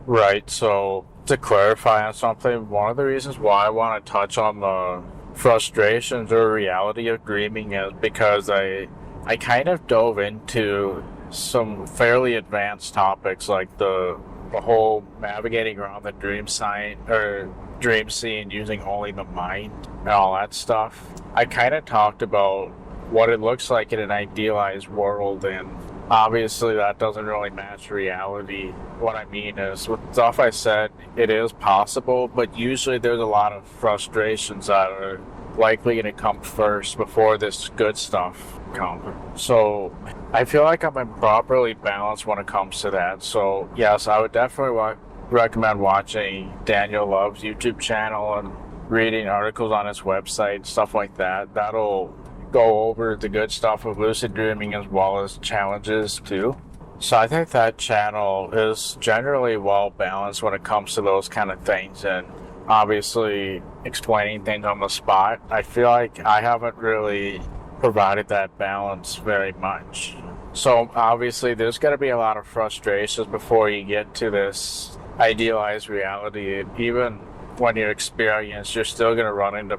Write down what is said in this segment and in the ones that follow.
Right, so to clarify on something, one of the reasons why I want to touch on the frustrations or reality of dreaming is because I kind of dove into some fairly advanced topics like the whole navigating around the dream sign or dream scene using only the mind and all that stuff. I kind of talked about what it looks like in an idealized world, and obviously that doesn't really match reality. What I mean is, with stuff I said, it is possible, but usually there's a lot of frustrations that are likely going to come first before this good stuff comes. So I feel like I'm improperly balanced when it comes to that. So yes, I would definitely recommend watching Daniel Love's YouTube channel and reading articles on his website, stuff like that. That'll go over the good stuff of lucid dreaming as well as challenges too. So I think that channel is generally well balanced when it comes to those kind of things, and obviously explaining things on the spot. I feel like I haven't really provided that balance very much. So obviously there's going to be a lot of frustrations before you get to this idealized reality. Even when you're experienced, you're still going to run into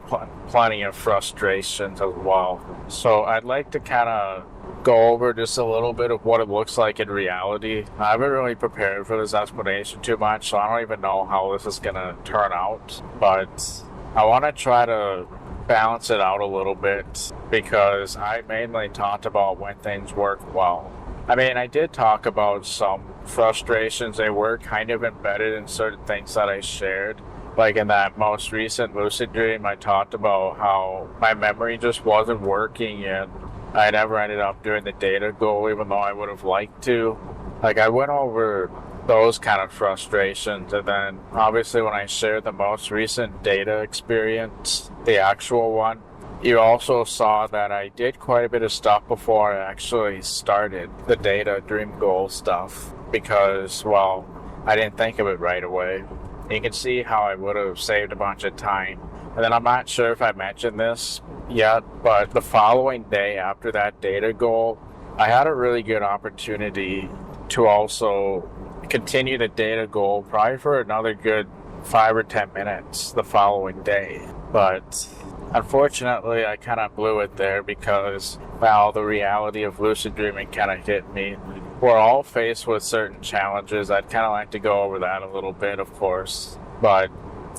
plenty of frustrations as well. So I'd like to kind of go over just a little bit of what it looks like in reality. I haven't really prepared for this explanation too much, so I don't even know how this is going to turn out. But I want to try to balance it out a little bit because I mainly talked about when things work well. I mean, I did talk about some frustrations. They were kind of embedded in certain things that I shared. Like in that most recent lucid dream, I talked about how my memory just wasn't working and I never ended up doing the data goal even though I would have liked to. Like I went over those kind of frustrations, and then obviously when I shared the most recent data experience, the actual one, you also saw that I did quite a bit of stuff before I actually started the data dream goal stuff because, well, I didn't think of it right away. You can see how I would have saved a bunch of time. And then I'm not sure if I mentioned this yet, but the following day after that data goal, I had a really good opportunity to also continue the data goal probably for another good 5 or 10 minutes the following day. But unfortunately, I kind of blew it there because, well, the reality of lucid dreaming kind of hit me. We're all faced with certain challenges. I'd kind of like to go over that a little bit, of course. But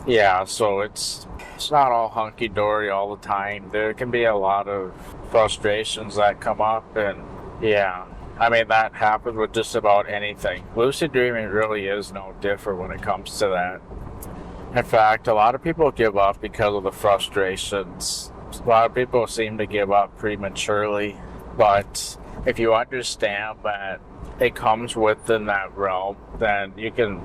yeah, so it's not all hunky-dory all the time. There can be a lot of frustrations that come up, and yeah, I mean, that happens with just about anything. Lucid dreaming really is no different when it comes to that. In fact, a lot of people give up because of the frustrations. A lot of people seem to give up prematurely, but if you understand that it comes within that realm, then you can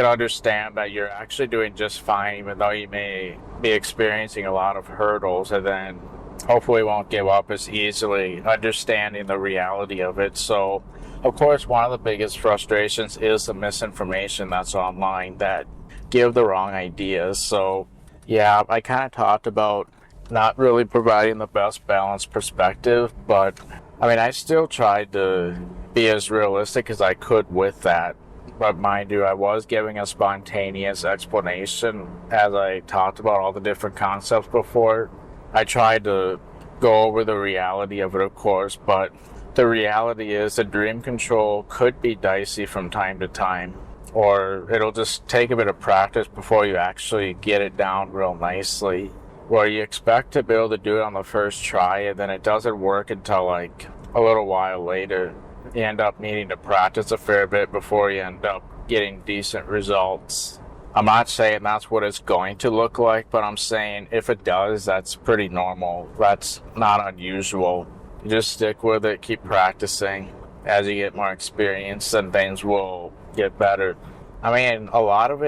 understand that you're actually doing just fine, even though you may be experiencing a lot of hurdles, and then hopefully won't give up as easily, understanding the reality of it. So, of course, one of the biggest frustrations is the misinformation that's online that give the wrong ideas. So, yeah, I kind of talked about not really providing the best balanced perspective, but I mean, I still tried to be as realistic as I could with that. But mind you, I was giving a spontaneous explanation as I talked about all the different concepts before. I tried to go over the reality of it, of course, but the reality is the dream control could be dicey from time to time, or it'll just take a bit of practice before you actually get it down real nicely, where you expect to be able to do it on the first try, and then it doesn't work until like a little while later. You end up needing to practice a fair bit before you end up getting decent results. I'm not saying that's what it's going to look like, but I'm saying if it does, that's pretty normal. That's not unusual. You just stick with it, keep practicing. As you get more experience, then things will get better. I mean, a lot of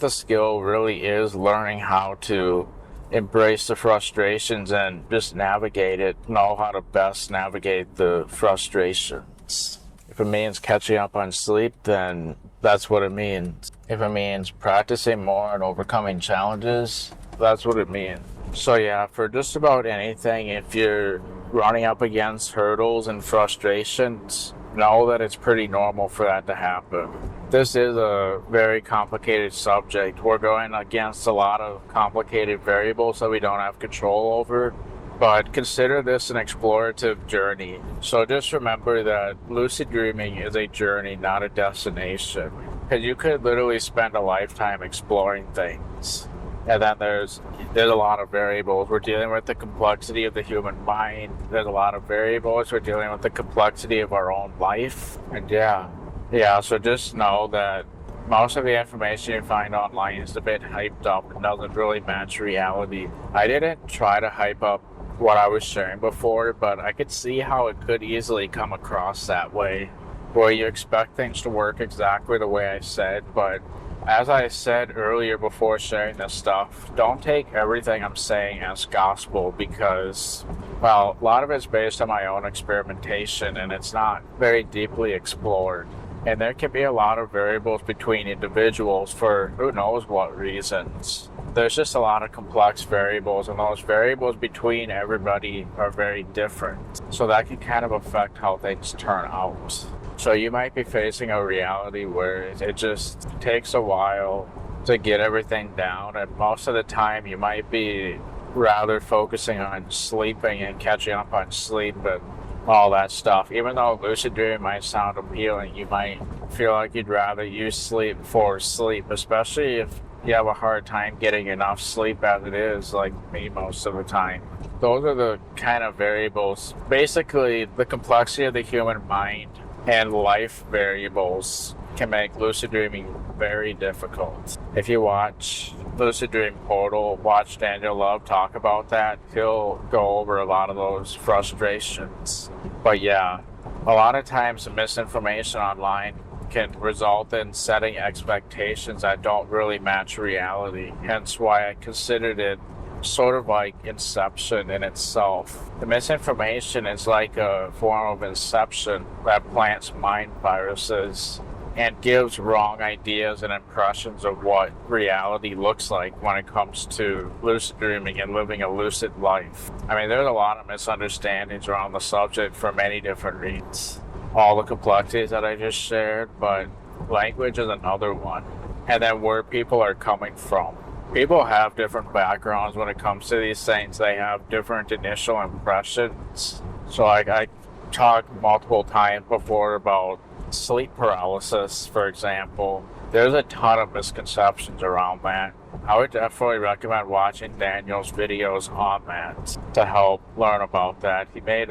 the skill really is learning how to embrace the frustrations and just navigate it, know how to best navigate the frustrations. If it means catching up on sleep, then that's what it means. If it means practicing more and overcoming challenges, that's what it means. So yeah, for just about anything, if you're running up against hurdles and frustrations, know that it's pretty normal for that to happen. This is a very complicated subject. We're going against a lot of complicated variables that we don't have control over, but consider this an explorative journey. So just remember that lucid dreaming is a journey, not a destination. Because you could literally spend a lifetime exploring things. And then there's a lot of variables. We're dealing with the complexity of the human mind. There's a lot of variables. We're dealing with the complexity of our own life. And yeah, so just know that most of the information you find online is a bit hyped up and doesn't really match reality. I didn't try to hype up what I was sharing before, but I could see how it could easily come across that way, where you expect things to work exactly the way I said, but as I said earlier before sharing this stuff, don't take everything I'm saying as gospel because, well, a lot of it's based on my own experimentation and it's not very deeply explored. And there can be a lot of variables between individuals for who knows what reasons. There's just a lot of complex variables, and those variables between everybody are very different. So that can kind of affect how things turn out. So you might be facing a reality where it just takes a while to get everything down, and most of the time you might be rather focusing on sleeping and catching up on sleep and all that stuff. Even though lucid dreaming might sound appealing, you might feel like you'd rather use sleep for sleep, especially if you have a hard time getting enough sleep as it is, like me most of the time. Those are the kind of variables. Basically, the complexity of the human mind and life variables can make lucid dreaming very difficult. If you watch Lucid Dream Portal, watch Daniel Love talk about that, he'll go over a lot of those frustrations. But yeah, a lot of times the misinformation online can result in setting expectations that don't really match reality, hence why I considered it sort of like inception in itself. The misinformation is like a form of inception that plants mind viruses and gives wrong ideas and impressions of what reality looks like when it comes to lucid dreaming and living a lucid life. I mean, there's a lot of misunderstandings around the subject for many different reasons. All the complexities that I just shared, but language is another one. And then where people are coming from. People have different backgrounds when it comes to these things. They have different initial impressions. So I talked multiple times before about sleep paralysis, for example. There's a ton of misconceptions around that. I would definitely recommend watching Daniel's videos on that to help learn about that. He made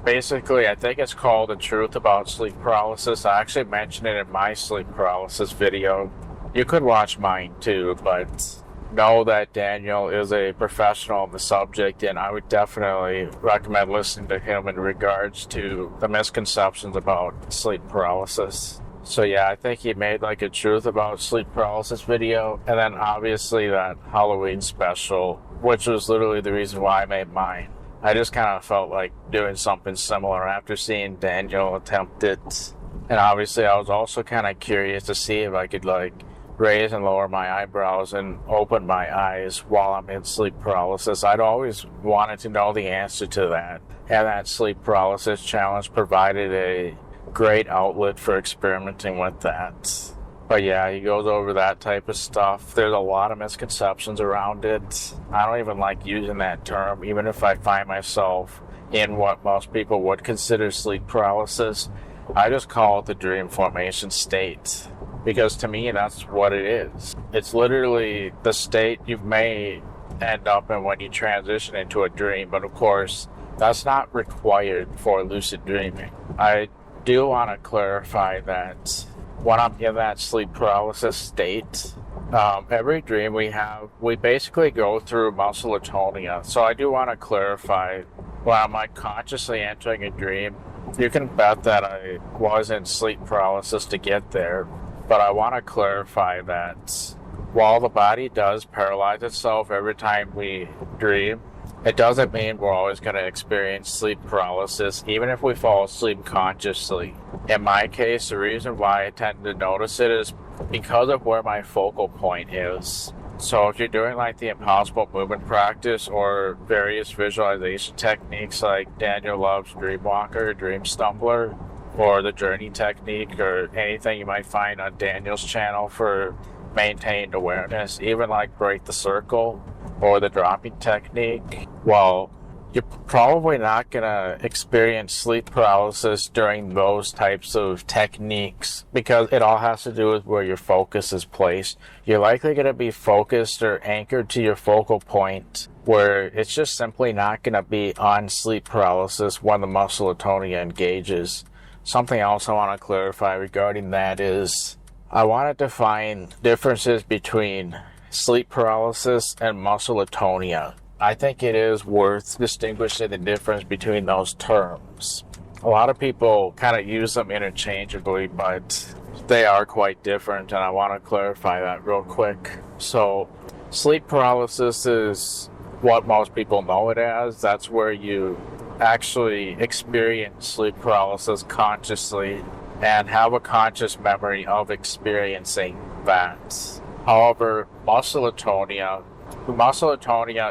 basically, I think it's called The Truth About Sleep Paralysis. I actually mentioned it in my sleep paralysis video. You could watch mine too, but know that Daniel is a professional in the subject, and I would definitely recommend listening to him in regards to the misconceptions about sleep paralysis. So yeah, I think he made like a Truth About Sleep Paralysis video, and then obviously that Halloween special, which was literally the reason why I made mine. I just kind of felt like doing something similar after seeing Daniel attempt it. And obviously I was also kind of curious to see if I could like raise and lower my eyebrows and open my eyes while I'm in sleep paralysis. I'd always wanted to know the answer to that. And that sleep paralysis challenge provided a great outlet for experimenting with that. But yeah, he goes over that type of stuff. There's a lot of misconceptions around it. I don't even like using that term, even if I find myself in what most people would consider sleep paralysis. I just call it the dream formation state. Because to me, that's what it is. It's literally the state you may end up in when you transition into a dream, but of course, that's not required for lucid dreaming. I do want to clarify that when I'm in that sleep paralysis state, every dream we have, we basically go through muscle atonia. So I do want to clarify, when I'm like consciously entering a dream, you can bet that I was in sleep paralysis to get there. But I want to clarify that while the body does paralyze itself every time we dream, it doesn't mean we're always going to experience sleep paralysis, even if we fall asleep consciously. In my case, the reason why I tend to notice it is because of where my focal point is. So if you're doing like the impossible movement practice or various visualization techniques like Daniel Love's Dreamwalker, Dream Stumbler, or the journey technique, or anything you might find on Daniel's channel for maintained awareness, even like break the circle or the dropping technique, well, you're probably not going to experience sleep paralysis during those types of techniques because it all has to do with where your focus is placed. You're likely going to be focused or anchored to your focal point where it's just simply not going to be on sleep paralysis when the muscle atonia engages. Something else I want to clarify regarding that is I want to define differences between sleep paralysis and muscle atonia. I think it is worth distinguishing the difference between those terms. A lot of people kind of use them interchangeably, but they are quite different, and I want to clarify that real quick. So, sleep paralysis is what most people know it as. That's where you actually experience sleep paralysis consciously and have a conscious memory of experiencing that. However, muscle atonia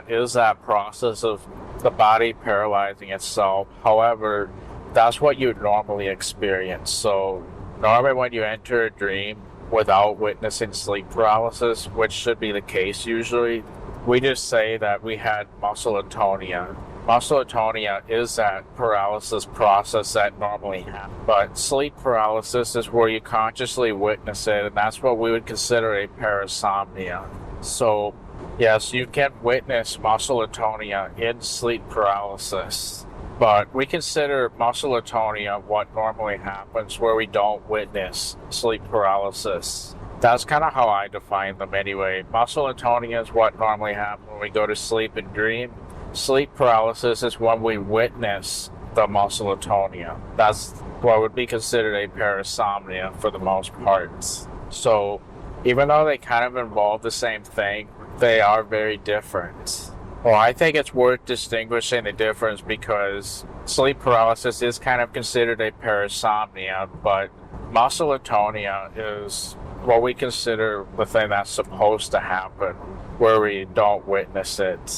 is that process of the body paralyzing itself. However, that's what you normally experience. So normally when you enter a dream without witnessing sleep paralysis, which should be the case usually, we just say that we had muscle atonia. Muscle atonia is that paralysis process that normally happens. But sleep paralysis is where you consciously witness it, and that's what we would consider a parasomnia. So yes, you can witness muscle atonia in sleep paralysis, but we consider muscle atonia what normally happens where we don't witness sleep paralysis. That's kind of how I define them anyway. Muscle atonia is what normally happens when we go to sleep and dream. Sleep paralysis is when we witness the muscle atonia. That's what would be considered a parasomnia for the most part. So even though they kind of involve the same thing, they are very different. Well, I think it's worth distinguishing the difference because sleep paralysis is kind of considered a parasomnia, but muscle atonia is what we consider the thing that's supposed to happen, where we don't witness it.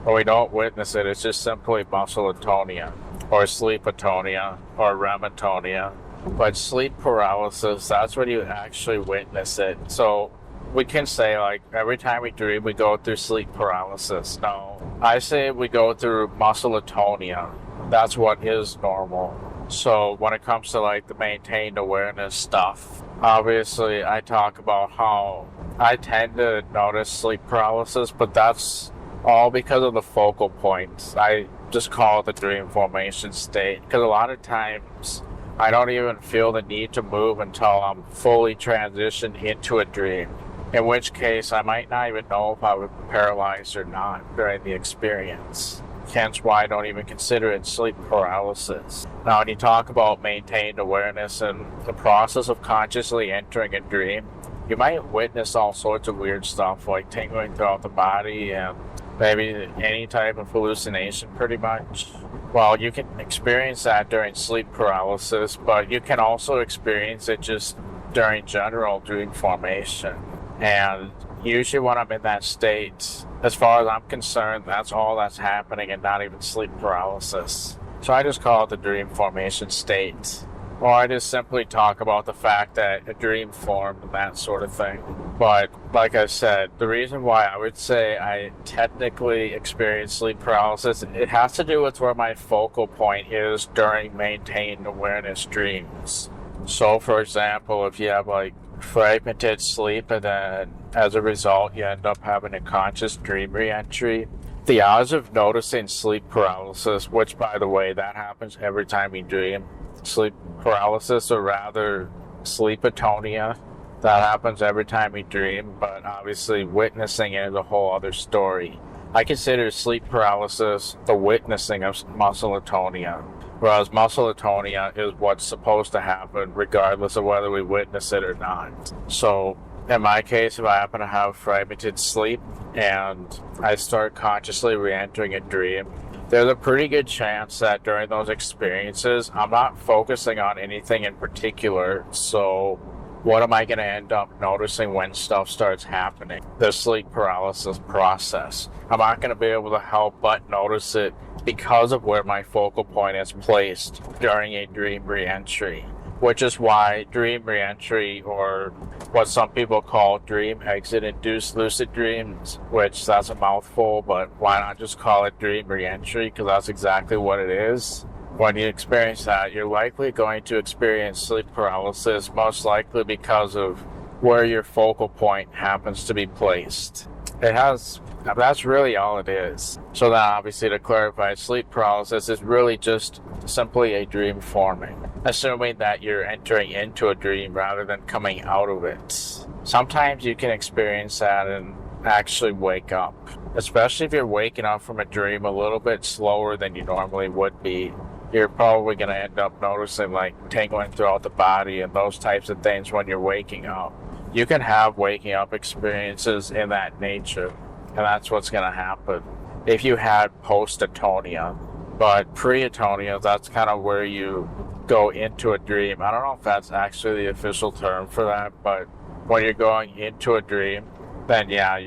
When we don't witness it, it's just simply muscle atonia, or sleep atonia, or REM atonia. But sleep paralysis, that's when you actually witness it. So we can say, like, every time we dream, we go through sleep paralysis. No, I say we go through muscle atonia. That's what is normal. So when it comes to, like, the maintained awareness stuff, obviously I talk about how I tend to notice sleep paralysis, but that's all because of the focal points. I just call it the dream formation state, because a lot of times I don't even feel the need to move until I'm fully transitioned into a dream, in which case I might not even know if I was paralyzed or not during the experience. Hence why I don't even consider it sleep paralysis. Now, when you talk about maintained awareness and the process of consciously entering a dream, you might witness all sorts of weird stuff like tingling throughout the body and maybe any type of hallucination pretty much. Well, you can experience that during sleep paralysis, but you can also experience it just during general dream formation. And usually when I'm in that state, as far as I'm concerned, that's all that's happening and not even sleep paralysis. So I just call it the dream formation state. Or I just simply talk about the fact that a dream formed and that sort of thing. But like I said, the reason why I would say I technically experience sleep paralysis, it has to do with where my focal point is during maintained awareness dreams. So for example, if you have like fragmented sleep and then as a result you end up having a conscious dream re-entry, the odds of noticing sleep paralysis, which by the way, that happens every time you dream, sleep paralysis, or rather sleep atonia, that happens every time we dream, but obviously witnessing it is a whole other story. I consider sleep paralysis the witnessing of muscle atonia, whereas muscle atonia is what's supposed to happen regardless of whether we witness it or not. So in my case, if I happen to have fragmented sleep and I start consciously re-entering a dream, there's a pretty good chance that during those experiences, I'm not focusing on anything in particular. So what am I going to end up noticing when stuff starts happening? The sleep paralysis process. I'm not going to be able to help but notice it because of where my focal point is placed during a dream re-entry. which is why dream reentry, or what some people call dream exit induced lucid dreams, which that's a mouthful, but why not just call it dream reentry, because that's exactly what it is. When you experience that, you're likely going to experience sleep paralysis, most likely because of where your focal point happens to be placed. That's really all it is. So then obviously, to clarify, sleep paralysis is really just simply a dream forming, assuming that you're entering into a dream rather than coming out of it. Sometimes you can experience that and actually wake up, especially if you're waking up from a dream a little bit slower than you normally would be. You're probably going to end up noticing like tingling throughout the body and those types of things when you're waking up. You can have waking up experiences in that nature, and that's what's going to happen if you had post-atonia. But pre-atonia, that's kind of where you go into a dream. I don't know if that's actually the official term for that, but when you're going into a dream, then yeah,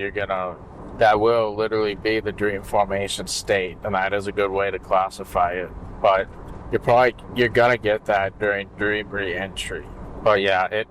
that will literally be the dream formation state, and that is a good way to classify it. But you're gonna get that during dream re-entry. But yeah, it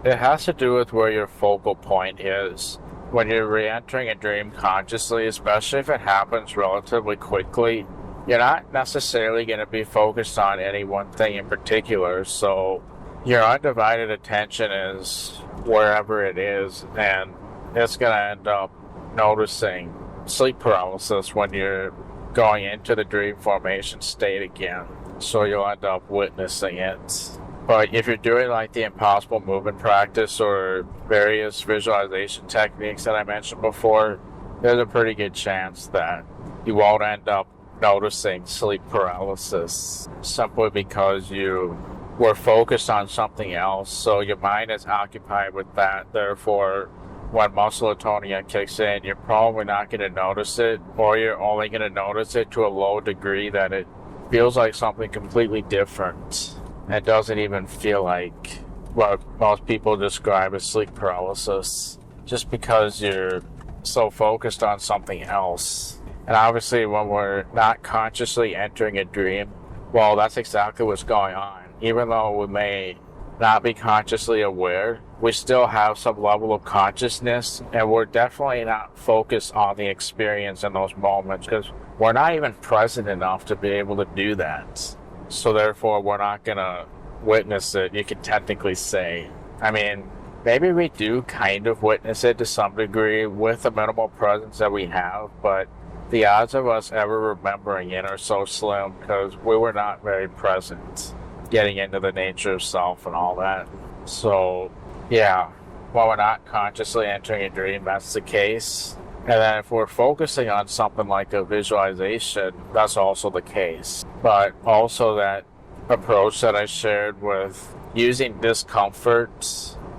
has to do with where your focal point is. When you're re-entering a dream consciously, especially if it happens relatively quickly, you're not necessarily going to be focused on any one thing in particular. So your undivided attention is wherever it is, and it's going to end up noticing sleep paralysis when you're going into the dream formation state again. So you'll end up witnessing it. But if you're doing like the impossible movement practice or various visualization techniques that I mentioned before, there's a pretty good chance that you won't end up noticing sleep paralysis simply because you were focused on something else. So your mind is occupied with that. Therefore, when muscle atonia kicks in, you're probably not going to notice it, or you're only going to notice it to a low degree that it feels like something completely different. It doesn't even feel like what most people describe as sleep paralysis, just because you're so focused on something else. And obviously, when we're not consciously entering a dream, well, that's exactly what's going on. Even though we may not be consciously aware, we still have some level of consciousness, and we're definitely not focused on the experience in those moments because we're not even present enough to be able to do that. So therefore, we're not going to witness it, you could technically say. I mean, maybe we do kind of witness it to some degree with the minimal presence that we have, but the odds of us ever remembering it are so slim because we were not very present, getting into the nature of self and all that. So, yeah, while we're not consciously entering a dream, that's the case. And then if we're focusing on something like a visualization, that's also the case. But also that approach that I shared with using discomfort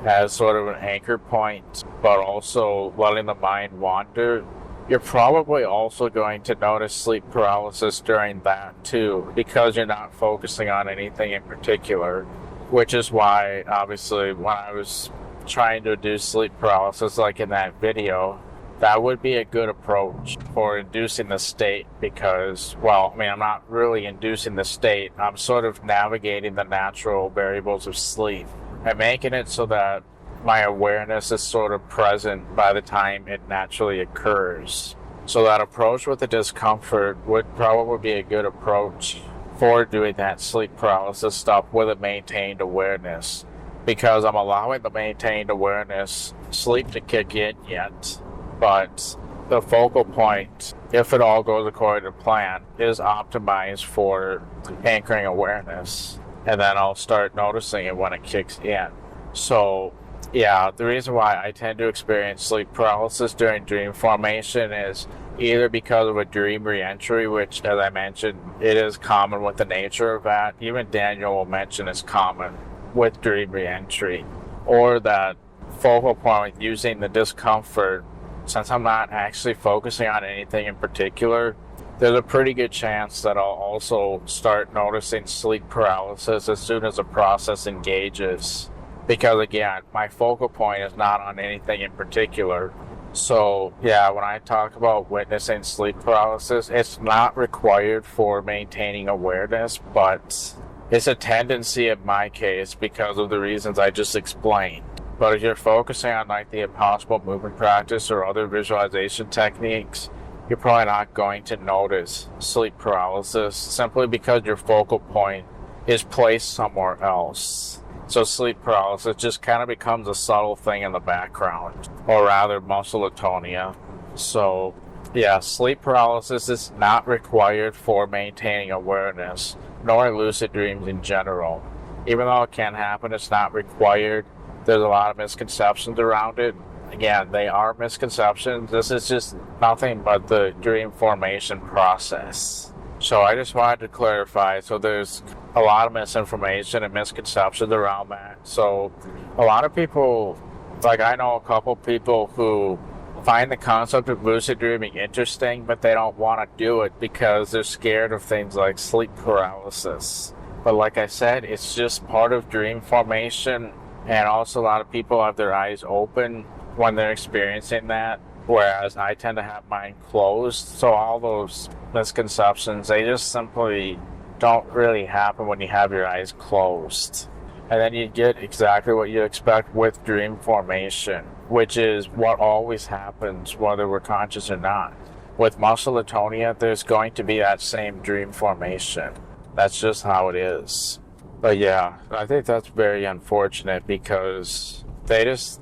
as sort of an anchor point, but also letting the mind wander, you're probably also going to notice sleep paralysis during that too, because you're not focusing on anything in particular, which is why, obviously, when I was trying to induce sleep paralysis, like in that video, that would be a good approach for inducing the state because, well, I mean, I'm not really inducing the state. I'm sort of navigating the natural variables of sleep and making it so that my awareness is sort of present by the time it naturally occurs. So that approach with the discomfort would probably be a good approach for doing that sleep paralysis stuff with a maintained awareness, because I'm allowing the maintained awareness sleep to kick in yet. But the focal point, if it all goes according to plan, is optimized for anchoring awareness. And then I'll start noticing it when it kicks in. So, yeah, the reason why I tend to experience sleep paralysis during dream formation is either because of a dream reentry, which, as I mentioned, it is common with the nature of that. Even Daniel will mention it's common with dream reentry. Or that focal point with using the discomfort. Since I'm not actually focusing on anything in particular, there's a pretty good chance that I'll also start noticing sleep paralysis as soon as the process engages. Because again, my focal point is not on anything in particular. So yeah, when I talk about witnessing sleep paralysis, it's not required for maintaining awareness, but It's a tendency in my case because of the reasons I just explained. But if you're focusing on like the impossible movement practice or other visualization techniques, you're probably not going to notice sleep paralysis simply because your focal point is placed somewhere else. So sleep paralysis just kind of becomes a subtle thing in the background, or rather muscle atonia. So yeah, sleep paralysis is not required for maintaining awareness, nor lucid dreams in general. Even though it can happen, it's not required. There's a lot of misconceptions around it. Again, they are misconceptions. This is just nothing but the dream formation process. So I just wanted to clarify. So there's a lot of misinformation and misconceptions around that. So a lot of people, like I know a couple people who find the concept of lucid dreaming interesting, but they don't want to do it because they're scared of things like sleep paralysis. But like I said, it's just part of dream formation, and also a lot of people have their eyes open when they're experiencing that, whereas I tend to have mine closed. So all those misconceptions, they just simply don't really happen when you have your eyes closed. And then you get exactly what you expect with dream formation, which is what always happens whether we're conscious or not. With muscle atonia, there's going to be that same dream formation. That's just how it is. But yeah, I think that's very unfortunate because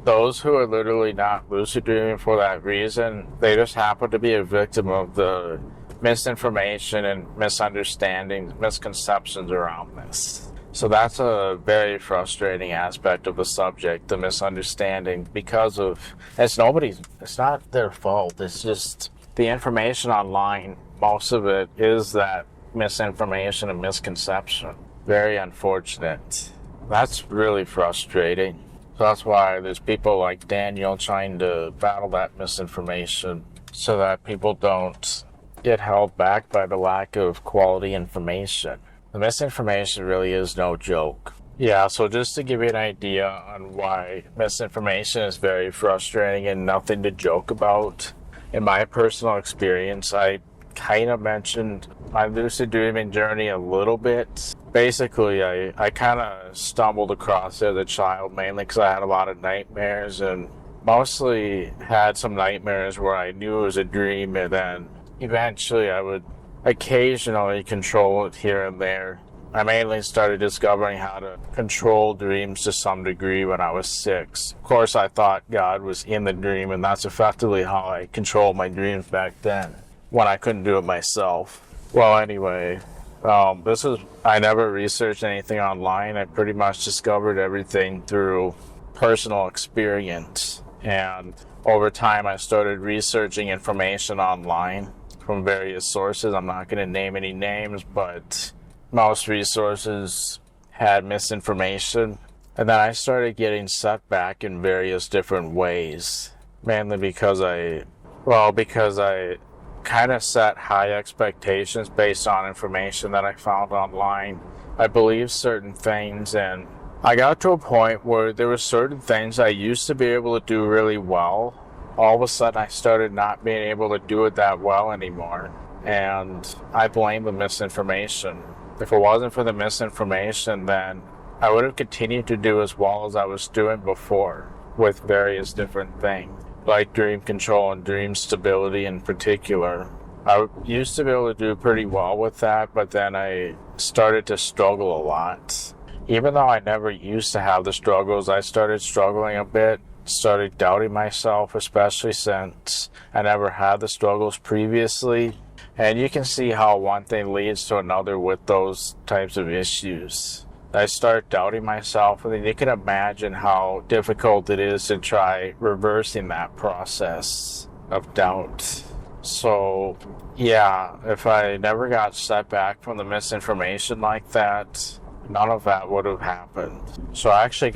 those who are literally not lucid dreaming for that reason, they just happen to be a victim of the misinformation and misunderstandings, misconceptions around this. So that's a very frustrating aspect of the subject, the misunderstanding, because of, it's not their fault, it's just the information online, most of it is that misinformation and misconception. Very unfortunate. That's really frustrating. So that's why there's people like Daniel trying to battle that misinformation so that people don't get held back by the lack of quality information. The misinformation really is no joke. Yeah, so just to give you an idea on why misinformation is very frustrating and nothing to joke about, in my personal experience, I kind of mentioned my lucid dreaming journey a little bit. Basically, I kind of stumbled across it as a child, mainly because I had a lot of nightmares, and mostly had some nightmares where I knew it was a dream, and then eventually I would occasionally control it here and there. I mainly started discovering how to control dreams to some degree when I was 6. Of course, I thought God was in the dream, and that's effectively how I controlled my dreams back then, when I couldn't do it myself. Well, anyway, I never researched anything online. I pretty much discovered everything through personal experience. And over time, I started researching information online from various sources. I'm not going to name any names, but most resources had misinformation. And then I started getting set back in various different ways, mainly because I kind of set high expectations based on information that I found online. I believed certain things, and I got to a point where there were certain things I used to be able to do really well. All of a sudden, I started not being able to do it that well anymore, and I blame the misinformation. If it wasn't for the misinformation, then I would have continued to do as well as I was doing before with various different things, like dream control and dream stability in particular. I used to be able to do pretty well with that, but then I started to struggle a lot. Even though I never used to have the struggles, I started struggling a bit, started doubting myself, especially since I never had the struggles previously. And you can see how one thing leads to another with those types of issues. I start doubting myself, and then you can imagine how difficult it is to try reversing that process of doubt. So, yeah, if I never got set back from the misinformation like that, none of that would have happened. So I actually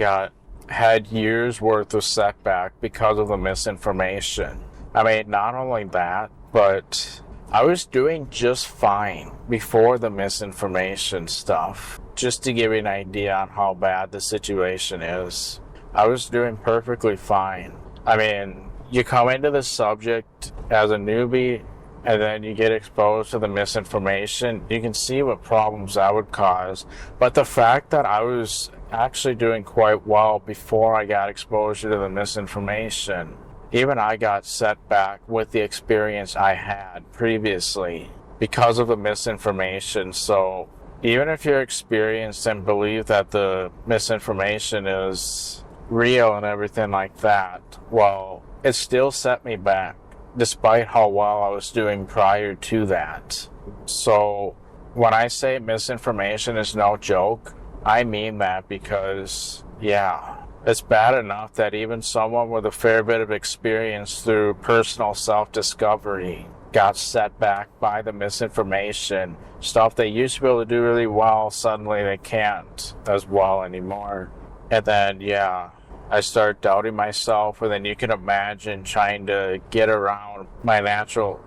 had years worth of setback because of the misinformation. I mean, not only that, but I was doing just fine before the misinformation stuff. Just to give you an idea on how bad the situation is, I was doing perfectly fine. I mean, you come into the subject as a newbie, and then you get exposed to the misinformation, you can see what problems that would cause. But the fact that I was actually doing quite well before I got exposure to the misinformation, even I got set back with the experience I had previously because of the misinformation. So even if you're experienced and believe that the misinformation is real and everything like that, well, it still set me back despite how well I was doing prior to that. So when I say misinformation is no joke, I mean that because, yeah, it's bad enough that even someone with a fair bit of experience through personal self-discovery got set back by the misinformation. Stuff they used to be able to do really well, suddenly they can't as well anymore. And then, yeah, I start doubting myself, and then you can imagine trying to get around my natural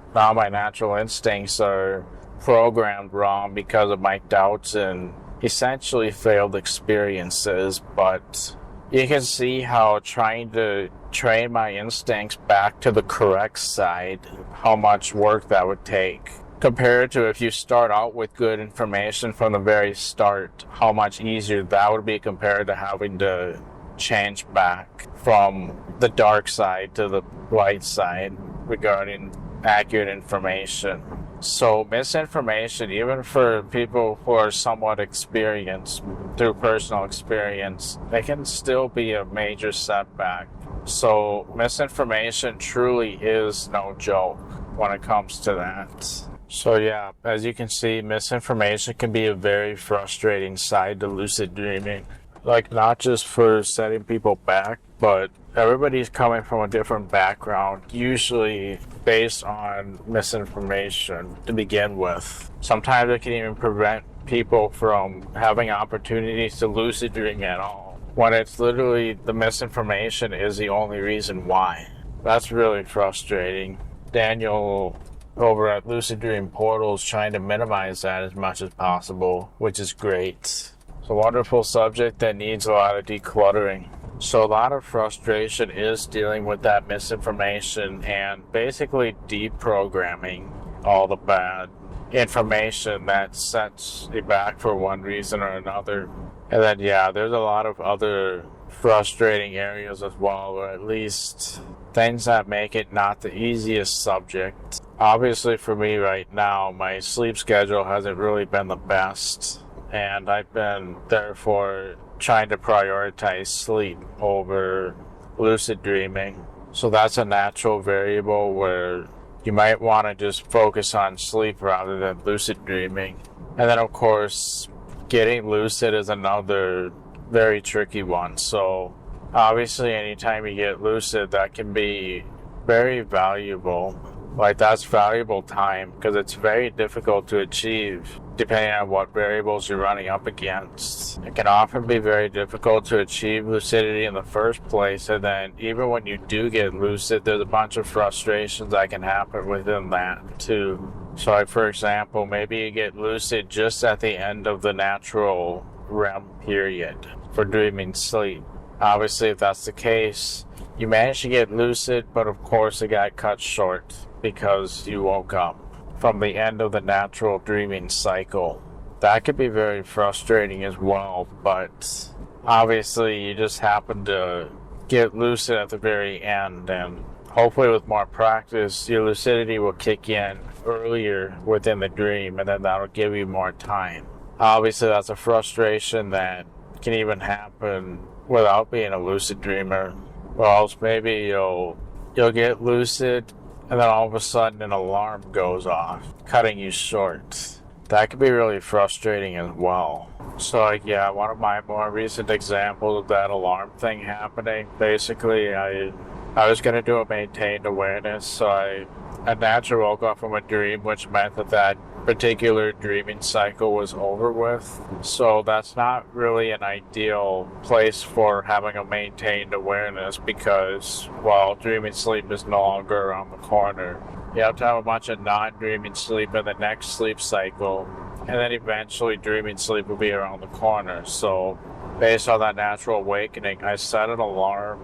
instincts are programmed wrong because of my doubts and essentially failed experiences. But you can see how trying to train my instincts back to the correct side, how much work that would take. Compared to if you start out with good information from the very start, how much easier that would be compared to having to change back from the dark side to the light side regarding accurate information. So misinformation, even for people who are somewhat experienced through personal experience, they can still be a major setback. So misinformation truly is no joke when it comes to that. So yeah, as you can see, misinformation can be a very frustrating side to lucid dreaming. Like, not just for setting people back, but everybody's coming from a different background, usually based on misinformation to begin with. Sometimes it can even prevent people from having opportunities to lucid dream at all, when it's literally the misinformation is the only reason why. That's really frustrating. Daniel over at Lucid Dream Portal is trying to minimize that as much as possible, which is great. It's a wonderful subject that needs a lot of decluttering. So a lot of frustration is dealing with that misinformation and basically deprogramming all the bad information that sets you back for one reason or another. And then, yeah, there's a lot of other frustrating areas as well, or at least things that make it not the easiest subject. Obviously for me right now, my sleep schedule hasn't really been the best. And I've been, therefore, trying to prioritize sleep over lucid dreaming. So that's a natural variable where you might want to just focus on sleep rather than lucid dreaming. And then, of course, getting lucid is another very tricky one. So obviously, anytime you get lucid, that can be very valuable. Like, that's valuable time because it's very difficult to achieve depending on what variables you're running up against. It can often be very difficult to achieve lucidity in the first place, and then even when you do get lucid, there's a bunch of frustrations that can happen within that too. So like, for example, maybe you get lucid just at the end of the natural REM period for dreaming sleep. Obviously, if that's the case, you managed to get lucid, but of course it got cut short because you woke up from the end of the natural dreaming cycle. That could be very frustrating as well, but obviously you just happen to get lucid at the very end, and hopefully with more practice your lucidity will kick in earlier within the dream, and then that'll give you more time. Obviously that's a frustration that can even happen without being a lucid dreamer. Or else maybe you'll get lucid and then all of a sudden an alarm goes off, cutting you short. That could be really frustrating as well. So like, yeah, one of my more recent examples of that alarm thing happening, basically I was going to do a maintained awareness, so I naturally woke up from a dream, which meant that particular dreaming cycle was over with. So that's not really an ideal place for having a maintained awareness because, well, dreaming sleep is no longer around the corner. You have to have a bunch of non-dreaming sleep in the next sleep cycle, and then eventually dreaming sleep will be around the corner. So based on that natural awakening, I set an alarm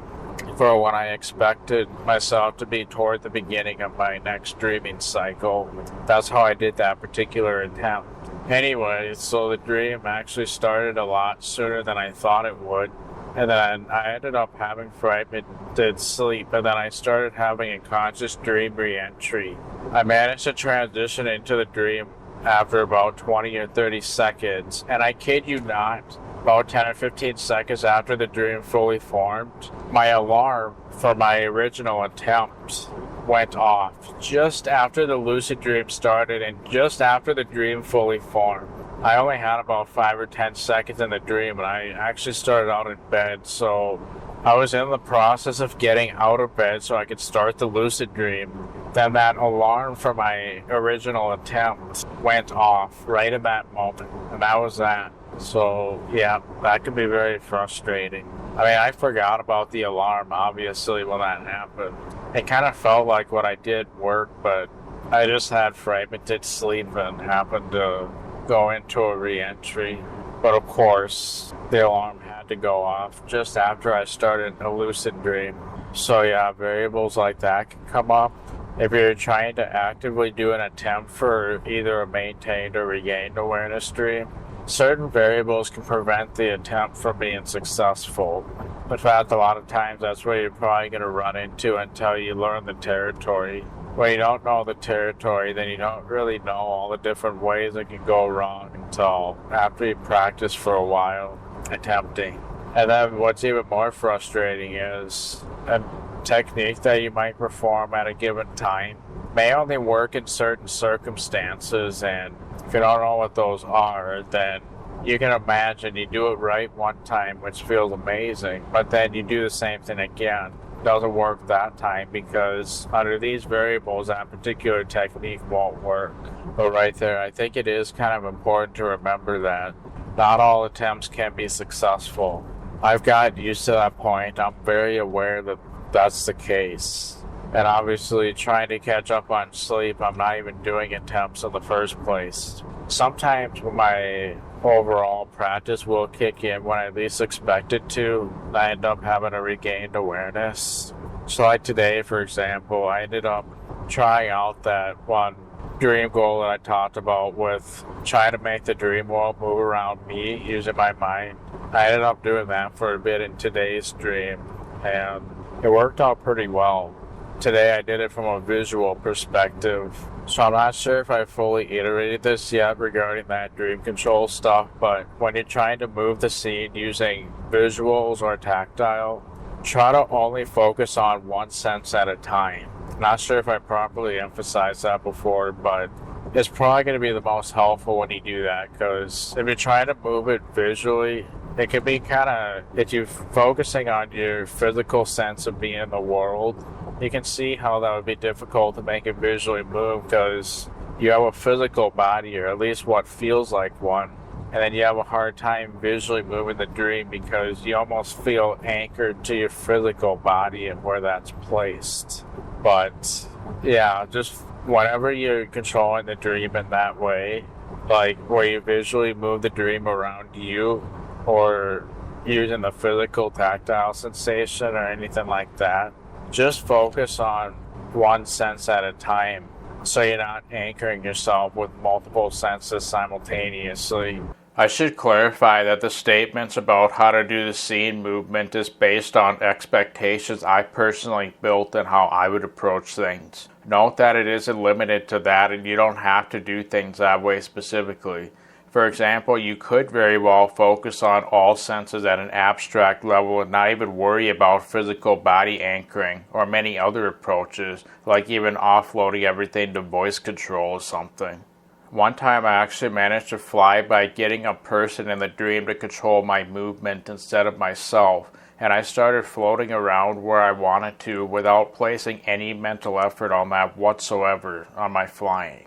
for when I expected myself to be toward the beginning of my next dreaming cycle. That's how I did that particular attempt. Anyway, so the dream actually started a lot sooner than I thought it would. And then I ended up having fragmented sleep, and then I started having a conscious dream re-entry. I managed to transition into the dream after about 20 or 30 seconds, and I kid you not, about 10 or 15 seconds after the dream fully formed, my alarm for my original attempt went off just after the lucid dream started and just after the dream fully formed. I only had about 5 or 10 seconds in the dream, and I actually started out in bed, so I was in the process of getting out of bed so I could start the lucid dream. Then that alarm for my original attempt went off right at that moment, and that was that. So yeah, that can be very frustrating. I mean, I forgot about the alarm, obviously, when that happened. It kind of felt like what I did worked, but I just had fragmented sleep and happened to go into a re-entry. But of course, the alarm had to go off just after I started a lucid dream. So yeah, variables like that can come up. If you're trying to actively do an attempt for either a maintained or regained awareness dream, certain variables can prevent the attempt from being successful. In fact, a lot of times that's where you're probably going to run into until you learn the territory. When you don't know the territory, then you don't really know all the different ways it can go wrong until after you practice for a while attempting. And then what's even more frustrating is a technique that you might perform at a given time may only work in certain circumstances, and if you don't know what those are, then you can imagine you do it right one time, which feels amazing, but then you do the same thing again. Doesn't work that time because under these variables that particular technique won't work. But right there, I think it is kind of important to remember that not all attempts can be successful. I've gotten used to that point. I'm very aware that that's the case. And obviously trying to catch up on sleep, I'm not even doing attempts in the first place. Sometimes my overall practice will kick in when I least expect it to. I end up having a regained awareness. So like today, for example, I ended up trying out that one dream goal that I talked about with trying to make the dream world move around me using my mind. I ended up doing that for a bit in today's dream, and it worked out pretty well. Today I did it from a visual perspective, so I'm not sure if I fully iterated this yet regarding that dream control stuff, but when you're trying to move the scene using visuals or tactile, try to only focus on one sense at a time. Not sure if I properly emphasized that before, but it's probably going to be the most helpful when you do that, because if you're trying to move it visually, it can be kind of, if you're focusing on your physical sense of being in the world, you can see how that would be difficult to make it visually move because you have a physical body, or at least what feels like one, and then you have a hard time visually moving the dream because you almost feel anchored to your physical body and where that's placed. But yeah, just whenever you're controlling the dream in that way, like where you visually move the dream around you, or using the physical tactile sensation or anything like that, just focus on one sense at a time so you're not anchoring yourself with multiple senses simultaneously. I should clarify that the statements about how to do the scene movement is based on expectations I personally built and how I would approach things. Note that it isn't limited to that, and you don't have to do things that way specifically. For example, you could very well focus on all senses at an abstract level and not even worry about physical body anchoring or many other approaches, like even offloading everything to voice control or something. One time I actually managed to fly by getting a person in the dream to control my movement instead of myself, and I started floating around where I wanted to without placing any mental effort on that whatsoever on my flying.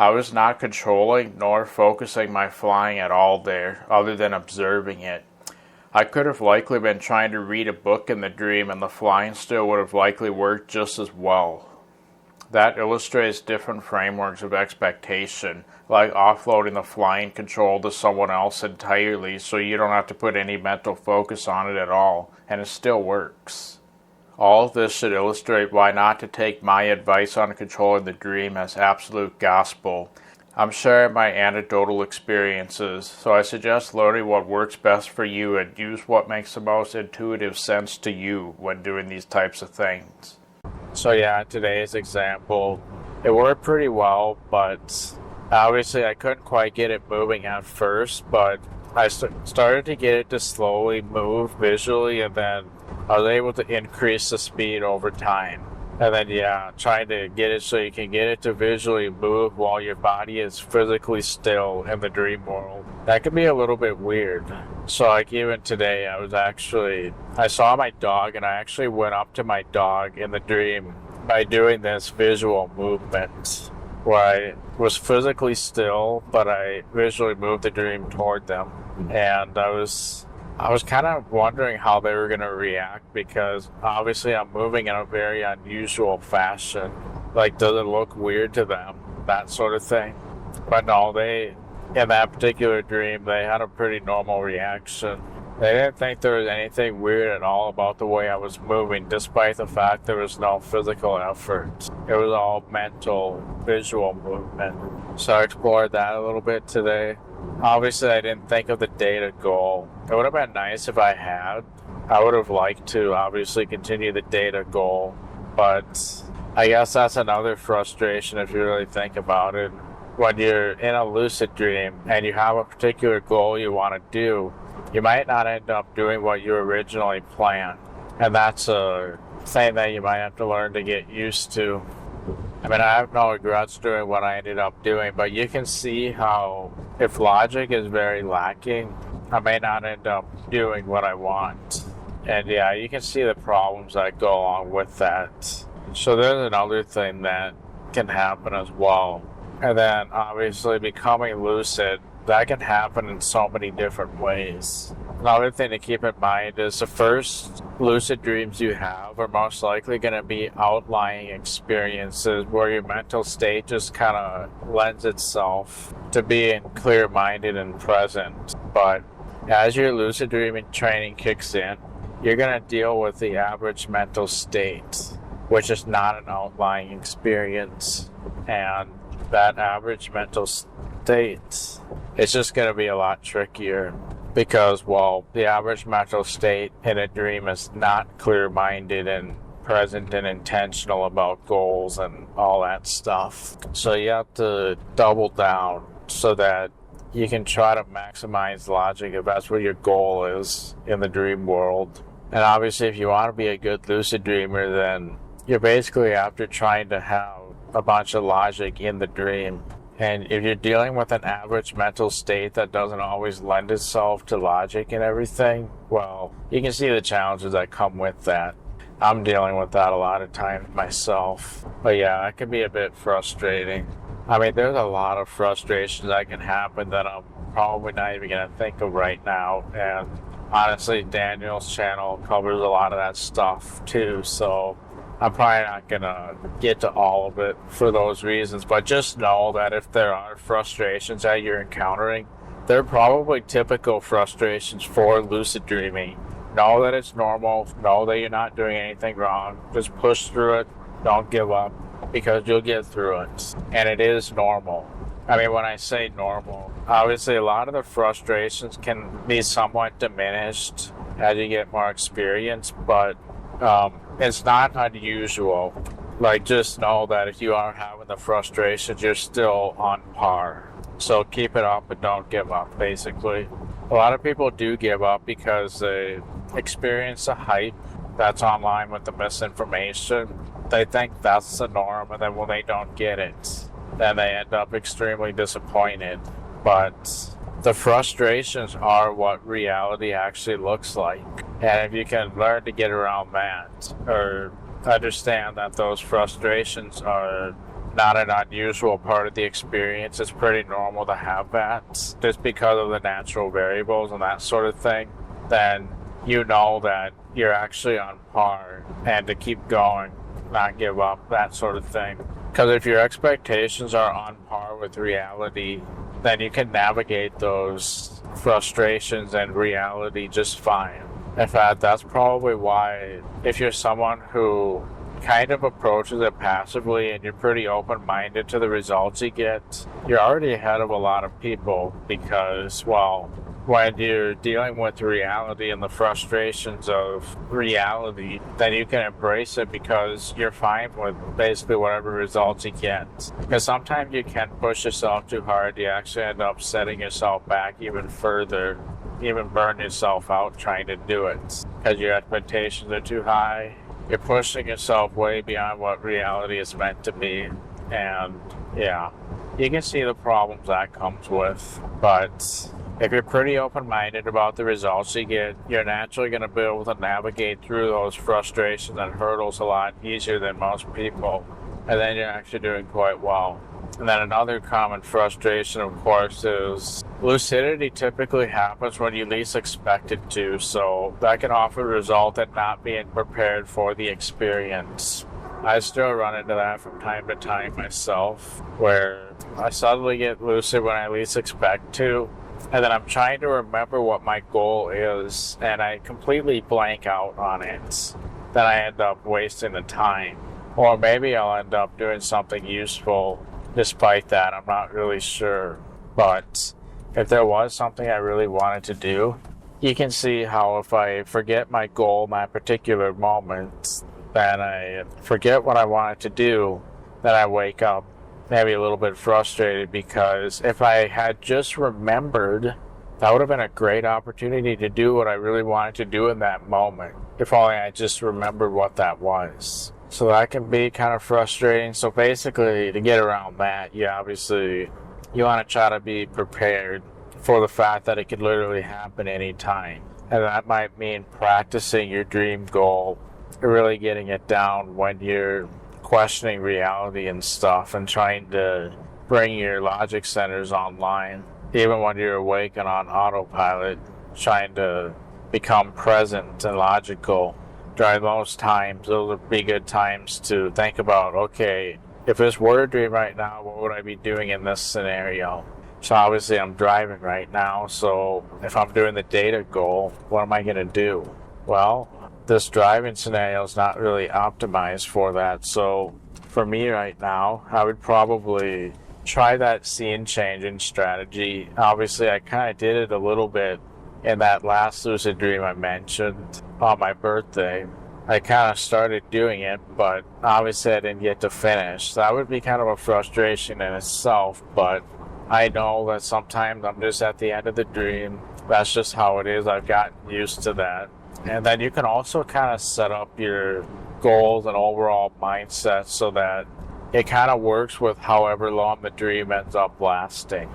I was not controlling nor focusing my flying at all there, other than observing it. I could have likely been trying to read a book in the dream, and the flying still would have likely worked just as well. That illustrates different frameworks of expectation, like offloading the flying control to someone else entirely so you don't have to put any mental focus on it at all, and it still works. All of this should illustrate why not to take my advice on controlling the dream as absolute gospel. I'm sharing my anecdotal experiences, so I suggest learning what works best for you and use what makes the most intuitive sense to you when doing these types of things. So yeah, today's example, it worked pretty well, but obviously I couldn't quite get it moving at first, but I started to get it to slowly move visually, and then I was able to increase the speed over time. And then, yeah, trying to get it so you can get it to visually move while your body is physically still in the dream world. That could be a little bit weird. So, like, even today, I saw my dog, and I actually went up to my dog in the dream by doing this visual movement where I was physically still, but I visually moved the dream toward them. And I was kind of wondering how they were going to react, because obviously I'm moving in a very unusual fashion. Like, does it look weird to them? That sort of thing. But no, in that particular dream, they had a pretty normal reaction. They didn't think there was anything weird at all about the way I was moving, despite the fact there was no physical effort. It was all mental, visual movement. So I explored that a little bit today. Obviously, I didn't think of the data goal. It would have been nice if I had. I would have liked to obviously continue the data goal, but I guess that's another frustration if you really think about it. When you're in a lucid dream and you have a particular goal you want to do, you might not end up doing what you originally planned. And that's a thing that you might have to learn to get used to. I mean, I have no regrets doing what I ended up doing, but you can see how if logic is very lacking, I may not end up doing what I want. And yeah, you can see the problems that go along with that. So there's another thing that can happen as well. And then obviously becoming lucid, that can happen in so many different ways. Another thing to keep in mind is the first lucid dreams you have are most likely going to be outlying experiences where your mental state just kind of lends itself to being clear-minded and present. But as your lucid dreaming training kicks in, you're going to deal with the average mental state, which is not an outlying experience. And that average mental state, it's just going to be a lot trickier. Because, well, the average mental state in a dream is not clear-minded and present and intentional about goals and all that stuff. So you have to double down so that you can try to maximize logic if that's what your goal is in the dream world. And obviously, if you want to be a good lucid dreamer, then you're basically after trying to have a bunch of logic in the dream. And if you're dealing with an average mental state that doesn't always lend itself to logic and everything, well, you can see the challenges that come with that. I'm dealing with that a lot of times myself. But yeah, it can be a bit frustrating. I mean, there's a lot of frustrations that can happen that I'm probably not even going to think of right now. And honestly, Daniel's channel covers a lot of that stuff too, so I'm probably not going to get to all of it for those reasons, but just know that if there are frustrations that you're encountering, they're probably typical frustrations for lucid dreaming. Know that it's normal. Know that you're not doing anything wrong. Just push through it. Don't give up, because you'll get through it. And it is normal. I mean, when I say normal, obviously a lot of the frustrations can be somewhat diminished as you get more experience, but it's not unusual. Like, just know that if you are having the frustrations, you're still on par. So keep it up and don't give up, basically. A lot of people do give up because they experience the hype that's online with the misinformation. They think that's the norm, and then when they don't get it, then they end up extremely disappointed. But the frustrations are what reality actually looks like. And if you can learn to get around that, or understand that those frustrations are not an unusual part of the experience, it's pretty normal to have that, just because of the natural variables and that sort of thing, then you know that you're actually on par, and to keep going, not give up, that sort of thing. Because if your expectations are on par with reality, then you can navigate those frustrations and reality just fine. In fact, that's probably why, if you're someone who kind of approaches it passively and you're pretty open-minded to the results you get, you're already ahead of a lot of people because, well, when you're dealing with reality and the frustrations of reality, then you can embrace it because you're fine with basically whatever results you get. Because sometimes you can push yourself too hard, you actually end up setting yourself back even further, even burn yourself out trying to do it because your expectations are too high. You're pushing yourself way beyond what reality is meant to be, and yeah, you can see the problems that comes with. But if you're pretty open-minded about the results you get, you're naturally going to be able to navigate through those frustrations and hurdles a lot easier than most people, and then you're actually doing quite well. And then another common frustration, of course, is lucidity typically happens when you least expect it to, so that can often result in not being prepared for the experience. I still run into that from time to time myself, where I suddenly get lucid when I least expect to, and then I'm trying to remember what my goal is, and I completely blank out on it. Then I end up wasting the time. Or maybe I'll end up doing something useful despite that, I'm not really sure. But if there was something I really wanted to do, you can see how if I forget my goal in that particular moment, then I forget what I wanted to do, then I wake up maybe a little bit frustrated because if I had just remembered, that would have been a great opportunity to do what I really wanted to do in that moment, if only I just remembered what that was. So that can be kind of frustrating. So basically, to get around that, you want to try to be prepared for the fact that it could literally happen anytime. And that might mean practicing your dream goal, really getting it down when you're questioning reality and stuff and trying to bring your logic centers online. Even when you're awake and on autopilot, trying to become present and logical. During those times, those would be good times to think about, okay, if this were a dream right now, what would I be doing in this scenario? So obviously I'm driving right now, so if I'm doing the data goal, what am I going to do? Well, this driving scenario is not really optimized for that, so for me right now, I would probably try that scene changing strategy. Obviously, I kind of did it a little bit in that last lucid dream I mentioned on my birthday. I kind of started doing it, but obviously I didn't get to finish. So that would be kind of a frustration in itself, but I know that sometimes I'm just at the end of the dream. That's just how it is. I've gotten used to that. And then you can also kind of set up your goals and overall mindset so that it kind of works with however long the dream ends up lasting.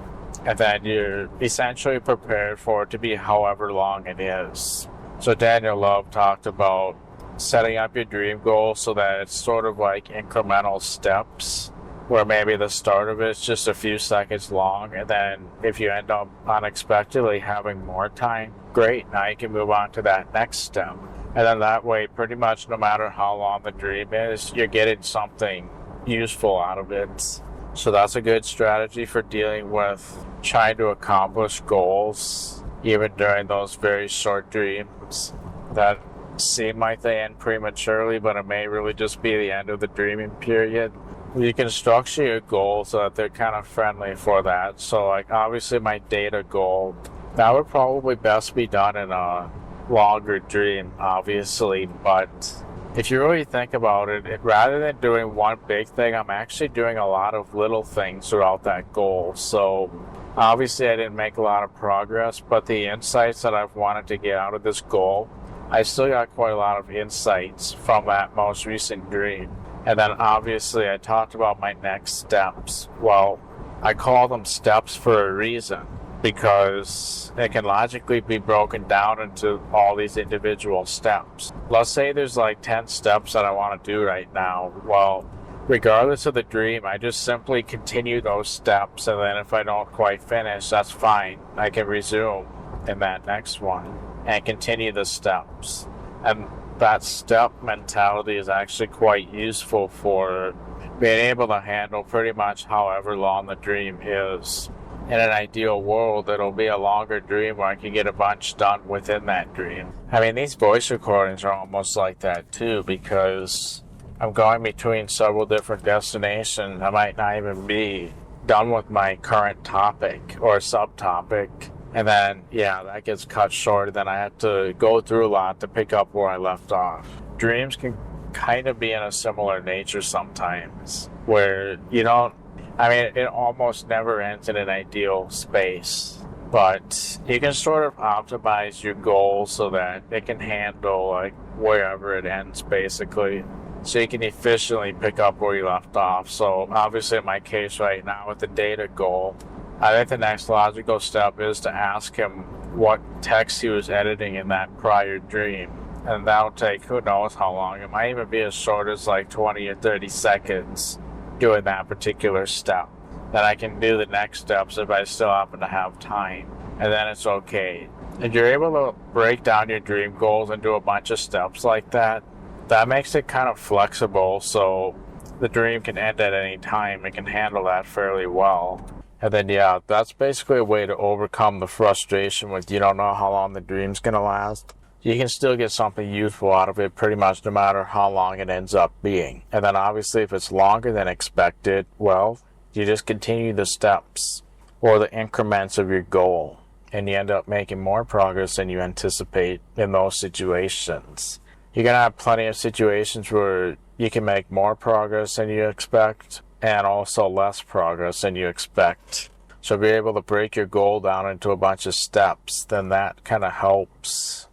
And then you're essentially prepared for it to be however long it is. So Daniel Love talked about setting up your dream goal so that it's sort of like incremental steps, where maybe the start of it's just a few seconds long, and then if you end up unexpectedly having more time, great, now you can move on to that next step. And then that way, pretty much no matter how long the dream is, you're getting something useful out of it. So that's a good strategy for dealing with trying to accomplish goals, even during those very short dreams that seem like they end prematurely, but it may really just be the end of the dreaming period. You can structure your goals so that they're kind of friendly for that. So like obviously my data goal, that would probably best be done in a longer dream, obviously, but if you really think about it, rather than doing one big thing, I'm actually doing a lot of little things throughout that goal. So obviously I didn't make a lot of progress, but the insights that I've wanted to get out of this goal, I still got quite a lot of insights from that most recent dream. And then obviously I talked about my next steps. Well, I call them steps for a reason, because it can logically be broken down into all these individual steps. Let's say there's like 10 steps that I want to do right now. Well, regardless of the dream, I just simply continue those steps, and then if I don't quite finish, that's fine. I can resume in that next one and continue the steps. And that step mentality is actually quite useful for being able to handle pretty much however long the dream is. in an ideal world, it'll be a longer dream where I can get a bunch done within that dream. I mean, these voice recordings are almost like that too, because I'm going between several different destinations. I might not even be done with my current topic or subtopic. And then, yeah, that gets cut short. Then I have to go through a lot to pick up where I left off. Dreams can kind of be in a similar nature sometimes, where you don't, I mean, it almost never ends in an ideal space. But you can sort of optimize your goal so that it can handle like wherever it ends, basically. So you can efficiently pick up where you left off. So obviously in my case right now with the data goal, I think the next logical step is to ask him what text he was editing in that prior dream. And that'll take who knows how long. It might even be as short as like 20 or 30 seconds doing that particular step. Then I can do the next steps if I still happen to have time. And then it's okay. If you're able to break down your dream goals and do a bunch of steps like that, that makes it kind of flexible, so the dream can end at any time. It can handle that fairly well. And then, yeah, that's basically a way to overcome the frustration with you don't know how long the dream's going to last. You can still get something useful out of it pretty much no matter how long it ends up being. And then obviously if it's longer than expected, well, you just continue the steps or the increments of your goal. And you end up making more progress than you anticipate in those situations. You're going to have plenty of situations where you can make more progress than you expect and also less progress than you expect. So if you're able to break your goal down into a bunch of steps, then that kind of helps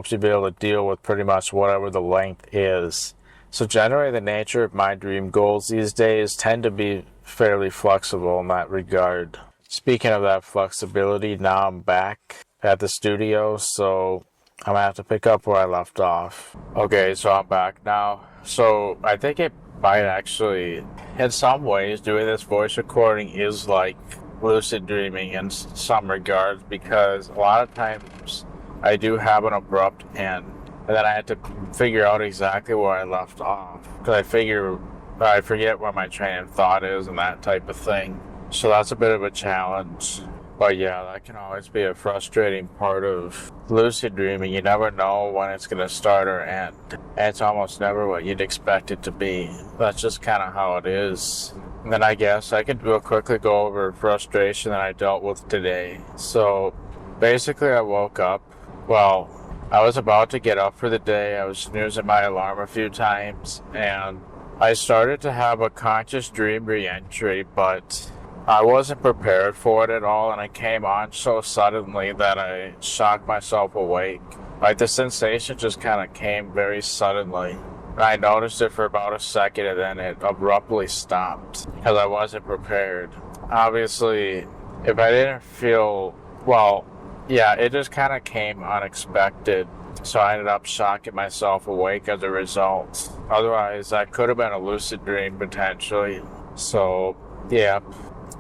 you be able to deal with pretty much whatever the length is. So generally the nature of my dream goals these days tend to be fairly flexible in that regard. Speaking of that flexibility, now I'm back at the studio, so I'm going to have to pick up where I left off. Okay, so I'm back now. So I think it might actually, in some ways, doing this voice recording is like lucid dreaming in some regards, because a lot of times I do have an abrupt end, and then I had to figure out exactly where I left off, because I forget where my train of thought is and that type of thing. So that's a bit of a challenge. But yeah, that can always be a frustrating part of lucid dreaming. You never know when it's going to start or end. And it's almost never what you'd expect it to be. That's just kind of how it is. And then I guess I could real quickly go over frustration that I dealt with today. So basically I woke up. Well, I was about to get up for the day. I was snoozing my alarm a few times. And I started to have a conscious dream re-entry, but I wasn't prepared for it at all, and it came on so suddenly that I shocked myself awake. Like, the sensation just kind of came very suddenly. And I noticed it for about a second, and then it abruptly stopped, because I wasn't prepared. Obviously, if I didn't feel, well, yeah, it just kind of came unexpected, so I ended up shocking myself awake as a result. Otherwise, that could have been a lucid dream, potentially. So, yeah.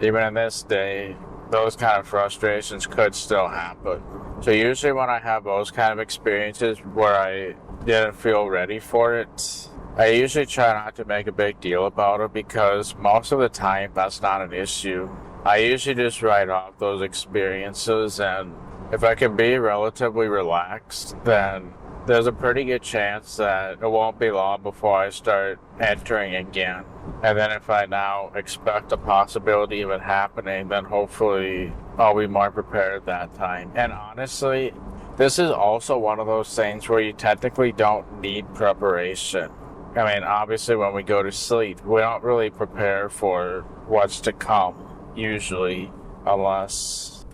Even in this day, those kind of frustrations could still happen. So usually when I have those kind of experiences where I didn't feel ready for it, I usually try not to make a big deal about it, because most of the time that's not an issue. I usually just write off those experiences, and if I can be relatively relaxed, then there's a pretty good chance that it won't be long before I start entering again. And then if I now expect a possibility of it happening, then hopefully I'll be more prepared that time. And honestly, this is also one of those things where you technically don't need preparation. I mean, obviously when we go to sleep, we don't really prepare for what's to come, usually, unless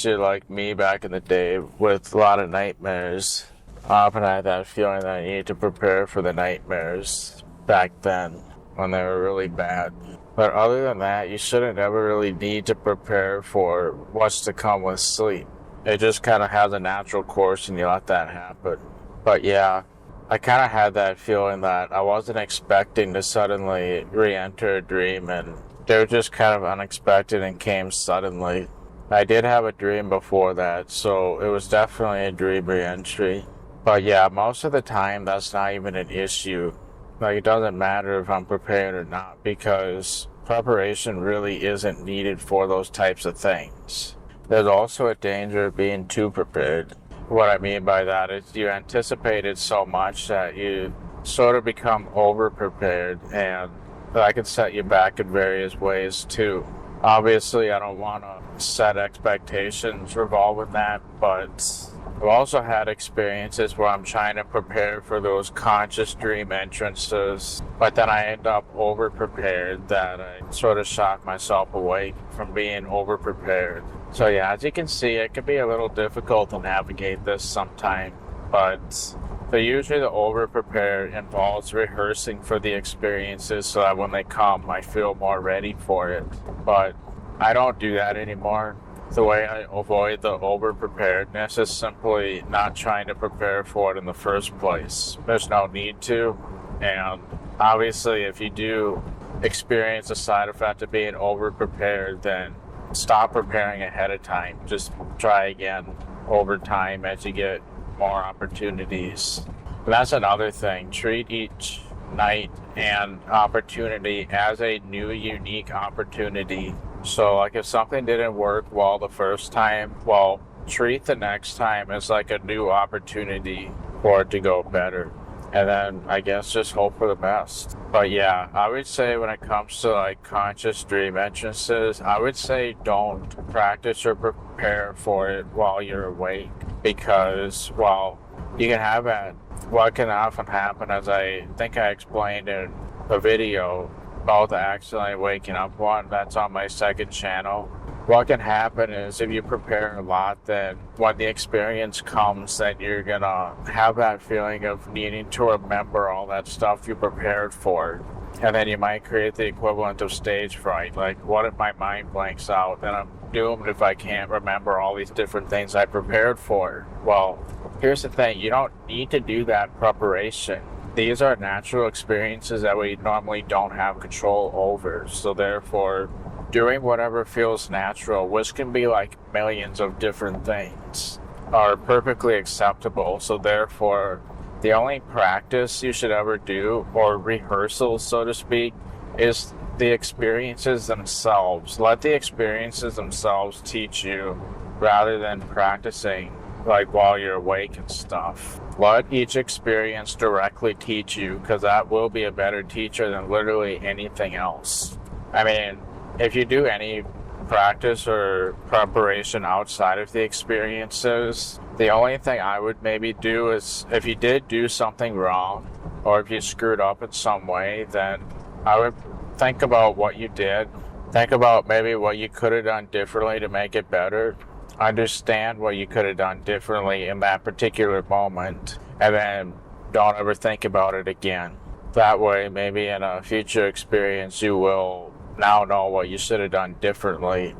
you're like me back in the day with a lot of nightmares. I often had that feeling that I needed to prepare for the nightmares back then when they were really bad. But other than that, you shouldn't ever really need to prepare for what's to come with sleep. It just kind of has a natural course and you let that happen. But yeah, I kind of had that feeling that I wasn't expecting to suddenly re-enter a dream, and they were just kind of unexpected and came suddenly. I did have a dream before that, so it was definitely a dream re-entry. But yeah, most of the time that's not even an issue. Like, it doesn't matter if I'm prepared or not, because preparation really isn't needed for those types of things. There's also a danger of being too prepared. What I mean by that is you anticipate it so much that you sort of become over-prepared, and that can set you back in various ways too. Obviously, I don't want to set expectations revolving that, but I've also had experiences where I'm trying to prepare for those conscious dream entrances, but then I end up over-prepared that I sort of shock myself awake from being over-prepared. So yeah, as you can see, it can be a little difficult to navigate this sometimes, but usually the over-prepare involves rehearsing for the experiences so that when they come, I feel more ready for it. But I don't do that anymore. The way I avoid the over-preparedness is simply not trying to prepare for it in the first place. There's no need to. And obviously, if you do experience a side effect of being over-prepared, then stop preparing ahead of time. Just try again over time as you get more opportunities. And that's another thing. Treat each night and opportunity as a new, unique opportunity. So, like, if something didn't work well the first time, well, treat the next time as like a new opportunity for it to go better. And then, I guess, just hope for the best. But yeah, I would say when it comes to like conscious dream entrances, I would say don't practice or prepare for it while you're awake. Because, well, you can have it. What can often happen, as I think I explained in a video about the accidentally waking up one that's on my second channel. What can happen is if you prepare a lot, then when the experience comes, then you're gonna have that feeling of needing to remember all that stuff you prepared for. And then you might create the equivalent of stage fright. Like, what if my mind blanks out? Then I'm doomed if I can't remember all these different things I prepared for. Well, here's the thing. You don't need to do that preparation. These are natural experiences that we normally don't have control over. So therefore, doing whatever feels natural, which can be like millions of different things, are perfectly acceptable. So therefore, the only practice you should ever do, or rehearsal, so to speak, is the experiences themselves. Let the experiences themselves teach you rather than practicing like while you're awake and stuff. Let each experience directly teach you, because that will be a better teacher than literally anything else. I mean, if you do any practice or preparation outside of the experiences, the only thing I would maybe do is if you did do something wrong or if you screwed up in some way, then I would think about what you did. Think about maybe what you could have done differently to make it better. Understand what you could have done differently in that particular moment, and then don't ever think about it again. That way, maybe in a future experience, you will now know what you should have done differently.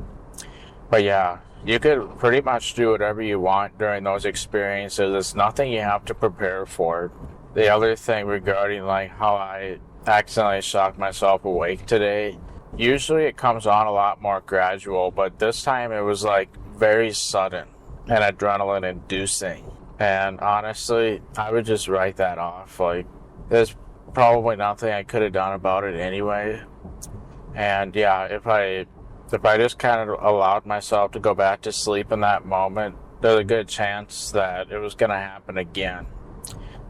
But yeah, you could pretty much do whatever you want during those experiences. It's nothing you have to prepare for. The other thing regarding like how I accidentally shocked myself awake today, usually it comes on a lot more gradual, but this time it was like very sudden and adrenaline inducing. And honestly, I would just write that off. Like, there's probably nothing I could have done about it anyway. And yeah, if I just kind of allowed myself to go back to sleep in that moment, there's a good chance that it was going to happen again.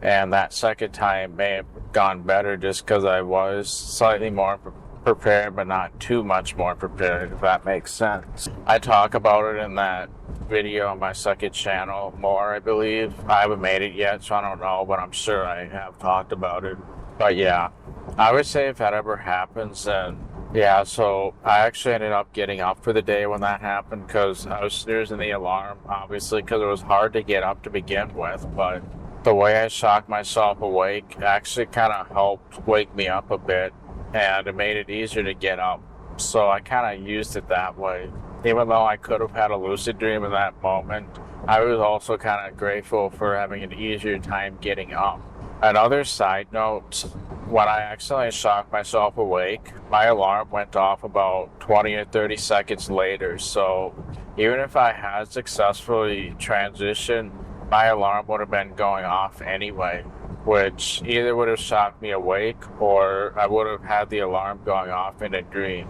And that second time may have gone better just because I was slightly more prepared, but not too much more prepared, if that makes sense. I talk about it in that video on my second channel more, I believe. I haven't made it yet, so I don't know, but I'm sure I have talked about it. But yeah, I would say if that ever happens, then yeah, so I actually ended up getting up for the day when that happened because I was snoozing the alarm, obviously, because it was hard to get up to begin with. But the way I shocked myself awake actually kind of helped wake me up a bit, and it made it easier to get up. So I kind of used it that way. Even though I could have had a lucid dream in that moment, I was also kind of grateful for having an easier time getting up. Another side note, when I accidentally shocked myself awake, my alarm went off about 20 or 30 seconds later. So even if I had successfully transitioned, my alarm would have been going off anyway. which either would have shocked me awake or I would have had the alarm going off in a dream.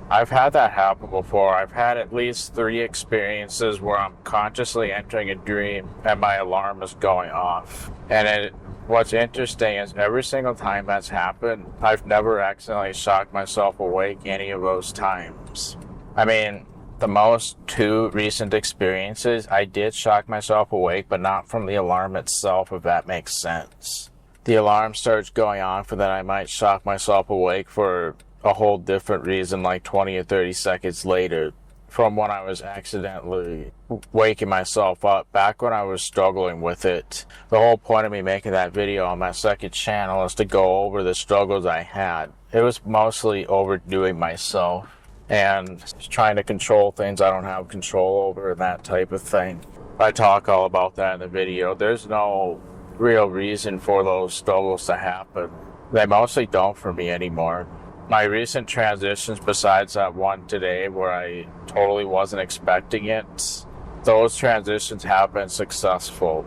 I've had that happen before. I've had at least 3 experiences where I'm consciously entering a dream and my alarm is going off. And what's interesting is every single time that's happened, I've never accidentally shocked myself awake any of those times. I mean, the most 2 recent experiences, I did shock myself awake, but not from the alarm itself, if that makes sense. The alarm starts going off and then I might shock myself awake for a whole different reason, like 20 or 30 seconds later, from when I was accidentally waking myself up back when I was struggling with it. The whole point of me making that video on my second channel is to go over the struggles I had. It was mostly overdoing myself and trying to control things I don't have control over and that type of thing. I talk all about that in the video. There's no real reason for those struggles to happen. They mostly don't for me anymore. My recent transitions, besides that one today where I totally wasn't expecting it, those transitions have been successful.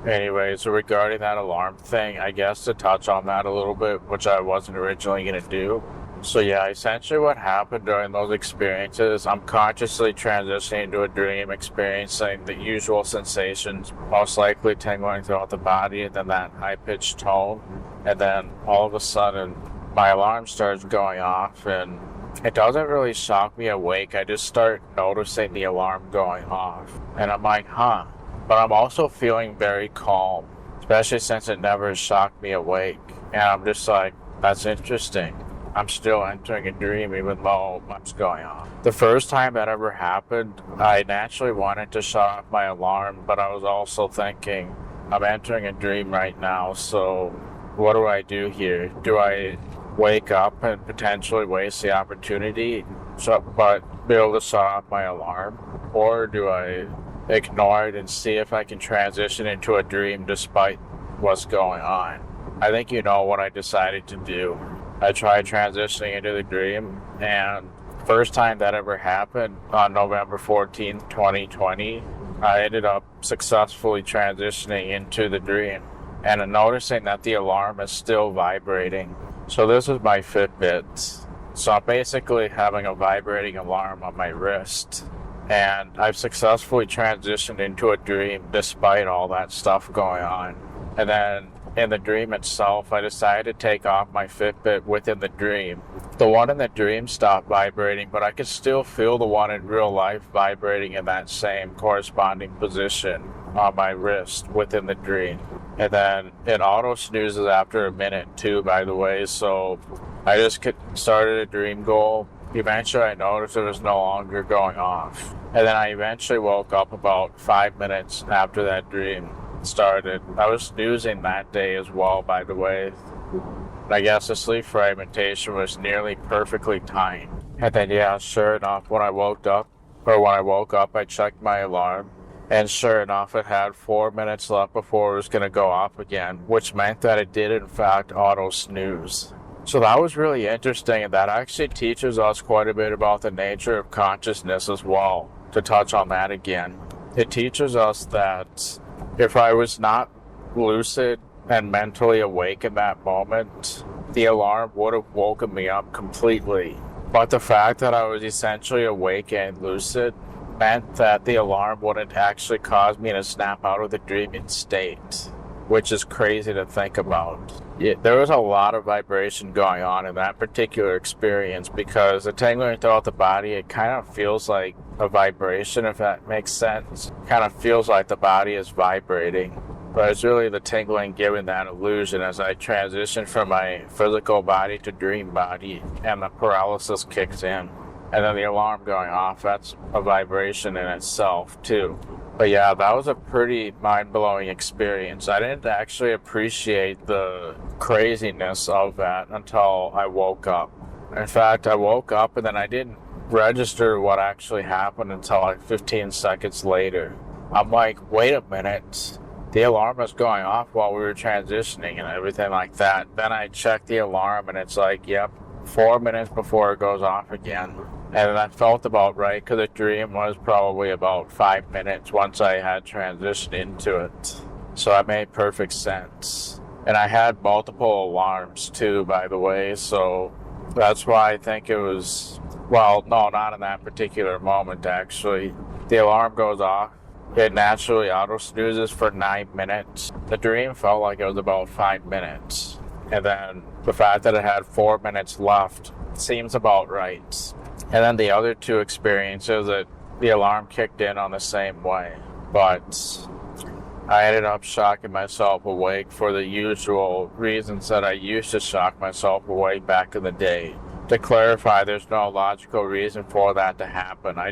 Anyway, so regarding that alarm thing, I guess to touch on that a little bit, which I wasn't originally going to do. So yeah, essentially what happened during those experiences, I'm consciously transitioning into a dream, experiencing the usual sensations, most likely tingling throughout the body, and then that high-pitched tone, and then all of a sudden, my alarm starts going off, and it doesn't really shock me awake. I just start noticing the alarm going off, and I'm like, huh. But I'm also feeling very calm, especially since it never shocked me awake. And I'm just like, that's interesting. I'm still entering a dream even though it's going off. The first time that ever happened, I naturally wanted to shut off my alarm, but I was also thinking, I'm entering a dream right now, so what do I do here? Do I wake up and potentially waste the opportunity, but be able to shut off my alarm? Or do I ignore it and see if I can transition into a dream despite what's going on? I think you know what I decided to do. I tried transitioning into the dream, and first time that ever happened on November 14th, 2020, I ended up successfully transitioning into the dream and noticing that the alarm is still vibrating. So this is my Fitbit. So I'm basically having a vibrating alarm on my wrist. And I've successfully transitioned into a dream despite all that stuff going on. And then in the dream itself, I decided to take off my Fitbit within the dream. The one in the dream stopped vibrating, but I could still feel the one in real life vibrating in that same corresponding position on my wrist within the dream. And then it auto snoozes after a minute too, by the way, so I just started a dream goal. Eventually I noticed it was no longer going off. And then I eventually woke up about 5 minutes after that dream started. I was snoozing that day as well, by the way. I guess the sleep fragmentation was nearly perfectly timed. And then yeah, sure enough, when I woke up, I checked my alarm. And sure enough, it had 4 minutes left before it was going to go off again, which meant that it did in fact auto snooze. So that was really interesting, and that actually teaches us quite a bit about the nature of consciousness as well, to touch on that again. It teaches us that if I was not lucid and mentally awake in that moment, the alarm would have woken me up completely. But the fact that I was essentially awake and lucid meant that the alarm wouldn't actually cause me to snap out of the dreaming state, which is crazy to think about. There was a lot of vibration going on in that particular experience because the tingling throughout the body, it kind of feels like a vibration, if that makes sense. It kind of feels like the body is vibrating. But it's really the tingling giving that illusion as I transition from my physical body to dream body and the paralysis kicks in. And then the alarm going off, that's a vibration in itself too. But yeah, that was a pretty mind-blowing experience. I didn't actually appreciate the craziness of that until I woke up. In fact, I woke up and then I didn't register what actually happened until like 15 seconds later. I'm like, wait a minute. The alarm was going off while we were transitioning and everything like that. Then I checked the alarm and it's like, yep, 4 minutes before it goes off again. And that felt about right because the dream was probably about 5 minutes once I had transitioned into it. So that made perfect sense. And I had multiple alarms too, by the way, so that's why I think it was, well, no, not in that particular moment actually. The alarm goes off. It naturally auto-snoozes for 9 minutes. The dream felt like it was about 5 minutes. And then the fact that it had 4 minutes left seems about right. And then the other two experiences, that the alarm kicked in on the same way. But I ended up shocking myself awake for the usual reasons that I used to shock myself awake back in the day. To clarify, there's no logical reason for that to happen. I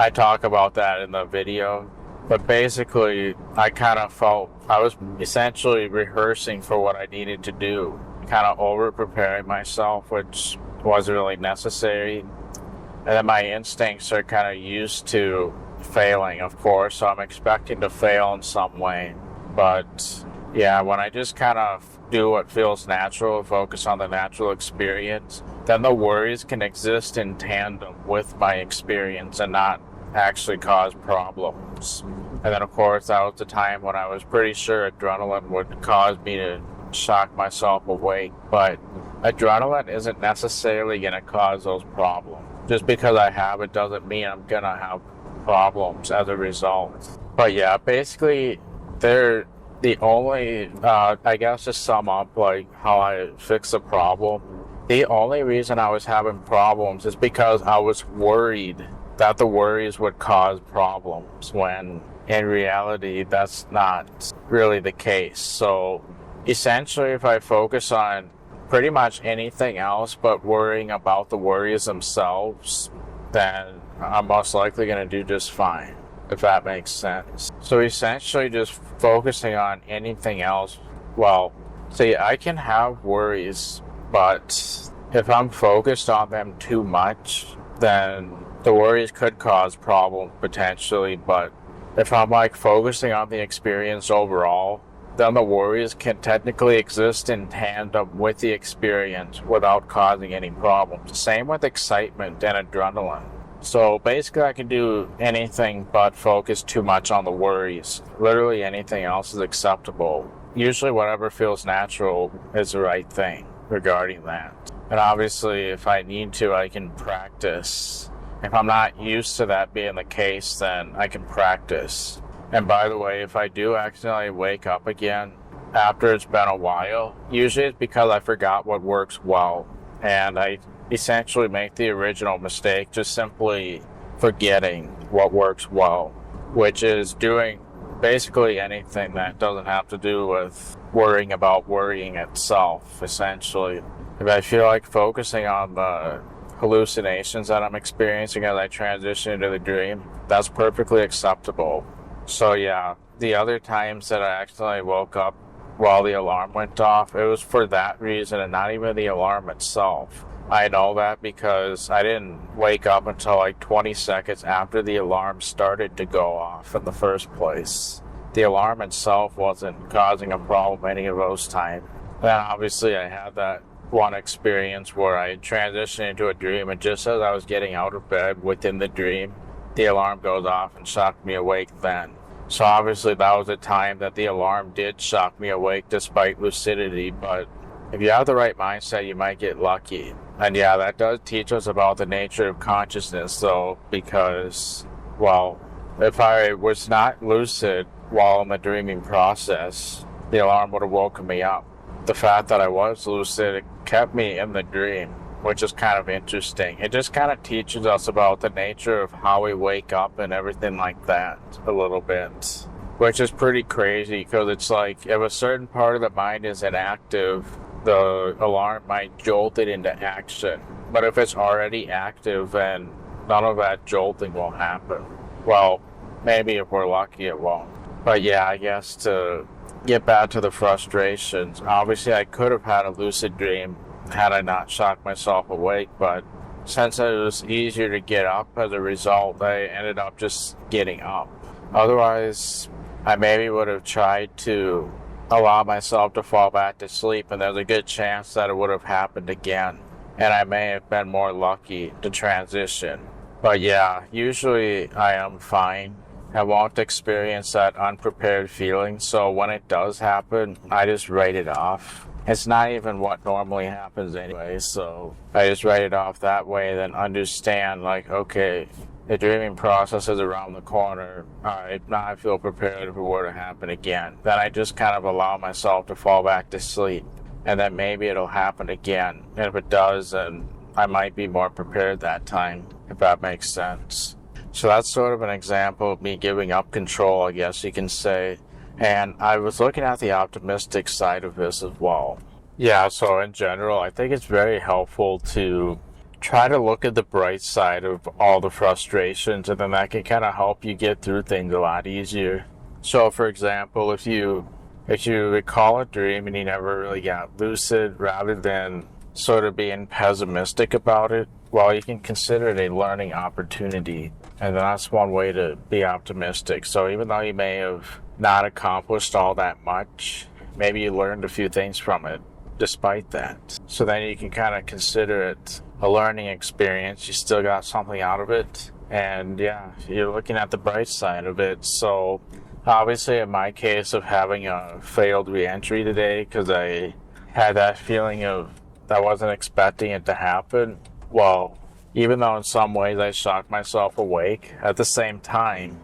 talk about that in the video, but basically I kind of felt I was essentially rehearsing for what I needed to do, kind of over preparing myself, which wasn't really necessary. And then my instincts are kind of used to failing, of course, so I'm expecting to fail in some way. But yeah, when I just kind of do what feels natural, focus on the natural experience, then the worries can exist in tandem with my experience and not actually cause problems. And then of course that was the time when I was pretty sure adrenaline would cause me to shock myself awake, but adrenaline isn't necessarily going to cause those problems. Just because I have it doesn't mean I'm going to have problems as a result. But yeah, basically they're the only, I guess to sum up like how I fix the problem, the only reason I was having problems is because I was worried that the worries would cause problems, when in reality that's not really the case. So essentially if I focus on pretty much anything else but worrying about the worries themselves, then I'm most likely going to do just fine, if that makes sense. So essentially just focusing on anything else, well, see, I can have worries, but if I'm focused on them too much, then the worries could cause problems potentially. But if I'm like focusing on the experience overall, then the worries can technically exist in tandem with the experience without causing any problems. Same with excitement and adrenaline. So basically I can do anything but focus too much on the worries. Literally anything else is acceptable. Usually whatever feels natural is the right thing regarding that. And obviously if I need to, I can practice. If I'm not used to that being the case, then I can practice. And by the way, if I do accidentally wake up again after it's been a while, usually it's because I forgot what works well. And I essentially make the original mistake just simply forgetting what works well, which is doing basically anything that doesn't have to do with worrying about worrying itself, essentially. If I feel like focusing on the hallucinations that I'm experiencing as I transition into the dream, that's perfectly acceptable. So yeah, the other times that I accidentally woke up while the alarm went off, it was for that reason and not even the alarm itself. I know that because I didn't wake up until like 20 seconds after the alarm started to go off in the first place. The alarm itself wasn't causing a problem any of those times. Then obviously I had that one experience where I transitioned into a dream, and just as I was getting out of bed within the dream, the alarm goes off and shocked me awake then. So obviously that was a time that the alarm did shock me awake despite lucidity, but if you have the right mindset, you might get lucky. And yeah, that does teach us about the nature of consciousness though, because, well, if I was not lucid while in the dreaming process, the alarm would have woken me up. The fact that I was lucid, it kept me in the dream, which is kind of interesting. It just kind of teaches us about the nature of how we wake up and everything like that a little bit, which is pretty crazy because it's like if a certain part of the mind is inactive, the alarm might jolt it into action. But if it's already active, then none of that jolting will happen. Well, maybe if we're lucky it won't. But yeah, I guess to get back to the frustrations, obviously I could have had a lucid dream had I not shocked myself awake, but since it was easier to get up as a result, I ended up just getting up. Otherwise, I maybe would have tried to allow myself to fall back to sleep, and there's a good chance that it would have happened again, and I may have been more lucky to transition. But yeah, usually I am fine. I won't experience that unprepared feeling. So when it does happen, I just write it off. It's not even what normally happens anyway, so I just write it off that way, then understand, like, okay, the dreaming process is around the corner. Alright, now I feel prepared if it were to happen again. Then I just kind of allow myself to fall back to sleep. And then maybe it'll happen again. And if it does, then I might be more prepared that time, if that makes sense. So that's sort of an example of me giving up control, I guess you can say. And I was looking at the optimistic side of this as well. Yeah, so in general, I think it's very helpful to try to look at the bright side of all the frustrations, and then that can kind of help you get through things a lot easier. So for example, if you recall a dream and you never really got lucid, rather than sort of being pessimistic about it, well, you can consider it a learning opportunity. And that's one way to be optimistic. So even though you may have not accomplished all that much, maybe you learned a few things from it despite that. So then you can kind of consider it a learning experience. You still got something out of it. And yeah, you're looking at the bright side of it. So obviously in my case of having a failed re-entry today, because I had that feeling of I wasn't expecting it to happen, well, even though in some ways I shocked myself awake, at the same time,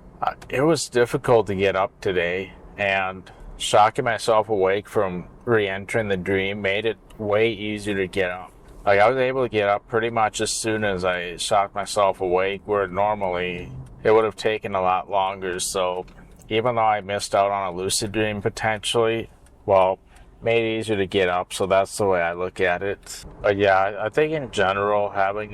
it was difficult to get up today, and shocking myself awake from re-entering the dream made it way easier to get up. Like, I was able to get up pretty much as soon as I shocked myself awake, where normally it would have taken a lot longer. So even though I missed out on a lucid dream potentially, well, made it easier to get up. So that's the way I look at it. But yeah, I think in general, having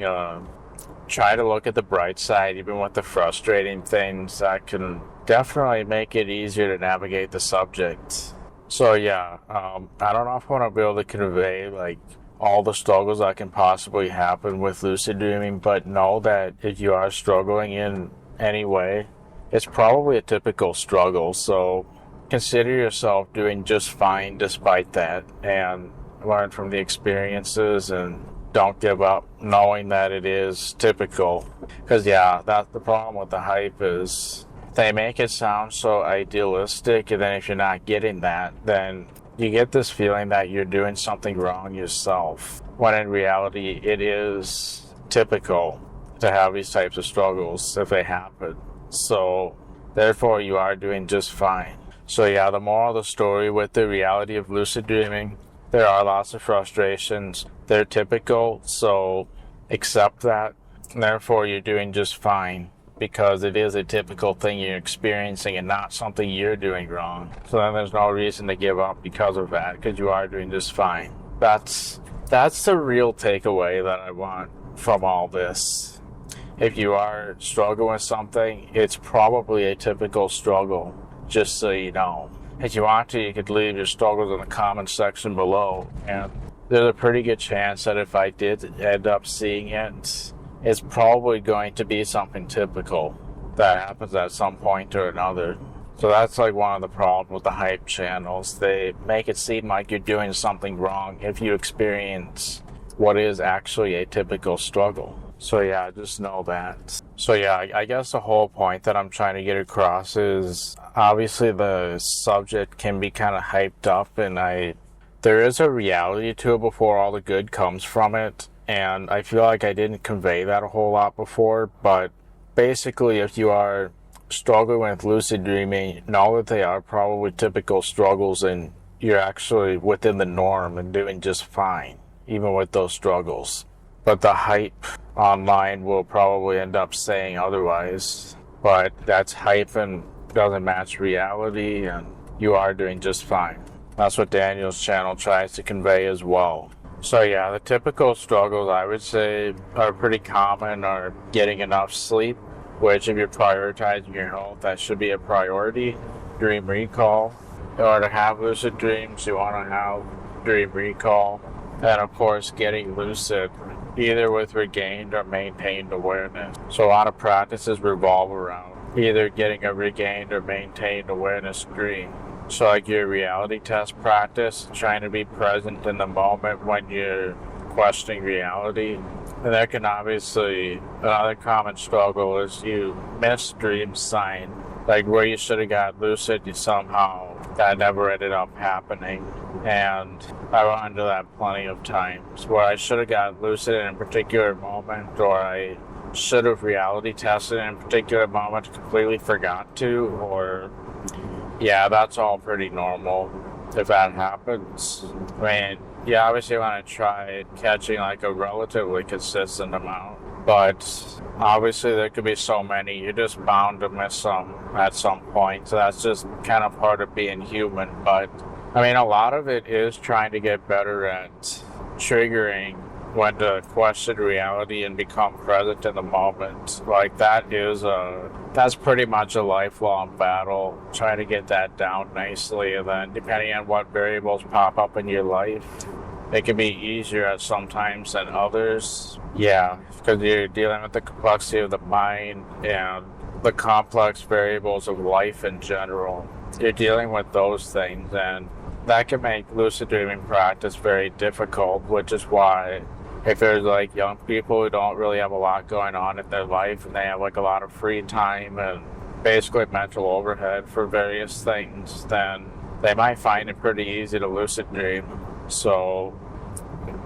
try to look at the bright side, even with the frustrating things, that can definitely make it easier to navigate the subject. So yeah, I don't know if I want to be able to convey like all the struggles that can possibly happen with lucid dreaming, but know that if you are struggling in any way, it's probably a typical struggle. So consider yourself doing just fine despite that, and learn from the experiences, and don't give up knowing that it is typical. Because yeah, that's the problem with the hype, is they make it sound so idealistic, and then if you're not getting that, then you get this feeling that you're doing something wrong yourself, when in reality it is typical to have these types of struggles if they happen. So therefore you are doing just fine. So yeah, the moral of the story with the reality of lucid dreaming, there are lots of frustrations. They're typical, so accept that. And therefore you're doing just fine, because it is a typical thing you're experiencing and not something you're doing wrong. So then there's no reason to give up because of that, because you are doing just fine. That's the real takeaway that I want from all this. If you are struggling with something, it's probably a typical struggle, just so you know. If you want to, you could leave your struggles in the comment section below, and there's a pretty good chance that if I did end up seeing it, it's probably going to be something typical that happens at some point or another. So that's like one of the problems with the hype channels. They make it seem like you're doing something wrong if you experience what is actually a typical struggle. So yeah, just know that. So yeah, I guess the whole point that I'm trying to get across is obviously the subject can be kind of hyped up, and there is a reality to it before all the good comes from it. And I feel like I didn't convey that a whole lot before, but basically if you are struggling with lucid dreaming, know that they are probably typical struggles, and you're actually within the norm and doing just fine, even with those struggles. But the hype online will probably end up saying otherwise. But that's hype and doesn't match reality, and you are doing just fine. That's what Daniel's channel tries to convey as well. So yeah, the typical struggles I would say are pretty common are getting enough sleep, which if you're prioritizing your health, that should be a priority. Dream recall. In order to have lucid dreams, you want to have dream recall. And of course, getting lucid, either with regained or maintained awareness. So a lot of practices revolve around either getting a regained or maintained awareness dream. So like your reality test practice, trying to be present in the moment when you're questioning reality. And there can obviously, another common struggle is you miss dream sign. like where you should have got lucid, you somehow that never ended up happening. And I run into that plenty of times where I should have got lucid in a particular moment, or I should have reality tested in a particular moment, completely forgot to, or yeah, that's all pretty normal if that happens. I mean, you obviously want to try catching like a relatively consistent amount, but obviously there could be so many, you're just bound to miss some at some point. So that's just kind of part of being human. But I mean, a lot of it is trying to get better at triggering when to question reality and become present in the moment. Like that's pretty much a lifelong battle, trying to get that down nicely. And then depending on what variables pop up in your life, it can be easier at some times than others. Yeah, because you're dealing with the complexity of the mind and the complex variables of life in general. You're dealing with those things, and that can make lucid dreaming practice very difficult, which is why if there's like young people who don't really have a lot going on in their life and they have like a lot of free time and basically mental overhead for various things, then they might find it pretty easy to lucid dream. So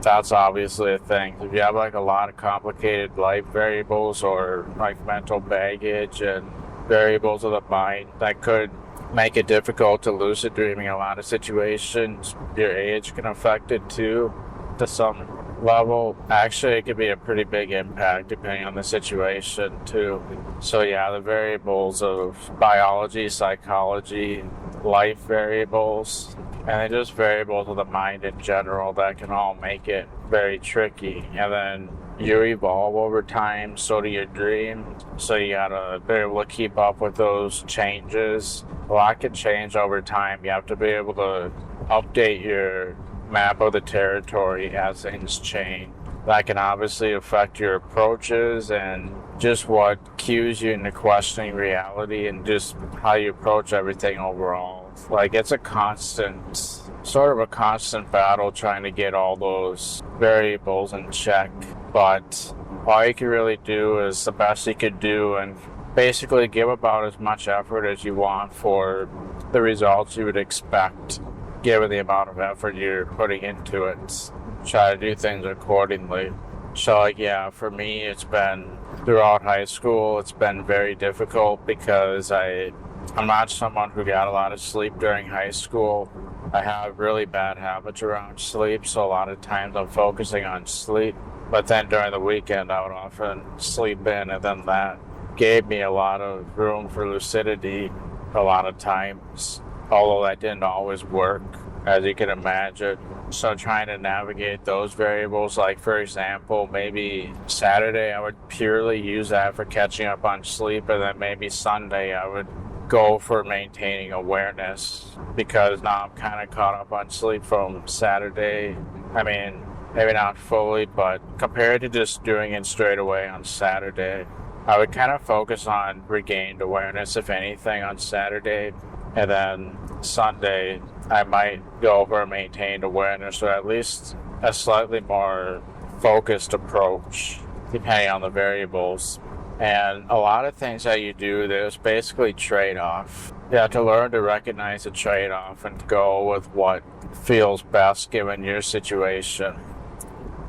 that's obviously a thing. If you have like a lot of complicated life variables or like mental baggage and variables of the mind, that could make it difficult to lucid dreaming in a lot of situations. Your age can affect it too, to some level. Actually, it could be a pretty big impact depending on the situation too. So yeah, the variables of biology, psychology, life variables, and then just variables of the mind in general that can all make it very tricky. And then you evolve over time, so do your dreams. So you gotta be able to keep up with those changes. A lot can change over time. You have to be able to update your map of the territory as things change. That can obviously affect your approaches and just what cues you into questioning reality and just how you approach everything overall. Like, it's a constant, sort of a constant battle trying to get all those variables in check. But all you can really do is the best you could do and basically give about as much effort as you want for the results you would expect, given the amount of effort you're putting into it. Try to do things accordingly. So like, yeah, for me, it's been throughout high school, it's been very difficult because I'm not someone who got a lot of sleep during high school. I have really bad habits around sleep, so a lot of times I'm focusing on sleep. But then during the weekend, I would often sleep in, and then that gave me a lot of room for lucidity a lot of times, although that didn't always work, as you can imagine. So trying to navigate those variables, like for example, maybe Saturday I would purely use that for catching up on sleep, and then maybe Sunday I would go for maintaining awareness, because now I'm kind of caught up on sleep from Saturday. I mean, maybe not fully, but compared to just doing it straight away on Saturday, I would kind of focus on regained awareness, if anything, on Saturday. And then Sunday, I might go for maintained awareness, or at least a slightly more focused approach, depending on the variables. And a lot of things that you do, there's basically trade-off. You have to learn to recognize a trade-off and go with what feels best given your situation.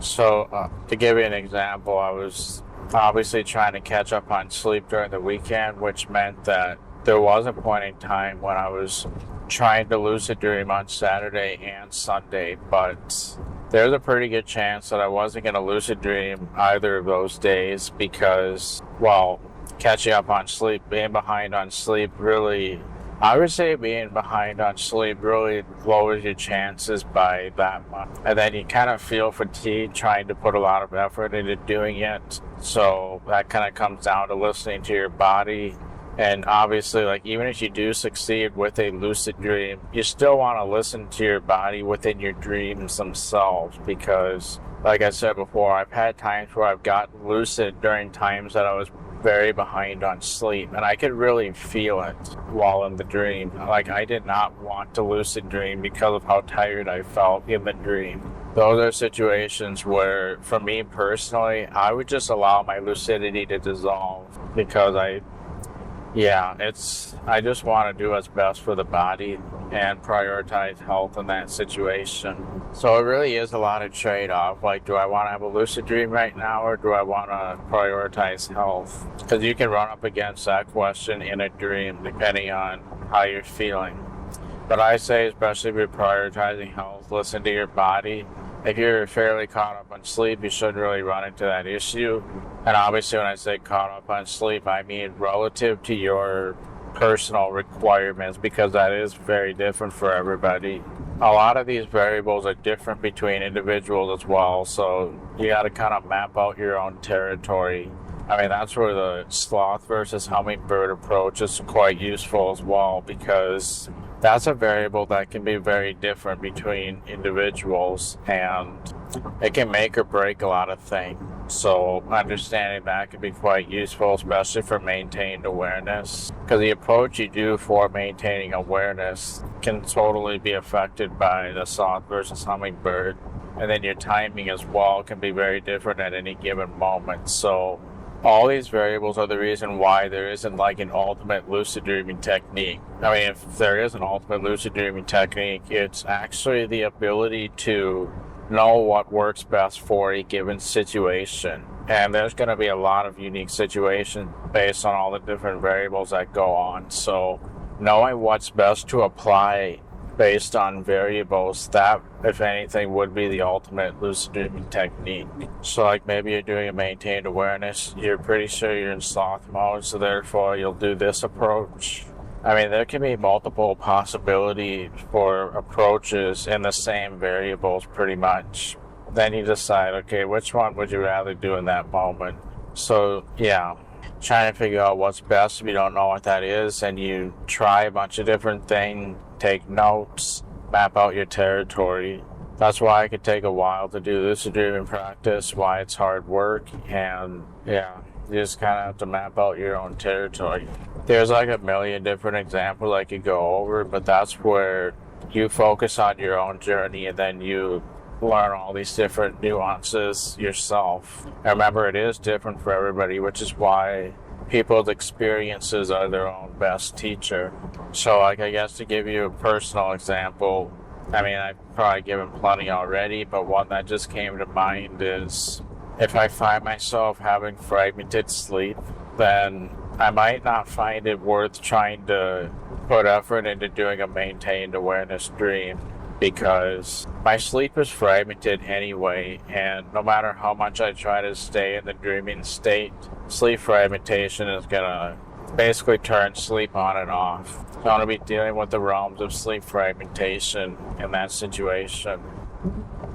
So to give you an example, I was obviously trying to catch up on sleep during the weekend, which meant that there was a point in time when I was trying to lucid dream on Saturday and Sunday, but there's a pretty good chance that I wasn't going to lucid dream either of those days because, well, catching up on sleep, being behind on sleep really, I would say being behind on sleep really lowers your chances by that much. And then you kind of feel fatigued trying to put a lot of effort into doing it. So that kind of comes down to listening to your body. And obviously, like, even if you do succeed with a lucid dream, you still want to listen to your body within your dreams themselves, because, like I said before, I've had times where I've gotten lucid during times that I was very behind on sleep, and I could really feel it while in the dream. Like, I did not want to lucid dream because of how tired I felt in the dream. Those are situations where, for me personally, I would just allow my lucidity to dissolve, because Yeah, I just want to do what's best for the body and prioritize health in that situation. So it really is a lot of trade-off. Like, do I want to have a lucid dream right now, or do I want to prioritize health? Because you can run up against that question in a dream depending on how you're feeling. But I say, especially if you're prioritizing health, listen to your body. If you're fairly caught up on sleep, you shouldn't really run into that issue. And obviously, when I say caught up on sleep, I mean relative to your personal requirements, because that is very different for everybody. A lot of these variables are different between individuals as well, so you got to kind of map out your own territory. I mean, that's where the sloth versus hummingbird approach is quite useful as well, because that's a variable that can be very different between individuals, and it can make or break a lot of things. So understanding that can be quite useful, especially for maintained awareness, because the approach you do for maintaining awareness can totally be affected by the sloth versus hummingbird. And then your timing as well can be very different at any given moment. So all these variables are the reason why there isn't like an ultimate lucid dreaming technique. I mean, if there is an ultimate lucid dreaming technique, it's actually the ability to know what works best for a given situation. And there's going to be a lot of unique situations based on all the different variables that go on. So knowing what's best to apply based on variables, that, if anything, would be the ultimate lucid dreaming technique. So like maybe you're doing a maintained awareness, you're pretty sure you're in sloth mode, so therefore you'll do this approach. I mean, there can be multiple possibilities for approaches in the same variables pretty much. Then you decide, okay, which one would you rather do in that moment? So yeah, trying to figure out what's best if you don't know what that is, and you try a bunch of different things, take notes, map out your territory. That's why it could take a while to do lucid dreaming practice, why it's hard work, and yeah, you just kind of have to map out your own territory. There's like a million different examples I could go over, but that's where you focus on your own journey and then you learn all these different nuances yourself. And remember, it is different for everybody, which is why people's experiences are their own best teacher. So like, I guess to give you a personal example, I mean, I've probably given plenty already, but one that just came to mind is if I find myself having fragmented sleep, then I might not find it worth trying to put effort into doing a maintained awareness dream, because my sleep is fragmented anyway, and no matter how much I try to stay in the dreaming state, sleep fragmentation is gonna basically turn sleep on and off. So I'm gonna be dealing with the realms of sleep fragmentation in that situation.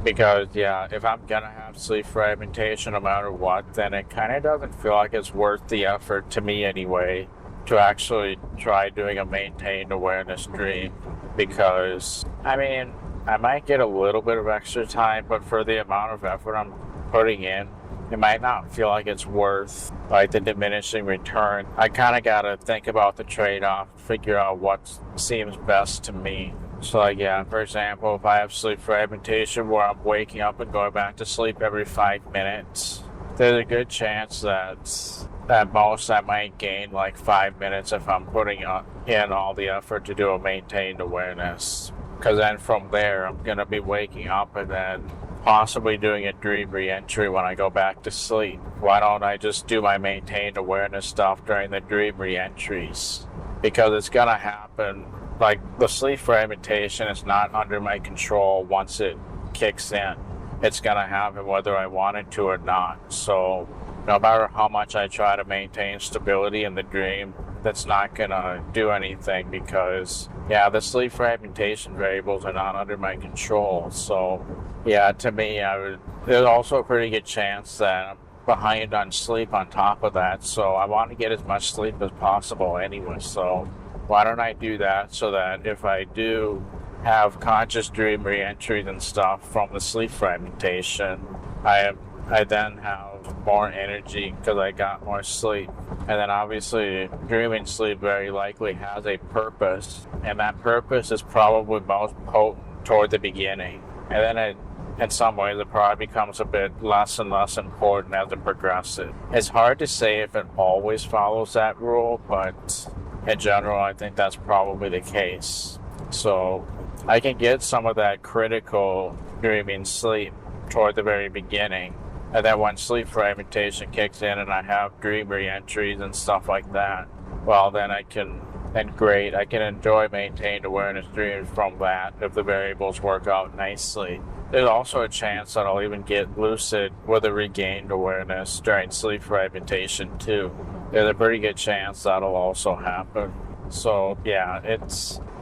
Because yeah, if I'm gonna have sleep fragmentation no matter what, then it kind of doesn't feel like it's worth the effort to me anyway to actually try doing a maintained awareness dream. Because I mean, I might get a little bit of extra time, but for the amount of effort I'm putting in, it might not feel like it's worth like the diminishing return. I kind of gotta think about the trade-off, figure out what seems best to me. So like, yeah, for example, if I have sleep fragmentation where I'm waking up and going back to sleep every 5 minutes, there's a good chance that at most I might gain like 5 minutes if I'm putting in all the effort to do a maintained awareness. Because then from there, I'm going to be waking up and then possibly doing a dream re-entry when I go back to sleep. Why don't I just do my maintained awareness stuff during the dream re-entries? Because it's going to happen. Like, the sleep fragmentation is not under my control once it kicks in. It's going to happen whether I want it to or not. So no matter how much I try to maintain stability in the dream, that's not going to do anything, because yeah, the sleep fragmentation variables are not under my control. So yeah, to me, there's also a pretty good chance that I'm behind on sleep on top of that. So I want to get as much sleep as possible anyway. So why don't I do that, so that if I do have conscious dream re-entries and stuff from the sleep fragmentation, I then have more energy because I got more sleep. And then obviously dreaming sleep very likely has a purpose, and that purpose is probably most potent toward the beginning. And then in some ways it probably becomes a bit less and less important as it progresses. It's hard to say if it always follows that rule, but in general, I think that's probably the case. So I can get some of that critical dreaming sleep toward the very beginning. And then when sleep fragmentation kicks in and I have dream re-entries and stuff like that, well, then I can enjoy maintained awareness dreams from that if the variables work out nicely. There's also a chance that I'll even get lucid with a regained awareness during sleep fragmentation too. There's a pretty good chance that'll also happen. So yeah,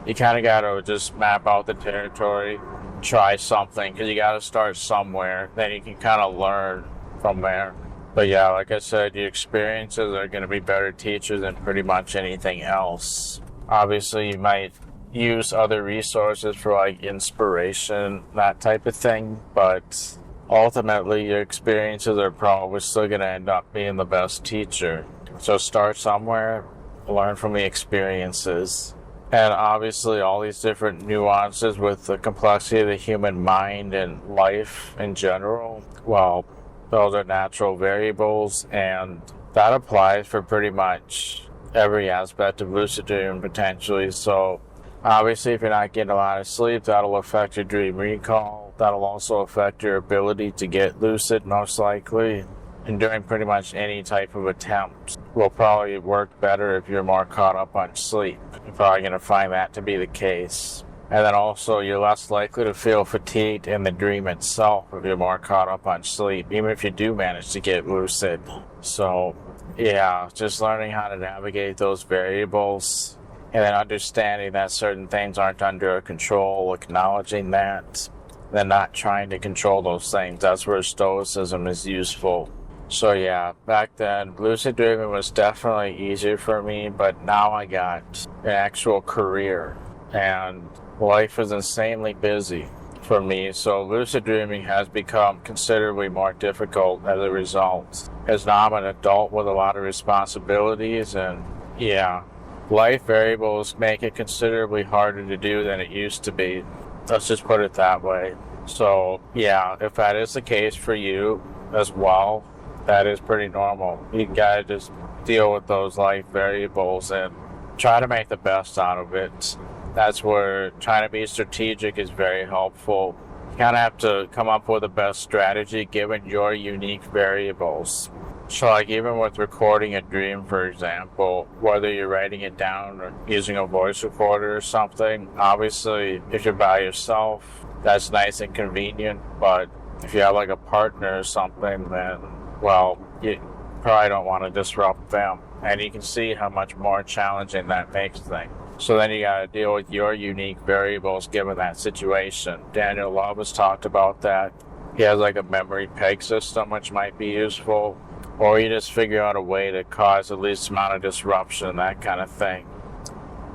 you kind of got to just map out the territory, try something, because you got to start somewhere. Then you can kind of learn from there. But yeah, like I said, your experiences are going to be better teachers than pretty much anything else. Obviously, you might use other resources for like inspiration, that type of thing, but ultimately your experiences are probably still going to end up being the best teacher. So start somewhere, learn from the experiences. And obviously all these different nuances with the complexity of the human mind and life in general, well, those are natural variables, and that applies for pretty much every aspect of lucid dreaming potentially. So obviously if you're not getting a lot of sleep, that'll affect your dream recall. That'll also affect your ability to get lucid most likely. And doing pretty much any type of attempt will probably work better if you're more caught up on sleep. You're probably going to find that to be the case. And then also, you're less likely to feel fatigued in the dream itself if you're more caught up on sleep, even if you do manage to get lucid. So, yeah, just learning how to navigate those variables and then understanding that certain things aren't under our control, acknowledging that, then not trying to control those things. That's where Stoicism is useful. So yeah, back then, lucid dreaming was definitely easier for me, but now I got an actual career, and life is insanely busy for me, so lucid dreaming has become considerably more difficult as a result. As now I'm an adult with a lot of responsibilities, and yeah, life variables make it considerably harder to do than it used to be. Let's just put it that way. So yeah, if that is the case for you as well, that is pretty normal. You gotta just deal with those life variables and try to make the best out of it. That's where trying to be strategic is very helpful. You kind of have to come up with the best strategy given your unique variables. So like even with recording a dream, for example, whether you're writing it down or using a voice recorder or something, obviously if you're by yourself, that's nice and convenient, but if you have like a partner or something, then, well, you probably don't want to disrupt them. And you can see how much more challenging that makes things. So then you got to deal with your unique variables given that situation. Daniel Love has talked about that. He has like a memory peg system, which might be useful. Or you just figure out a way to cause the least amount of disruption, that kind of thing.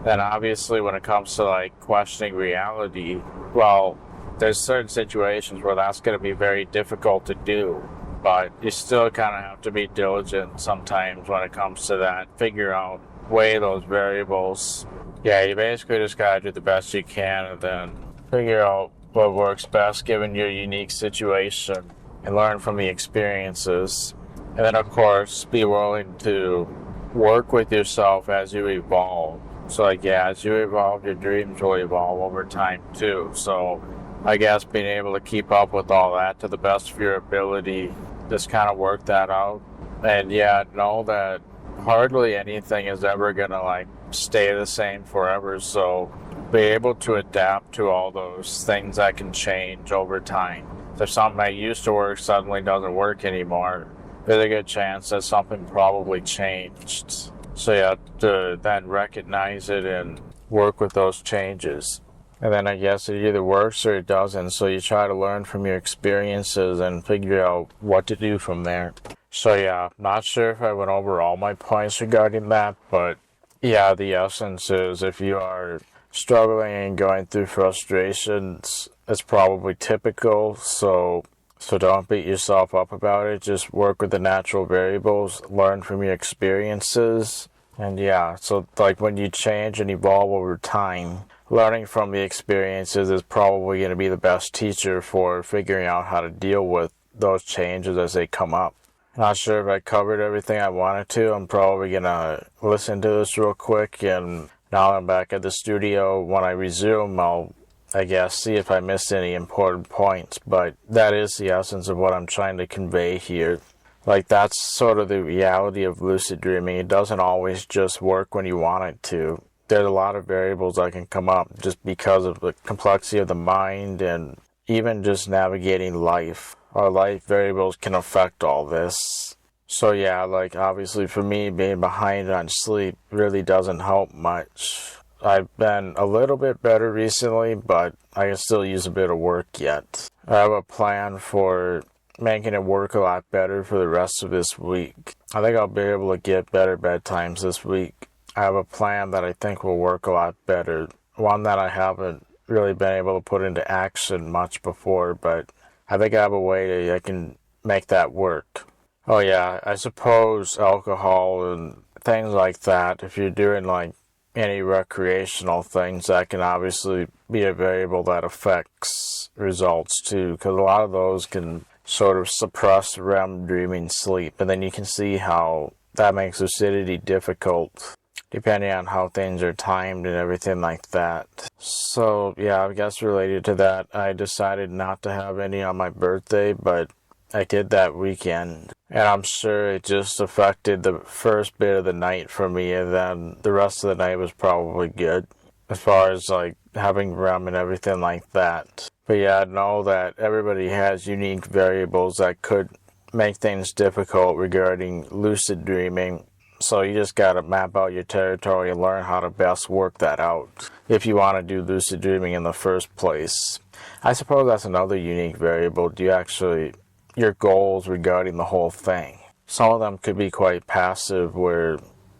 Then obviously when it comes to like questioning reality, well, there's certain situations where that's going to be very difficult to do. But you still kind of have to be diligent sometimes when it comes to that. Figure out, weigh those variables. Yeah, you basically just gotta do the best you can and then figure out what works best given your unique situation and learn from the experiences. And then of course, be willing to work with yourself as you evolve. So like, yeah, as you evolve, your dreams will evolve over time too. So I guess being able to keep up with all that to the best of your ability, just kind of work that out. And yeah, know that hardly anything is ever gonna like stay the same forever, so be able to adapt to all those things that can change over time. If something that used to work suddenly doesn't work anymore, there's a good chance that something probably changed. So you have to then recognize it and work with those changes. And then I guess it either works or it doesn't, so you try to learn from your experiences and figure out what to do from there. So yeah, not sure if I went over all my points regarding that, but yeah, the essence is if you are struggling and going through frustrations, it's probably typical, so don't beat yourself up about it. Just work with the natural variables, learn from your experiences, and yeah, so like when you change and evolve over time, learning from the experiences is probably going to be the best teacher for figuring out how to deal with those changes as they come up. Not sure if I covered everything I wanted to. I'm probably going to listen to this real quick, and now I'm back at the studio. When I resume, I'll, I guess, see if I missed any important points, but that is the essence of what I'm trying to convey here. Like, that's sort of the reality of lucid dreaming. It doesn't always just work when you want it to. There's a lot of variables that can come up just because of the complexity of the mind and even just navigating life. Our life variables can affect all this. So yeah, like obviously for me, being behind on sleep really doesn't help much. I've been a little bit better recently, but I can still use a bit of work yet. I have a plan for making it work a lot better for the rest of this week. I think I'll be able to get better bedtimes this week. I have a plan that I think will work a lot better. One that I haven't really been able to put into action much before, but I think I have a way I can make that work. Oh yeah, I suppose alcohol and things like that, if you're doing like any recreational things, that can obviously be a variable that affects results too, because a lot of those can sort of suppress REM dreaming sleep, and then you can see how that makes lucidity difficult depending on how things are timed and everything like that. So yeah, I guess related to that, I decided not to have any on my birthday, but I did that weekend, and I'm sure it just affected the first bit of the night for me, and then the rest of the night was probably good as far as like having REM and everything like that. But yeah, I know that everybody has unique variables that could make things difficult regarding lucid dreaming. So you just gotta map out your territory and learn how to best work that out if you want to do lucid dreaming in the first place. I suppose that's another unique variable. Do you actually, your goals regarding the whole thing? Some of them could be quite passive where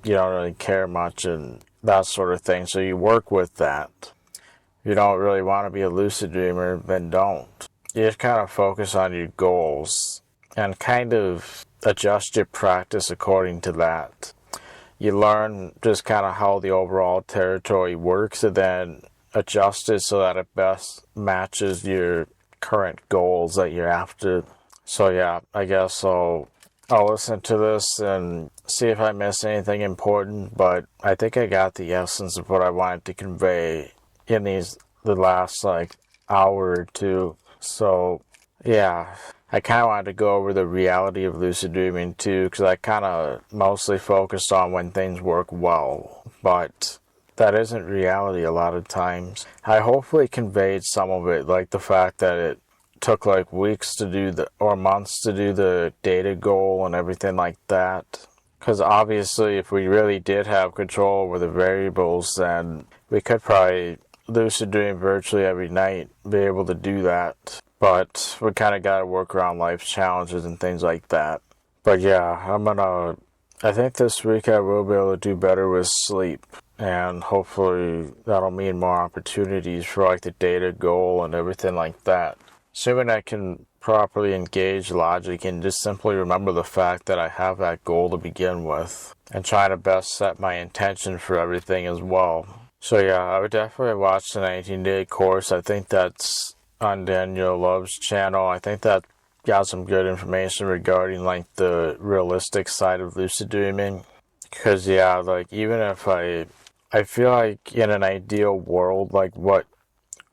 you don't really care much and that sort of thing, so you work with that. If you don't really want to be a lucid dreamer, then don't. You just kind of focus on your goals and kind of adjust your practice according to that. You learn just kind of how the overall territory works and then adjust it so that it best matches your current goals that you're after. So yeah, I guess I'll listen to this and see if I miss anything important, but I think I got the essence of what I wanted to convey in the last like hour or two. So yeah, I kind of wanted to go over the reality of lucid dreaming too, because I kind of mostly focused on when things work well, but that isn't reality a lot of times. I hopefully conveyed some of it, like the fact that it took like weeks to do or months to do the data goal and everything like that. Because obviously if we really did have control over the variables, then we could probably lucid dream virtually every night, be able to do that. But we kind of got to work around life challenges and things like that. But yeah, I think this week I will be able to do better with sleep. And hopefully that'll mean more opportunities for like the data goal and everything like that. Assuming I can properly engage logic and just simply remember the fact that I have that goal to begin with. And try to best set my intention for everything as well. So yeah, I would definitely watch the 19-day course. I think that's on Daniel Love's channel. I think that got some good information regarding like the realistic side of lucid dreaming. Because yeah, like even if I feel like in an ideal world, like what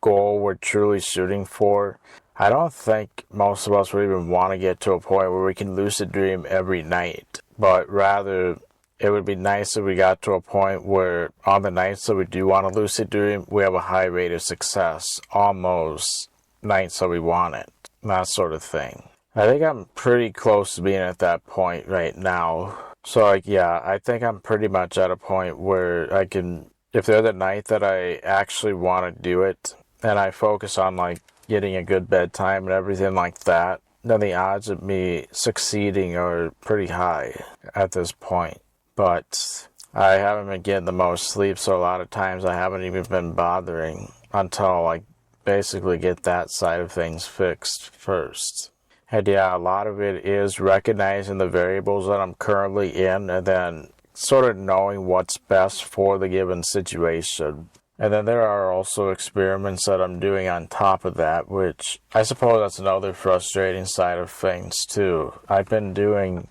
goal we're truly shooting for, I don't think most of us would even want to get to a point where we can lucid dream every night. But rather, it would be nice if we got to a point where on the nights that we do want to lucid dream, we have a high rate of success on those nights that we want it. That sort of thing. I think I'm pretty close to being at that point right now. So like, yeah, I think I'm pretty much at a point where I can, if there's a night that I actually want to do it, and I focus on like getting a good bedtime and everything like that, then the odds of me succeeding are pretty high at this point. But I haven't been getting the most sleep, so a lot of times I haven't even been bothering until I basically get that side of things fixed first. And yeah, a lot of it is recognizing the variables that I'm currently in and then sort of knowing what's best for the given situation. And then there are also experiments that I'm doing on top of that, which I suppose that's another frustrating side of things too. I've been doing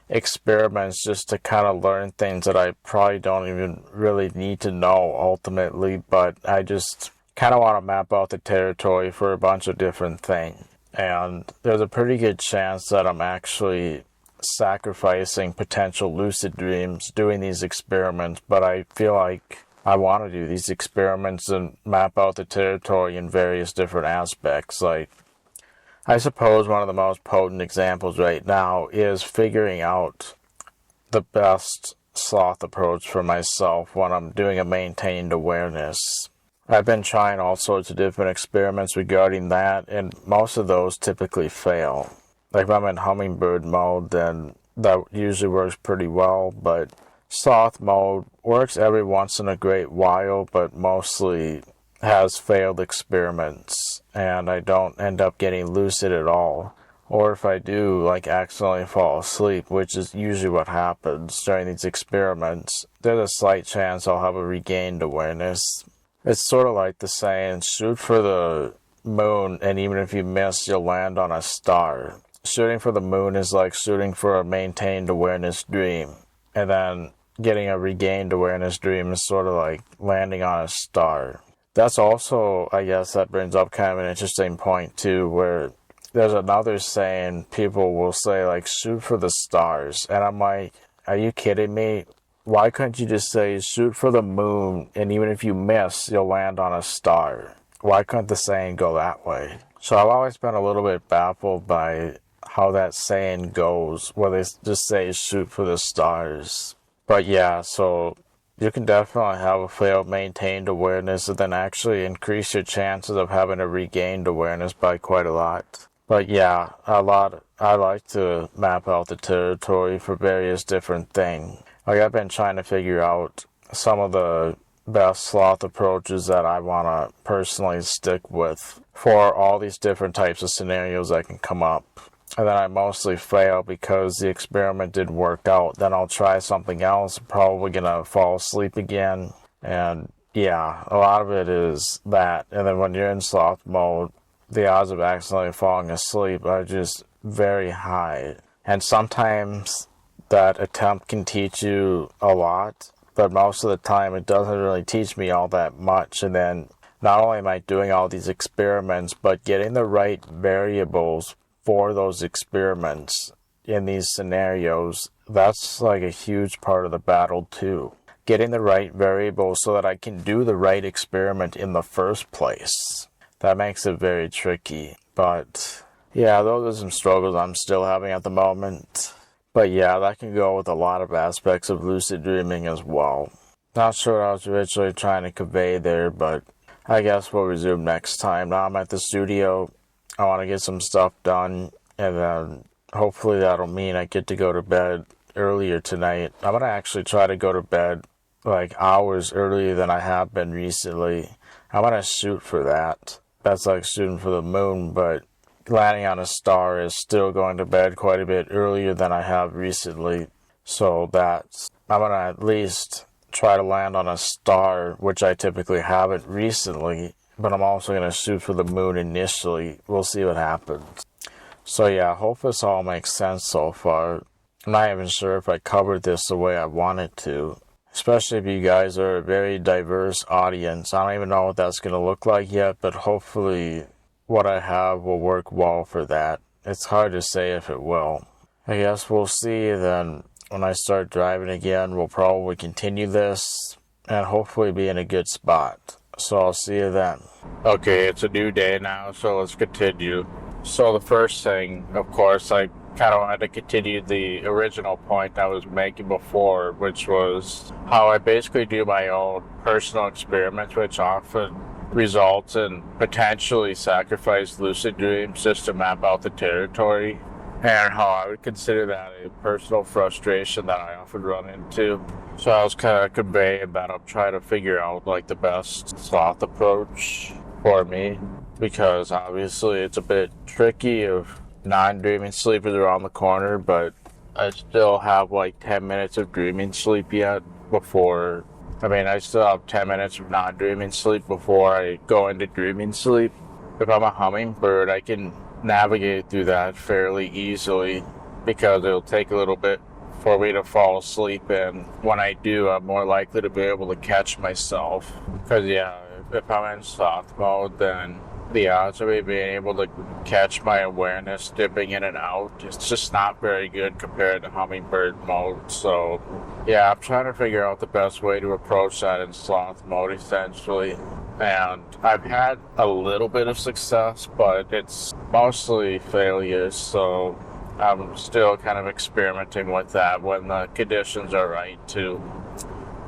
experiments just to kind of learn things that I probably don't even really need to know ultimately, but I just kind of want to map out the territory for a bunch of different things. And there's a pretty good chance that I'm actually sacrificing potential lucid dreams doing these experiments, but I feel like I want to do these experiments and map out the territory in various different aspects. Like, I suppose one of the most potent examples right now is figuring out the best sloth approach for myself when I'm doing a maintained awareness. I've been trying all sorts of different experiments regarding that, and most of those typically fail. Like if I'm in hummingbird mode, then that usually works pretty well, but sloth mode works every once in a great while, but mostly has failed experiments, and I don't end up getting lucid at all. Or if I do, like accidentally fall asleep, which is usually what happens during these experiments, there's a slight chance I'll have a regained awareness. It's sort of like the saying, shoot for the moon, and even if you miss, you'll land on a star. Shooting for the moon is like shooting for a maintained awareness dream, and then getting a regained awareness dream is sort of like landing on a star. That's also, I guess, that brings up kind of an interesting point too, where there's another saying people will say, like, shoot for the stars. And I'm like, are you kidding me? Why couldn't you just say, shoot for the moon, and even if you miss, you'll land on a star? Why couldn't the saying go that way? So I've always been a little bit baffled by how that saying goes, where they just say, shoot for the stars. But yeah, so you can definitely have a failed maintained awareness and then actually increase your chances of having a regained awareness by quite a lot. But yeah, I like to map out the territory for various different things. Like I've been trying to figure out some of the best sloth approaches that I want to personally stick with for all these different types of scenarios that can come up. And then I mostly fail because the experiment didn't work out. Then I'll try something else, probably gonna fall asleep again. And yeah, a lot of it is that. And then when you're in sloth mode, the odds of accidentally falling asleep are just very high. And sometimes that attempt can teach you a lot, but most of the time it doesn't really teach me all that much. And then not only am I doing all these experiments, but getting the right variables for those experiments in these scenarios, that's like a huge part of the battle too. Getting the right variables so that I can do the right experiment in the first place. That makes it very tricky. But yeah, those are some struggles I'm still having at the moment. But yeah, that can go with a lot of aspects of lucid dreaming as well. Not sure what I was originally trying to convey there, but I guess we'll resume next time. Now I'm at the studio. I want to get some stuff done, and then hopefully that'll mean I get to go to bed earlier tonight. I'm going to actually try to go to bed like hours earlier than I have been recently. I'm going to shoot for that. That's like shooting for the moon, but landing on a star is still going to bed quite a bit earlier than I have recently. So I'm going to at least try to land on a star, which I typically haven't recently. But I'm also going to shoot for the moon initially. We'll see what happens. So yeah, I hope this all makes sense so far. I'm not even sure if I covered this the way I wanted to. Especially if you guys are a very diverse audience. I don't even know what that's going to look like yet, but hopefully what I have will work well for that. It's hard to say if it will. I guess we'll see then. When I start driving again, we'll probably continue this and hopefully be in a good spot. So I'll see you then. Okay, it's a new day now, so let's continue. So the first thing, of course, I kind of wanted to continue the original point I was making before, which was how I basically do my own personal experiments, which often results in potentially sacrificed lucid dreams just to map out the territory, and how I would consider that a personal frustration that I often run into. So I was kind of conveying that I'm trying to figure out like the best sloth approach for me, because obviously it's a bit tricky if non-dreaming sleep is around the corner, but I still have like 10 minutes of dreaming sleep yet before I mean, I still have 10 minutes of non-dreaming sleep before I go into dreaming sleep. If I'm a hummingbird, I can navigate through that fairly easily because it'll take a little bit for me to fall asleep, and when I do, I'm more likely to be able to catch myself. Because, yeah, if I'm in soft mode, then the odds of me being able to catch my awareness dipping in and out, it's just not very good compared to hummingbird mode. So, yeah, I'm trying to figure out the best way to approach that in sloth mode, essentially. And I've had a little bit of success, but it's mostly failures, so I'm still kind of experimenting with that when the conditions are right, too.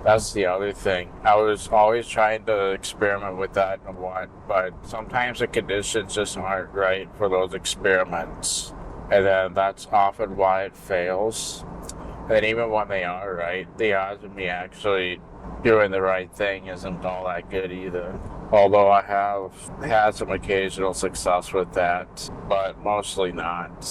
That's the other thing. I was always trying to experiment with that and what, but sometimes the conditions just aren't right for those experiments. And then that's often why it fails. And even when they are right, the odds of me actually doing the right thing isn't all that good either. Although I have had some occasional success with that, but mostly not.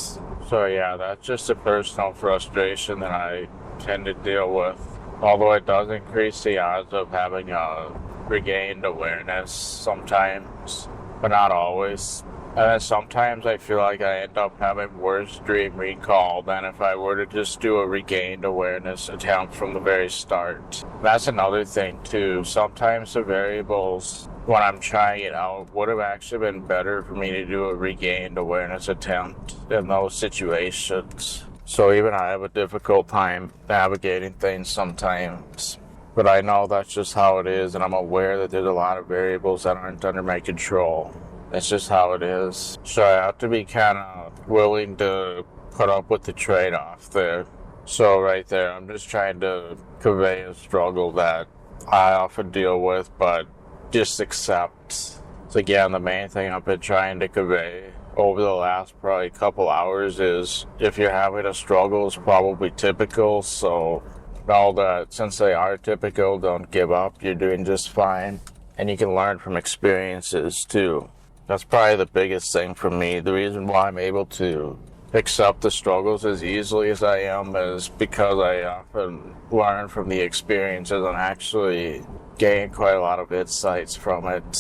So yeah, that's just a personal frustration that I tend to deal with. Although it does increase the odds of having a regained awareness sometimes, but not always. And then sometimes I feel like I end up having worse dream recall than if I were to just do a regained awareness attempt from the very start. That's another thing too. Sometimes the variables, when I'm trying it out, would have actually been better for me to do a regained awareness attempt in those situations. So even I have a difficult time navigating things sometimes. But I know that's just how it is, and I'm aware that there's a lot of variables that aren't under my control. That's just how it is. So I have to be kind of willing to put up with the trade-off there. So right there, I'm just trying to convey a struggle that I often deal with, but just accept. So again, the main thing I've been trying to convey over the last probably couple hours is if you're having a struggle, it's probably typical. So know that since they are typical, don't give up. You're doing just fine. And you can learn from experiences too. That's probably the biggest thing for me. The reason why I'm able to accept the struggles as easily as I am is because I often learn from the experiences and actually gain quite a lot of insights from it.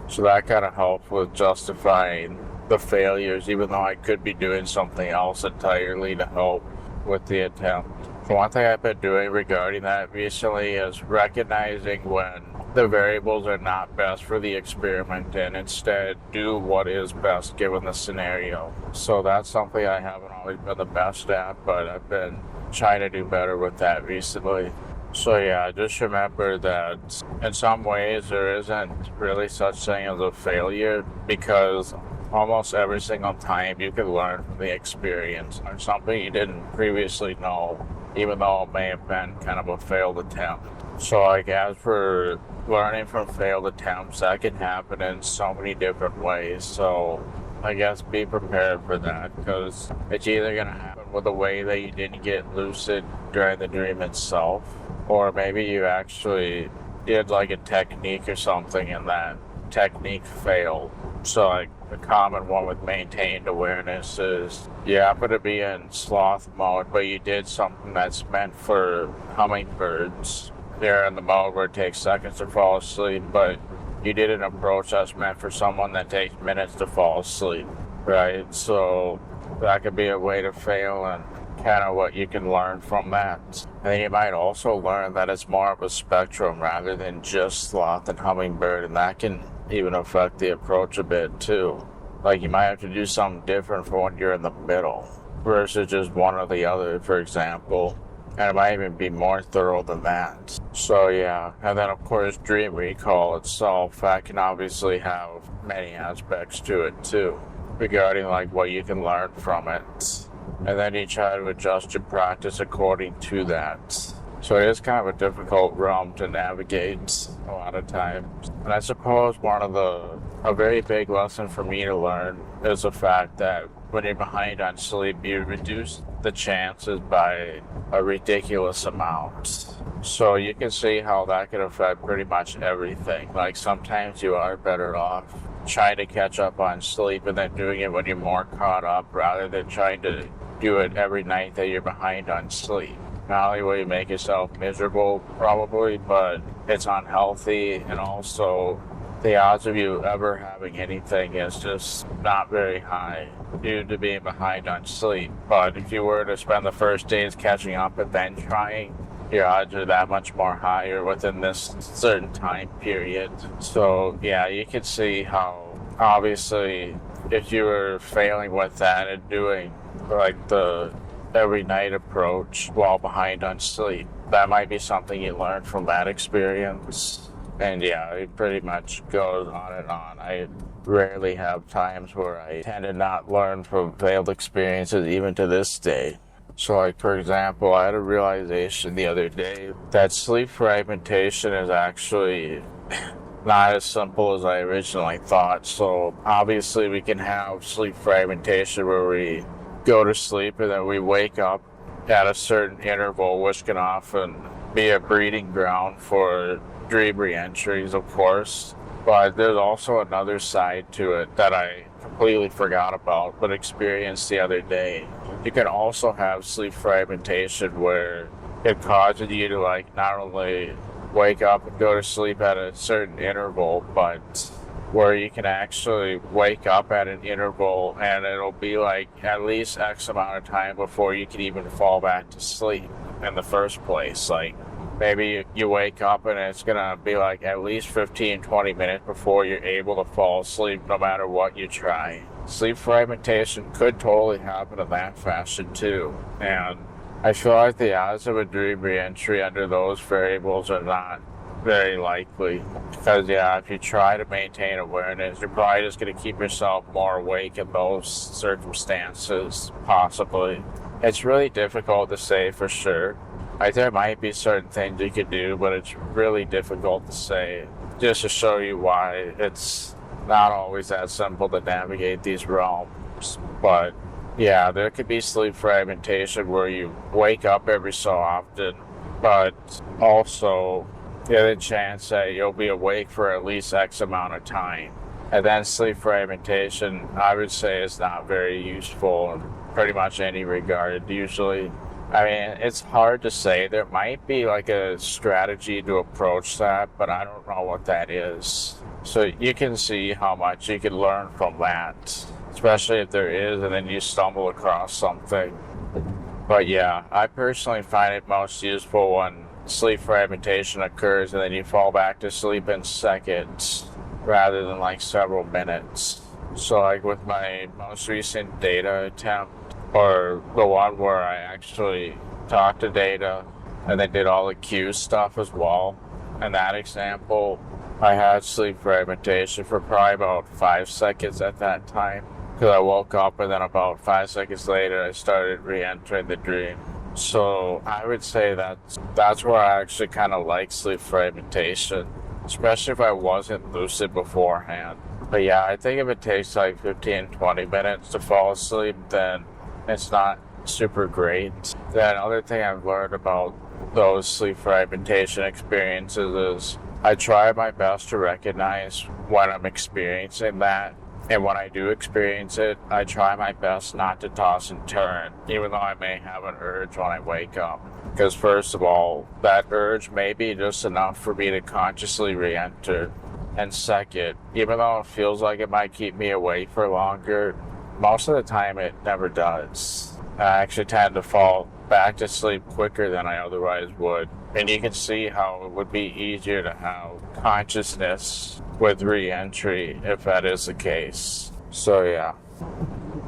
So that kind of helps with justifying the failures, even though I could be doing something else entirely to help with the attempt. So one thing I've been doing regarding that recently is recognizing when the variables are not best for the experiment and instead do what is best given the scenario. So that's something I haven't always been the best at, but I've been trying to do better with that recently. So yeah, just remember that in some ways there isn't really such thing as a failure, because almost every single time you can learn from the experience or something you didn't previously know, even though it may have been kind of a failed attempt. So like as for learning from failed attempts, that can happen in so many different ways. So I guess be prepared for that, because it's either going to happen with a way that you didn't get lucid during the dream itself, or maybe you actually did like a technique or something and that technique failed. So like the common one with maintained awareness is you happen to be in sloth mode, but you did something that's meant for hummingbirds. They're in the mode where it takes seconds to fall asleep, but you did an approach that's meant for someone that takes minutes to fall asleep, right? So that could be a way to fail and kind of what you can learn from that. And then you might also learn that it's more of a spectrum rather than just sloth and hummingbird, and that can even affect the approach a bit too. Like you might have to do something different for when you're in the middle versus just one or the other, for example. And it might even be more thorough than that. So yeah, and then of course dream recall itself, that can obviously have many aspects to it too, regarding like what you can learn from it. And then you try to adjust your practice according to that. So it is kind of a difficult realm to navigate a lot of times. And I suppose a very big lesson for me to learn is the fact that when you're behind on sleep, you reduce the chances by a ridiculous amount. So you can see how that could affect pretty much everything. Like sometimes you are better off trying to catch up on sleep and then doing it when you're more caught up rather than trying to do it every night that you're behind on sleep. not only will you make yourself miserable probably, but it's unhealthy, and also the odds of you ever having anything is just not very high due to being behind on sleep. But if you were to spend the first days catching up and then trying, your odds are that much more higher within this certain time period. So yeah, you can see how obviously if you were failing with that and doing like the every night approach while behind on sleep, that might be something you learned from that experience. And yeah, it pretty much goes on and on. I rarely have times where I tend to not learn from failed experiences, even to this day. So like, for example, I had a realization the other day that sleep fragmentation is actually not as simple as I originally thought. So obviously we can have sleep fragmentation where we go to sleep and then we wake up at a certain interval, which can often be a breeding ground for dream re-entries, of course. But there's also another side to it that I completely forgot about but experienced the other day. You can also have sleep fragmentation where it causes you to like not only wake up and go to sleep at a certain interval, but where you can actually wake up at an interval and it'll be like at least X amount of time before you can even fall back to sleep in the first place. Like maybe you wake up and it's gonna be like at least 15-20 minutes before you're able to fall asleep no matter what you try. Sleep fragmentation could totally happen in that fashion too, and I feel like the odds of a dream re-entry under those variables are not very likely, because yeah, if you try to maintain awareness, you're probably just going to keep yourself more awake in those circumstances, possibly. It's really difficult to say for sure. Like, there might be certain things you could do, but it's really difficult to say, just to show you why it's not always that simple to navigate these realms. But yeah, there could be sleep fragmentation where you wake up every so often, but also the chance that you'll be awake for at least X amount of time. And then sleep fragmentation, I would say, is not very useful in pretty much any regard, usually. I mean, it's hard to say. There might be like a strategy to approach that, but I don't know what that is. So you can see how much you can learn from that, especially if there is, and then you stumble across something. But yeah, I personally find it most useful when sleep fragmentation occurs and then you fall back to sleep in seconds rather than like several minutes. So like with my most recent data attempt, or the one where I actually talked to data and then did all the Q stuff as well, in that example I had sleep fragmentation for probably about 5 seconds at that time, because I woke up and then about 5 seconds later I started re-entering the dream. So I would say that's where I actually kind of like sleep fragmentation, especially if I wasn't lucid beforehand. But yeah, I think if it takes like 15-20 minutes to fall asleep, then it's not super great. The other thing I've learned about those sleep fragmentation experiences is I try my best to recognize when I'm experiencing that. And when I do experience it, I try my best not to toss and turn, even though I may have an urge when I wake up. Because first of all, that urge may be just enough for me to consciously re-enter. And second, even though it feels like it might keep me awake for longer, most of the time it never does. I actually tend to fall back to sleep quicker than I otherwise would. And you can see how it would be easier to have consciousness with re-entry if that is the case. So yeah,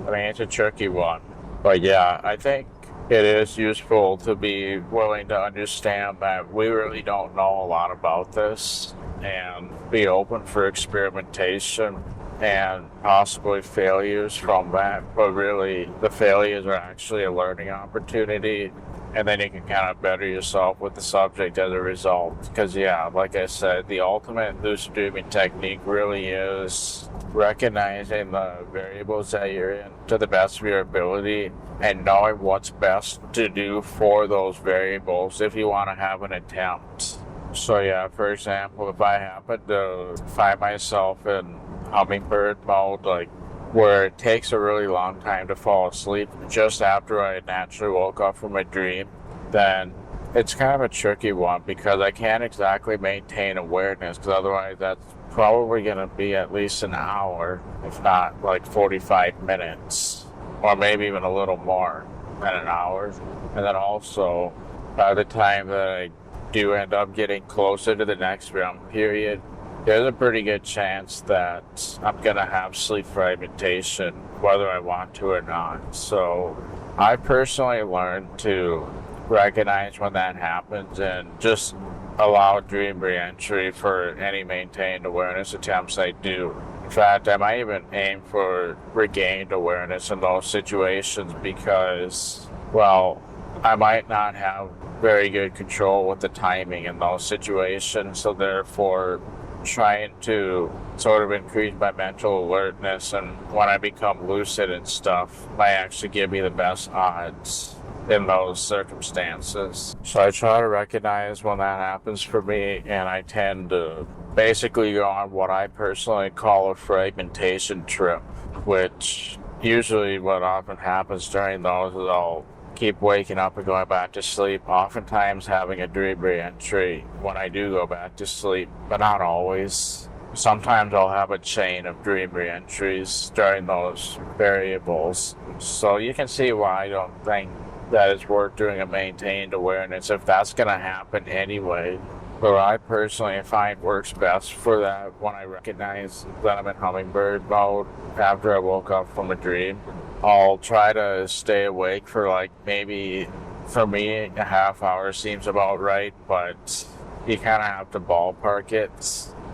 I mean, it's a tricky one. But yeah, I think it is useful to be willing to understand that we really don't know a lot about this, and be open for experimentation and possibly failures from that. But really, the failures are actually a learning opportunity, and then you can kind of better yourself with the subject as a result. Because yeah, like I said, the ultimate lucid dreaming technique really is recognizing the variables that you're in to the best of your ability and knowing what's best to do for those variables if you want to have an attempt. So yeah, for example, if I happen to find myself in hummingbird mode, like where it takes a really long time to fall asleep just after I naturally woke up from a dream, then it's kind of a tricky one because I can't exactly maintain awareness, because otherwise that's probably going to be at least an hour, if not like 45 minutes, or maybe even a little more than an hour. And then also, by the time that I do end up getting closer to the next REM period, there's a pretty good chance that I'm going to have sleep fragmentation, whether I want to or not. So I personally learned to recognize when that happens and just allow dream reentry for any maintained awareness attempts I do. In fact, I might even aim for regained awareness in those situations because, well, I might not have very good control with the timing in those situations, so therefore trying to sort of increase my mental alertness and when I become lucid and stuff might actually give me the best odds in those circumstances. So I try to recognize when that happens for me, and I tend to basically go on what I personally call a fragmentation trip, which usually what often happens during those is I'll keep waking up and going back to sleep, oftentimes having a dream re-entry when I do go back to sleep, but not always. Sometimes I'll have a chain of dream re-entries during those variables. So you can see why I don't think that it's worth doing a maintained awareness if that's going to happen anyway. But I personally find works best for that when I recognize that I'm in hummingbird mode after I woke up from a dream. I'll try to stay awake for like maybe, for me, a half hour seems about right, but you kind of have to ballpark it.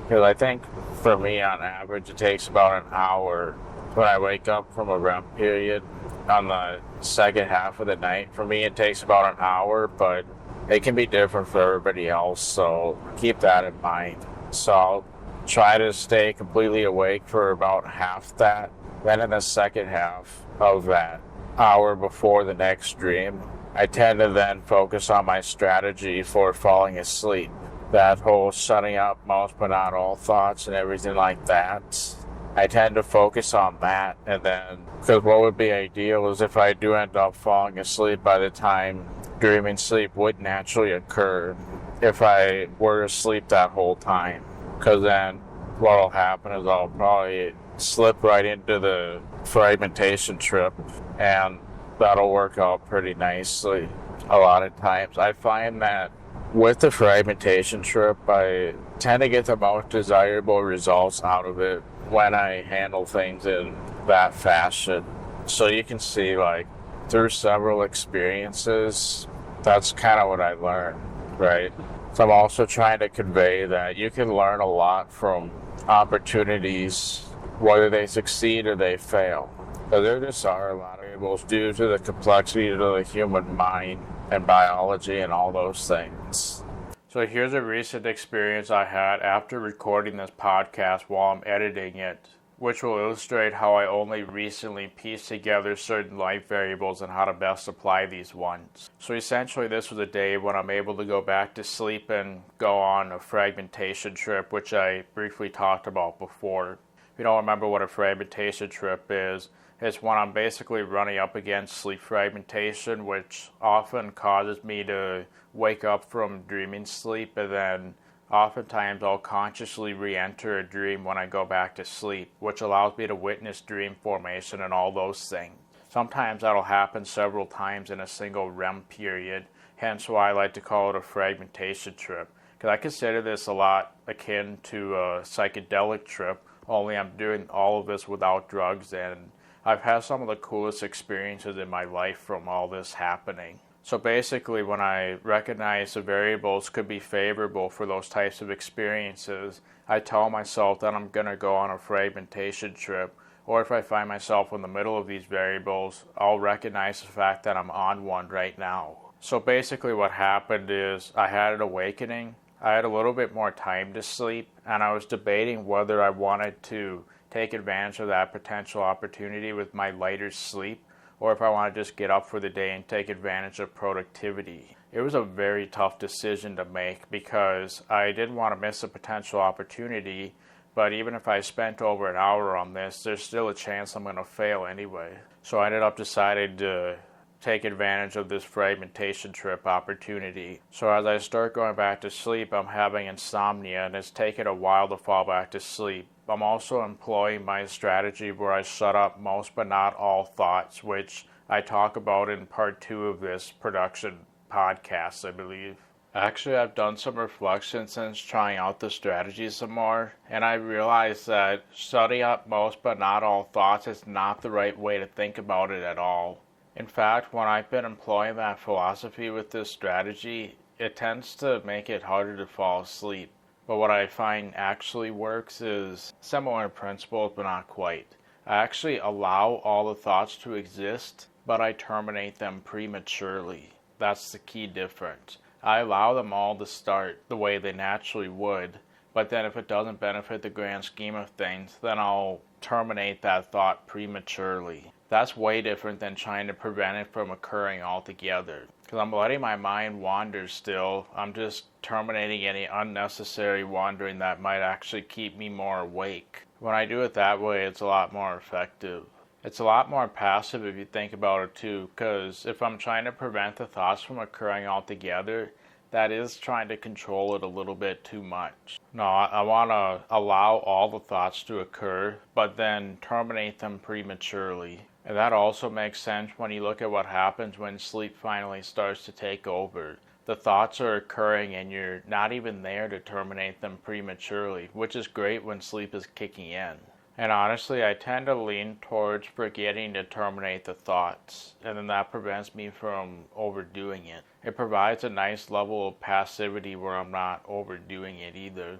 Because I think for me, on average, it takes about an hour when I wake up from a REM period on the second half of the night. For me, it takes about an hour, but it can be different for everybody else, so keep that in mind. So I'll try to stay completely awake for about half that. Then in the second half of that hour before the next dream, I tend to then focus on my strategy for falling asleep. That whole shutting up most but not all thoughts and everything like that. I tend to focus on that, and then, because what would be ideal is if I do end up falling asleep by the time dreaming sleep would naturally occur if I were asleep that whole time. Because then what will happen is I'll probably slip right into the fragmentation trip, and that'll work out pretty nicely a lot of times. I find that with the fragmentation trip, I tend to get the most desirable results out of it when I handle things in that fashion. So you can see, like, through several experiences, that's kind of what I learned, right? So I'm also trying to convey that you can learn a lot from opportunities, whether they succeed or they fail. But there just are a lot of variables due to the complexity of the human mind and biology and all those things. So here's a recent experience I had after recording this podcast while I'm editing it, which will illustrate how I only recently pieced together certain life variables and how to best apply these ones. So essentially this was a day when I'm able to go back to sleep and go on a fragmentation trip, which I briefly talked about before. If you don't remember what a fragmentation trip is, it's when I'm basically running up against sleep fragmentation, which often causes me to wake up from dreaming sleep, and then oftentimes I'll consciously re-enter a dream when I go back to sleep, which allows me to witness dream formation and all those things. Sometimes that'll happen several times in a single REM period, hence why I like to call it a fragmentation trip, because I consider this a lot akin to a psychedelic trip, only I'm doing all of this without drugs, and I've had some of the coolest experiences in my life from all this happening. So basically, when I recognize the variables could be favorable for those types of experiences, I tell myself that I'm going to go on a fragmentation trip, or if I find myself in the middle of these variables, I'll recognize the fact that I'm on one right now. So basically what happened is I had an awakening. I had a little bit more time to sleep, and I was debating whether I wanted to take advantage of that potential opportunity with my lighter sleep, or if I want to just get up for the day and take advantage of productivity. It was a very tough decision to make because I didn't want to miss a potential opportunity, but even if I spent over an hour on this, there's still a chance I'm going to fail anyway. So I ended up deciding to take advantage of this fragmentation trip opportunity. So as I start going back to sleep, I'm having insomnia and it's taken a while to fall back to sleep. I'm also employing my strategy where I shut up most but not all thoughts, which I talk about in part 2 of this production podcast, I believe. Actually, I've done some reflection since trying out the strategy some more, and I realized that shutting up most but not all thoughts is not the right way to think about it at all. In fact, when I've been employing that philosophy with this strategy, it tends to make it harder to fall asleep. But what I find actually works is similar principles, but not quite. I actually allow all the thoughts to exist, but I terminate them prematurely. That's the key difference. I allow them all to start the way they naturally would, but then if it doesn't benefit the grand scheme of things, then I'll terminate that thought prematurely. That's way different than trying to prevent it from occurring altogether. Because I'm letting my mind wander still. I'm just terminating any unnecessary wandering that might actually keep me more awake. When I do it that way, it's a lot more effective. It's a lot more passive if you think about it too, because if I'm trying to prevent the thoughts from occurring altogether, that is trying to control it a little bit too much. No, I want to allow all the thoughts to occur, but then terminate them prematurely. And that also makes sense when you look at what happens when sleep finally starts to take over. The thoughts are occurring and you're not even there to terminate them prematurely, which is great when sleep is kicking in. And honestly, I tend to lean towards forgetting to terminate the thoughts, and then that prevents me from overdoing it. It provides a nice level of passivity where I'm not overdoing it either.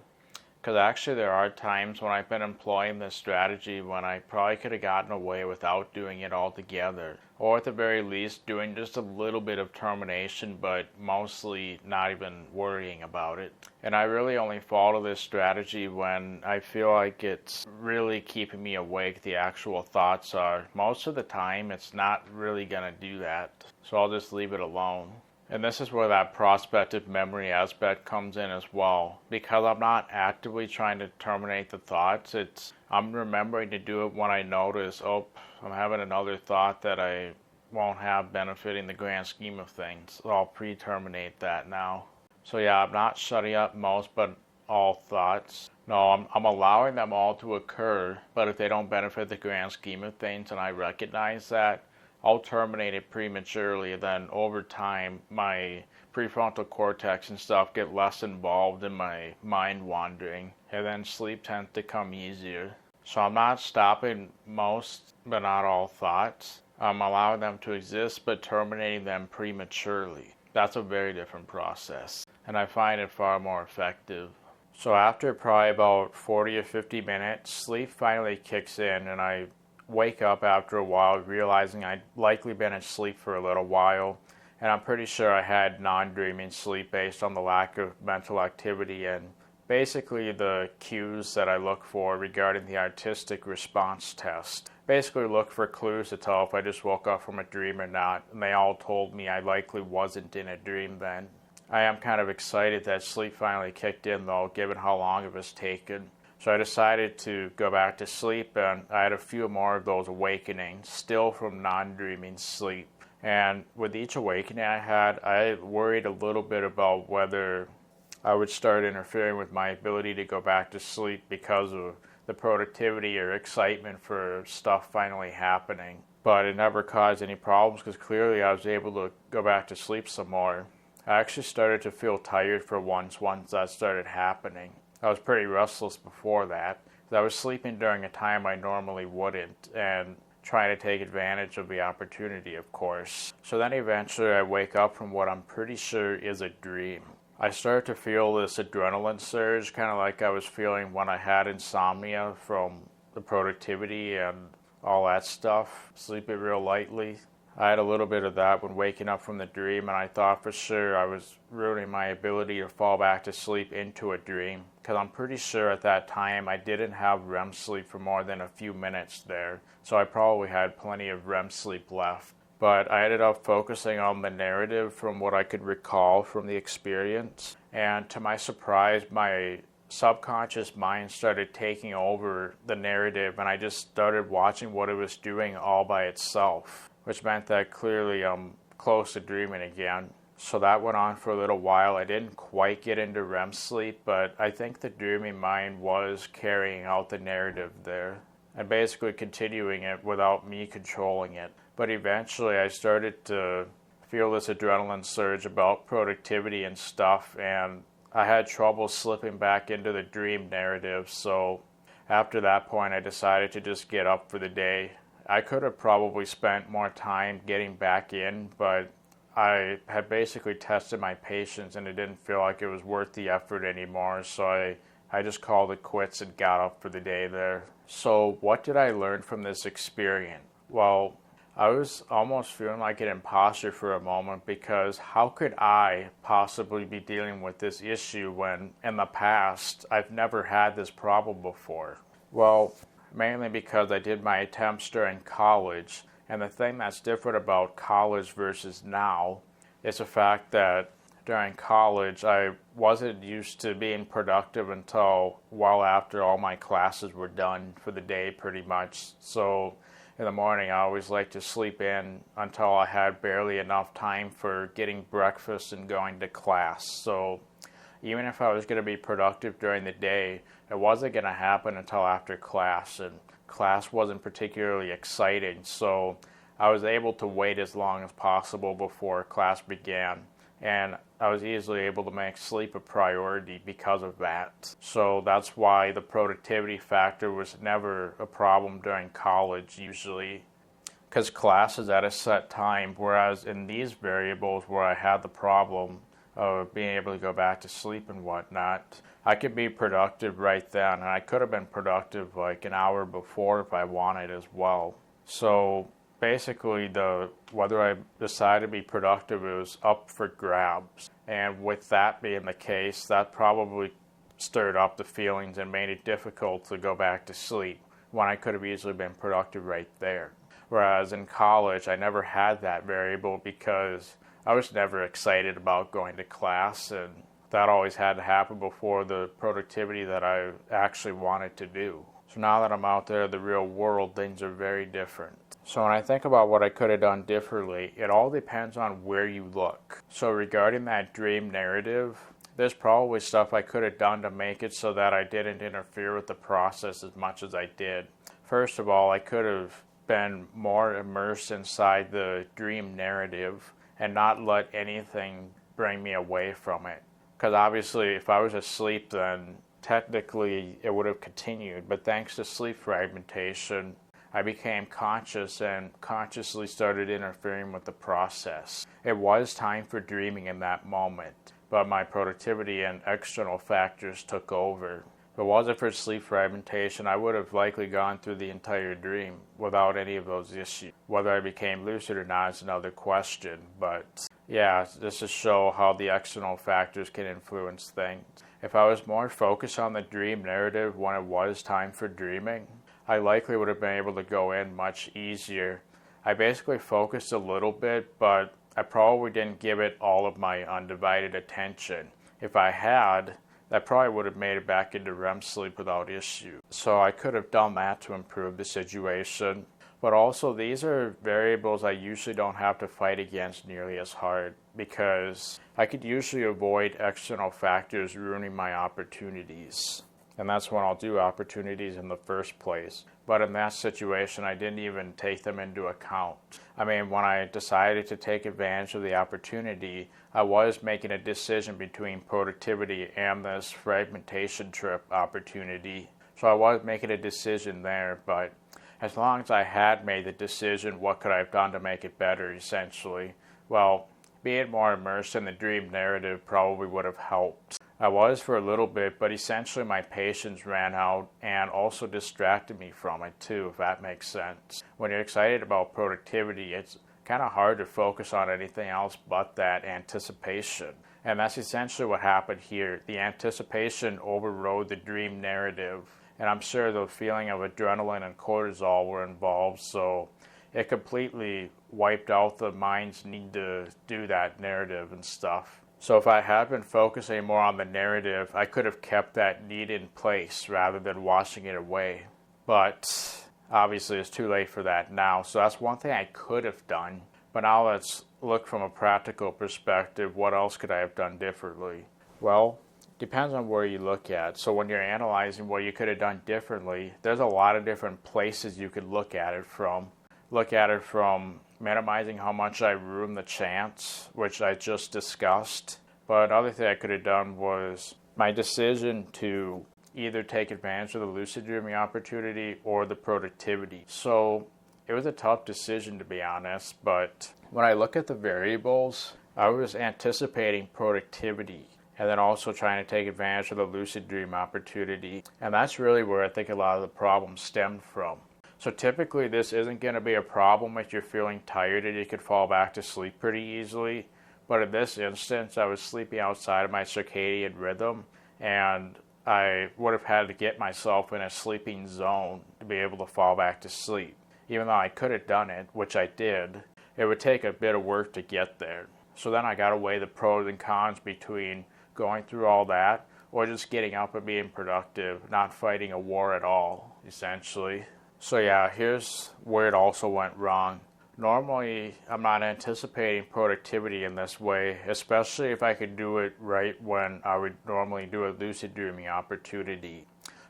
Because actually there are times when I've been employing this strategy when I probably could have gotten away without doing it altogether. Or at the very least doing just a little bit of termination, but mostly not even worrying about it. And I really only follow this strategy when I feel like it's really keeping me awake, the actual thoughts are. Most of the time it's not really going to do that, so I'll just leave it alone. And this is where that prospective memory aspect comes in as well. Because I'm not actively trying to terminate the thoughts, I'm remembering to do it when I notice, oh, I'm having another thought that I won't have benefiting the grand scheme of things. So I'll pre-terminate that now. So yeah, I'm not shutting up most but all thoughts. No, I'm allowing them all to occur, but if they don't benefit the grand scheme of things and I recognize that, I'll terminate it prematurely. Then over time, my prefrontal cortex and stuff get less involved in my mind wandering, and then sleep tends to come easier. So I'm not stopping most, but not all thoughts. I'm allowing them to exist, but terminating them prematurely. That's a very different process, and I find it far more effective. So after probably about 40 or 50 minutes, sleep finally kicks in, and I wake up after a while realizing I'd likely been asleep for a little while, and I'm pretty sure I had non-dreaming sleep based on the lack of mental activity and basically the cues that I look for regarding the artistic response test. Basically look for clues to tell if I just woke up from a dream or not, and they all told me I likely wasn't in a dream then. I am kind of excited that sleep finally kicked in though, given how long it was taken. So I decided to go back to sleep, and I had a few more of those awakenings, still from non-dreaming sleep. And with each awakening I had, I worried a little bit about whether I would start interfering with my ability to go back to sleep because of the productivity or excitement for stuff finally happening. But it never caused any problems because clearly I was able to go back to sleep some more. I actually started to feel tired for once that started happening. I was pretty restless before that. I was sleeping during a time I normally wouldn't and trying to take advantage of the opportunity, of course. So then eventually I wake up from what I'm pretty sure is a dream. I start to feel this adrenaline surge, kind of like I was feeling when I had insomnia from the productivity and all that stuff, sleeping real lightly. I had a little bit of that when waking up from the dream, and I thought for sure I was ruining my ability to fall back to sleep into a dream, because I'm pretty sure at that time I didn't have REM sleep for more than a few minutes there, so I probably had plenty of REM sleep left. But I ended up focusing on the narrative from what I could recall from the experience, and to my surprise, my subconscious mind started taking over the narrative, and I just started watching what it was doing all by itself. which meant that clearly I'm close to dreaming again. So that went on for a little while. I didn't quite get into REM sleep, but I think the dreaming mind was carrying out the narrative there and basically continuing it without me controlling it. But eventually I started to feel this adrenaline surge about productivity and stuff, and I had trouble slipping back into the dream narrative. So after that point, I decided to just get up for the day. I could have probably spent more time getting back in, but I had basically tested my patience and it didn't feel like it was worth the effort anymore. So I just called it quits and got up for the day there. So what did I learn from this experience? Well, I was almost feeling like an imposter for a moment, because how could I possibly be dealing with this issue when in the past I've never had this problem before? Well, mainly because I did my attempts during college, and the thing that's different about college versus now is the fact that during college I wasn't used to being productive until well after all my classes were done for the day pretty much. So in the morning, I always liked to sleep in until I had barely enough time for getting breakfast and going to class. So even if I was going to be productive during the day, it wasn't going to happen until after class, and class wasn't particularly exciting. So I was able to wait as long as possible before class began, and I was easily able to make sleep a priority because of that. So that's why the productivity factor was never a problem during college usually, because class is at a set time, whereas in these variables where I had the problem of being able to go back to sleep and whatnot, I could be productive right then, and I could have been productive like an hour before if I wanted as well. So basically, whether I decided to be productive, it was up for grabs. And with that being the case, that probably stirred up the feelings and made it difficult to go back to sleep when I could have easily been productive right there. Whereas in college, I never had that variable because I was never excited about going to class, and that always had to happen before the productivity that I actually wanted to do. So now that I'm out there in the real world, things are very different. So when I think about what I could have done differently, it all depends on where you look. So regarding that dream narrative, there's probably stuff I could have done to make it so that I didn't interfere with the process as much as I did. First of all, I could have been more immersed inside the dream narrative and not let anything bring me away from it. Because obviously if I was asleep, then technically it would have continued, but thanks to sleep fragmentation, I became conscious and consciously started interfering with the process. It was time for dreaming in that moment, but my productivity and external factors took over. If it wasn't for sleep fragmentation, I would have likely gone through the entire dream without any of those issues. Whether I became lucid or not is another question, but yeah, just to show how the external factors can influence things. If I was more focused on the dream narrative when it was time for dreaming, I likely would have been able to go in much easier. I basically focused a little bit, but I probably didn't give it all of my undivided attention. If I had, that probably would have made it back into REM sleep without issue. So I could have done that to improve the situation. But also, these are variables I usually don't have to fight against nearly as hard, because I could usually avoid external factors ruining my opportunities. And that's when I'll do opportunities in the first place. But in that situation, I didn't even take them into account. I mean, when I decided to take advantage of the opportunity, I was making a decision between productivity and this fragmentation trip opportunity. So I was making a decision there, but as long as I had made the decision, what could I have done to make it better, essentially? Well, being more immersed in the dream narrative probably would have helped. I was for a little bit, but essentially my patience ran out and also distracted me from it too, if that makes sense. When you're excited about productivity, it's kind of hard to focus on anything else but that anticipation. And that's essentially what happened here. The anticipation overrode the dream narrative, and I'm sure the feeling of adrenaline and cortisol were involved, so it completely wiped out the mind's need to do that narrative and stuff. So if I had been focusing more on the narrative, I could have kept that need in place rather than washing it away. But obviously it's too late for that now. So that's one thing I could have done. But now let's look from a practical perspective. What else could I have done differently? Well, depends on where you look at. So when you're analyzing what you could have done differently, there's a lot of different places you could look at it from. Look at it from minimizing how much I ruin the chance, which I just discussed. But another thing I could have done was my decision to either take advantage of the lucid dreaming opportunity or the productivity. So it was a tough decision, to be honest, but when I look at the variables, I was anticipating productivity and then also trying to take advantage of the lucid dream opportunity. And that's really where I think a lot of the problems stemmed from. So typically this isn't going to be a problem if you're feeling tired and you could fall back to sleep pretty easily. But in this instance, I was sleeping outside of my circadian rhythm, and I would have had to get myself in a sleeping zone to be able to fall back to sleep. Even though I could have done it, which I did, it would take a bit of work to get there. So then I got to weigh the pros and cons between going through all that or just getting up and being productive, not fighting a war at all, essentially. So yeah, here's where it also went wrong. Normally, I'm not anticipating productivity in this way, especially if I could do it right when I would normally do a lucid dreaming opportunity.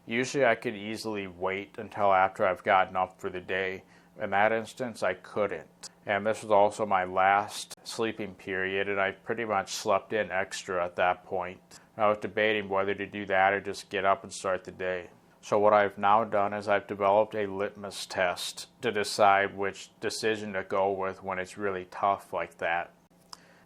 Usually I could easily wait until after I've gotten up for the day. In that instance, I couldn't. And this was also my last sleeping period, and I pretty much slept in extra at that point. I was debating whether to do that or just get up and start the day. So what I've now done is I've developed a litmus test to decide which decision to go with when it's really tough like that.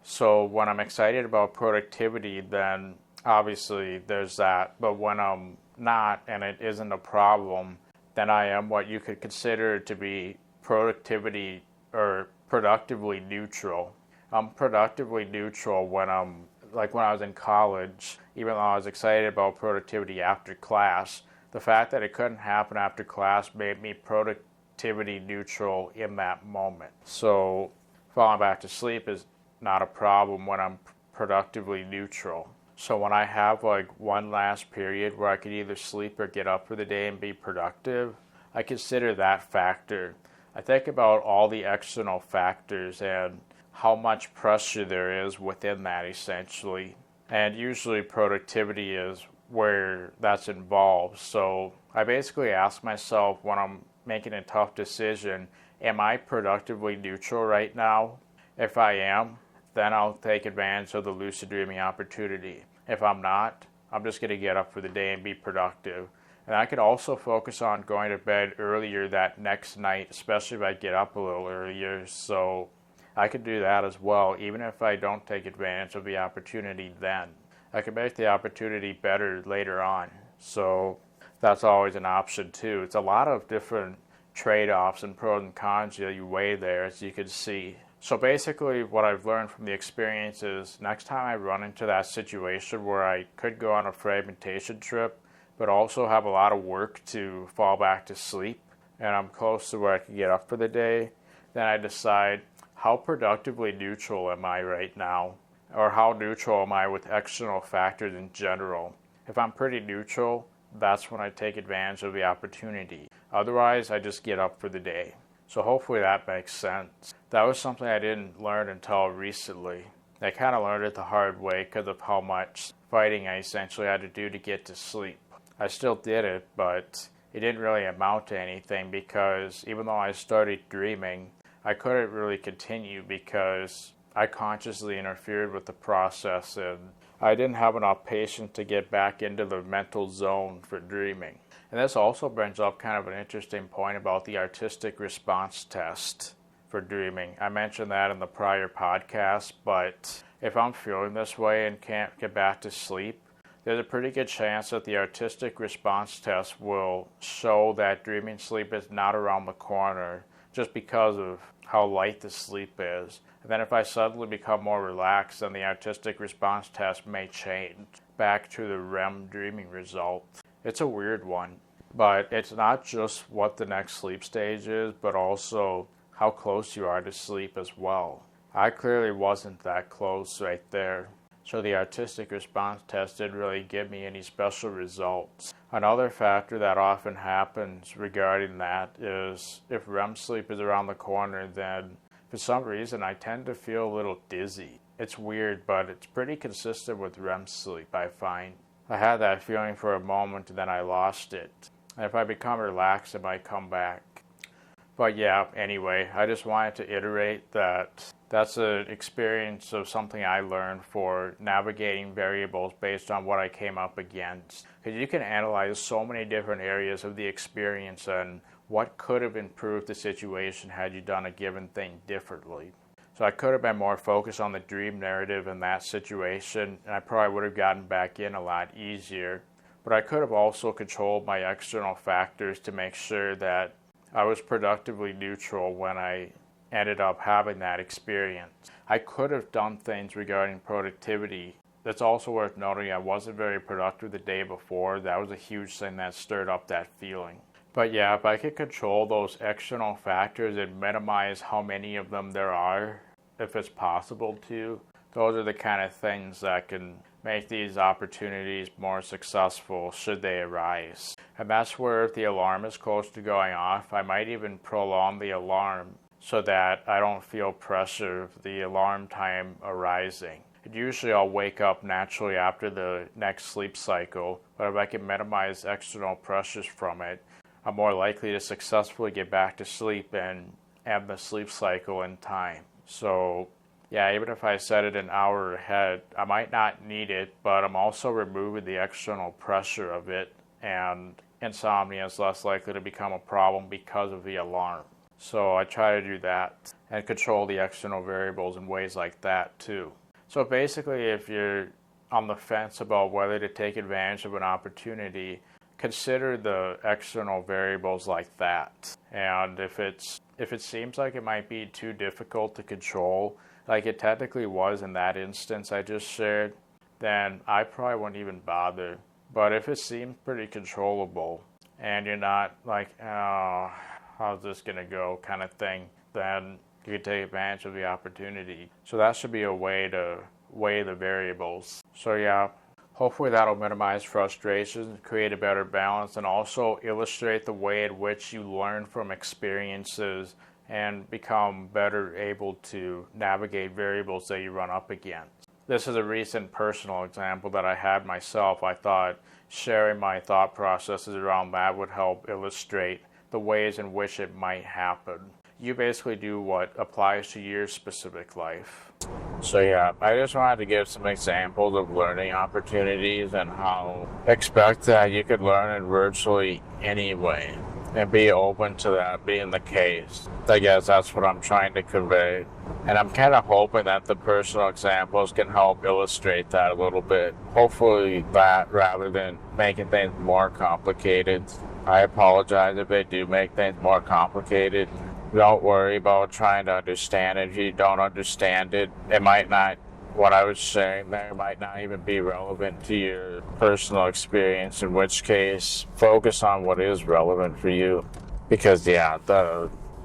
So when I'm excited about productivity, then obviously there's that. But when I'm not and it isn't a problem, then I am what you could consider to be productivity or productively neutral. I'm productively neutral when I was in college, even though I was excited about productivity after class. The fact that it couldn't happen after class made me productivity neutral in that moment. So falling back to sleep is not a problem when I'm productively neutral. So when I have one last period where I could either sleep or get up for the day and be productive, I consider that factor. I think about all the external factors and how much pressure there is within that, essentially. And usually productivity is where that's involved. So I basically ask myself when I'm making a tough decision, am I productively neutral right now? If I am, then I'll take advantage of the lucid dreaming opportunity. If I'm not, I'm just going to get up for the day and be productive. And I could also focus on going to bed earlier that next night, especially if I get up a little earlier. So I could do that as well, even if I don't take advantage of the opportunity then. I can make the opportunity better later on. So that's always an option too. It's a lot of different trade-offs and pros and cons that you weigh there, as you can see. So basically what I've learned from the experience is next time I run into that situation where I could go on a fragmentation trip, but also have a lot of work to fall back to sleep, and I'm close to where I can get up for the day, then I decide how productively neutral am I right now? Or how neutral am I with external factors in general? If I'm pretty neutral, that's when I take advantage of the opportunity. Otherwise, I just get up for the day. So hopefully that makes sense. That was something I didn't learn until recently. I kind of learned it the hard way because of how much fighting I essentially had to do to get to sleep. I still did it, but it didn't really amount to anything because even though I started dreaming, I couldn't really continue because I consciously interfered with the process and I didn't have enough patience to get back into the mental zone for dreaming. And this also brings up kind of an interesting point about the artistic response test for dreaming. I mentioned that in the prior podcast, but if I'm feeling this way and can't get back to sleep, there's a pretty good chance that the artistic response test will show that dreaming sleep is not around the corner just because of how light the sleep is. And then if I suddenly become more relaxed, then the artistic response test may change back to the REM dreaming result. It's a weird one, but it's not just what the next sleep stage is, but also how close you are to sleep as well. I clearly wasn't that close right there. so the artistic response test didn't really give me any special results. Another factor that often happens regarding that is if REM sleep is around the corner, then for some reason I tend to feel a little dizzy. It's weird, but it's pretty consistent with REM sleep, I find. I had that feeling for a moment and then I lost it. And if I become relaxed, it might come back. But yeah, anyway, I just wanted to iterate that that's an experience of something I learned for navigating variables based on what I came up against. Because you can analyze so many different areas of the experience and what could have improved the situation had you done a given thing differently. So I could have been more focused on the dream narrative in that situation, and I probably would have gotten back in a lot easier. But I could have also controlled my external factors to make sure that I was productively neutral when I ended up having that experience. I could have done things regarding productivity. That's also worth noting. I wasn't very productive the day before. That was a huge thing that stirred up that feeling. But yeah, if I could control those external factors and minimize how many of them there are, if it's possible to, those are the kind of things that can make these opportunities more successful should they arise. And that's where if the alarm is close to going off, I might even prolong the alarm so that I don't feel pressure of the alarm time arising. Usually I'll wake up naturally after the next sleep cycle, but if I can minimize external pressures from it, I'm more likely to successfully get back to sleep and end the sleep cycle in time. So yeah, even if I set it an hour ahead, I might not need it, but I'm also removing the external pressure of it, and insomnia is less likely to become a problem because of the alarm. So I try to do that and control the external variables in ways like that too. So basically, if you're on the fence about whether to take advantage of an opportunity, consider the external variables like that. And if it seems like it might be too difficult to control, like it technically was in that instance I just shared, then I probably wouldn't even bother. But if it seems pretty controllable and you're not like, oh, how's this going to go kind of thing, then you can take advantage of the opportunity. So that should be a way to weigh the variables. So yeah, hopefully that'll minimize frustration, create a better balance, and also illustrate the way in which you learn from experiences and become better able to navigate variables that you run up against. This is a recent personal example that I had myself. I thought sharing my thought processes around that would help illustrate the ways in which it might happen. You basically do what applies to your specific life. So yeah, I just wanted to give some examples of learning opportunities and how expect that you could learn in virtually any way and be open to that being the case. I guess that's what I'm trying to convey. And I'm kind of hoping that the personal examples can help illustrate that a little bit. Hopefully that rather than making things more complicated. I apologize if they do make things more complicated. Don't worry about trying to understand it. If you don't understand it, it might not, what I was saying there might not even be relevant to your personal experience, in which case focus on what is relevant for you. Because yeah,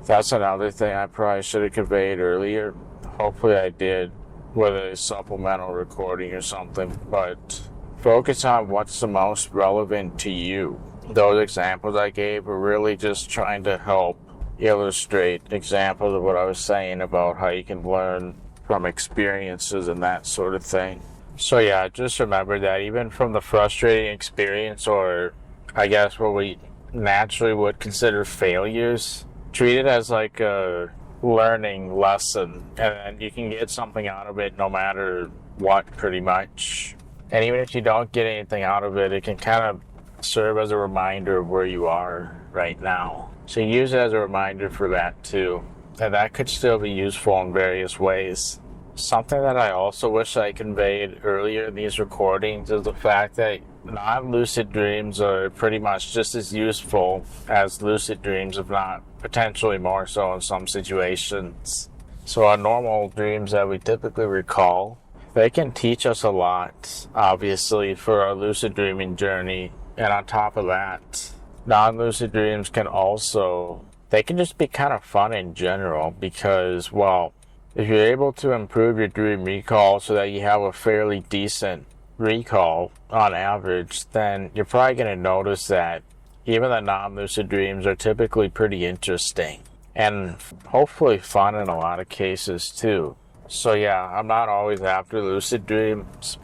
that's another thing I probably should have conveyed earlier. Hopefully I did with a supplemental recording or something, but focus on what's the most relevant to you. Those examples I gave were really just trying to help illustrate examples of what I was saying about how you can learn from experiences and that sort of thing. So yeah, just remember that even from the frustrating experience, or I guess what we naturally would consider failures, treat it as like a learning lesson, and then you can get something out of it no matter what, pretty much. And even if you don't get anything out of it, it can kind of serve as a reminder of where you are right now. So use it as a reminder for that too. And that could still be useful in various ways. Something that I also wish I conveyed earlier in these recordings is the fact that non-lucid dreams are pretty much just as useful as lucid dreams, if not potentially more so in some situations. So our normal dreams that we typically recall, they can teach us a lot, obviously, for our lucid dreaming journey. And on top of that, non-lucid dreams can also, they can just be kind of fun in general because, well, if you're able to improve your dream recall so that you have a fairly decent recall on average, then you're probably going to notice that even the non-lucid dreams are typically pretty interesting and hopefully fun in a lot of cases too. So yeah, I'm not always after lucid dreams.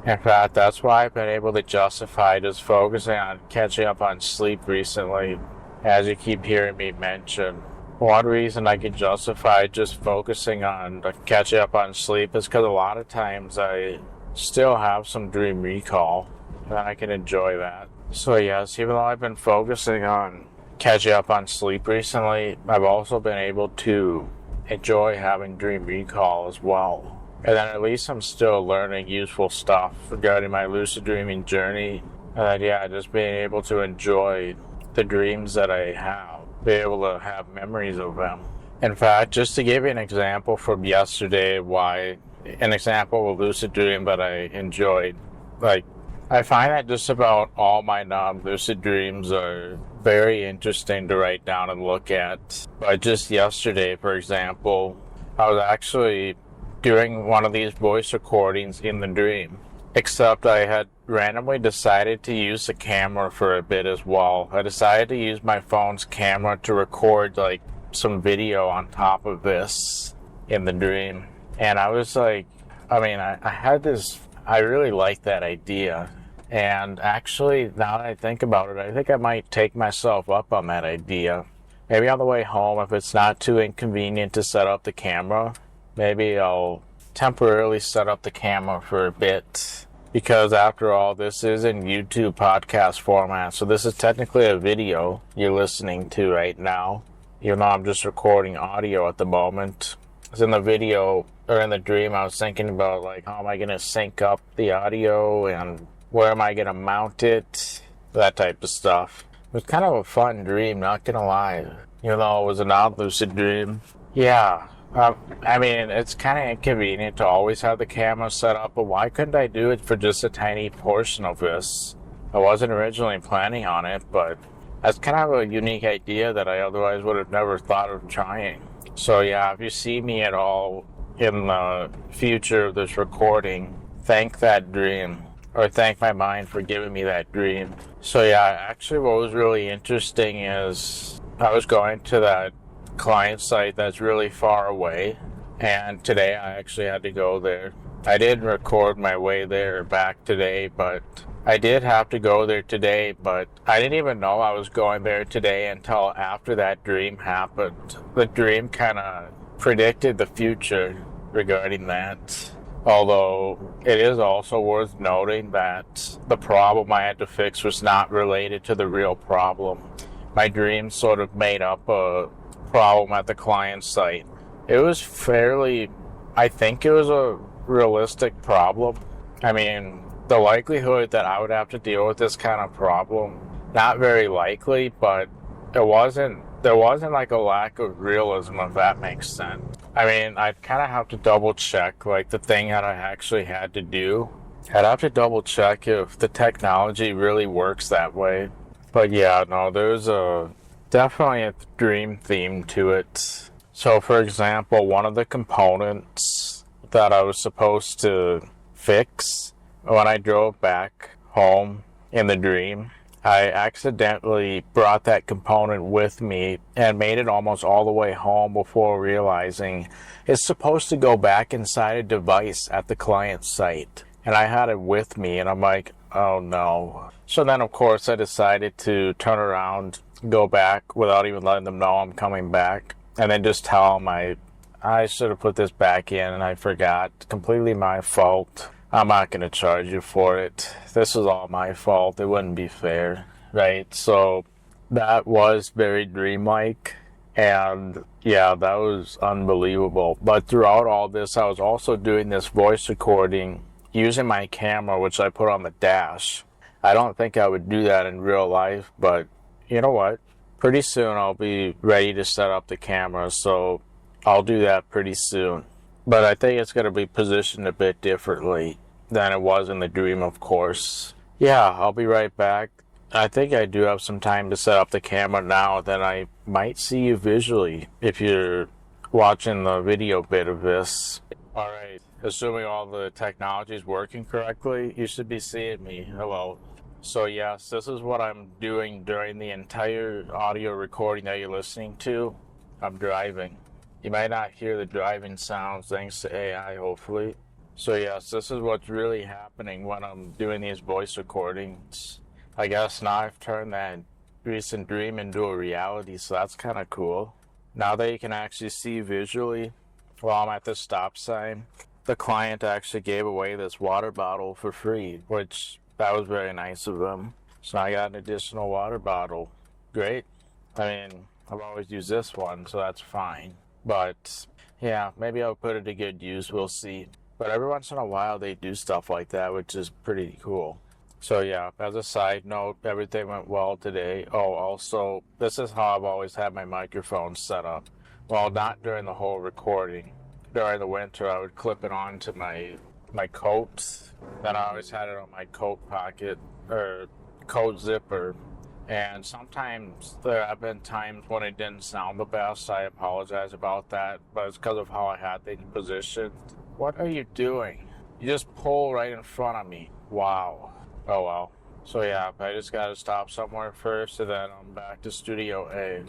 In fact, that's why I've been able to justify just focusing on catching up on sleep recently, as you keep hearing me mention. One reason I can justify just focusing on catching up on sleep is because a lot of times I still have some dream recall, and I can enjoy that. So yes, even though I've been focusing on catching up on sleep recently, I've also been able to enjoy having dream recall as well. And then at least I'm still learning useful stuff regarding my lucid dreaming journey. And then, yeah, just being able to enjoy the dreams that I have, be able to have memories of them. In fact, just to give you an example from yesterday, an example of lucid dream that I enjoyed. I find that just about all my non-lucid dreams are very interesting to write down and look at. But just yesterday, for example, I was actually doing one of these voice recordings in the dream, except I had randomly decided to use the camera for a bit as well. I decided to use my phone's camera to record some video on top of this in the dream. And I was I had this, I really liked that idea. And actually, now that I think about it, I think I might take myself up on that idea. Maybe on the way home, if it's not too inconvenient to set up the camera, maybe I'll temporarily set up the camera for a bit. Because after all, this is in YouTube podcast format, so this is technically a video you're listening to right now, even though I'm just recording audio at the moment. Because in the video, or in the dream, I was thinking about how am I going to sync up the audio and where am I going to mount it, that type of stuff. It was kind of a fun dream, not going to lie. Even though it was a non-lucid dream. Yeah. It's kind of inconvenient to always have the camera set up, but why couldn't I do it for just a tiny portion of this? I wasn't originally planning on it, but that's kind of a unique idea that I otherwise would have never thought of trying. So yeah, if you see me at all in the future of this recording, thank that dream, or thank my mind for giving me that dream. So yeah, actually what was really interesting is I was going to that client site that's really far away, and today I actually had to go there. I did record my way there back today, but I did have to go there today, but I didn't even know I was going there today until after that dream happened. The dream kind of predicted the future regarding that. Although it is also worth noting that the problem I had to fix was not related to the real problem. My dream sort of made up a problem at the client site. It was I think it was a realistic problem. The likelihood that I would have to deal with this kind of problem, not very likely, but there wasn't a lack of realism, if that makes sense. I'd kind of have to double check the thing that I actually had to do. I'd have to double check if the technology really works that way. But yeah, no, there's definitely a dream theme to it. So for example, one of the components that I was supposed to fix when I drove back home in the dream, I accidentally brought that component with me and made it almost all the way home before realizing it's supposed to go back inside a device at the client site. And I had it with me, and I'm like, oh no. So then of course I decided to turn around, go back without even letting them know I'm coming back, and then just tell them I should have put this back in and I forgot. Completely my fault. I'm not going to charge you for it. This was all my fault. It wouldn't be fair, right? So that was very dreamlike, and yeah, that was unbelievable. But throughout all this, I was also doing this voice recording using my camera, which I put on the dash. I don't think I would do that in real life, but you know what? Pretty soon I'll be ready to set up the camera, so I'll do that pretty soon. But I think it's going to be positioned a bit differently than it was in the dream, of course. Yeah, I'll be right back. I think I do have some time to set up the camera now, then I might see you visually if you're watching the video bit of this. Alright, assuming all the technology is working correctly, you should be seeing me. Hello. So yes, this is what I'm doing during the entire audio recording that you're listening to. I'm driving. You might not hear the driving sounds thanks to AI, hopefully. So yes, this is what's really happening when I'm doing these voice recordings. I guess now I've turned that recent dream into a reality, so that's kind of cool. Now that you can actually see visually while I'm at this stop sign, the client actually gave away this water bottle for free, which that was very nice of them. So I got an additional water bottle. Great. I mean, I've always used this one, so that's fine. But yeah, maybe I'll put it to good use, we'll see. But every once in a while they do stuff like that, which is pretty cool. So yeah, as a side note, everything went well today. Oh, also, this is how I've always had my microphone set up. Well, not during the whole recording. During the winter, I would clip it onto my coat. Then I always had it on my coat pocket, or coat zipper. And sometimes there have been times when it didn't sound the best. I apologize about that, but it's because of how I had things positioned. What are you doing? You just pull right in front of me. Wow. Oh well. So yeah, I just gotta stop somewhere first, and then I'm back to Studio A.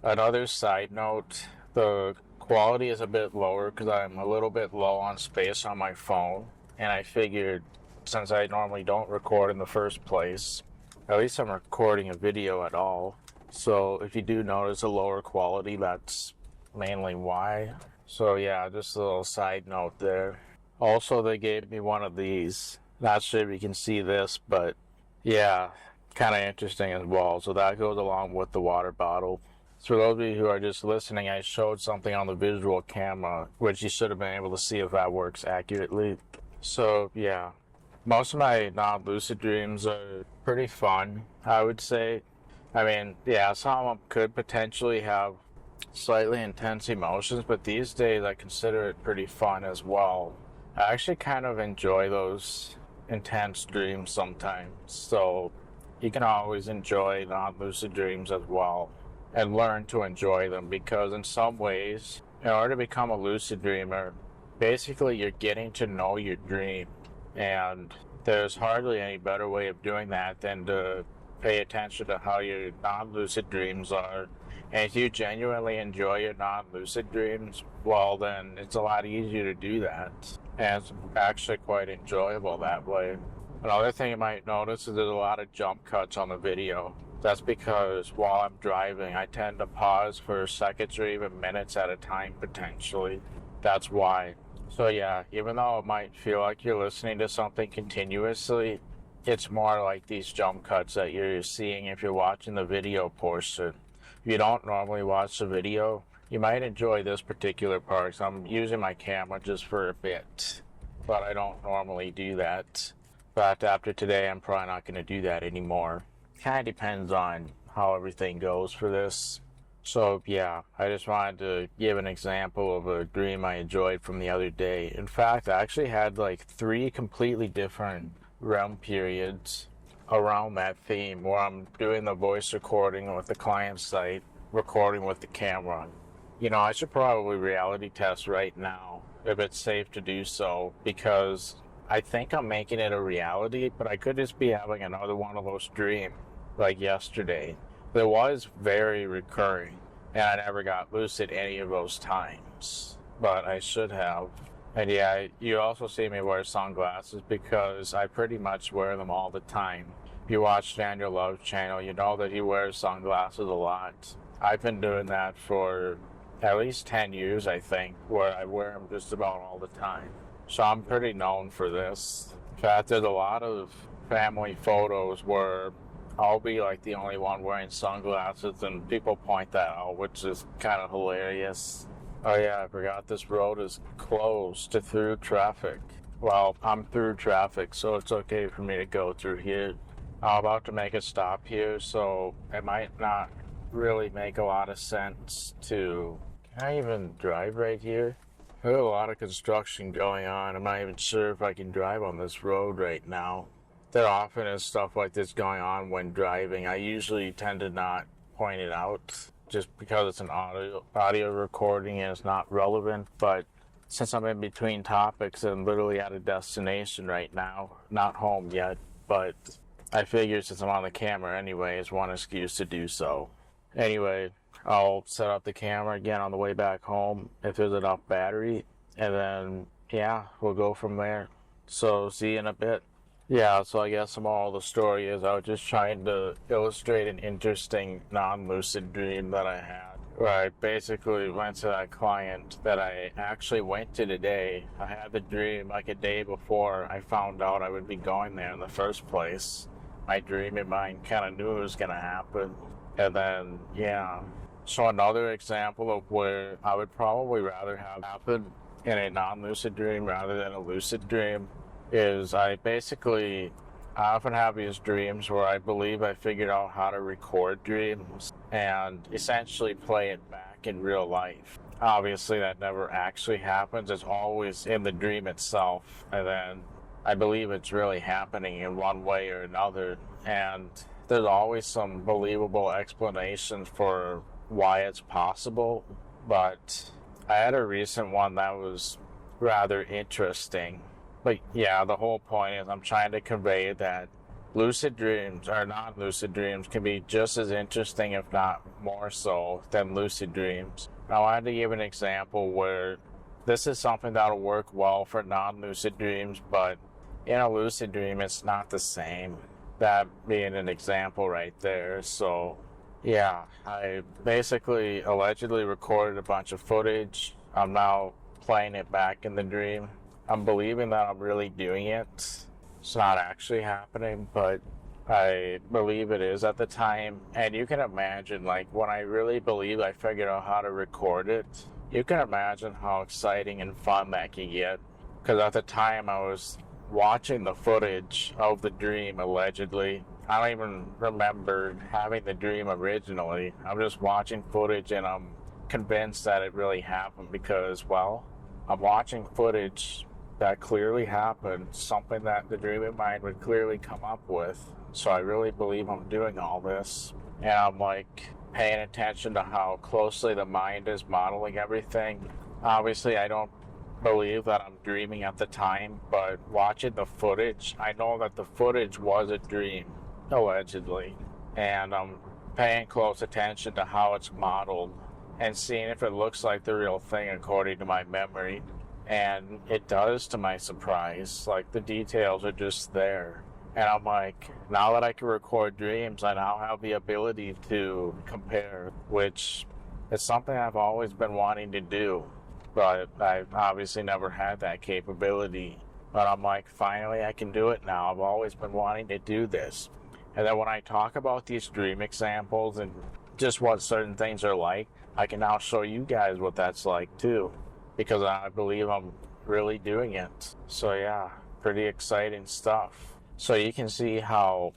Another side note, the quality is a bit lower because I'm a little bit low on space on my phone, and I figured since I normally don't record in the first place, at least I'm recording a video at all. So if you do notice a lower quality, that's mainly why. So yeah, just a little side note there. Also, they gave me one of these. Not sure if you can see this, but yeah, kind of interesting as well. So that goes along with the water bottle. So for those of you who are just listening, I showed something on the visual camera, which you should have been able to see if that works accurately. So yeah, most of my non-lucid dreams are pretty fun, I would say. I mean, yeah, some of them could potentially have slightly intense emotions, but these days I consider it pretty fun as well. I actually kind of enjoy those intense dreams sometimes, so you can always enjoy non-lucid dreams as well and learn to enjoy them, because in some ways, in order to become a lucid dreamer, basically you're getting to know your dream, and there's hardly any better way of doing that than to pay attention to how your non-lucid dreams are. And if you genuinely enjoy your non-lucid dreams, well then it's a lot easier to do that. And it's actually quite enjoyable that way. Another thing you might notice is there's a lot of jump cuts on the video. That's because while I'm driving, I tend to pause for seconds or even minutes at a time potentially. That's why. So yeah, even though it might feel like you're listening to something continuously, it's more like these jump cuts that you're seeing if you're watching the video portion. If you don't normally watch the video, you might enjoy this particular part. So I'm using my camera just for a bit, but I don't normally do that. But after today, I'm probably not going to do that anymore. Kind of depends on how everything goes for this. So yeah, I just wanted to give an example of a dream I enjoyed from the other day. In fact, I actually had like 3 completely different REM periods around that theme where I'm doing the voice recording with the client site, recording with the camera. You know, I should probably reality test right now if it's safe to do so, because I think I'm making it a reality, but I could just be having another one of those dreams like yesterday. It was very recurring, and I never got lucid any of those times, but I should have. And yeah, you also see me wear sunglasses because I pretty much wear them all the time. If you watch Daniel Love's channel, you know that he wears sunglasses a lot. I've been doing that for at least 10 years, I think, where I wear them just about all the time. So I'm pretty known for this. In fact, there's a lot of family photos where I'll be like the only one wearing sunglasses, and people point that out, which is kind of hilarious. Oh yeah, I forgot this road is closed to through traffic. Well, I'm through traffic, so it's okay for me to go through here. I'm about to make a stop here, so it might not really make a lot of sense to... Can I even drive right here? There's a lot of construction going on. I'm not even sure if I can drive on this road right now. There often is stuff like this going on when driving. I usually tend to not point it out, just because it's an audio recording and it's not relevant, but since I'm in between topics and literally at a destination right now, not home yet, but I figure since I'm on the camera anyway, it's one excuse to do so. Anyway, I'll set up the camera again on the way back home if there's enough battery, and then, yeah, we'll go from there. So, see you in a bit. Yeah, so I guess the moral of the story is I was just trying to illustrate an interesting non-lucid dream that I had. Where I basically went to that client that I actually went to today. I had the dream like a day before I found out I would be going there in the first place. My dreaming mind kind of knew it was going to happen. And then, yeah. So another example of where I would probably rather have happen in a non-lucid dream rather than a lucid dream is I often have these dreams where I believe I figured out how to record dreams and essentially play it back in real life. Obviously that never actually happens. It's always in the dream itself, and then I believe it's really happening in one way or another, and there's always some believable explanations for why it's possible. But I had a recent one that was rather interesting. But yeah, the whole point is I'm trying to convey that lucid dreams or non-lucid dreams can be just as interesting, if not more so, than lucid dreams. I wanted to give an example where this is something that'll work well for non-lucid dreams, but in a lucid dream, it's not the same. That being an example right there. So yeah, I basically allegedly recorded a bunch of footage. I'm now playing it back in the dream. I'm believing that I'm really doing it. It's not actually happening, but I believe it is at the time. And you can imagine, like, when I really believe I figured out how to record it, you can imagine how exciting and fun that can get. Because at the time I was watching the footage of the dream, allegedly. I don't even remember having the dream originally. I'm just watching footage and I'm convinced that it really happened because, well, I'm watching footage that clearly happened, something that the dreaming mind would clearly come up with. So I really believe I'm doing all this. And I'm like paying attention to how closely the mind is modeling everything. Obviously, I don't believe that I'm dreaming at the time, but watching the footage, I know that the footage was a dream, allegedly. And I'm paying close attention to how it's modeled and seeing if it looks like the real thing according to my memory. And it does, to my surprise. Like, the details are just there. And I'm like, now that I can record dreams, I now have the ability to compare, which is something I've always been wanting to do. But I've obviously never had that capability. But I'm like, finally I can do it now. I've always been wanting to do this. And then when I talk about these dream examples and just what certain things are like, I can now show you guys what that's like too. Because I believe I'm really doing it. So yeah, pretty exciting stuff. So you can see how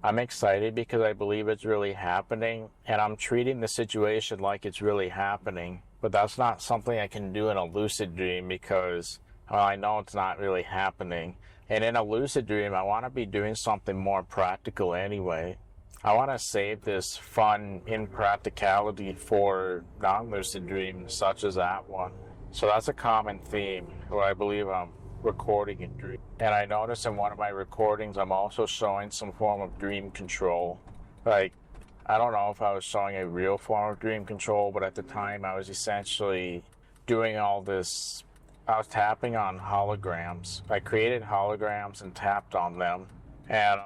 I'm excited because I believe it's really happening, and I'm treating the situation like it's really happening. But that's not something I can do in a lucid dream because, well, I know it's not really happening. And in a lucid dream, I want to be doing something more practical anyway. I want to save this fun impracticality for non-lucid dreams such as that one. So that's a common theme where I believe I'm recording a dream. And I noticed in one of my recordings, I'm also showing some form of dream control. Like, I don't know if I was showing a real form of dream control, but at the time I was essentially doing all this. I was tapping on holograms. I created holograms and tapped on them. And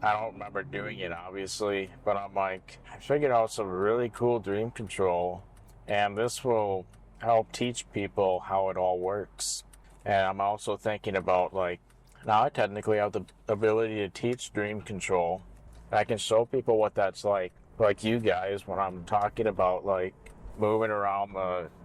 I don't remember doing it, obviously, but I'm like, I figured out some really cool dream control, and this will help teach people how it all works. And I'm also thinking about, like, now I technically have the ability to teach dream control. I can show people what that's like you guys, when I'm talking about, like, moving around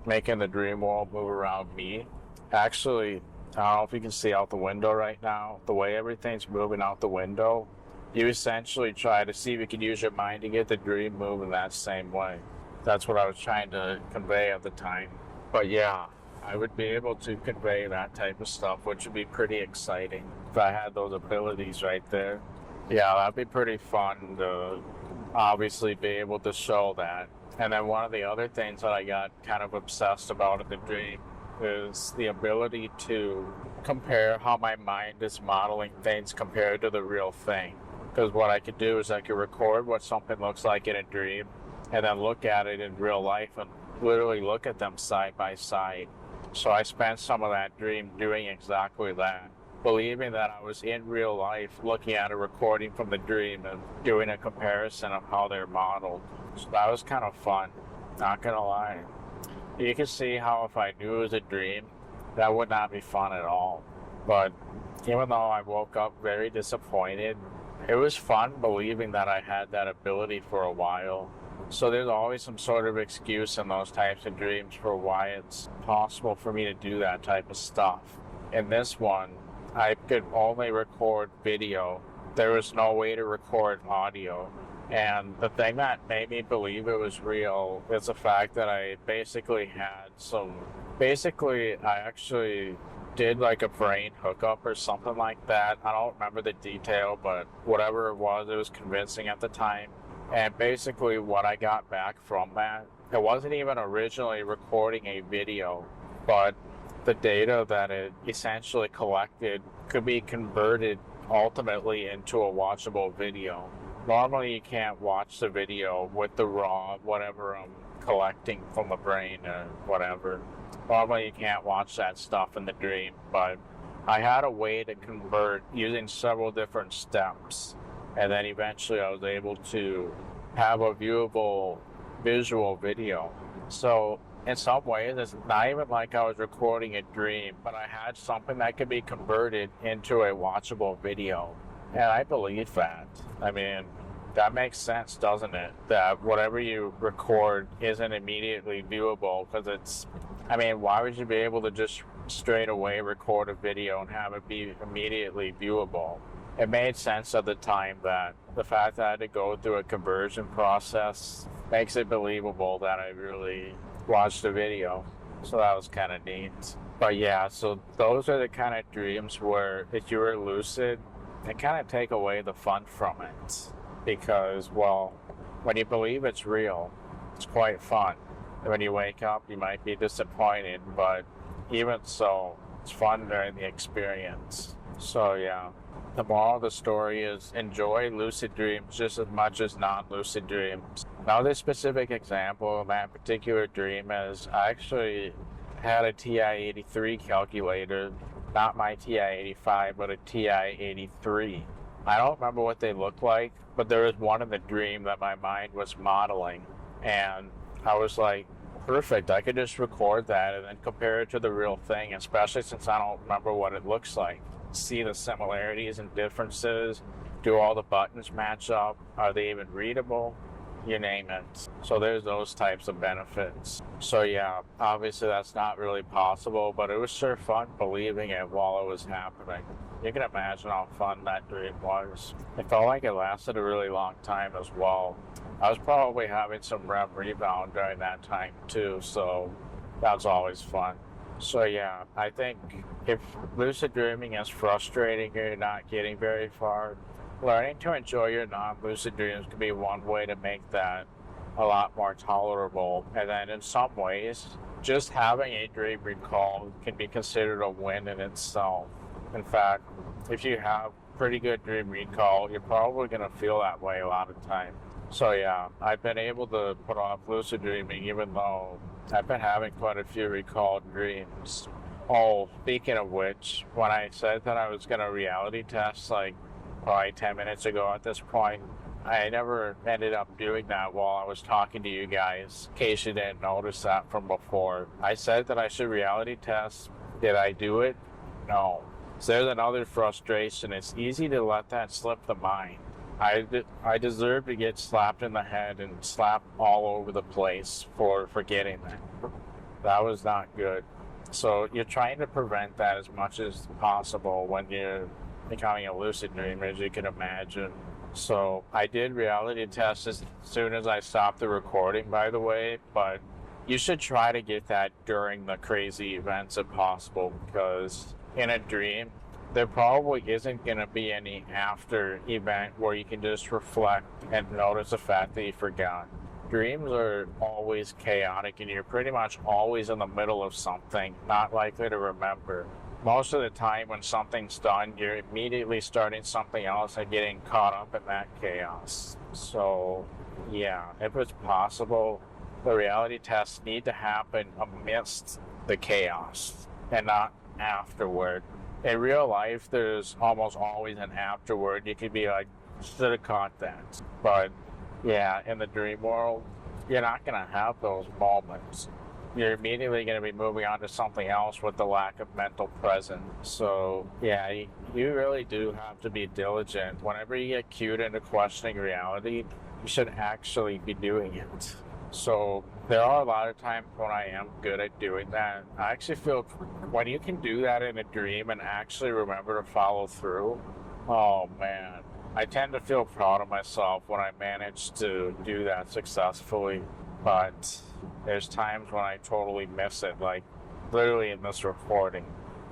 making the dream world move around me. Actually, I don't know if you can see out the window right now, the way everything's moving out the window, you essentially try to see if you can use your mind to get the dream moving that same way. That's what I was trying to convey at the time. But yeah, I would be able to convey that type of stuff, which would be pretty exciting if I had those abilities right there. Yeah, that'd be pretty fun to obviously be able to show that. And then one of the other things that I got kind of obsessed about in the dream is the ability to compare how my mind is modeling things compared to the real thing. Because what I could do is I could record what something looks like in a dream and then look at it in real life and literally look at them side by side. So I spent some of that dream doing exactly that, believing that I was in real life looking at a recording from the dream and doing a comparison of how they're modeled. So that was kind of fun, not gonna lie. You can see how if I knew it was a dream, that would not be fun at all. But even though I woke up very disappointed, it was fun believing that I had that ability for a while. So there's always some sort of excuse in those types of dreams for why it's possible for me to do that type of stuff. In this one, I could only record video. There was no way to record audio. And the thing that made me believe it was real is the fact that I basically I actually did like a brain hookup or something like that. I don't remember the detail, but whatever it was convincing at the time. And basically what I got back from that, it wasn't even originally recording a video, but the data that it essentially collected could be converted ultimately into a watchable video. Normally you can't watch the video with the raw whatever I'm collecting from the brain or whatever. Normally you can't watch that stuff in the dream, but I had a way to convert using several different steps, and then eventually I was able to have a viewable visual video. So in some ways, it's not even like I was recording a dream, but I had something that could be converted into a watchable video. And I believe that. I mean, that makes sense, doesn't it? That whatever you record isn't immediately viewable because why would you be able to just straight away record a video and have it be immediately viewable? It made sense at the time that the fact that I had to go through a conversion process makes it believable that I really watched the video. So that was kind of neat. But yeah, so those are the kind of dreams where if you were lucid, they kind of take away the fun from it. Because, well, when you believe it's real, it's quite fun. When you wake up, you might be disappointed, but even so, it's fun during the experience. So yeah, the moral of the story is enjoy lucid dreams just as much as non-lucid dreams. Now, this specific example of that particular dream is I actually had a TI-83 calculator, not my TI-85, but a TI-83. I don't remember what they looked like, but there was one in the dream that my mind was modeling, and I was like, perfect, I could just record that and then compare it to the real thing, especially since I don't remember what it looks like. See the similarities and differences. Do all the buttons match up? Are they even readable? You name it. So there's those types of benefits. So yeah, obviously that's not really possible, but it was sure fun believing it while it was happening. You can imagine how fun that dream was. It felt like it lasted a really long time as well. I was probably having some REM rebound during that time too, so that's always fun. So yeah, I think if lucid dreaming is frustrating or you're not getting very far, learning to enjoy your non-lucid dreams can be one way to make that a lot more tolerable. And then in some ways, just having a dream recall can be considered a win in itself. In fact, if you have pretty good dream recall, you're probably going to feel that way a lot of time. So yeah, I've been able to put off lucid dreaming even though I've been having quite a few recalled dreams. Oh, speaking of which, when I said that I was going to reality test like probably 10 minutes ago at this point, I never ended up doing that while I was talking to you guys, in case you didn't notice that from before. I said that I should reality test. Did I do it? No. So there's another frustration. It's easy to let that slip the mind. I deserve to get slapped in the head and slapped all over the place for forgetting that. That was not good. So you're trying to prevent that as much as possible when you're becoming a lucid dreamer, as you can imagine. So I did reality test as soon as I stopped the recording, by the way, but you should try to get that during the crazy events if possible, because in a dream, there probably isn't going to be any after event where you can just reflect and notice the fact that you forgot. Dreams are always chaotic, and you're pretty much always in the middle of something, not likely to remember. Most of the time when something's done, you're immediately starting something else and getting caught up in that chaos. So yeah, if it's possible, the reality tests need to happen amidst the chaos and not afterward. In real life, there's almost always an afterward. You could be like, should have caught that. But yeah, in the dream world, you're not going to have those moments. You're immediately going to be moving on to something else with the lack of mental presence. So yeah, you really do have to be diligent. Whenever you get cued into questioning reality, you should actually be doing it. So there are a lot of times when I am good at doing that. I actually feel when you can do that in a dream and actually remember to follow through, oh man, I tend to feel proud of myself when I manage to do that successfully. But there's times when I totally miss it, like literally in this recording.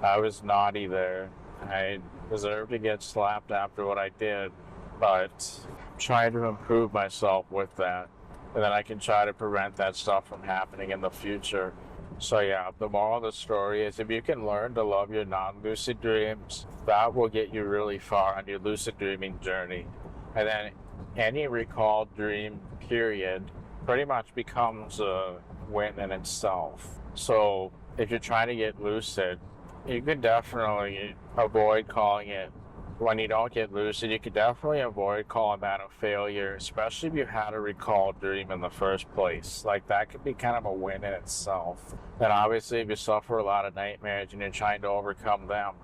I was naughty there. I deserve to get slapped after what I did, but I'm trying to improve myself with that. And then I can try to prevent that stuff from happening in the future. So yeah, the moral of the story is if you can learn to love your non-lucid dreams, that will get you really far on your lucid dreaming journey. And then any recalled dream period pretty much becomes a win in itself. So if you're trying to get lucid, you could definitely avoid calling it, when you don't get lucid, you could definitely avoid calling that a failure, especially if you had a recalled dream in the first place. Like, that could be kind of a win in itself. And obviously, if you suffer a lot of nightmares and you're trying to overcome them,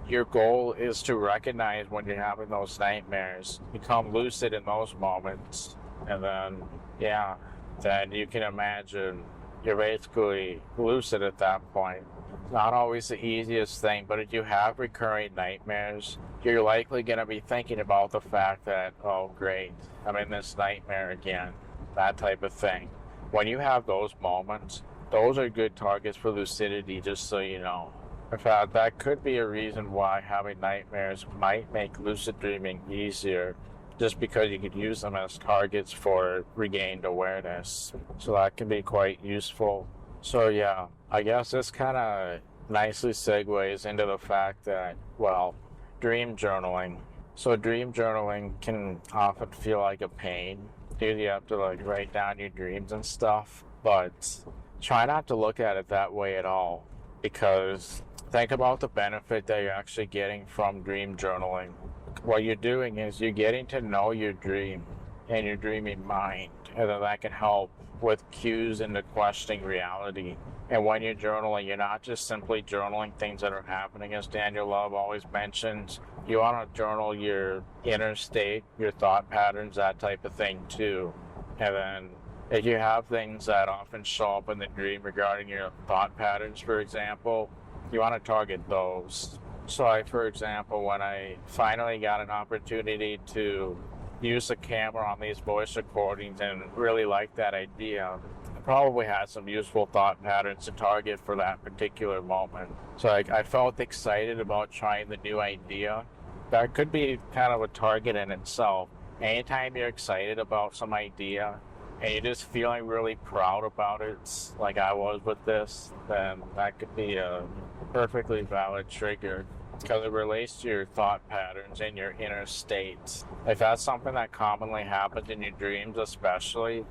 your goal is to recognize when you're having those nightmares, become lucid in those moments, and then, yeah, then you can imagine you're basically lucid at that point. Not always the easiest thing, but if you have recurring nightmares, you're likely going to be thinking about the fact that, oh great, I'm in this nightmare again, that type of thing. When you have those moments, those are good targets for lucidity, just so you know. In fact, that could be a reason why having nightmares might make lucid dreaming easier, just because you could use them as targets for regained awareness. So that can be quite useful. So yeah, I guess this kind of nicely segues into the fact that, well, dream journaling. So dream journaling can often feel like a pain. You have to like write down your dreams and stuff, but try not to look at it that way at all, because think about the benefit that you're actually getting from dream journaling. What you're doing is you're getting to know your dream and your dreaming mind, and then that can help with cues into questioning reality. And when you're journaling, you're not just simply journaling things that are happening, as Daniel Love always mentions. You want to journal your inner state, your thought patterns, that type of thing too. And then if you have things that often show up in the dream regarding your thought patterns, for example, you want to target those. So like, for example, when I finally got an opportunity to use the camera on these voice recordings and really liked that idea, I probably had some useful thought patterns to target for that particular moment. So I felt excited about trying the new idea. That could be kind of a target in itself. Anytime you're excited about some idea and you're just feeling really proud about it, like I was with this, then that could be a perfectly valid trigger, because it relates to your thought patterns and your inner state. If that's something that commonly happens in your dreams especially,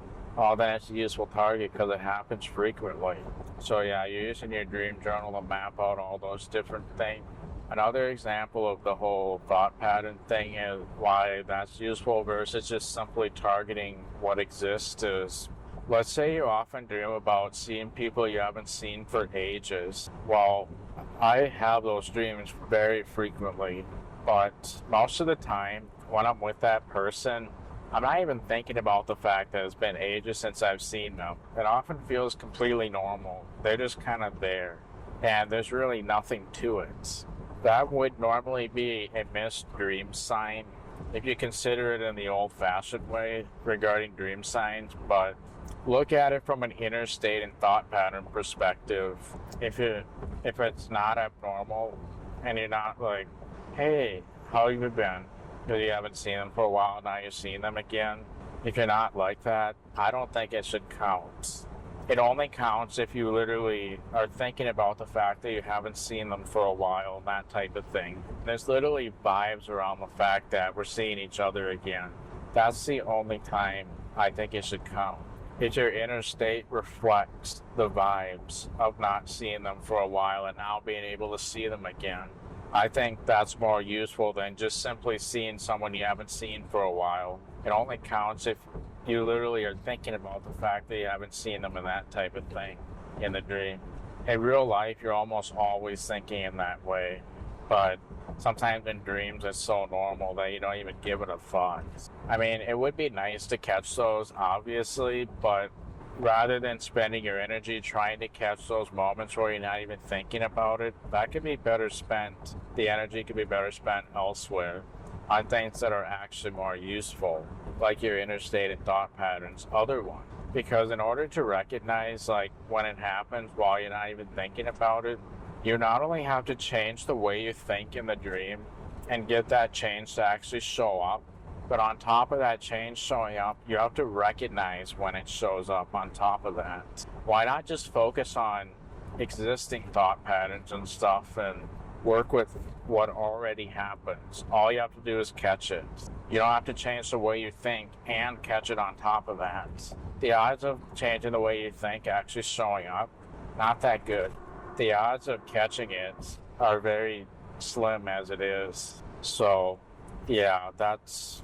then it's a useful target because it happens frequently. So yeah, you're using your dream journal to map out all those different things. Another example of the whole thought pattern thing is why that's useful versus just simply targeting what exists is, let's say you often dream about seeing people you haven't seen for ages. Well, I have those dreams very frequently, but most of the time when I'm with that person, I'm not even thinking about the fact that it's been ages since I've seen them. It often feels completely normal. They're just kind of there, and there's really nothing to it. That would normally be a missed dream sign if you consider it in the old-fashioned way regarding dream signs, but look at it from an inner state and thought pattern perspective. If it's not abnormal and you're not like hey, how have you been? Because you haven't seen them for a while, now you're seeing them again. If you're not like that, I don't think it should count. It only counts if you literally are thinking about the fact that you haven't seen them for a while, that type of thing. There's literally vibes around the fact that we're seeing each other again. That's the only time I think it should count. If your inner state reflects the vibes of not seeing them for a while and now being able to see them again, I think that's more useful than just simply seeing someone you haven't seen for a while. It only counts if you literally are thinking about the fact that you haven't seen them and that type of thing in the dream. In real life, you're almost always thinking in that way, but sometimes in dreams it's so normal that you don't even give it a thought. I mean, it would be nice to catch those, obviously, but rather than spending your energy trying to catch those moments where you're not even thinking about it, that could be better spent. The energy could be better spent elsewhere on things that are actually more useful, like your inner state and thought patterns, other ones. Because in order to recognize like when it happens while you're not even thinking about it, you not only have to change the way you think in the dream and get that change to actually show up, but on top of that change showing up, you have to recognize when it shows up on top of that. Why not just focus on existing thought patterns and stuff and work with what already happens? All you have to do is catch it. You don't have to change the way you think and catch it on top of that. The odds of changing the way you think actually showing up, not that good. The odds of catching it are very slim as it is. So yeah, that's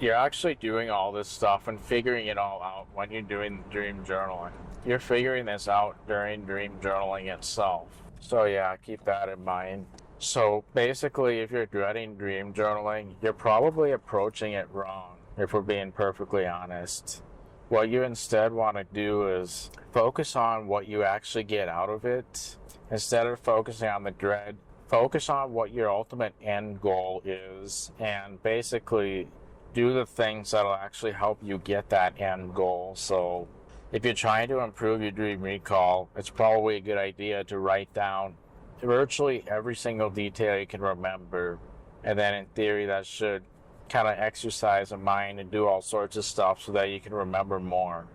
you're actually doing all this stuff and figuring it all out when you're doing dream journaling. You're figuring this out during dream journaling itself. So yeah, keep that in mind. So basically, if you're dreading dream journaling, you're probably approaching it wrong, if we're being perfectly honest. What you instead want to do is focus on what you actually get out of it. Instead of focusing on the dread, focus on what your ultimate end goal is and basically do the things that'll actually help you get that end goal. So if you're trying to improve your dream recall, it's probably a good idea to write down virtually every single detail you can remember. And then in theory, that should kind of exercise the mind and do all sorts of stuff so that you can remember more.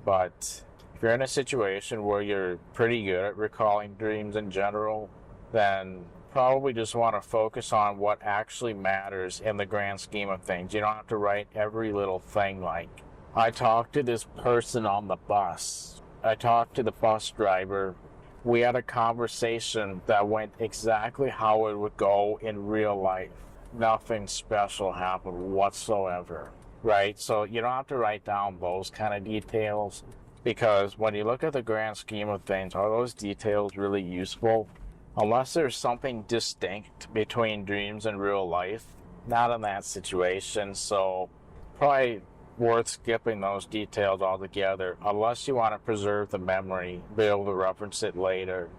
But if you're in a situation where you're pretty good at recalling dreams in general, then probably just want to focus on what actually matters in the grand scheme of things. You don't have to write every little thing like, I talked to this person on the bus. I talked to the bus driver. We had a conversation that went exactly how it would go in real life. Nothing special happened whatsoever, right? So you don't have to write down those kind of details, because when you look at the grand scheme of things, are those details really useful? Unless there's something distinct between dreams and real life, not in that situation. So probably worth skipping those details altogether, unless you want to preserve the memory, be able to reference it later.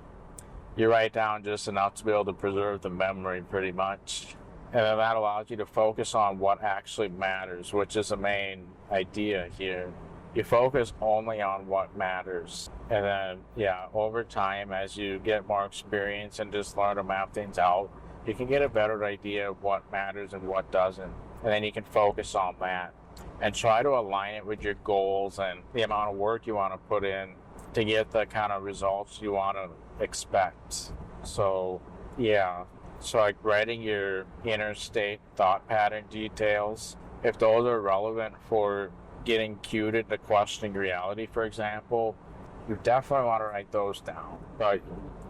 You write down just enough to be able to preserve the memory pretty much. And then that allows you to focus on what actually matters, which is the main idea here. You focus only on what matters. And then, yeah, over time, as you get more experience and just learn to map things out, you can get a better idea of what matters and what doesn't. And then you can focus on that and try to align it with your goals and the amount of work you want to put in to get the kind of results you want to expect. So, yeah. So like writing your inner state thought pattern details, if those are relevant for getting cued into questioning reality, for example, you definitely want to write those down. But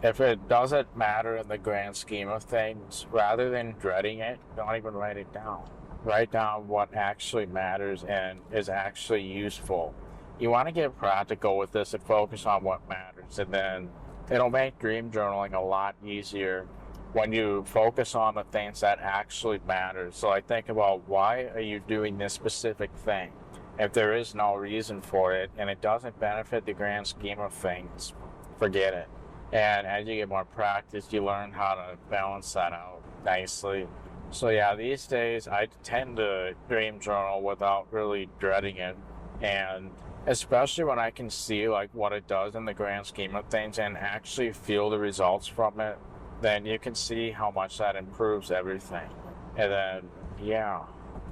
if it doesn't matter in the grand scheme of things, rather than dreading it, don't even write it down. Write down what actually matters and is actually useful. You want to get practical with this and focus on what matters, and then it'll make dream journaling a lot easier when you focus on the things that actually matter. So I think about, why are you doing this specific thing? If there is no reason for it and it doesn't benefit the grand scheme of things, forget it. And as you get more practice, you learn how to balance that out nicely. So yeah, these days I tend to dream journal without really dreading it. And especially when I can see like what it does in the grand scheme of things and actually feel the results from it, then you can see how much that improves everything. And then, yeah,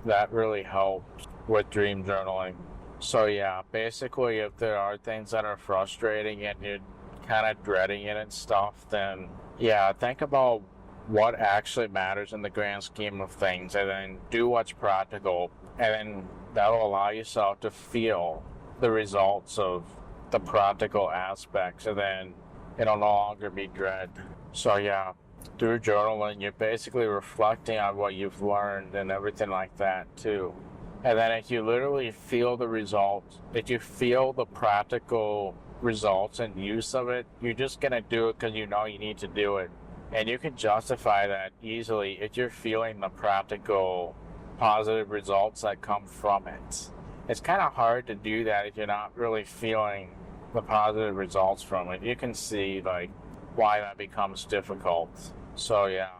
that really helps with dream journaling. So yeah, basically if there are things that are frustrating and you're kind of dreading it and stuff, then yeah, think about what actually matters in the grand scheme of things, and then do what's practical, and then that'll allow yourself to feel the results of the practical aspects, and then it'll no longer be dread. So yeah, through journaling, you're basically reflecting on what you've learned and everything like that too. And then if you literally feel the results, if you feel the practical results and use of it, you're just going to do it because you know you need to do it. And you can justify that easily if you're feeling the practical positive results that come from it. It's kind of hard to do that if you're not really feeling the positive results from it. You can see like why that becomes difficult. So yeah,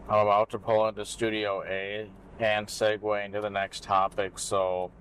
I'm about to pull into Studio A and segue into the next topic, so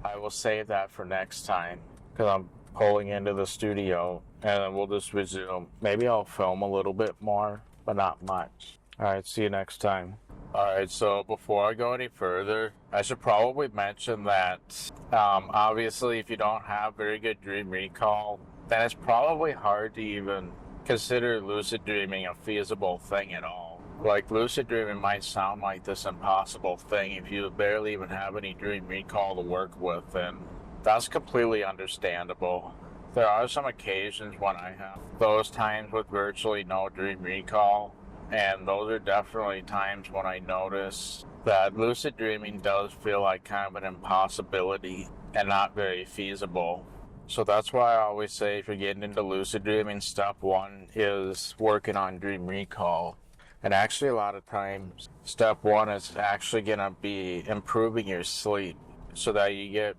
I will save that for next time because I'm pulling into the studio, and then we'll just resume. Maybe I'll film a little bit more, but not much. Alright, see you next time. Alright, so before I go any further, I should probably mention that obviously if you don't have very good dream recall, then it's probably hard to even consider lucid dreaming a feasible thing at all. Like, lucid dreaming might sound like this impossible thing if you barely even have any dream recall to work with, and that's completely understandable. There are some occasions when I have those times with virtually no dream recall, and those are definitely times when I notice that lucid dreaming does feel like kind of an impossibility and not very feasible. So that's why I always say if you're getting into lucid dreaming, step one is working on dream recall. And actually a lot of times, step one is actually going to be improving your sleep so that you get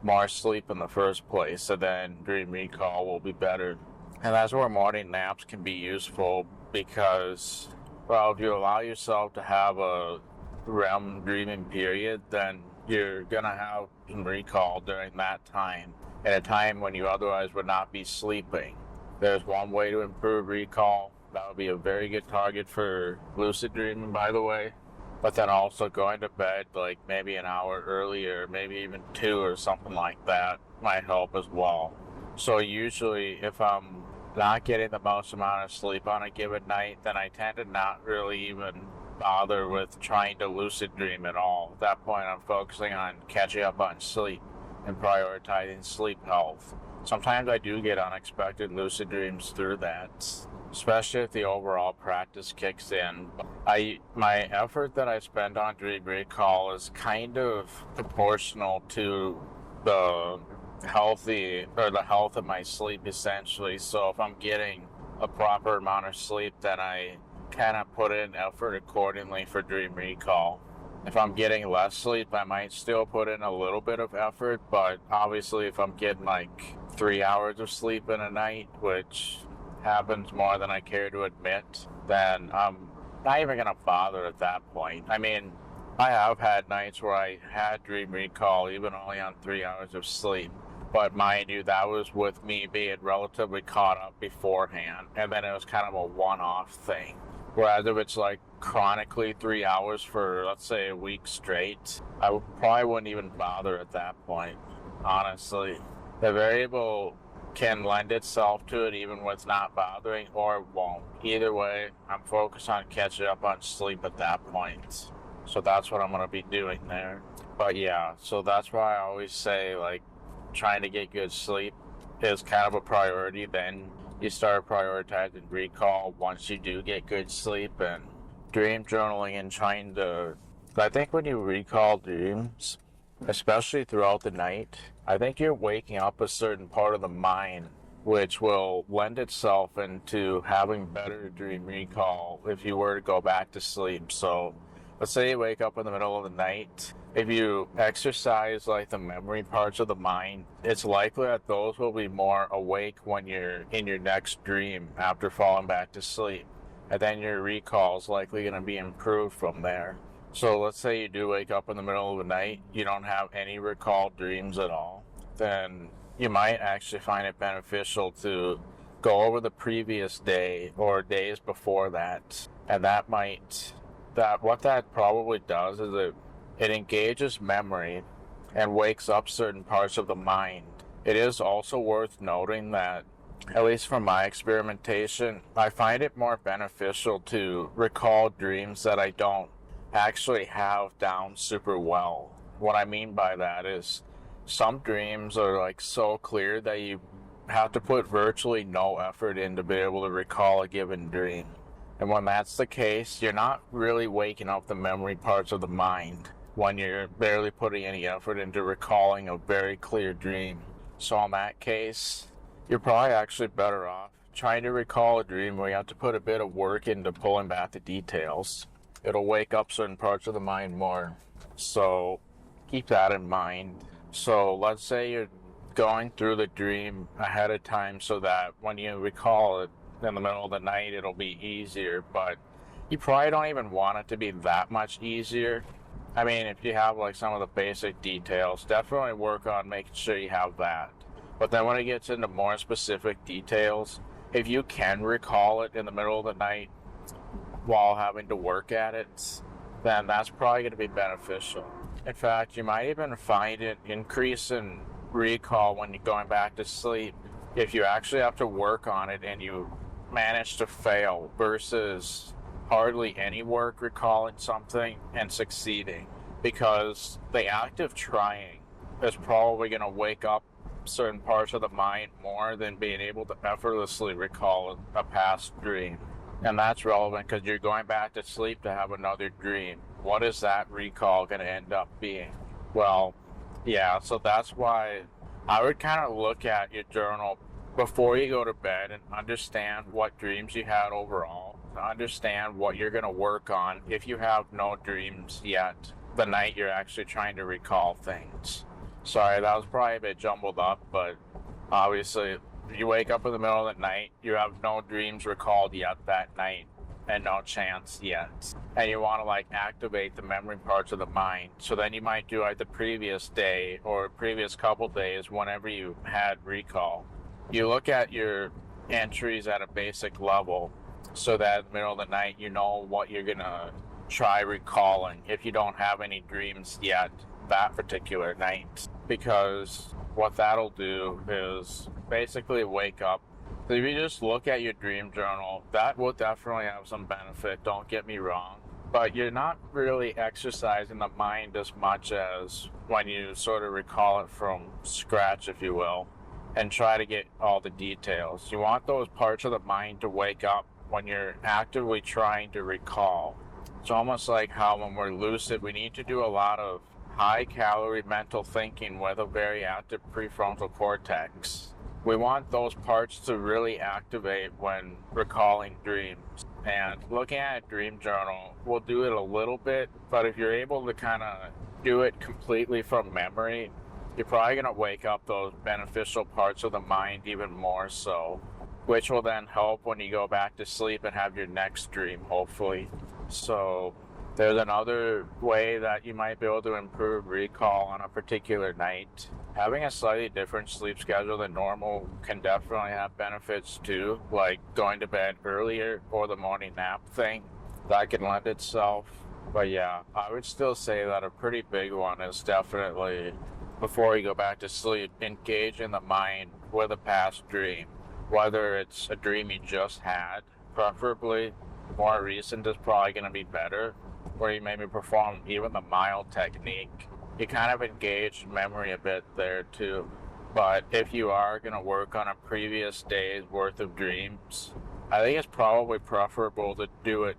more sleep in the first place, so then dream recall will be better. And that's where morning naps can be useful because, well, if you allow yourself to have a REM dreaming period, then you're going to have recall during that time, at a time when you otherwise would not be sleeping. There's one way to improve recall. That would be a very good target for lucid dreaming, by the way. But then also going to bed like maybe an hour earlier, maybe even 2 or something like that might help as well. So usually if I'm not getting the most amount of sleep on a given night, then I tend to not really even bother with trying to lucid dream at all. At that point, I'm focusing on catching up on sleep and prioritizing sleep health. Sometimes I do get unexpected lucid dreams through that, especially if the overall practice kicks in. My effort that I spend on dream recall is kind of proportional to the health of my sleep, essentially. So if I'm getting a proper amount of sleep, then I kind of put in effort accordingly for dream recall. If I'm getting less sleep, I might still put in a little bit of effort, but obviously if I'm getting like 3 hours of sleep in a night, which happens more than I care to admit, then I'm not even going to bother at that point. I mean, I have had nights where I had dream recall even only on 3 hours of sleep, but mind you, that was with me being relatively caught up beforehand, and then it was kind of a one-off thing. Whereas if it's like chronically 3 hours for, let's say, a week straight, I probably wouldn't even bother at that point, honestly. The variable can lend itself to it even with not bothering, or it won't. Either way, I'm focused on catching up on sleep at that point. So that's what I'm going to be doing there. But yeah, so that's why I always say, like, trying to get good sleep is kind of a priority. Then you start prioritizing recall once you do get good sleep, and dream journaling and trying to... I think when you recall dreams, especially throughout the night, I think you're waking up a certain part of the mind which will lend itself into having better dream recall if you were to go back to sleep. So let's say you wake up in the middle of the night. If you exercise like the memory parts of the mind, it's likely that those will be more awake when you're in your next dream after falling back to sleep. And then your recall is likely going to be improved from there. So let's say you do wake up in the middle of the night, you don't have any recalled dreams at all, then you might actually find it beneficial to go over the previous day or days before that And what that probably does is it engages memory and wakes up certain parts of the mind. It is also worth noting that, at least from my experimentation, I find it more beneficial to recall dreams that I don't actually have down super well. What I mean by that is some dreams are like so clear that you have to put virtually no effort in to be able to recall a given dream. And when that's the case, you're not really waking up the memory parts of the mind when you're barely putting any effort into recalling a very clear dream. So in that case, you're probably actually better off trying to recall a dream where you have to put a bit of work into pulling back the details. It'll wake up certain parts of the mind more. So keep that in mind. So let's say you're going through the dream ahead of time so that when you recall it in the middle of the night, it'll be easier, but you probably don't even want it to be that much easier. I mean, if you have like some of the basic details, definitely work on making sure you have that. But then when it gets into more specific details, if you can recall it in the middle of the night while having to work at it, then that's probably going to be beneficial. In fact, you might even find an increase in recall when you're going back to sleep if you actually have to work on it and you manage to fail versus hardly any work recalling something and succeeding, because the act of trying is probably going to wake up certain parts of the mind more than being able to effortlessly recall a past dream. And that's relevant because you're going back to sleep to have another dream. What is that recall going to end up being? Well, yeah, so that's why I would kind of look at your journal before you go to bed and understand what dreams you had overall, understand what you're going to work on if you have no dreams yet the night you're actually trying to recall things. Sorry, that was probably a bit jumbled up, but obviously you wake up in the middle of the night, you have no dreams recalled yet that night and no chance yet, and you want to like activate the memory parts of the mind. So then you might do like the previous day or previous couple days whenever you had recall. You look at your entries at a basic level so that in the middle of the night you know what you're gonna try recalling if you don't have any dreams yet that particular night, because what that'll do is basically wake up. So if you just look at your dream journal, that will definitely have some benefit, don't get me wrong, but you're not really exercising the mind as much as when you sort of recall it from scratch, if you will, and try to get all the details. You want those parts of the mind to wake up when you're actively trying to recall. It's almost like how when we're lucid, we need to do a lot of high-calorie mental thinking with a very active prefrontal cortex. We want those parts to really activate when recalling dreams. And looking at a dream journal, we'll do it a little bit, but if you're able to kind of do it completely from memory, you're probably going to wake up those beneficial parts of the mind even more so, which will then help when you go back to sleep and have your next dream, hopefully. So there's another way that you might be able to improve recall on a particular night. Having a slightly different sleep schedule than normal can definitely have benefits too, like going to bed earlier or the morning nap thing. That can lend itself. But yeah, I would still say that a pretty big one is definitely, before you go back to sleep, engage in the mind with a past dream. Whether it's a dream you just had, preferably more recent is probably going to be better, where you maybe perform even the mild technique. You kind of engage memory a bit there too. But if you are going to work on a previous day's worth of dreams, I think it's probably preferable to do it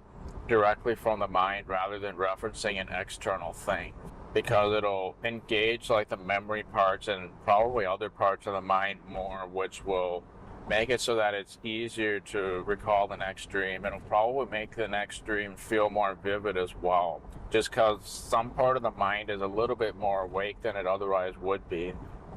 directly from the mind rather than referencing an external thing, because it'll engage like the memory parts and probably other parts of the mind more, which will make it so that it's easier to recall the next dream. It'll probably make the next dream feel more vivid as well, just because some part of the mind is a little bit more awake than it otherwise would be.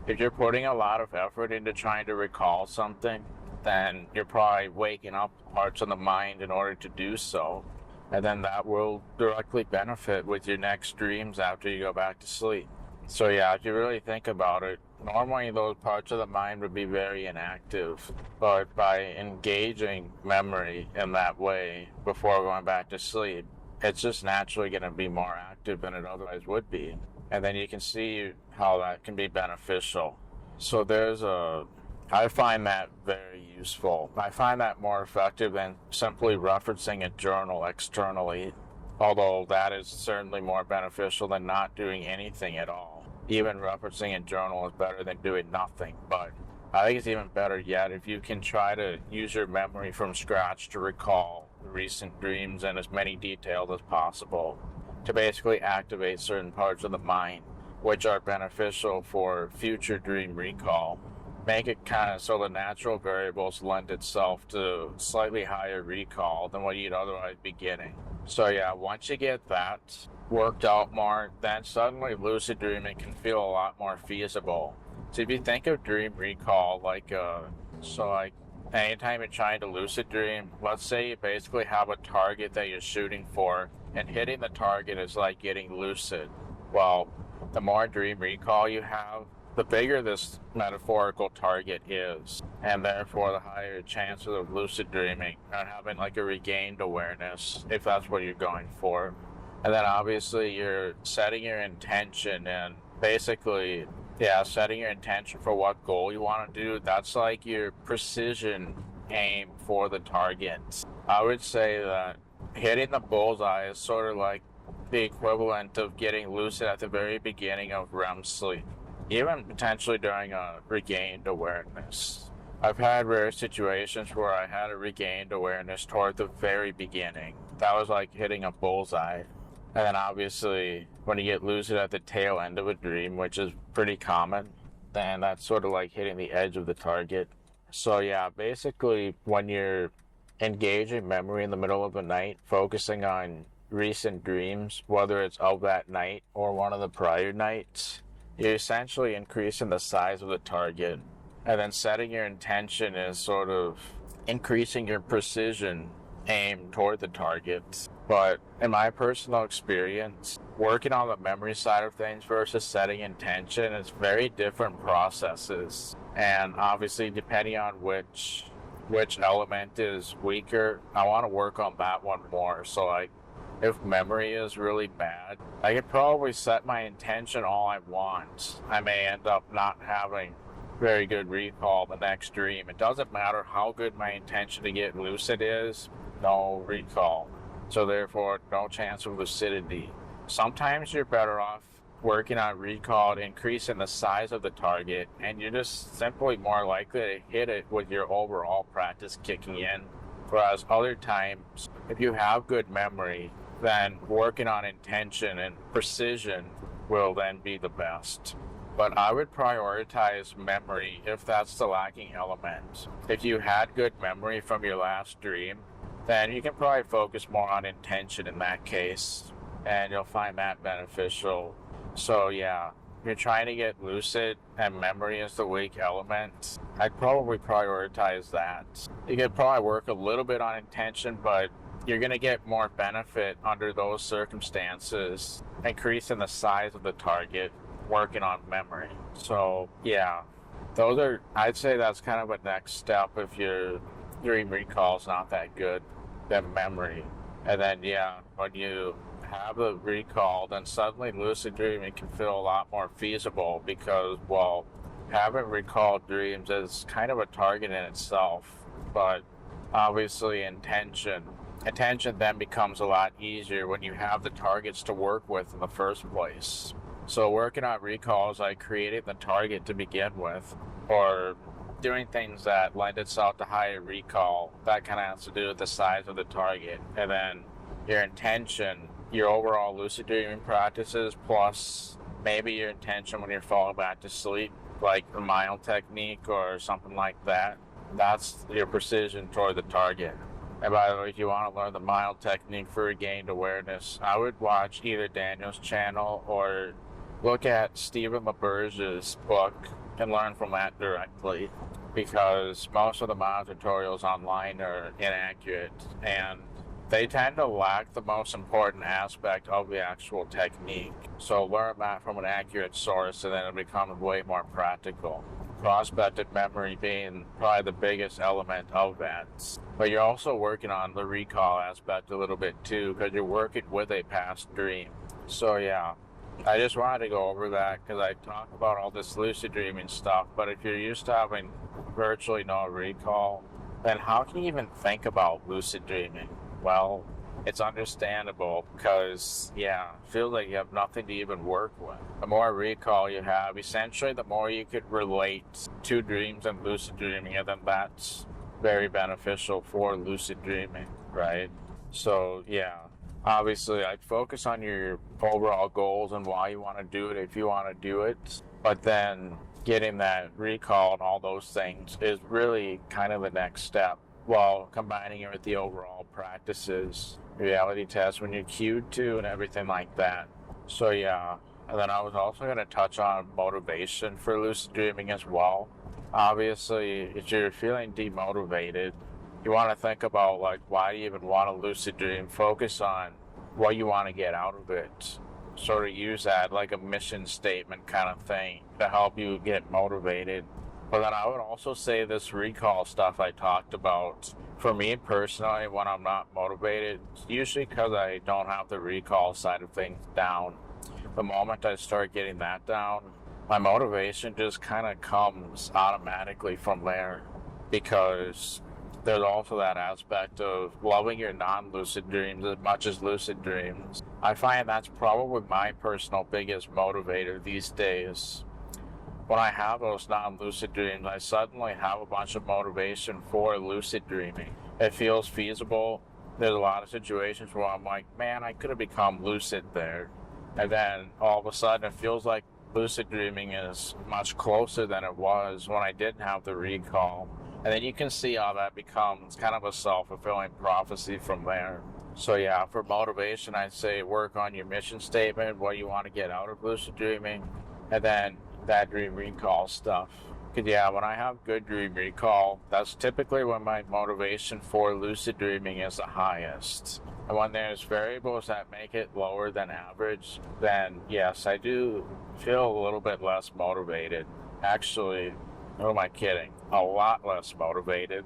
If you're putting a lot of effort into trying to recall something, then you're probably waking up parts of the mind in order to do so. And then that will directly benefit with your next dreams after you go back to sleep. So yeah, if you really think about it, normally those parts of the mind would be very inactive. But by engaging memory in that way before going back to sleep, it's just naturally going to be more active than it otherwise would be. And then you can see how that can be beneficial. So I find that very useful. I find that more effective than simply referencing a journal externally, although that is certainly more beneficial than not doing anything at all. Even referencing a journal is better than doing nothing, but I think it's even better yet if you can try to use your memory from scratch to recall recent dreams in as many details as possible to basically activate certain parts of the mind which are beneficial for future dream recall. Make it kind of so the natural variables lend itself to slightly higher recall than what you'd otherwise be getting. So yeah, once you get that worked out more, then suddenly lucid dreaming can feel a lot more feasible. So if you think of dream recall like anytime you're trying to lucid dream, let's say you basically have a target that you're shooting for, and hitting the target is like getting lucid. Well, the more dream recall you have, the bigger this metaphorical target is, and therefore the higher chances of lucid dreaming and having like a regained awareness, if that's what you're going for. And then obviously you're setting your intention and basically, setting your intention for what goal you want to do. That's like your precision aim for the target. I would say that hitting the bullseye is sort of like the equivalent of getting lucid at the very beginning of REM sleep, even potentially during a regained awareness. I've had rare situations where I had a regained awareness toward the very beginning. That was like hitting a bullseye. And then obviously, when you get lucid at the tail end of a dream, which is pretty common, then that's sort of like hitting the edge of the target. So yeah, basically, when you're engaging memory in the middle of the night, focusing on recent dreams, whether it's of that night or one of the prior nights, you're essentially increasing the size of the target. And then setting your intention is sort of increasing your precision aim toward the target. But in my personal experience, working on the memory side of things versus setting intention is very different processes. And obviously, depending on which element is weaker, I want to work on that one more. So like, if memory is really bad, I could probably set my intention all I want. I may end up not having very good recall the next dream. It doesn't matter how good my intention to get lucid is, no recall. So therefore, no chance of lucidity. Sometimes you're better off working on recall and increasing the size of the target, and you're just simply more likely to hit it with your overall practice kicking in. Whereas other times, if you have good memory, then working on intention and precision will then be the best. But I would prioritize memory if that's the lacking element. If you had good memory from your last dream, then you can probably focus more on intention in that case, and you'll find that beneficial. So yeah, if you're trying to get lucid and memory is the weak element, I'd probably prioritize that. You could probably work a little bit on intention, but you're going to get more benefit under those circumstances, increasing the size of the target, working on memory. So yeah, I'd say that's kind of a next step if your dream recall is not that good, then memory. And then yeah, when you have the recall, then suddenly lucid dreaming can feel a lot more feasible because, well, having recalled dreams is kind of a target in itself, but obviously intention then becomes a lot easier when you have the targets to work with in the first place. So working on recalls, like creating the target to begin with, or doing things that lend itself to higher recall, that kind of has to do with the size of the target. And then your intention, your overall lucid dreaming practices, plus maybe your intention when you're falling back to sleep, like a mild technique or something like that. That's your precision toward the target. And by the way, if you want to learn the mild technique for regained awareness, I would watch either Daniel's channel or look at Stephen LaBerge's book and learn from that directly, because most of the mild tutorials online are inaccurate, and they tend to lack the most important aspect of the actual technique. So learn that from an accurate source and then it becomes way more practical. Prospective memory being probably the biggest element of that. But you're also working on the recall aspect a little bit too, because you're working with a past dream. So yeah, I just wanted to go over that because I talk about all this lucid dreaming stuff, but if you're used to having virtually no recall, then how can you even think about lucid dreaming? Well, it's understandable because, yeah, it feels like you have nothing to even work with. The more recall you have, essentially the more you could relate to dreams and lucid dreaming, and then that's very beneficial for lucid dreaming, right? So, yeah, obviously I'd focus on your overall goals and why you want to do it if you want to do it, but then getting that recall and all those things is really kind of the next step, while combining it with the overall practices, reality tests when you're cued to, and everything like that. So yeah, and then I was also going to touch on motivation for lucid dreaming as well. Obviously, if you're feeling demotivated, you want to think about, like, why do you even want to lucid dream? Focus on what you want to get out of it. Sort of use that like a mission statement kind of thing to help you get motivated. But then I would also say this recall stuff I talked about, for me personally, when I'm not motivated, it's usually because I don't have the recall side of things down. The moment I start getting that down, my motivation just kind of comes automatically from there, because there's also that aspect of loving your non-lucid dreams as much as lucid dreams. I find that's probably my personal biggest motivator these days. When I have those non-lucid dreams, I suddenly have a bunch of motivation for lucid dreaming. It feels feasible. There's a lot of situations where I'm like, man, I could have become lucid there. And then all of a sudden it feels like lucid dreaming is much closer than it was when I didn't have the recall. And then you can see how that becomes kind of a self-fulfilling prophecy from there. So yeah, for motivation, I'd say work on your mission statement, what you want to get out of lucid dreaming, and then that dream recall stuff. Because yeah, when I have good dream recall, that's typically when my motivation for lucid dreaming is the highest. And when there's variables that make it lower than average, then yes, I do feel a little bit less motivated. Actually, who am I kidding? A lot less motivated.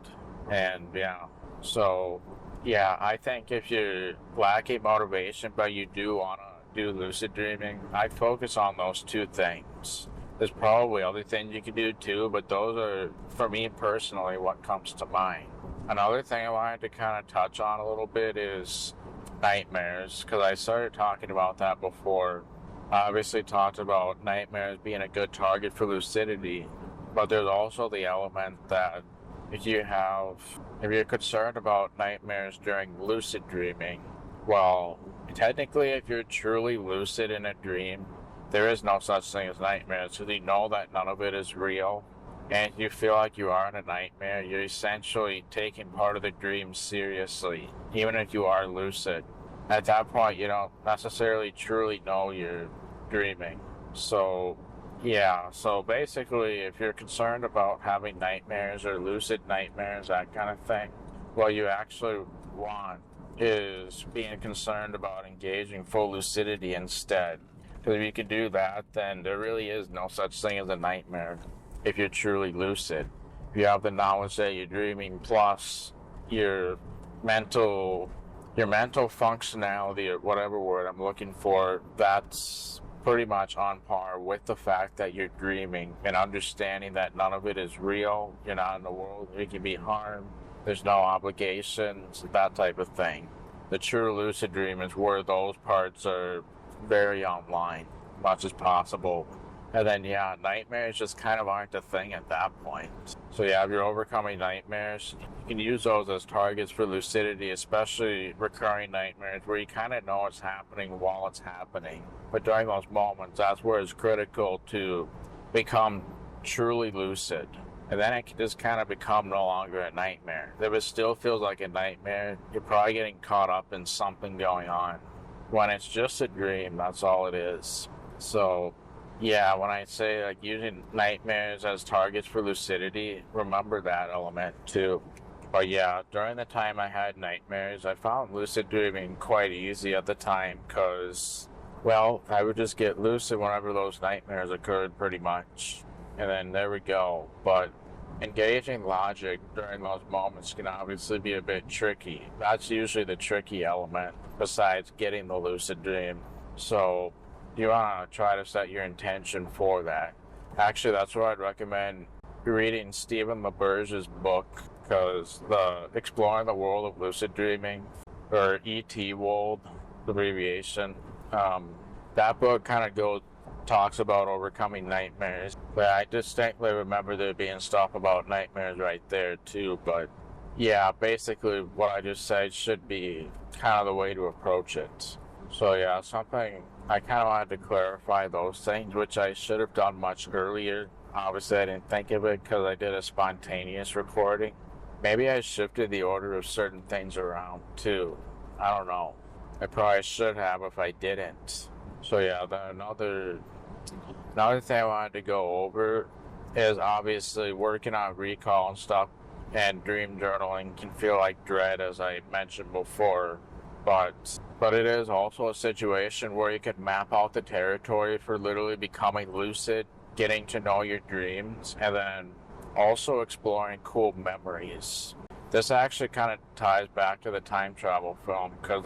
And yeah, so yeah, I think if you're lacking motivation but you do want to do lucid dreaming, I'd focus on those two things. There's probably other things you can do too, but those are, for me personally, what comes to mind. Another thing I wanted to kind of touch on a little bit is nightmares, because I started talking about that before. I obviously talked about nightmares being a good target for lucidity, but there's also the element that if you're concerned about nightmares during lucid dreaming, well, technically if you're truly lucid in a dream, there is no such thing as nightmares, because you know that none of it is real, and if you feel like you are in a nightmare, you're essentially taking part of the dream seriously, even if you are lucid. At that point, you don't necessarily truly know you're dreaming. So, yeah, so basically, if you're concerned about having nightmares or lucid nightmares, that kind of thing, what you actually want is being concerned about engaging full lucidity instead. Because if you can do that, then there really is no such thing as a nightmare if you're truly lucid. If you have the knowledge that you're dreaming plus your mental functionality, or whatever word I'm looking for, that's pretty much on par with the fact that you're dreaming and understanding that none of it is real. You're not in the world where you can be harmed. There's no obligations, that type of thing. The true lucid dream is where those parts are very online, much as possible. And then yeah, nightmares just kind of aren't a thing at that point. So yeah, if you're overcoming nightmares, you can use those as targets for lucidity, especially recurring nightmares where you kind of know what's happening while it's happening. But during those moments, that's where it's critical to become truly lucid. And then it can just kind of become no longer a nightmare. If it still feels like a nightmare, you're probably getting caught up in something going on. When it's just a dream, that's all it is. So, yeah, when I say like using nightmares as targets for lucidity, remember that element too. But yeah, during the time I had nightmares, I found lucid dreaming quite easy at the time because, well, I would just get lucid whenever those nightmares occurred pretty much. And then there we go. But engaging logic during those moments can obviously be a bit tricky. That's usually the tricky element besides getting the lucid dream. So you want to try to set your intention for that. Actually, that's what I'd recommend reading Stephen LaBerge's book, because the Exploring the World of Lucid Dreaming, or ET World, abbreviation, that book kind of talks about overcoming nightmares. But I distinctly remember there being stuff about nightmares right there too. But yeah, basically what I just said should be kind of the way to approach it. So yeah, something I kind of wanted to clarify those things, which I should have done much earlier. Obviously, I didn't think of it because I did a spontaneous recording. Maybe I shifted the order of certain things around too. I don't know. I probably should have if I didn't. So yeah, another thing I wanted to go over is obviously working on recall and stuff, and dream journaling can feel like dread, as I mentioned before. But it is also a situation where you can map out the territory for literally becoming lucid, getting to know your dreams, and then also exploring cool memories. This actually kind of ties back to the time travel film, because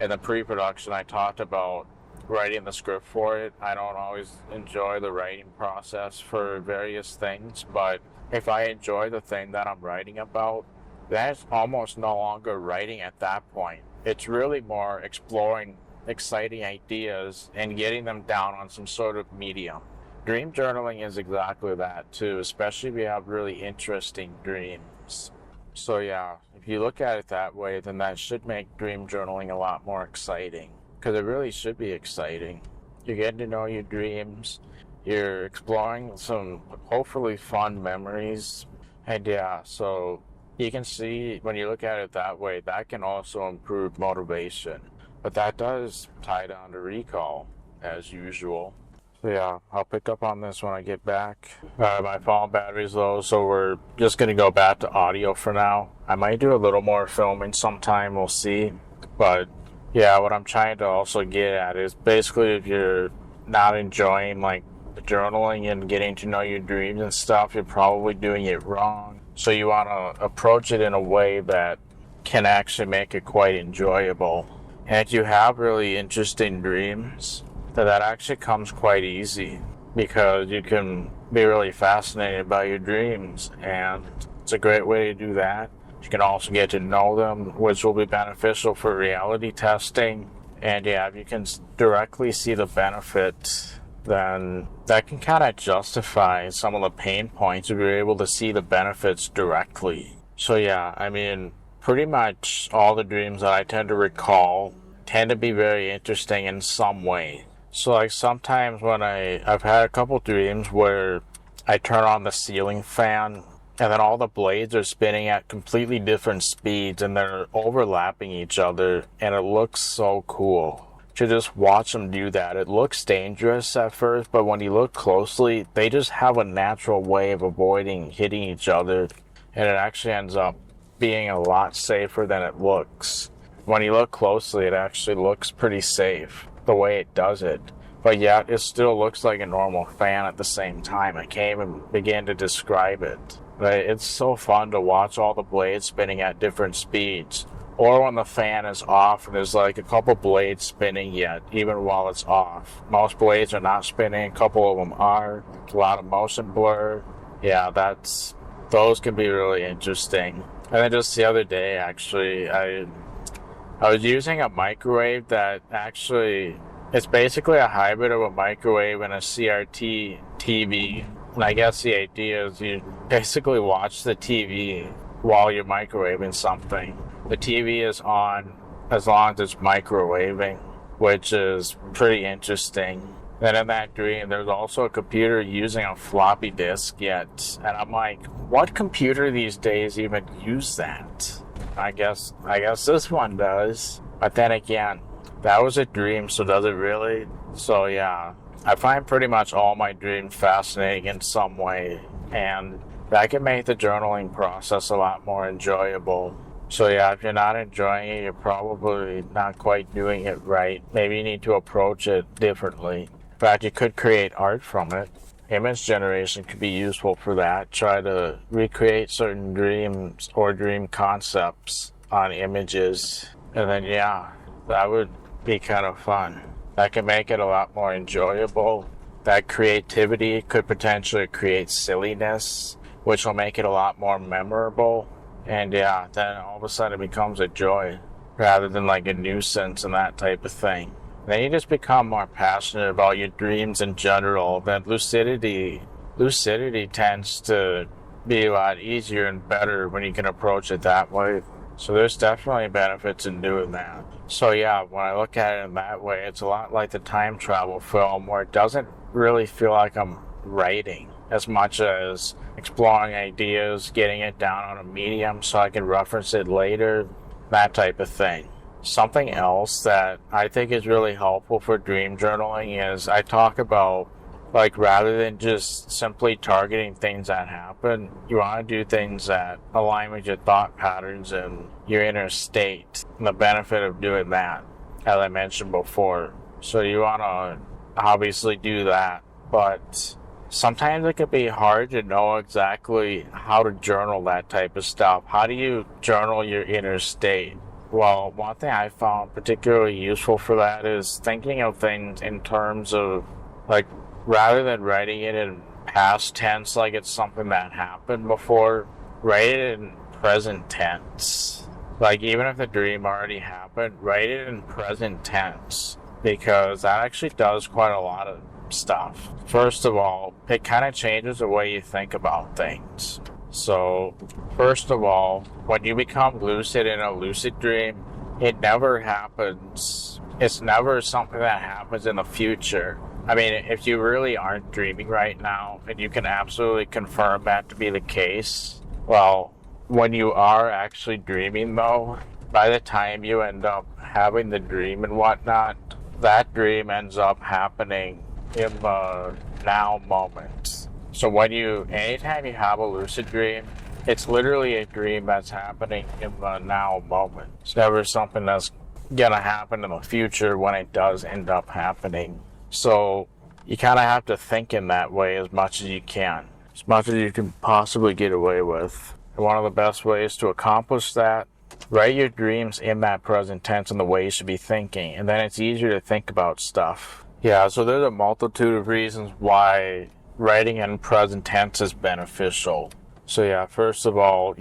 in the pre-production, I talked about writing the script for it. I don't always enjoy the writing process for various things, but if I enjoy the thing that I'm writing about, that's almost no longer writing at that point. It's really more exploring exciting ideas and getting them down on some sort of medium. Dream journaling is exactly that too, especially if you have really interesting dreams. So yeah, if you look at it that way, then that should make dream journaling a lot more exciting, because it really should be exciting. You're getting to know your dreams, you're exploring some hopefully fun memories, and yeah, so you can see when you look at it that way, that can also improve motivation. But that does tie down to recall, as usual. So yeah, I'll pick up on this when I get back. My phone battery's low, so we're just going to go back to audio for now. I might do a little more filming sometime, we'll see. But yeah, what I'm trying to also get at is basically if you're not enjoying like the journaling and getting to know your dreams and stuff, you're probably doing it wrong. So you want to approach it in a way that can actually make it quite enjoyable. And if you have really interesting dreams, that actually comes quite easy, because you can be really fascinated by your dreams, and it's a great way to do that. You can also get to know them, which will be beneficial for reality testing. And yeah, if you can directly see the benefit, then that can kind of justify some of the pain points if you're able to see the benefits directly. So yeah, I mean, pretty much all the dreams that I tend to recall tend to be very interesting in some way. So like sometimes when I've had a couple dreams where I turn on the ceiling fan and then all the blades are spinning at completely different speeds and they're overlapping each other, and it looks so cool to just watch them do that. It looks dangerous at first, but when you look closely, they just have a natural way of avoiding hitting each other, and it actually ends up being a lot safer than it looks. When you look closely, it actually looks pretty safe the way it does it, but yet it still looks like a normal fan at the same time. I can't even begin to describe it. But it's so fun to watch all the blades spinning at different speeds. Or when the fan is off and there's like a couple blades spinning yet, even while it's off. Most blades are not spinning, a couple of them are. A lot of motion blur. Yeah, those can be really interesting. And then just the other day, actually, I was using a microwave that actually, it's basically a hybrid of a microwave and a CRT TV. And I guess the idea is you basically watch the TV while you're microwaving something. The TV is on as long as it's microwaving, which is pretty interesting. Then in that dream, there's also a computer using a floppy disk yet. And I'm like, what computer these days even use that? I guess this one does. But then again, that was a dream, so does it really? So yeah, I find pretty much all my dreams fascinating in some way. And that can make the journaling process a lot more enjoyable. So yeah, if you're not enjoying it, you're probably not quite doing it right. Maybe you need to approach it differently. In fact, you could create art from it. Image generation could be useful for that. Try to recreate certain dreams or dream concepts on images. And then yeah, that would be kind of fun. That can make it a lot more enjoyable. That creativity could potentially create silliness, which will make it a lot more memorable. And yeah, then all of a sudden it becomes a joy rather than like a nuisance and that type of thing. Then you just become more passionate about your dreams in general. Then lucidity tends to be a lot easier and better when you can approach it that way. So there's definitely benefits in doing that. So yeah, when I look at it in that way, it's a lot like the time travel film where it doesn't really feel like I'm writing as much as exploring ideas, getting it down on a medium so I can reference it later, that type of thing. Something else that I think is really helpful for dream journaling is I talk about, like, rather than just simply targeting things that happen, you want to do things that align with your thought patterns and your inner state, and the benefit of doing that, as I mentioned before. So you want to obviously do that, but sometimes it can be hard to know exactly how to journal that type of stuff. How do you journal your inner state? Well, one thing I found particularly useful for that is thinking of things in terms of, like, rather than writing it in past tense like it's something that happened before, write it in present tense. Like, even if the dream already happened, write it in present tense, because that actually does quite a lot of stuff. First of all, it kind of changes the way you think about things. So, first of all, when you become lucid in a lucid dream, it never happens. It's never something that happens in the future. I mean, if you really aren't dreaming right now, and you can absolutely confirm that to be the case, well, when you are actually dreaming though, by the time you end up having the dream and whatnot, that dream ends up happening in the now moment. So anytime you have a lucid dream, it's literally a dream that's happening in the now moment. It's never something that's gonna happen in the future when it does end up happening. So you kind of have to think in that way as much as you can possibly get away with. And one of the best ways to accomplish that, write your dreams in that present tense in the way you should be thinking, and then it's easier to think about stuff. Yeah, so there's a multitude of reasons why writing in present tense is beneficial. So yeah, first of all,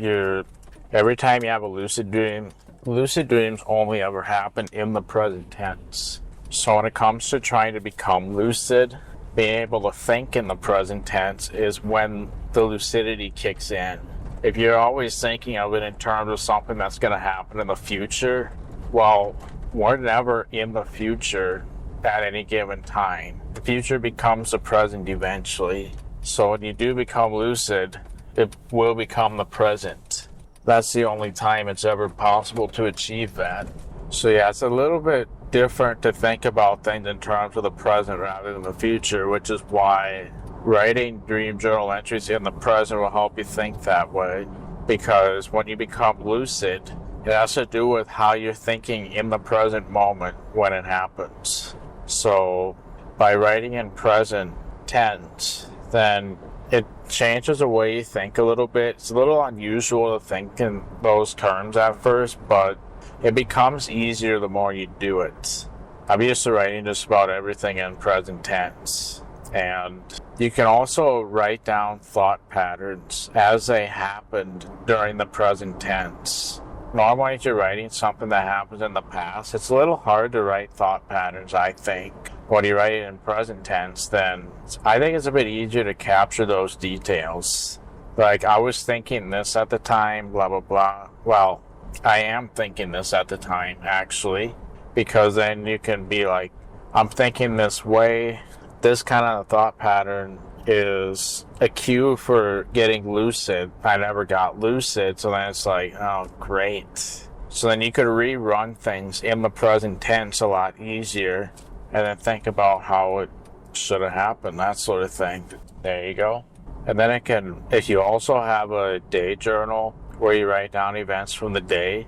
every time you have a lucid dreams only ever happen in the present tense. So when it comes to trying to become lucid, being able to think in the present tense is when the lucidity kicks in. If you're always thinking of it in terms of something that's going to happen in the future, well, we're never in the future at any given time. The future becomes the present eventually. So when you do become lucid, it will become the present. That's the only time it's ever possible to achieve that. So yeah, it's a little bit different to think about things in terms of the present rather than the future, which is why writing dream journal entries in the present will help you think that way. Because when you become lucid, it has to do with how you're thinking in the present moment when it happens. So by writing in present tense, then it changes the way you think a little bit. It's a little unusual to think in those terms at first, but it becomes easier the more you do it. I'm used to writing just about everything in present tense. And you can also write down thought patterns as they happened during the present tense. Normally, if you're writing something that happens in the past, it's a little hard to write thought patterns, I think. When you write it in present tense, then I think it's a bit easier to capture those details. Like, I was thinking this at the time, blah, blah, blah. Well, I am thinking this at the time, actually, because then you can be like, I'm thinking this way. This kind of thought pattern is a cue for getting lucid. I never got lucid, so then it's like, oh, great. So then you could rerun things in the present tense a lot easier, and then think about how it should have happened, that sort of thing. There you go. And then if you also have a day journal where you write down events from the day,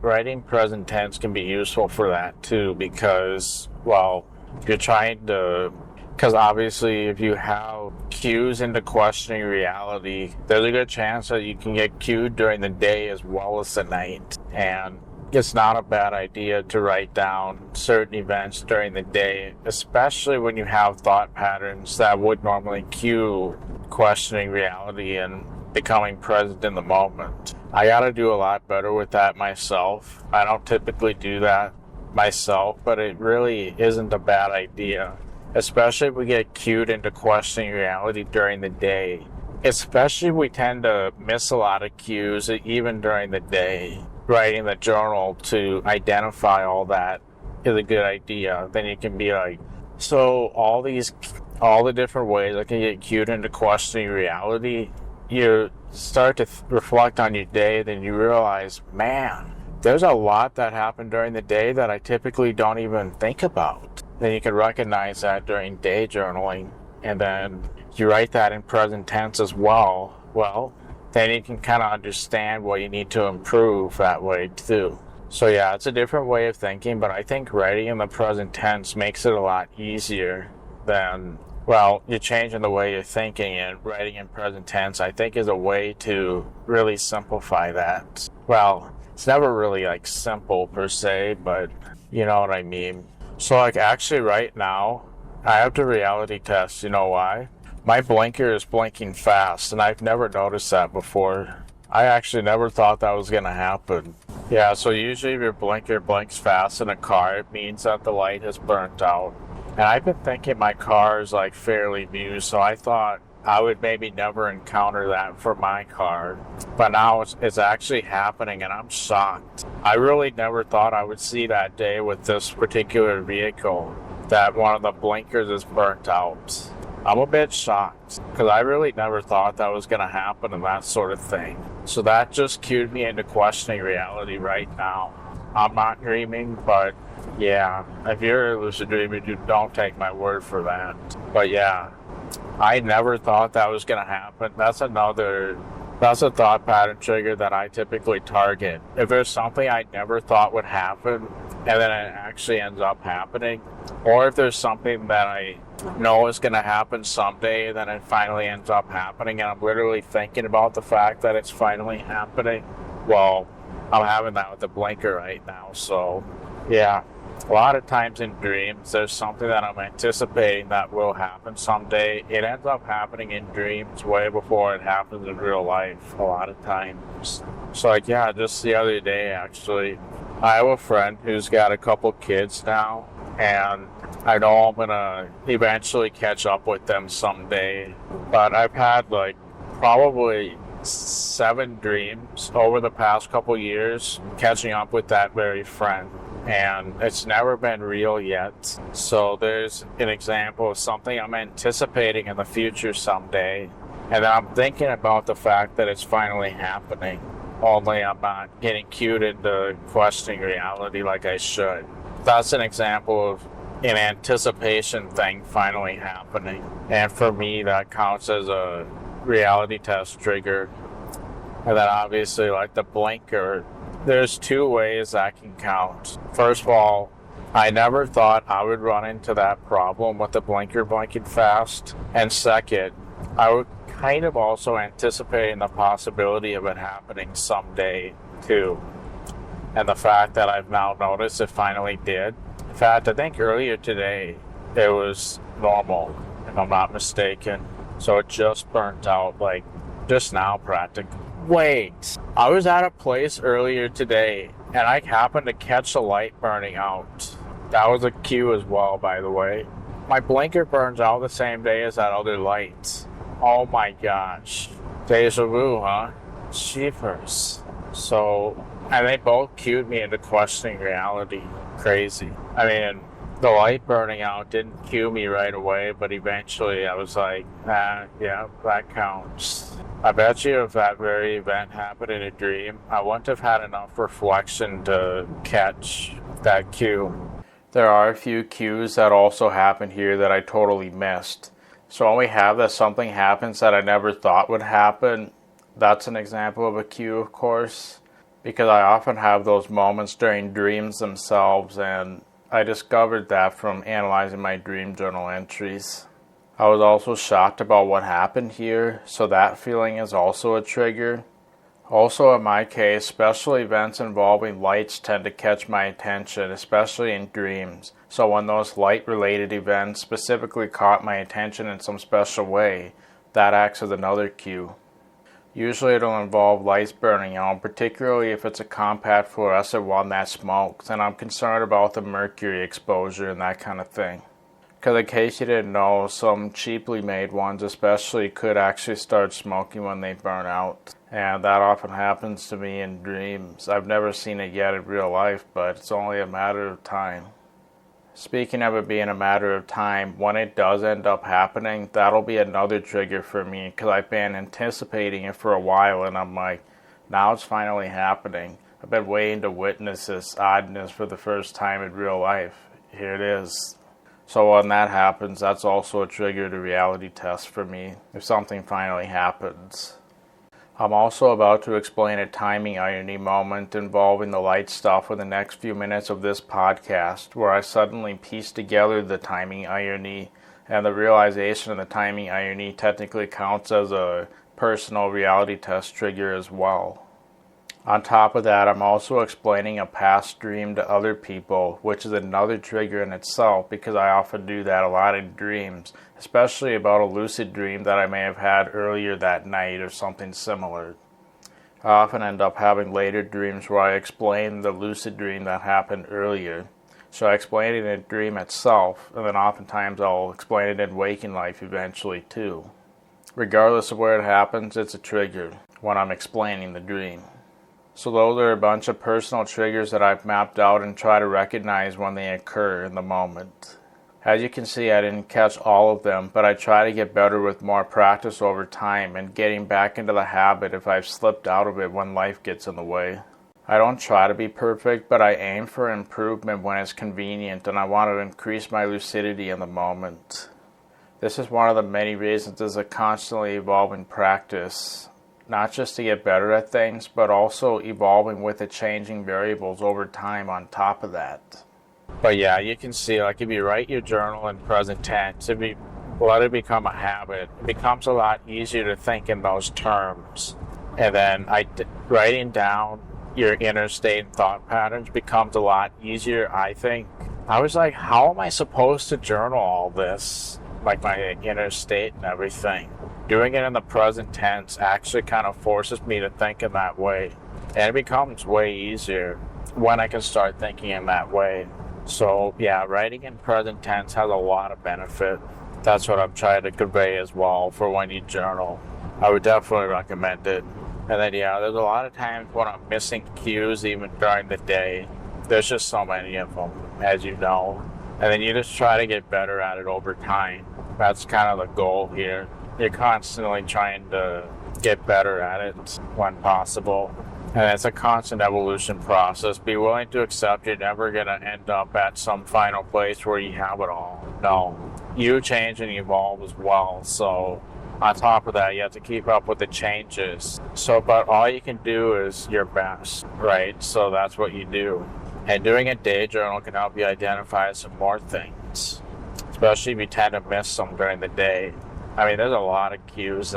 writing present tense can be useful for that too, because, well, if you're trying to, because obviously if you have cues into questioning reality, there's a good chance that you can get cued during the day as well as the night. And it's not a bad idea to write down certain events during the day, especially when you have thought patterns that would normally cue questioning reality and becoming present in the moment. I gotta do a lot better with that myself. I don't typically do that myself, but it really isn't a bad idea, especially if we get cued into questioning reality during the day. Especially if we tend to miss a lot of cues even during the day. Writing the journal to identify all that is a good idea. Then you can be like, so all the different ways I can get cued into questioning reality. You start to reflect on your day, then you realize, man, there's a lot that happened during the day that I typically don't even think about. Then you can recognize that during day journaling, and then you write that in present tense as well. Well, then you can kind of understand what you need to improve that way too. So yeah, it's a different way of thinking, but I think writing in the present tense makes it a lot easier than, well, you're changing the way you're thinking, and writing in present tense I think is a way to really simplify that. Well, it's never really like simple per se, but you know what I mean. So like actually right now, I have to reality test. You know why? My blinker is blinking fast, and I've never noticed that before. I actually never thought that was going to happen. Yeah, so usually if your blinker blinks fast in a car, it means that the light has burnt out. And I've been thinking my car is like fairly new, so I thought I would maybe never encounter that for my car. But now it's actually happening, and I'm shocked. I really never thought I would see that day with this particular vehicle, that one of the blinkers is burnt out. I'm a bit shocked, because I really never thought that was going to happen and that sort of thing. So that just cued me into questioning reality right now. I'm not dreaming, but yeah, if you're a lucid dreamer, you don't take my word for that. But yeah, I never thought that was going to happen. That's a thought pattern trigger that I typically target. If there's something I never thought would happen, and then it actually ends up happening, or if there's something that I know is going to happen someday, then it finally ends up happening, and I'm literally thinking about the fact that it's finally happening. Well, I'm having that with the blinker right now, so yeah. A lot of times in dreams, there's something that I'm anticipating that will happen someday. It ends up happening in dreams way before it happens in real life a lot of times. So like, yeah, just the other day actually, I have a friend who's got a couple kids now, and I know I'm gonna eventually catch up with them someday. But I've had like probably 7 dreams over the past couple years catching up with that very friend, and it's never been real yet. So there's an example of something I'm anticipating in the future someday, and I'm thinking about the fact that it's finally happening, only I'm not getting cued into questioning reality like I should. That's an example of an anticipation thing finally happening, and for me that counts as a reality test trigger. And then obviously like the blinker, there's 2 ways that can count. First of all, I never thought I would run into that problem with the blinker blinking fast. And second, I would kind of also anticipating the possibility of it happening someday too. And the fact that I've now noticed it finally did. In fact, I think earlier today it was normal, if I'm not mistaken. So it just burnt out like just now practically. Wait, I was at a place earlier today and I happened to catch the light burning out. That was a cue as well, by the way. My blinker burns out the same day as that other light. Oh my gosh. Deja vu, huh? Jeepers. So, and they both cued me into questioning reality. Crazy. I mean, the light burning out didn't cue me right away, but eventually I was like, yeah, that counts. I bet you if that very event happened in a dream, I wouldn't have had enough reflection to catch that cue. There are a few cues that also happen here that I totally missed. So when we have that something happens that I never thought would happen, that's an example of a cue, of course, because I often have those moments during dreams themselves, and I discovered that from analyzing my dream journal entries. I was also shocked about what happened here, so that feeling is also a trigger. Also in my case, special events involving lights tend to catch my attention, especially in dreams. So when those light-related events specifically caught my attention in some special way, that acts as another cue. Usually it'll involve lights burning out, particularly if it's a compact fluorescent one that smokes, and I'm concerned about the mercury exposure and that kind of thing. Because in case you didn't know, some cheaply made ones especially could actually start smoking when they burn out. And that often happens to me in dreams. I've never seen it yet in real life, but it's only a matter of time. Speaking of it being a matter of time, when it does end up happening, that'll be another trigger for me because I've been anticipating it for a while and I'm like, now it's finally happening. I've been waiting to witness this oddness for the first time in real life. Here it is. So when that happens, that's also a trigger to reality test for me if something finally happens. I'm also about to explain a timing irony moment involving the light stuff in the next few minutes of this podcast, where I suddenly pieced together the timing irony, and the realization of the timing irony technically counts as a personal reality test trigger as well. On top of that, I'm also explaining a past dream to other people, which is another trigger in itself because I often do that a lot in dreams, especially about a lucid dream that I may have had earlier that night or something similar. I often end up having later dreams where I explain the lucid dream that happened earlier. So I explain it in a dream itself, and then oftentimes I'll explain it in waking life eventually too. Regardless of where it happens, it's a trigger when I'm explaining the dream. So those are a bunch of personal triggers that I've mapped out and try to recognize when they occur in the moment. As you can see, I didn't catch all of them, but I try to get better with more practice over time and getting back into the habit if I've slipped out of it when life gets in the way. I don't try to be perfect, but I aim for improvement when it's convenient and I want to increase my lucidity in the moment. This is one of the many reasons it's a constantly evolving practice. Not just to get better at things, but also evolving with the changing variables over time on top of that. But yeah, you can see, like if you write your journal in present tense, if you let it become a habit, it becomes a lot easier to think in those terms. And then writing down your inner state and thought patterns becomes a lot easier, I think. I was like, how am I supposed to journal all this? Like my inner state and everything. Doing it in the present tense actually kind of forces me to think in that way. And it becomes way easier when I can start thinking in that way. So yeah, writing in present tense has a lot of benefit. That's what I'm trying to convey as well for when you journal. I would definitely recommend it. And then yeah, there's a lot of times when I'm missing cues even during the day. There's just so many of them, as you know. And then you just try to get better at it over time. That's kind of the goal here. You're constantly trying to get better at it when possible. And it's a constant evolution process. Be willing to accept you're never going to end up at some final place where you have it all. No. You change and evolve as well. So on top of that, you have to keep up with the changes. But all you can do is your best, right? So that's what you do. And doing a day journal can help you identify some more things, especially if you tend to miss some during the day. I mean, there's a lot of cues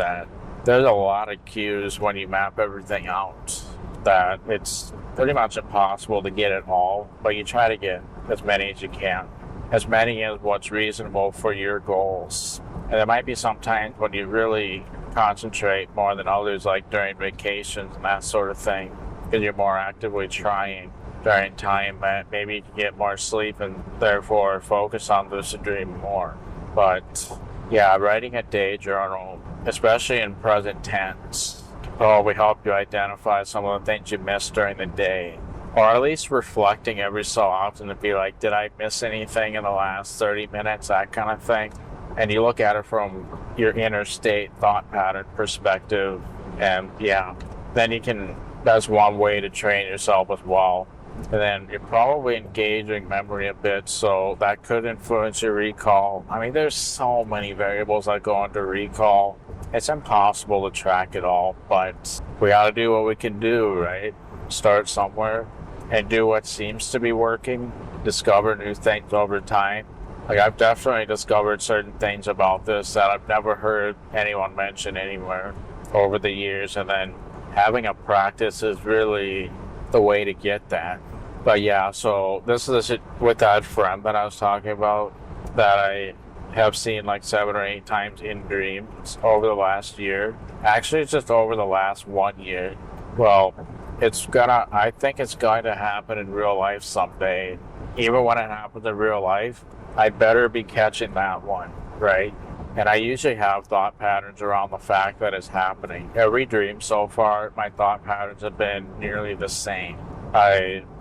when you map everything out that it's pretty much impossible to get it all, but you try to get as many as you can, as many as what's reasonable for your goals. And there might be some times when you really concentrate more than others, like during vacations and that sort of thing, because you're more actively trying during time that maybe you can get more sleep and therefore focus on lucid dream more. But yeah, writing a day journal, especially in present tense, will help you identify some of the things you missed during the day. Or at least reflecting every so often to be like, did I miss anything in the last 30 minutes, that kind of thing. And you look at it from your inner state thought pattern perspective. And yeah, then that's one way to train yourself as well. And then you're probably engaging memory a bit, so that could influence your recall. I mean, there's so many variables that go into recall. It's impossible to track it all, but we gotta do what we can do, right? Start somewhere and do what seems to be working, discover new things over time. Like, I've definitely discovered certain things about this that I've never heard anyone mention anywhere over the years, and then having a practice is really the way to get that. But yeah, so this is with that friend that I was talking about that I have seen like 7 or 8 times in dreams over the last year. Actually, it's just over the last 1 year. Well, I think it's going to happen in real life someday. Even when it happens in real life, I'd better be catching that one, right? And I usually have thought patterns around the fact that it's happening. Every dream so far, my thought patterns have been nearly the same.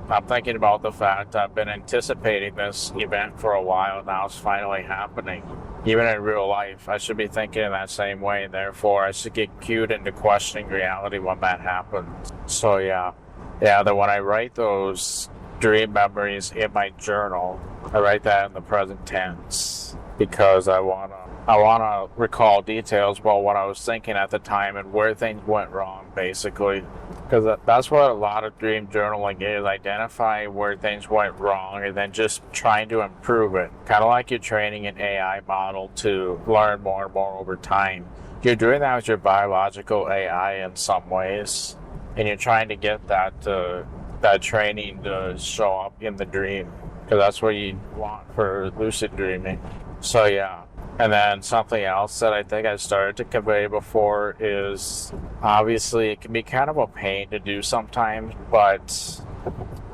I'm thinking about the fact I've been anticipating this event for a while. Now it's finally happening. Even in real life, I should be thinking in that same way. Therefore, I should get cued into questioning reality when that happens. So yeah, then when I write those dream memories in my journal, I write that in the present tense because I wanna recall details about what I was thinking at the time and where things went wrong, basically. Because that's what a lot of dream journaling is, identifying where things went wrong and then just trying to improve it. Kind of like you're training an AI model to learn more and more over time. You're doing that with your biological AI in some ways, and you're trying to get that training to show up in the dream, because that's what you want for lucid dreaming. So yeah. And then something else that I think I started to convey before is, obviously it can be kind of a pain to do sometimes, but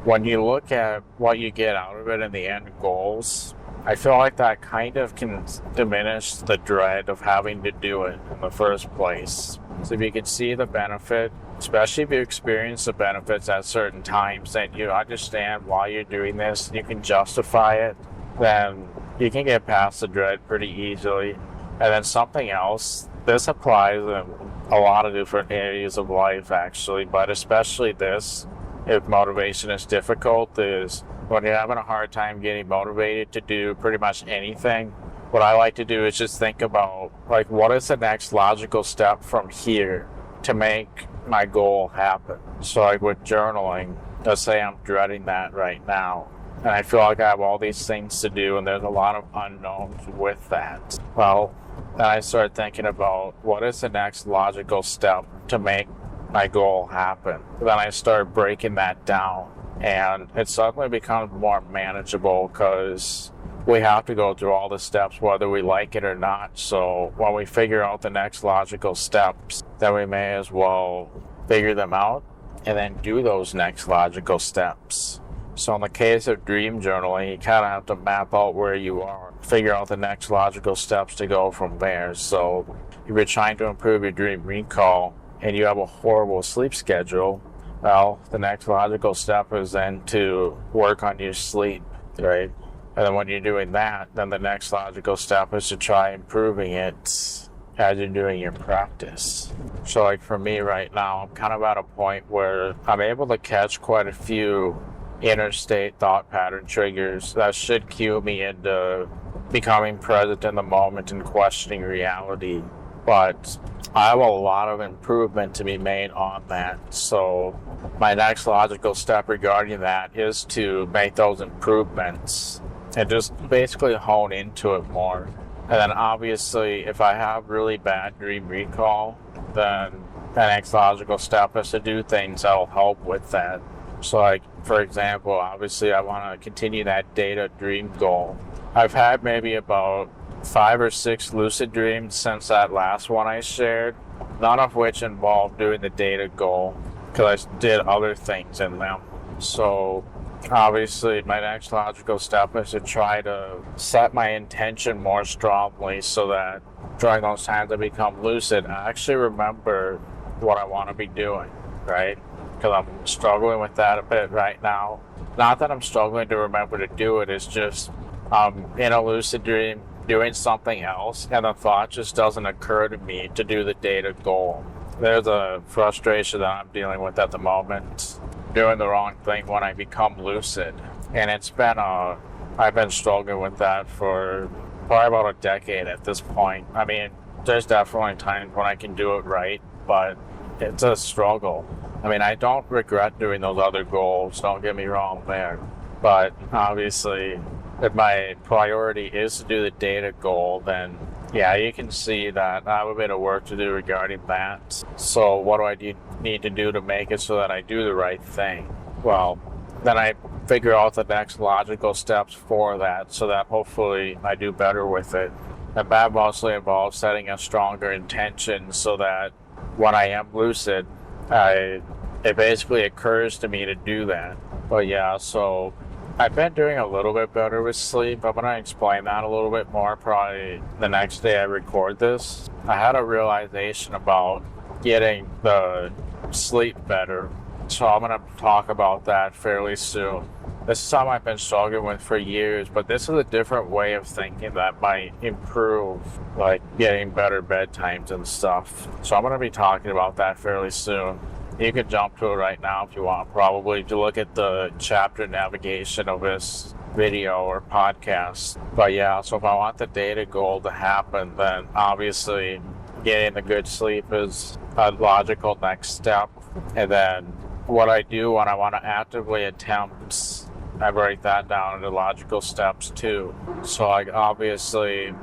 when you look at what you get out of it in the end goals, I feel like that kind of can diminish the dread of having to do it in the first place. So if you can see the benefit, especially if you experience the benefits at certain times, that you understand why you're doing this, you can justify it, then you can get past the dread pretty easily. And then something else, this applies in a lot of different areas of life actually, but especially this, if motivation is difficult, is when you're having a hard time getting motivated to do pretty much anything, what I like to do is just think about, like, what is the next logical step from here to make my goal happen? So like with journaling, let's say I'm dreading that right now, and I feel like I have all these things to do, and there's a lot of unknowns with that. Well, then I start thinking about what is the next logical step to make my goal happen. Then I start breaking that down, and it suddenly becomes more manageable because we have to go through all the steps whether we like it or not. So when we figure out the next logical steps, then we may as well figure them out and then do those next logical steps. So in the case of dream journaling, you kind of have to map out where you are, figure out the next logical steps to go from there. So if you're trying to improve your dream recall and you have a horrible sleep schedule, well, the next logical step is then to work on your sleep, right? And then when you're doing that, then the next logical step is to try improving it as you're doing your practice. So like for me right now, I'm kind of at a point where I'm able to catch quite a few interstate thought pattern triggers that should cue me into becoming present in the moment and questioning reality. But I have a lot of improvement to be made on that. So my next logical step regarding that is to make those improvements and just basically hone into it more. And then obviously if I have really bad dream recall, then the next logical step is to do things that'll help with that. So like, for example, obviously I want to continue that data dream goal. I've had maybe about 5 or 6 lucid dreams since that last one I shared, none of which involved doing the data goal because I did other things in them. So obviously my next logical step is to try to set my intention more strongly so that during those times I become lucid, I actually remember what I want to be doing, right? Because I'm struggling with that a bit right now. Not that I'm struggling to remember to do it, it's just in a lucid dream doing something else and the thought just doesn't occur to me to do the data goal. There's a frustration that I'm dealing with at the moment. doing the wrong thing when I become lucid. And I've been struggling with that for probably about a decade at this point. I mean, there's definitely times when I can do it right, but it's a struggle. I mean, I don't regret doing those other goals, don't get me wrong there. But obviously, if my priority is to do the data goal, then yeah, you can see that I have a bit of work to do regarding that. So what do I need to do to make it so that I do the right thing? Well, then I figure out the next logical steps for that so that hopefully I do better with it. And that mostly involves setting a stronger intention so that when I am lucid, it basically occurs to me to do that. But yeah, so I've been doing a little bit better with sleep. I'm going to explain that a little bit more probably the next day I record this. I had a realization about getting the sleep better, so I'm going to talk about that fairly soon. This is something I've been struggling with for years, but this is a different way of thinking that might improve, like getting better bedtimes and stuff. So I'm going to be talking about that fairly soon. You can jump to it right now if you want, probably, to look at the chapter navigation of this video or podcast. But yeah, so if I want the data goal to happen, then obviously getting the good sleep is a logical next step. And then what I do when I want to actively attempt, I break that down into logical steps too. So I obviously,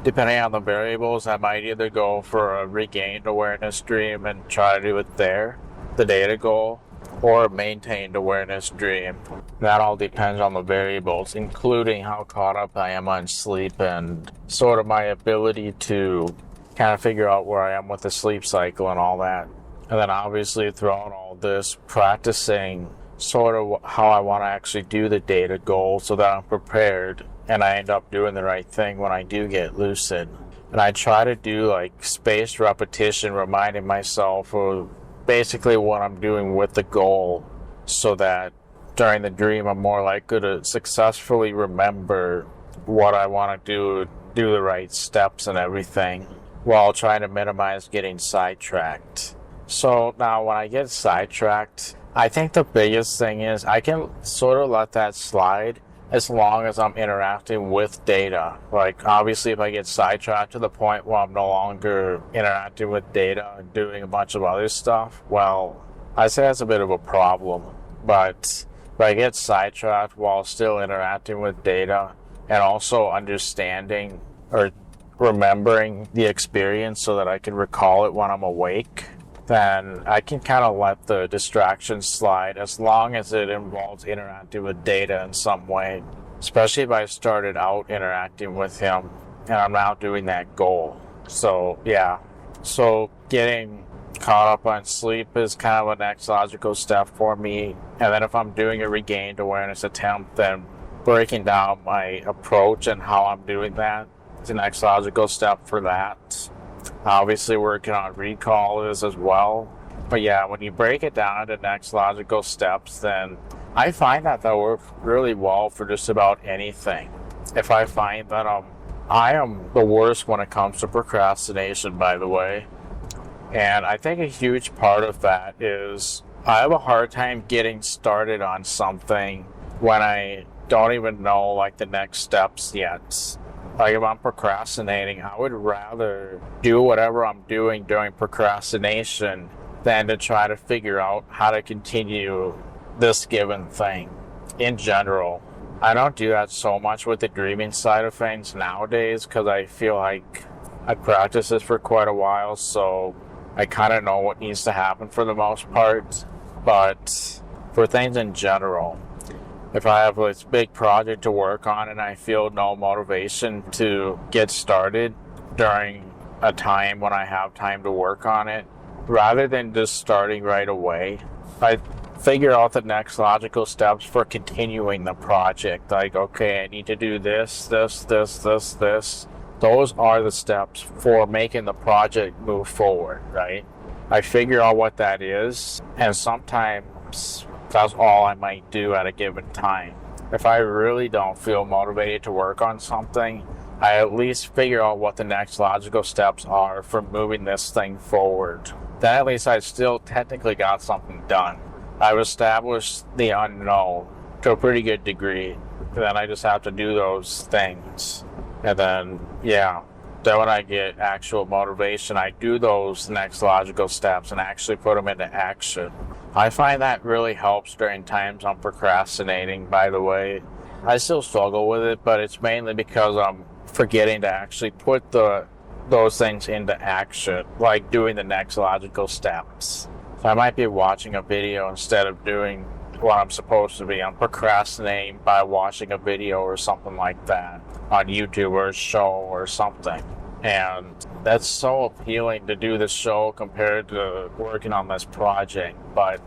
depending on the variables, I might either go for a regained awareness dream and try to do it there, the data goal, or a maintained awareness dream. That all depends on the variables, including how caught up I am on sleep and sort of my ability to kind of figure out where I am with the sleep cycle and all that. And then obviously throughout all this, practicing sort of how I want to actually do the data goal so that I'm prepared and I end up doing the right thing when I do get lucid. And I try to do like spaced repetition, reminding myself of basically what I'm doing with the goal so that during the dream I'm more likely to successfully remember what I want to do the right steps and everything, while trying to minimize getting sidetracked. So now when I get sidetracked, I think the biggest thing is I can sort of let that slide as long as I'm interacting with data. Like obviously if I get sidetracked to the point where I'm no longer interacting with data and doing a bunch of other stuff, well, I say that's a bit of a problem. But if I get sidetracked while still interacting with data and also understanding or remembering the experience so that I can recall it when I'm awake, then I can kind of let the distractions slide as long as it involves interacting with data in some way, especially if I started out interacting with him and I'm now doing that goal. So yeah, so getting caught up on sleep is kind of a next logical step for me. And then if I'm doing a regained awareness attempt, then breaking down my approach and how I'm doing that is the next logical step for that. Obviously working on recall is as well. But yeah, when you break it down into next logical steps, then I find that works really well for just about anything. If I find that I am the worst when it comes to procrastination, by the way. And I think a huge part of that is I have a hard time getting started on something when I don't even know like the next steps yet. Like if I'm procrastinating, I would rather do whatever I'm doing during procrastination than to try to figure out how to continue this given thing. In general, I don't do that so much with the dreaming side of things nowadays because I feel like I practiced this for quite a while, so I kind of know what needs to happen for the most part. But for things in general, if I have this big project to work on and I feel no motivation to get started during a time when I have time to work on it, rather than just starting right away, I figure out the next logical steps for continuing the project. Like, okay, I need to do this. Those are the steps for making the project move forward, right? I figure out what that is, and sometimes that's all I might do at a given time. If I really don't feel motivated to work on something, I at least figure out what the next logical steps are for moving this thing forward. Then at least I still technically got something done. I've established the unknown to a pretty good degree. Then I just have to do those things. And then, yeah. Then when I get actual motivation, I do those next logical steps and actually put them into action. I find that really helps during times I'm procrastinating, by the way. I still struggle with it, but it's mainly because I'm forgetting to actually put those things into action, like doing the next logical steps. So I might be watching a video instead of doing what I'm supposed to be. I'm procrastinating by watching a video or something like that on YouTube or a show or something. And that's so appealing to do this show compared to working on this project. But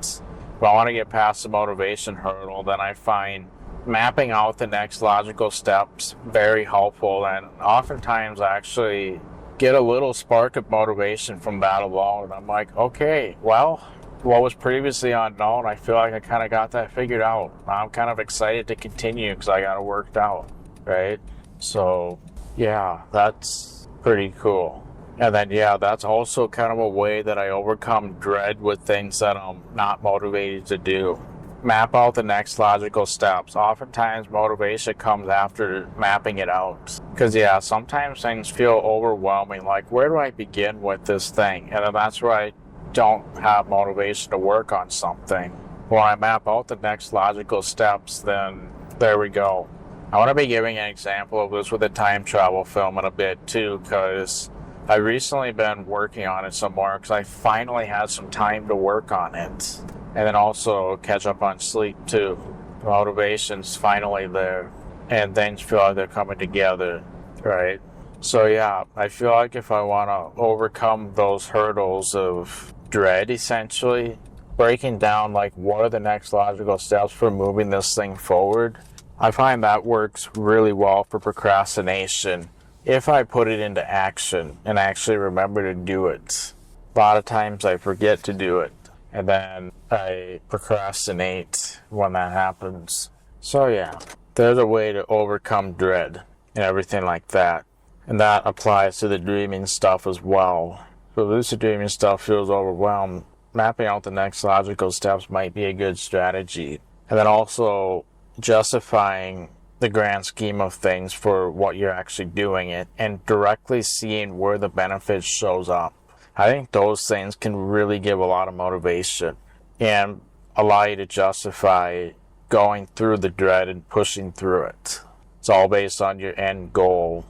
if I want to get past the motivation hurdle, then I find mapping out the next logical steps very helpful, and oftentimes I actually get a little spark of motivation from that alone. And I'm like, okay, well, what was previously unknown, I feel like I kind of got that figured out. I'm kind of excited to continue because I got it worked out, right? So, yeah, that's pretty cool. And then, yeah, that's also kind of a way that I overcome dread with things that I'm not motivated to do. Map out the next logical steps. Oftentimes, motivation comes after mapping it out. Because, yeah, sometimes things feel overwhelming. Like, where do I begin with this thing? And then that's where I don't have motivation to work on something. When I map out the next logical steps, then there we go. I want to be giving an example of this with a time travel film in a bit too, because I've recently been working on it some more because I finally had some time to work on it. And then also catch up on sleep too. Motivation's finally there, and things feel like they're coming together, right? So yeah, I feel like if I want to overcome those hurdles of dread, essentially, breaking down like what are the next logical steps for moving this thing forward, I find that works really well for procrastination if I put it into action and actually remember to do it. A lot of times I forget to do it, and then I procrastinate when that happens. So yeah, there's a way to overcome dread and everything like that. And that applies to the dreaming stuff as well. If the lucid dreaming stuff feels overwhelmed, mapping out the next logical steps might be a good strategy. And then also justifying the grand scheme of things for what you're actually doing it and directly seeing where the benefit shows up. I think those things can really give a lot of motivation and allow you to justify going through the dread and pushing through it. It's all based on your end goal.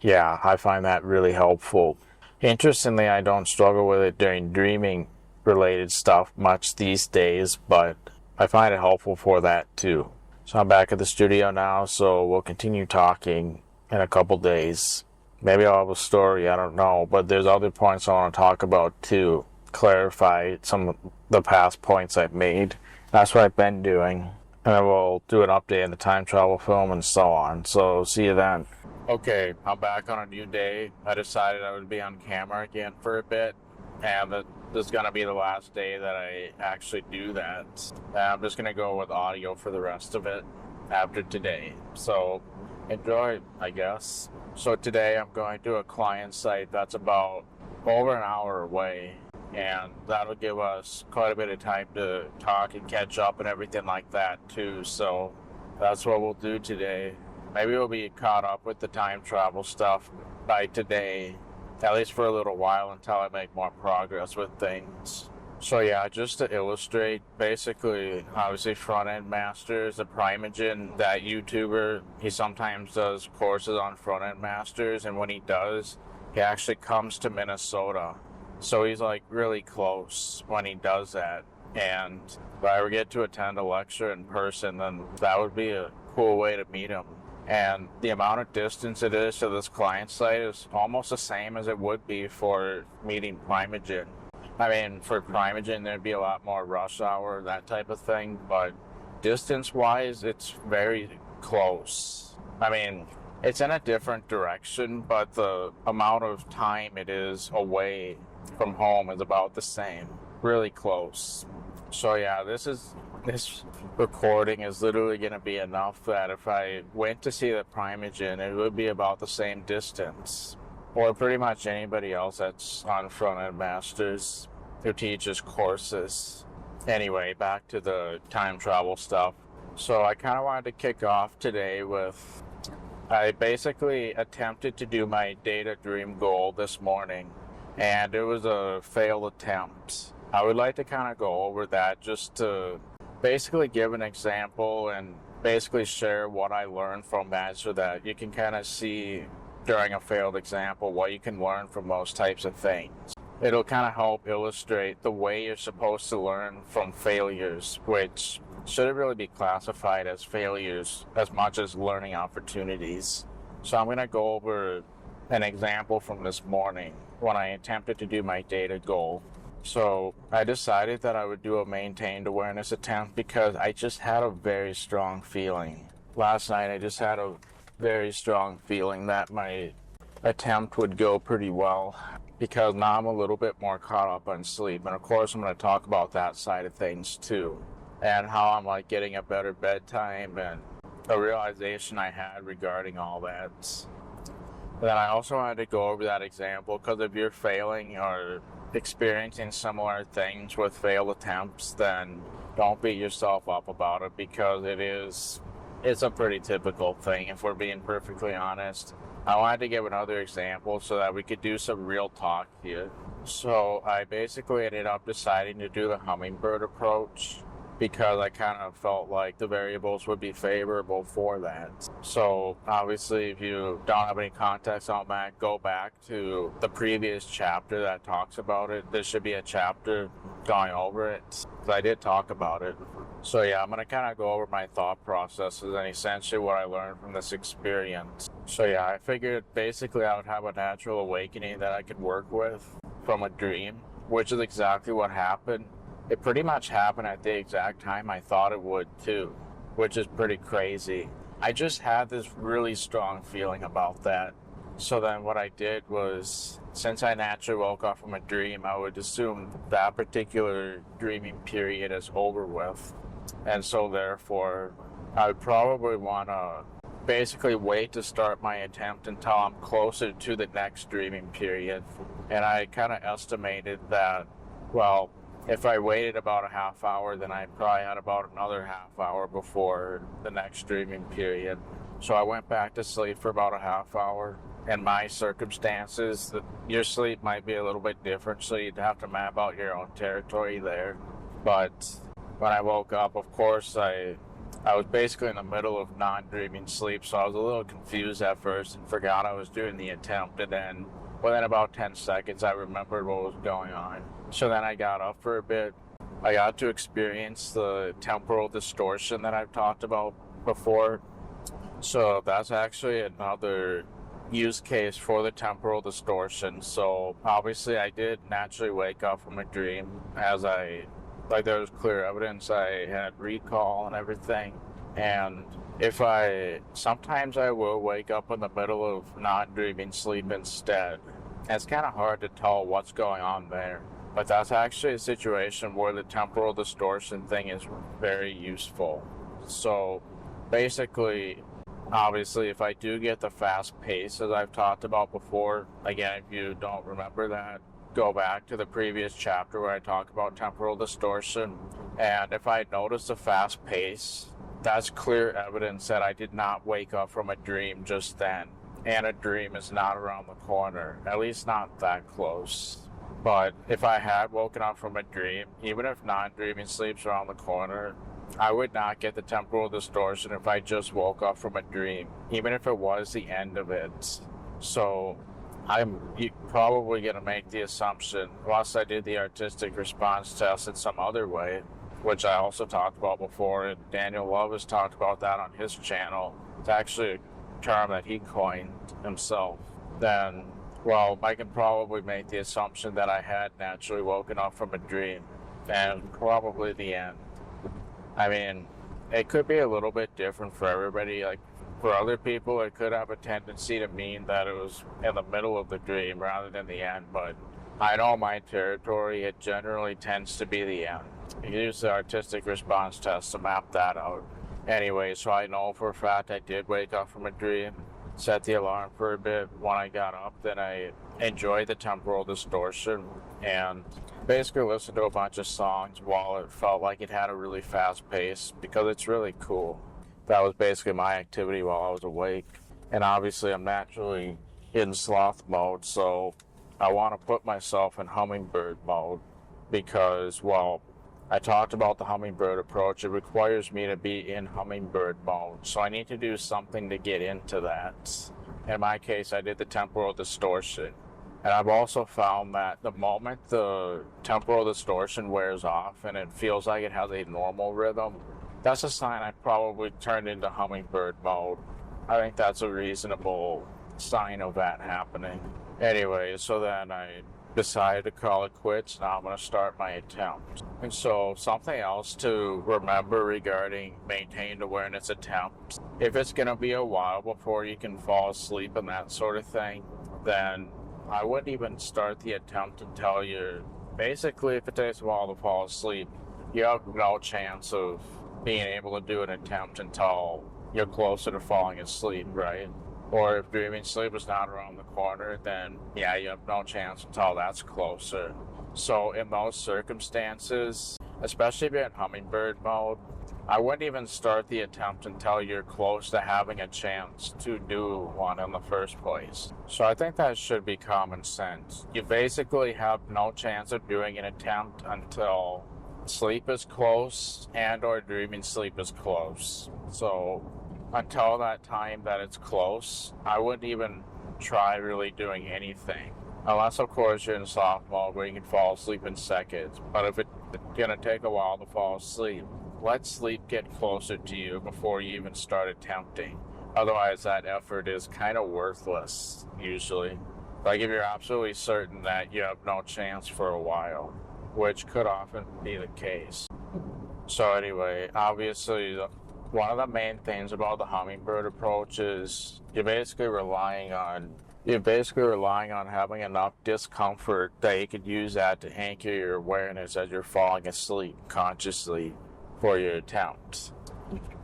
Yeah, I find that really helpful. Interestingly, I don't struggle with it during dreaming related stuff much these days, but I find it helpful for that too. So I'm back at the studio now, so we'll continue talking in a couple days. Maybe I'll have a story, I don't know, but there's other points I want to talk about too. Clarify some of the past points I've made. That's what I've been doing. And then we'll do an update in the time travel film and so on. So see you then. Okay, I'm back on a new day. I decided I would be on camera again for a bit. And this is going to be the last day that I actually do that. And I'm just going to go with audio for the rest of it after today. So enjoy, I guess. So today I'm going to a client site that's about over an hour away. And that'll give us quite a bit of time to talk and catch up and everything like that too. So that's what we'll do today. Maybe we'll be caught up with the time travel stuff by today, at least for a little while until I make more progress with things. So yeah, just to illustrate, basically, obviously Front-End Masters, the Primeagen, that YouTuber, he sometimes does courses on Front-End Masters, and when he does, he actually comes to Minnesota. So he's like really close when he does that. And if I ever get to attend a lecture in person, then that would be a cool way to meet him. And the amount of distance it is to this client site is almost the same as it would be for meeting Primeagen. I mean, for Primeagen, there'd be a lot more rush hour, that type of thing, but distance-wise, it's very close. I mean, it's in a different direction, but the amount of time it is away from home is about the same. Really close. So yeah, this recording is literally going to be enough that if I went to see the Primeagen, it would be about the same distance. Or pretty much anybody else that's on Front-End Masters who teaches courses. Anyway, back to the time travel stuff. So I kind of wanted to kick off today with, I basically attempted to do my data dream goal this morning, and it was a failed attempt. I would like to kind of go over that just to basically give an example and basically share what I learned from that so that you can kind of see during a failed example what you can learn from those types of things. It'll kind of help illustrate the way you're supposed to learn from failures, which shouldn't really be classified as failures as much as learning opportunities. So I'm going to go over an example from this morning when I attempted to do my data goal. So I decided that I would do a maintained awareness attempt because I just had a very strong feeling. Last night I just had a very strong feeling that my attempt would go pretty well, because now I'm a little bit more caught up on sleep. And of course I'm going to talk about that side of things too, and how I'm like getting a better bedtime and a realization I had regarding all that. Then I also wanted to go over that example because if you're failing or experiencing similar things with failed attempts, then don't beat yourself up about it, because it's a pretty typical thing if we're being perfectly honest. I wanted to give another example so that we could do some real talk here. So I basically ended up deciding to do the hummingbird approach because I kind of felt like the variables would be favorable for that. So obviously if you don't have any context on that, go back to the previous chapter that talks about it. There should be a chapter going over it, because I did talk about it. So yeah, I'm going to kind of go over my thought processes and essentially what I learned from this experience. So yeah, I figured basically I would have a natural awakening that I could work with from a dream, which is exactly what happened. It pretty much happened at the exact time I thought it would too, which is pretty crazy. I just had this really strong feeling about that. So then what I did was, since I naturally woke up from a dream, I would assume that particular dreaming period is over with. And so therefore, I would probably want to basically wait to start my attempt until I'm closer to the next dreaming period. And I kind of estimated that, well, if I waited about a half hour, then I probably had about another half hour before the next dreaming period. So I went back to sleep for about a half hour. In my circumstances, your sleep might be a little bit different, so you'd have to map out your own territory there. But when I woke up, of course, I was basically in the middle of non-dreaming sleep, so I was a little confused at first and forgot I was doing the attempt, and then within about 10 seconds I remembered what was going on. So then I got up for a bit. I got to experience the temporal distortion that I've talked about before. So that's actually another use case for the temporal distortion. So obviously I did naturally wake up from a dream, as there was clear evidence I had recall and everything. And sometimes I will wake up in the middle of non-dreaming sleep instead. And it's kind of hard to tell what's going on there. But that's actually a situation where the temporal distortion thing is very useful. So basically, obviously, if I do get the fast pace, as I've talked about before, again, if you don't remember that, go back to the previous chapter where I talk about temporal distortion. And if I notice a fast pace, that's clear evidence that I did not wake up from a dream just then. And a dream is not around the corner, at least not that close. But if I had woken up from a dream, even if non-dreaming sleep's around the corner, I would not get the temporal distortion if I just woke up from a dream, even if it was the end of it. So I'm probably going to make the assumption, unless I did the artistic response test in some other way, which I also talked about before, and Daniel Love has talked about that on his channel. It's actually a term that he coined himself. Then, well, I can probably make the assumption that I had naturally woken up from a dream, and probably the end. I mean, it could be a little bit different for everybody. Like, for other people, it could have a tendency to mean that it was in the middle of the dream rather than the end, but I know my territory, it generally tends to be the end. You use the artistic response test to map that out. Anyway, so I know for a fact I did wake up from a dream. set the alarm for a bit. When I got up, then I enjoyed the temporal distortion and basically listened to a bunch of songs while it felt like it had a really fast pace because it's really cool. That was basically my activity while I was awake. And obviously I'm naturally in sloth mode, so I want to put myself in hummingbird mode because, well, I talked about the hummingbird approach. It requires me to be in hummingbird mode, so I need to do something to get into that. In my case, I did the temporal distortion. And I've also found that the moment the temporal distortion wears off and it feels like it has a normal rhythm, that's a sign I probably turned into hummingbird mode. I think that's a reasonable sign of that happening. Anyway, so then I decided to call it quits. Now I'm going to start my attempt. And so something else to remember regarding maintained awareness attempts, if it's going to be a while before you can fall asleep and that sort of thing, then I wouldn't even start the attempt until you're, basically if it takes a while to fall asleep, you have no chance of being able to do an attempt until you're closer to falling asleep, right? Or if dreaming sleep is not around the corner, then yeah, you have no chance until that's closer. So in those circumstances, especially if you're in hummingbird mode, I wouldn't even start the attempt until you're close to having a chance to do one in the first place. So I think that should be common sense. You basically have no chance of doing an attempt until sleep is close and or dreaming sleep is close. So until that time that it's close, I wouldn't even try really doing anything. Unless, of course, you're in soft mode where you can fall asleep in seconds. But if it's going to take a while to fall asleep, let sleep get closer to you before you even start attempting. Otherwise, that effort is kind of worthless, usually. Like if you're absolutely certain that you have no chance for a while, which could often be the case. So anyway, obviously, one of the main things about the hummingbird approach is you're basically relying on having enough discomfort that you could use that to anchor your awareness as you're falling asleep consciously for your attempt.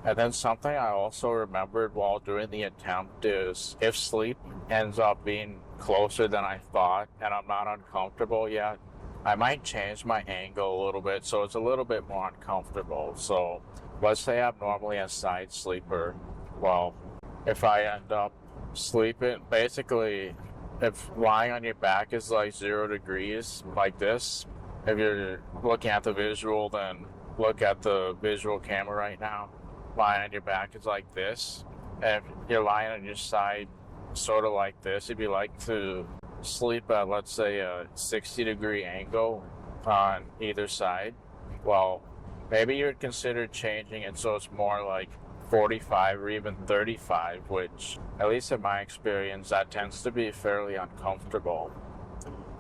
And then something I also remembered while doing the attempt is if sleep ends up being closer than I thought and I'm not uncomfortable yet, I might change my angle a little bit so it's a little bit more uncomfortable. So let's say I'm normally a side sleeper. Well, if I end up sleeping, basically, if lying on your back is like 0 degrees, like this, if you're looking at the visual, then look at the visual camera right now. Lying on your back is like this. And if you're lying on your side, sort of like this, if you like to sleep at, let's say, a 60-degree angle on either side, well, maybe you'd consider changing it so it's more like 45 or even 35, which, at least in my experience, that tends to be fairly uncomfortable.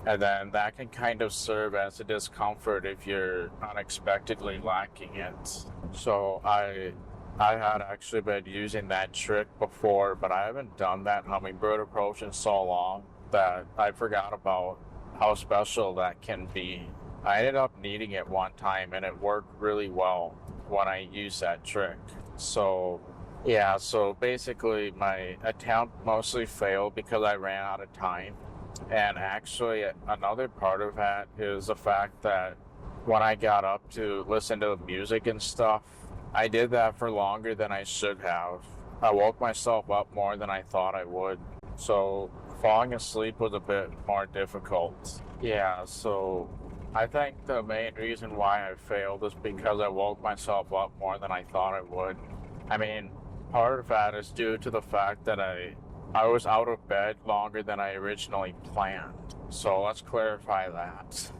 And then that can kind of serve as a discomfort if you're unexpectedly lacking it. So I had actually been using that trick before, but I haven't done that hummingbird approach in so long that I forgot about how special that can be. I ended up needing it one time and it worked really well when I used that trick. So yeah, so basically my attempt mostly failed because I ran out of time. And actually another part of that is the fact that when I got up to listen to the music and stuff, I did that for longer than I should have. I woke myself up more than I thought I would. So falling asleep was a bit more difficult. Yeah, so I think the main reason why I failed is because I woke myself up more than I thought I would. I mean, part of that is due to the fact that I was out of bed longer than I originally planned. So let's clarify that.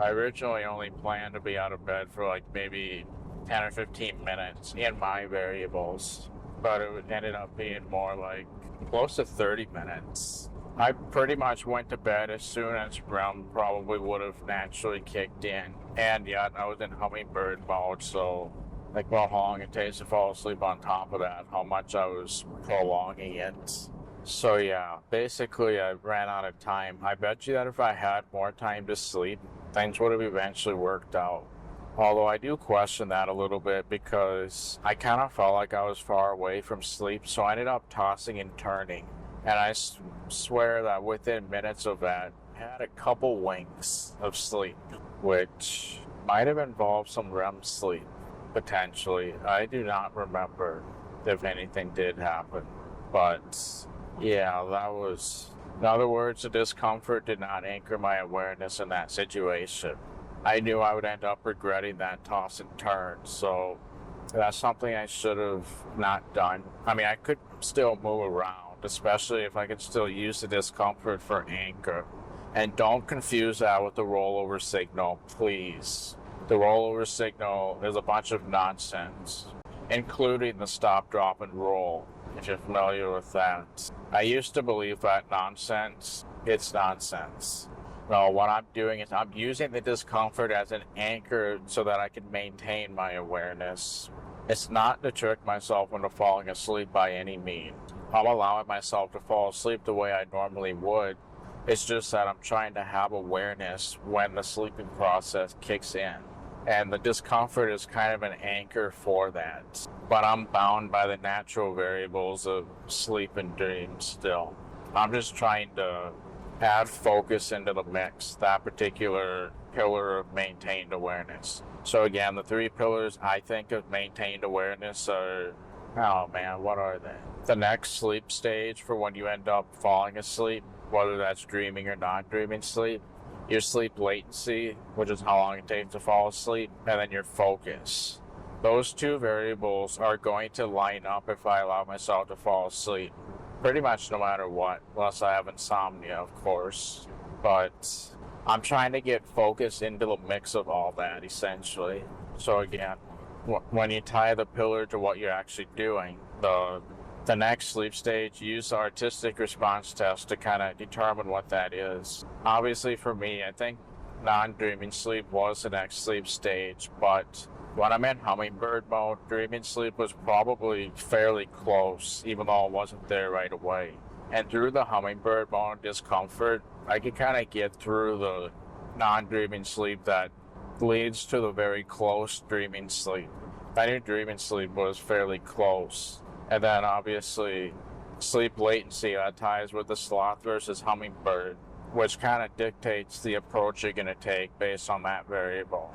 I originally only planned to be out of bed for like maybe 10 or 15 minutes in my variables, but it ended up being more like close to 30 minutes. I pretty much went to bed as soon as REM probably would have naturally kicked in, and yet I was in hummingbird mode, so like how long it takes to fall asleep on top of that, how much I was prolonging it. So yeah, basically I ran out of time. I bet you that if I had more time to sleep, things would have eventually worked out. Although I do question that a little bit because I kind of felt like I was far away from sleep, so I ended up tossing and turning. And I swear that within minutes of that, I had a couple winks of sleep, which might have involved some REM sleep, potentially. I do not remember if anything did happen. But yeah, that was, in other words, the discomfort did not anchor my awareness in that situation. I knew I would end up regretting that toss and turn, so that's something I should have not done. I mean, I could still move around, especially if I could still use the discomfort for anchor. And don't confuse that with the rollover signal, please. The rollover signal is a bunch of nonsense, including the stop, drop, and roll, if you're familiar with that. I used to believe that nonsense. It's nonsense. Well, what I'm doing is I'm using the discomfort as an anchor so that I can maintain my awareness. It's not to trick myself into falling asleep by any means. I'm allowing myself to fall asleep the way I normally would. It's just that I'm trying to have awareness when the sleeping process kicks in. And the discomfort is kind of an anchor for that. But I'm bound by the natural variables of sleep and dreams still. I'm just trying to add focus into the mix, that particular pillar of maintained awareness. So again, the three pillars I think of maintained awareness are, oh man, what are they? The next sleep stage for when you end up falling asleep, whether that's dreaming or non-dreaming sleep, your sleep latency, which is how long it takes to fall asleep, and then your focus. Those two variables are going to line up if I allow myself to fall asleep. Pretty much no matter what, unless I have insomnia, of course. But I'm trying to get focus into the mix of all that, essentially. So again, when you tie the pillar to what you're actually doing, the next sleep stage, use the artistic response test to kind of determine what that is. Obviously for me, I think non-dreaming sleep was the next sleep stage, but when I'm in hummingbird mode, dreaming sleep was probably fairly close, even though it wasn't there right away. And through the hummingbird mode discomfort, I could kind of get through the non-dreaming sleep that leads to the very close dreaming sleep. I knew dreaming sleep was fairly close. And then obviously sleep latency, that ties with the sloth versus hummingbird, which kind of dictates the approach you're going to take based on that variable.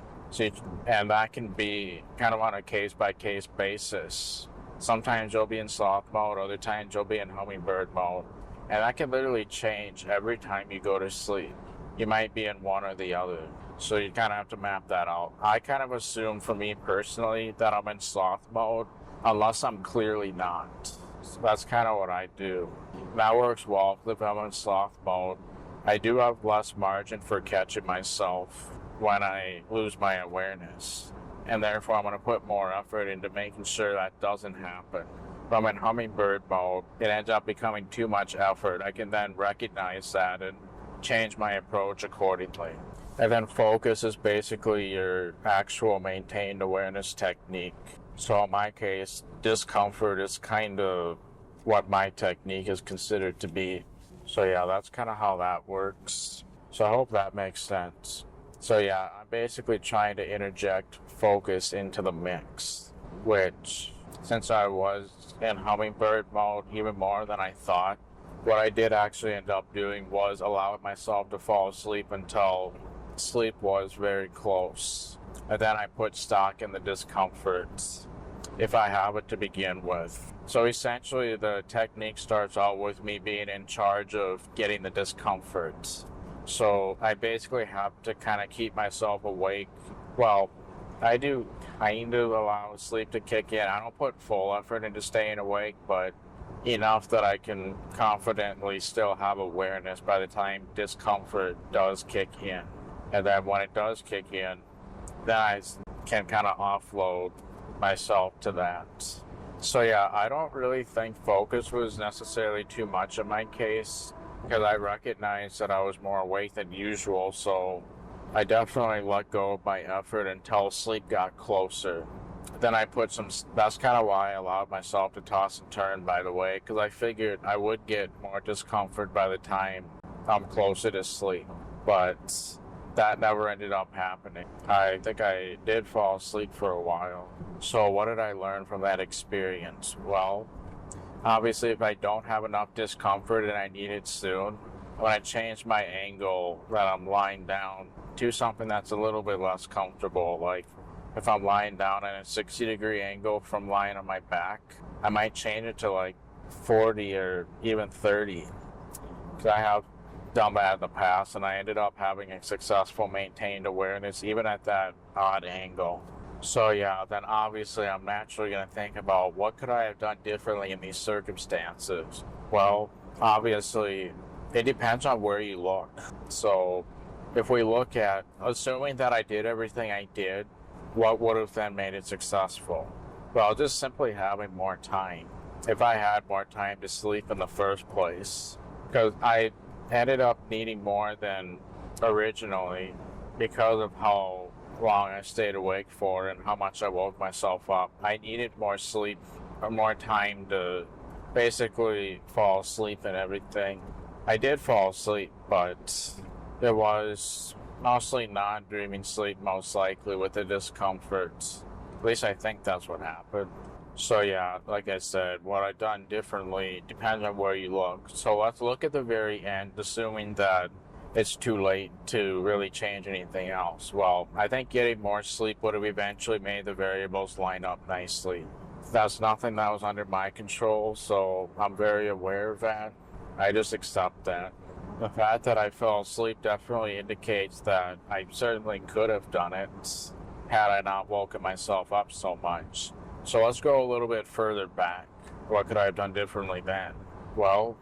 And that can be kind of on a case-by-case basis. Sometimes you'll be in sloth mode, other times you'll be in hummingbird mode. And that can literally change every time you go to sleep. You might be in one or the other. So you kind of have to map that out. I kind of assume for me personally that I'm in sloth mode, unless I'm clearly not. So that's kind of what I do. That works well if I'm in sloth mode. I do have less margin for catching myself when I lose my awareness. And therefore I'm going to put more effort into making sure that doesn't happen. If I'm in hummingbird mode, it ends up becoming too much effort. I can then recognize that and change my approach accordingly. And then focus is basically your actual maintained awareness technique. So in my case, discomfort is kind of what my technique is considered to be. So yeah, that's kind of how that works. So I hope that makes sense. So yeah, I'm basically trying to interject focus into the mix, which, since I was in hummingbird mode even more than I thought, what I did actually end up doing was allowing myself to fall asleep until sleep was very close. And then I put stock in the discomforts, if I have it to begin with. So essentially the technique starts out with me being in charge of getting the discomforts. So I basically have to kind of keep myself awake. Well, I do kind of allow sleep to kick in. I don't put full effort into staying awake, but enough that I can confidently still have awareness by the time discomfort does kick in. And then when it does kick in, then I can kind of offload myself to that. So yeah, I don't really think focus was necessarily too much in my case, because I recognized that I was more awake than usual, so I definitely let go of my effort until sleep got closer. Then I put some, that's kind of why I allowed myself to toss and turn, by the way, because I figured I would get more discomfort by the time I'm closer to sleep. But that never ended up happening. I think I did fall asleep for a while. So what did I learn from that experience? Well, obviously if I don't have enough discomfort and I need it soon, when I change my angle that I'm lying down to something that's a little bit less comfortable, like if I'm lying down at a 60-degree angle from lying on my back, I might change it to like 40 or even 30. Because I have done that in the past, and I ended up having a successful maintained awareness even at that odd angle. So yeah, then obviously I'm naturally going to think about what could I have done differently in these circumstances. Well, obviously it depends on where you look. So if we look at, assuming that I did everything I did, what would have then made it successful? Well, just simply having more time. If I had more time to sleep in the first place, because I ended up needing more than originally because of how long I stayed awake for and how much I woke myself up. I needed more sleep or more time to basically fall asleep and everything. I did fall asleep, but it was mostly non-dreaming sleep, most likely, with the discomfort. At least I think that's what happened. So yeah, like I said, what I've done differently depends on where you look. So let's look at the very end, assuming that it's too late to really change anything else. Well, I think getting more sleep would have eventually made the variables line up nicely. That's nothing that was under my control, so I'm very aware of that. I just accept that. The fact that I fell asleep definitely indicates that I certainly could have done it had I not woken myself up so much. So let's go a little bit further back. What could I have done differently then? Well,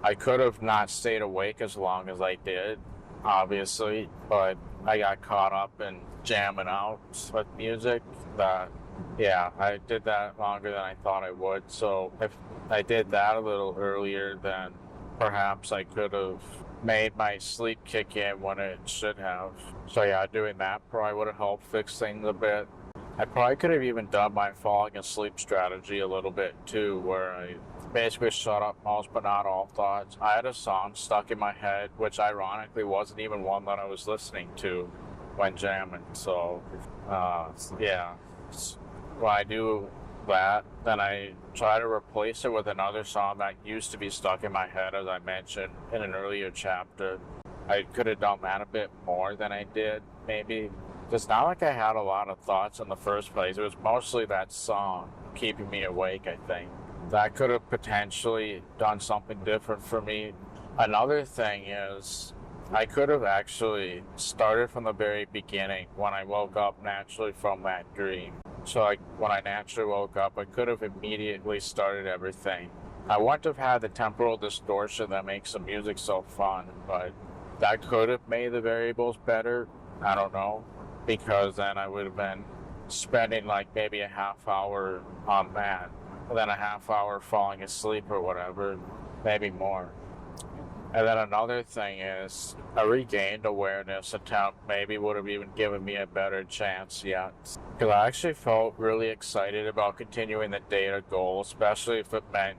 I could have not stayed awake as long as I did, obviously, but I got caught up in jamming out with music. I did that longer than I thought I would. So if I did that a little earlier, then perhaps I could have made my sleep kick in when it should have. So yeah, doing that probably would have helped fix things a bit. I probably could have even done my falling asleep strategy a little bit too, where I basically shut up most but not all thoughts. I had a song stuck in my head, which ironically wasn't even one that I was listening to when jamming. So when I do that, then I try to replace it with another song that used to be stuck in my head, as I mentioned in an earlier chapter. I could have done that a bit more than I did, maybe. It's not like I had a lot of thoughts in the first place. It was mostly that song keeping me awake, I think. That could have potentially done something different for me. Another thing is, I could have actually started from the very beginning when I woke up naturally from that dream. So when I naturally woke up, I could have immediately started everything. I wouldn't have had the temporal distortion that makes the music so fun, but that could have made the variables better. I don't know, because then I would have been spending like maybe a half hour on that, and then a half hour falling asleep or whatever, maybe more. And then another thing is, a regained awareness attempt maybe would have even given me a better chance yet. Because I actually felt really excited about continuing the data goal, especially if it meant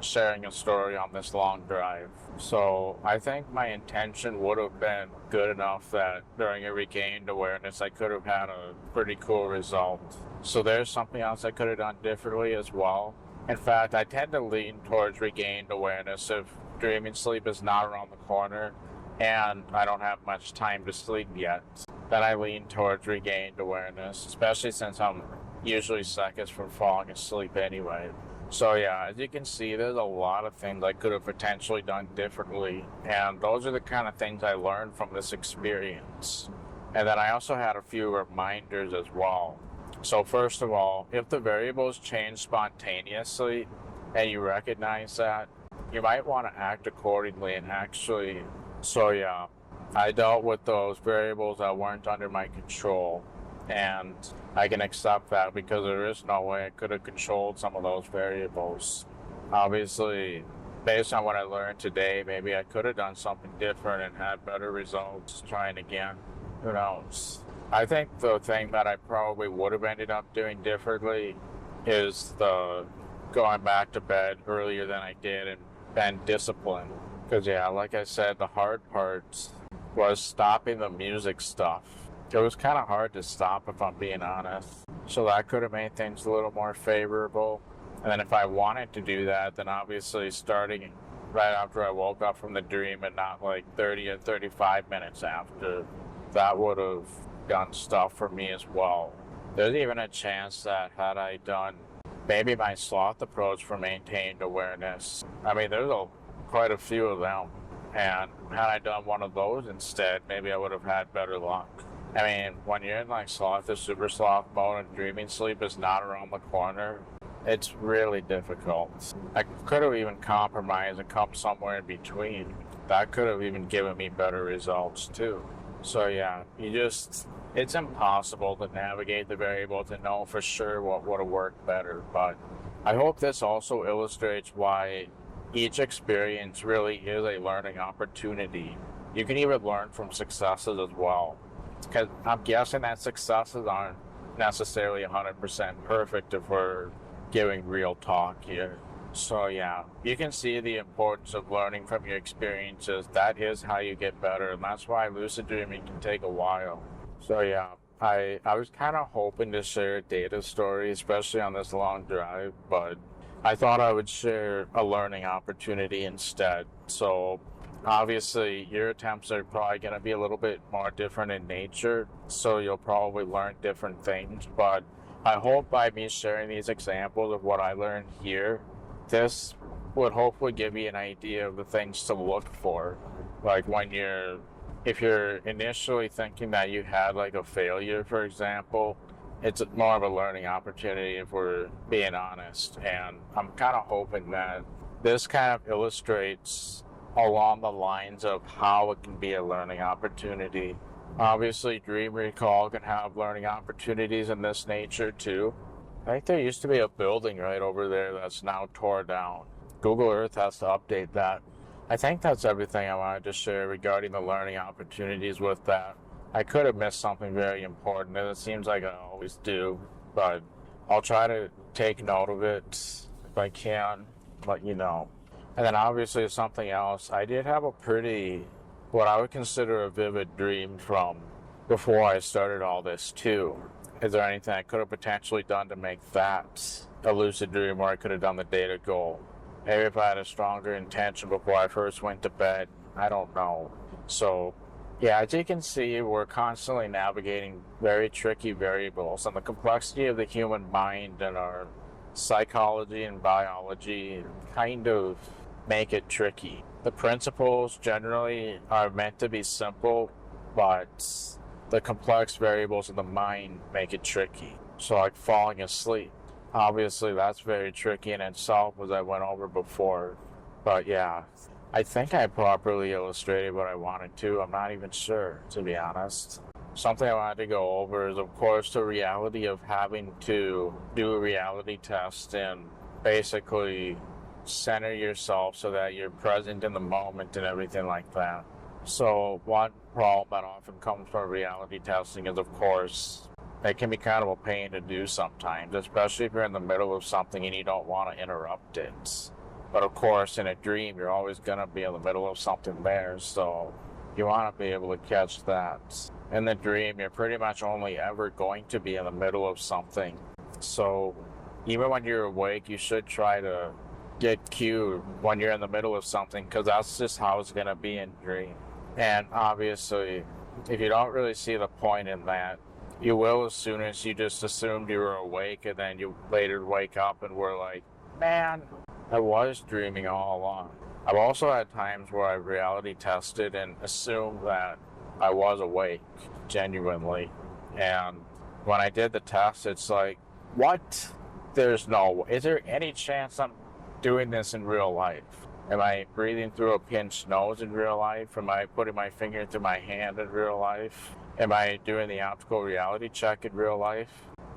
sharing a story on this long drive. So I think my intention would have been good enough that during a regained awareness I could have had a pretty cool result. So there's something else I could have done differently as well. In fact, I tend to lean towards regained awareness if dreaming sleep is not around the corner and I don't have much time to sleep yet. Then I lean towards regained awareness, especially since I'm usually seconds from falling asleep anyway. So yeah, as you can see, there's a lot of things I could have potentially done differently, and those are the kind of things I learned from this experience. And then I also had a few reminders as well. So first of all, if the variables change spontaneously and you recognize that, you might want to act accordingly and actually. So yeah, I dealt with those variables that weren't under my control, and I can accept that because there is no way I could have controlled some of those variables. Obviously, based on what I learned today, maybe I could have done something different and had better results trying again. Who knows? I think the thing that I probably would have ended up doing differently is the going back to bed earlier than I did and discipline. Because yeah, like I said, the hard part was stopping the music stuff. It was kind of hard to stop, if I'm being honest. So that could have made things a little more favorable. And then if I wanted to do that, then obviously starting right after I woke up from the dream and not like 30 or 35 minutes after, that would have done stuff for me as well. There's even a chance that had I done maybe my sloth approach for maintained awareness, I mean, there's quite a few of them, and had I done one of those instead, maybe I would have had better luck. I mean, when you're in like sloth or super sloth mode and dreaming sleep is not around the corner, it's really difficult. I could have even compromised and come somewhere in between. That could have even given me better results too. So yeah, it's impossible to navigate the variable to know for sure what would have worked better. But I hope this also illustrates why each experience really is a learning opportunity. You can even learn from successes as well. Because I'm guessing that successes aren't necessarily 100% perfect if we're giving real talk here. So yeah, you can see the importance of learning from your experiences. That is how you get better, and that's why lucid dreaming can take a while. So yeah, I was kind of hoping to share a data story, especially on this long drive, but I thought I would share a learning opportunity instead. So obviously your attempts are probably going to be a little bit more different in nature, so you'll probably learn different things, but I hope by me sharing these examples of what I learned here, this would hopefully give you an idea of the things to look for. Like if you're initially thinking that you had like a failure, for example, it's more of a learning opportunity if we're being honest. And I'm kind of hoping that this kind of illustrates along the lines of how it can be a learning opportunity. Obviously, dream recall can have learning opportunities in this nature too. I think there used to be a building right over there that's now tore down. Google Earth has to update that. I think that's everything I wanted to share regarding the learning opportunities with that. I could have missed something very important, and it seems like I always do, but I'll try to take note of it if I can, let you know. And then obviously something else, I did have what I would consider a vivid dream from before I started all this too. Is there anything I could have potentially done to make that a lucid dream where I could have done the data goal? Maybe if I had a stronger intention before I first went to bed, I don't know. So yeah, as you can see, we're constantly navigating very tricky variables, and the complexity of the human mind and our psychology and biology kind of make it tricky. The principles generally are meant to be simple, but the complex variables of the mind make it tricky. So like falling asleep, obviously that's very tricky in itself, as I went over before. But yeah, I think I properly illustrated what I wanted to. I'm not even sure, to be honest. Something I wanted to go over is, of course, the reality of having to do a reality test and basically center yourself so that you're present in the moment and everything like that. So one problem that often comes from reality testing is, of course, it can be kind of a pain to do sometimes, especially if you're in the middle of something and you don't want to interrupt it. But of course, in a dream, you're always going to be in the middle of something there, so you want to be able to catch that. In the dream, you're pretty much only ever going to be in the middle of something. So even when you're awake, you should try to get cued when you're in the middle of something, because that's just how it's going to be in dream. And obviously, if you don't really see the point in that, you will as soon as you just assumed you were awake, and then you later wake up and were like, man, I was dreaming all along. I've also had times where I've reality tested and assumed that I was awake, genuinely. And when I did the test, it's like, what? Is there any chance I'm doing this in real life? Am I breathing through a pinched nose in real life? Am I putting my finger through my hand in real life? Am I doing the optical reality check in real life?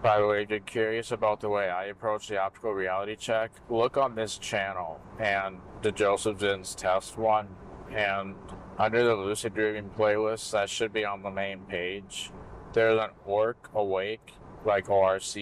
By the way, if you're curious about the way I approach the optical reality check, look on this channel and the Joseph Zinn's test one, and under the lucid dreaming playlist that should be on the main page, there's an orc awake, like ORC,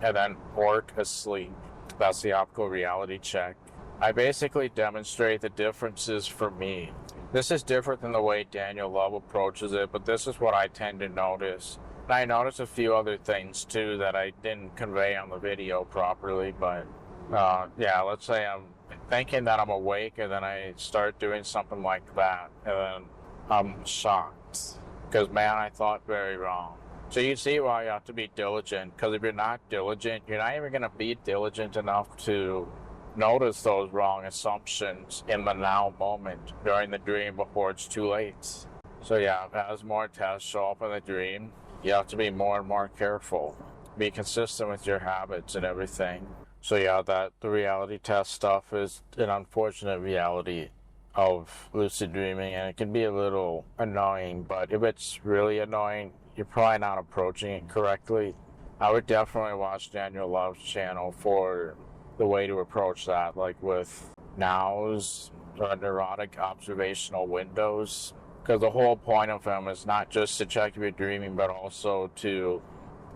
and then orc asleep. That's the optical reality check. I basically demonstrate the differences for me This is different than the way Daniel Love approaches it, but this is what I tend to notice. And I noticed a few other things too that I didn't convey on the video properly, but yeah, let's say I'm thinking that I'm awake and then I start doing something like that, and then I'm shocked because, man, I thought very wrong. So you see why you have to be diligent, because if you're not diligent, you're not even going to be diligent enough to notice those wrong assumptions in the now moment during the dream before it's too late. So yeah, as more tests show up in the dream, you have to be more and more careful. Be consistent with your habits and everything. So yeah, that the reality test stuff is an unfortunate reality of lucid dreaming, and it can be a little annoying, but if it's really annoying, you're probably not approaching it correctly. I would definitely watch Daniel Love's channel for the way to approach that, like with nows or neurotic observational windows, because the whole point of them is not just to check if you're dreaming, but also to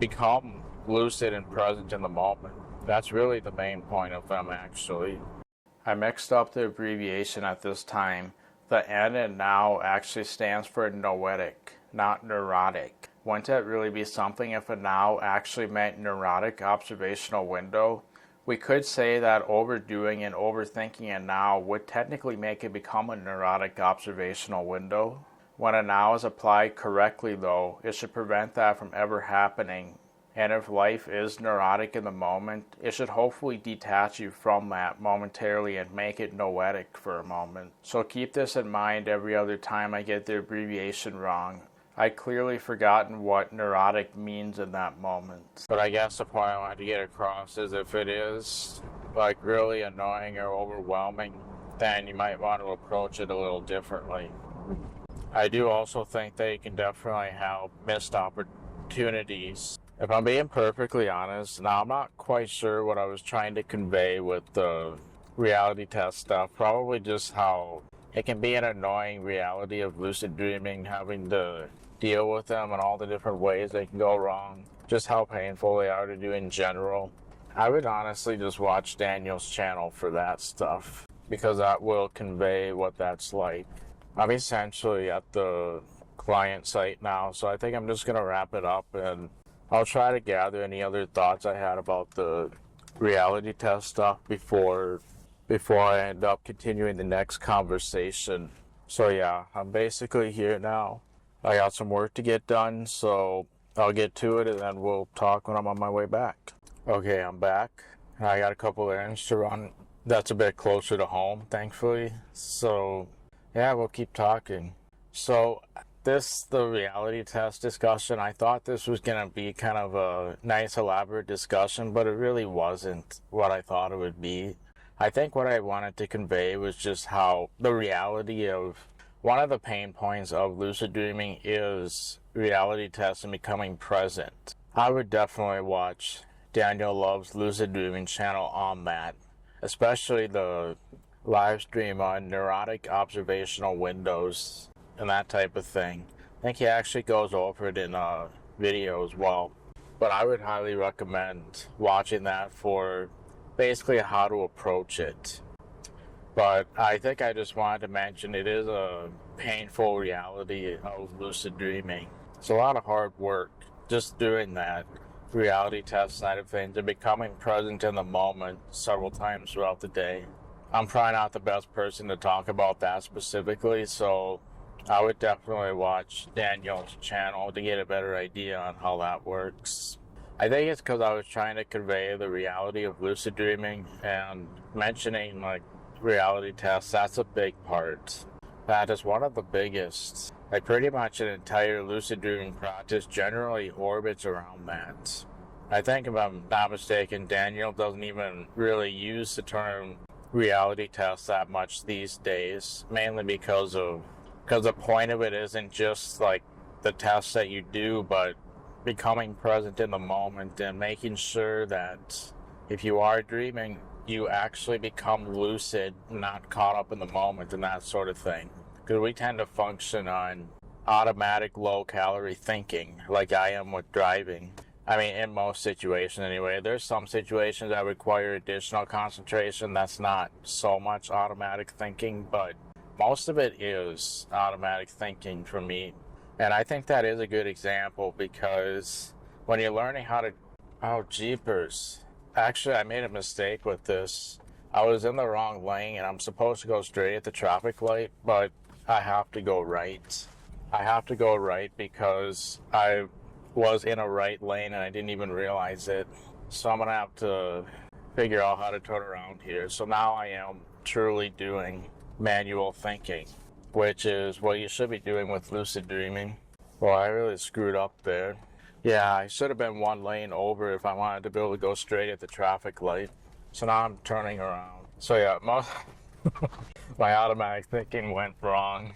become lucid and present in the moment. That's really the main point of them, actually. I mixed up the abbreviation at this time. The N in now actually stands for noetic, not neurotic. Wouldn't that really be something if a now actually meant neurotic observational window? We could say that overdoing and overthinking a now would technically make it become a neurotic observational window. When a now is applied correctly, though, it should prevent that from ever happening. And if life is neurotic in the moment, it should hopefully detach you from that momentarily and make it noetic for a moment. So keep this in mind every other time I get the abbreviation wrong. I clearly forgotten what neurotic means in that moment. But I guess the point I wanted to get across is if it is like really annoying or overwhelming, then you might want to approach it a little differently. I do also think that you can definitely have missed opportunities. If I'm being perfectly honest, now I'm not quite sure what I was trying to convey with the reality test stuff. Probably just how it can be an annoying reality of lucid dreaming, having to deal with them and all the different ways they can go wrong. Just how painful they are to do in general. I would honestly just watch Daniel's channel for that stuff, because that will convey what that's like. I'm essentially at the client site now, so I think I'm just going to wrap it up, and I'll try to gather any other thoughts I had about the reality test stuff before I end up continuing the next conversation. So yeah, I'm basically here now. I got some work to get done, so I'll get to it and then we'll talk when I'm on my way back. Okay, I'm back. I got a couple errands to run. That's a bit closer to home, thankfully. So yeah, we'll keep talking. So the reality test discussion, I thought this was going to be kind of a nice elaborate discussion, but it really wasn't what I thought it would be. I think what I wanted to convey was just how the reality of one of the pain points of lucid dreaming is reality tests and becoming present. I would definitely watch Daniel Love's lucid dreaming channel on that, especially the live stream on neurotic observational windows and that type of thing. I think he actually goes over it in a video as well. But I would highly recommend watching that for basically how to approach it. But I think I just wanted to mention it is a painful reality of lucid dreaming. It's a lot of hard work just doing that reality test side of things and becoming present in the moment several times throughout the day. I'm probably not the best person to talk about that specifically, so I would definitely watch Daniel's channel to get a better idea on how that works. I think it's because I was trying to convey the reality of lucid dreaming, and mentioning like reality tests, that's a big part. That is one of the biggest. Like pretty much an entire lucid dreaming practice generally orbits around that. I think if I'm not mistaken, Daniel doesn't even really use the term reality test that much these days, mainly because the point of it isn't just like the tests that you do, but becoming present in the moment and making sure that if you are dreaming, you actually become lucid, not caught up in the moment and that sort of thing. Because we tend to function on automatic low-calorie thinking, like I am with driving. I mean, in most situations anyway. There's some situations that require additional concentration. That's not so much automatic thinking, but most of it is automatic thinking for me. And I think that is a good example because when you're learning how to, oh, jeepers. Actually, I made a mistake with this. I was in the wrong lane and I'm supposed to go straight at the traffic light, but I have to go right. I have to go right because I was in a right lane and I didn't even realize it. So I'm going to have to figure out how to turn around here. So now I am truly doing manual thinking, which is what you should be doing with lucid dreaming. Well, I really screwed up there. Yeah, I should have been one lane over if I wanted to be able to go straight at the traffic light. So now I'm turning around. So yeah, my automatic thinking went wrong.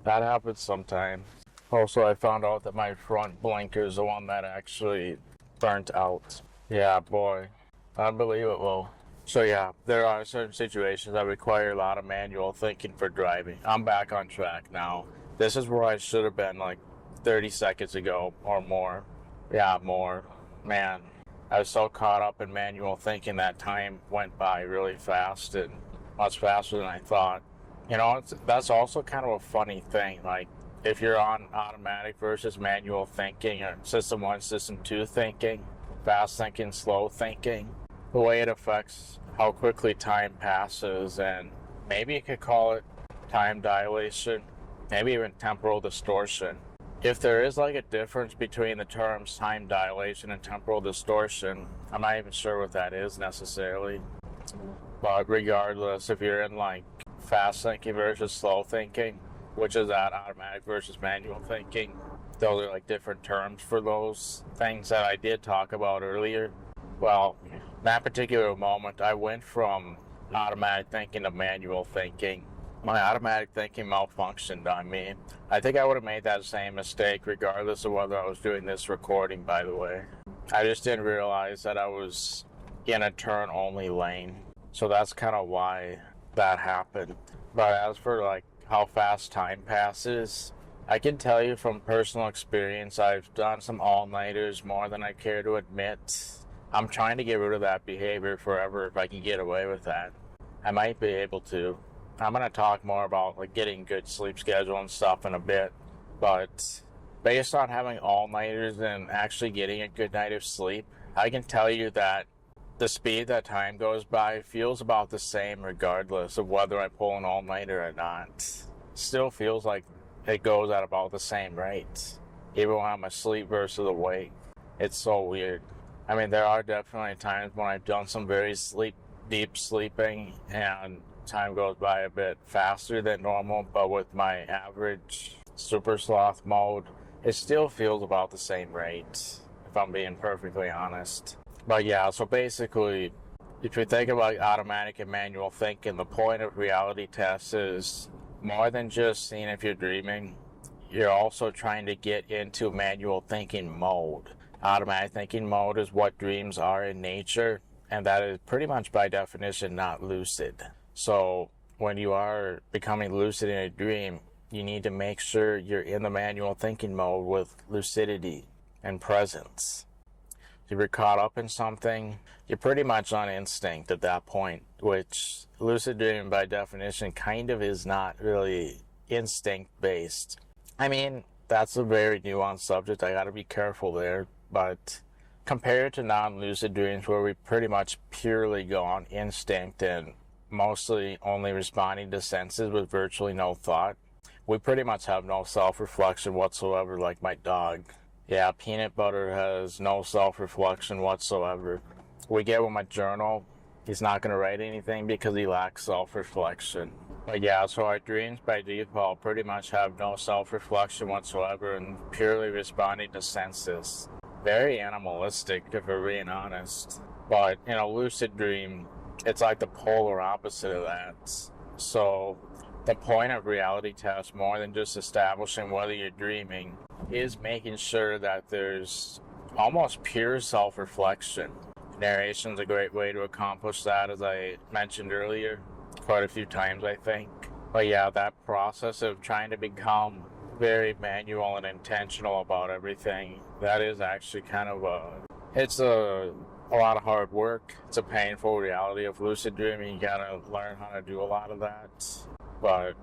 That happens sometimes. Also, I found out that my front blinker is the one that actually burnt out. Yeah, boy. Unbelievable. So yeah, there are certain situations that require a lot of manual thinking for driving. I'm back on track now. This is where I should have been like 30 seconds ago or more. Yeah, more. Man, I was so caught up in manual thinking that time went by really fast and much faster than I thought. You know, that's also kind of a funny thing. Like, if you're on automatic versus manual thinking, or system 1, system 2 thinking, fast thinking, slow thinking, the way it affects how quickly time passes, and maybe you could call it time dilation, maybe even temporal distortion. If there is like a difference between the terms time dilation and temporal distortion, I'm not even sure what that is necessarily. But regardless, if you're in like fast thinking versus slow thinking, which is that automatic versus manual thinking, those are like different terms for those things that I did talk about earlier. Well, in that particular moment, I went from automatic thinking to manual thinking. My automatic thinking malfunctioned on me. I think I would have made that same mistake regardless of whether I was doing this recording, by the way. I just didn't realize that I was in a turn-only lane. So that's kind of why that happened. But as for like how fast time passes, I can tell you from personal experience, I've done some all-nighters more than I care to admit. I'm trying to get rid of that behavior forever if I can get away with that. I might be able to. I'm going to talk more about like getting good sleep schedule and stuff in a bit, but based on having all-nighters and actually getting a good night of sleep, I can tell you that the speed that time goes by feels about the same regardless of whether I pull an all-nighter or not. Still feels like it goes at about the same rate, even when I'm asleep versus awake. It's so weird. I mean, there are definitely times when I've done some very deep sleeping and time goes by a bit faster than normal, but with my average super sloth mode, it still feels about the same rate, if I'm being perfectly honest. But yeah, so basically, if you think about automatic and manual thinking, the point of reality tests is more than just seeing if you're dreaming. You're also trying to get into manual thinking mode. Automatic thinking mode is what dreams are in nature, and that is pretty much by definition not lucid. So when you are becoming lucid in a dream, you need to make sure you're in the manual thinking mode with lucidity and presence. If you're caught up in something, you're pretty much on instinct at that point, which lucid dreaming by definition kind of is not really instinct-based. I mean, that's a very nuanced subject. I gotta be careful there, but compared to non-lucid dreams where we pretty much purely go on instinct and mostly only responding to senses with virtually no thought, we pretty much have no self-reflection whatsoever, like my dog. Yeah, Peanut Butter has no self-reflection whatsoever. We get with my journal, he's not going to write anything because he lacks self-reflection. But yeah, so our dreams by default pretty much have no self-reflection whatsoever and purely responding to senses. Very animalistic, if we're being honest. But in a lucid dream, it's like the polar opposite of that. So the point of reality tests, more than just establishing whether you're dreaming, is making sure that there's almost pure self-reflection. Narration's a great way to accomplish that, as I mentioned earlier, quite a few times, I think. But yeah, that process of trying to become very manual and intentional about everything, that is actually kind of it's a lot of hard work. It's a painful reality of lucid dreaming. You gotta learn how to do a lot of that. but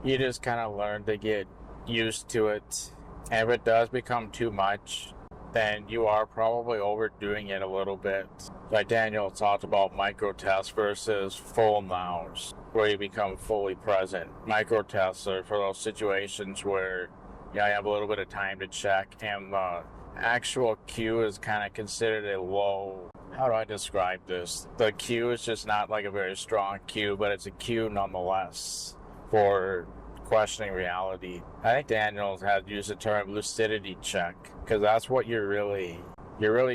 you just kind of learn to get used to it. And if it does become too much, then you are probably overdoing it a little bit. Like Daniel talked about micro tests versus full nows, where you become fully present. Micro tests are for those situations where you have a little bit of time to check, and the actual queue is kind of considered a low. How do I describe this? The queue is just not like a very strong queue, but it's a queue nonetheless for questioning reality. I think Daniels had used the term lucidity check, because that's what you're really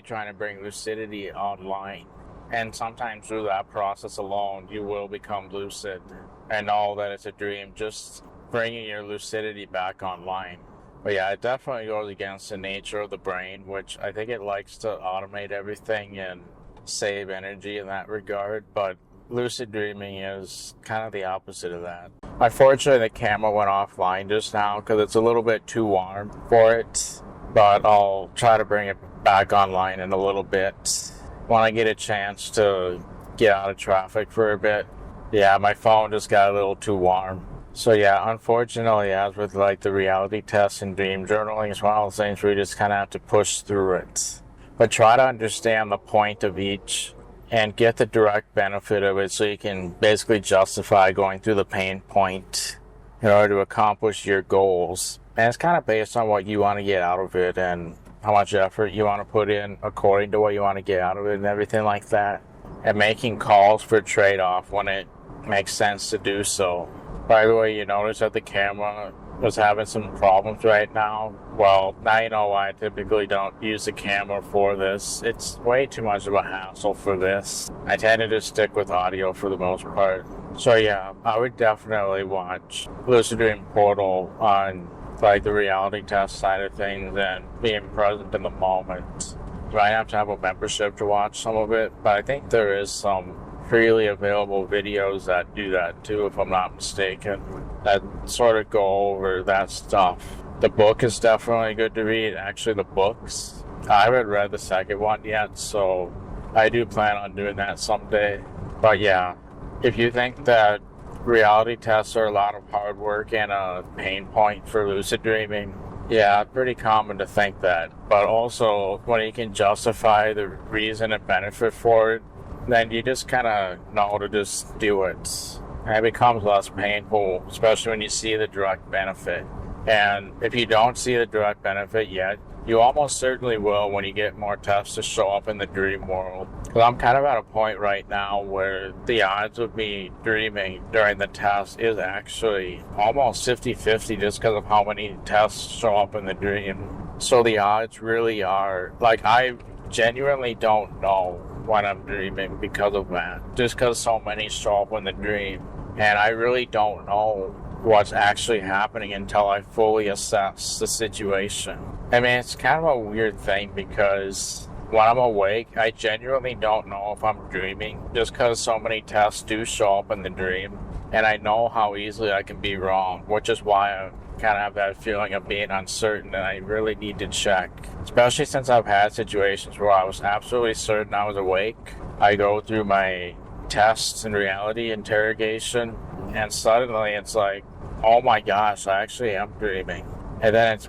trying to bring lucidity online. And sometimes through that process alone, you will become lucid and know that it's a dream, just bringing your lucidity back online. But yeah, it definitely goes against the nature of the brain, which I think it likes to automate everything and save energy in that regard. But lucid dreaming is kind of the opposite of that. Unfortunately, the camera went offline just now because it's a little bit too warm for it. But I'll try to bring it back online in a little bit when I get a chance to get out of traffic for a bit. Yeah, my phone just got a little too warm. So yeah, unfortunately, as with like the reality tests and dream journaling, it's one of those things where you just kind of have to push through it. But try to understand the point of each and get the direct benefit of it so you can basically justify going through the pain point in order to accomplish your goals. And it's kind of based on what you want to get out of it and how much effort you want to put in according to what you want to get out of it and everything like that. And making calls for trade-off when it makes sense to do so. By the way, you notice that the camera was having some problems right now. Well, now you know why I typically don't use the camera for this. It's way too much of a hassle for this. I tend to just stick with audio for the most part. So yeah, I would definitely watch Lucid Dream Portal on like the reality test side of things and being present in the moment. You might have to have a membership to watch some of it, but I think there is some freely available videos that do that too, if I'm not mistaken, that sort of go over that stuff. The book is definitely good to read. Actually, the books, I haven't read the second one yet, so I do plan on doing that someday. But yeah, if you think that reality tests are a lot of hard work and a pain point for lucid dreaming, yeah, pretty common to think that. But also, when you can justify the reason and benefit for it, then you just kind of know to just do it. And it becomes less painful, especially when you see the direct benefit. And if you don't see the direct benefit yet, you almost certainly will when you get more tests to show up in the dream world. Because I'm kind of at a point right now where the odds of me dreaming during the test is actually almost 50-50 just because of how many tests show up in the dream. So the odds really are, like, I genuinely don't know when I'm dreaming because of that. Just because so many show up in the dream. And I really don't know what's actually happening until I fully assess the situation. I mean, it's kind of a weird thing because when I'm awake, I genuinely don't know if I'm dreaming just because so many tests do show up in the dream. And I know how easily I can be wrong, which is why I kind of have that feeling of being uncertain and I really need to check. Especially since I've had situations where I was absolutely certain I was awake. I go through my tests and reality interrogation and suddenly it's like, oh my gosh, I actually am dreaming. And then it's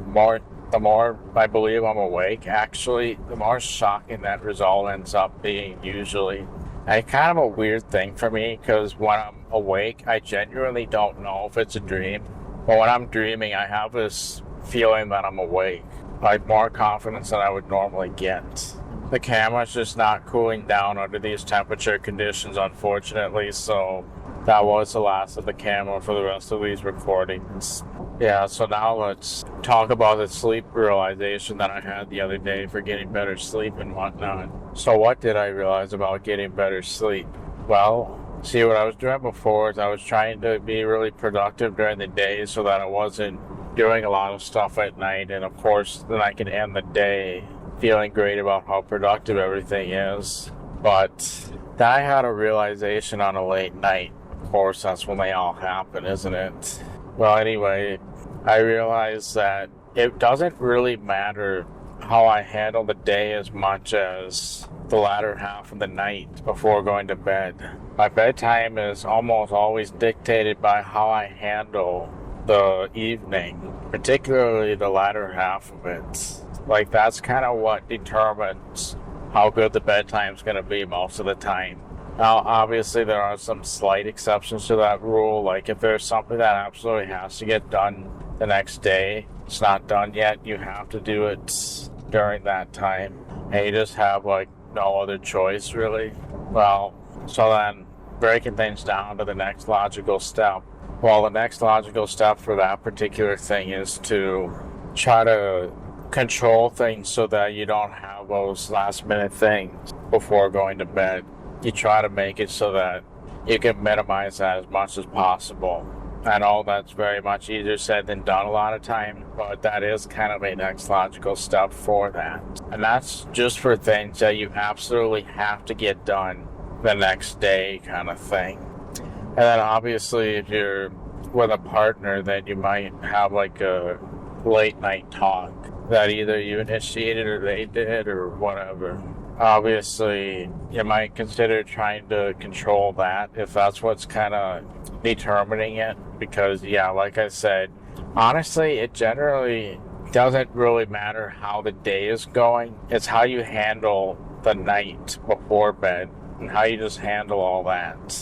the more I believe I'm awake, actually, the more shocking that result ends up being usually. And it's kind of a weird thing for me because when I'm awake, I genuinely don't know if it's a dream. But when I'm dreaming, I have this feeling that I'm awake, like more confidence than I would normally get. The camera's just not cooling down under these temperature conditions, unfortunately, so that was the last of the camera for the rest of these recordings. Yeah, so now let's talk about the sleep realization that I had the other day for getting better sleep and whatnot. So what did I realize about getting better sleep? Well, see, what I was doing before is I was trying to be really productive during the day so that I wasn't doing a lot of stuff at night. And of course, then I can end the day feeling great about how productive everything is. But then I had a realization on a late night. Of course, that's when they all happen, isn't it? Well, anyway, I realized that it doesn't really matter how I handle the day as much as the latter half of the night before going to bed. My bedtime is almost always dictated by how I handle the evening, particularly the latter half of it. Like, that's kind of what determines how good the bedtime's going to be most of the time. Now, obviously, there are some slight exceptions to that rule. Like, if there's something that absolutely has to get done the next day, it's not done yet, you have to do it during that time. And you just have, like, no other choice, really. Well, so then, breaking things down to the next logical step. Well, the next logical step for that particular thing is to try to control things so that you don't have those last-minute things before going to bed. You try to make it so that you can minimize that as much as possible. I know that's very much easier said than done a lot of time, but that is kind of a next logical step for that. And that's just for things that you absolutely have to get done the next day kind of thing. And then obviously if you're with a partner, then you might have like a late night talk that either you initiated or they did or whatever. Obviously, you might consider trying to control that if that's what's kind of determining it. Because, yeah, like I said, honestly, it generally doesn't really matter how the day is going. It's how you handle the night before bed and how you just handle all that.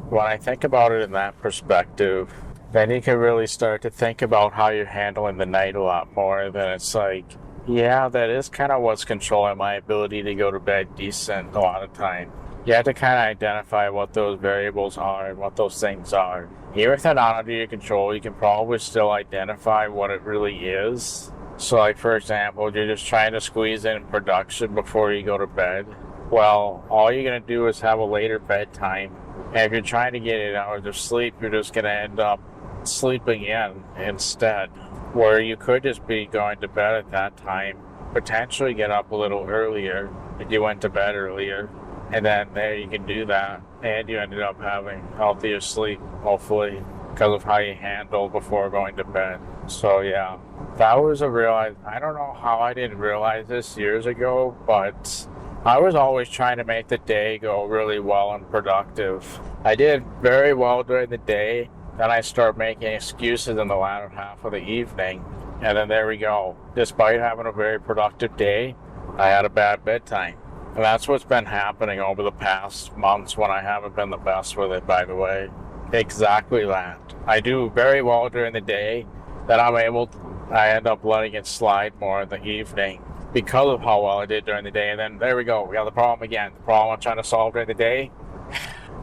When I think about it in that perspective, then you can really start to think about how you're handling the night a lot more. Then it's like, yeah, that is kind of what's controlling my ability to go to bed decent a lot of time. You have to kind of identify what those variables are and what those things are. Even if they're not under your control, you can probably still identify what it really is. So, like, for example, you're just trying to squeeze in production before you go to bed. Well, all you're going to do is have a later bedtime. And if you're trying to get 8 hours of sleep, you're just going to end up sleeping in instead. Where you could just be going to bed at that time, potentially get up a little earlier if you went to bed earlier, and then there you can do that, and you ended up having healthier sleep, hopefully, because of how you handle before going to bed. So yeah, that was I don't know how I didn't realize this years ago, but I was always trying to make the day go really well and productive. I did very well during the day. Then I start making excuses in the latter half of the evening. And then there we go. Despite having a very productive day, I had a bad bedtime. And that's what's been happening over the past months when I haven't been the best with it, by the way. Exactly that. I do very well during the day. Then I end up letting it slide more in the evening because of how well I did during the day. And then there we go. We got the problem again. The problem I'm trying to solve during the day,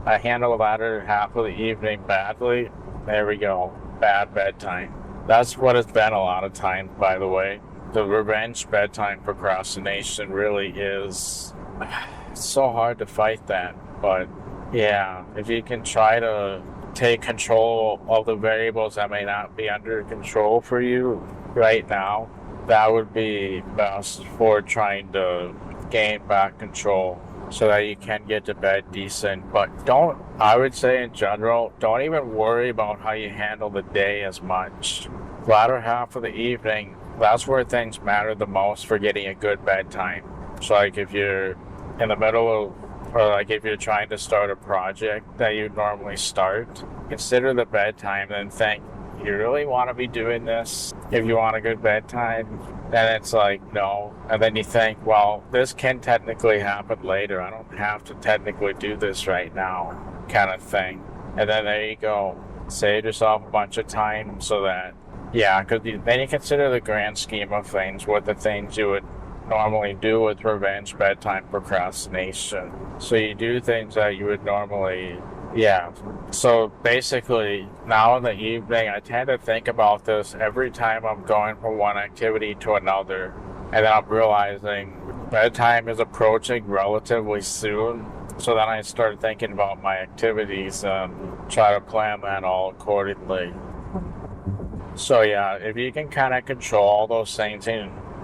I handle the latter half of the evening badly. There we go. Bad bedtime. That's what it's been a lot of times, by the way. The revenge bedtime procrastination really is... It's so hard to fight that. But, yeah, if you can try to take control of the variables that may not be under control for you right now, that would be best for trying to gain back control so that you can get to bed decent. But I would say in general, don't even worry about how you handle the day as much. Latter half of the evening, that's where things matter the most for getting a good bedtime. So like if you're in the middle of, or like if you're trying to start a project that you normally start, consider the bedtime and think, you really want to be doing this? If you want a good bedtime, then it's like, no. And then you think, well, this can technically happen later. I don't have to technically do this right now, kind of thing. And then there you go. Save yourself a bunch of time so that, yeah, because then you consider the grand scheme of things, what the things you would normally do with revenge bedtime procrastination. So you do things that you would normally... Yeah, so basically, now in the evening, I tend to think about this every time I'm going from one activity to another. And then I'm realizing bedtime is approaching relatively soon. So then I start thinking about my activities and try to plan that all accordingly. So yeah, if you can kind of control all those things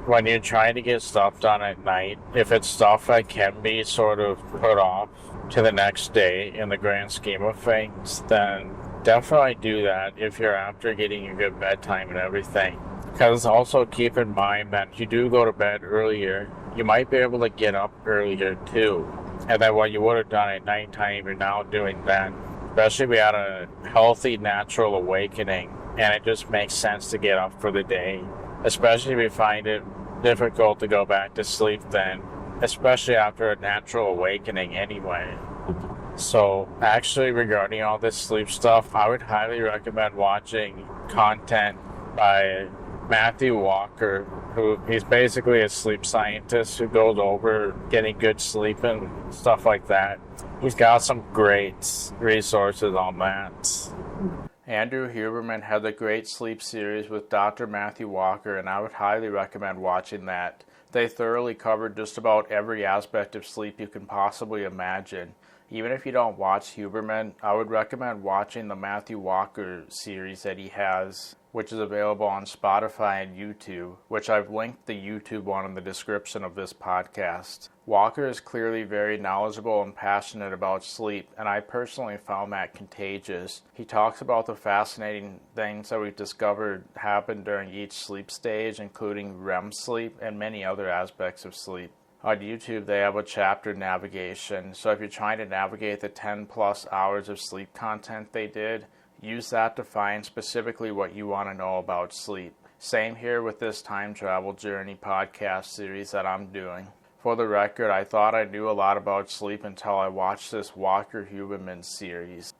when you're trying to get stuff done at night, if it's stuff that can be sort of put off to the next day in the grand scheme of things, then definitely do that if you're after getting a good bedtime and everything. Because also keep in mind that if you do go to bed earlier, you might be able to get up earlier too. And then what you would have done at nighttime, you're now doing then. Especially if we had a healthy, natural awakening, and it just makes sense to get up for the day. Especially if you find it difficult to go back to sleep then, especially after a natural awakening anyway. So actually, regarding all this sleep stuff, I would highly recommend watching content by Matthew Walker, who he's basically a sleep scientist who goes over getting good sleep and stuff like that. He's got some great resources on that. Andrew Huberman had the Great Sleep series with Dr. Matthew Walker, and I would highly recommend watching that. They thoroughly covered just about every aspect of sleep you can possibly imagine. Even if you don't watch Huberman, I would recommend watching the Matthew Walker series that he has, which is available on Spotify and YouTube, which I've linked the YouTube one in the description of this podcast. Walker is clearly very knowledgeable and passionate about sleep, and I personally found that contagious. He talks about the fascinating things that we've discovered happen during each sleep stage, including REM sleep and many other aspects of sleep. On YouTube, they have a chapter navigation, so if you're trying to navigate the 10 plus hours of sleep content they did, use that to find specifically what you want to know about sleep. Same here with this time travel journey podcast series that I'm doing. For the record, I thought I knew a lot about sleep until I watched this Walker Huberman series.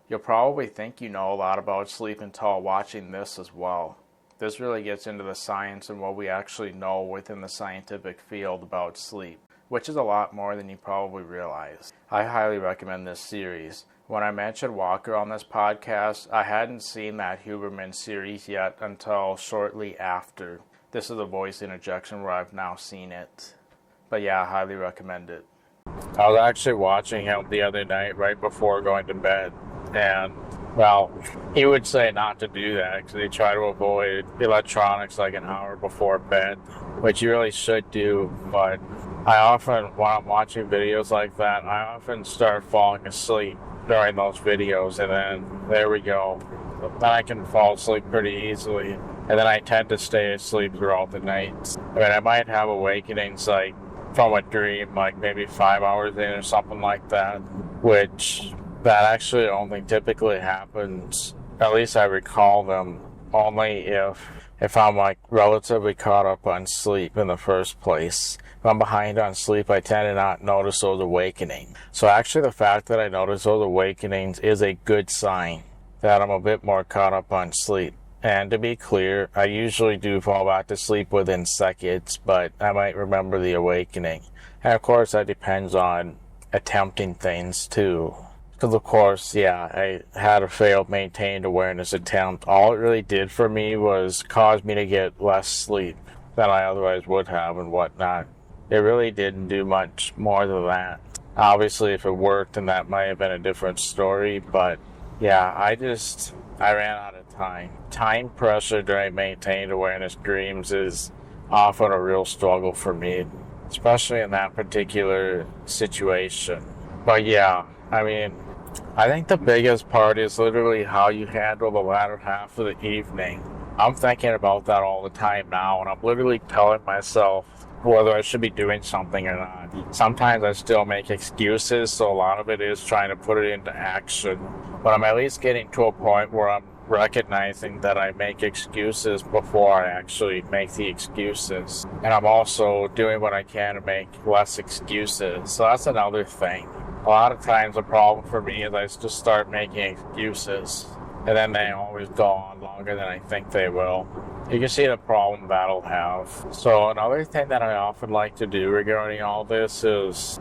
You'll probably think you know a lot about sleep until watching this as well. This really gets into the science and what we actually know within the scientific field about sleep, which is a lot more than you probably realize. I highly recommend this series. When I mentioned Walker on this podcast, I hadn't seen that Huberman series yet until shortly after. This is a voice interjection where I've now seen it. But yeah, I highly recommend it. I was actually watching him the other night right before going to bed, and well, he would say not to do that because they try to avoid electronics like an hour before bed, which you really should do. But I often, when I'm watching videos like that, I often start falling asleep during those videos, and then there we go. Then I can fall asleep pretty easily, and then I tend to stay asleep throughout the night. I mean, I might have awakenings like from a dream, like maybe 5 hours in or something like that, which that actually only typically happens, at least I recall them, only if I'm like relatively caught up on sleep in the first place. If I'm behind on sleep, I tend to not notice those awakenings. So actually the fact that I notice those awakenings is a good sign that I'm a bit more caught up on sleep. And to be clear, I usually do fall back to sleep within seconds, but I might remember the awakening. And of course that depends on attempting things too. Because of course, yeah, I had a failed maintained awareness attempt. All it really did for me was cause me to get less sleep than I otherwise would have and whatnot. It really didn't do much more than that. Obviously, if it worked, then that might have been a different story, but yeah, I ran out of time. Time pressure during maintained awareness dreams is often a real struggle for me, especially in that particular situation. But yeah, I mean, I think the biggest part is literally how you handle the latter half of the evening. I'm thinking about that all the time now, and I'm literally telling myself whether I should be doing something or not. Sometimes I still make excuses, so a lot of it is trying to put it into action. But I'm at least getting to a point where I'm recognizing that I make excuses before I actually make the excuses. And I'm also doing what I can to make less excuses. So that's another thing. A lot of times the problem for me is I just start making excuses, and then they always go on longer than I think they will. You can see the problem that'll have. So another thing that I often like to do regarding all this is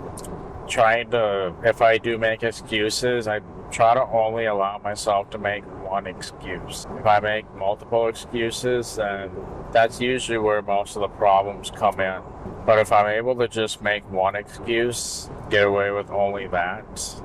trying to, if I do make excuses, I try to only allow myself to make one excuse. If I make multiple excuses, then that's usually where most of the problems come in. But if I'm able to just make one excuse, get away with only that,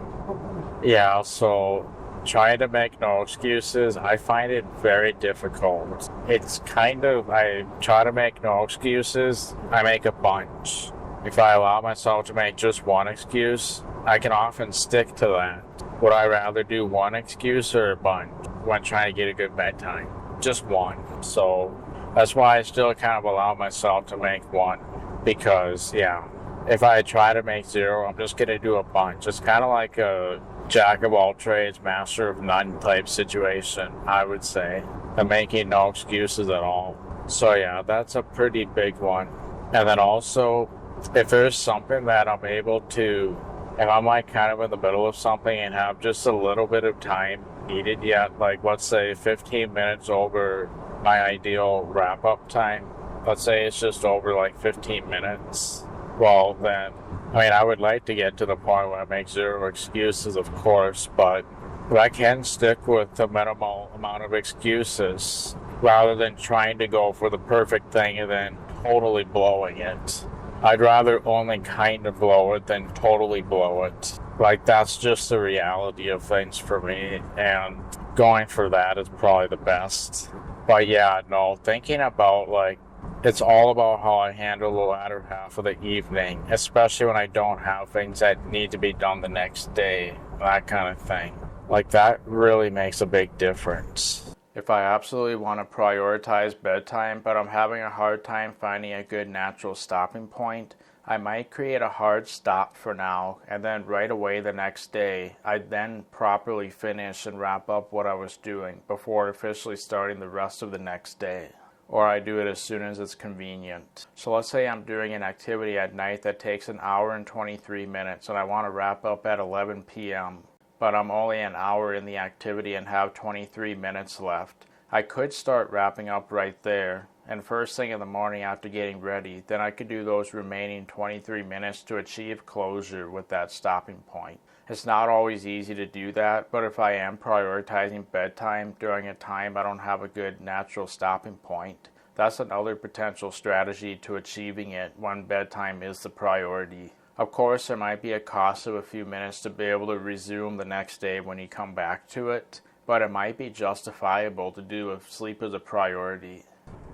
yeah, so trying to make no excuses, I find it very difficult. It's kind of, I try to make no excuses, I make a bunch. If I allow myself to make just one excuse, I can often stick to that. Would I rather do one excuse or a bunch when trying to get a good bedtime? Just one. So that's why I still kind of allow myself to make one. because, yeah, if I try to make zero, I'm just going to do a bunch. It's kind of like a jack of all trades, master of none type situation, I would say. I'm making no excuses at all. So yeah, that's a pretty big one. And then also, if there's something that I'm able to, if I'm like kind of in the middle of something and have just a little bit of time needed yet, like let's say 15 minutes over my ideal wrap-up time, let's say it's just over like 15 minutes, well then, I mean, I would like to get to the point where I make zero excuses, of course, but I can stick with the minimal amount of excuses rather than trying to go for the perfect thing and then totally blowing it. I'd rather only kind of blow it than totally blow it. Like, that's just the reality of things for me, and going for that is probably the best. But yeah, no, thinking about, like, it's all about how I handle the latter half of the evening, especially when I don't have things that need to be done the next day, that kind of thing. Like, that really makes a big difference. If I absolutely want to prioritize bedtime, but I'm having a hard time finding a good natural stopping point, I might create a hard stop for now, and then right away the next day, I'd then properly finish and wrap up what I was doing before officially starting the rest of the next day. Or I do it as soon as it's convenient. So let's say I'm doing an activity at night that takes an hour and 23 minutes, and I want to wrap up at 11 p.m., but I'm only an hour in the activity and have 23 minutes left. I could start wrapping up right there, and first thing in the morning after getting ready, then I could do those remaining 23 minutes to achieve closure with that stopping point. It's not always easy to do that, but if I am prioritizing bedtime during a time I don't have a good natural stopping point, that's another potential strategy to achieving it when bedtime is the priority. Of course, there might be a cost of a few minutes to be able to resume the next day when you come back to it, but it might be justifiable to do if sleep is a priority.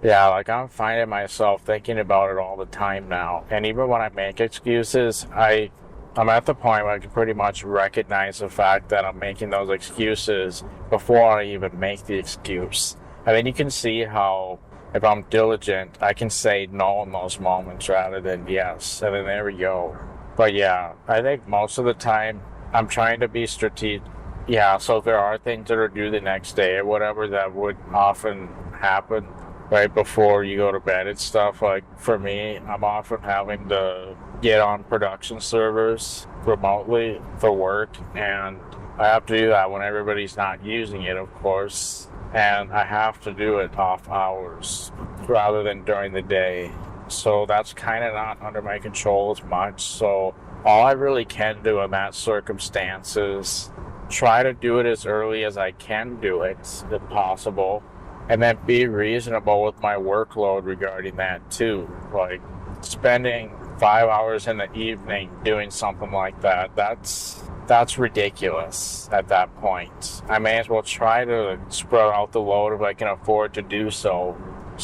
Yeah, like I'm finding myself thinking about it all the time now, and even when I make excuses, I'm at the point where I can pretty much recognize the fact that I'm making those excuses before I even make the excuse. I mean, you can see how if I'm diligent, I can say no in those moments rather than yes, and then there we go. But yeah, I think most of the time I'm trying to be strategic. Yeah, so if there are things that are due the next day or whatever that would often happen right before you go to bed and stuff, like for me, I'm often having to get on production servers remotely for work, and I have to do that when everybody's not using it, of course, and I have to do it off hours rather than during the day. So that's kind of not under my control as much. So all I really can do in that circumstance is try to do it as early as I can do it, if possible, and then be reasonable with my workload regarding that too. Like spending 5 hours in the evening doing something like that, that's ridiculous at that point. I may as well try to spread out the load if I can afford to do so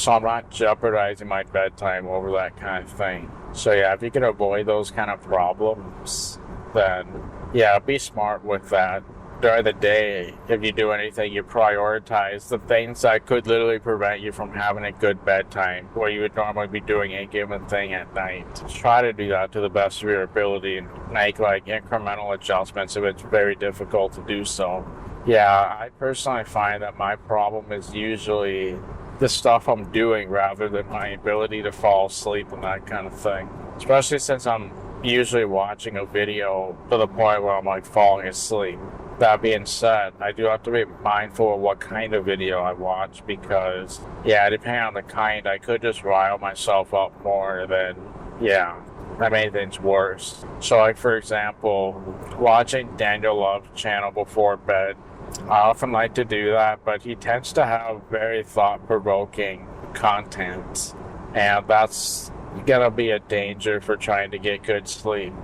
I'm not jeopardizing my bedtime over that kind of thing. So yeah, if you can avoid those kind of problems, then yeah, be smart with that. During the day, if you do anything, you prioritize the things that could literally prevent you from having a good bedtime, where you would normally be doing a given thing at night. Try to do that to the best of your ability and make like incremental adjustments if it's very difficult to do so. Yeah, I personally find that my problem is usually the stuff I'm doing rather than my ability to fall asleep and that kind of thing. Especially since I'm usually watching a video to the point where I'm like falling asleep. That being said, I do have to be mindful of what kind of video I watch because, yeah, depending on the kind, I could just rile myself up more than, yeah, that made things worse. So, like, for example, watching Daniel Love's channel before bed, I often like to do that, but he tends to have very thought-provoking content, and that's gonna be a danger for trying to get good sleep.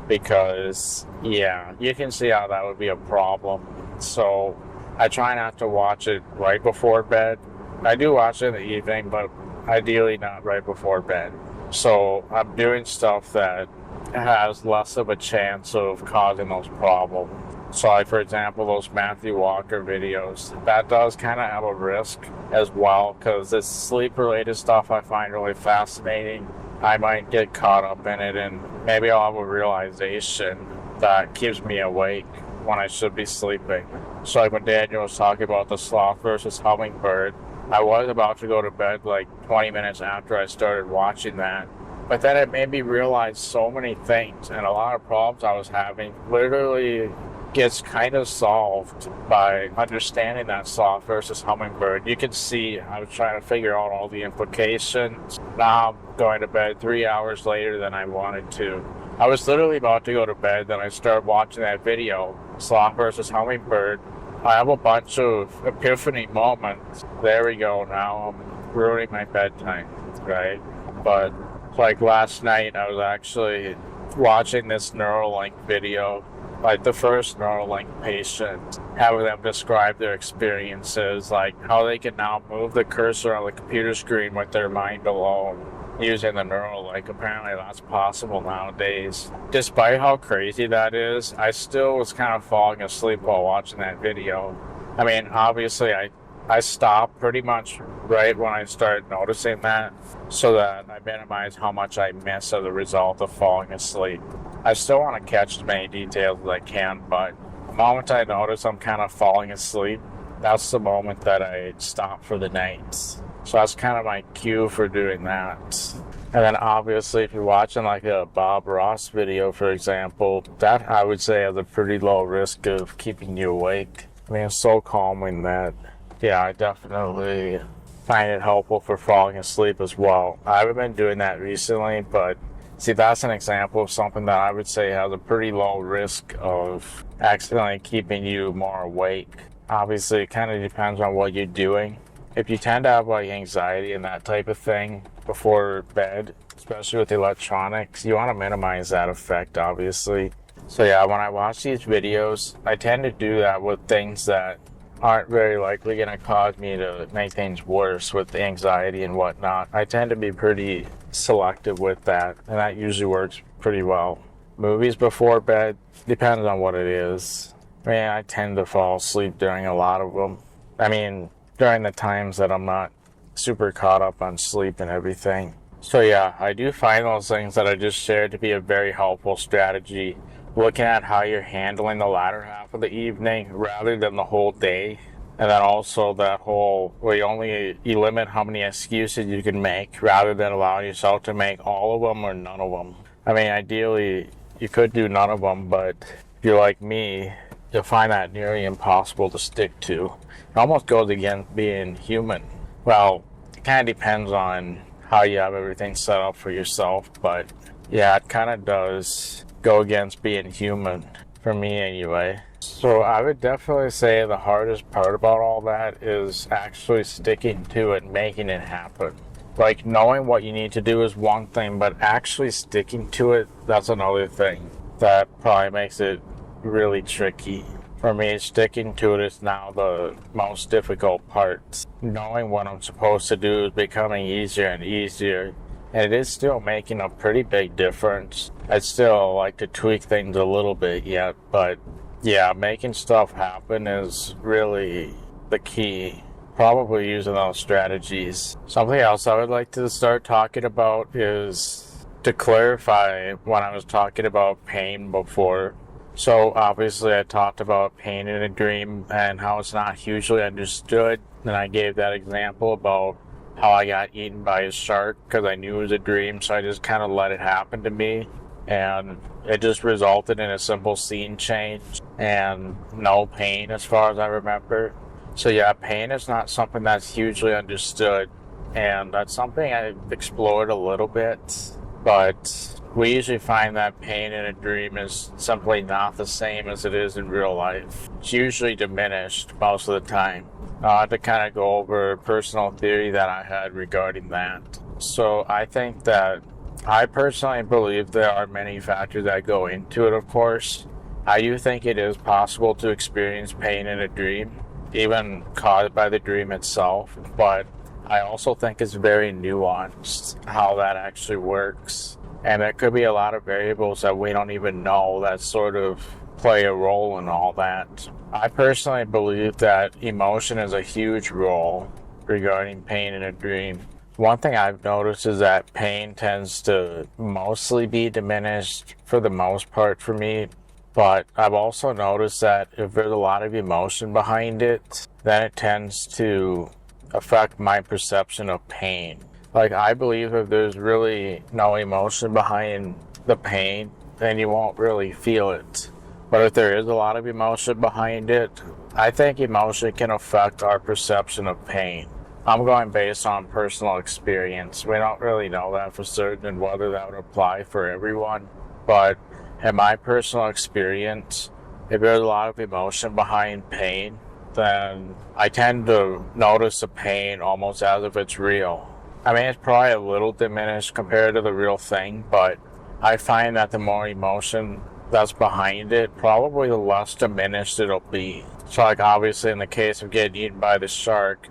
Because, yeah, you can see how that would be a problem. So I try not to watch it right before bed. I do watch it in the evening, but ideally not right before bed. So I'm doing stuff that has less of a chance of causing those problems. So like, for example, those Matthew Walker videos, that does kind of have a risk as well, because this sleep-related stuff I find really fascinating. I might get caught up in it, and maybe I'll have a realization that keeps me awake when I should be sleeping. So like when Daniel was talking about the sloth versus hummingbird, I was about to go to bed like 20 minutes after I started watching that. But then it made me realize so many things, and a lot of problems I was having literally gets kind of solved by understanding that sloth versus hummingbird. You can see I was trying to figure out all the implications. Now I'm going to bed 3 hours later than I wanted to. I was literally about to go to bed, then I started watching that video, sloth versus hummingbird. I have a bunch of epiphany moments. There we go, now I'm ruining my bedtime, right? But like last night, I was actually watching this Neuralink video, like the first Neuralink patient, having them describe their experiences, like how they can now move the cursor on the computer screen with their mind alone using the Neuralink. Apparently that's possible nowadays. Despite how crazy that is, I still was kind of falling asleep while watching that video. I mean, obviously I stopped pretty much right when I started noticing that, so that I minimize how much I miss as a result of falling asleep. I still want to catch as many details as I can, but the moment I notice I'm kind of falling asleep, that's the moment that I stop for the night. So that's kind of my cue for doing that. And then obviously if you're watching like a Bob Ross video, for example, that I would say has a pretty low risk of keeping you awake. I mean, it's so calming that, yeah, I definitely find it helpful for falling asleep as well. I haven't been doing that recently, but see, that's an example of something that I would say has a pretty low risk of accidentally keeping you more awake. Obviously, it kind of depends on what you're doing. If you tend to have like anxiety and that type of thing before bed, especially with electronics, you want to minimize that effect, obviously. So yeah, when I watch these videos, I tend to do that with things that aren't very likely going to cause me to make things worse with anxiety and whatnot. I tend to be pretty selective with that, and that usually works pretty well. Movies before bed, depends on what it is. I mean, I tend to fall asleep during a lot of them. I mean, during the times that I'm not super caught up on sleep and everything. So yeah, I do find those things that I just shared to be a very helpful strategy, looking at how you're handling the latter half of the evening rather than the whole day. And then also that whole, where you limit how many excuses you can make rather than allowing yourself to make all of them or none of them. I mean, ideally, you could do none of them, but if you're like me, you'll find that nearly impossible to stick to. It almost goes against being human. Well, it kind of depends on how you have everything set up for yourself, but yeah, it kind of does go against being human, for me anyway. So I would definitely say the hardest part about all that is actually sticking to it, making it happen. Like, knowing what you need to do is one thing, but actually sticking to it, that's another thing. That probably makes it really tricky. For me, sticking to it is now the most difficult part. Knowing what I'm supposed to do is becoming easier and easier, and it is still making a pretty big difference. I'd still like to tweak things a little bit yet, but yeah, making stuff happen is really the key. Probably using those strategies. Something else I would like to start talking about is to clarify when I was talking about pain before. So obviously I talked about pain in a dream and how it's not hugely understood. And I gave that example about how I got eaten by a shark because I knew it was a dream, so I just kind of let it happen to me. And it just resulted in a simple scene change and no pain as far as I remember. So yeah, pain is not something that's hugely understood, and that's something I've explored a little bit, but we usually find that pain in a dream is simply not the same as it is in real life. It's usually diminished most of the time. I had to kind of go over a personal theory that I had regarding that. So I think that I personally believe there are many factors that go into it, of course. I do think it is possible to experience pain in a dream, even caused by the dream itself, but I also think it's very nuanced how that actually works. And there could be a lot of variables that we don't even know that sort of play a role in all that. I personally believe that emotion is a huge role regarding pain in a dream. One thing I've noticed is that pain tends to mostly be diminished for the most part for me, but I've also noticed that if there's a lot of emotion behind it, then it tends to affect my perception of pain. Like, I believe if there's really no emotion behind the pain, then you won't really feel it. But if there is a lot of emotion behind it, I think emotion can affect our perception of pain. I'm going based on personal experience. We don't really know that for certain and whether that would apply for everyone. But in my personal experience, if there's a lot of emotion behind pain, then I tend to notice the pain almost as if it's real. I mean, it's probably a little diminished compared to the real thing, but I find that the more emotion that's behind it, probably the less diminished it'll be. So, like, obviously in the case of getting eaten by the shark,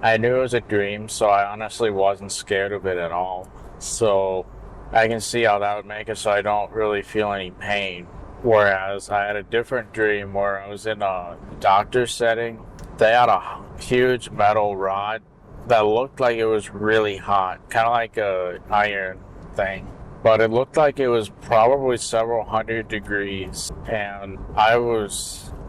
I knew it was a dream, so I honestly wasn't scared of it at all. So I can see how that would make it so I don't really feel any pain. Whereas I had a different dream where I was in a doctor setting. They had a huge metal rod that looked like it was really hot, kind of like a iron thing. But it looked like it was probably several hundred degrees, and I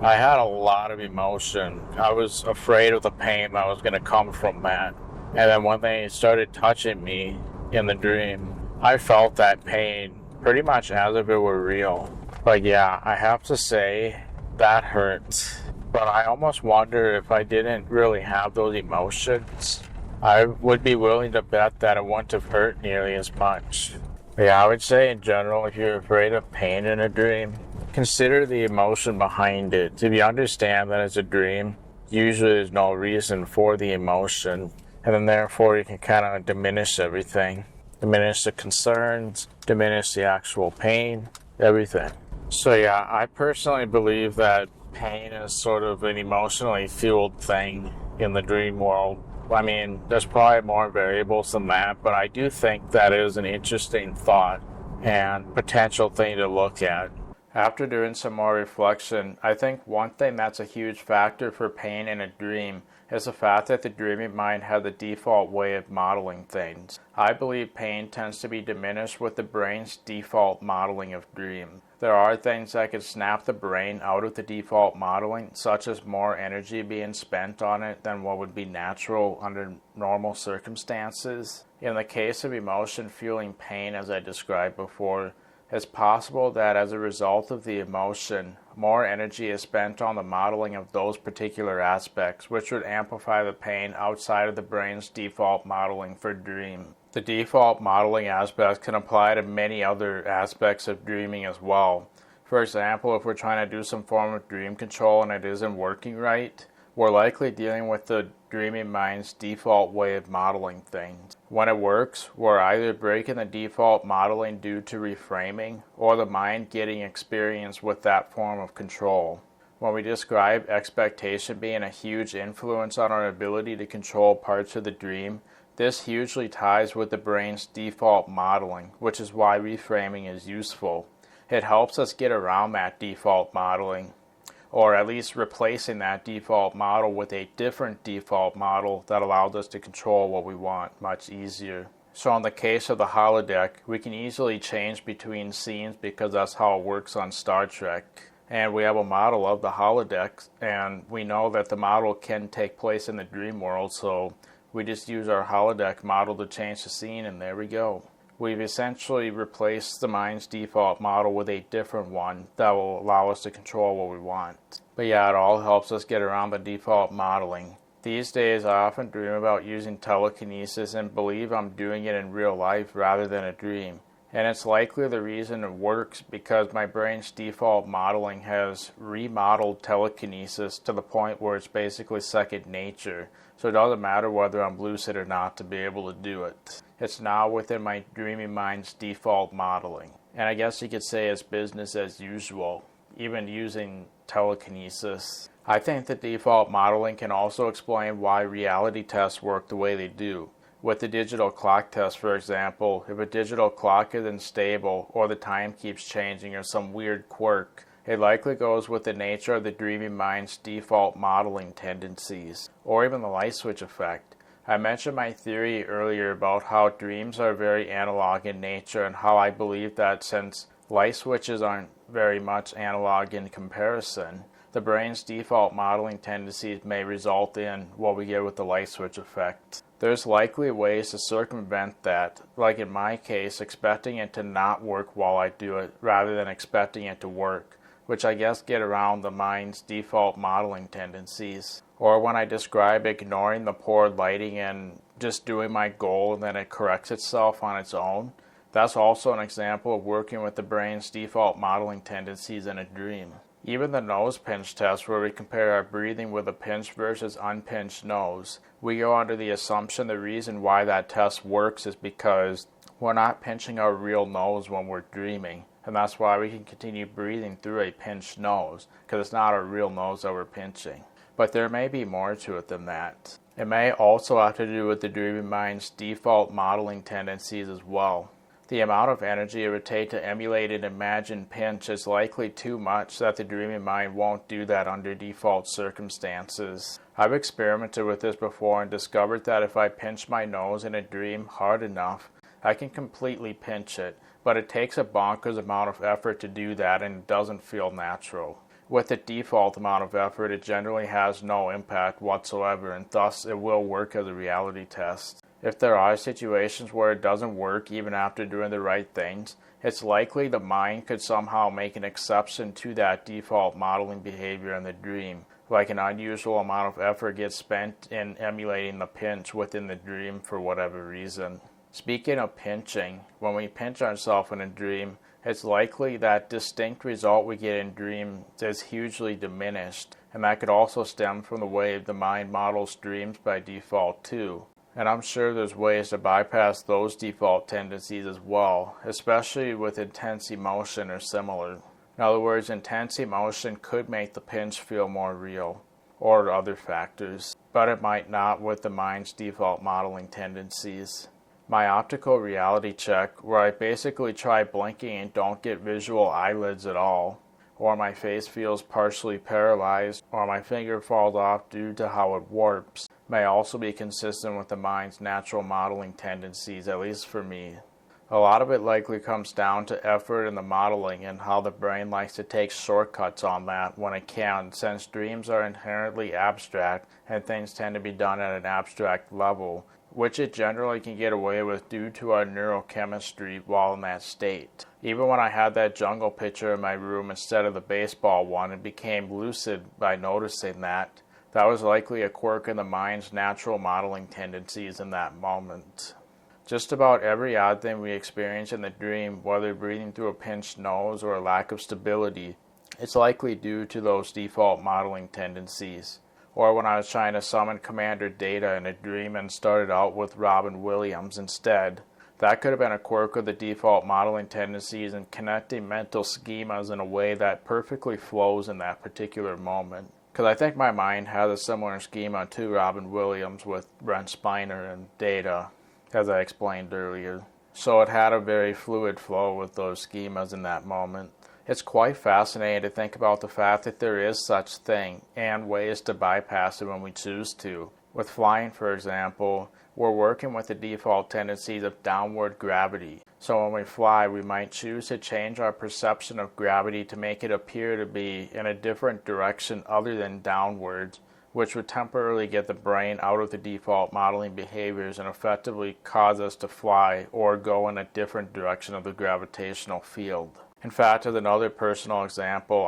had a lot of emotion. I was afraid of the pain that was going to come from that. And then when they started touching me in the dream, I felt that pain pretty much as if it were real. But yeah, I have to say that hurt. But I almost wonder if I didn't really have those emotions, I would be willing to bet that it wouldn't have hurt nearly as much. Yeah, I would say in general, if you're afraid of pain in a dream, consider the emotion behind it. If you understand that it's a dream, usually there's no reason for the emotion, and then therefore you can kind of diminish everything. Diminish the concerns, diminish the actual pain, everything. So yeah, I personally believe that pain is sort of an emotionally fueled thing in the dream world. I mean, there's probably more variables than that, but I do think that is an interesting thought and potential thing to look at. After doing some more reflection, I think one thing that's a huge factor for pain in a dream is the fact that the dreaming mind has the default way of modeling things. I believe pain tends to be diminished with the brain's default modeling of dream. There are things that could snap the brain out of the default modeling, such as more energy being spent on it than what would be natural under normal circumstances. In the case of emotion fueling pain, as I described before, it's possible that as a result of the emotion, more energy is spent on the modeling of those particular aspects, which would amplify the pain outside of the brain's default modeling for dream. The default modeling aspects can apply to many other aspects of dreaming as well. For example, if we're trying to do some form of dream control and it isn't working right, we're likely dealing with the dreaming mind's default way of modeling things. When it works, we're either breaking the default modeling due to reframing, or the mind getting experience with that form of control. When we describe expectation being a huge influence on our ability to control parts of the dream, this hugely ties with the brain's default modeling, which is why reframing is useful. It helps us get around that default modeling, or at least replacing that default model with a different default model that allows us to control what we want much easier. So in the case of the holodeck, we can easily change between scenes because that's how it works on Star Trek. And we have a model of the holodeck, and we know that the model can take place in the dream world, so we just use our holodeck model to change the scene, and there we go. We've essentially replaced the mind's default model with a different one that will allow us to control what we want. But yeah, it all helps us get around the default modeling. These days, I often dream about using telekinesis and believe I'm doing it in real life rather than a dream. And it's likely the reason it works because my brain's default modeling has remodeled telekinesis to the point where it's basically second nature. So it doesn't matter whether I'm lucid or not to be able to do it. It's now within my dreaming mind's default modeling. And I guess you could say it's business as usual, even using telekinesis. I think the default modeling can also explain why reality tests work the way they do. With the digital clock test, for example, if a digital clock isn't stable or the time keeps changing or some weird quirk, it likely goes with the nature of the dreaming mind's default modeling tendencies, or even the light switch effect. I mentioned my theory earlier about how dreams are very analog in nature and how I believe that since light switches aren't very much analog in comparison, the brain's default modeling tendencies may result in what we get with the light switch effect. There's likely ways to circumvent that, like in my case, expecting it to not work while I do it rather than expecting it to work, which I guess get around the mind's default modeling tendencies. Or when I describe ignoring the poor lighting and just doing my goal and then it corrects itself on its own, that's also an example of working with the brain's default modeling tendencies in a dream. Even the nose pinch test, where we compare our breathing with a pinched versus unpinched nose, we go under the assumption the reason why that test works is because we're not pinching our real nose when we're dreaming, and that's why we can continue breathing through a pinched nose, because it's not our real nose that we're pinching. But there may be more to it than that. It may also have to do with the dreaming mind's default modeling tendencies as well. The amount of energy it would take to emulate an imagined pinch is likely too much that the dreaming mind won't do that under default circumstances. I've experimented with this before and discovered that if I pinch my nose in a dream hard enough, I can completely pinch it, but it takes a bonkers amount of effort to do that and it doesn't feel natural. With the default amount of effort, it generally has no impact whatsoever, and thus it will work as a reality test. If there are situations where it doesn't work even after doing the right things, it's likely the mind could somehow make an exception to that default modeling behavior in the dream, like an unusual amount of effort gets spent in emulating the pinch within the dream for whatever reason. Speaking of pinching, when we pinch ourselves in a dream, it's likely that distinct result we get in dreams is hugely diminished, and that could also stem from the way the mind models dreams by default too. And I'm sure there's ways to bypass those default tendencies as well, especially with intense emotion or similar. In other words, intense emotion could make the pinch feel more real, or other factors, but it might not with the mind's default modeling tendencies. My optical reality check, where I basically try blinking and don't get visual eyelids at all, or my face feels partially paralyzed, or my finger falls off due to how it warps, may also be consistent with the mind's natural modeling tendencies, at least for me. A lot of it likely comes down to effort in the modeling and how the brain likes to take shortcuts on that when it can, since dreams are inherently abstract and things tend to be done at an abstract level, which it generally can get away with due to our neurochemistry while in that state. Even when I had that jungle picture in my room instead of the baseball one and became lucid by noticing that was likely a quirk in the mind's natural modeling tendencies in that moment. Just about every odd thing we experience in the dream, whether breathing through a pinched nose or a lack of stability, it's likely due to those default modeling tendencies. Or when I was trying to summon Commander Data in a dream and started out with Robin Williams instead, that could have been a quirk of the default modeling tendencies and connecting mental schemas in a way that perfectly flows in that particular moment. Because I think my mind has a similar schema to Robin Williams with Brent Spiner and Data, as I explained earlier. So it had a very fluid flow with those schemas in that moment. It's quite fascinating to think about the fact that there is such thing and ways to bypass it when we choose to. With flying, for example, we're working with the default tendencies of downward gravity. So when we fly, we might choose to change our perception of gravity to make it appear to be in a different direction other than downwards, which would temporarily get the brain out of the default modeling behaviors and effectively cause us to fly or go in a different direction of the gravitational field. In fact, as another personal example,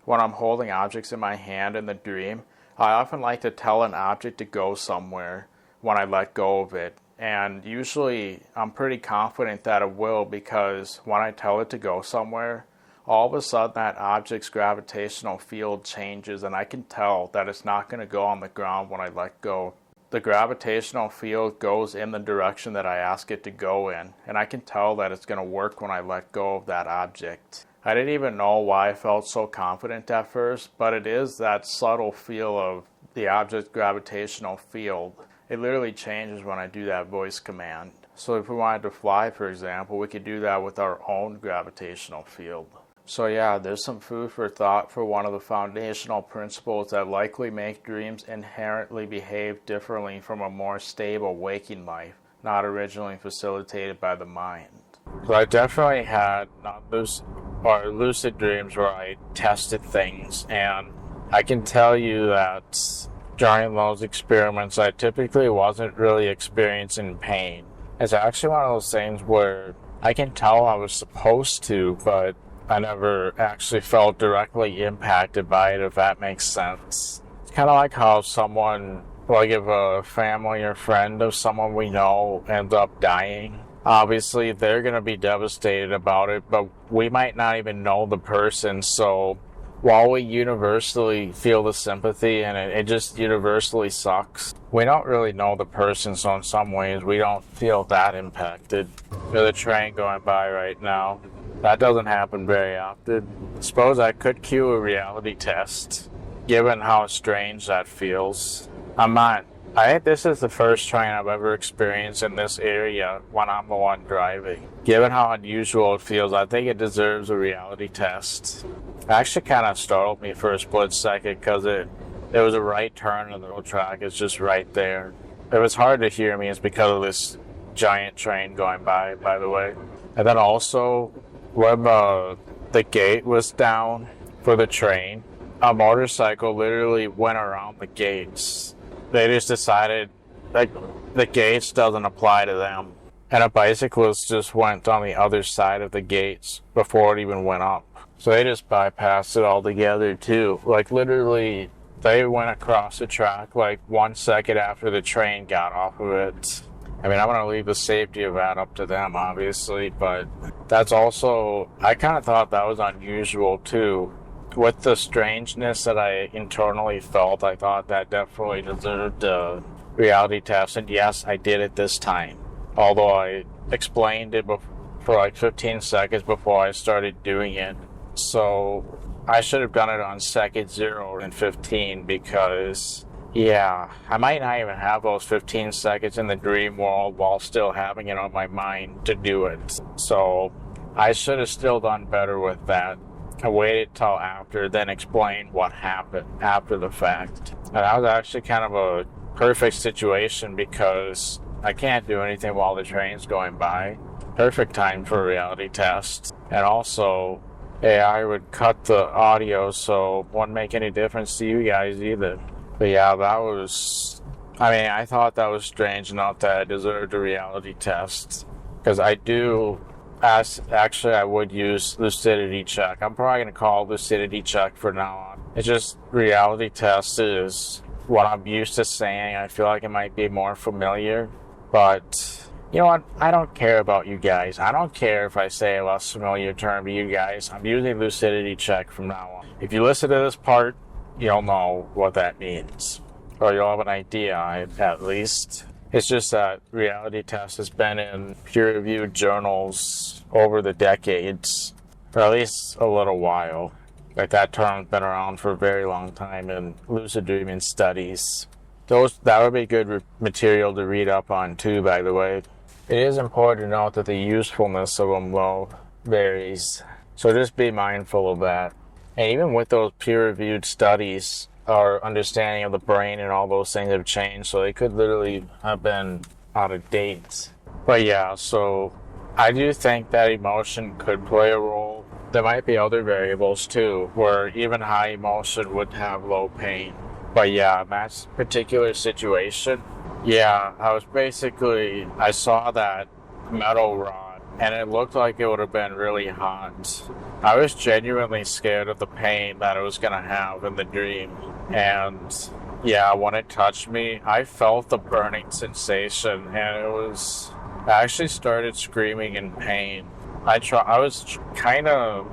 when I'm holding objects in my hand in the dream, I often like to tell an object to go somewhere when I let go of it. And usually I'm pretty confident that it will, because when I tell it to go somewhere, all of a sudden that object's gravitational field changes and I can tell that it's not going to go on the ground when I let go. The gravitational field goes in the direction that I ask it to go in, and I can tell that it's going to work when I let go of that object. I didn't even know why I felt so confident at first, but it is that subtle feel of the object's gravitational field. It literally changes when I do that voice command. So if we wanted to fly, for example, we could do that with our own gravitational field. So yeah, there's some food for thought for one of the foundational principles that likely make dreams inherently behave differently from a more stable waking life, not originally facilitated by the mind. So I definitely had lucid dreams where I tested things, and I can tell you that during those experiments I typically wasn't really experiencing pain. It's actually one of those things where I can tell I was supposed to, but I never actually felt directly impacted by it, if that makes sense. It's kind of like how someone, like if a family or friend of someone we know ends up dying, obviously they're going to be devastated about it, but we might not even know the person, so while we universally feel the sympathy and it just universally sucks, we don't really know the person, so in some ways we don't feel that impacted. There's a train going by right now. That doesn't happen very often. Suppose I could cue a reality test, given how strange that feels. I think this is the first train I've ever experienced in this area when I'm the one driving. Given how unusual it feels, I think it deserves a reality test. It actually kind of startled me for a split second because it was a right turn and the road track is just right there. If it's hard to hear me, it's because of this giant train going by the way. And then also, when the gate was down for the train, a motorcycle literally went around the gates. They just decided, like, the gates doesn't apply to them. And a bicyclist just went on the other side of the gates before it even went up. So they just bypassed it altogether too. Like, literally, they went across the track like 1 second after the train got off of it. I mean, I'm going to leave the safety of that up to them, obviously, but that's also, I kind of thought that was unusual too. With the strangeness that I internally felt, I thought that definitely deserved a reality test, and yes, I did it this time. Although I explained it for like 15 seconds before I started doing it. So I should have done it on second 0 and 15 because, yeah, I might not even have those 15 seconds in the dream world while still having it on my mind to do it. So I should have still done better with that. I waited till after, then explained what happened after the fact. And that was actually kind of a perfect situation because I can't do anything while the train's going by. Perfect time for a reality test. And also, AI would cut the audio, so it wouldn't make any difference to you guys either. But yeah, I thought that was strange enough that I deserved a reality test. Because I would use lucidity check. I'm probably going to call lucidity check for now on. It's just reality test is what I'm used to saying. I feel like it might be more familiar. But you know what? I don't care about you guys. I don't care if I say a less familiar term to you guys. I'm using lucidity check from now on. If you listen to this part, you'll know what that means. Or you'll have an idea, at least. It's just that reality test has been in peer-reviewed journals over the decades, or at least a little while. Like, that term's been around for a very long time in lucid dreaming studies. That would be good material to read up on too, by the way. It is important to note that the usefulness of them, though, varies. So just be mindful of that. And even with those peer-reviewed studies, our understanding of the brain and all those things have changed, so they could literally have been out of date. But yeah, so I do think that emotion could play a role. There might be other variables too, where even high emotion would have low pain. But yeah, in that particular situation, yeah, I saw that metal rod, and it looked like it would have been really hot. I was genuinely scared of the pain that it was going to have in the dream. And yeah, when it touched me, I felt the burning sensation, and I actually started screaming in pain. My prefrontal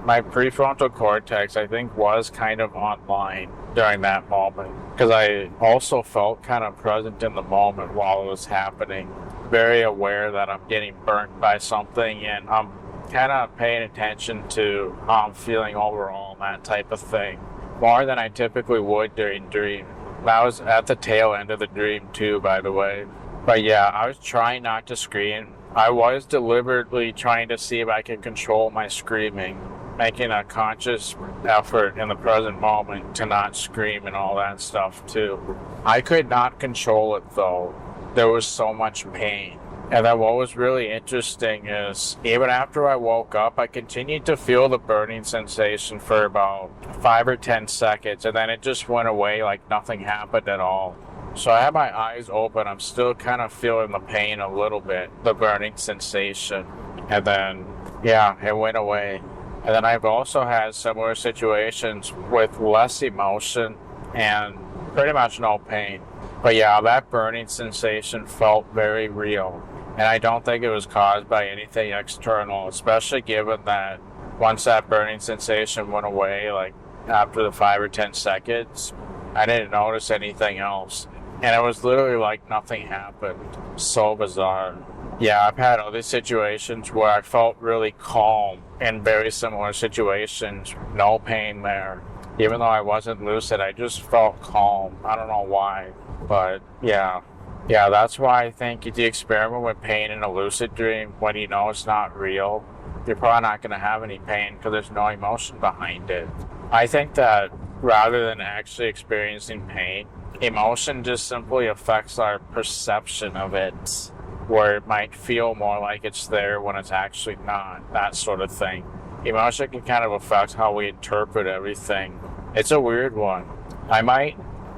cortex, I think, was kind of online during that moment, because I also felt kind of present in the moment while it was happening, very aware that I'm getting burnt by something, and I'm kind of paying attention to how I'm feeling overall and that type of thing, more than I typically would during dream. I was at the tail end of the dream too, by the way. But yeah, I was trying not to scream. I was deliberately trying to see if I could control my screaming. making a conscious effort in the present moment to not scream and all that stuff too. I could not control it though. There was so much pain. And then what was really interesting is, even after I woke up, I continued to feel the burning sensation for about 5 or 10 seconds, and then it just went away like nothing happened at all. So I had my eyes open. I'm still kind of feeling the pain a little bit, the burning sensation. And then, yeah, it went away. And then I've also had similar situations with less emotion and pretty much no pain. But yeah, that burning sensation felt very real. And I don't think it was caused by anything external, especially given that once that burning sensation went away, like after the 5 or 10 seconds, I didn't notice anything else. And it was literally like nothing happened. So bizarre. Yeah, I've had other situations where I felt really calm in very similar situations. No pain there. Even though I wasn't lucid, I just felt calm. I don't know why. But yeah. Yeah, that's why I think if you experiment with pain in a lucid dream, when you know it's not real, you're probably not going to have any pain because there's no emotion behind it. I think that rather than actually experiencing pain, emotion just simply affects our perception of it, where it might feel more like it's there when it's actually not, that sort of thing. Emotion can kind of affect how we interpret everything. It's a weird one.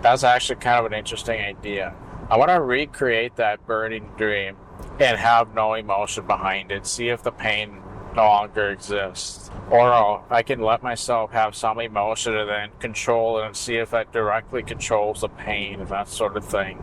That's actually kind of an interesting idea. I want to recreate that burning dream and have no emotion behind it, see if the pain no longer exists. Or I can let myself have some emotion and then control it and see if that directly controls the pain and that sort of thing.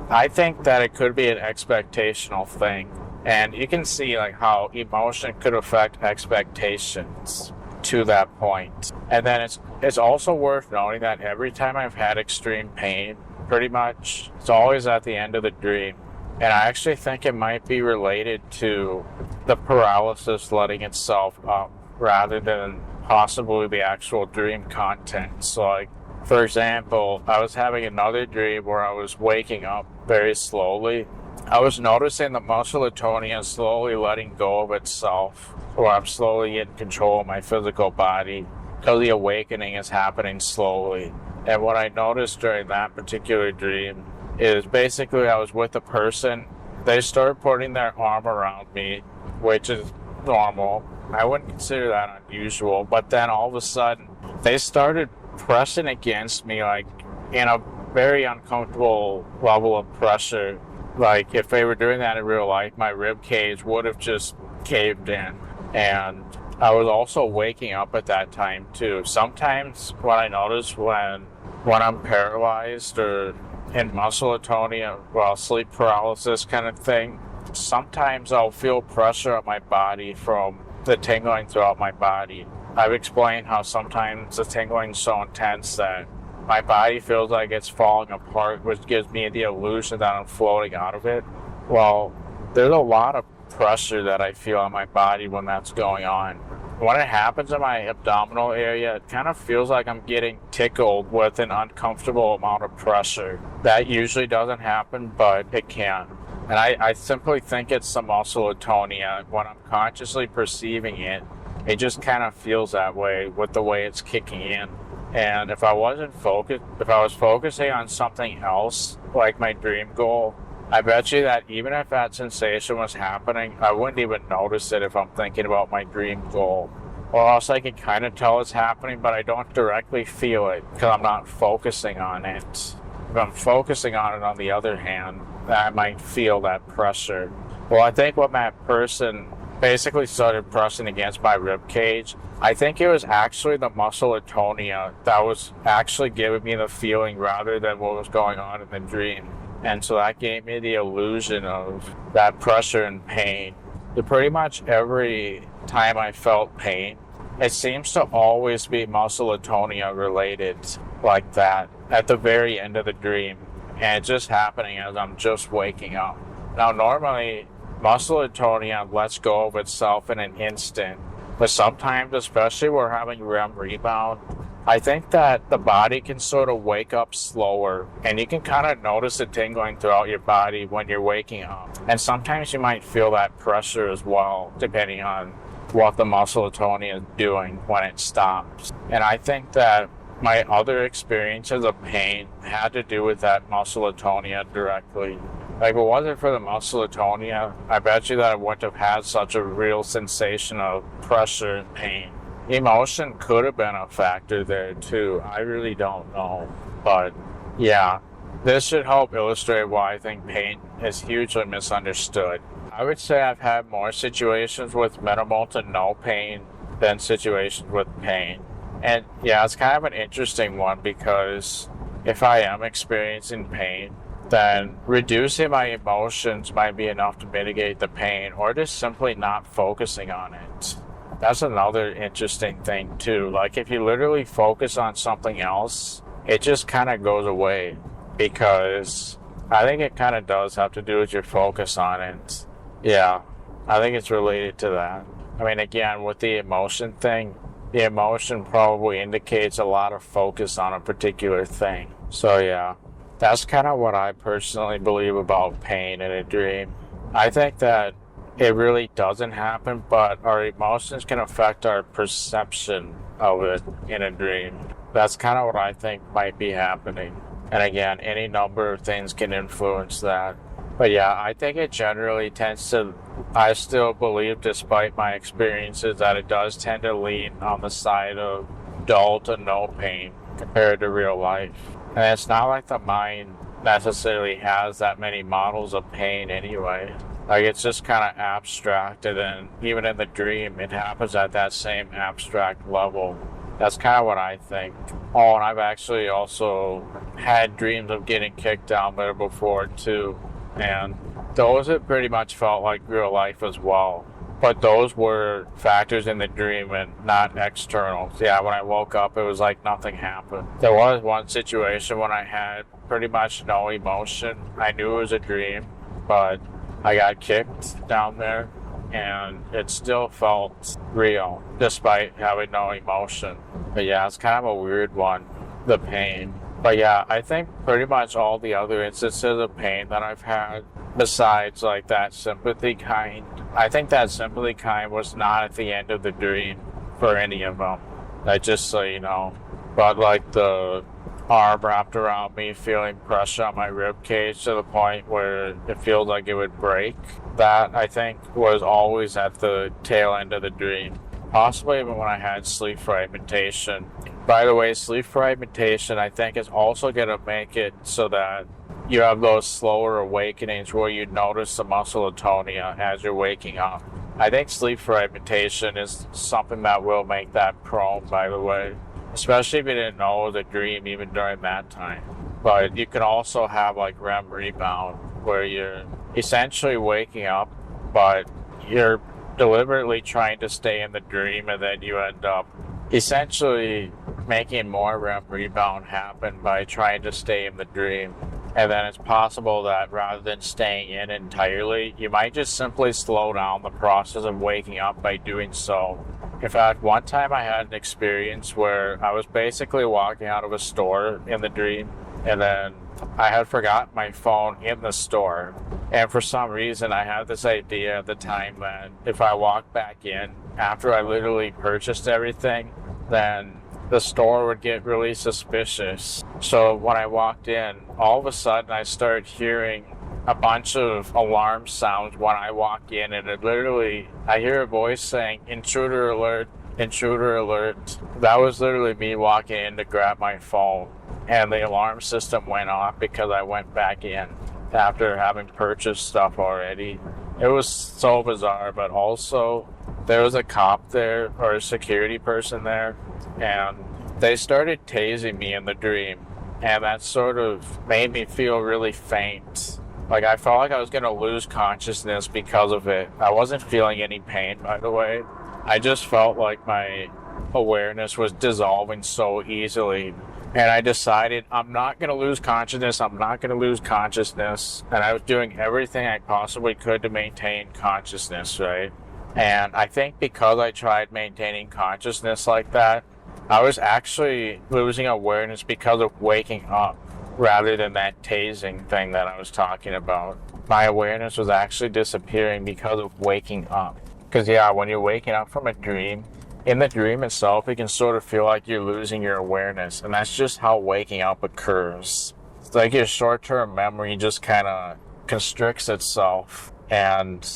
I think that it could be an expectational thing. And you can see like how emotion could affect expectations to that point. And then it's also worth noting that every time I've had extreme pain, pretty much, it's always at the end of the dream. And I actually think it might be related to the paralysis letting itself up rather than possibly the actual dream content. So like, for example, I was having another dream where I was waking up very slowly. I was noticing the muscle atonia slowly letting go of itself, or I'm slowly in control of my physical body because the awakening is happening slowly. And what I noticed during that particular dream is basically I was with a person. They started putting their arm around me, which is normal. I wouldn't consider that unusual. But then all of a sudden, they started pressing against me, like in a very uncomfortable level of pressure. Like if they were doing that in real life, my rib cage would have just caved in. And I was also waking up at that time too. Sometimes what I notice when I'm paralyzed or in muscle atonia, sleep paralysis kind of thing, sometimes I'll feel pressure on my body from the tingling throughout my body. I've explained how sometimes the tingling is so intense that my body feels like it's falling apart, which gives me the illusion that I'm floating out of it. Well, there's a lot of pressure that I feel on my body when that's going on. When it happens in my abdominal area, it kind of feels like I'm getting tickled with an uncomfortable amount of pressure. That usually doesn't happen, but it can. And I simply think it's the muscle atonia. When I'm consciously perceiving it, it just kind of feels that way with the way it's kicking in. And if I was focusing on something else, like my dream goal, I bet you that even if that sensation was happening, I wouldn't even notice it if I'm thinking about my dream goal. Or else I can kind of tell it's happening, but I don't directly feel it because I'm not focusing on it. If I'm focusing on it, on the other hand, I might feel that pressure. Well, I think when that person basically started pressing against my rib cage, I think it was actually the muscle atonia that was actually giving me the feeling rather than what was going on in the dream. And so that gave me the illusion of that pressure and pain. But pretty much every time I felt pain, it seems to always be muscle atonia related like that at the very end of the dream. And it's just happening as I'm just waking up. Now, normally, muscle atonia lets go of itself in an instant. But sometimes, especially when we're having REM rebound, I think that the body can sort of wake up slower, and you can kind of notice the tingling throughout your body when you're waking up. And sometimes you might feel that pressure as well, depending on what the muscle atonia is doing when it stops. And I think that my other experiences of pain had to do with that muscle atonia directly. Like, if it wasn't for the muscle atonia, I bet you that I wouldn't have had such a real sensation of pressure and pain. Emotion could have been a factor there too. I really don't know. But yeah, this should help illustrate why I think pain is hugely misunderstood. I would say I've had more situations with minimal to no pain than situations with pain. And yeah, it's kind of an interesting one because if I am experiencing pain, then reducing my emotions might be enough to mitigate the pain, or just simply not focusing on it. That's another interesting thing too. Like, if you literally focus on something else, it just kind of goes away, because I think it kind of does have to do with your focus on it. Yeah, I think it's related to that. I mean, again, with the emotion thing, the emotion probably indicates a lot of focus on a particular thing. So yeah. That's kind of what I personally believe about pain in a dream. I think that it really doesn't happen, but our emotions can affect our perception of it in a dream. That's kind of what I think might be happening. And again, any number of things can influence that. But yeah, I think it generally tends to, I still believe, despite my experiences, that it does tend to lean on the side of dull to no pain compared to real life. And it's not like the mind necessarily has that many models of pain anyway. Like, it's just kind of abstract, and then even in the dream, it happens at that same abstract level. That's kind of what I think. Oh, and I've actually also had dreams of getting kicked down there before too. And those have pretty much felt like real life as well. But those were factors in the dream and not external. Yeah, when I woke up, it was like nothing happened. There was one situation when I had pretty much no emotion. I knew it was a dream, but I got kicked down there, and it still felt real, despite having no emotion. But yeah, it's kind of a weird one, the pain. But yeah, I think pretty much all the other instances of pain that I've had, besides like that sympathy kind, I think that sympathy kind was not at the end of the dream for any of them. Like, just so you know. But like the arm wrapped around me, feeling pressure on my rib cage to the point where it feels like it would break, that I think was always at the tail end of the dream. Possibly even when I had sleep fragmentation. By the way, sleep fragmentation, I think, is also going to make it so that you have those slower awakenings where you notice the muscle atonia as you're waking up. I think sleep fragmentation is something that will make that prone, by the way. Especially if you didn't know it was a dream even during that time. But you can also have like REM rebound, where you're essentially waking up, but you're deliberately trying to stay in the dream, and then you end up essentially making more REM rebound happen by trying to stay in the dream. And then it's possible that rather than staying in entirely, you might just simply slow down the process of waking up by doing so. In fact, one time I had an experience where I was basically walking out of a store in the dream, and then I had forgotten my phone in the store. And for some reason, I had this idea at the time that if I walked back in after I literally purchased everything, then the store would get really suspicious. So when I walked in, all of a sudden I started hearing a bunch of alarm sounds when I walk in, and it literally, I hear a voice saying, "Intruder alert, intruder alert." That was literally me walking in to grab my phone, and the alarm system went off because I went back in after having purchased stuff already. It was so bizarre, but also there was a cop there, or a security person there, and they started tasing me in the dream, and that sort of made me feel really faint. Like, I felt like I was going to lose consciousness because of it. I wasn't feeling any pain, by the way. I just felt like my awareness was dissolving so easily. And I decided, I'm not going to lose consciousness. I'm not going to lose consciousness. And I was doing everything I possibly could to maintain consciousness, right? And I think because I tried maintaining consciousness like that, I was actually losing awareness because of waking up, rather than that tasing thing that I was talking about. My awareness was actually disappearing because of waking up. Because, yeah, when you're waking up from a dream, in the dream itself, it can sort of feel like you're losing your awareness. And that's just how waking up occurs. It's like your short-term memory just kind of constricts itself and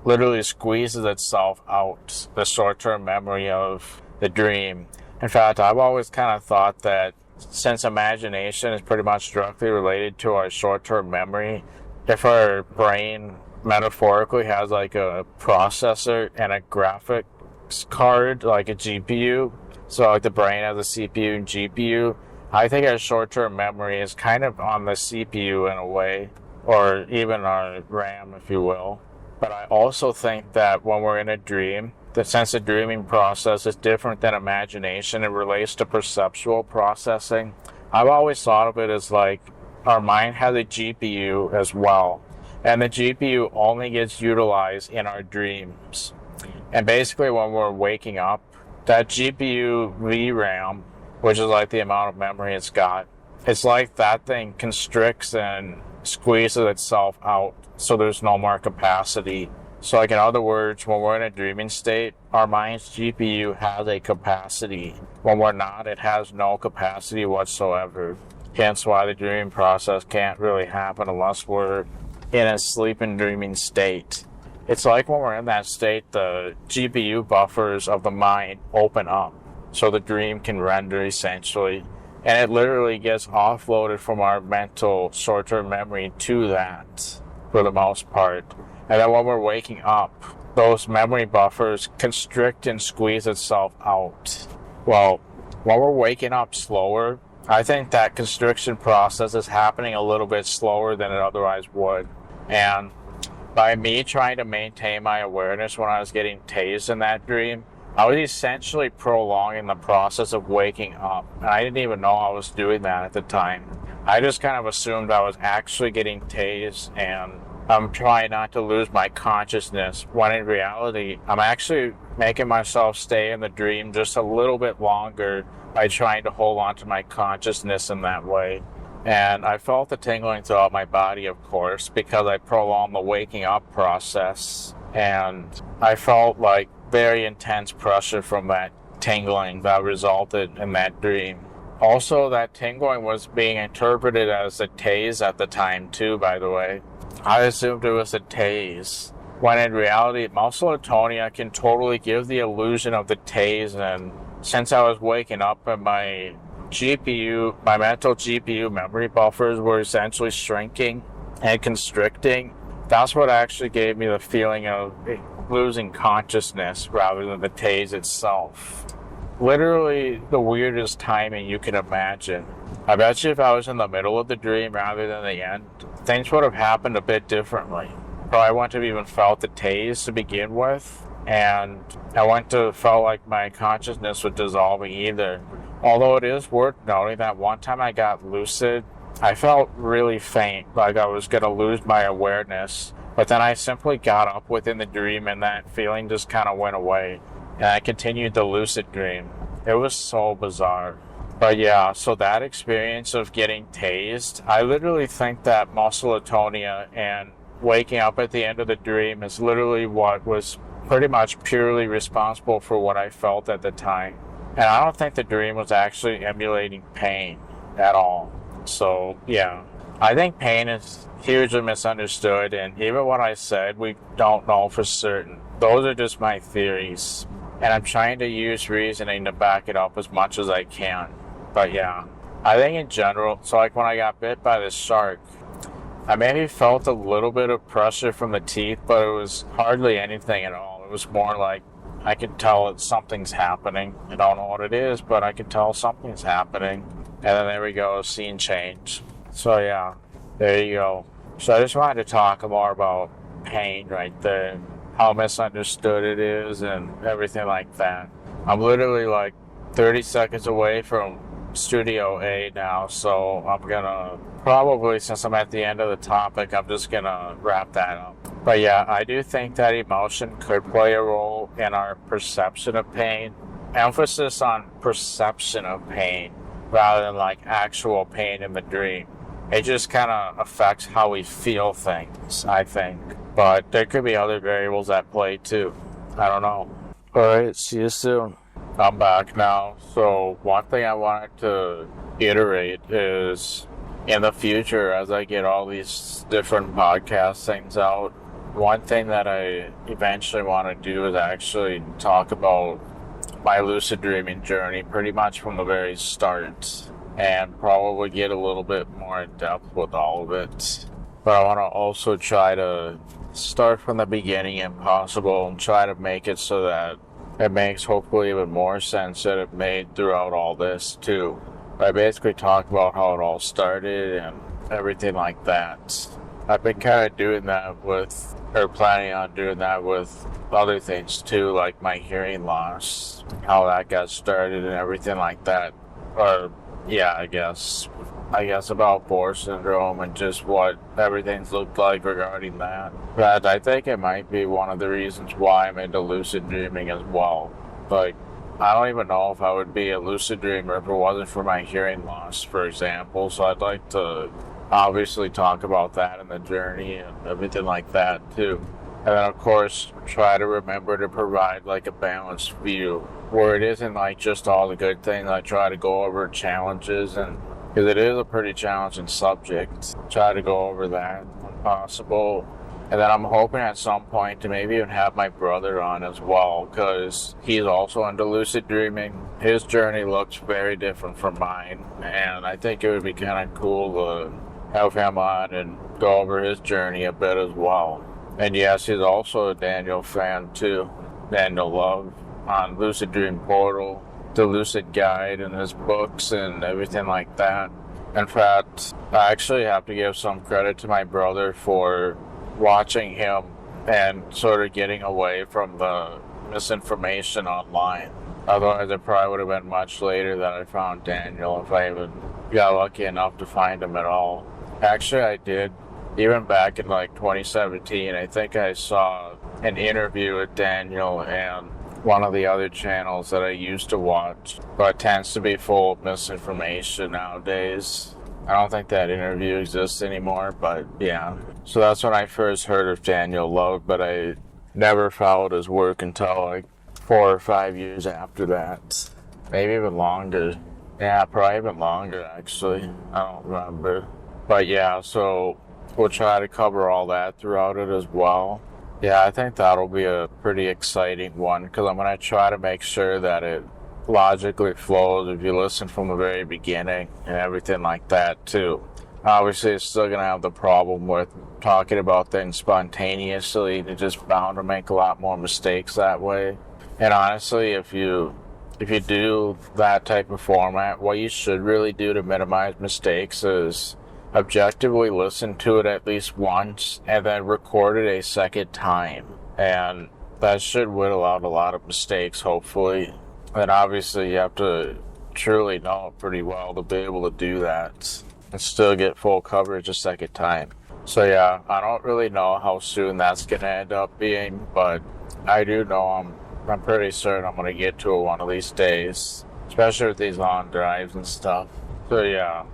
literally squeezes itself out, the short-term memory of the dream. In fact, I've always kind of thought that since imagination is pretty much directly related to our short-term memory, if our brain metaphorically has like a processor and a graphics card, like a GPU, so like the brain has a CPU and GPU, I think our short-term memory is kind of on the CPU in a way, or even our RAM, if you will. But I also think that when we're in a dream, that since the dreaming process is different than imagination, it relates to perceptual processing. I've always thought of it as like our mind has a GPU as well, and the GPU only gets utilized in our dreams. And basically when we're waking up, that GPU VRAM, which is like the amount of memory it's got, it's like that thing constricts and squeezes itself out, so there's no more capacity. So like in other words, when we're in a dreaming state, our mind's GPU has a capacity. When we're not, it has no capacity whatsoever. Hence why the dreaming process can't really happen unless we're in a sleep and dreaming state. It's like when we're in that state, the GPU buffers of the mind open up, so the dream can render essentially. And it literally gets offloaded from our mental short-term memory to that, for the most part. And then when we're waking up, those memory buffers constrict and squeeze itself out. Well, when we're waking up slower, I think that constriction process is happening a little bit slower than it otherwise would. And by me trying to maintain my awareness when I was getting tased in that dream, I was essentially prolonging the process of waking up. And I didn't even know I was doing that at the time. I just kind of assumed I was actually getting tased and I'm trying not to lose my consciousness, when in reality, I'm actually making myself stay in the dream just a little bit longer by trying to hold on to my consciousness in that way. And I felt the tingling throughout my body, of course, because I prolonged the waking up process. And I felt like very intense pressure from that tingling that resulted in that dream. Also, that tingling was being interpreted as a tase at the time too, by the way. I assumed it was a tase, when in reality, muscle atonia can totally give the illusion of the tase. And since I was waking up and my mental GPU memory buffers were essentially shrinking and constricting, that's what actually gave me the feeling of losing consciousness rather than the tase itself. Literally the weirdest timing you can imagine. I bet you if I was in the middle of the dream rather than the end, things would have happened a bit differently. Probably wouldn't have even felt the tase to begin with, and I wouldn't have felt like my consciousness was dissolving either. Although it is worth noting that one time I got lucid, I felt really faint, like I was going to lose my awareness, but then I simply got up within the dream and that feeling just kind of went away, and I continued the lucid dream. It was so bizarre. But yeah, so that experience of getting tased, I literally think that muscle atonia and waking up at the end of the dream is literally what was pretty much purely responsible for what I felt at the time. And I don't think the dream was actually emulating pain at all. So yeah, I think pain is hugely misunderstood, and even what I said, we don't know for certain. Those are just my theories, and I'm trying to use reasoning to back it up as much as I can. But yeah, I think in general, so like when I got bit by this shark, I maybe felt a little bit of pressure from the teeth, but it was hardly anything at all. It was more like I could tell that something's happening. I don't know what it is, but I could tell something's happening. And then there we go, scene change. So yeah, there you go. So I just wanted to talk more about pain right there, how misunderstood it is and everything like that. I'm literally like 30 seconds away from Studio A now, so I'm gonna probably, since I'm at the end of the topic, I'm just gonna wrap that up. But yeah, I do think that emotion could play a role in our perception of pain. Emphasis on perception of pain rather than like actual pain in the dream. It just kind of affects how we feel things, I think. But there could be other variables at play too. I don't know. Alright, see you soon. I'm back now. So one thing I wanted to iterate is in the future, as I get all these different podcast things out, one thing that I eventually want to do is actually talk about my lucid dreaming journey pretty much from the very start, and probably get a little bit more in depth with all of it. But I want to also try to start from the beginning if possible and try to make it so that it makes hopefully even more sense that it made throughout all this too. I basically talk about how it all started and everything like that. I've been kind of doing that with, or planning on doing that with other things too, like my hearing loss, how that got started and everything like that. Or, yeah, I guess about Bohr syndrome and just what everything's looked like regarding that. But I think it might be one of the reasons why I'm into lucid dreaming as well. Like, I don't even know if I would be a lucid dreamer if it wasn't for my hearing loss, for example. So I'd like to obviously talk about that in the journey and everything like that too. And then of course try to remember to provide like a balanced view where it isn't like just all the good things. I try to go over challenges, and because it is a pretty challenging subject, try to go over that when possible. And then I'm hoping at some point to maybe even have my brother on as well, because he's also into lucid dreaming. His journey looks very different from mine, and I think it would be kind of cool to have him on and go over his journey a bit as well. And yes, he's also a Daniel fan too. Daniel Love on Lucid Dream Portal, the Lucid Guide and his books and everything like that. In fact, I actually have to give some credit to my brother for watching him and sort of getting away from the misinformation online. Otherwise, it probably would have been much later that I found Daniel, if I even got lucky enough to find him at all. Actually, I did. Even back in like 2017, I think I saw an interview with Daniel and one of the other channels that I used to watch, but it tends to be full of misinformation nowadays. I don't think that interview exists anymore, but yeah. So that's when I first heard of Daniel Love, but I never followed his work until like 4 or 5 years after that. Maybe even longer. Yeah, probably even longer actually. I don't remember. But yeah, so we'll try to cover all that throughout it as well. Yeah, I think that'll be a pretty exciting one, because I'm going to try to make sure that it logically flows if you listen from the very beginning and everything like that too. Obviously, it's still going to have the problem with talking about things spontaneously. You're just bound to make a lot more mistakes that way. And honestly, if you do that type of format, what you should really do to minimize mistakes is objectively listen to it at least once and then record it a second time. And that should whittle out a lot of mistakes, hopefully. And obviously, you have to truly know it pretty well to be able to do that and still get full coverage a second time. So yeah, I don't really know how soon that's going to end up being, but I do know I'm pretty certain I'm going to get to it one of these days, especially with these long drives and stuff. So yeah,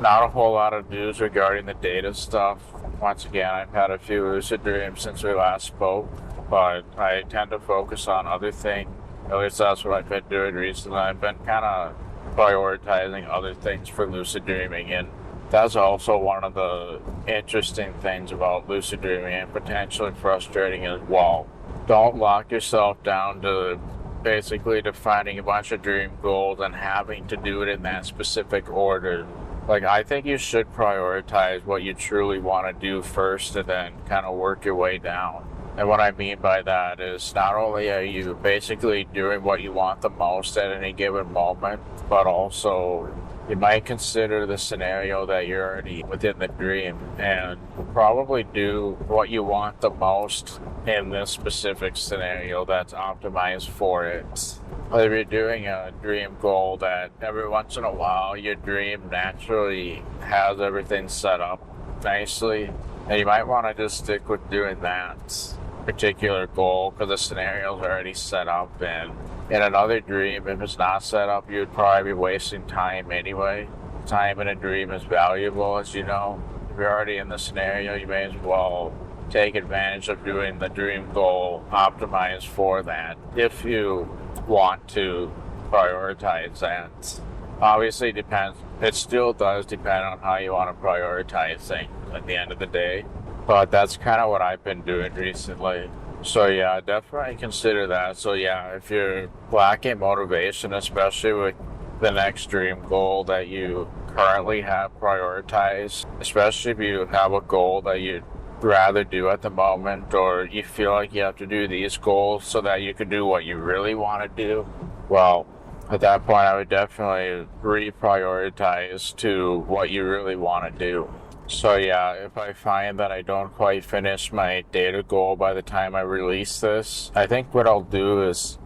not a whole lot of news regarding the data stuff. Once again, I've had a few lucid dreams since we last spoke, but I tend to focus on other things. At least that's what I've been doing recently. I've been kind of prioritizing other things for lucid dreaming, and that's also one of the interesting things about lucid dreaming, and potentially frustrating as well. Don't lock yourself down to basically defining a bunch of dream goals and having to do it in that specific order. Like, I think you should prioritize what you truly want to do first and then kind of work your way down. And what I mean by that is not only are you basically doing what you want the most at any given moment, but also you might consider the scenario that you're already within the dream and probably do what you want the most in this specific scenario that's optimized for it. If you're doing a dream goal that every once in a while your dream naturally has everything set up nicely, and you might want to just stick with doing that particular goal because the scenario is already set up. And in another dream, if it's not set up, you'd probably be wasting time anyway. Time in a dream is valuable, as you know. If you're already in the scenario, you may as well take advantage of doing the dream goal optimized for that if you want to prioritize that. Obviously depends, it still does depend on how you want to prioritize things at the end of the day, but that's kind of what I've been doing recently. So yeah, definitely consider that. So yeah, if you're lacking motivation, especially with the next dream goal that you currently have prioritized, especially if you have a goal that you'd rather do at the moment, or you feel like you have to do these goals so that you can do what you really want to do, well, at that point I would definitely reprioritize to what you really want to do. So yeah, if I find that I don't quite finish my data goal by the time I release this, I think what I'll do is,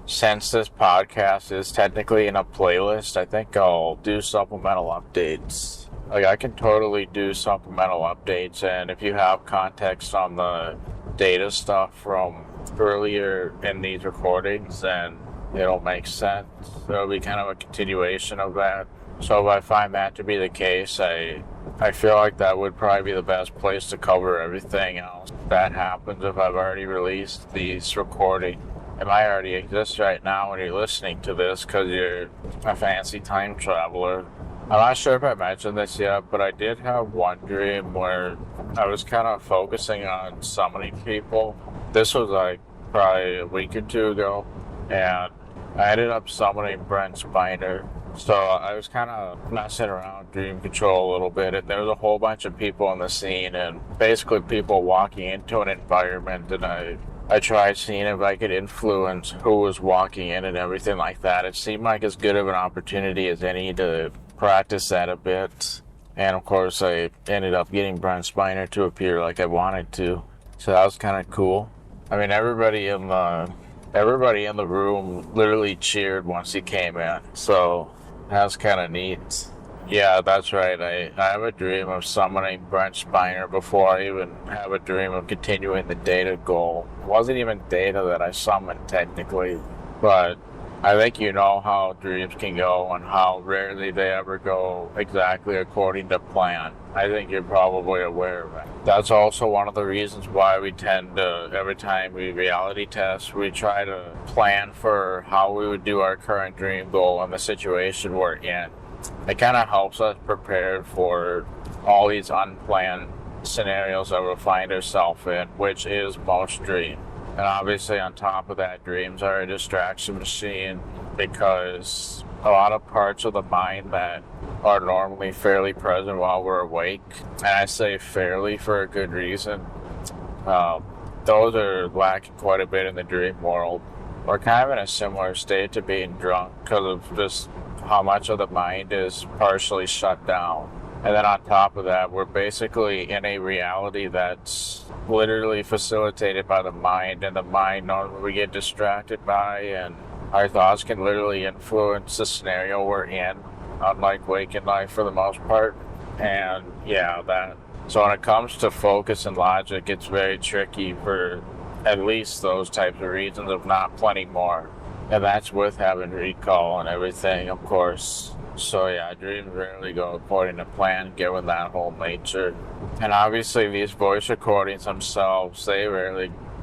since this podcast is technically in a playlist, I think I'll do supplemental updates. Like, I can totally do supplemental updates, and if you have context on the data stuff from earlier in these recordings, then it'll make sense. It'll be kind of a continuation of that. So if I find that to be the case, I feel like that would probably be the best place to cover everything else that happens if I've already released these recordings. It might already exist right now when you're listening to this because you're a fancy time traveler. I'm not sure if I mentioned this yet, but I did have one dream where I was kind of focusing on summoning people. This was like probably a week or two ago, and I ended up summoning Brent Spiner. So I was kind of messing around dream control a little bit, and there was a whole bunch of people in the scene, and basically people walking into an environment, and I tried seeing if I could influence who was walking in and everything like that. It seemed like as good of an opportunity as any to practice that a bit. And of course, I ended up getting Brent Spiner to appear like I wanted to. So that was kind of cool. I mean, everybody in the room literally cheered once he came in. So that was kind of neat. Yeah, that's right. I have a dream of summoning Brent Spiner before I even have a dream of continuing the data goal. It wasn't even data that I summoned technically, but I think you know how dreams can go and how rarely they ever go exactly according to plan. I think you're probably aware of it. That's also one of the reasons why we tend to, every time we reality test, we try to plan for how we would do our current dream goal in the situation we're in. It kind of helps us prepare for all these unplanned scenarios that we'll find ourselves in, which is most dreams. And obviously on top of that, dreams are a distraction machine because a lot of parts of the mind that are normally fairly present while we're awake, and I say fairly for a good reason, those are lacking quite a bit in the dream world. We're kind of in a similar state to being drunk because of just how much of the mind is partially shut down. And then on top of that, we're basically in a reality that's literally facilitated by the mind, and the mind normally we get distracted by, and our thoughts can literally influence the scenario we're in, unlike waking life for the most part. And yeah, that. So when it comes to focus and logic, it's very tricky for at least those types of reasons, if not plenty more. And that's with having recall and everything, of course. So yeah, dreams rarely go according to plan, given that whole nature. And obviously these voice recordings themselves, that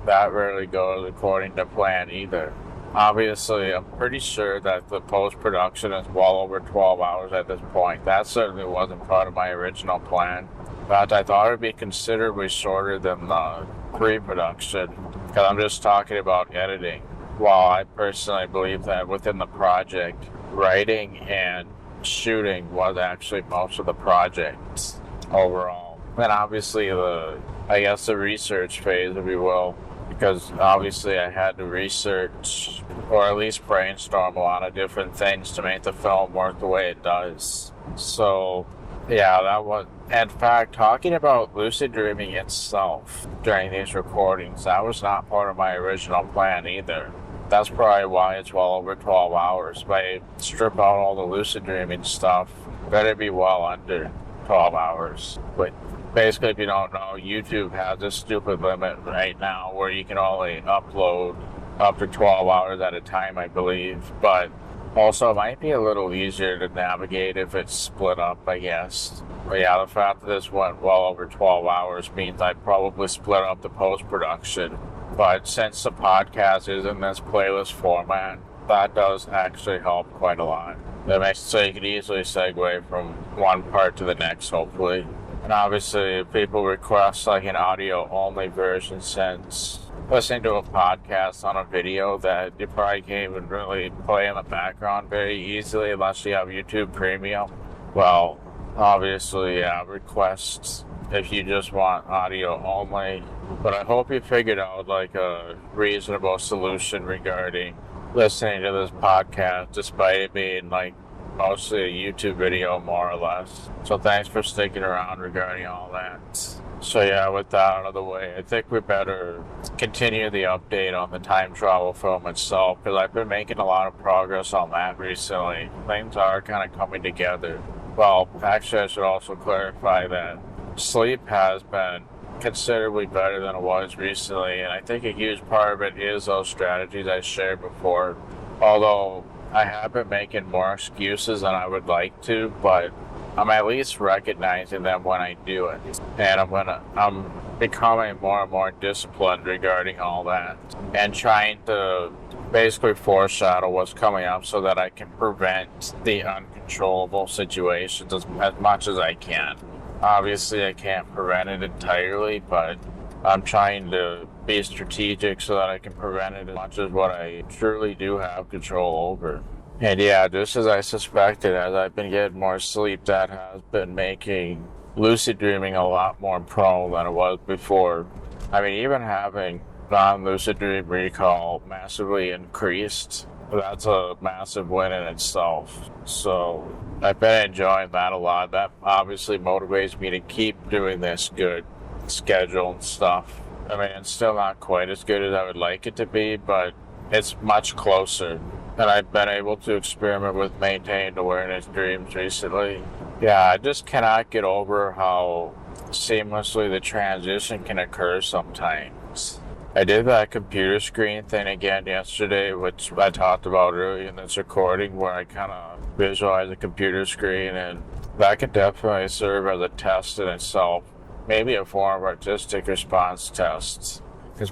rarely goes according to plan either. Obviously, I'm pretty sure that the post-production is well over 12 hours at this point. That certainly wasn't part of my original plan. But I thought it would be considerably shorter than the pre-production, because I'm just talking about editing. While I personally believe that within the project, writing and shooting was actually most of the project overall. And obviously the research phase, if you will, because obviously I had to research or at least brainstorm a lot of different things to make the film work the way it does. So yeah, that was, in fact, talking about lucid dreaming itself during these recordings, that was not part of my original plan either. That's probably why it's well over 12 hours. If I strip out all the lucid dreaming stuff, better be well under 12 hours. But basically, if you don't know, YouTube has this stupid limit right now where you can only upload up to 12 hours at a time, I believe. But Also, it might be a little easier to navigate if it's split up, I guess. But yeah, the fact that this went well over 12 hours means I probably split up the post-production. But since the podcast is in this playlist format, that does actually help quite a lot. That makes it so you could easily segue from one part to the next, hopefully. And obviously, if people request like an audio-only version, since listening to a podcast on a video that you probably can't even really play in the background very easily unless you have YouTube Premium, well, obviously, yeah, requests if you just want audio only. But I hope you figured out like a reasonable solution regarding listening to this podcast, despite it being like mostly a YouTube video, more or less. So thanks for sticking around regarding all that. So yeah, with that out of the way, I think we better continue the update on the time travel film itself, because I've been making a lot of progress on that recently. Things are kind of coming together. Well, actually, I should also clarify that sleep has been considerably better than it was recently, and I think a huge part of it is those strategies I shared before. Although I have been making more excuses than I would like to, but I'm at least recognizing them when I do it, and I'm becoming more and more disciplined regarding all that, and trying to basically foreshadow what's coming up so that I can prevent the uncontrollable situations as much as I can. Obviously, I can't prevent it entirely, but I'm trying to be strategic so that I can prevent it as much as what I truly do have control over. And yeah, just as I suspected, as I've been getting more sleep, that has been making lucid dreaming a lot more prone than it was before. I mean, even having non-lucid dream recall massively increased, that's a massive win in itself. So I've been enjoying that a lot. That obviously motivates me to keep doing this good schedule and stuff. I mean, it's still not quite as good as I would like it to be, but it's much closer. And I've been able to experiment with maintained awareness dreams recently. Yeah, I just cannot get over how seamlessly the transition can occur sometimes. I did that computer screen thing again yesterday, which I talked about earlier in this recording, where I kind of visualize a computer screen, and that could definitely serve as a test in itself. Maybe a form of artistic response test. Because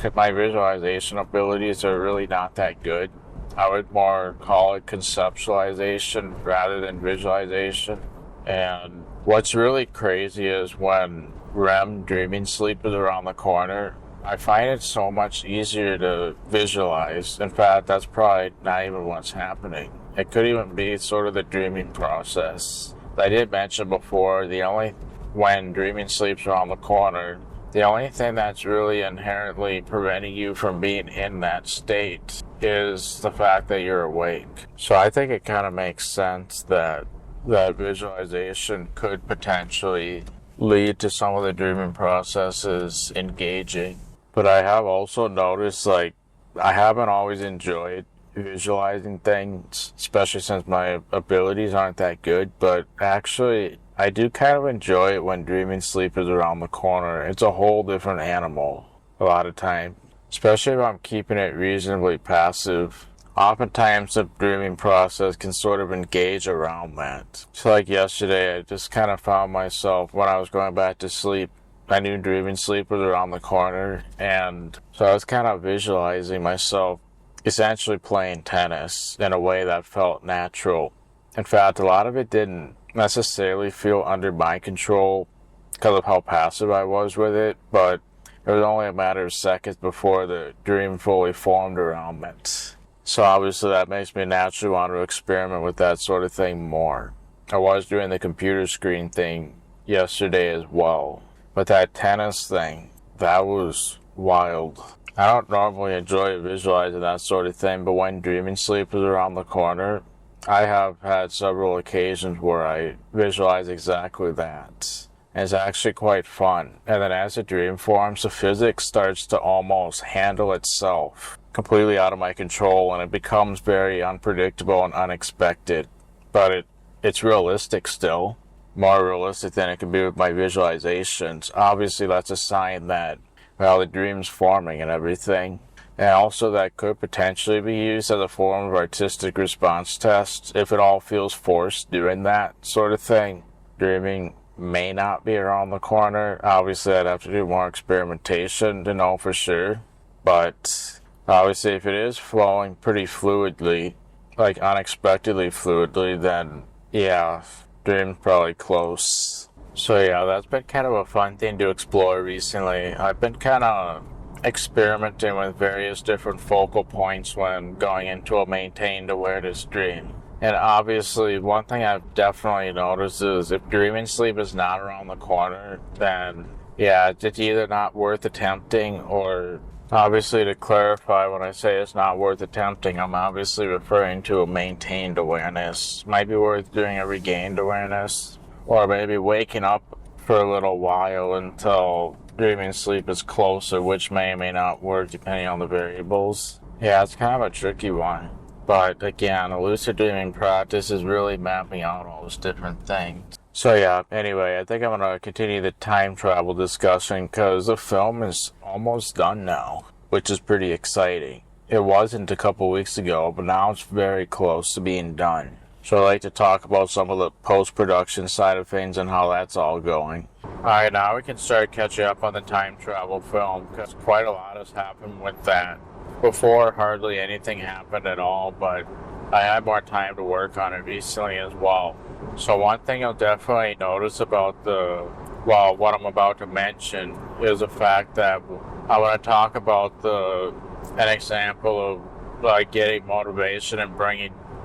if my visualization abilities are really not that good, I would more call it conceptualization rather than visualization. And what's really crazy is when REM dreaming sleep is around the corner, I find it so much easier to visualize. In fact, that's probably not even what's happening. It could even be sort of the dreaming process. I did mention before, when dreaming sleep's around the corner, the only thing that's really inherently preventing you from being in that state is the fact that you're awake. So I think it kind of makes sense that visualization could potentially lead to some of the dreaming processes engaging. But I have also noticed, I haven't always enjoyed visualizing things, especially since my abilities aren't that good, but actually I do kind of enjoy it when dreaming sleep is around the corner. It's a whole different animal a lot of time, especially if I'm keeping it reasonably passive. Oftentimes the dreaming process can sort of engage around that. So like yesterday, I just kind of found myself, when I was going back to sleep, I knew dreaming sleep was around the corner, and so I was kind of visualizing myself essentially playing tennis in a way that felt natural. In fact, a lot of it didn't necessarily feel under my control because of how passive I was with it, but it was only a matter of seconds before the dream fully formed around it. So obviously that makes me naturally want to experiment with that sort of thing more. I was doing the computer screen thing yesterday as well, but that tennis thing, that was wild. I don't normally enjoy visualizing that sort of thing, but when dreaming sleep is around the corner, I have had several occasions where I visualize exactly that. And it's actually quite fun. And then as the dream forms, the physics starts to almost handle itself completely out of my control, and it becomes very unpredictable and unexpected. But it's realistic still. More realistic than it can be with my visualizations. Obviously, that's a sign that, well, the dream's forming and everything. And also that could potentially be used as a form of artistic response test if it all feels forced doing that sort of thing. Dreaming may not be around the corner. Obviously, I'd have to do more experimentation to know for sure. But obviously, if it is flowing pretty fluidly, like unexpectedly fluidly, then yeah, dream's probably close. So yeah, that's been kind of a fun thing to explore recently. I've been kind of experimenting with various different focal points when going into a maintained awareness dream. And obviously, one thing I've definitely noticed is if dreaming sleep is not around the corner, then yeah, it's either not worth attempting, or obviously to clarify, when I say it's not worth attempting, I'm obviously referring to a maintained awareness. Might be worth doing a regained awareness, or maybe waking up for a little while until dreaming sleep is closer, which may or may not work depending on the variables. Yeah, it's kind of a tricky one. But again, a lucid dreaming practice is really mapping out all those different things. So yeah, anyway, I think I'm going to continue the time travel discussion because the film is almost done now, which is pretty exciting. It wasn't a couple weeks ago, but now it's very close to being done. So I'd like to talk about some of the post-production side of things and how that's all going. Alright, now we can start catching up on the time travel film because quite a lot has happened with that. Before, hardly anything happened at all, but I had more time to work on it recently as well. So one thing you'll definitely notice about what I'm about to mention is the fact that I want to talk about an example of like getting motivation and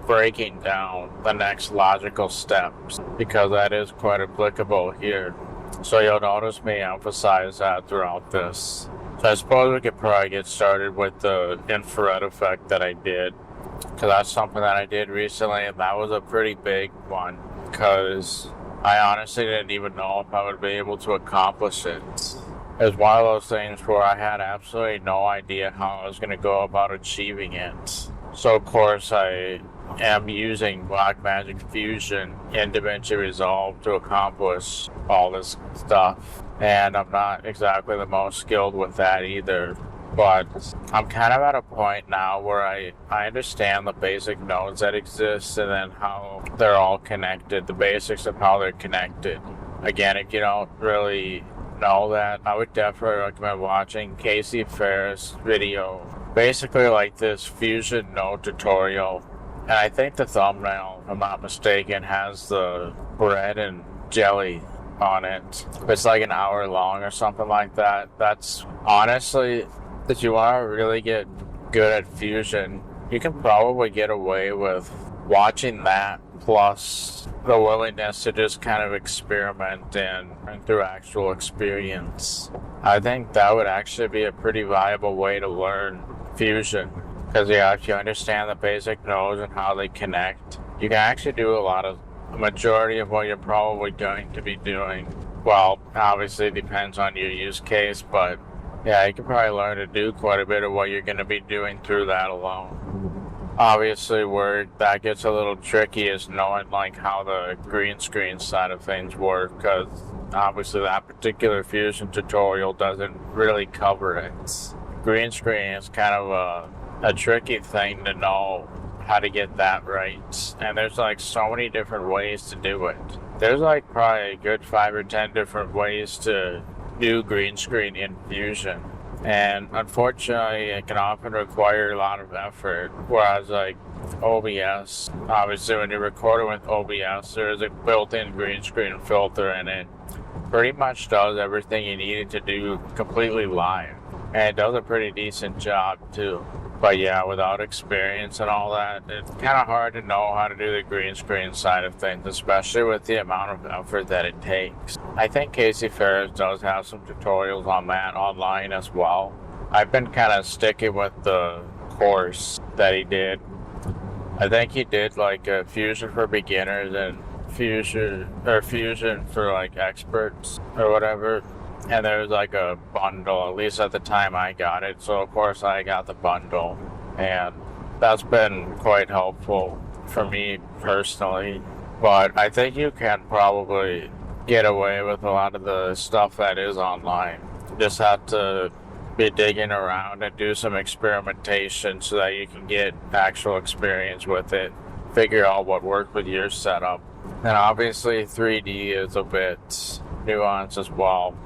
breaking down the next logical steps, because that is quite applicable here. So you'll notice me emphasize that throughout this. So I suppose we could probably get started with the infrared effect that I did, because that's something that I did recently, and that was a pretty big one, because I honestly didn't even know if I would be able to accomplish it. It was one of those things where I had absolutely no idea how I was going to go about achieving it. So of course I am using Blackmagic Fusion in DaVinci Resolve to accomplish all this stuff. And I'm not exactly the most skilled with that either. But I'm kind of at a point now where I understand the basic nodes that exist and then how they're all connected, the basics of how they're connected. Again, if you don't really know that, I would definitely recommend watching Casey Ferris' video. Basically like this Fusion node tutorial. And I think the thumbnail, if I'm not mistaken, has the bread and jelly on it. It's like an hour long or something like that. That's honestly, if you want to really get good at Fusion, you can probably get away with watching that plus the willingness to just kind of experiment and through actual experience. I think that would actually be a pretty viable way to learn Fusion. Because yeah, if you understand the basic nodes and how they connect, you can actually do a majority of what you're probably going to be doing. Well, obviously it depends on your use case, but yeah, you can probably learn to do quite a bit of what you're going to be doing through that alone. Obviously, where that gets a little tricky is knowing like how the green screen side of things work, because obviously that particular Fusion tutorial doesn't really cover it. Green screen is kind of a tricky thing to know how to get that right, and there's like so many different ways to do it. There's like probably a good 5 or 10 different ways to do green screen in Fusion, and unfortunately it can often require a lot of effort, whereas like OBS, obviously when you're recording with OBS, there's a built-in green screen filter in it. Pretty much does everything you need it to do completely live, and it does a pretty decent job too. But yeah, without experience and all that, it's kind of hard to know how to do the green screen side of things, especially with the amount of effort that it takes. I think Casey Ferris does have some tutorials on that online as well. I've been kind of sticking with the course that he did. I think he did like a Fusion for beginners and Fusion for like experts or whatever. And there was like a bundle, at least at the time I got it. So of course I got the bundle, and that's been quite helpful for me personally. But I think you can probably get away with a lot of the stuff that is online. You just have to be digging around and do some experimentation so that you can get actual experience with it, figure out what works with your setup. And obviously 3D is a bit nuanced as well.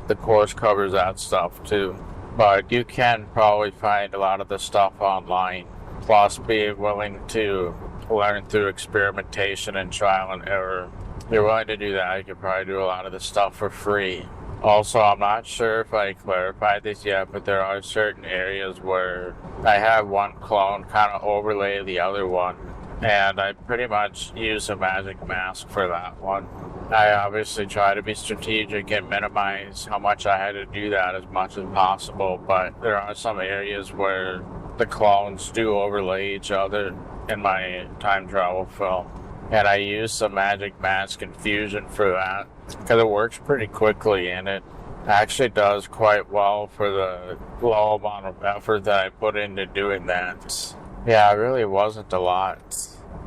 The course covers that stuff too, but you can probably find a lot of the stuff online, plus be willing to learn through experimentation and trial and error. If you're willing to do that, you can probably do a lot of the stuff for free. Also, I'm not sure if I clarified this yet, but there are certain areas where I have one clone kind of overlay the other one, and I pretty much use a magic mask for that one. I obviously try to be strategic and minimize how much I had to do that as much as possible, but there are some areas where the clones do overlay each other in my time travel film. And I use some magic mask and fusion for that, because it works pretty quickly, and it actually does quite well for the low amount of effort that I put into doing that. Yeah, it really wasn't a lot.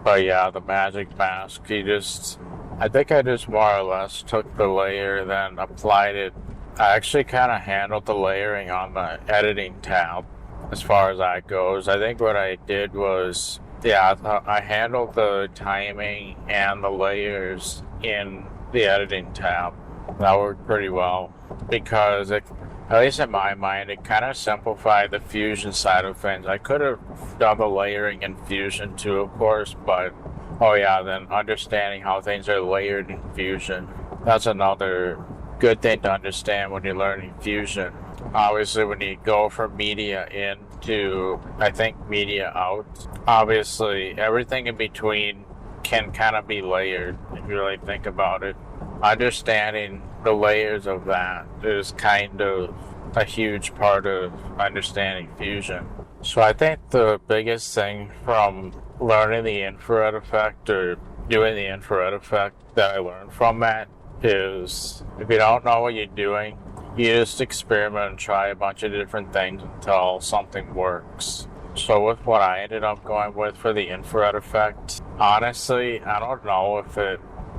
But yeah, the magic mask, I think I just more or less took the layer, then applied it. I actually kind of handled the layering on the editing tab as far as that goes. I think what I did was, I handled the timing and the layers in the editing tab. That worked pretty well because at least in my mind, it kind of simplified the fusion side of things. I could have done the layering in fusion too, of course, but then understanding how things are layered in fusion. That's another good thing to understand when you're learning fusion. Obviously, when you go from media in to, I think, media out, obviously everything in between can kind of be layered if you really think about it. Understanding the layers of that is kind of a huge part of understanding fusion. So I think the biggest thing from learning the infrared effect or doing the infrared effect that I learned from that is, if you don't know what you're doing, you just experiment and try a bunch of different things until something works. So with what I ended up going with for the infrared effect, honestly, I don't know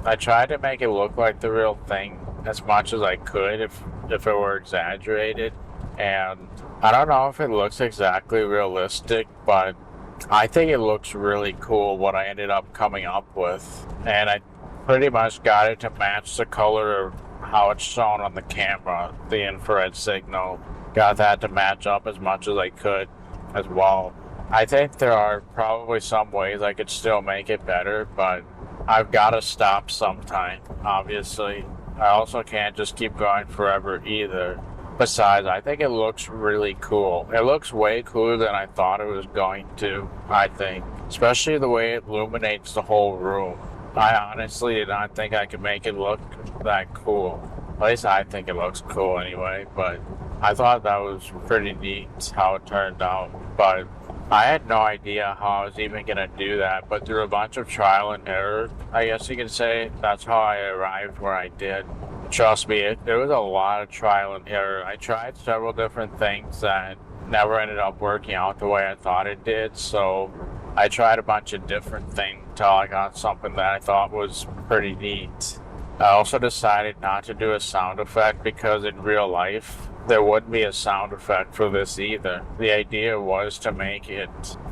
I tried to make it look like the real thing as much as I could if it were exaggerated. And I don't know if it looks exactly realistic, but I think it looks really cool what I ended up coming up with. And I pretty much got it to match the color of how it's shown on the camera, the infrared signal. Got that to match up as much as I could as well. I think there are probably some ways I could still make it better, but I've got to stop sometime, obviously. I also can't just keep going forever either. Besides, I think it looks really cool. It looks way cooler than I thought it was going to, I think. Especially the way it illuminates the whole room. I honestly did not think I could make it look that cool. At least I think it looks cool anyway, but I thought that was pretty neat how it turned out. But I had no idea how I was even going to do that, but through a bunch of trial and error, I guess you could say, that's how I arrived where I did. Trust me, there was a lot of trial and error. I tried several different things that never ended up working out the way I thought it did, so I tried a bunch of different things until I got something that I thought was pretty neat. I also decided not to do a sound effect because in real life, there wouldn't be a sound effect for this either. The idea was to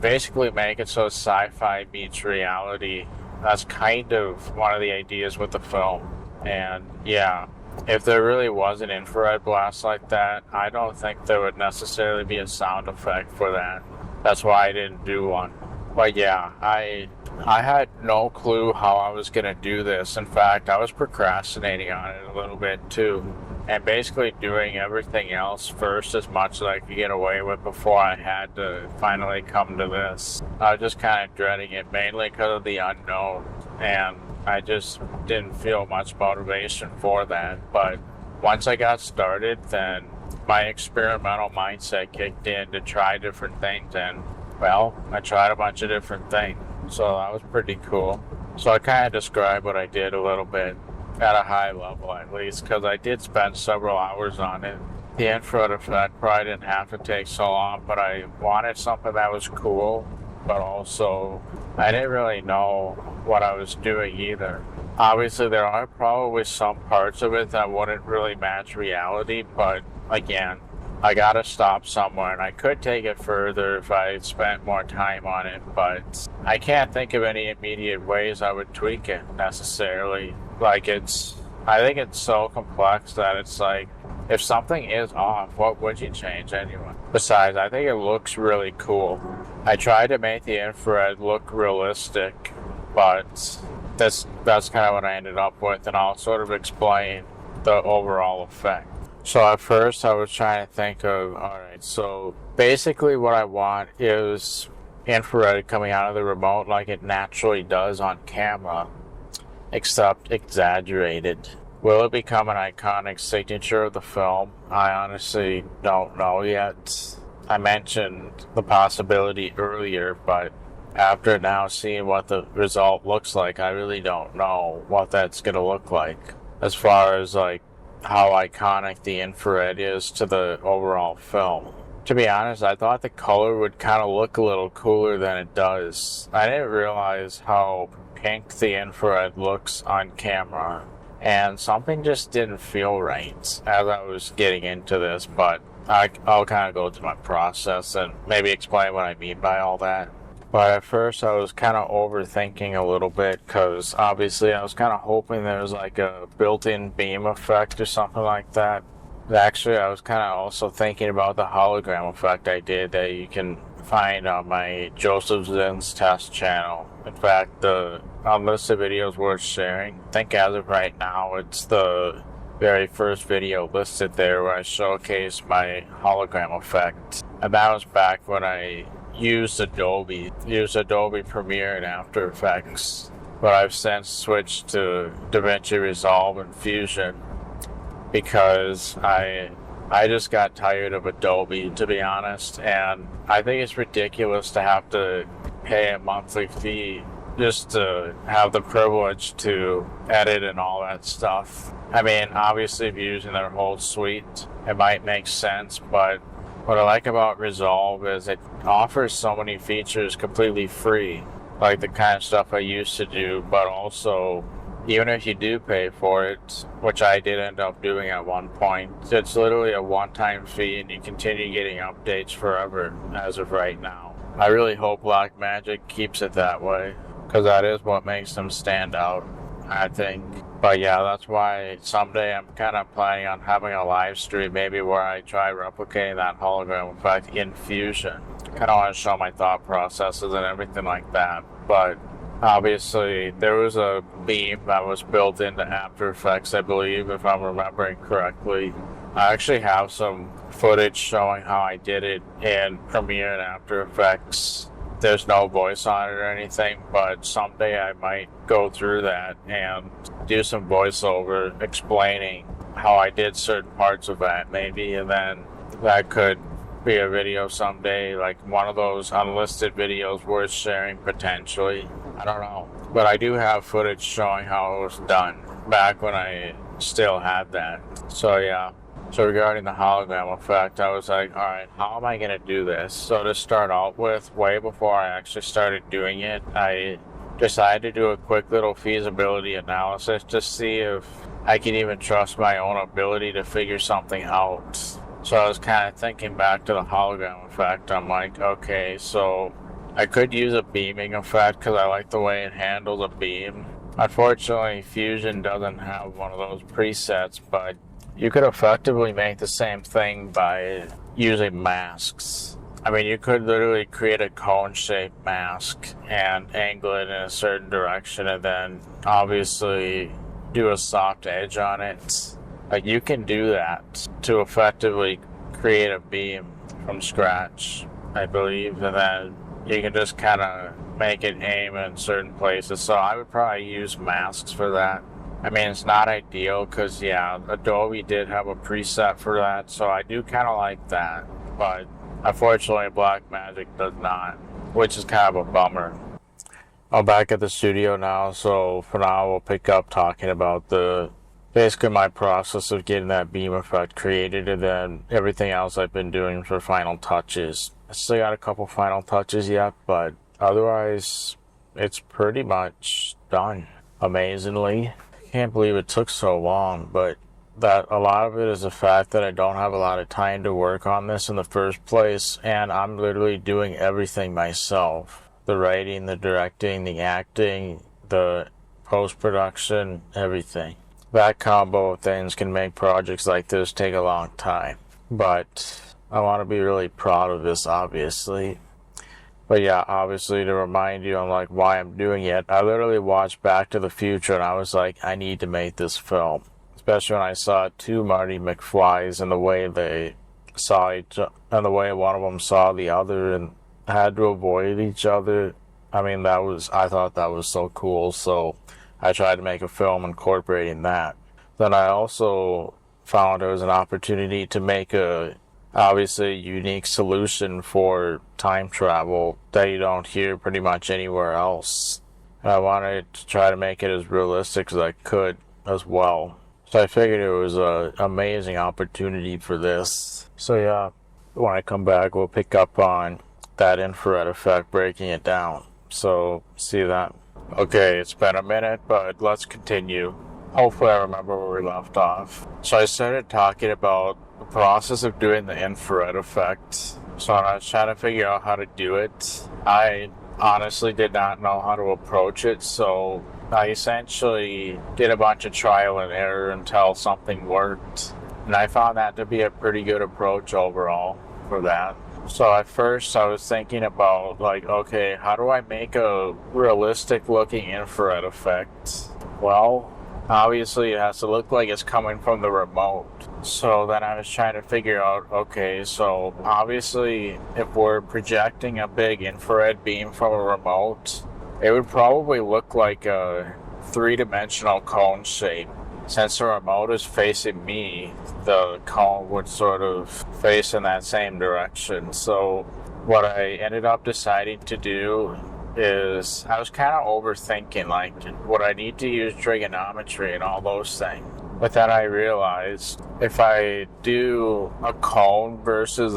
basically make it so sci-fi meets reality. That's kind of one of the ideas with the film. And yeah, if there really was an infrared blast like that, I don't think there would necessarily be a sound effect for that. That's why I didn't do one. But yeah, I had no clue how I was going to do this. In fact, I was procrastinating on it a little bit too. And basically doing everything else first as much as I could get away with before I had to finally come to this. I was just kind of dreading it, mainly because of the unknown. And I just didn't feel much motivation for that. But once I got started, then my experimental mindset kicked in to try different things. And, well, I tried a bunch of different things. So that was pretty cool. So I kind of described what I did a little bit at a high level, at least, because I did spend several hours on it. The infrared effect probably didn't have to take so long, but I wanted something that was cool, but also I didn't really know what I was doing either. Obviously, there are probably some parts of it that wouldn't really match reality, but again, I gotta stop somewhere, and I could take it further if I spent more time on it, but I can't think of any immediate ways I would tweak it necessarily. I think it's so complex that it's like, if something is off, what would you change anyway? Besides, I think it looks really cool. I tried to make the infrared look realistic, but that's kind of what I ended up with, and I'll sort of explain the overall effect. So at first I was trying to think of, alright, so basically what I want is infrared coming out of the remote like it naturally does on camera, except exaggerated. Will it become an iconic signature of the film? I honestly don't know yet. I mentioned the possibility earlier, but after now seeing what the result looks like, I really don't know what that's going to look like as far as like how iconic the infrared is to the overall film. To be honest, I thought the color would kind of look a little cooler than it does. I didn't realize how pink the infrared looks on camera, and something just didn't feel right as I was getting into this, but I'll kind of go through my process and maybe explain what I mean by all that. But at first I was kind of overthinking a little bit, because obviously I was kind of hoping there was like a built-in beam effect or something like that. Actually, I was kind of also thinking about the hologram effect I did that you can find on my Joseph Zinn's test channel. In fact, the unlisted video is worth sharing. I think as of right now, it's the very first video listed there where I showcase my hologram effect. And that was back when I used Adobe Premiere and After Effects. But I've since switched to DaVinci Resolve and Fusion, because I just got tired of Adobe, to be honest, and I think it's ridiculous to have to pay a monthly fee just to have the privilege to edit and all that stuff. I mean, obviously if you're using their whole suite, it might make sense, but what I like about Resolve is it offers so many features completely free, like the kind of stuff I used to do, but also even if you do pay for it, which I did end up doing at one point, it's literally a one-time fee and you continue getting updates forever as of right now. I really hope Blackmagic keeps it that way, because that is what makes them stand out, I think. But yeah, that's why someday I'm kind of planning on having a live stream, maybe where I try replicating that hologram effect in Fusion. Kind of want to show my thought processes and everything like that, but obviously, there was a beam that was built into After Effects, I believe, if I'm remembering correctly. I actually have some footage showing how I did it in Premiere and After Effects. There's no voice on it or anything, but someday I might go through that and do some voiceover explaining how I did certain parts of that, maybe, and then that could be a video someday, like one of those unlisted videos worth sharing potentially. I don't know. But I do have footage showing how it was done back when I still had that. So yeah. So regarding the hologram effect, I was like, alright, how am I going to do this? So to start out with, way before I actually started doing it, I decided to do a quick little feasibility analysis to see if I could even trust my own ability to figure something out. So I was kind of thinking back to the hologram effect. I'm like, okay, so I could use a beaming effect because I like the way it handles a beam. Unfortunately, Fusion doesn't have one of those presets, but you could effectively make the same thing by using masks. I mean, you could literally create a cone-shaped mask and angle it in a certain direction and then obviously do a soft edge on it. Like, you can do that to effectively create a beam from scratch, I believe, and then you can just kind of make it aim in certain places. So I would probably use masks for that. I mean, it's not ideal because, yeah, Adobe did have a preset for that, so I do kind of like that. But unfortunately, Blackmagic does not, which is kind of a bummer. I'm back at the studio now, so for now we'll pick up talking about basically my process of getting that beam effect created, and then everything else I've been doing for final touches. I still got a couple final touches yet, but otherwise it's pretty much done. Amazingly. Can't believe it took so long, but that a lot of it is the fact that I don't have a lot of time to work on this in the first place, and I'm literally doing everything myself. The writing, the directing, the acting, the post-production, everything. That combo of things can make projects like this take a long time. But I want to be really proud of this, obviously. But yeah, obviously to remind you on like why I'm doing it, I literally watched Back to the Future and I was like, I need to make this film. Especially when I saw two Marty McFlys and the way they saw each other, and the way one of them saw the other and had to avoid each other. I mean, I thought that was so cool, so I tried to make a film incorporating that. Then I also found there was an opportunity to make a obviously unique solution for time travel that you don't hear pretty much anywhere else. And I wanted to try to make it as realistic as I could as well. So I figured it was an amazing opportunity for this. So yeah, when I come back, we'll pick up on that infrared effect, breaking it down. So see that. Okay, it's been a minute, but let's continue. Hopefully I remember where we left off. So I started talking about the process of doing the infrared effect. So when I was trying to figure out how to do it, I honestly did not know how to approach it, so I essentially did a bunch of trial and error until something worked. And I found that to be a pretty good approach overall for that. So at first I was thinking about like, okay, how do I make a realistic looking infrared effect? Well, obviously it has to look like it's coming from the remote. So then I was trying to figure out, okay, so obviously if we're projecting a big infrared beam from a remote, it would probably look like a three-dimensional cone shape. Since the remote is facing me, the cone would sort of face in that same direction. So what I ended up deciding to do is I was kind of overthinking, like, would I need to use trigonometry and all those things? But then I realized if I do a cone versus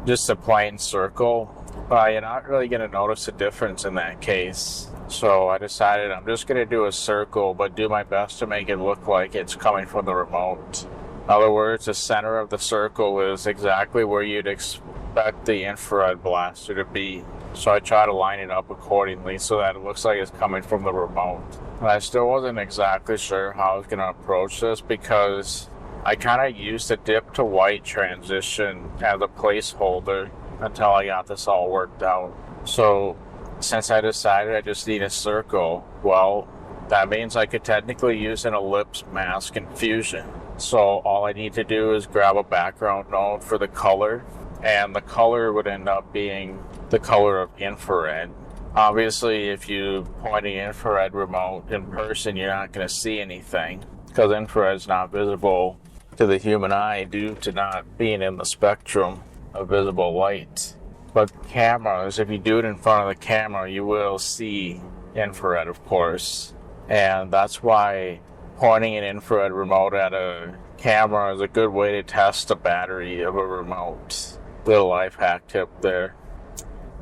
just a plain circle, you're not really going to notice a difference in that case. So I decided I'm just going to do a circle, but do my best to make it look like it's coming from the remote. In other words, the center of the circle is exactly where you'd expect the infrared blaster to be. So I try to line it up accordingly so that it looks like it's coming from the remote. And I still wasn't exactly sure how I was going to approach this because I kind of used a dip to white transition as a placeholder until I got this all worked out. So since I decided I just need a circle, well, that means I could technically use an ellipse mask in Fusion. So all I need to do is grab a background node for the color, and the color would end up being the color of infrared. Obviously, if you point an infrared remote in person, you're not going to see anything because infrared is not visible to the human eye due to not being in the spectrum of visible light. But cameras, if you do it in front of the camera, you will see infrared, of course. And that's why pointing an infrared remote at a camera is a good way to test the battery of a remote. Little life hack tip there.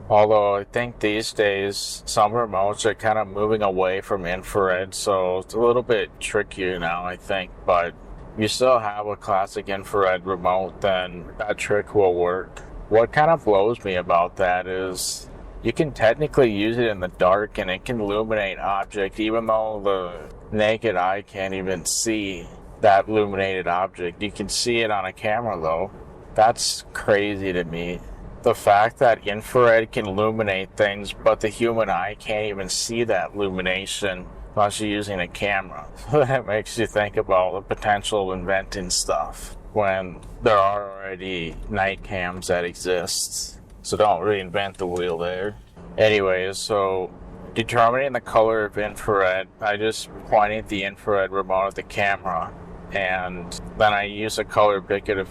Although I think these days some remotes are kind of moving away from infrared, so it's a little bit trickier now, I think. But if you still have a classic infrared remote, then that trick will work. What kind of blows me about that is you can technically use it in the dark and it can illuminate object even though the naked eye can't even see that illuminated object. You can see it on a camera though. That's crazy to me. The fact that infrared can illuminate things but the human eye can't even see that illumination unless you're using a camera. That makes you think about the potential of inventing stuff when there are already night cams that exist. So don't reinvent the wheel there. Anyways, so determining the color of infrared, I just pointed the infrared remote at the camera and then I used a color picker to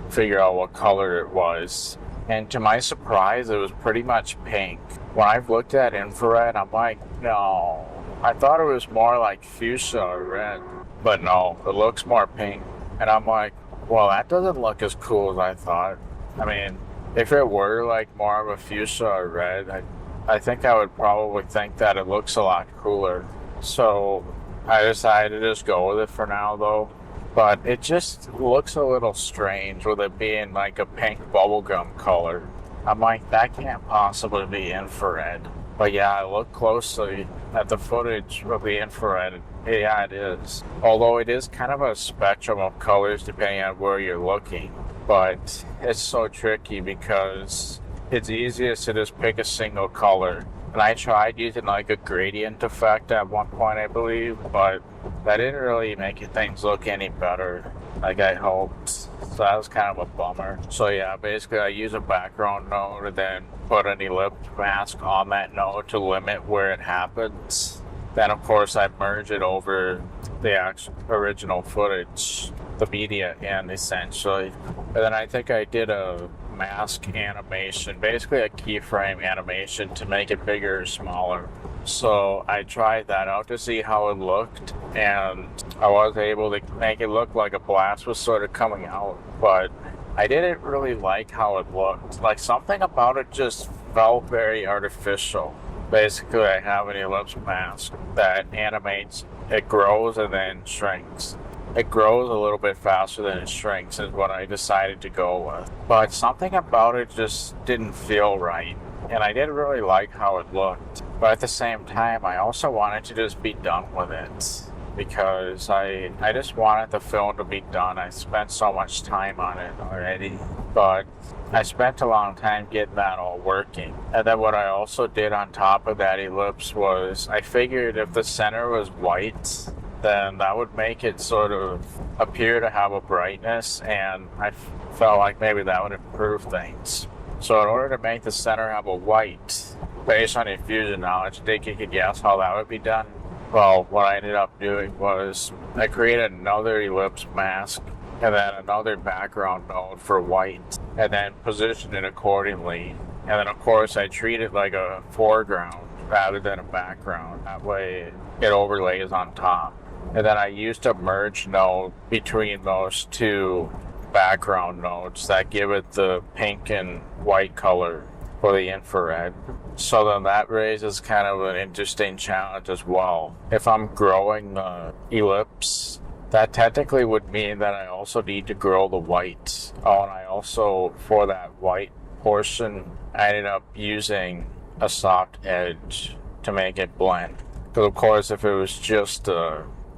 figure out what color it was. And to my surprise, it was pretty much pink. When I've looked at infrared, I'm like, no. I thought it was more like fuchsia or red. But no, it looks more pink. And I'm like, well, that doesn't look as cool as I thought. I mean, if it were like more of a fuchsia or red, I think I would probably think that it looks a lot cooler. So I decided to just go with it for now, though. but it just looks a little strange with it being like a pink bubblegum color. I'm like, that can't possibly be infrared. But yeah, I look closely at the footage of the infrared. Yeah, it is. Although it is kind of a spectrum of colors depending on where you're looking. But it's so tricky because it's easiest to just pick a single color. And I tried using like a gradient effect at one point, I believe, but that didn't really make things look any better like I hoped. So that was kind of a bummer. So yeah, basically I use a background node and then put an ellipse mask on that node to limit where it happens. Then of course I merge it over the original footage, the media in essentially. And then I think I did a mask animation, basically a keyframe animation to make it bigger or smaller. So I tried that out to see how it looked, and I was able to make it look like a blast was sort of coming out, but I didn't really like how it looked. Like something about it just felt very artificial. Basically, I have an ellipse mask that animates, it grows and then shrinks. It grows a little bit faster than it shrinks is what I decided to go with. But something about it just didn't feel right. And I didn't really like how it looked. But at the same time, I also wanted to just be done with it. Because I just wanted the film to be done. I spent so much time on it already. But I spent a long time getting that all working. And then what I also did on top of that ellipse was I figured if the center was white, then that would make it sort of appear to have a brightness, and I felt like maybe that would improve things. So in order to make the center have a white, based on infusion knowledge, think you could guess how that would be done? Well, what I ended up doing was I created another ellipse mask and then another background node for white, and then positioned it accordingly. And then of course I treat it like a foreground rather than a background. That way it overlays on top. And then I used a merge node between those two background nodes that give it the pink and white color for the infrared. So then that raises kind of an interesting challenge as well. If I'm growing the ellipse, that technically would mean that I also need to grow the white. Oh, and I also, for that white portion, I ended up using a soft edge to make it blend. Because of course, if it was just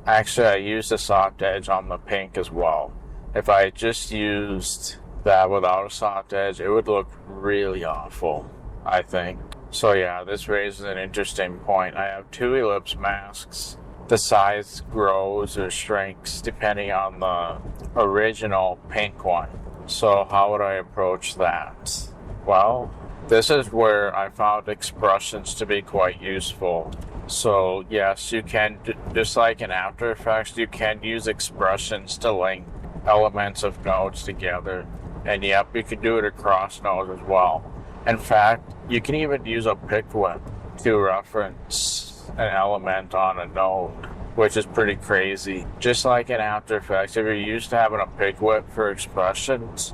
actually, I used a soft edge on the pink as well. If I just used that without a soft edge, it would look really awful, I think. So yeah, this raises an interesting point. I have two ellipse masks. The size grows or shrinks depending on the original pink one. So how would I approach that? Well, this is where I found expressions to be quite useful. So yes, you can, just like in After Effects, you can use expressions to link elements of nodes together. And yep, you can do it across nodes as well. In fact, you can even use a pick whip to reference an element on a node, which is pretty crazy. Just like in After Effects, if you're used to having a pick whip for expressions,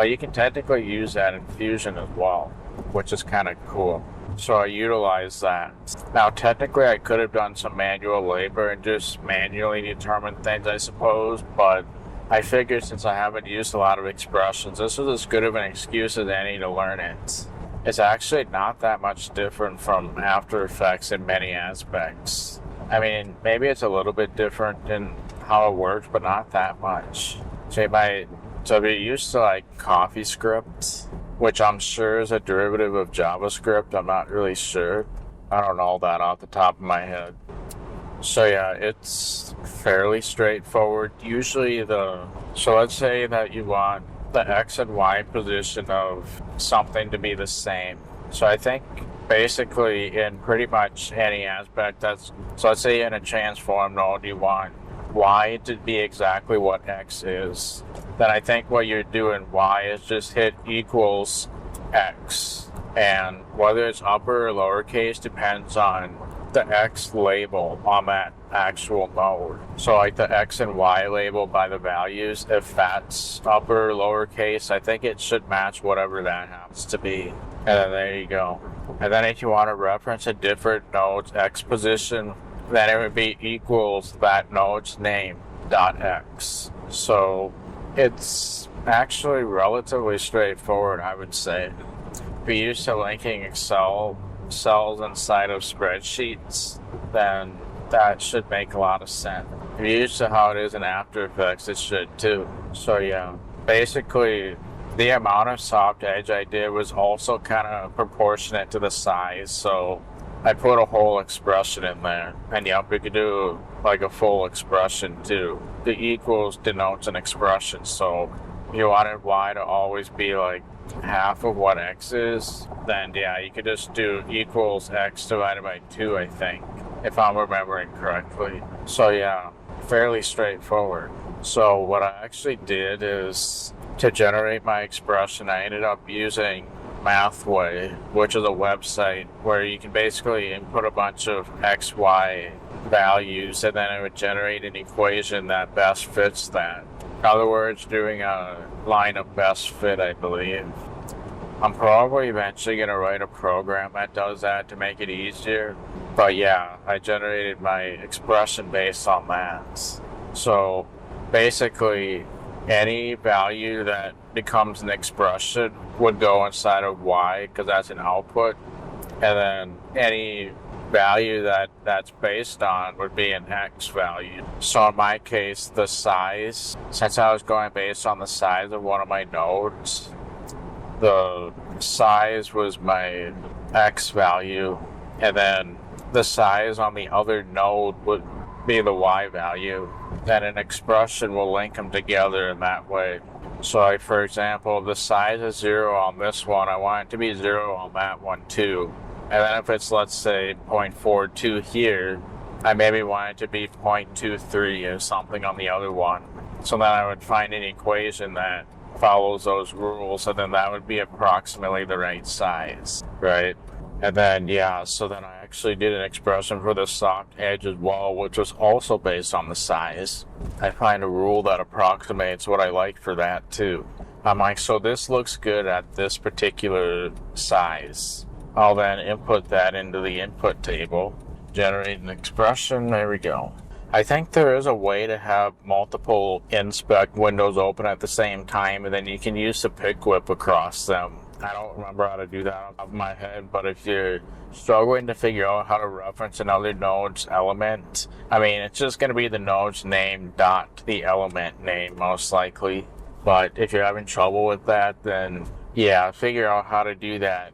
you can technically use that in Fusion as well, which is kind of cool. So I utilize that. Now, technically, I could have done some manual labor and just manually determined things, I suppose, but I figured since I haven't used a lot of expressions, this was as good of an excuse as any to learn it. It's actually not that much different from After Effects in many aspects. I mean, maybe it's a little bit different in how it works, but not that much. So if you're used to like CoffeeScript, which I'm sure is a derivative of JavaScript. I'm not really sure. I don't know that off the top of my head. So yeah, it's fairly straightforward. Usually so let's say that you want the X and Y position of something to be the same. So I think basically in pretty much any aspect so let's say in a transform node you want Y to be exactly what X is. Then I think what you're doing Y is just hit equals X. And whether it's upper or lowercase depends on the X label on that actual node. So like the X and Y label by the values, if that's upper or lowercase, I think it should match whatever that happens to be. And then there you go. And then if you want to reference a different node's X position, then it would be equals that node's name dot X. So it's actually relatively straightforward, I would say. If you're used to linking Excel cells inside of spreadsheets, then that should make a lot of sense. If you're used to how it is in After Effects, it should too. So yeah, basically the amount of soft edge I did was also kind of proportionate to the size, so I put a whole expression in there. And yep, we could do like a full expression too. The equals denotes an expression, so if you wanted y to always be like half of what x is, then yeah, you could just do equals x divided by 2, I think, if I'm remembering correctly. So yeah, fairly straightforward. So what I actually did is, to generate my expression, I ended up using Mathway, which is a website where you can basically input a bunch of x, y values, and then it would generate an equation that best fits that. In other words, doing a line of best fit, I believe. I'm probably eventually going to write a program that does that to make it easier. But yeah, I generated my expression based on that. So basically, any value that becomes an expression would go inside of y, because that's an output. And then any value that's based on would be an x value. So in my case, the size, since I was going based on the size of one of my nodes, the size was my x value, and then the size on the other node would be the y value. Then an expression will link them together in that way. So like, for example, the size is 0 on this one, I want it to be 0 on that one too. And then if it's, let's say, 0.42 here, I maybe want it to be 0.23 or something on the other one. So then I would find an equation that follows those rules, and then that would be approximately the right size, right? And then, yeah, so then I actually did an expression for the soft edge as well, which was also based on the size. I find a rule that approximates what I like for that too. I'm like, so this looks good at this particular size. I'll then input that into the input table, generate an expression, there we go. I think there is a way to have multiple inspect windows open at the same time, and then you can use the pick whip across them. I don't remember how to do that off the top of my head, but if you're struggling to figure out how to reference another node's element, I mean, it's just going to be the node's name dot the element name, most likely. But if you're having trouble with that, then yeah, figure out how to do that.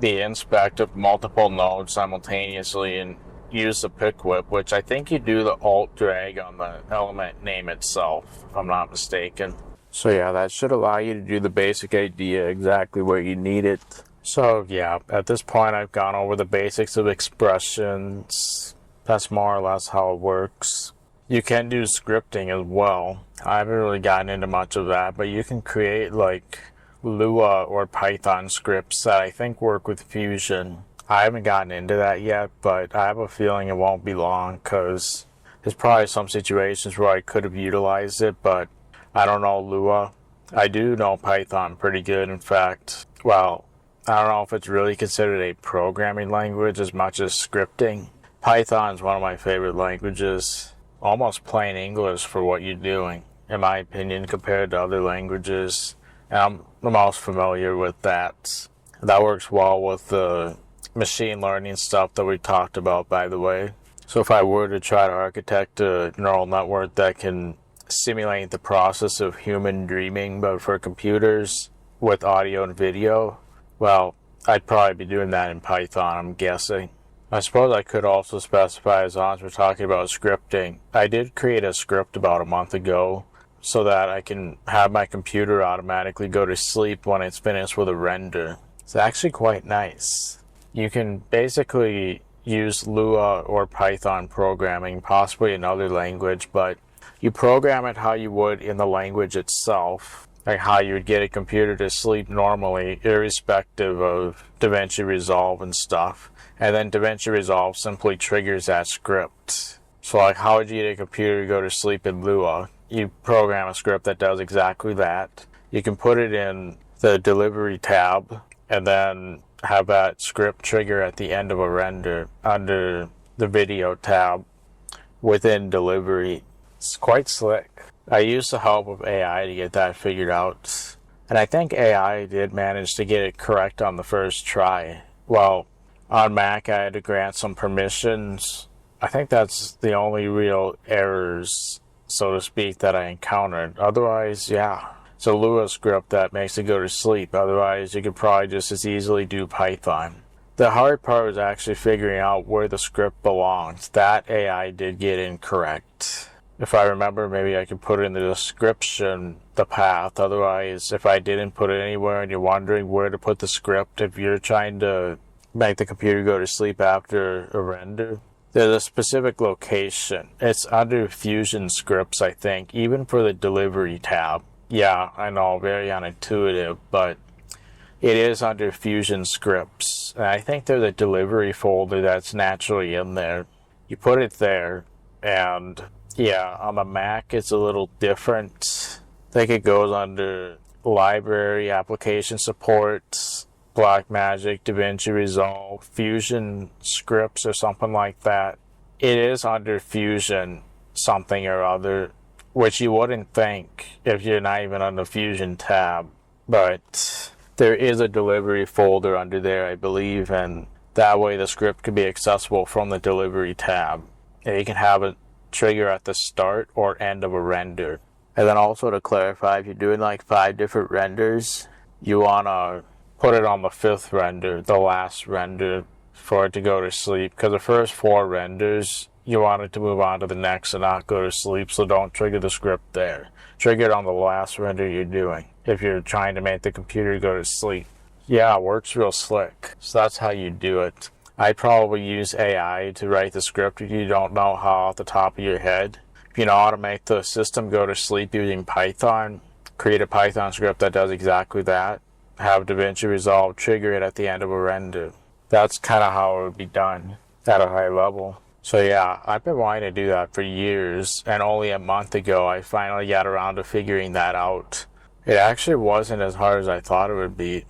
The inspect of multiple nodes simultaneously, and use the pick whip, which I think you do the alt drag on the element name itself, if I'm not mistaken. So yeah, that should allow you to do the basic idea exactly where you need it. So yeah, at this point I've gone over the basics of expressions. That's more or less how it works. You can do scripting as well. I haven't really gotten into much of that, but you can create like Lua or Python scripts that I think work with Fusion. I haven't gotten into that yet, but I have a feeling it won't be long, because there's probably some situations where I could have utilized it, but I don't know Lua. I do know Python pretty good, in fact. Well, I don't know if it's really considered a programming language as much as scripting. Python's one of my favorite languages. Almost plain English for what you're doing, in my opinion, compared to other languages. And I'm the most familiar with that. That works well with the machine learning stuff that we talked about, by the way. So if I were to try to architect a neural network that can simulate the process of human dreaming, but for computers with audio and video, well, I'd probably be doing that in Python, I'm guessing. I suppose I could also specify, as long as we're talking about scripting, I did create a script about a month ago so that I can have my computer automatically go to sleep when it's finished with a render. It's actually quite nice. You can basically use Lua or Python programming, possibly another language, but you program it how you would in the language itself, like how you would get a computer to sleep normally, irrespective of DaVinci Resolve and stuff. And then DaVinci Resolve simply triggers that script. So like, how would you get a computer to go to sleep in Lua? You program a script that does exactly that. You can put it in the delivery tab and then have that script trigger at the end of a render under the video tab within delivery. It's quite slick. I used the help of AI to get that figured out. And I think AI did manage to get it correct on the first try. Well, on Mac I had to grant some permissions. I think that's the only real errors, so to speak, that I encountered. Otherwise, yeah, it's a Lua script that makes it go to sleep. Otherwise, you could probably just as easily do Python. The hard part was actually figuring out where the script belongs. That AI did get incorrect. If I remember, maybe I could put it in the description, the path. Otherwise, if I didn't put it anywhere and you're wondering where to put the script, if you're trying to make the computer go to sleep after a render, there's a specific location. It's under Fusion scripts, I think, even for the delivery tab. Yeah, I know, very unintuitive, but it is under Fusion scripts. And I think there's a delivery folder that's naturally in there. You put it there, and yeah, on the Mac it's a little different. I think it goes under Library, Application Support, Blackmagic, DaVinci Resolve, Fusion scripts or something like that. It is under Fusion something or other, which you wouldn't think if you're not even on the Fusion tab. But there is a delivery folder under there, I believe, and that way the script can be accessible from the delivery tab. And you can have it trigger at the start or end of a render. And then also to clarify, if you're doing like 5 different renders, you want to put it on the 5th render, the last render, for it to go to sleep. Because the first 4 renders, you want it to move on to the next and not go to sleep, so don't trigger the script there. Trigger it on the last render you're doing if you're trying to make the computer go to sleep. Yeah, it works real slick. So that's how you do it. I'd probably use AI to write the script if you don't know how off the top of your head. If you know how to make the system go to sleep using Python, create a Python script that does exactly that. Have DaVinci Resolve trigger it at the end of a render. That's kind of how it would be done at a high level. So yeah, I've been wanting to do that for years, and only a month ago I finally got around to figuring that out. It actually wasn't as hard as I thought it would be.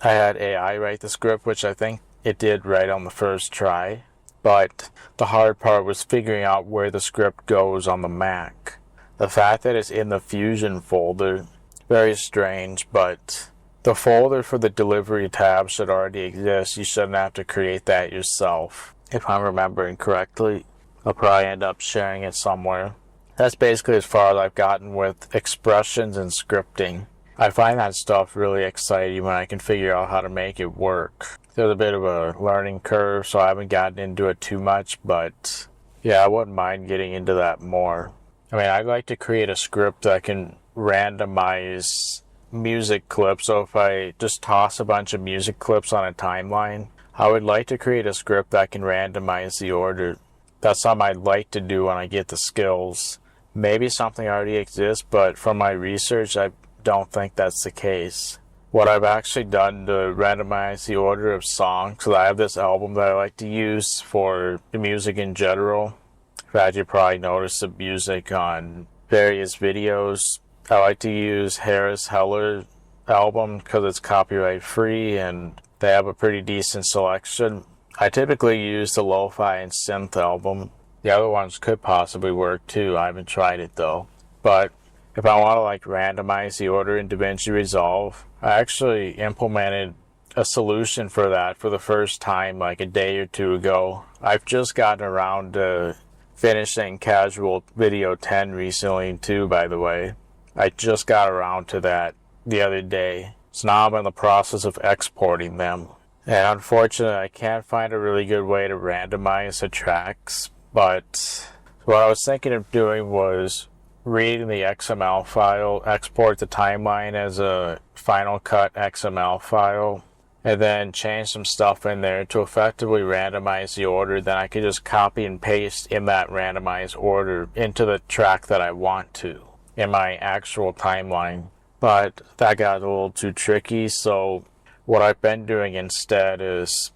I had AI write the script, which I think it did right on the first try, but the hard part was figuring out where the script goes on the Mac. The fact that it's in the Fusion folder, very strange, but the folder for the delivery tab should already exist. You shouldn't have to create that yourself. If I'm remembering correctly, I'll probably end up sharing it somewhere. That's basically as far as I've gotten with expressions and scripting. I find that stuff really exciting when I can figure out how to make it work. There's a bit of a learning curve, so I haven't gotten into it too much, but yeah, I wouldn't mind getting into that more. I mean, I'd like to create a script that can randomize music clips. So if I just toss a bunch of music clips on a timeline, I would like to create a script that can randomize the order. That's something I'd like to do when I get the skills. Maybe something already exists, but from my research, I don't think that's the case. What I've actually done to randomize the order of songs, because I have this album that I like to use for the music in general. In fact, you probably noticed the music on various videos. I like to use Harris Heller album because it's copyright free and they have a pretty decent selection. I typically use the Lo-Fi and Synth album. The other ones could possibly work too. I haven't tried it though. But if I want to like randomize the order in DaVinci Resolve, I actually implemented a solution for that for the first time like a day or two ago. I've just gotten around to finishing Casual Video 10 recently too, by the way. I just got around to that the other day. So now I'm in the process of exporting them. And unfortunately, I can't find a really good way to randomize the tracks. But what I was thinking of doing was reading the XML file, export the timeline as a Final Cut XML file, and then change some stuff in there to effectively randomize the order. Then I could just copy and paste in that randomized order into the track that I want to in my actual timeline. But that got a little too tricky, so what I've been doing instead is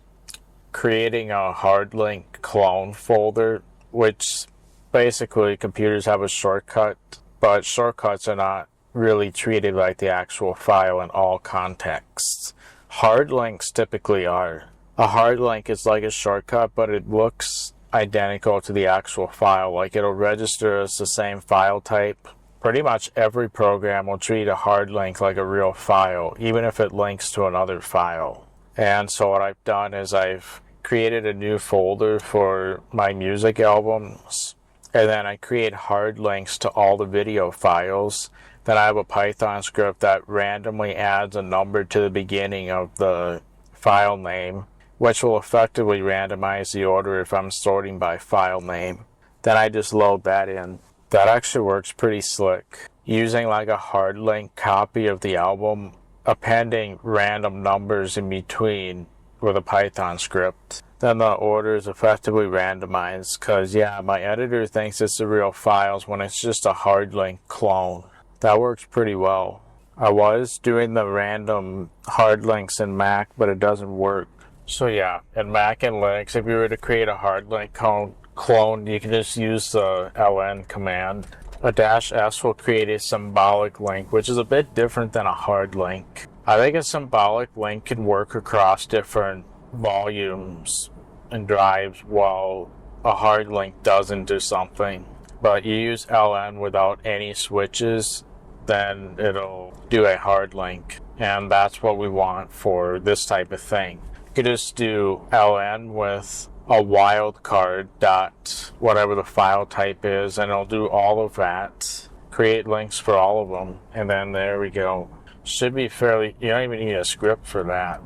creating a hard link clone folder, which basically computers have a shortcut, but shortcuts are not really treated like the actual file in all contexts. Hard links typically are. A hard link is like a shortcut, but it looks identical to the actual file. Like, it'll register as the same file type. Pretty much every program will treat a hard link like a real file, even if it links to another file. And so what I've done is I've created a new folder for my music albums, and then I create hard links to all the video files. Then I have a Python script that randomly adds a number to the beginning of the file name, which will effectively randomize the order if I'm sorting by file name. Then I just load that in. That actually works pretty slick. Using like a hard link copy of the album, appending random numbers in between with a Python script. Then the order is effectively randomized because, yeah, my editor thinks it's the real files when it's just a hard link clone. That works pretty well. I was doing the random hard links in Mac, but it doesn't work. So yeah, in Mac and Linux, if you were to create a hard link clone, you can just use the ln command. A -s will create a symbolic link, which is a bit different than a hard link. I think a symbolic link can work across different volumes and drives while a hard link doesn't do something. But you use ln without any switches, then it'll do a hard link. And that's what we want for this type of thing. You could just do ln with a wildcard dot whatever the file type is, and it'll do all of that. Create links for all of them, and then there we go. Should be fairly, you don't even need a script for that.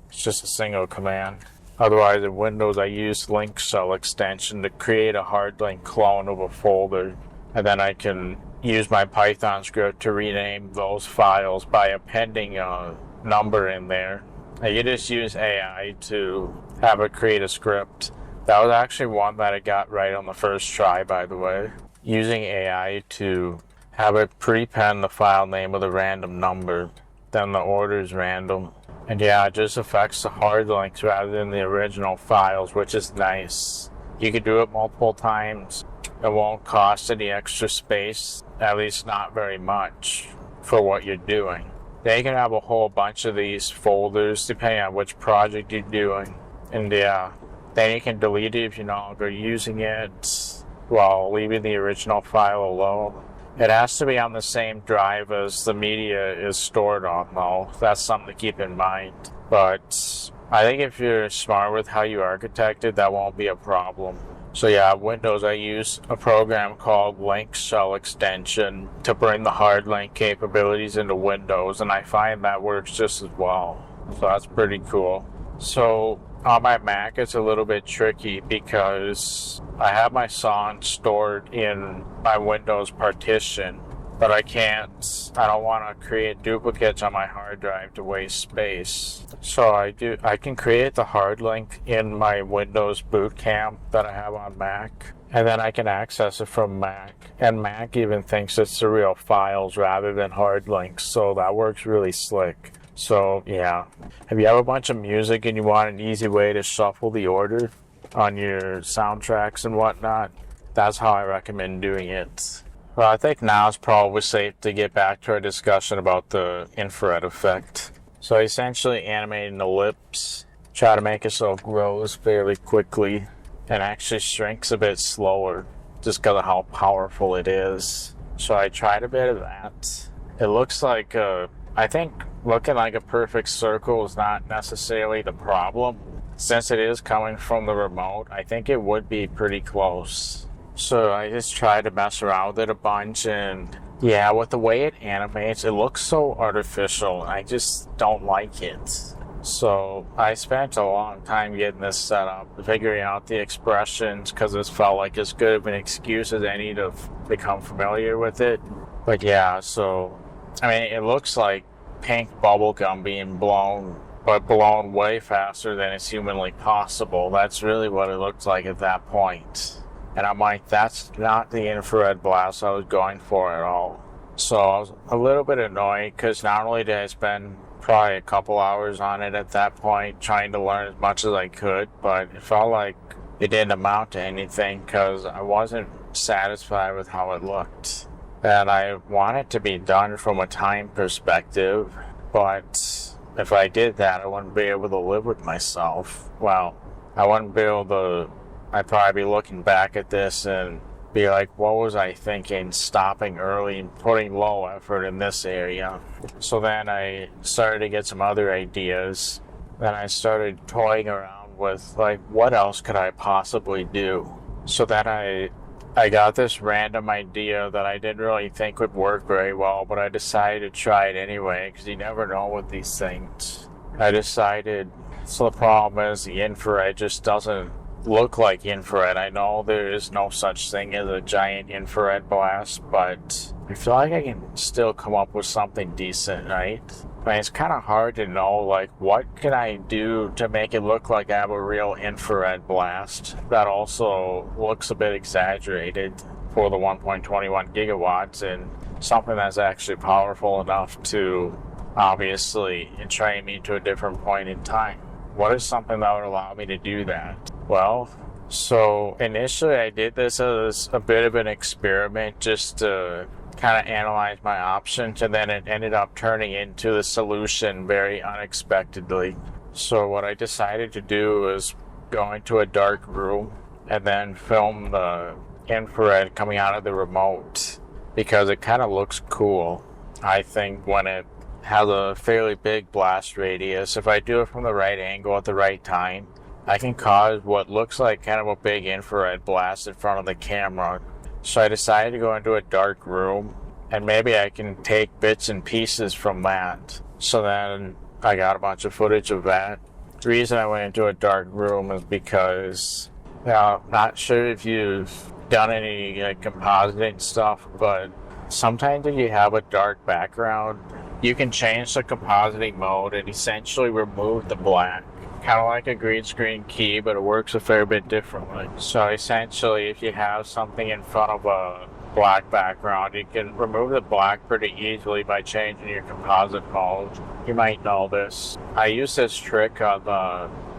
It's just a single command. Otherwise, in Windows, I use link shell extension to create a hard link clone of a folder, and then I can use my Python script to rename those files by appending a number in there. You just use AI to have it create a script. That was actually one that I got right on the first try, by the way. Using AI to have it prepend the file name with a random number, then the order is random. And yeah, it just affects the hard links rather than the original files, which is nice. You can do it multiple times. It won't cost any extra space, at least not very much, for what you're doing. Then you can have a whole bunch of these folders depending on which project you're doing. And yeah, then you can delete it if you're no longer using it while leaving the original file alone. It has to be on the same drive as the media is stored on, though. That's something to keep in mind. But I think if you're smart with how you architect it, that won't be a problem. So yeah, Windows, I use a program called Link Shell Extension to bring the hard link capabilities into Windows, and I find that works just as well. So that's pretty cool. So on my Mac, it's a little bit tricky because I have my songs stored in my Windows partition, but I don't want to create duplicates on my hard drive to waste space. So I can create the hard link in my Windows boot camp that I have on Mac, and then I can access it from Mac. And Mac even thinks it's the real files rather than hard links, so that works really slick. So yeah, if you have a bunch of music and you want an easy way to shuffle the order on your soundtracks and whatnot, that's how I recommend doing it. Well, I think now it's probably safe to get back to our discussion about the infrared effect. So essentially animate an ellipse, try to make it so it grows fairly quickly and actually shrinks a bit slower just because of how powerful it is. So I tried a bit of that. It looks like, I think looking like a perfect circle is not necessarily the problem. Since it is coming from the remote, I think it would be pretty close. So I just tried to mess around with it a bunch, and yeah, with the way it animates, it looks so artificial. I just don't like it. So I spent a long time getting this set up, figuring out the expressions, because this felt like as good of an excuse as any to become familiar with it. But yeah, so, I mean, it looks like pink bubblegum being blown, but blown way faster than is humanly possible. That's really what it looked like at that point. And I'm like, that's not the infrared blast I was going for at all. So I was a little bit annoyed because not only did I spend probably a couple hours on it at that point trying to learn as much as I could, but it felt like it didn't amount to anything because I wasn't satisfied with how it looked. And I want it to be done from a time perspective, but if I did that, I wouldn't be able to live with myself. Well, I wouldn't be able to I'd probably be looking back at this and be like, what was I thinking, stopping early and putting low effort in this area? So then I started to get some other ideas. Then I started toying around with, like, what else could I possibly do? So then I got this random idea that I didn't really think would work very well, but I decided to try it anyway, because you never know with these things. I decided, so the problem is the infrared just doesn't look like infrared. I know there is no such thing as a giant infrared blast, but I feel like I can still come up with something decent, right? I mean, it's kind of hard to know, like, what can I do to make it look like I have a real infrared blast that also looks a bit exaggerated for the 1.21 gigawatts and something that's actually powerful enough to obviously train me to a different point in time. What is something that would allow me to do that? Well, so initially I did this as a bit of an experiment just to kind of analyze my options, and then it ended up turning into the solution very unexpectedly. So what I decided to do was go into a dark room and then film the infrared coming out of the remote, because it kind of looks cool, I think, when it has a fairly big blast radius. If I do it from the right angle at the right time, I can cause what looks like kind of a big infrared blast in front of the camera. So I decided to go into a dark room, and maybe I can take bits and pieces from that. So then I got a bunch of footage of that. The reason I went into a dark room is because, not sure if you've done any compositing stuff, but sometimes if you have a dark background, you can change the compositing mode and essentially remove the black. Kind of like a green screen key, but it works a fair bit differently. So essentially, if you have something in front of a black background, you can remove the black pretty easily by changing your composite mode. You might know this. I used this trick on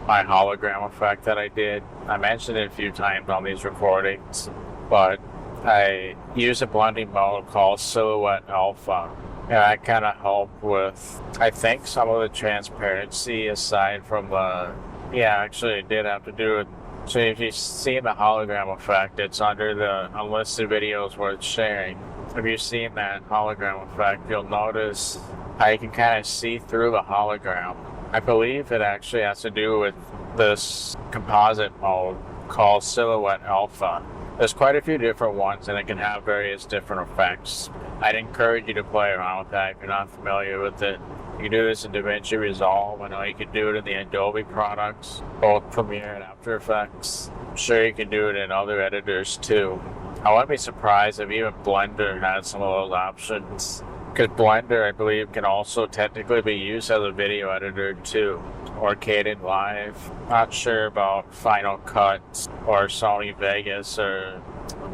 my hologram effect that I did. I mentioned it a few times on these recordings, but I use a blending mode called Silhouette Alpha. And that kind of helped with, I think, some of the transparency aside from actually it did have to do with, so if you see the hologram effect, it's under the unlisted videos worth sharing. If you've seen that hologram effect, you'll notice how you can kind of see through the hologram. I believe it actually has to do with this composite mode called Silhouette Alpha. There's quite a few different ones, and it can have various different effects. I'd encourage you to play around with that if you're not familiar with it. You can do this in DaVinci Resolve. I know you can do it in the Adobe products, both Premiere and After Effects. I'm sure you can do it in other editors too. I wouldn't be surprised if even Blender had some of those options, because Blender, I believe, can also technically be used as a video editor too, or Kdenlive Live. Not sure about Final Cut or Sony Vegas or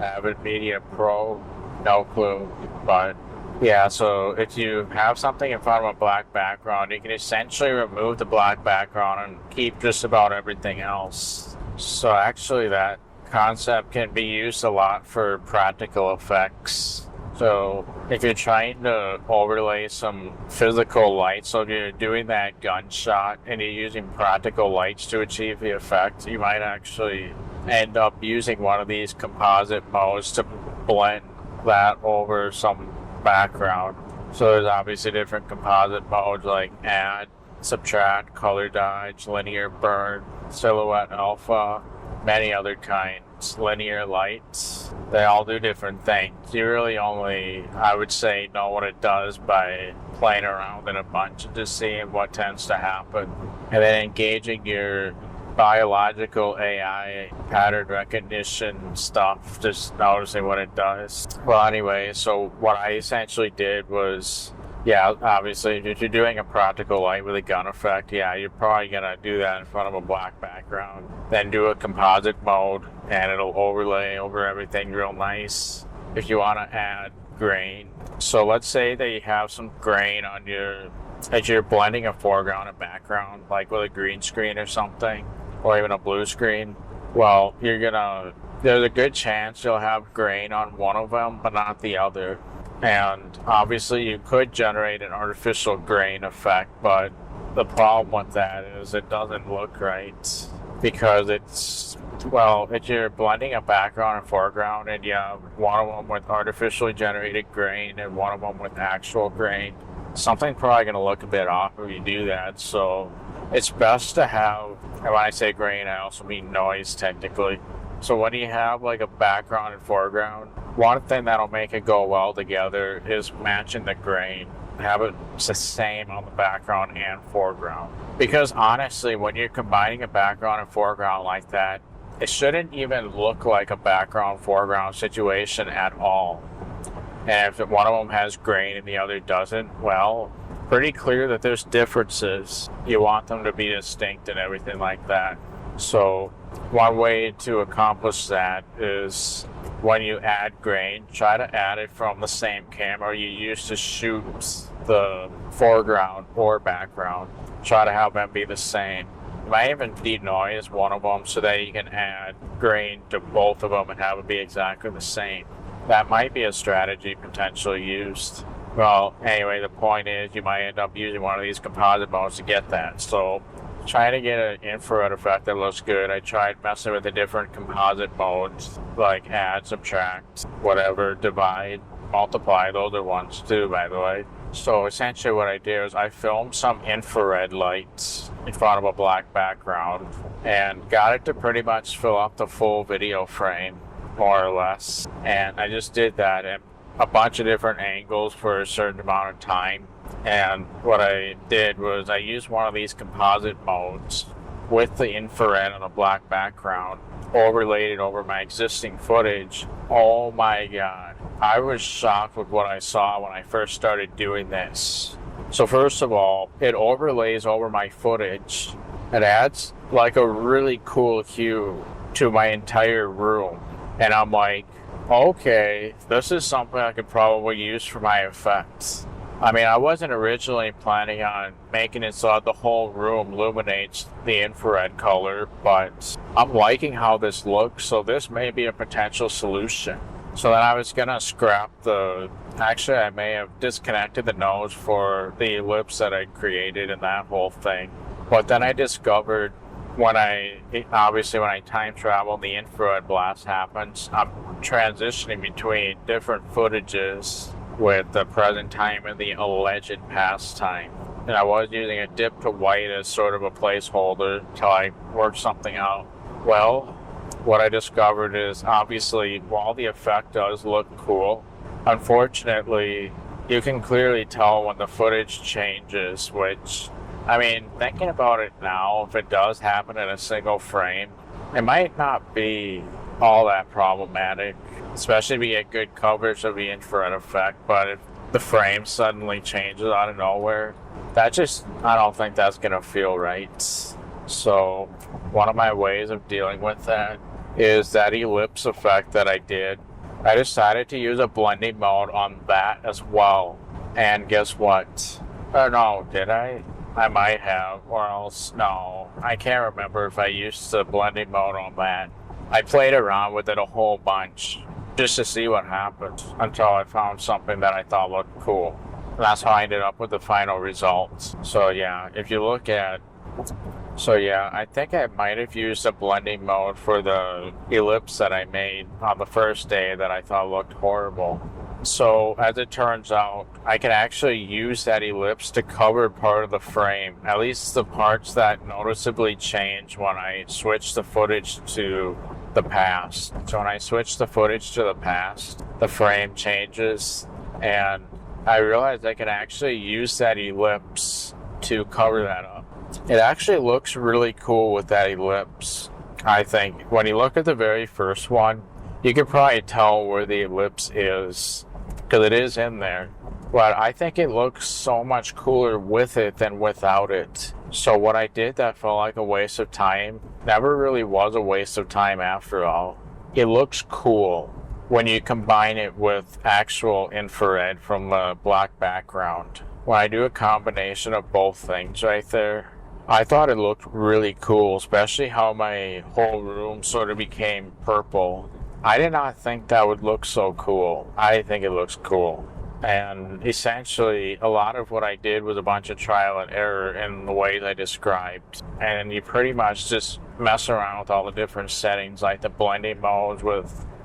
Avid Media Pro. No clue. But yeah, so if you have something in front of a black background, you can essentially remove the black background and keep just about everything else. So actually that concept can be used a lot for practical effects. So if you're trying to overlay some physical light, so if you're doing that gunshot and you're using practical lights to achieve the effect, you might actually end up using one of these composite modes to blend that over some background. So there's obviously different composite modes like add, subtract, color dodge, linear burn, silhouette alpha, many other kinds, linear lights. They all do different things. You really only, I would say, know what it does by playing around in a bunch and just seeing what tends to happen. And then engaging your biological AI pattern recognition stuff, just noticing what it does. Well, anyway, so what I essentially did was, obviously, if you're doing a practical light with a gun effect, you're probably going to do that in front of a black background. Then do a composite mode, and it'll overlay over everything real nice. If you want to add grain, so let's say that you have some grain on as you're blending a foreground and background, like with a green screen or something, or even a blue screen. Well, there's a good chance you'll have grain on one of them, but not the other. And obviously you could generate an artificial grain effect, but the problem with that is it doesn't look right. because if you're blending a background and foreground and you have one of them with artificially generated grain and one of them with actual grain, something's probably going to look a bit off if you do that. So it's best to have, and when I say grain, I also mean noise technically. So when you have like a background and foreground, one thing that'll make it go well together is matching the grain. Have it the same on the background and foreground. Because honestly, when you're combining a background and foreground like that, it shouldn't even look like a background-foreground situation at all. And if one of them has grain and the other doesn't, well, pretty clear that there's differences. You want them to be distinct and everything like that. So one way to accomplish that is when you add grain, try to add it from the same camera you used to shoot the foreground or background. Try to have them be the same. You might even denoise one of them so that you can add grain to both of them and have it be exactly the same. That might be a strategy potentially used. Well, anyway, the point is you might end up using one of these composite modes to get that. So trying to get an infrared effect that looks good, I tried messing with the different composite modes like add, subtract, whatever, divide, multiply. Those are ones too, by the way. So essentially what I did was I filmed some infrared lights in front of a black background and got it to pretty much fill up the full video frame, more or less. And I just did that at a bunch of different angles for a certain amount of time. And what I did was I used one of these composite modes with the infrared on a black background, overlaid it over my existing footage. Oh my god. I was shocked with what I saw when I first started doing this. So first of all, it overlays over my footage. It adds like a really cool hue to my entire room. And I'm like, okay, this is something I could probably use for my effects. I mean, I wasn't originally planning on making it so that the whole room illuminates the infrared color, but I'm liking how this looks, so this may be a potential solution. So then I was gonna scrap actually I may have disconnected the nose for the ellipse that I created and that whole thing. But then I discovered when I time travel, the infrared blast happens. I'm transitioning between different footages with the present time and the alleged past time. And I was using a dip to white as sort of a placeholder until I worked something out. Well, what I discovered is obviously while the effect does look cool, unfortunately you can clearly tell when the footage changes, which, I mean, thinking about it now, if it does happen in a single frame, it might not be all that problematic, especially if you get good coverage of the infrared effect. But if the frame suddenly changes out of nowhere, I don't think that's going to feel right. So one of my ways of dealing with that is that ellipse effect that I did. I decided to use a blending mode on that as well. And guess what? Oh no, did I? I might have, or else, no. I can't remember if I used the blending mode on that. I played around with it a whole bunch just to see what happened until I found something that I thought looked cool. And that's how I ended up with the final results. So yeah, I think I might have used a blending mode for the ellipse that I made on the first day that I thought looked horrible. So as it turns out, I can actually use that ellipse to cover part of the frame, at least the parts that noticeably change when I switch the footage to the past. So when I switch the footage to the past, the frame changes, and I realized I can actually use that ellipse to cover that up. It actually looks really cool with that ellipse, I think. When you look at the very first one, you can probably tell where the ellipse is, because it is in there. But I think it looks so much cooler with it than without it. So what I did that felt like a waste of time never really was a waste of time after all. It looks cool when you combine it with actual infrared from the black background. When I do a combination of both things right there, I thought it looked really cool, especially how my whole room sort of became purple. I did not think that would look so cool. I think it looks cool. And essentially, a lot of what I did was a bunch of trial and error in the ways I described. And you pretty much just mess around with all the different settings, like the blending modes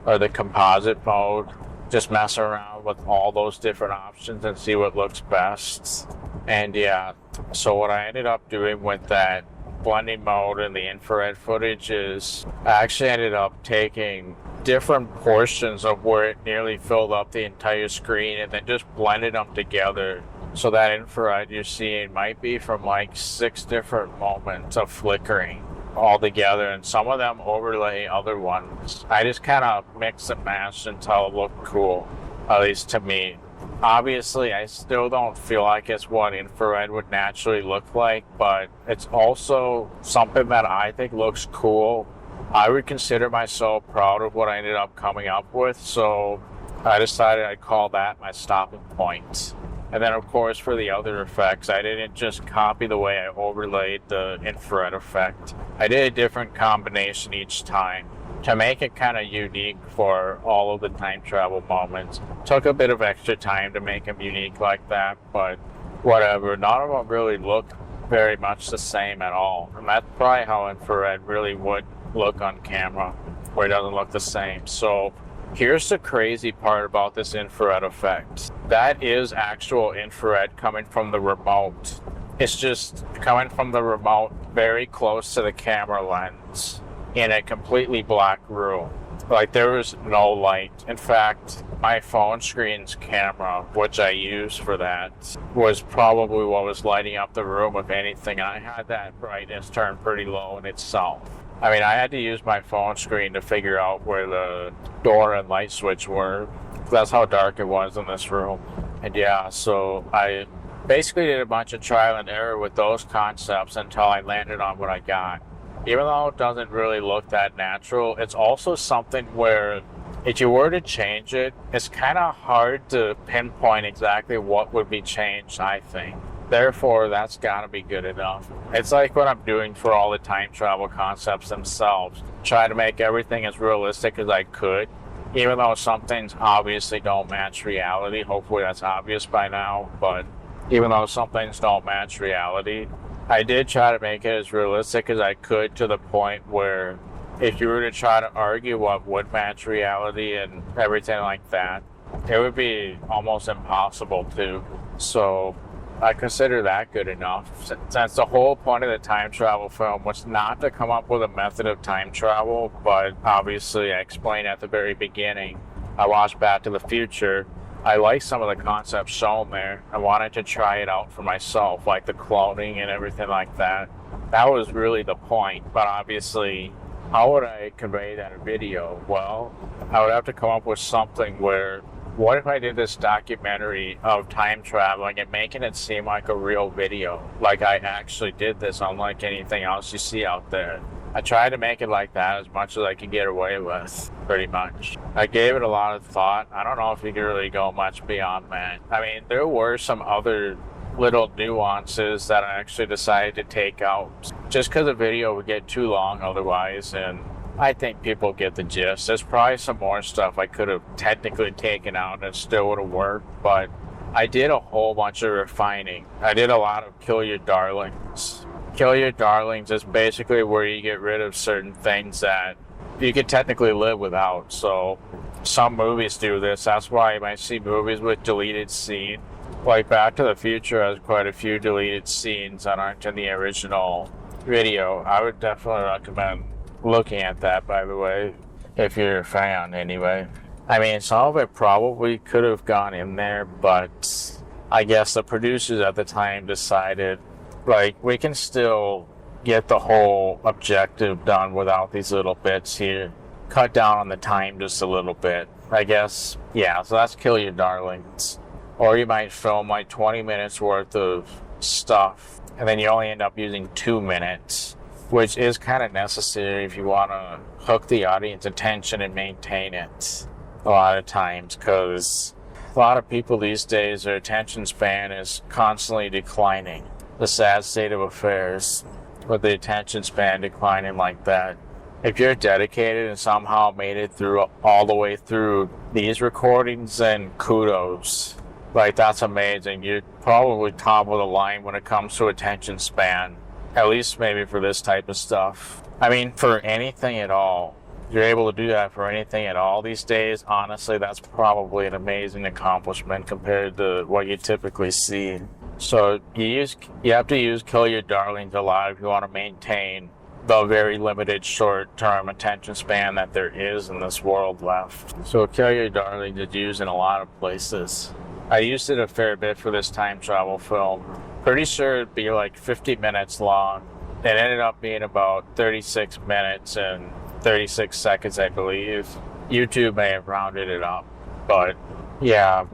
or the composite mode. Just mess around with all those different options and see what looks best. And yeah, so what I ended up doing with that blending mode and the infrared footage is I actually ended up taking different portions of where it nearly filled up the entire screen and then just blended them together. So that infrared you're seeing might be from like 6 different moments of flickering all together, and some of them overlay other ones. I just kind of mix and match until it looked cool, at least to me. Obviously, I still don't feel like it's what infrared would naturally look like, but it's also something that I think looks cool. I would consider myself proud of what I ended up coming up with, so I decided I'd call that my stopping point. And then, of course, for the other effects, I didn't just copy the way I overlaid the infrared effect. I did a different combination each time to make it kind of unique for all of the time travel moments. Took a bit of extra time to make them unique like that, but whatever. None of them really look very much the same at all. And that's probably how infrared really would look on camera, where it doesn't look the same. So here's the crazy part about this infrared effect. That is actual infrared coming from the remote. It's just coming from the remote very close to the camera lens in a completely black room. Like, there was no light. In fact, my phone screen's camera, which I use for that, was probably what was lighting up the room. If anything, I had that brightness turned pretty low in itself. I mean, I had to use my phone screen to figure out where the door and light switch were. That's how dark it was in this room. And yeah, so I basically did a bunch of trial and error with those concepts until I landed on what I got. Even though it doesn't really look that natural, it's also something where if you were to change it, it's kind of hard to pinpoint exactly what would be changed, I think. Therefore, that's got to be good enough. It's like what I'm doing for all the time travel concepts themselves. Try to make everything as realistic as I could, even though some things obviously don't match reality. Hopefully that's obvious by now, but even though some things don't match reality, I did try to make it as realistic as I could, to the point where if you were to try to argue what would match reality and everything like that, it would be almost impossible to. So I consider that good enough, since the whole point of the time travel film was not to come up with a method of time travel, but obviously I explained at the very beginning, I watched Back to the Future. I like some of the concepts shown there. I wanted to try it out for myself, like the cloning and everything like that. That was really the point, but obviously, how would I convey that in video? Well, I would have to come up with something where, what if I did this documentary of time traveling and making it seem like a real video? Like I actually did this, unlike anything else you see out there. I tried to make it like that as much as I could get away with, pretty much. I gave it a lot of thought. I don't know if you could really go much beyond that. I mean, there were some other little nuances that I actually decided to take out, just because the video would get too long otherwise, and I think people get the gist. There's probably some more stuff I could have technically taken out and it still would have worked, but I did a whole bunch of refining. I did a lot of kill your darlings. Kill your darlings is basically where you get rid of certain things that you could technically live without. So some movies do this. That's why you might see movies with deleted scenes. Like Back to the Future has quite a few deleted scenes that aren't in the original video. I would definitely recommend looking at that, by the way, if you're a fan anyway. I mean, some of it probably could have gone in there, but I guess the producers at the time decided, like, we can still get the whole objective done without these little bits here. Cut down on the time just a little bit, I guess. Yeah, so that's kill your darlings. Or you might film like 20 minutes worth of stuff, and then you only end up using 2 minutes, which is kind of necessary if you want to hook the audience attention and maintain it a lot of times, because a lot of people these days, their attention span is constantly declining. The sad state of affairs with the attention span declining like that. If you're dedicated and somehow made it through all the way through these recordings, then kudos. Like, that's amazing. You're probably top of the line when it comes to attention span. At least maybe for this type of stuff. I mean, for anything at all. You're able to do that for anything at all these days. Honestly, that's probably an amazing accomplishment compared to what you typically see. So you have to use kill your darlings a lot if you want to maintain the very limited short-term attention span that there is in this world left. So kill your darlings is used in a lot of places. I used it a fair bit for this time travel film. Pretty sure it'd be like 50 minutes long. It ended up being about 36 minutes and 36 seconds, I believe. YouTube may have rounded it up. But yeah,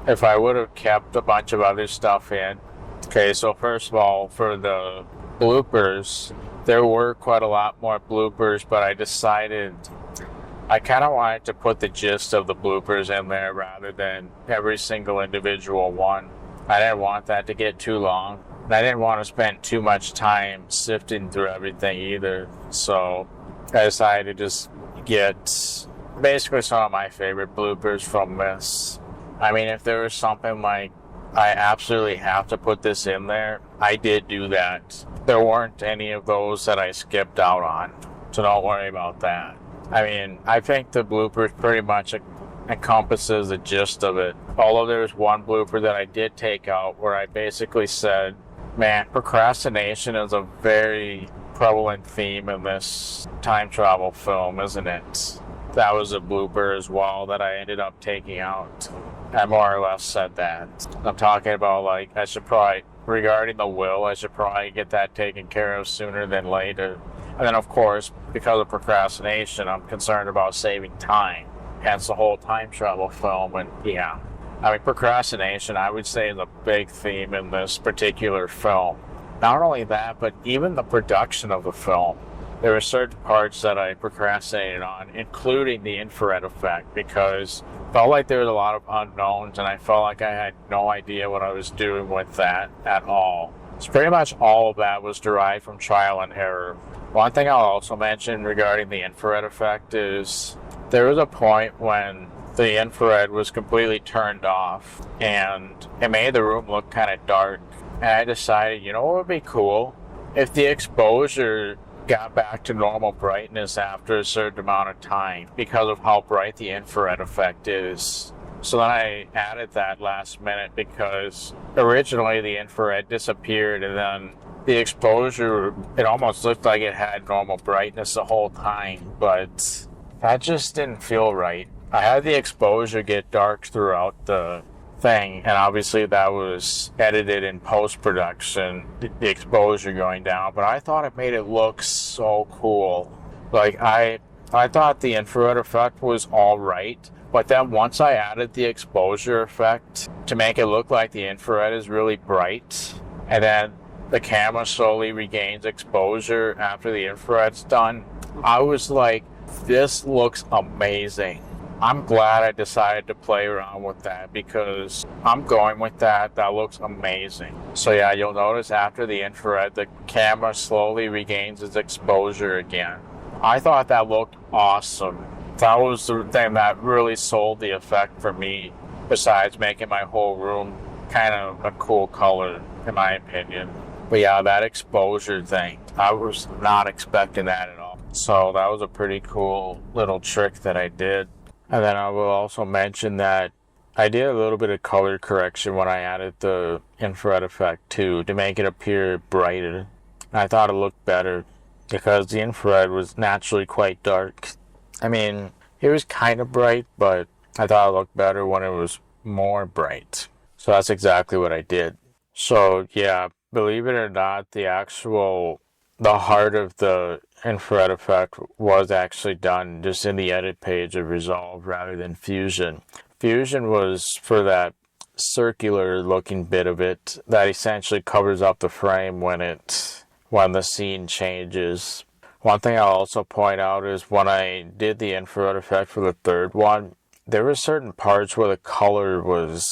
if I would have kept a bunch of other stuff in. Okay, so first of all, for the bloopers, there were quite a lot more bloopers, but I decided I kind of wanted to put the gist of the bloopers in there rather than every single individual one. I didn't want that to get too long. And I didn't want to spend too much time sifting through everything either. So I decided to just get basically some of my favorite bloopers from this. I mean, if there was something like, I absolutely have to put this in there, I did do that. There weren't any of those that I skipped out on, so don't worry about that. I mean, I think the bloopers pretty much encompasses the gist of it. Although there's one blooper that I did take out where I basically said, man, procrastination is a very prevalent theme in this time travel film, isn't it? That was a blooper as well that I ended up taking out. I more or less said that. I'm talking about, like, regarding the will, I should probably get that taken care of sooner than later. And then, of course, because of procrastination, I'm concerned about saving time. Hence the whole time travel film, and yeah. I mean, procrastination, I would say, is a big theme in this particular film. Not only that, but even the production of the film. There were certain parts that I procrastinated on, including the infrared effect, because it felt like there was a lot of unknowns, and I felt like I had no idea what I was doing with that at all. So pretty much all of that was derived from trial and error. One thing I'll also mention regarding the infrared effect is there was a point when the infrared was completely turned off, and it made the room look kind of dark. And I decided, you know what would be cool? If the exposure got back to normal brightness after a certain amount of time because of how bright the infrared effect is. So then I added that last minute because originally the infrared disappeared, and then the exposure, it almost looked like it had normal brightness the whole time, but that just didn't feel right. I had the exposure get dark throughout the thing, and obviously that was edited in post-production, the exposure going down, but I thought it made it look so cool. Like, I thought the infrared effect was alright, but then once I added the exposure effect to make it look like the infrared is really bright, and then the camera slowly regains exposure after the infrared's done, I was like, this looks amazing. I'm glad I decided to play around with that because I'm going with that. That looks amazing. So yeah, you'll notice after the infrared, the camera slowly regains its exposure again. I thought that looked awesome. That was the thing that really sold the effect for me, besides making my whole room kind of a cool color, in my opinion. But yeah, that exposure thing, I was not expecting that at all. So that was a pretty cool little trick that I did. And then I will also mention that I did a little bit of color correction when I added the infrared effect too, to make it appear brighter. And I thought it looked better because the infrared was naturally quite dark. I mean, it was kind of bright, but I thought it looked better when it was more bright. So that's exactly what I did. So yeah, believe it or not, the heart of the infrared effect was actually done just in the edit page of Resolve rather than Fusion. Fusion was for that circular looking bit of it that essentially covers up the frame when the scene changes. One thing I'll also point out is when I did the infrared effect for the third one, there were certain parts where the color it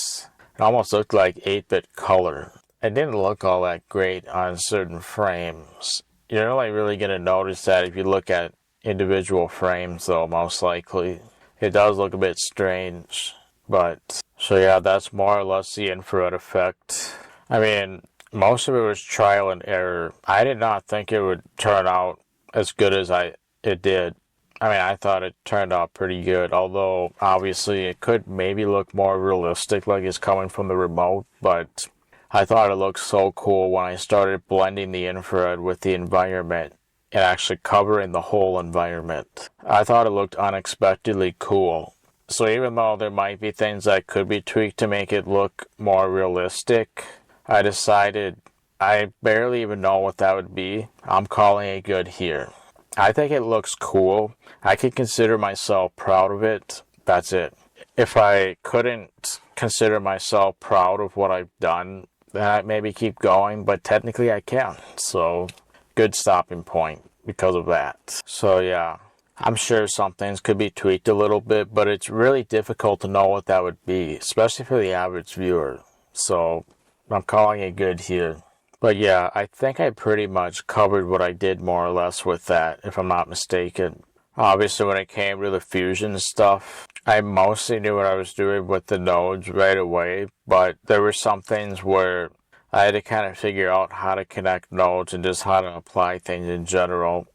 almost looked like 8-bit color. It didn't look all that great on certain frames. You're only really going to notice that if you look at individual frames, though, most likely. It does look a bit strange. But, so yeah, that's more or less the infrared effect. I mean, most of it was trial and error. I did not think it would turn out as good as it did. I mean, I thought it turned out pretty good, although obviously it could maybe look more realistic like it's coming from the remote, but I thought it looked so cool when I started blending the infrared with the environment and actually covering the whole environment. I thought it looked unexpectedly cool. So even though there might be things that could be tweaked to make it look more realistic, I decided I barely even know what that would be. I'm calling it good here. I think it looks cool. I could consider myself proud of it. That's it. If I couldn't consider myself proud of what I've done, then I'd maybe keep going, but technically I can. So, good stopping point because of that. So yeah, I'm sure some things could be tweaked a little bit, but it's really difficult to know what that would be, especially for the average viewer. So, I'm calling it good here. But yeah, I think I pretty much covered what I did more or less with that, if I'm not mistaken. Obviously, when it came to the fusion stuff, I mostly knew what I was doing with the nodes right away, but there were some things where I had to kind of figure out how to connect nodes and just how to apply things in general.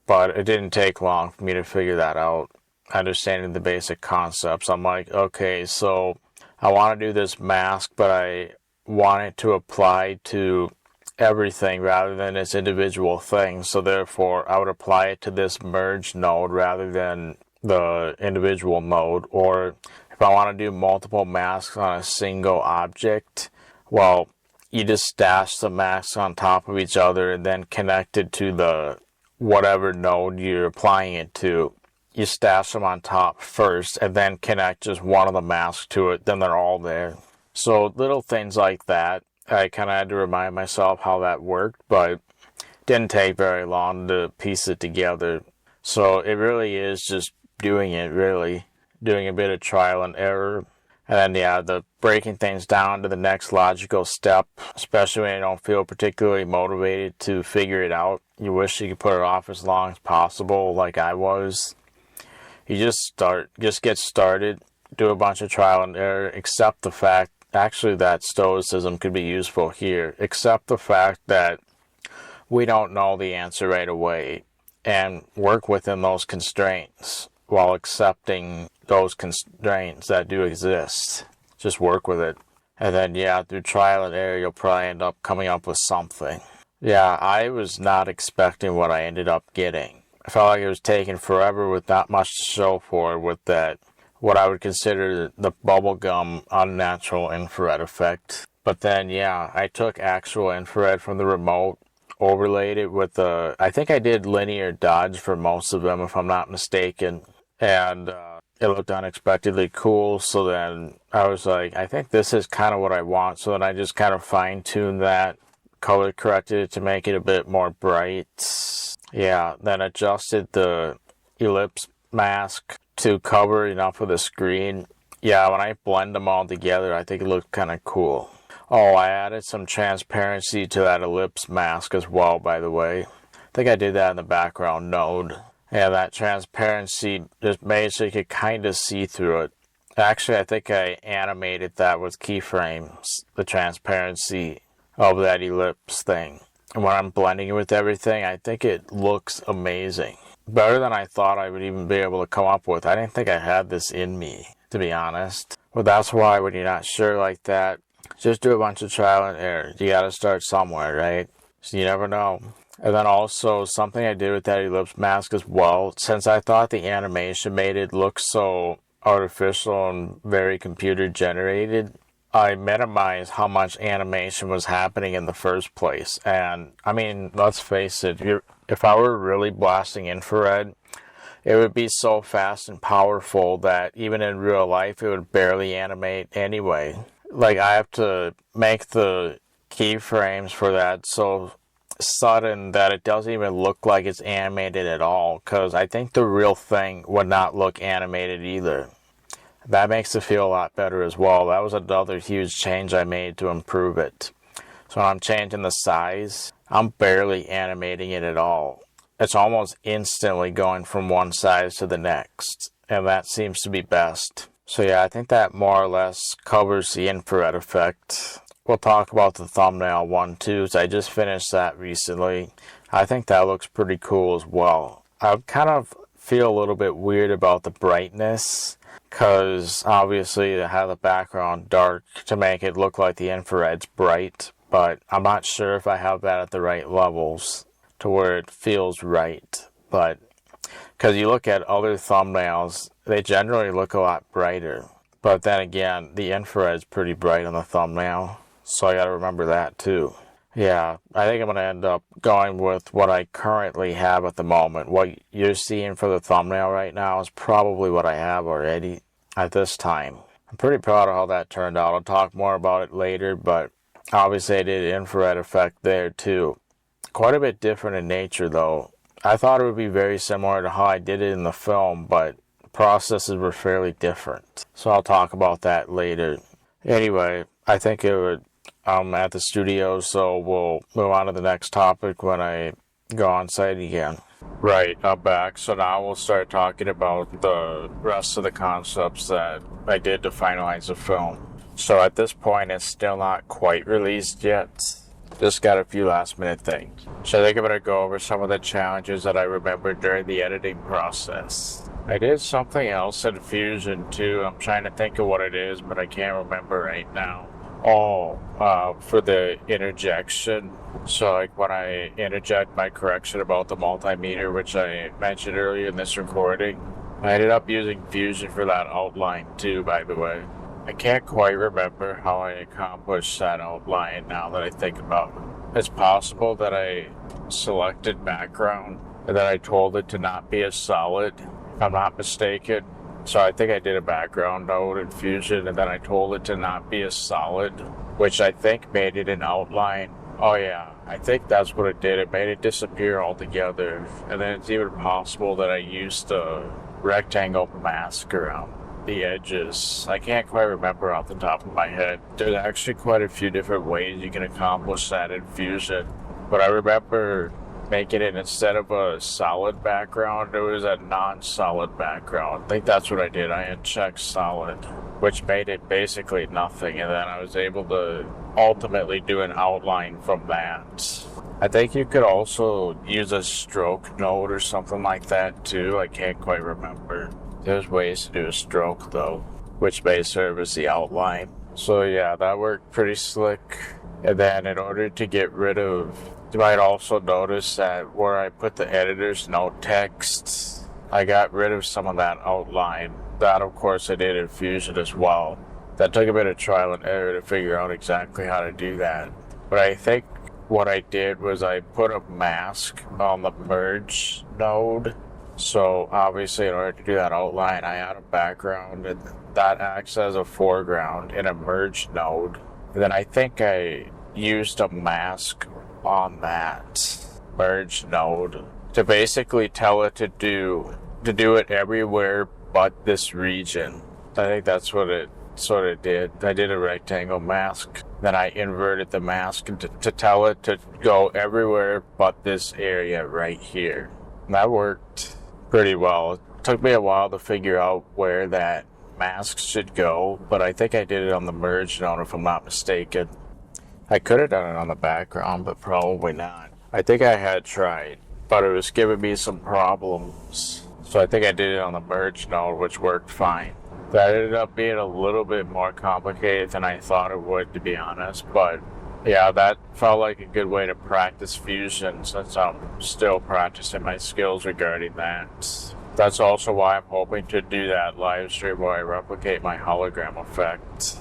But it didn't take long for me to figure that out, understanding the basic concepts. I'm like, okay, so I want to do this mask, but I want it to apply to everything rather than its individual things. So therefore, I would apply it to this merge node rather than the individual node. Or if I want to do multiple masks on a single object, well, you just stash the masks on top of each other and then connect it to the whatever node you're applying it to. You stash them on top first and then connect just one of the masks to it, then they're all there. So little things like that, I kind of had to remind myself how that worked, but it didn't take very long to piece it together. So it really is just doing it, really. Doing a bit of trial and error. And then, yeah, the breaking things down to the next logical step, especially when you don't feel particularly motivated to figure it out. You wish you could put it off as long as possible, like I was. You just get started, do a bunch of trial and error, accept the fact, actually, that stoicism could be useful here. Accept the fact that we don't know the answer right away and work within those constraints while accepting those constraints that do exist. Just work with it. And then, yeah, through trial and error, you'll probably end up coming up with something. Yeah, I was not expecting what I ended up getting. I felt like it was taking forever with not much to show for it with that, what I would consider the bubblegum unnatural infrared effect. But then, yeah, I took actual infrared from the remote, overlaid it with I think I did linear dodge for most of them, if I'm not mistaken. And it looked unexpectedly cool, so then I was like, I think this is kind of what I want. So then I just kind of fine-tuned that, color corrected it to make it a bit more bright. Yeah, then adjusted the ellipse mask to cover enough of the screen. Yeah, when I blend them all together, I think it looked kind of cool. Oh, I added some transparency to that ellipse mask as well, by the way. I think I did that in the background node. Yeah, that transparency just made so you could kind of see through it. Actually, I think I animated that with keyframes, the transparency of that ellipse thing. And when I'm blending it with everything, I think it looks amazing. Better than I thought I would even be able to come up with. I didn't think I had this in me, to be honest. But that's why when you're not sure like that, just do a bunch of trial and error. You gotta start somewhere, right? So you never know. And then also, something I did with that ellipse mask as well, since I thought the animation made it look so artificial and very computer generated, I minimized how much animation was happening in the first place. And, I mean, let's face it, if I were really blasting infrared, it would be so fast and powerful that even in real life, it would barely animate anyway. Like, I have to make the keyframes for that so sudden that it doesn't even look like it's animated at all, because I think the real thing would not look animated either. That makes it feel a lot better as well. That was another huge change I made to improve it. So when I'm changing the size, I'm barely animating it at all. It's almost instantly going from one size to the next, and that seems to be best. So yeah, I think that more or less covers the infrared effect. We'll talk about the thumbnail one too, so I just finished that recently. I think that looks pretty cool as well. I kind of feel a little bit weird about the brightness, because obviously I have the background dark to make it look like the infrared's bright, but I'm not sure if I have that at the right levels to where it feels right. But because you look at other thumbnails, they generally look a lot brighter. But then again, the infrared's pretty bright on the thumbnail, so I gotta remember that too. Yeah, I think I'm gonna end up going with what I currently have at the moment. What you're seeing for the thumbnail right now is probably what I have already at this time. I'm pretty proud of how that turned out. I'll talk more about it later, but obviously I did an infrared effect there too. Quite a bit different in nature though. I thought it would be very similar to how I did it in the film, but the processes were fairly different. So I'll talk about that later. Anyway, I think I'm at the studio, so we'll move on to the next topic when I go on site again. Right, I'm back. So now we'll start talking about the rest of the concepts that I did to finalize the film. So at this point, it's still not quite released yet. Just got a few last minute things. So I think I'm going to go over some of the challenges that I remembered during the editing process. I did something else in Fusion too. I'm trying to think of what it is, but I can't remember right now. For the interjection. So like when I interject my correction about the multimeter, which I mentioned earlier in this recording, I ended up using Fusion for that outline too, by the way. I can't quite remember how I accomplished that outline now that I think about it. It's possible that I selected background and then I told it to not be a solid, if I'm not mistaken. So I think I did a background node in Fusion and then I told it to not be a solid, which I think made it an outline. Oh yeah, I think that's what it did. It made it disappear altogether. And then it's even possible that I used a rectangle mask around the edges. I can't quite remember off the top of my head. There's actually quite a few different ways you can accomplish that in Fusion. But I remember making it, instead of a solid background, it was a non-solid background. I think that's what I did. I unchecked solid, which made it basically nothing, and then I was able to ultimately do an outline from that. I think you could also use a stroke node or something like that too. I can't quite remember. There's ways to do a stroke though, which may serve as the outline. So yeah, that worked pretty slick. And then in order to get rid of, you might also notice that where I put the editor's note text, I got rid of some of that outline. That of course I did in Fusion as well. That took a bit of trial and error to figure out exactly how to do that. But I think what I did was I put a mask on the merge node. So obviously in order to do that outline, I add a background and that acts as a foreground in a merge node. And then I think I used a mask on that merge node to basically tell it to do it everywhere but this region. I think that's what it sort of did. I did a rectangle mask, then I inverted the mask to tell it to go everywhere but this area right here. And that worked pretty well. It took me a while to figure out where that mask should go, but I think I did it on the merge node if I'm not mistaken. I could have done it on the background, but probably not. I think I had tried, but it was giving me some problems. So I think I did it on the merge node, which worked fine. That ended up being a little bit more complicated than I thought it would, to be honest, but yeah, that felt like a good way to practice Fusion since I'm still practicing my skills regarding that. That's also why I'm hoping to do that live stream where I replicate my hologram effect.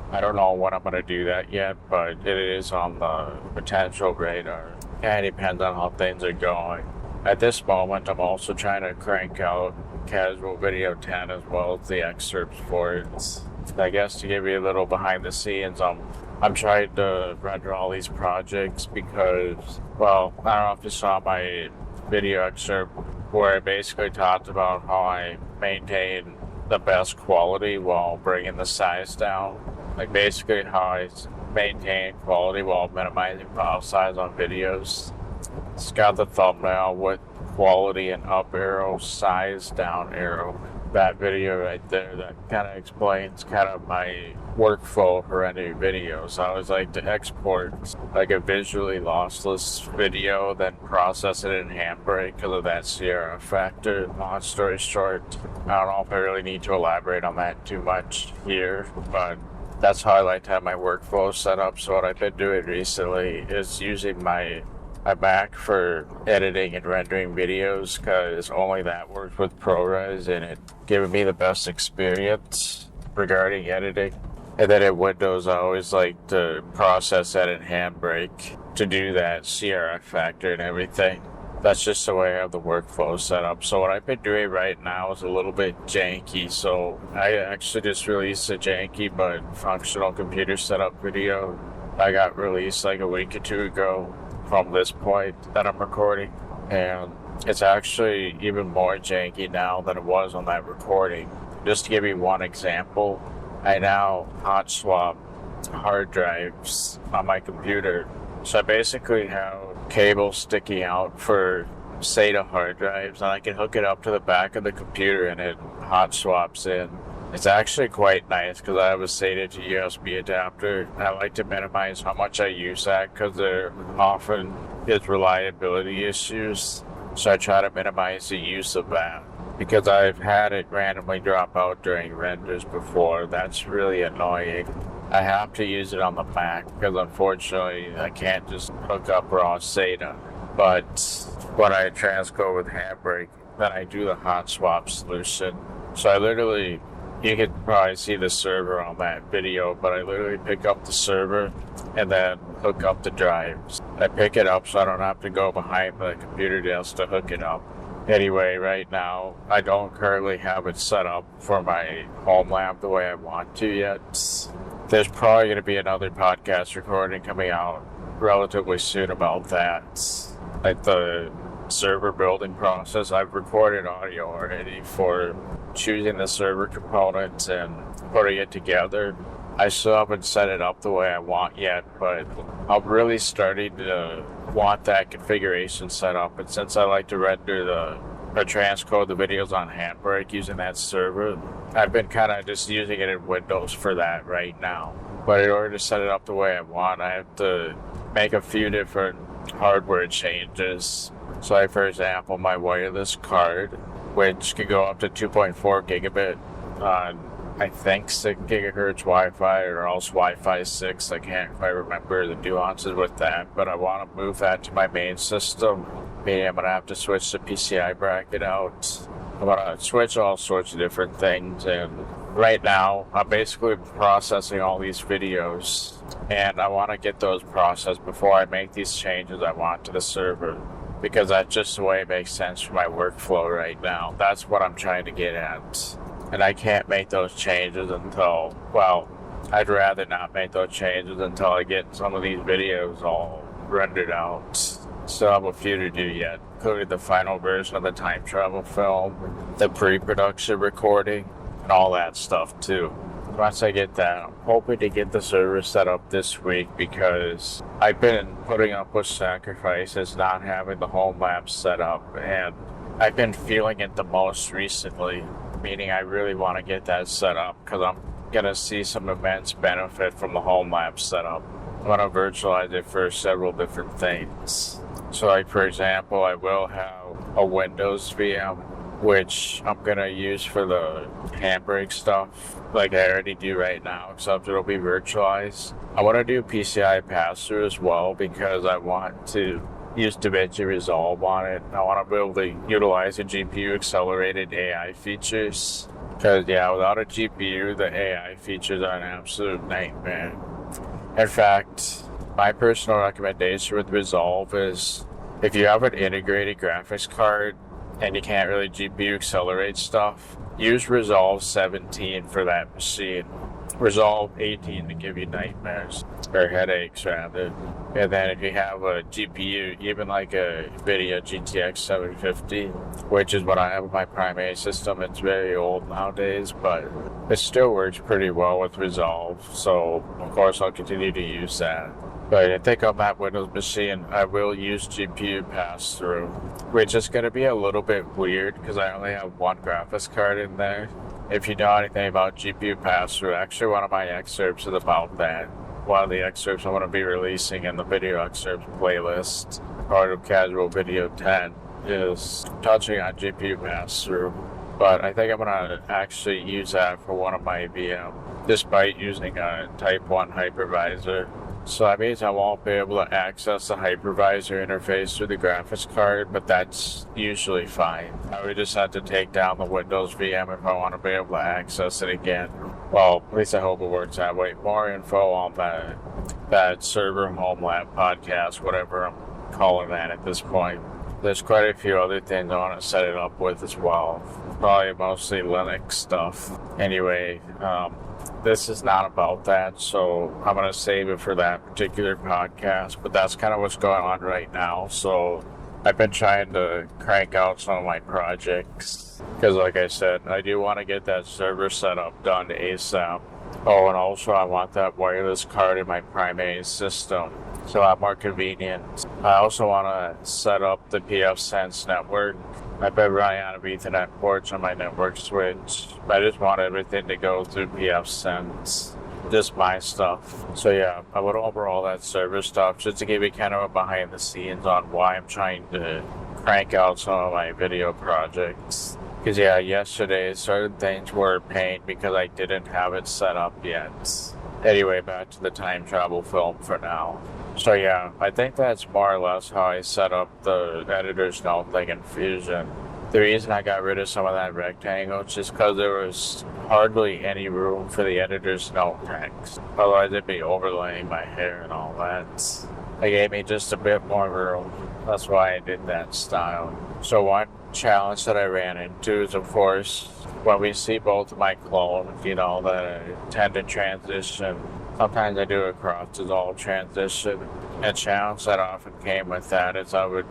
I don't know when I'm going to do that yet, but it is on the potential radar. And it depends on how things are going. At this moment, I'm also trying to crank out Casual Video 10 as well as the excerpts for it. I guess to give you a little behind the scenes, I'm trying to render all these projects because, well, I don't know if you saw my video excerpt where I basically talked about how I maintain the best quality while bringing the size down. Like basically how I maintain quality while minimizing file size on videos. It's got the thumbnail with quality and up arrow, size down arrow. that video right there. That kind of explains kind of my workflow for rendering videos. I always like to export like a visually lossless video, then process it in Handbrake because of that Sierra factor. Long story short, I don't know if I really need to elaborate on that too much here, but that's how I like to have my workflow set up. So what I've been doing recently is using my Mac for editing and rendering videos, because only that works with ProRes, and it giving me the best experience regarding editing. And then in Windows, I always like to process that in Handbrake to do that CRF factor and everything. That's just the way I have the workflow set up. So what I've been doing right now is a little bit janky. So I actually just released a janky but functional computer setup video. I got released like a week or two ago from this point that I'm recording, and it's actually even more janky now than it was on that recording. Just to give you one example, I now hot swap hard drives on my computer. So I basically have cables sticking out for SATA hard drives, and I can hook it up to the back of the computer and it hot swaps in. It's actually quite nice because I have a SATA to USB adapter. I like to minimize how much I use that because there often is reliability issues. So I try to minimize the use of that because I've had it randomly drop out during renders before. That's really annoying. I have to use it on the Mac because unfortunately I can't just hook up raw SATA. But when I transcode with Handbrake, then I do the hot swap solution. So I literally, you can probably see the server on that video, but I literally pick up the server and then hook up the drives. I pick it up so I don't have to go behind the computer desk to hook it up. Anyway, right now, I don't currently have it set up for my home lab the way I want to yet. There's probably going to be another podcast recording coming out relatively soon about that. Like the server building process. I've recorded audio already for choosing the server components and putting it together. I still haven't set it up the way I want yet, but I'm really starting to want that configuration set up. And since I like to render or transcode the videos on Handbrake using that server, I've been kind of just using it in Windows for that right now. But in order to set it up the way I want, I have to make a few different hardware changes. So like, for example, my wireless card, which can go up to 2.4 gigabit on, I think, 6 gigahertz Wi-Fi or else Wi-Fi 6. I can't quite remember the nuances with that, but I want to move that to my main system. Meaning I'm going to have to switch the PCI bracket out. I'm going to switch all sorts of different things, and right now I'm basically processing all these videos, and I want to get those processed before I make these changes I want to the server, because that's just the way it makes sense for my workflow right now. That's what I'm trying to get at. And I can't make those changes until, well, I'd rather not make those changes until I get some of these videos all rendered out. Still have a few to do yet, including the final version of the time travel film, the pre-production recording, and all that stuff too. Once I get that, I'm hoping to get the server set up this week because I've been putting up with sacrifices not having the home lab set up, and I've been feeling it the most recently, meaning I really want to get that set up because I'm going to see some immense benefit from the home lab setup. I'm going to virtualize it for several different things. So like, for example, I will have a Windows VM, which I'm going to use for the Handbrake stuff, like I already do right now, except it'll be virtualized. I want to do PCI pass-through as well because I want to use DaVinci Resolve on it. I want to be able to utilize the GPU-accelerated AI features because, yeah, without a GPU, the AI features are an absolute nightmare. In fact, my personal recommendation with Resolve is if you have an integrated graphics card and you can't really GPU accelerate stuff, use Resolve 17 for that machine. Resolve 18 to give you nightmares, or headaches rather. And then if you have a GPU, even like a NVIDIA GTX 750, which is what I have with my primary system, it's very old nowadays, but it still works pretty well with Resolve. So of course I'll continue to use that. But I think on that Windows machine, I will use GPU pass-through, which is going to be a little bit weird because I only have one graphics card in there. If you know anything about GPU pass-through, actually one of my excerpts is about that. One of the excerpts I'm going to be releasing in the video excerpts playlist, part of Casual Video 10, is touching on GPU pass-through. But I think I'm going to actually use that for one of my VM, despite using a Type 1 hypervisor. So that means I won't be able to access the hypervisor interface through the graphics card, but that's usually fine. I would just have to take down the Windows VM if I want to be able to access it again. Well, at least I hope it works that way. More info on that server home lab podcast, whatever I'm calling that at this point. There's quite a few other things I want to set it up with as well. Probably mostly Linux stuff. Anyway, this is not about that, so I'm going to save it for that particular podcast, but that's kind of what's going on right now. So I've been trying to crank out some of my projects because, like I said, I do want to get that server setup done ASAP. Oh, and also I want that wireless card in my primary system. It's a lot more convenient. I also want to set up the pfSense network. I've been running out of Ethernet ports on my network switch. I just want everything to go through pfSense. Just my stuff. So yeah, I would overall that server stuff just to give you kind of a behind the scenes on why I'm trying to crank out some of my video projects. Because yeah, yesterday certain things were a pain because I didn't have it set up yet. Anyway, back to the time travel film for now. So yeah, I think that's more or less how I set up the editor's note thing in Fusion. The reason I got rid of some of that rectangle is just because there was hardly any room for the editor's note text. Otherwise it'd be overlaying my hair and all that. They gave me just a bit more room. That's why I did that style. So one challenge that I ran into is, of course, when we see both of my clones, that I tend to transition. Sometimes I do a cross-dissolve transition. A challenge that often came with that is I would,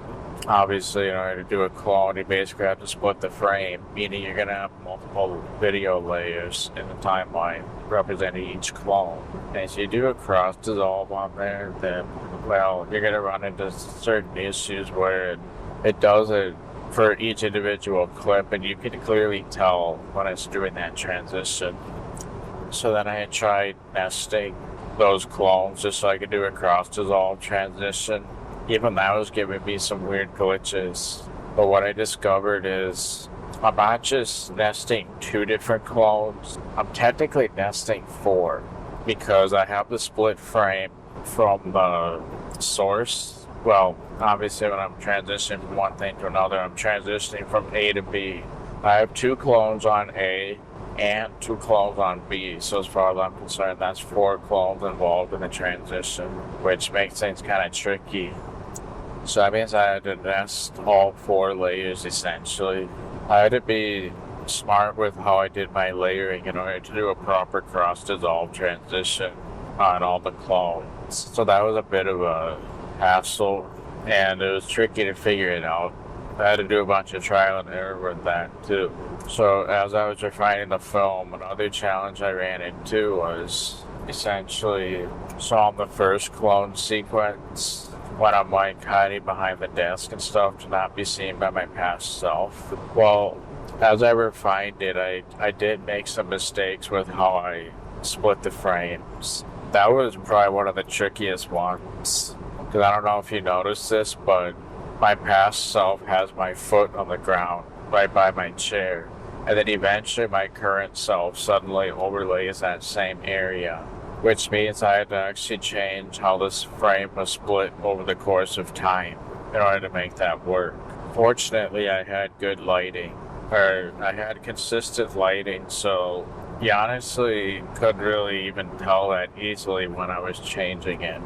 obviously, in order to do a clone, you basically have to split the frame, meaning you're going to have multiple video layers in the timeline representing each clone. And if you do a cross-dissolve on there, then, well, you're going to run into certain issues where it does it for each individual clip, and you can clearly tell when it's doing that transition. So then I had tried nesting those clones just so I could do a cross-dissolve transition. Even that was giving me some weird glitches. But what I discovered is I'm not just nesting 2 different clones. I'm technically nesting 4 because I have the split frame from the source. Well, obviously when I'm transitioning from one thing to another, I'm transitioning from A to B. I have 2 clones on A and 2 clones on B, so as far as I'm concerned, that's 4 clones involved in the transition, which makes things kind of tricky. So that means I had to nest all 4 layers essentially. I had to be smart with how I did my layering in order to do a proper cross-dissolve transition on all the clones. So that was a bit of a hassle, and it was tricky to figure it out. I had to do a bunch of trial and error with that too. So as I was refining the film, another challenge I ran into was essentially, so on the first clone sequence, when I'm like hiding behind the desk and stuff to not be seen by my past self. Well, as I refined it, I did make some mistakes with how I split the frames. That was probably one of the trickiest ones. Because I don't know if you noticed this, but my past self has my foot on the ground right by my chair. And then eventually my current self suddenly overlays that same area, which means I had to actually change how this frame was split over the course of time in order to make that work. Fortunately, I had good lighting, or I had consistent lighting, so you honestly couldn't really even tell that easily when I was changing it,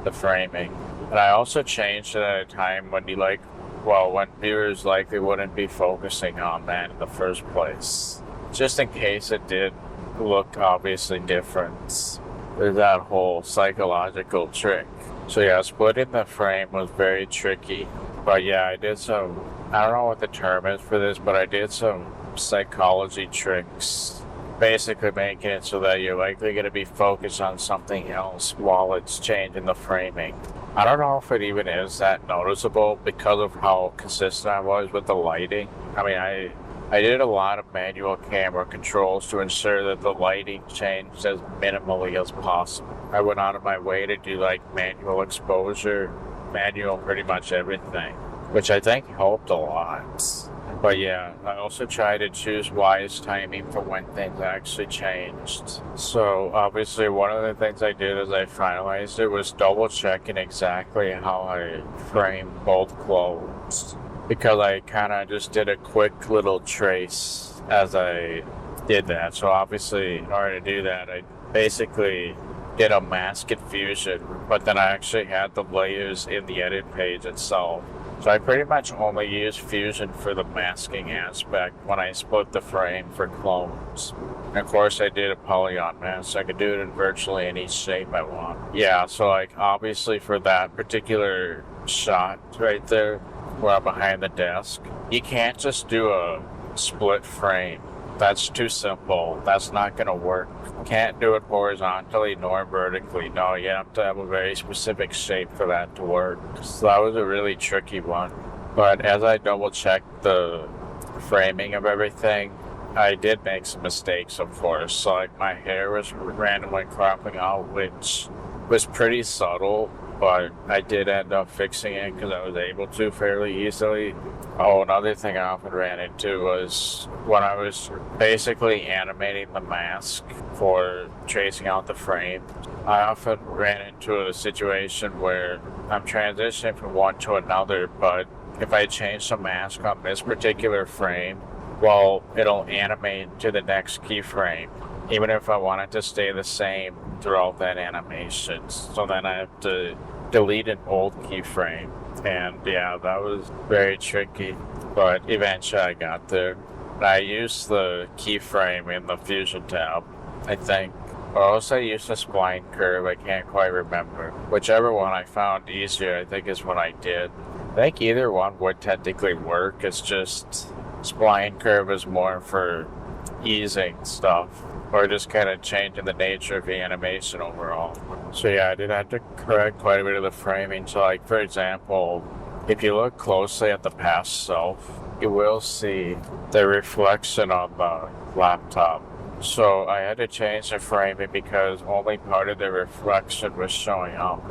the framing. And I also changed it at a time when when viewers likely wouldn't be focusing on that in the first place. Just in case it did look obviously different. There's that whole psychological trick. So yeah, splitting the frame was very tricky. But yeah, I did some, I don't know what the term is for this, but I did some psychology tricks basically making it so that you're likely going to be focused on something else while it's changing the framing. I don't know if it even is that noticeable because of how consistent I was with the lighting. I mean, I did a lot of manual camera controls to ensure that the lighting changed as minimally as possible. I went out of my way to do like manual exposure, manual pretty much everything, which I think helped a lot. But yeah, I also try to choose wise timing for when things actually changed. So obviously one of the things I did as I finalized it was double checking exactly how I framed both clothes, because I kind of just did a quick little trace as I did that. So obviously in order to do that, I basically did a mask in Fusion, but then I actually had the layers in the edit page itself. So I pretty much only use Fusion for the masking aspect when I split the frame for clones. And of course I did a polygon mask, so I could do it in virtually any shape I want. Yeah, so like obviously for that particular shot right there, where I'm behind the desk, you can't just do a split frame. That's too simple. That's not going to work. Can't do it horizontally nor vertically. No, you have to have a very specific shape for that to work. So that was a really tricky one. But as I double checked the framing of everything, I did make some mistakes, of course. So like my hair was randomly cropping out, which was pretty subtle, but I did end up fixing it because I was able to fairly easily. Oh, another thing I often ran into was when I was basically animating the mask for tracing out the frame, I often ran into a situation where I'm transitioning from one to another, but if I change the mask on this particular frame, well, it'll animate to the next keyframe, even if I want it to stay the same throughout that animation. So then I have to delete an old keyframe. And yeah, that was very tricky, but eventually I got there. I used the keyframe in the Fusion tab, I think. Or else I used the spline curve, I can't quite remember. Whichever one I found easier, I think is what I did. I think either one would technically work, it's just spline curve is more for easing stuff, or just kind of changing the nature of the animation overall. So yeah, I did have to correct quite a bit of the framing. So like, for example, if you look closely at the past self, you will see the reflection on the laptop. So I had to change the framing because only part of the reflection was showing up.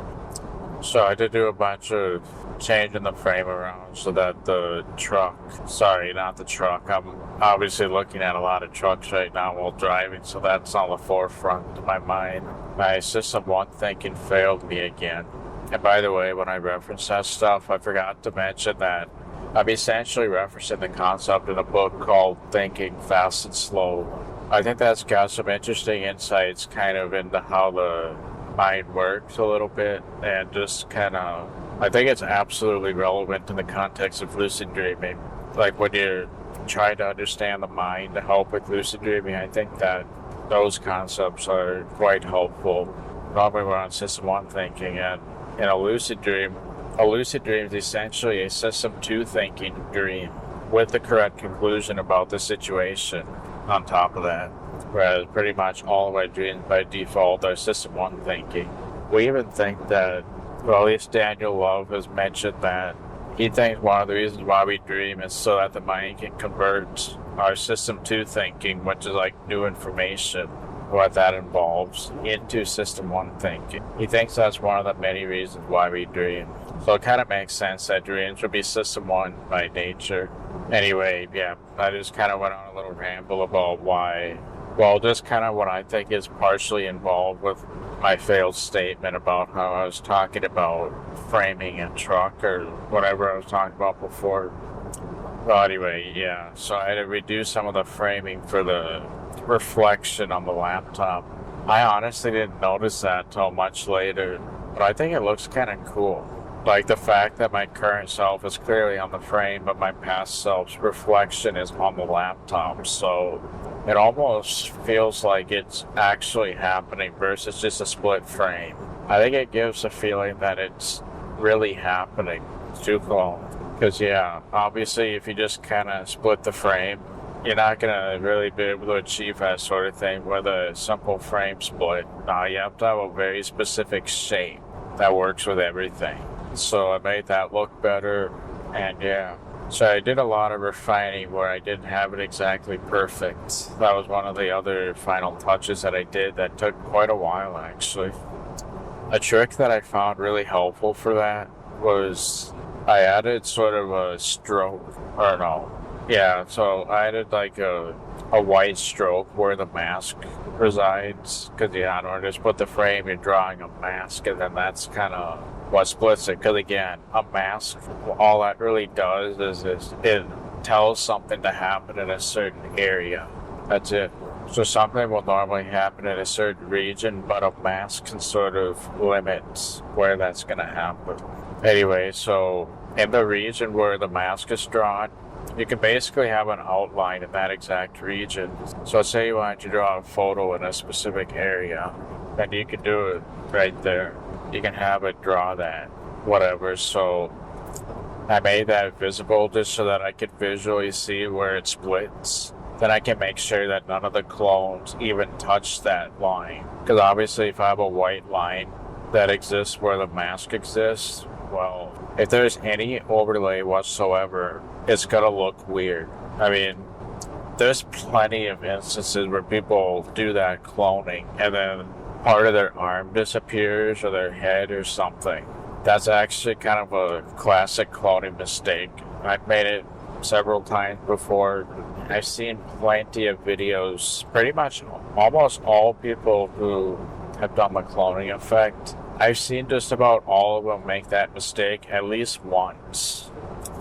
So I had to do a bunch of changing the frame around so that the truck, sorry, not the truck, I'm obviously looking at a lot of trucks right now while driving, so that's on the forefront of my mind. My System 1 thinking failed me again. And by the way, when I reference that stuff, I forgot to mention that I'm essentially referencing the concept in a book called Thinking Fast and Slow. I think that's got some interesting insights kind of into how the mind works a little bit, and just kind of, I think it's absolutely relevant in the context of lucid dreaming. Like when you're trying to understand the mind to help with lucid dreaming, I think that those concepts are quite helpful. Normally we're on System 1 thinking, and in a lucid dream is essentially a System 2 thinking dream with the correct conclusion about the situation on top of that. Whereas pretty much all of our dreams by default are System 1 thinking. We even think that, well, at least Daniel Love has mentioned that he thinks one of the reasons why we dream is so that the mind can convert our System 2 thinking, which is like new information, what that involves, into System 1 thinking. He thinks that's one of the many reasons why we dream. So it kind of makes sense that dreams would be System 1 by nature. Anyway, yeah, I just kind of went on a little ramble about why. Well, just kind of what I think is partially involved with my failed statement about how I was talking about framing a truck or whatever I was talking about before. Well, anyway, yeah, so I had to reduce some of the framing for the reflection on the laptop. I honestly didn't notice that till much later, but I think it looks kind of cool. Like the fact that my current self is clearly on the frame, but my past self's reflection is on the laptop, so it almost feels like it's actually happening versus just a split frame. I think it gives a feeling that it's really happening. It's too cool. Because yeah, obviously if you just kind of split the frame, you're not gonna really be able to achieve that sort of thing with a simple frame split. You have to have a very specific shape that works with everything. So I made that look better, and yeah. So I did a lot of refining where I didn't have it exactly perfect. That was one of the other final touches that I did that took quite a while, actually. A trick that I found really helpful for that was I added sort of a stroke, or no. Yeah, so I added like a white stroke where the mask resides, because I don't just put the frame, you're drawing a mask, and then that's kind of what splits it. Because again, a mask, all that really does is it tells something to happen in a certain area. That's it. So something will normally happen in a certain region, but a mask can sort of limit where that's going to happen. Anyway, so in the region where the mask is drawn, you can basically have an outline in that exact region. So say you want to draw a photo in a specific area, then you can do it right there. You can have it draw that, whatever. So I made that visible just so that I could visually see where it splits. Then I can make sure that none of the clones even touch that line. Because obviously if I have a white line that exists where the mask exists, well, if there's any overlay whatsoever, it's gonna look weird. I mean, there's plenty of instances where people do that cloning and then part of their arm disappears or their head or something. That's actually kind of a classic cloning mistake. I've made it several times before. I've seen plenty of videos, pretty much almost all people who have done the cloning effect. I've seen just about all of them make that mistake at least once.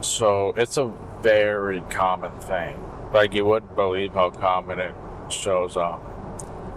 So it's a very common thing. Like, you wouldn't believe how common it shows up.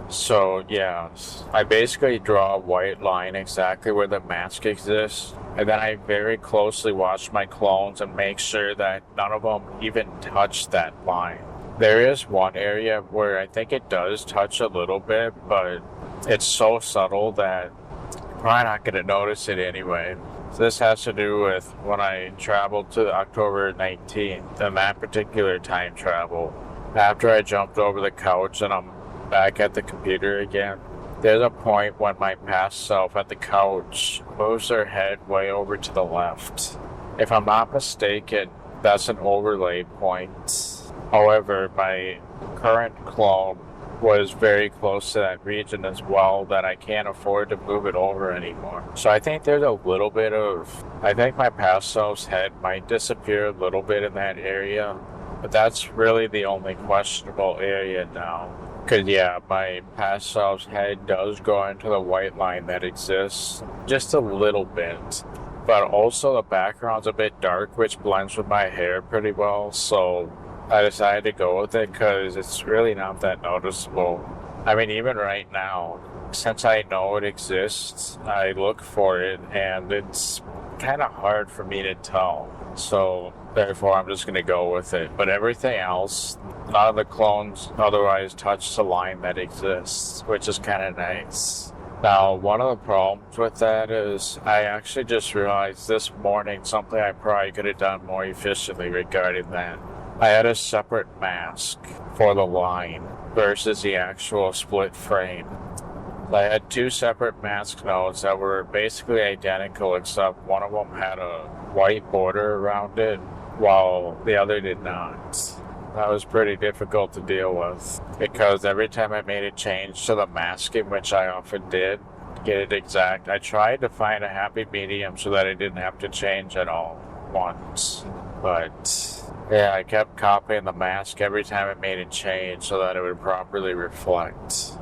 So yeah, I basically draw a white line exactly where the mask exists, and then I very closely watch my clones and make sure that none of them even touch that line. There is one area where I think it does touch a little bit, but it's so subtle that you're probably not going to notice it anyway. So this has to do with when I traveled to October 19th, and that particular time travel. After I jumped over the couch and I'm back at the computer again, there's a point when my past self at the couch moves their head way over to the left. If I'm not mistaken, that's an overlay point. However, my current clone was very close to that region as well that I can't afford to move it over anymore. So I think there's a little bit of, I think my past self's head might disappear a little bit in that area, but that's really the only questionable area now. Because yeah, my past self's head does go into the white line that exists just a little bit. But also the background's a bit dark, which blends with my hair pretty well, so I decided to go with it because it's really not that noticeable. I mean, even right now, since I know it exists, I look for it, and it's kind of hard for me to tell. So therefore, I'm just going to go with it. But everything else, none of the clones otherwise touch the line that exists, which is kind of nice. Now, one of the problems with that is I actually just realized this morning something I probably could have done more efficiently regarding that. I had a separate mask for the line versus the actual split frame. I had two separate mask nodes that were basically identical, except one of them had a white border around it while the other did not. That was pretty difficult to deal with because every time I made a change to the masking, which I often did, to get it exact, I tried to find a happy medium so that I didn't have to change at all once. But yeah, I kept copying the mask every time I made a change so that it would properly reflect.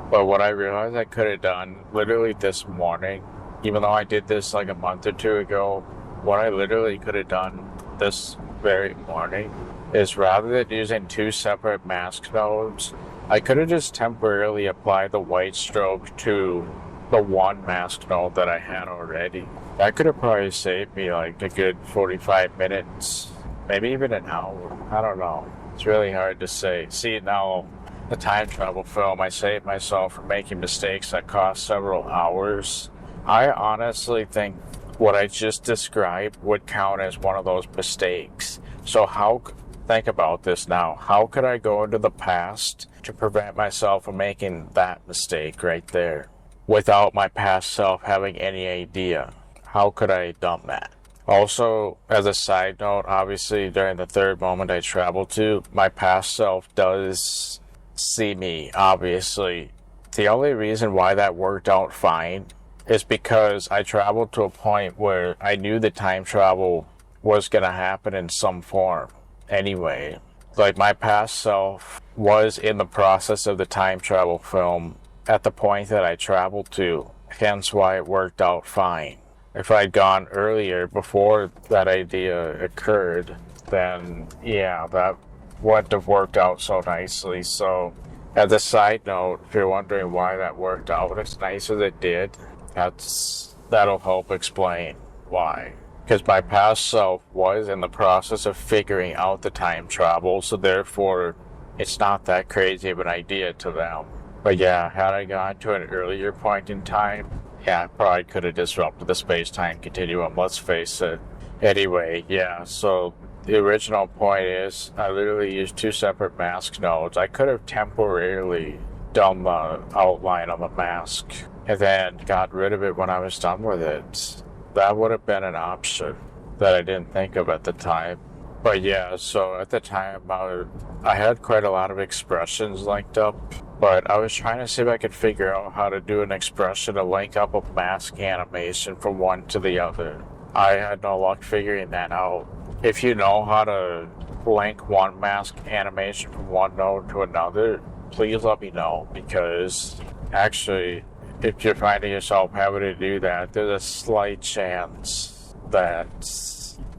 But what I realized I could have done literally this morning, even though I did this like a month or two ago, what I literally could have done this very morning is rather than using two separate mask nodes, I could have just temporarily applied the white stroke to the one mask node that I had already. That could have probably saved me like a good 45 minutes, maybe even an hour. I don't know. It's really hard to say. See, now the time travel film, I saved myself from making mistakes that cost several hours. I honestly think what I just described would count as one of those mistakes. So how think about this now. How could I go into the past to prevent myself from making that mistake right there without my past self having any idea? How could I have done that? Also, as a side note, obviously during the third moment I traveled to, my past self does see me, obviously. The only reason why that worked out fine is because I traveled to a point where I knew the time travel was going to happen in some form anyway. Like, my past self was in the process of the time travel film at the point that I traveled to, hence why it worked out fine. If I'd gone earlier before that idea occurred, then yeah, that wouldn't have worked out so nicely. So, as a side note, if you're wondering why that worked out as nice as it did, that'll help explain why. Because my past self was in the process of figuring out the time travel, so therefore it's not that crazy of an idea to them. But yeah, had I gone to an earlier point in time, yeah, I probably could have disrupted the space-time continuum, let's face it. Anyway, yeah, so the original point is I literally used 2 separate mask nodes. I could have temporarily done the outline on the mask and then got rid of it when I was done with it. That would have been an option that I didn't think of at the time. But yeah, so at the time I had quite a lot of expressions linked up, but I was trying to see if I could figure out how to do an expression to link up a mask animation from one to the other. I had no luck figuring that out. If you know how to link one mask animation from one node to another, please let me know, because actually, if you're finding yourself having to do that, there's a slight chance that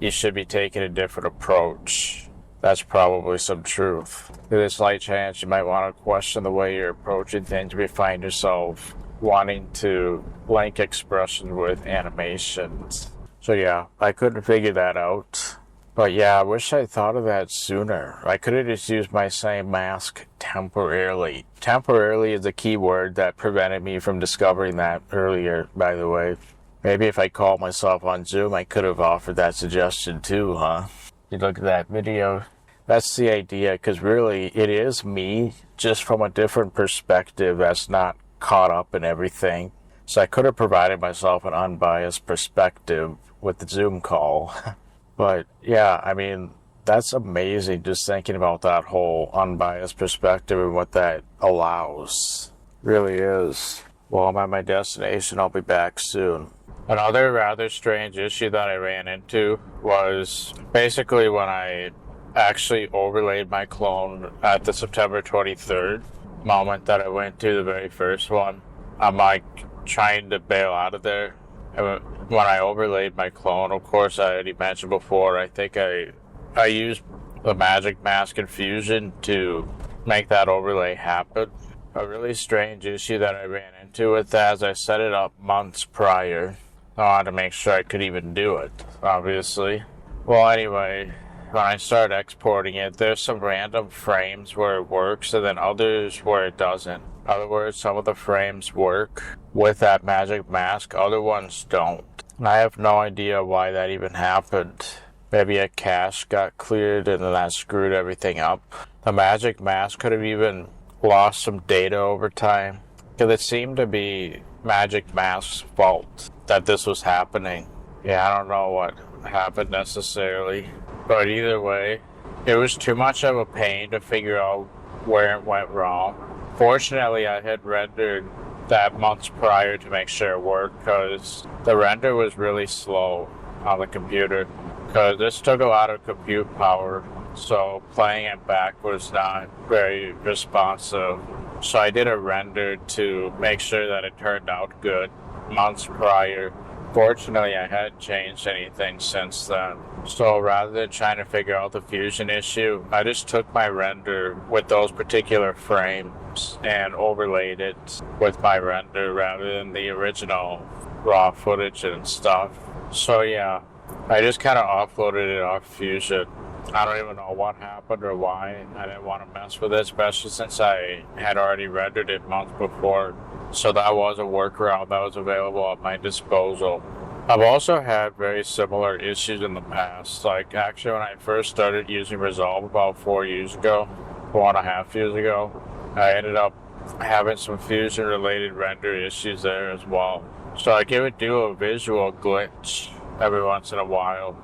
you should be taking a different approach. That's probably some truth. There's a slight chance you might want to question the way you're approaching things if you find yourself wanting to link expressions with animations. So yeah, I couldn't figure that out. But yeah, I wish I thought of that sooner. I could have just used my same mask temporarily. Temporarily is a key word that prevented me from discovering that earlier, by the way. Maybe if I called myself on Zoom, I could have offered that suggestion too, huh? You look at that video. That's the idea, because really, it is me, just from a different perspective that's not caught up in everything. So I could have provided myself an unbiased perspective with the Zoom call. But yeah, I mean, that's amazing just thinking about that whole unbiased perspective and what that allows. Really is. Well, I'm at my destination. I'll be back soon. Another rather strange issue that I ran into was basically when I actually overlaid my clone at the September 23rd moment that I went to, the very first one. I'm like trying to bail out of there. And when I overlaid my clone, of course, I already mentioned before, I think I used the Magic Mask Infusion to make that overlay happen. A really strange issue that I ran into with that is I set it up months prior. I wanted to make sure I could even do it, obviously. Well, anyway, when I started exporting it, there's some random frames where it works and then others where it doesn't. In other words, some of the frames work with that magic mask, other ones don't. And I have no idea why that even happened. Maybe a cache got cleared and then that screwed everything up. The magic mask could have even lost some data over time, because it seemed to be Magic Mask's fault that this was happening. Yeah, I don't know what happened necessarily, but either way, it was too much of a pain to figure out where it went wrong. Fortunately, I had rendered that months prior to make sure it worked, because the render was really slow on the computer, because this took a lot of compute power, so playing it back was not very responsive. So I did a render to make sure that it turned out good months prior. Fortunately, I hadn't changed anything since then. So rather than trying to figure out the fusion issue, I just took my render with those particular frames and overlaid it with my render rather than the original raw footage and stuff. So yeah, I just kind of offloaded it off Fusion. I don't even know what happened or why. I didn't want to mess with it, especially since I had already rendered it months before. So that was a workaround that was available at my disposal. I've also had very similar issues in the past. Like, actually, when I first started using Resolve about 4 years ago, 4.5 years ago, I ended up having some fusion-related render issues there as well. So, like, it would do a visual glitch every once in a while.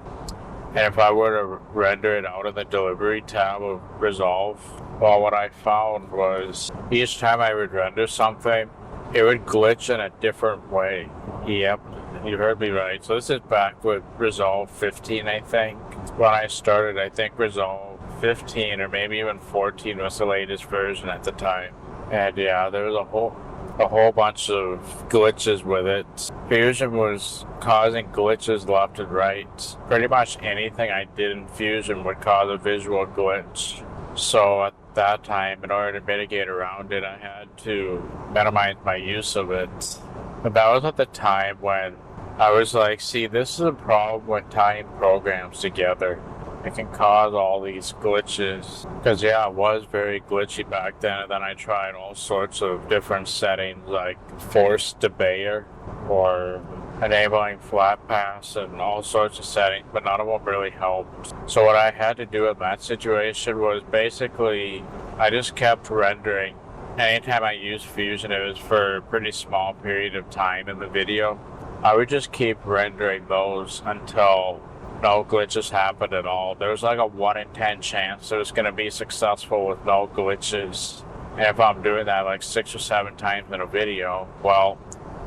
And if I were to render it out in the delivery tab of Resolve, well, what I found was each time I would render something, it would glitch in a different way. Yep, you heard me right. So this is back with Resolve 15, I think. When I started, I think Resolve 15 or maybe even 14 was the latest version at the time. And yeah, there was a whole bunch of glitches with it. Fusion was causing glitches left and right. Pretty much anything I did in Fusion would cause a visual glitch. So at that time, in order to mitigate around it, I had to minimize my use of it. But that was at the time when I was like, see, this is a problem with tying programs together. It can cause all these glitches. Because, yeah, it was very glitchy back then. And then I tried all sorts of different settings, like forced debayer or enabling flat pass and all sorts of settings, but none of them really helped. So what I had to do in that situation was basically I just kept rendering. Anytime I used Fusion, it was for a pretty small period of time in the video. I would just keep rendering those until no glitches happened at all. There was like a 1 in 10 chance it was going to be successful with no glitches. And if I'm doing that like 6 or 7 times in a video, well,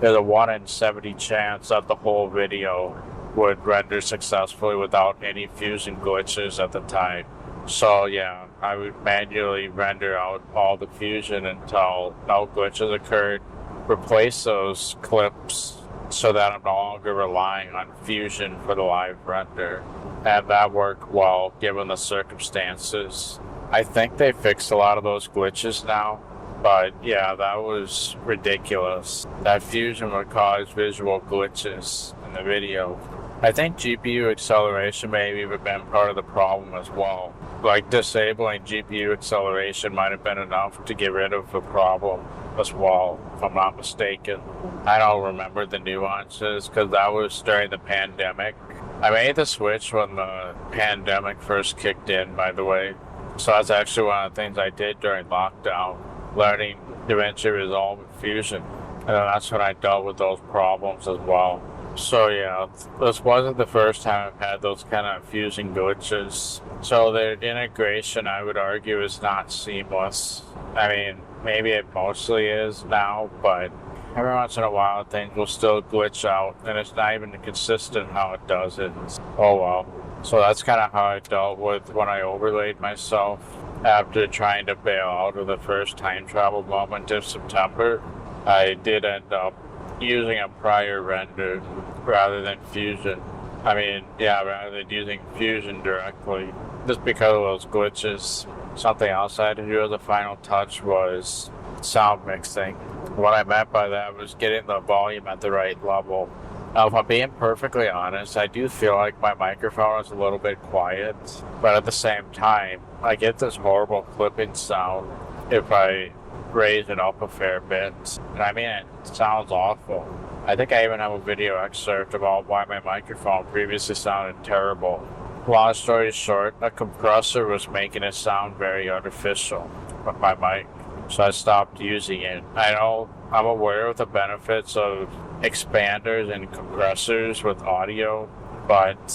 there's a 1 in 70 chance that the whole video would render successfully without any Fusion glitches at the time. So yeah, I would manually render out all the Fusion until no glitches occurred, replace those clips so that I'm no longer relying on Fusion for the live render. And that worked well given the circumstances. I think they fixed a lot of those glitches now, but yeah, that was ridiculous. That Fusion would cause visual glitches in the video. I think GPU acceleration may have even been part of the problem as well. Like, disabling GPU acceleration might have been enough to get rid of the problem as well, if I'm not mistaken. I don't remember the nuances because that was during the pandemic. I made the switch when the pandemic first kicked in, by the way. So that's actually one of the things I did during lockdown, learning DaVinci Resolve and Fusion. And then that's when I dealt with those problems as well. So yeah, this wasn't the first time I've had those kind of Fusion glitches. So the integration, I would argue, is not seamless. I mean, maybe it mostly is now, but every once in a while things will still glitch out, and it's not even consistent how it does it. Oh well. So that's kind of how I dealt with when I overlaid myself after trying to bail out of the first time travel moment of September. I did end up using a prior render rather than Fusion. Rather than using Fusion directly, just because of those glitches. Something else I had to do as a final touch was sound mixing. What I meant by that was getting the volume at the right level. Now, if I'm being perfectly honest, I do feel like my microphone is a little bit quiet, but at the same time, I get this horrible clipping sound if I raise it up a fair bit. And I mean, it sounds awful. I think I even have a video excerpt about why my microphone previously sounded terrible. Long story short, a compressor was making it sound very artificial with my mic, so I stopped using it. I know I'm aware of the benefits of expanders and compressors with audio, but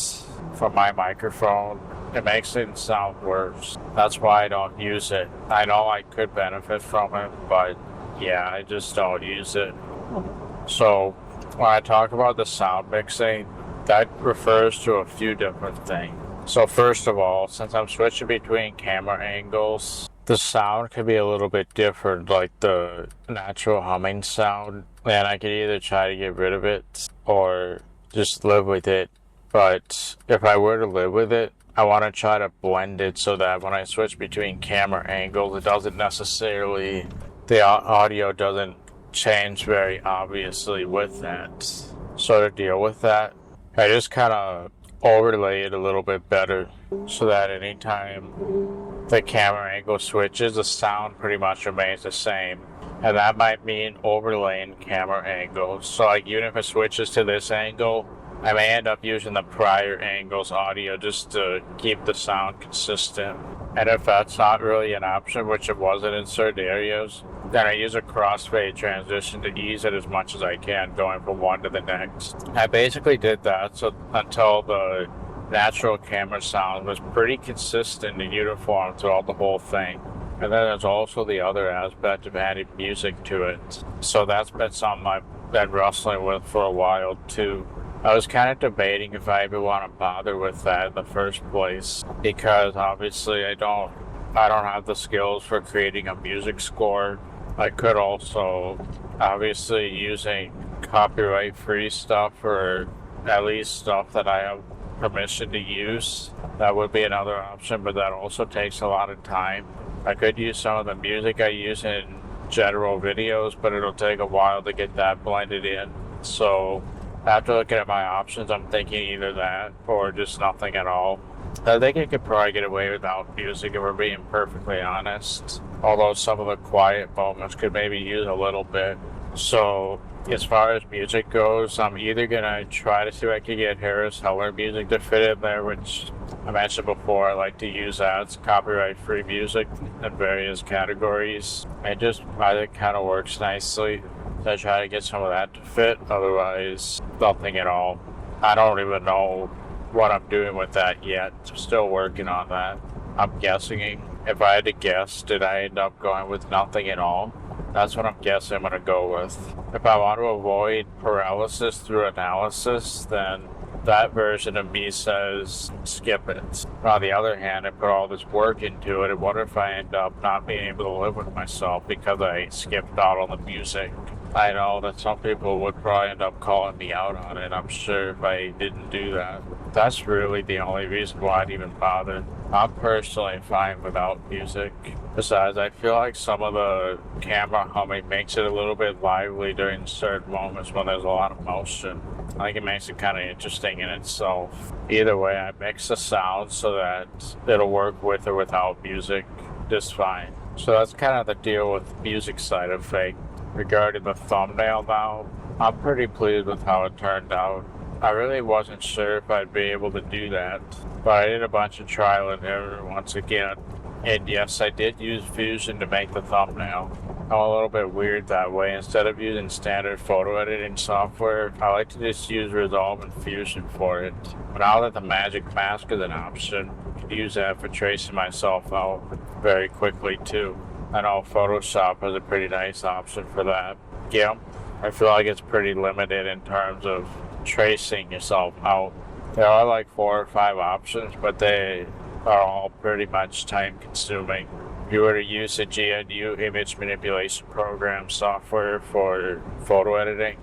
for my microphone, it makes it sound worse. That's why I don't use it. I know I could benefit from it, but yeah, I just don't use it. So when I talk about the sound mixing, that refers to a few different things. So first of all, since I'm switching between camera angles, the sound could be a little bit different, like the natural humming sound. And I could either try to get rid of it or just live with it. But if I were to live with it, I want to try to blend it so that when I switch between camera angles, it doesn't necessarily, the audio doesn't change very obviously with that. So to deal with that, I just kind of overlay it a little bit better so that anytime the camera angle switches, the sound pretty much remains the same. And that might mean overlaying camera angles. So like even if it switches to this angle, I may end up using the prior angles audio just to keep the sound consistent. And if that's not really an option, which it wasn't in certain areas, then I use a crossfade transition to ease it as much as I can, going from one to the next. I basically did that until the natural camera sound was pretty consistent and uniform throughout the whole thing. And then there's also the other aspect of adding music to it. So that's been something I've been wrestling with for a while too. I was kind of debating if I even want to bother with that in the first place, because obviously I don't have the skills for creating a music score. I could also, obviously, using copyright-free stuff, or at least stuff that I have permission to use, that would be another option, but that also takes a lot of time. I could use some of the music I use in general videos, but it'll take a while to get that blended in. So after looking at my options, I'm thinking either that or just nothing at all. I think I could probably get away without music if we're being perfectly honest. Although some of the quiet moments could maybe use a little bit. So as far as music goes, I'm either going to try to see if I can get Harris Heller music to fit in there, which I mentioned before. I like to use that. It's copyright-free music in various categories. I think it kind of works nicely. So I try to get some of that to fit, otherwise nothing at all. I don't even know what I'm doing with that yet. I'm still working on that. I'm guessing. If I had to guess, did I end up going with nothing at all? That's what I'm guessing I'm going to go with. If I want to avoid paralysis through analysis, then that version of me says skip it. On the other hand, I put all this work into it, and what if I end up not being able to live with myself because I skipped out on the music? I know that some people would probably end up calling me out on it, I'm sure, if I didn't do that. That's really the only reason why I'd even bother. I'm personally fine without music. Besides, I feel like some of the camera humming makes it a little bit lively during certain moments when there's a lot of motion. I think it makes it kind of interesting in itself. Either way, I mix the sound so that it'll work with or without music just fine. So that's kind of the deal with the music side of things. Regarding the thumbnail now, I'm pretty pleased with how it turned out. I really wasn't sure if I'd be able to do that, but I did a bunch of trial and error once again. And yes, I did use Fusion to make the thumbnail. I'm a little bit weird that way. Instead of using standard photo editing software, I like to just use Resolve and Fusion for it. But now that the magic mask is an option, I can use that for tracing myself out very quickly too. I know Photoshop has a pretty nice option for that. GIMP, I feel like it's pretty limited in terms of tracing yourself out. There are like 4 or 5 options, but they are all pretty much time consuming. If you were to use a GNU image manipulation program software for photo editing,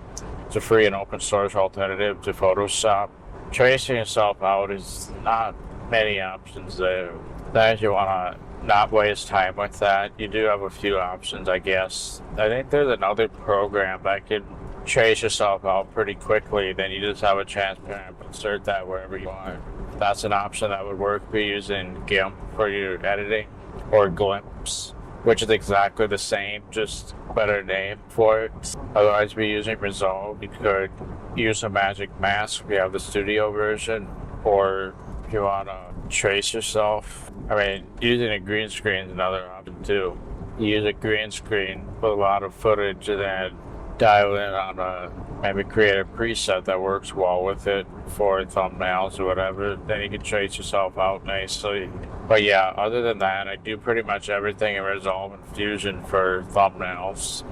it's a free and open source alternative to Photoshop. Tracing yourself out is not many options there. Then if you want to not waste time with that, you do have a few options, I guess. I think there's another program that can trace yourself out pretty quickly, then you just have a transparent insert that wherever you want. That's an option that would work for using GIMP for your editing, or Glimpse, which is exactly the same, just better name for it. Otherwise, be using Resolve. You could use a magic mask if you have the studio version, or if you want to trace yourself. I mean, using a green screen is another option too. You use a green screen with a lot of footage and then dial in on maybe create a preset that works well with it for thumbnails or whatever. Then you can trace yourself out nicely. But yeah, other than that, I do pretty much everything in Resolve and Fusion for thumbnails.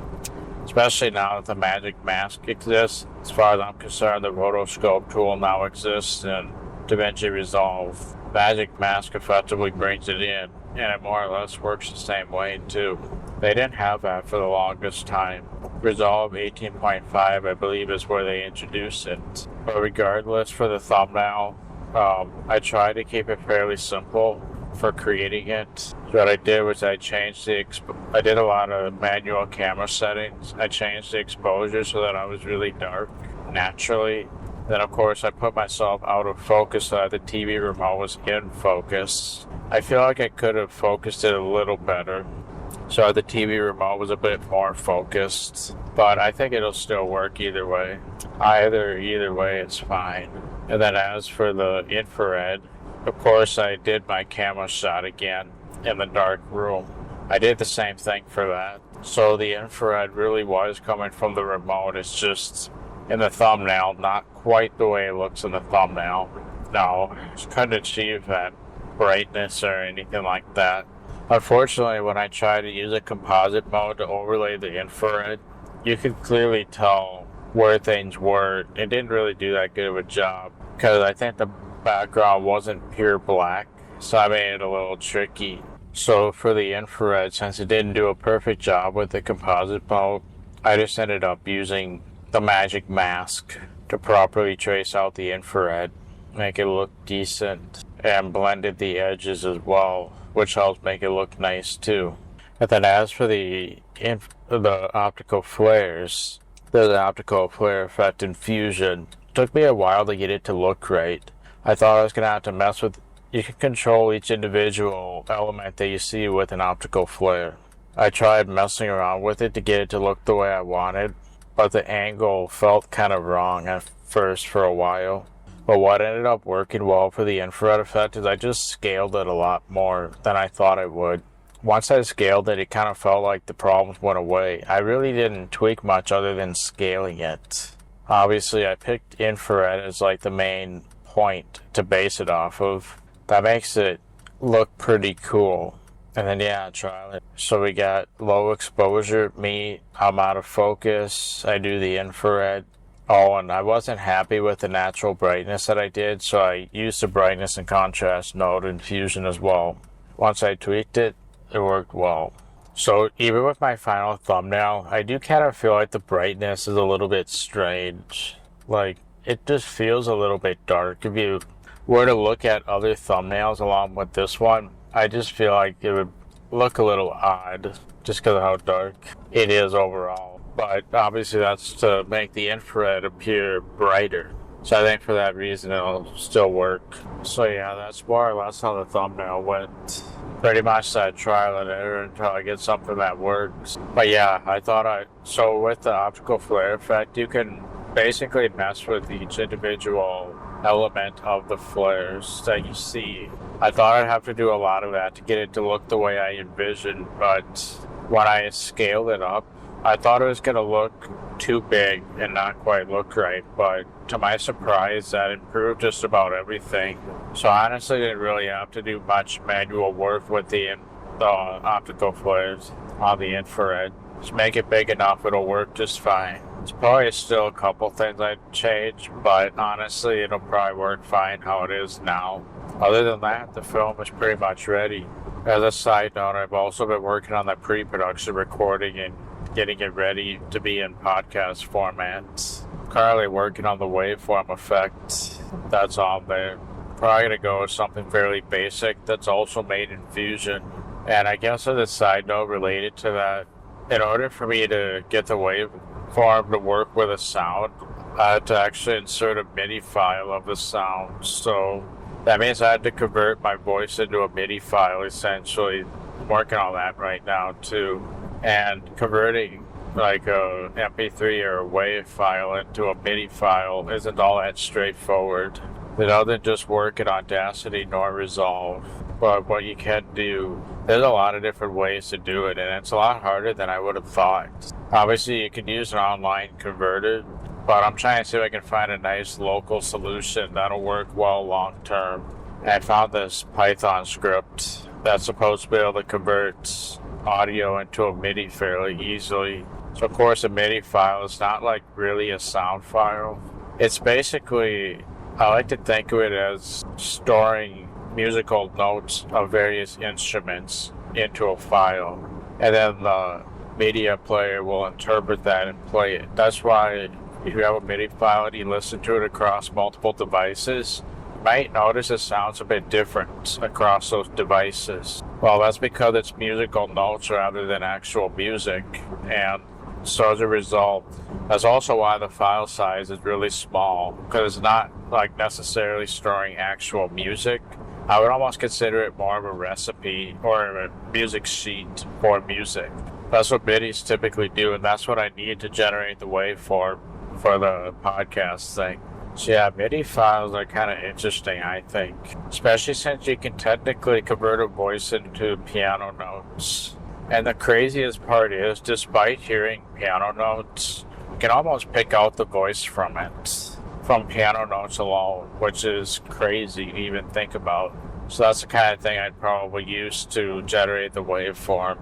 Especially now that the magic mask exists. As far as I'm concerned, the rotoscope tool now exists in DaVinci Resolve. Magic Mask effectively brings it in, and it more or less works the same way too. They didn't have that for the longest time. Resolve 18.5, I believe, is where they introduced it. But regardless, for the thumbnail, I tried to keep it fairly simple for creating it. So what I did was I did a lot of manual camera settings. I changed the exposure so that I was really dark naturally. Then, of course, I put myself out of focus so that the TV remote was in focus. I feel like I could have focused it a little better. so the TV remote was a bit more focused, but I think it'll still work either way. Either way, it's fine. And then as for the infrared, of course I did my camera shot again in the dark room. I did the same thing for that. So the infrared really was coming from the remote. It's just in the thumbnail, not quite the way it looks in the thumbnail. No, couldn't achieve that brightness or anything like that. Unfortunately, when I tried to use a composite mode to overlay the infrared, you could clearly tell where things were. It didn't really do that good of a job because I think the background wasn't pure black, so I made it a little tricky. So for the infrared, since it didn't do a perfect job with the composite mode, I just ended up using the magic mask to properly trace out the infrared, make it look decent, and blended the edges as well, which helps make it look nice too. And then as for the optical flares, there's an optical flare effect in Fusion. It took me a while to get it to look right. I thought I was going to have to mess with. You can control each individual element that you see with an optical flare. I tried messing around with it to get it to look the way I wanted, but the angle felt kind of wrong at first for a while. But what ended up working well for the infrared effect is I just scaled it a lot more than I thought it would. Once I scaled it, it kind of felt like the problems went away. I really didn't tweak much other than scaling it. Obviously, I picked infrared as like the main point to base it off of. That makes it look pretty cool. And then yeah, trial it. So we got low exposure, I'm out of focus, I do the infrared. Oh, and I wasn't happy with the natural brightness that I did, so I used the brightness and contrast node in Fusion as well. Once I tweaked it, it worked well. So even with my final thumbnail, I do kind of feel like the brightness is a little bit strange. Like, it just feels a little bit dark. If you were to look at other thumbnails along with this one, I just feel like it would look a little odd just because of how dark it is overall. But obviously that's to make the infrared appear brighter. So I think for that reason it'll still work. So yeah, that's more or less how the thumbnail went. Pretty much that trial and error until I get something that works. But yeah, so with the optical flare effect, you can basically mess with each individual element of the flares that you see. I thought I'd have to do a lot of that to get it to look the way I envisioned, but when I scaled it up, I thought it was going to look too big and not quite look right, but to my surprise, that improved just about everything. So I honestly didn't really have to do much manual work with the optical flares on the infrared. Just make it big enough, it'll work just fine. There's probably still a couple things I'd change, but honestly, it'll probably work fine how it is now. Other than that, the film is pretty much ready. As a side note, I've also been working on the pre-production recording and getting it ready to be in podcast format. Currently working on the waveform effect that's on there. Probably going to go with something fairly basic that's also made in Fusion. And I guess as a side note related to that, in order for me to get the waveform to work with a sound, I had to actually insert a MIDI file of the sound. So that means I had to convert my voice into a MIDI file, essentially. I'm working on that right now too. And converting like a MP3 or a WAV file into a MIDI file isn't all that straightforward. It doesn't just work in Audacity nor Resolve. But what you can do, there's a lot of different ways to do it, and it's a lot harder than I would have thought. Obviously, you can use an online converter, but I'm trying to see if I can find a nice local solution that'll work well long term. And I found this Python script that's supposed to be able to convert audio into a MIDI fairly easily. So of course a MIDI file is not like really a sound file. It's basically, I like to think of it as storing musical notes of various instruments into a file, and then the media player will interpret that and play it. That's why if you have a MIDI file and you listen to it across multiple devices, you might notice it sounds a bit different across those devices. Well, that's because it's musical notes rather than actual music, and so as a result, that's also why the file size is really small, because it's not like necessarily storing actual music. I would almost consider it more of a recipe or a music sheet for music. That's what MIDIs typically do, and that's what I need to generate the waveform for the podcast thing. So yeah, MIDI files are kind of interesting, I think. Especially since you can technically convert a voice into piano notes. And the craziest part is, despite hearing piano notes, you can almost pick out the voice from it. From piano notes alone, which is crazy to even think about. So that's the kind of thing I'd probably use to generate the waveform.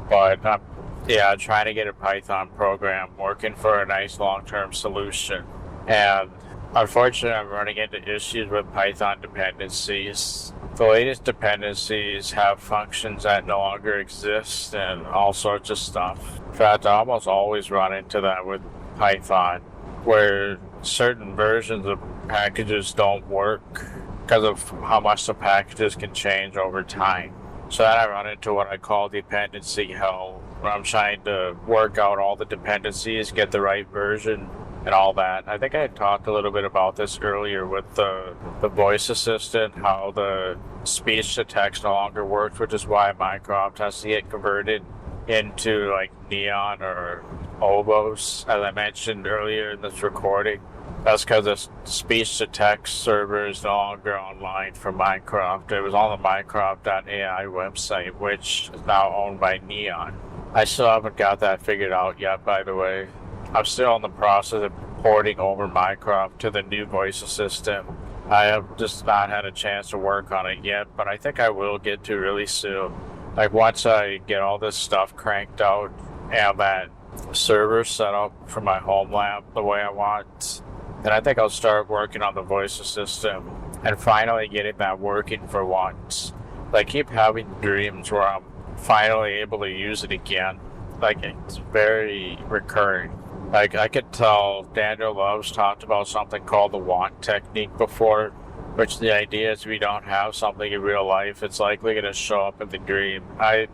But I'm trying to get a Python program working for a nice long-term solution. And unfortunately, I'm running into issues with Python dependencies. The latest dependencies have functions that no longer exist and all sorts of stuff. In fact, I almost always run into that with Python, where certain versions of packages don't work because of how much the packages can change over time. So then I run into what I call dependency hell, where I'm trying to work out all the dependencies, get the right version, and all that. I think I had talked a little bit about this earlier with the voice assistant, how the speech to text no longer works, which is why Mycroft has to get converted into like Neon or Ovos, as I mentioned earlier in this recording. That's because the speech-to-text server is no longer online for Mycroft. It was on the Mycroft.ai website, which is now owned by Neon. I still haven't got that figured out yet, by the way. I'm still in the process of porting over Mycroft to the new voice assistant. I have just not had a chance to work on it yet, but I think I will get to really soon. Like, once I get all this stuff cranked out and that server set up for my home lab the way I want, then I think I'll start working on the voice assistant and finally getting that working for once. I keep having dreams where I'm finally able to use it again. Like, it's very recurring. Like, I could tell Daniel Love's talked about something called the want technique before, which the idea is if you don't have something in real life, it's likely going to show up in the dream. I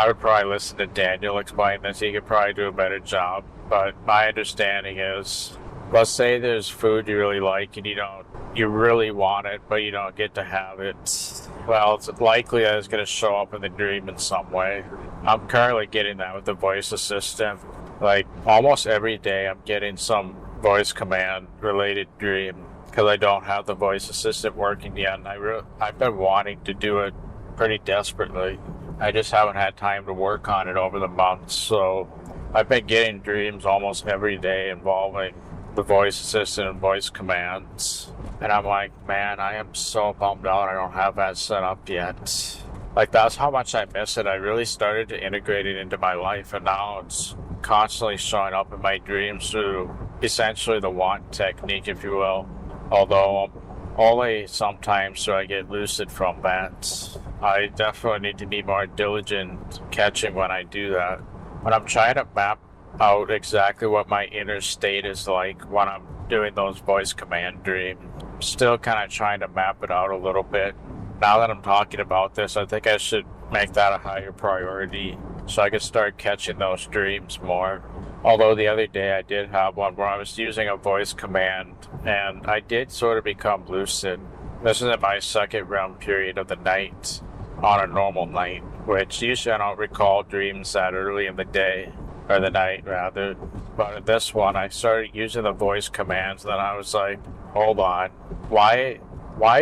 would probably listen to Daniel explain this. He could probably do a better job. But my understanding is, let's say there's food you really like and you really want it, but you don't get to have it. Well, it's likely that it's going to show up in the dream in some way. I'm currently getting that with the voice assistant. Like, almost every day I'm getting some voice command related dream because I don't have the voice assistant working yet, and I've been wanting to do it pretty desperately. I just haven't had time to work on it over the months, so I've been getting dreams almost every day involving the voice assistant and voice commands. And I'm like, man, I am so bummed out I don't have that set up yet. Like, that's how much I miss it. I really started to integrate it into my life, and now it's constantly showing up in my dreams through essentially the want technique, if you will. Although only sometimes do I get lucid from that. I definitely need to be more diligent catching when I do that. When I'm trying to map out exactly what my inner state is like when I'm doing those voice command dreams, I'm still kind of trying to map it out a little bit. Now that I'm talking about this, I think I should make that a higher priority so I can start catching those dreams more. Although the other day I did have one where I was using a voice command and I did sort of become lucid. This is in my second REM period of the night on a normal night, which usually I don't recall dreams that early in the day, or the night rather. But in this one I started using the voice commands and then I was like, hold on, why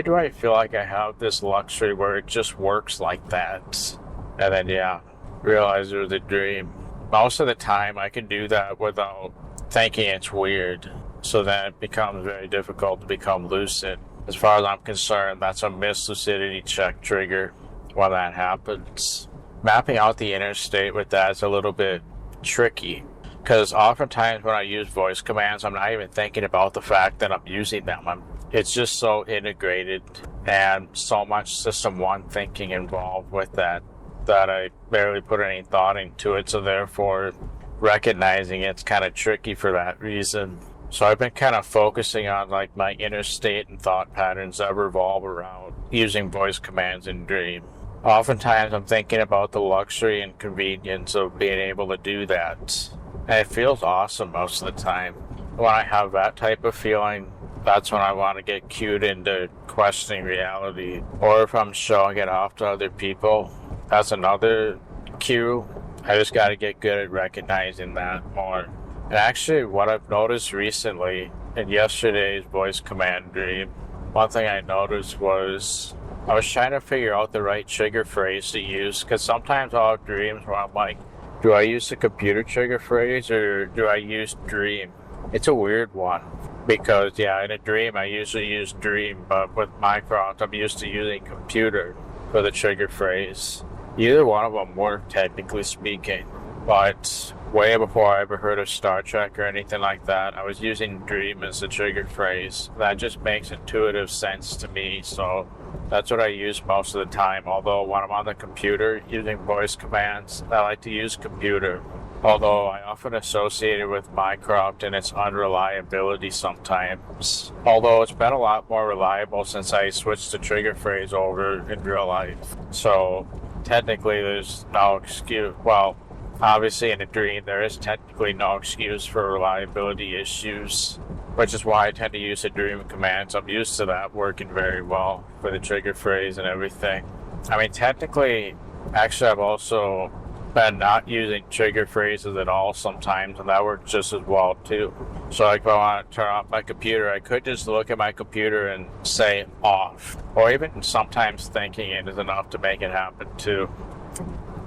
do I feel like I have this luxury where it just works like that? And then realized it was a dream. Most of the time I can do that without thinking it's weird, so then it becomes very difficult to become lucid. As far as I'm concerned, that's a lucidity check trigger when that happens. Mapping out the inner state with that is a little bit tricky, because oftentimes when I use voice commands, I'm not even thinking about the fact that I'm using them. It's just so integrated and so much system one thinking involved with that I barely put any thought into it, so therefore recognizing it's kind of tricky for that reason. So I've been kind of focusing on like my inner state and thought patterns that revolve around using voice commands in dream. Oftentimes I'm thinking about the luxury and convenience of being able to do that, and it feels awesome most of the time. When I have that type of feeling, that's when I want to get cued into questioning reality. Or if I'm showing it off to other people, that's another cue. I just got to get good at recognizing that more. And actually, what I've noticed recently in yesterday's voice command dream, one thing I noticed was I was trying to figure out the right trigger phrase to use, because sometimes I'll have dreams where I'm like, do I use the computer trigger phrase or do I use dream? It's a weird one because, yeah, in a dream I usually use dream, but with Mycroft I'm used to using computer for the trigger phrase. Either one of them work, technically speaking, but way before I ever heard of Star Trek or anything like that, I was using dream as the trigger phrase. That just makes intuitive sense to me, so that's what I use most of the time. Although when I'm on the computer using voice commands, I like to use computer. Although I often associate it with Mycroft and its unreliability sometimes. Although it's been a lot more reliable since I switched the trigger phrase over in real life. So technically there's no excuse. Well, obviously in a dream there is technically no excuse for reliability issues, which is why I tend to use the dream commands. I'm used to that working very well for the trigger phrase and everything. I mean, technically, actually I've also been not using trigger phrases at all sometimes, and that works just as well too. So like if I want to turn off my computer, I could just look at my computer and say off, or even sometimes thinking it is enough to make it happen too.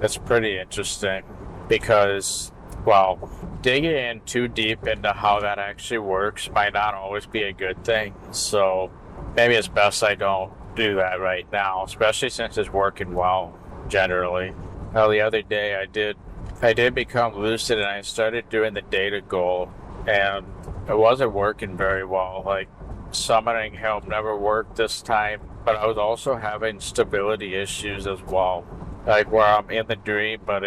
It's pretty interesting because, well, digging in too deep into how that actually works might not always be a good thing. So maybe it's best I don't do that right now, especially since it's working well generally. Well, the other day I did become lucid and I started doing the data goal, and it wasn't working very well. Like, summoning help never worked this time, but I was also having stability issues as well. Like where I'm in the dream, but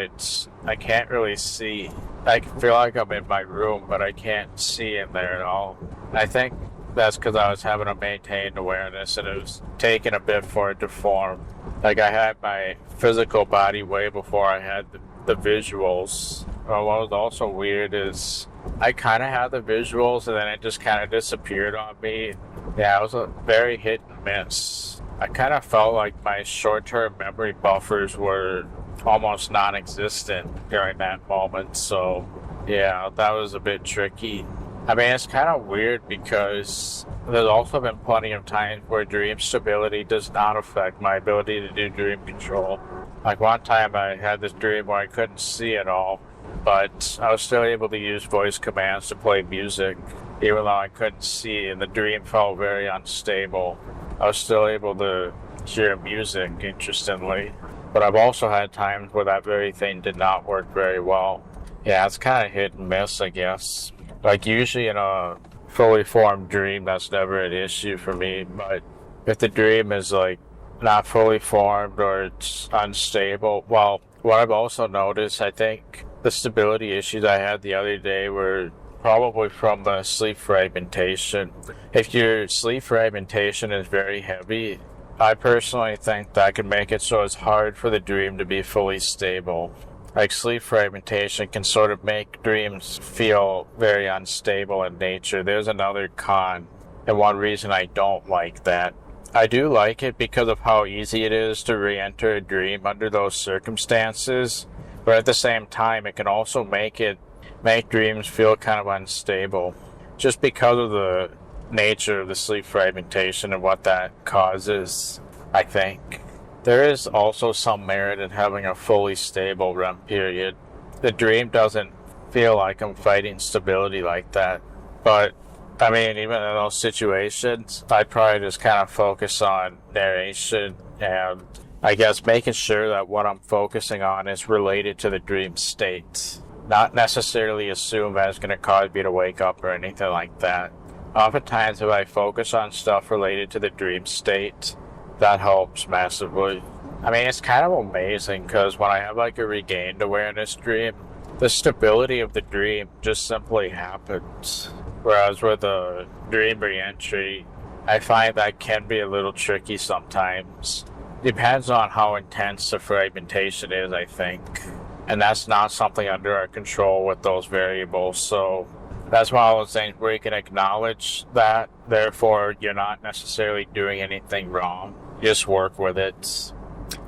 I can't really see. I can feel like I'm in my room, but I can't see in there at all. I think that's because I was having a maintained awareness and it was taking a bit for it to form. Like I had my physical body way before I had the visuals. What was also weird is I kind of had the visuals and then it just kind of disappeared on me. Yeah, it was a very hit and miss. I kind of felt like my short-term memory buffers were almost non-existent during that moment. So yeah, that was a bit tricky. I mean, it's kind of weird because there's also been plenty of times where dream stability does not affect my ability to do dream control. Like one time I had this dream where I couldn't see at all, but I was still able to use voice commands to play music, even though I couldn't see and the dream felt very unstable. I was still able to hear music, interestingly. But I've also had times where that very thing did not work very well. Yeah, it's kind of hit and miss, I guess. Like usually in a fully formed dream, that's never an issue for me. But if the dream is like not fully formed or it's unstable, well, what I've also noticed, I think the stability issues I had the other day were probably from the sleep fragmentation. If your sleep fragmentation is very heavy, I personally think that could make it so it's hard for the dream to be fully stable. Like sleep fragmentation can sort of make dreams feel very unstable in nature. There's another con, and one reason I don't like that. I do like it because of how easy it is to re-enter a dream under those circumstances, but at the same time it can also make dreams feel kind of unstable, just because of the nature of the sleep fragmentation and what that causes, I think. There is also some merit in having a fully stable REM period. The dream doesn't feel like I'm fighting stability like that. But, I mean, even in those situations, I'd probably just kind of focus on narration and I guess making sure that what I'm focusing on is related to the dream state. Not necessarily assume that it's going to cause me to wake up or anything like that. Oftentimes, if I focus on stuff related to the dream state, that helps massively. I mean, it's kind of amazing because when I have like a regained awareness dream, the stability of the dream just simply happens. Whereas with a dream re-entry, I find that can be a little tricky sometimes. Depends on how intense the fragmentation is, I think. And that's not something under our control with those variables. So that's one of those things where you can acknowledge that, therefore you're not necessarily doing anything wrong. You just work with it.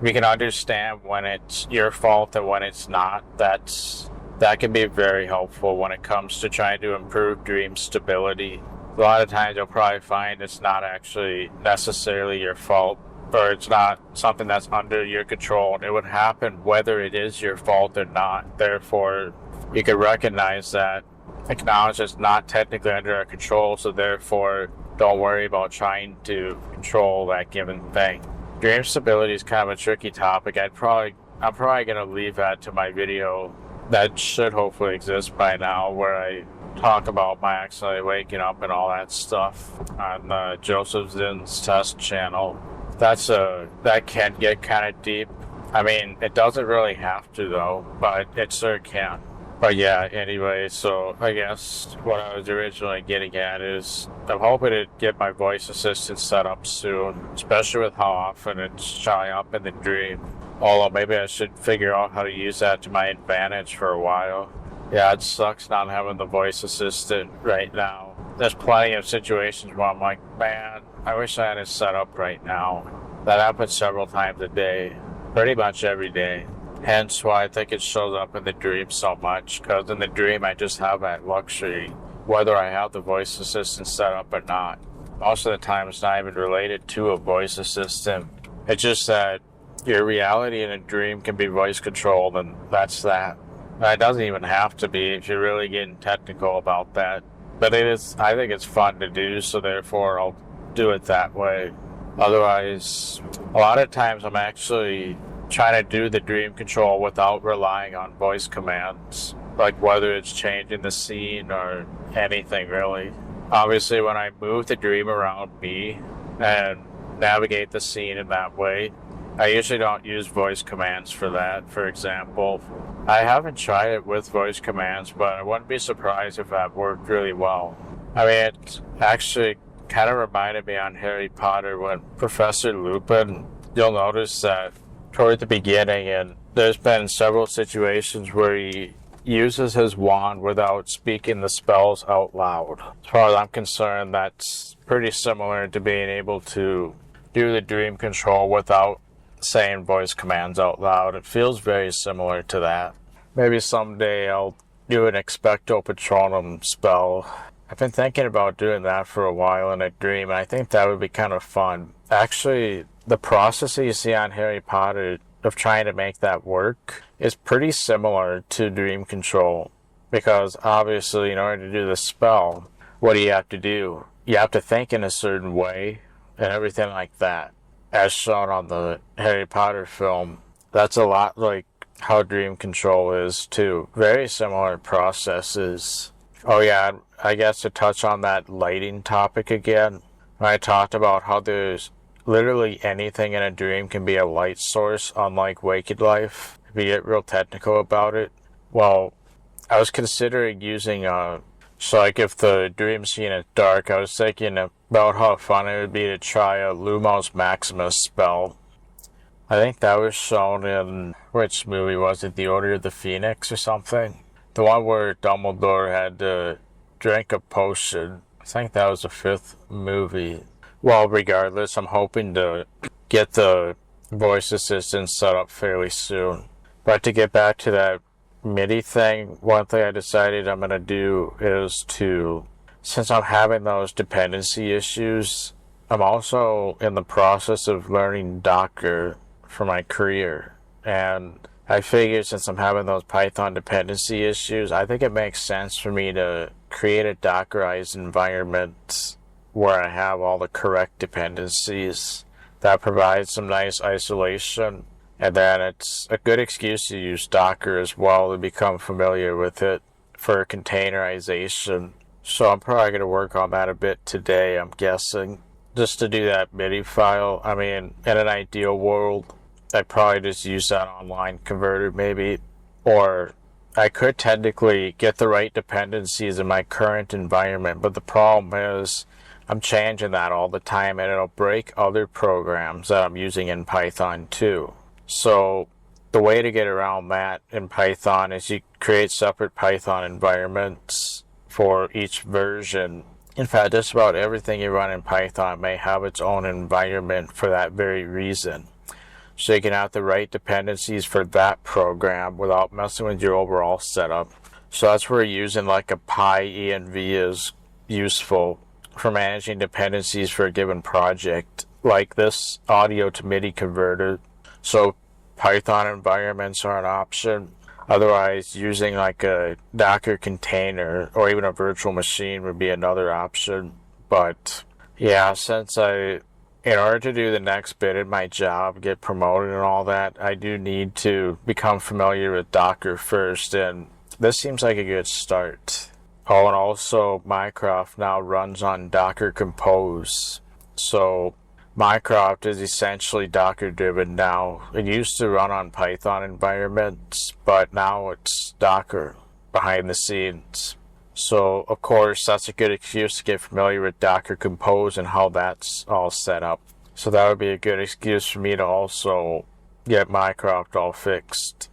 We can understand when it's your fault and when it's not. That can be very helpful when it comes to trying to improve dream stability. A lot of times you'll probably find it's not actually necessarily your fault, or it's not something that's under your control. It would happen whether it is your fault or not. Therefore, you can recognize that, acknowledge it's not technically under our control, so therefore don't worry about trying to control that given thing. Dream stability is kind of a tricky topic. I'm probably going to leave that to my video that should hopefully exist by now, where I talk about my accidentally waking up and all that stuff on Joseph Zinn's test channel. That can get kind of deep. I mean, it doesn't really have to though, but it sure can. But yeah, anyway, so I guess what I was originally getting at is I'm hoping to get my voice assistant set up soon, especially with how often it's showing up in the dream. Although maybe I should figure out how to use that to my advantage for a while. Yeah, it sucks not having the voice assistant right now. There's plenty of situations where I'm like, man, I wish I had it set up right now. That happens several times a day, pretty much every day. Hence why I think it shows up in the dream so much, because in the dream I just have that luxury, whether I have the voice assistant set up or not. Most of the time it's not even related to a voice assistant. It's just that your reality in a dream can be voice controlled, and that's that. It doesn't even have to be if you're really getting technical about that. But I think it's fun to do, so therefore I'll do it that way. Otherwise, a lot of times I'm actually trying to do the dream control without relying on voice commands, like whether it's changing the scene or anything really. Obviously, when I move the dream around me and navigate the scene in that way, I usually don't use voice commands for that. For example, I haven't tried it with voice commands, but I wouldn't be surprised if that worked really well. I mean, it actually kind of reminded me on Harry Potter when Professor Lupin, you'll notice that toward the beginning, and there's been several situations where he uses his wand without speaking the spells out loud. As far as I'm concerned, that's pretty similar to being able to do the dream control without saying voice commands out loud. It feels very similar to that. Maybe someday I'll do an Expecto Patronum spell. I've been thinking about doing that for a while in a dream, and I think that would be kind of fun. Actually, the process that you see on Harry Potter of trying to make that work is pretty similar to dream control, because obviously in order to do the spell, what do you have to do? You have to think in a certain way and everything like that, as shown on the Harry Potter film. That's a lot like how dream control is too. Very similar processes. Oh yeah, I guess to touch on that lighting topic again, I talked about how there's literally anything in a dream can be a light source, unlike waking life, if you get real technical about it. Well, I was considering using so like if the dream scene is dark, I was thinking about how fun it would be to try a Lumos Maximus spell. I think that was shown in, which movie was it, The Order of the Phoenix or something? The one where Dumbledore had to drink a potion. I think that was the 5th movie. Well, regardless, I'm hoping to get the voice assistant set up fairly soon. But to get back to that MIDI thing, one thing I decided I'm going to do is to, since I'm having those dependency issues, I'm also in the process of learning Docker for my career. And I figured since I'm having those Python dependency issues, I think it makes sense for me to create a Dockerized environment where I have all the correct dependencies that provides some nice isolation. And then it's a good excuse to use Docker as well to become familiar with it for containerization. So I'm probably going to work on that a bit today, I'm guessing, just to do that MIDI file. I mean, in an ideal world, I'd probably just use that online converter maybe, or I could technically get the right dependencies in my current environment, but the problem is I'm changing that all the time and it'll break other programs that I'm using in Python too. So the way to get around that in Python is you create separate Python environments for each version. In fact, just about everything you run in Python may have its own environment for that very reason. So you can have the right dependencies for that program without messing with your overall setup. So that's where using like a PyEnv is useful for managing dependencies for a given project, like this audio to MIDI converter. So Python environments are an option. Otherwise, using like a Docker container or even a virtual machine would be another option. But yeah, in order to do the next bit in my job, get promoted and all that, I do need to become familiar with Docker first, and this seems like a good start. Oh, and also Mycroft now runs on Docker Compose. So Mycroft is essentially Docker driven now. It used to run on Python environments, but now it's Docker behind the scenes. So, of course, that's a good excuse to get familiar with Docker Compose and how that's all set up. So that would be a good excuse for me to also get Mycroft all fixed,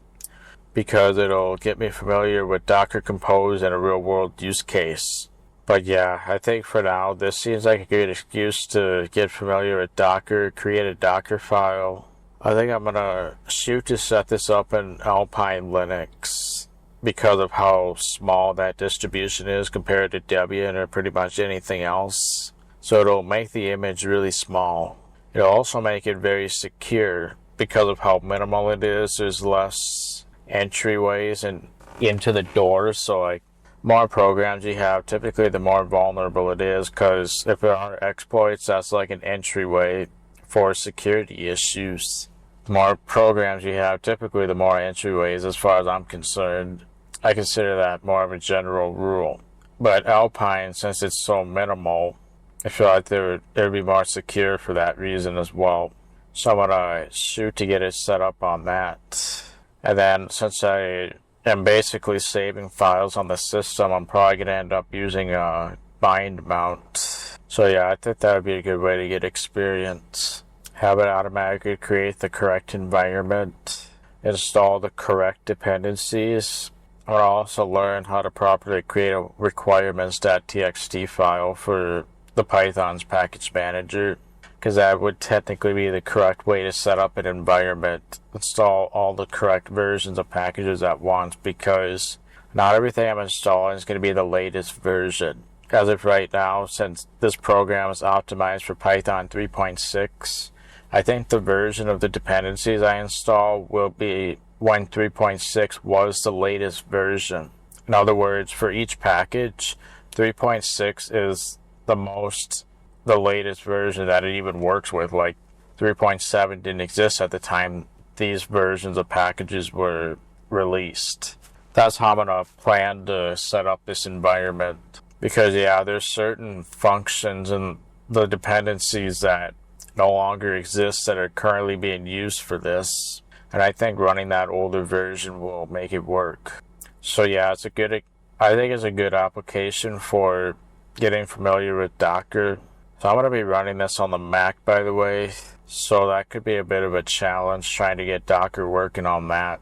because it'll get me familiar with Docker Compose in a real-world use case. But yeah, I think for now, this seems like a good excuse to get familiar with Docker, create a Docker file. I think I'm going to shoot to set this up in Alpine Linux, because of how small that distribution is compared to Debian or pretty much anything else. So it'll make the image really small. It'll also make it very secure because of how minimal it is. There's less entryways and into the doors, so like more programs you have, typically the more vulnerable it is, because if there are exploits, that's like an entryway for security issues. The more programs you have, typically the more entryways, as far as I'm concerned. I consider that more of a general rule. But Alpine, since it's so minimal, I feel like it would be more secure for that reason as well. So I'm going to shoot to get it set up on that. And then since I am basically saving files on the system, I'm probably going to end up using a bind mount. So yeah, I think that would be a good way to get experience. Have it automatically create the correct environment, install the correct dependencies. I'll also learn how to properly create a requirements.txt file for the Python's package manager, because that would technically be the correct way to set up an environment. Install all the correct versions of packages at once, because not everything I'm installing is going to be the latest version. As of right now, since this program is optimized for Python 3.6, I think the version of the dependencies I install will be when 3.6 was the latest version. In other words, for each package, 3.6 is the latest version that it even works with. Like 3.7 didn't exist at the time these versions of packages were released. That's how I'm going to plan to set up this environment. Because yeah, there's certain functions in the dependencies that no longer exist that are currently being used for this. And I think running that older version will make it work. So yeah, I think it's a good application for getting familiar with Docker. So I'm going to be running this on the Mac, by the way. So that could be a bit of a challenge trying to get Docker working on that.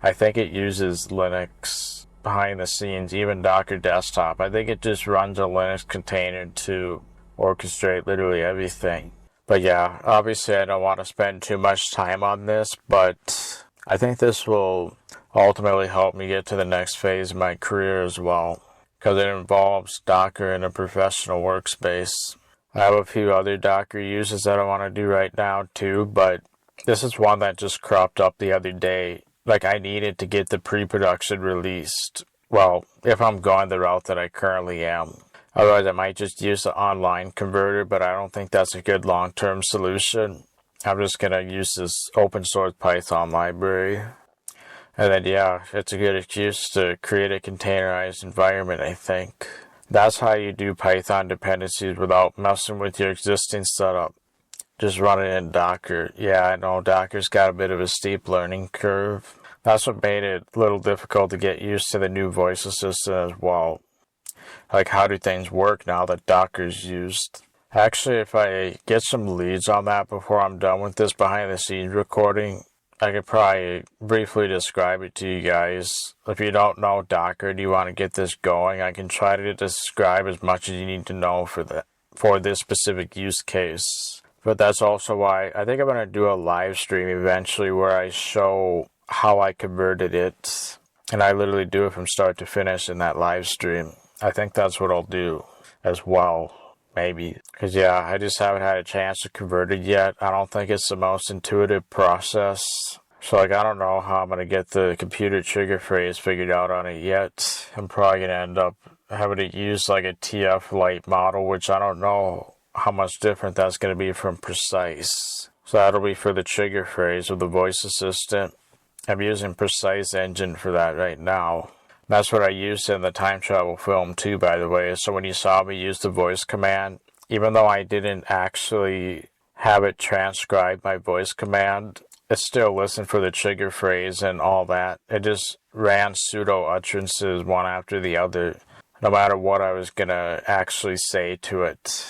I think it uses Linux behind the scenes, even Docker Desktop. I think it just runs a Linux container to orchestrate literally everything. But yeah, obviously I don't want to spend too much time on this, but I think this will ultimately help me get to the next phase of my career as well, because it involves Docker in a professional workspace. I have a few other Docker uses that I want to do right now too, but this is one that just cropped up the other day. Like, I needed to get the pre-production released. Well, if I'm going the route that I currently am. Otherwise, I might just use the online converter, but I don't think that's a good long-term solution. I'm just going to use this open source Python library. And then, yeah, it's a good excuse to create a containerized environment, I think. That's how you do Python dependencies without messing with your existing setup. Just run it in Docker. Yeah, I know Docker's got a bit of a steep learning curve. That's what made it a little difficult to get used to the new voice assistant as well. Like, how do things work now that Docker's used? Actually, if I get some leads on that before I'm done with this behind the scenes recording, I could probably briefly describe it to you guys. If you don't know Docker, do you want to get this going? I can try to describe as much as you need to know for this specific use case. But that's also why I think I'm going to do a live stream eventually where I show how I converted it. And I literally do it from start to finish in that live stream. I think that's what I'll do as well. Maybe. Because, yeah, I just haven't had a chance to convert it yet. I don't think it's the most intuitive process. So, like, I don't know how I'm going to get the computer trigger phrase figured out on it yet. I'm probably going to end up having to use, like, a TF Lite model, which I don't know how much different that's going to be from Precise. So, that'll be for the trigger phrase with the voice assistant. I'm using Precise Engine for that right now. That's what I used in the time travel film too, by the way. So when you saw me use the voice command, even though I didn't actually have it transcribe my voice command, it still listened for the trigger phrase and all that. It just ran pseudo utterances one after the other, no matter what I was going to actually say to it.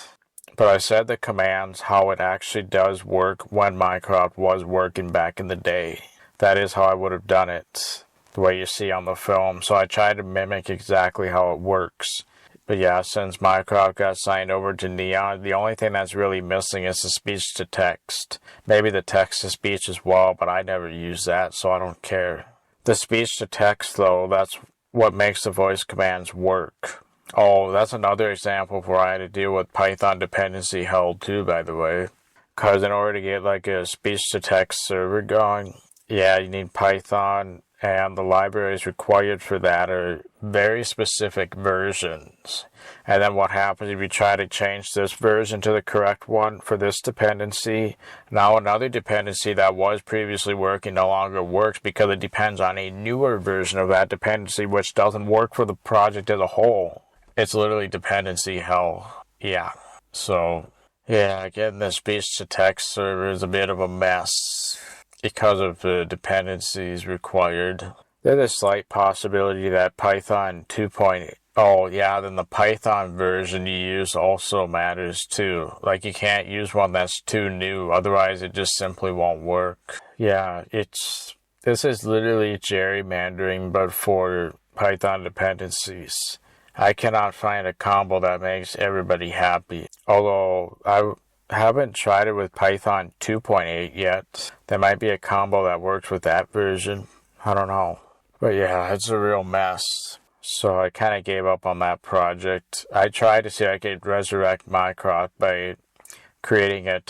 But I said the commands, how it actually does work when Mycroft was working back in the day. That is how I would have done it. The way you see on the film. So I tried to mimic exactly how it works. But yeah, since Mycroft got signed over to Neon, the only thing that's really missing is the speech to text. Maybe the text to speech as well, but I never use that, so I don't care. The speech to text, though, that's what makes the voice commands work. Oh, that's another example where I had to deal with Python dependency held too, by the way. Because in order to get like a speech to text server going, yeah, you need Python. And the libraries required for that are very specific versions. And then what happens if you try to change this version to the correct one for this dependency? Now another dependency that was previously working no longer works because it depends on a newer version of that dependency which doesn't work for the project as a whole. It's literally dependency hell. Yeah. So, yeah, getting the speech to text server is a bit of a mess. Because of the dependencies required. There's a slight possibility that Python 2.0, then the Python version you use also matters too. Like you can't use one that's too new, otherwise it just simply won't work. Yeah, this is literally gerrymandering but for Python dependencies. I cannot find a combo that makes everybody happy. Although I haven't tried it with Python 2.8 yet. There might be a combo that works with that version. I don't know. But yeah, it's a real mess. So I kind of gave up on that project. I tried to see if I could resurrect Mycroft by creating a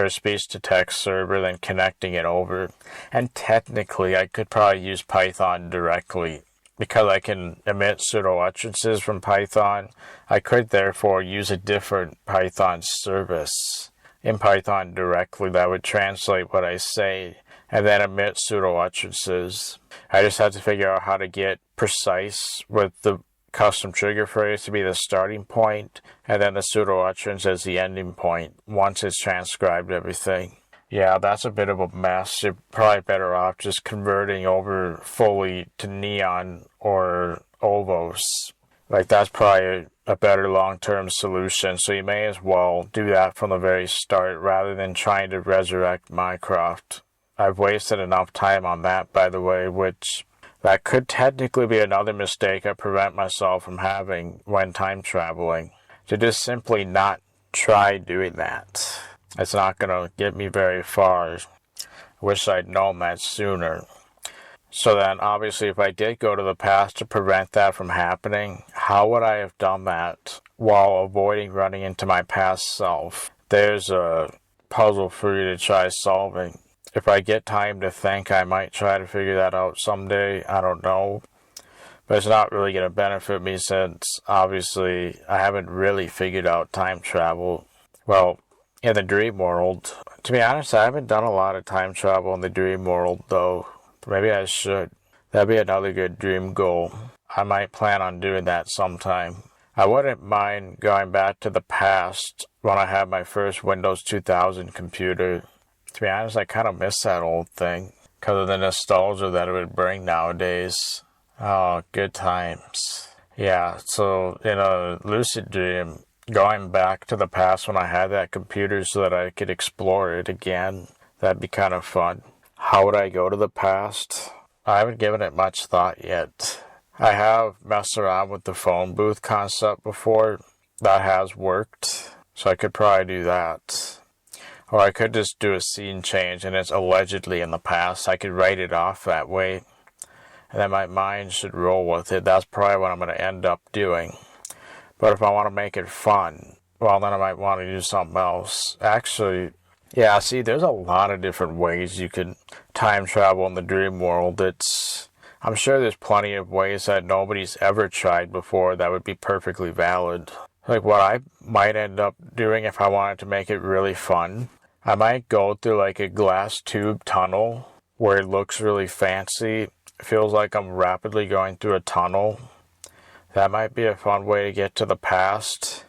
speech-to-text server, then connecting it over. And technically, I could probably use Python directly. Because I can emit pseudo utterances from Python, I could therefore use a different Python service in Python directly that would translate what I say and then emit pseudo utterances. I just have to figure out how to get precise with the custom trigger phrase to be the starting point and then the pseudo utterance as the ending point once it's transcribed everything. Yeah, that's a bit of a mess. You're probably better off just converting over fully to Neon or Ovos. Like, that's probably a better long-term solution, so you may as well do that from the very start rather than trying to resurrect Mycroft. I've wasted enough time on that, by the way, which that could technically be another mistake I prevent myself from having when time traveling. To just simply not try doing that. It's not going to get me very far. I wish I'd known that sooner. So then, obviously, if I did go to the past to prevent that from happening, how would I have done that while avoiding running into my past self? There's a puzzle for you to try solving. If I get time to think, I might try to figure that out someday. I don't know. But it's not really going to benefit me since, obviously, I haven't really figured out time travel. Well, in the dream world. To be honest, I haven't done a lot of time travel in the dream world, though. Maybe I should. That'd be another good dream goal. I might plan on doing that sometime. I wouldn't mind going back to the past when I had my first Windows 2000 computer. To be honest, I kind of miss that old thing because of the nostalgia that it would bring nowadays. Oh, good times. Yeah, so in a lucid dream, going back to the past when I had that computer so that I could explore it again, that'd be kind of fun. How would I go to the past? I haven't given it much thought yet. I have messed around with the phone booth concept before. That has worked, so I could probably do that. Or I could just do a scene change and it's allegedly in the past. I could write it off that way, and then my mind should roll with it. That's probably what I'm going to end up doing. But if I want to make it fun, well, then I might want to do something else. Actually, yeah, see, there's a lot of different ways you can time travel in the dream world. I'm sure there's plenty of ways that nobody's ever tried before that would be perfectly valid. Like what I might end up doing if I wanted to make it really fun, I might go through like a glass tube tunnel where it looks really fancy. It feels like I'm rapidly going through a tunnel. That might be a fun way to get to the past.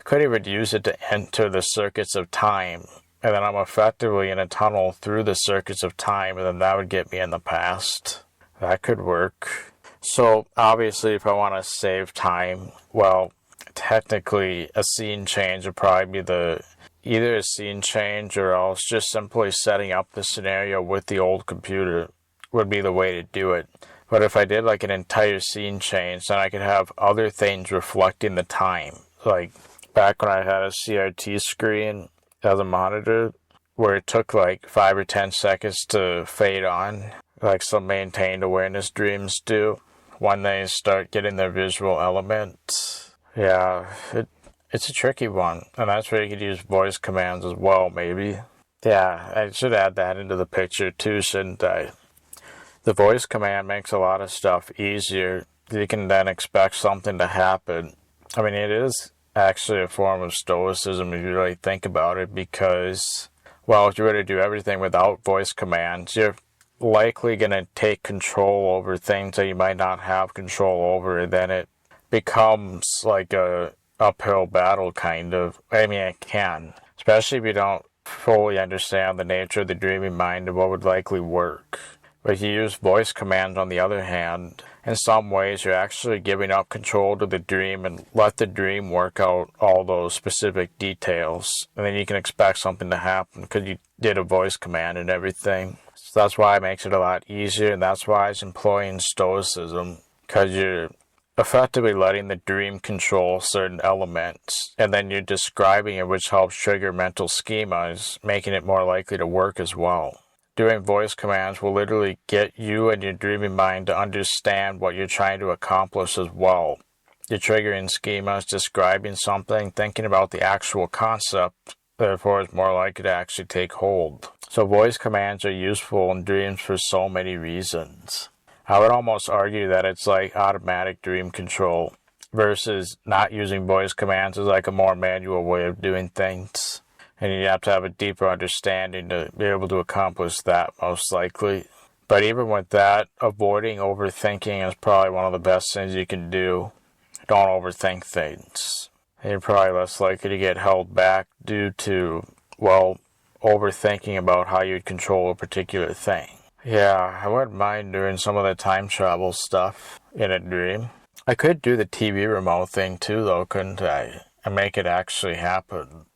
Could even use it to enter the circuits of time. And then I'm effectively in a tunnel through the circuits of time, and then that would get me in the past. That could work. So obviously if I want to save time, well, technically a scene change would probably be either a scene change or else just simply setting up the scenario with the old computer would be the way to do it. But if I did like an entire scene change, then I could have other things reflecting the time. Like back when I had a CRT screen as a monitor where it took like 5 or 10 seconds to fade on, like some maintained awareness dreams do when they start getting their visual element. Yeah, it's a tricky one, and that's where you could use voice commands as well, maybe. Yeah, I should add that into the picture too, shouldn't I? The voice command makes a lot of stuff easier. You can then expect something to happen. I mean, it is actually a form of stoicism if you really think about it, because, well, if you were to do everything without voice commands, you're likely going to take control over things that you might not have control over, and then it becomes like a uphill battle, kind of. I mean, it can, especially if you don't fully understand the nature of the dreaming mind and what would likely work. But if you use voice commands, on the other hand, in some ways you're actually giving up control to the dream and let the dream work out all those specific details. And then you can expect something to happen because you did a voice command and everything. So that's why it makes it a lot easier, and that's why it's employing stoicism, because you're effectively letting the dream control certain elements, and then you're describing it, which helps trigger mental schemas, making it more likely to work as well. Doing voice commands will literally get you and your dreaming mind to understand what you're trying to accomplish as well. You're triggering schemas, describing something, thinking about the actual concept, therefore it's more likely to actually take hold. So voice commands are useful in dreams for so many reasons. I would almost argue that it's like automatic dream control versus not using voice commands is like a more manual way of doing things. And you have to have a deeper understanding to be able to accomplish that, most likely. But even with that, avoiding overthinking is probably one of the best things you can do. Don't overthink things. And you're probably less likely to get held back due to, well, overthinking about how you'd control a particular thing. Yeah, I wouldn't mind doing some of the time travel stuff in a dream. I could do the TV remote thing too, though, couldn't I? And make it actually happen.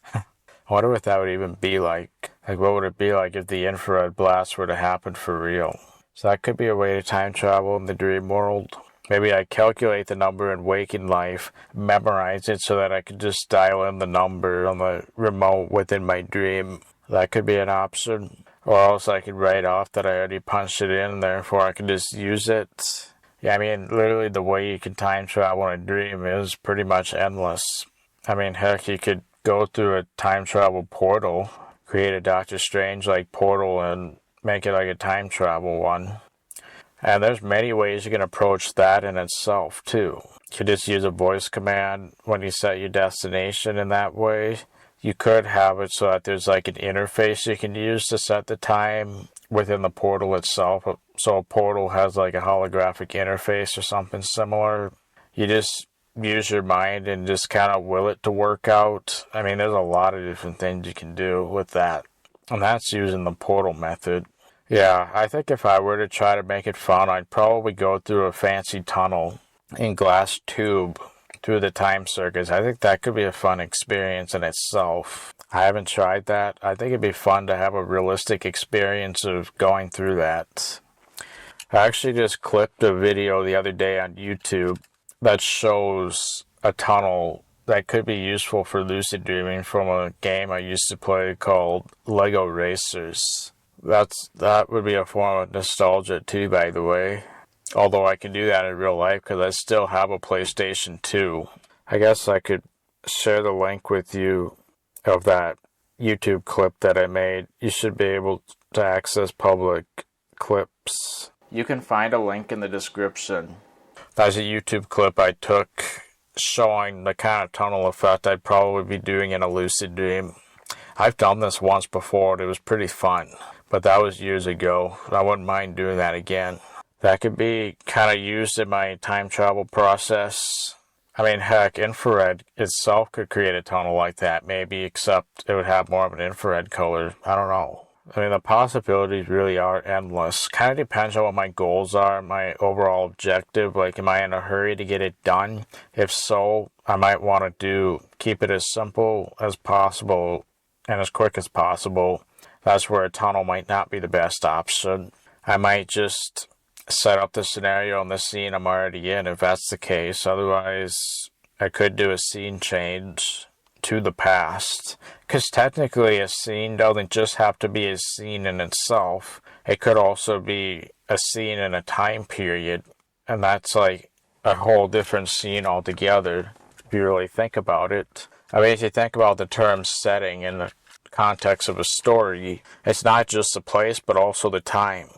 I wonder what that would even be like. Like, what would it be like if the infrared blast were to happen for real? So that could be a way to time travel in the dream world. Maybe I calculate the number in waking life, memorize it so that I could just dial in the number on the remote within my dream. That could be an option. Or else I could write off that I already punched it in, therefore I could just use it. Yeah, I mean, literally the way you can time travel in a dream is pretty much endless. I mean, heck, you could go through a time travel portal, create a Doctor Strange-like portal, and make it like a time travel one. And there's many ways you can approach that in itself, too. You could just use a voice command when you set your destination in that way. You could have it so that there's like an interface you can use to set the time within the portal itself. So a portal has like a holographic interface or something similar. You just use your mind and just kind of will it to work out. I mean, there's a lot of different things you can do with that. And that's using the portal method. Yeah, I think if I were to try to make it fun, I'd probably go through a fancy tunnel in glass tube through the time circuits. I think that could be a fun experience in itself. I haven't tried that. I think it'd be fun to have a realistic experience of going through that. I actually just clipped a video the other day on YouTube that shows a tunnel that could be useful for lucid dreaming from a game I used to play called Lego Racers. That would be a form of nostalgia too, by the way. Although I can do that in real life because I still have a PlayStation 2. I guess I could share the link with you of that YouTube clip that I made. You should be able to access public clips. You can find a link in the description. That's a YouTube clip I took showing the kind of tunnel effect I'd probably be doing in a lucid dream. I've done this once before and it was pretty fun, but that was years ago. I wouldn't mind doing that again. That could be kind of used in my time travel process. I mean, heck, infrared itself could create a tunnel like that, maybe, except it would have more of an infrared color. I don't know. I mean, the possibilities really are endless. Kind of depends on what my goals are, my overall objective. Like, am I in a hurry to get it done? If so, I might want to keep it as simple as possible and as quick as possible. That's where a tunnel might not be the best option. I might just set up the scenario and the scene I'm already in, if that's the case. Otherwise, I could do a scene change to the past, because technically a scene doesn't just have to be a scene in itself. It could also be a scene in a time period, and that's like a whole different scene altogether, if you really think about it. I mean, if you think about the term setting in the context of a story, it's not just the place, but also the time.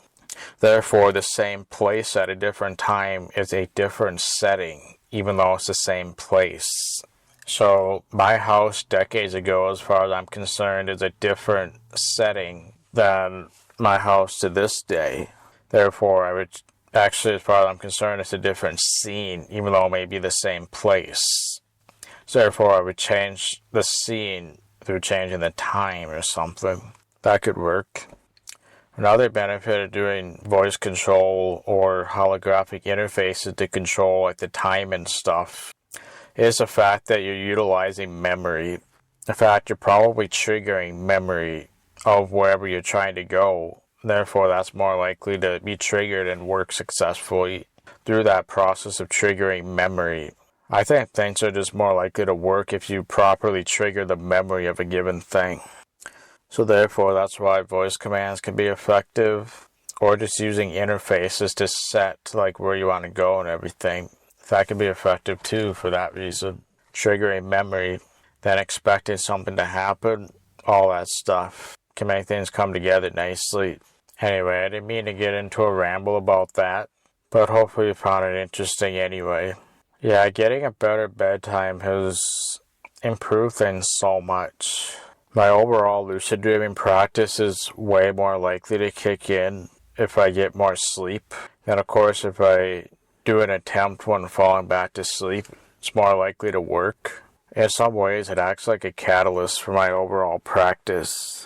Therefore, the same place at a different time is a different setting, even though it's the same place. So my house decades ago, as far as I'm concerned, is a different setting than my house to this day. Therefore, I would actually, as far as I'm concerned, it's a different scene, even though it may be the same place. So therefore, I would change the scene through changing the time or something. That could work. Another benefit of doing voice control or holographic interfaces to control like the time and stuff is the fact that you're utilizing memory. In fact, you're probably triggering memory of wherever you're trying to go. Therefore, that's more likely to be triggered and work successfully through that process of triggering memory. I think things are just more likely to work if you properly trigger the memory of a given thing. So therefore, that's why voice commands can be effective, or just using interfaces to set like where you want to go and everything. That can be effective too for that reason. Triggering memory, then expecting something to happen, all that stuff can make things come together nicely. Anyway, I didn't mean to get into a ramble about that, but hopefully you found it interesting anyway. Yeah, getting a better bedtime has improved things so much. My overall lucid dreaming practice is way more likely to kick in if I get more sleep. And of course, if I do an attempt when falling back to sleep, it's more likely to work. In some ways, it acts like a catalyst for my overall practice.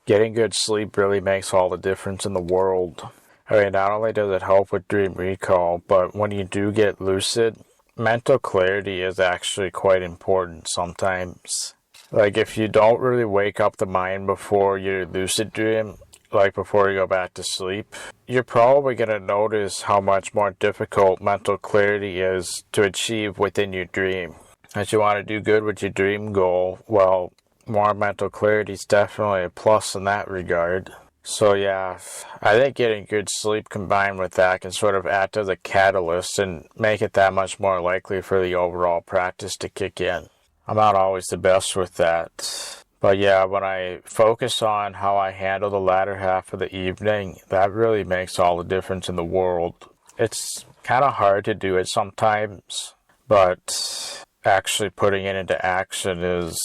Getting good sleep really makes all the difference in the world. I mean, not only does it help with dream recall, but when you do get lucid, mental clarity is actually quite important sometimes. Like, if you don't really wake up the mind before your lucid dream, like before you go back to sleep, you're probably going to notice how much more difficult mental clarity is to achieve within your dream. As you want to do good with your dream goal, well, more mental clarity is definitely a plus in that regard. So yeah, I think getting good sleep combined with that can sort of act as a catalyst and make it that much more likely for the overall practice to kick in. I'm not always the best with that. But yeah, when I focus on how I handle the latter half of the evening, that really makes all the difference in the world. It's kind of hard to do it sometimes, but actually putting it into action is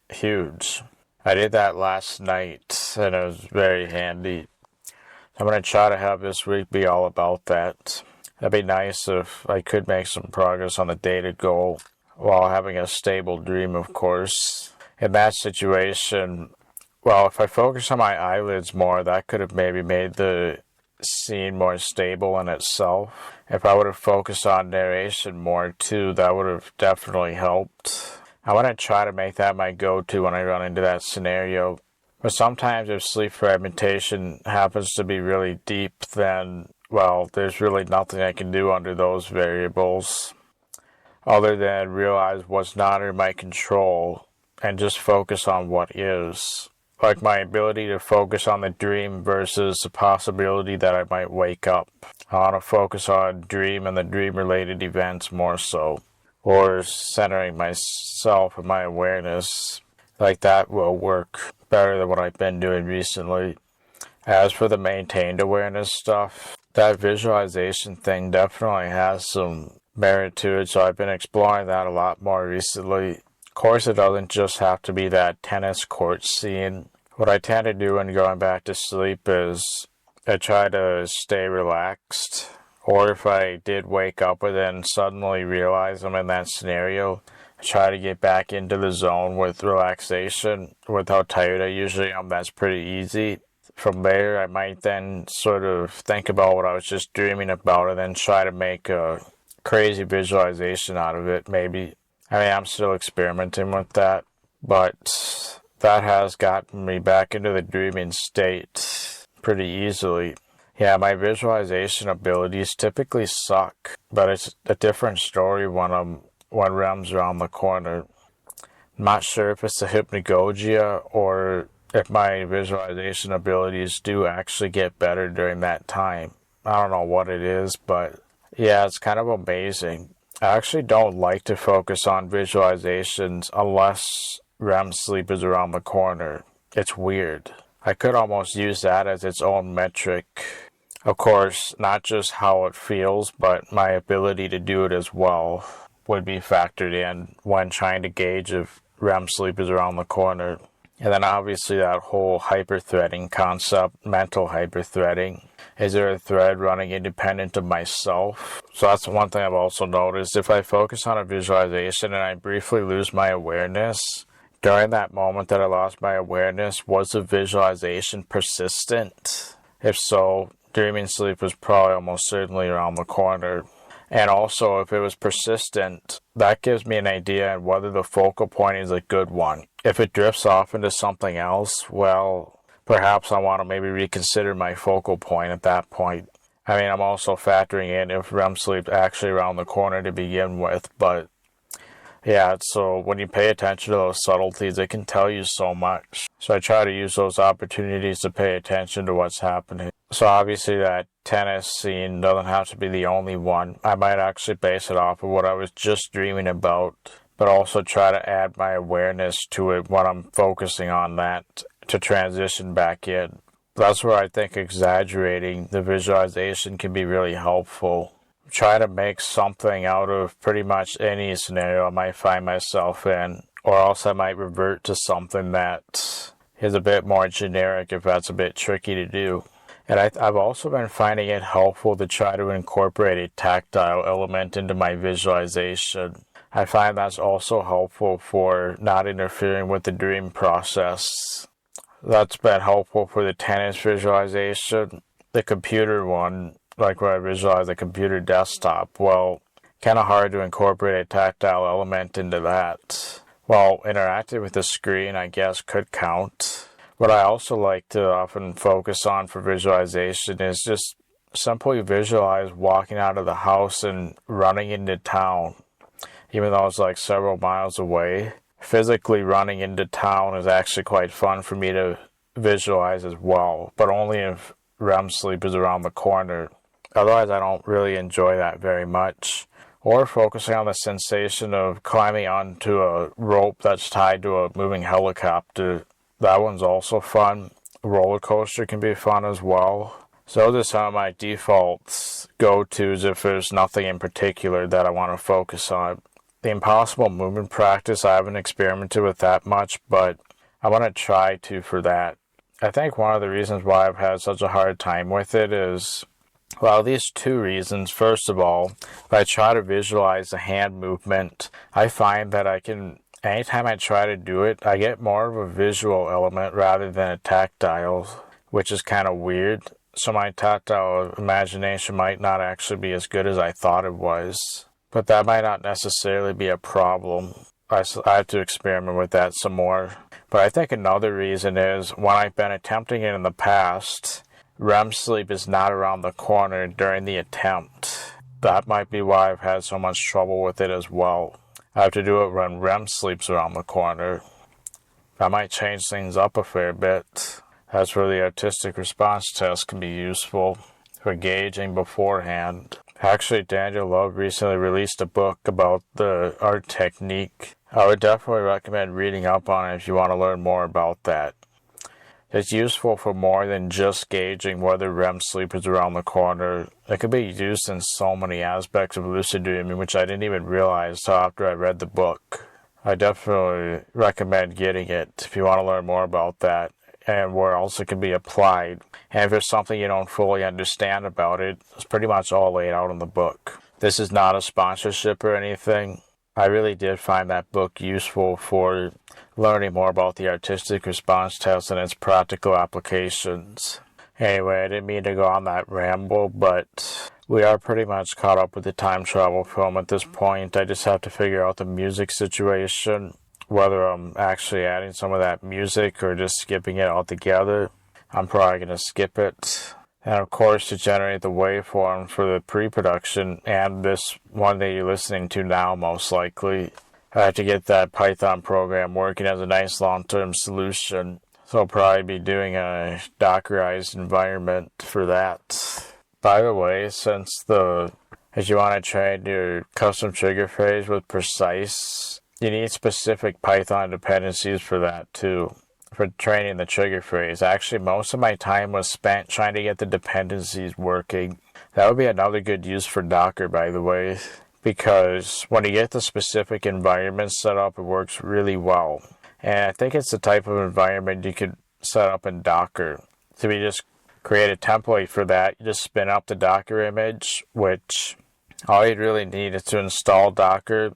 huge. I did that last night, and it was very handy. I'm going to try to have this week be all about that. That'd be nice if I could make some progress on the data goal while having a stable dream, of course. In that situation, well, if I focus on my eyelids more, that could have maybe made the scene more stable in itself. If I would have focused on narration more too, that would have definitely helped. I want to try to make that my go-to when I run into that scenario. But sometimes if sleep fragmentation happens to be really deep, then, well, there's really nothing I can do under those variables other than realize what's not under my control and just focus on what is. Like my ability to focus on the dream versus the possibility that I might wake up. I want to focus on dream and the dream-related events more so. Or centering myself and my awareness. Like that will work better than what I've been doing recently. As for the maintained awareness stuff, that visualization thing definitely has some merit to it, so I've been exploring that a lot more recently. Of course, it doesn't just have to be that tennis court scene. What I tend to do when going back to sleep is I try to stay relaxed. Or if I did wake up and then suddenly realize I'm in that scenario, I try to get back into the zone with relaxation. With how tired I usually am, that's pretty easy. From there, I might then sort of think about what I was just dreaming about and then try to make a crazy visualization out of it, maybe. I mean, I'm still experimenting with that, but that has gotten me back into the dreaming state pretty easily. Yeah, my visualization abilities typically suck, but it's a different story when REM's around the corner. I'm not sure if it's the hypnagogia or if my visualization abilities do actually get better during that time. I don't know what it is, but yeah, it's kind of amazing. I actually don't like to focus on visualizations unless REM sleep is around the corner. It's weird. I could almost use that as its own metric. Of course, not just how it feels, but my ability to do it as well would be factored in when trying to gauge if REM sleep is around the corner. And then obviously that whole hyper-threading concept, mental hyper-threading. Is there a thread running independent of myself? So that's one thing I've also noticed. If I focus on a visualization and I briefly lose my awareness, during that moment that I lost my awareness, was the visualization persistent? If so, dreaming sleep was probably almost certainly around the corner. And also, if it was persistent, that gives me an idea on whether the focal point is a good one. If it drifts off into something else, well, perhaps I want to maybe reconsider my focal point at that point. I mean, I'm also factoring in if REM sleep's actually around the corner to begin with, but yeah, so when you pay attention to those subtleties, it can tell you so much. So I try to use those opportunities to pay attention to what's happening. So obviously that tennis scene doesn't have to be the only one. I might actually base it off of what I was just dreaming about, but also try to add my awareness to it when I'm focusing on that to transition back in. That's where I think exaggerating the visualization can be really helpful. Try to make something out of pretty much any scenario I might find myself in, or else I might revert to something that is a bit more generic if that's a bit tricky to do. And I've also been finding it helpful to try to incorporate a tactile element into my visualization. I find that's also helpful for not interfering with the dream process. That's been helpful for the tennis visualization. The computer one, like where I visualize the computer desktop, well, kind of hard to incorporate a tactile element into that. Well, interacting with the screen, I guess, could count. What I also like to often focus on for visualization is just simply visualize walking out of the house and running into town. Even though it's like several miles away, physically running into town is actually quite fun for me to visualize as well, but only if REM sleep is around the corner. Otherwise, I don't really enjoy that very much. Or focusing on the sensation of climbing onto a rope that's tied to a moving helicopter. That one's also fun. Roller coaster can be fun as well. So those are some of my default go-tos if there's nothing in particular that I want to focus on. The impossible movement practice, I haven't experimented with that much, but I want to try to for that. I think one of the reasons why I've had such a hard time with it is, well, at least two reasons. First of all, if I try to visualize the hand movement, I find that anytime I try to do it, I get more of a visual element rather than a tactile, which is kind of weird. so my tactile imagination might not actually be as good as I thought it was. But that might not necessarily be a problem. I have to experiment with that some more. But I think another reason is when I've been attempting it in the past, REM sleep is not around the corner during the attempt. That might be why I've had so much trouble with it as well. I have to do it when REM sleep's around the corner. That might change things up a fair bit. That's where the artistic response test can be useful for gauging beforehand. Actually, Daniel Love recently released a book about the art technique. I would definitely recommend reading up on it if you want to learn more about that. It's useful for more than just gauging whether REM sleep is around the corner. It can be used in so many aspects of lucid dreaming, which I didn't even realize until after I read the book. I definitely recommend getting it if you want to learn more about that and where else it can be applied. And if there's something you don't fully understand about it, it's pretty much all laid out in the book. This is not a sponsorship or anything. I really did find that book useful for learning more about the artistic response test and its practical applications. Anyway, I didn't mean to go on that ramble, but we are pretty much caught up with the time travel film at this point. I just have to figure out the music situation, whether I'm actually adding some of that music or just skipping it altogether. I'm probably going to skip it. And of course, to generate the waveform for the pre-production and this one that you're listening to now, most likely, I have to get that Python program working as a nice long-term solution. So I'll probably be doing a Dockerized environment for that. By the way, if you want to train your custom trigger phrase with precise, you need specific Python dependencies for that too, for training the trigger phrase. Actually, most of my time was spent trying to get the dependencies working. That would be another good use for Docker, by the way, because when you get the specific environment set up, it works really well. And I think it's the type of environment you could set up in Docker. So you just create a template for that. You just spin up the Docker image, which all you'd really need is to install Docker,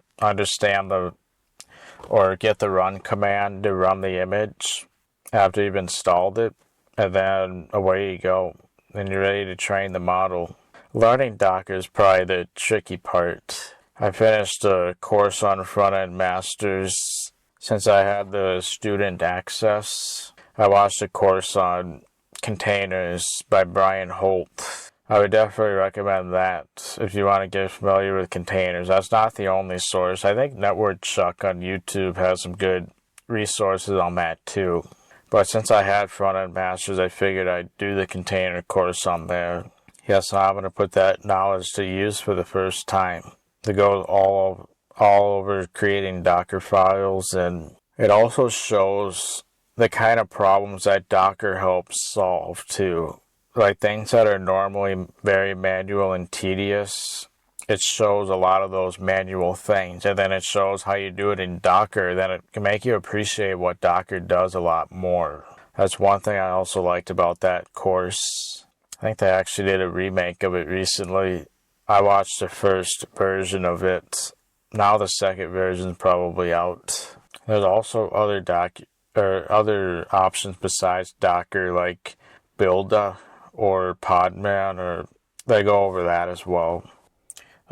or get the run command to run the image after you've installed it, and then away you go, and you're ready to train the model. Learning Docker is probably the tricky part. I finished a course on front-end masters. Since I had the student access, I watched a course on containers by Brian Holt. I would definitely recommend that if you want to get familiar with containers. That's not the only source. I think Network Chuck on YouTube has some good resources on that too. But since I had front-end masters, I figured I'd do the container course on there. Yes, so I'm going to put that knowledge to use for the first time. To go all over creating Docker files, and it also shows the kind of problems that Docker helps solve too. Like things that are normally very manual and tedious, it shows a lot of those manual things, and then it shows how you do it in Docker. Then it can make you appreciate what Docker does a lot more. That's one thing I also liked about that course. I think they actually did a remake of it recently. I watched the first version of it. Now the second version's probably out. There's also other options besides Docker, like Builda or Podman, or they go over that as well.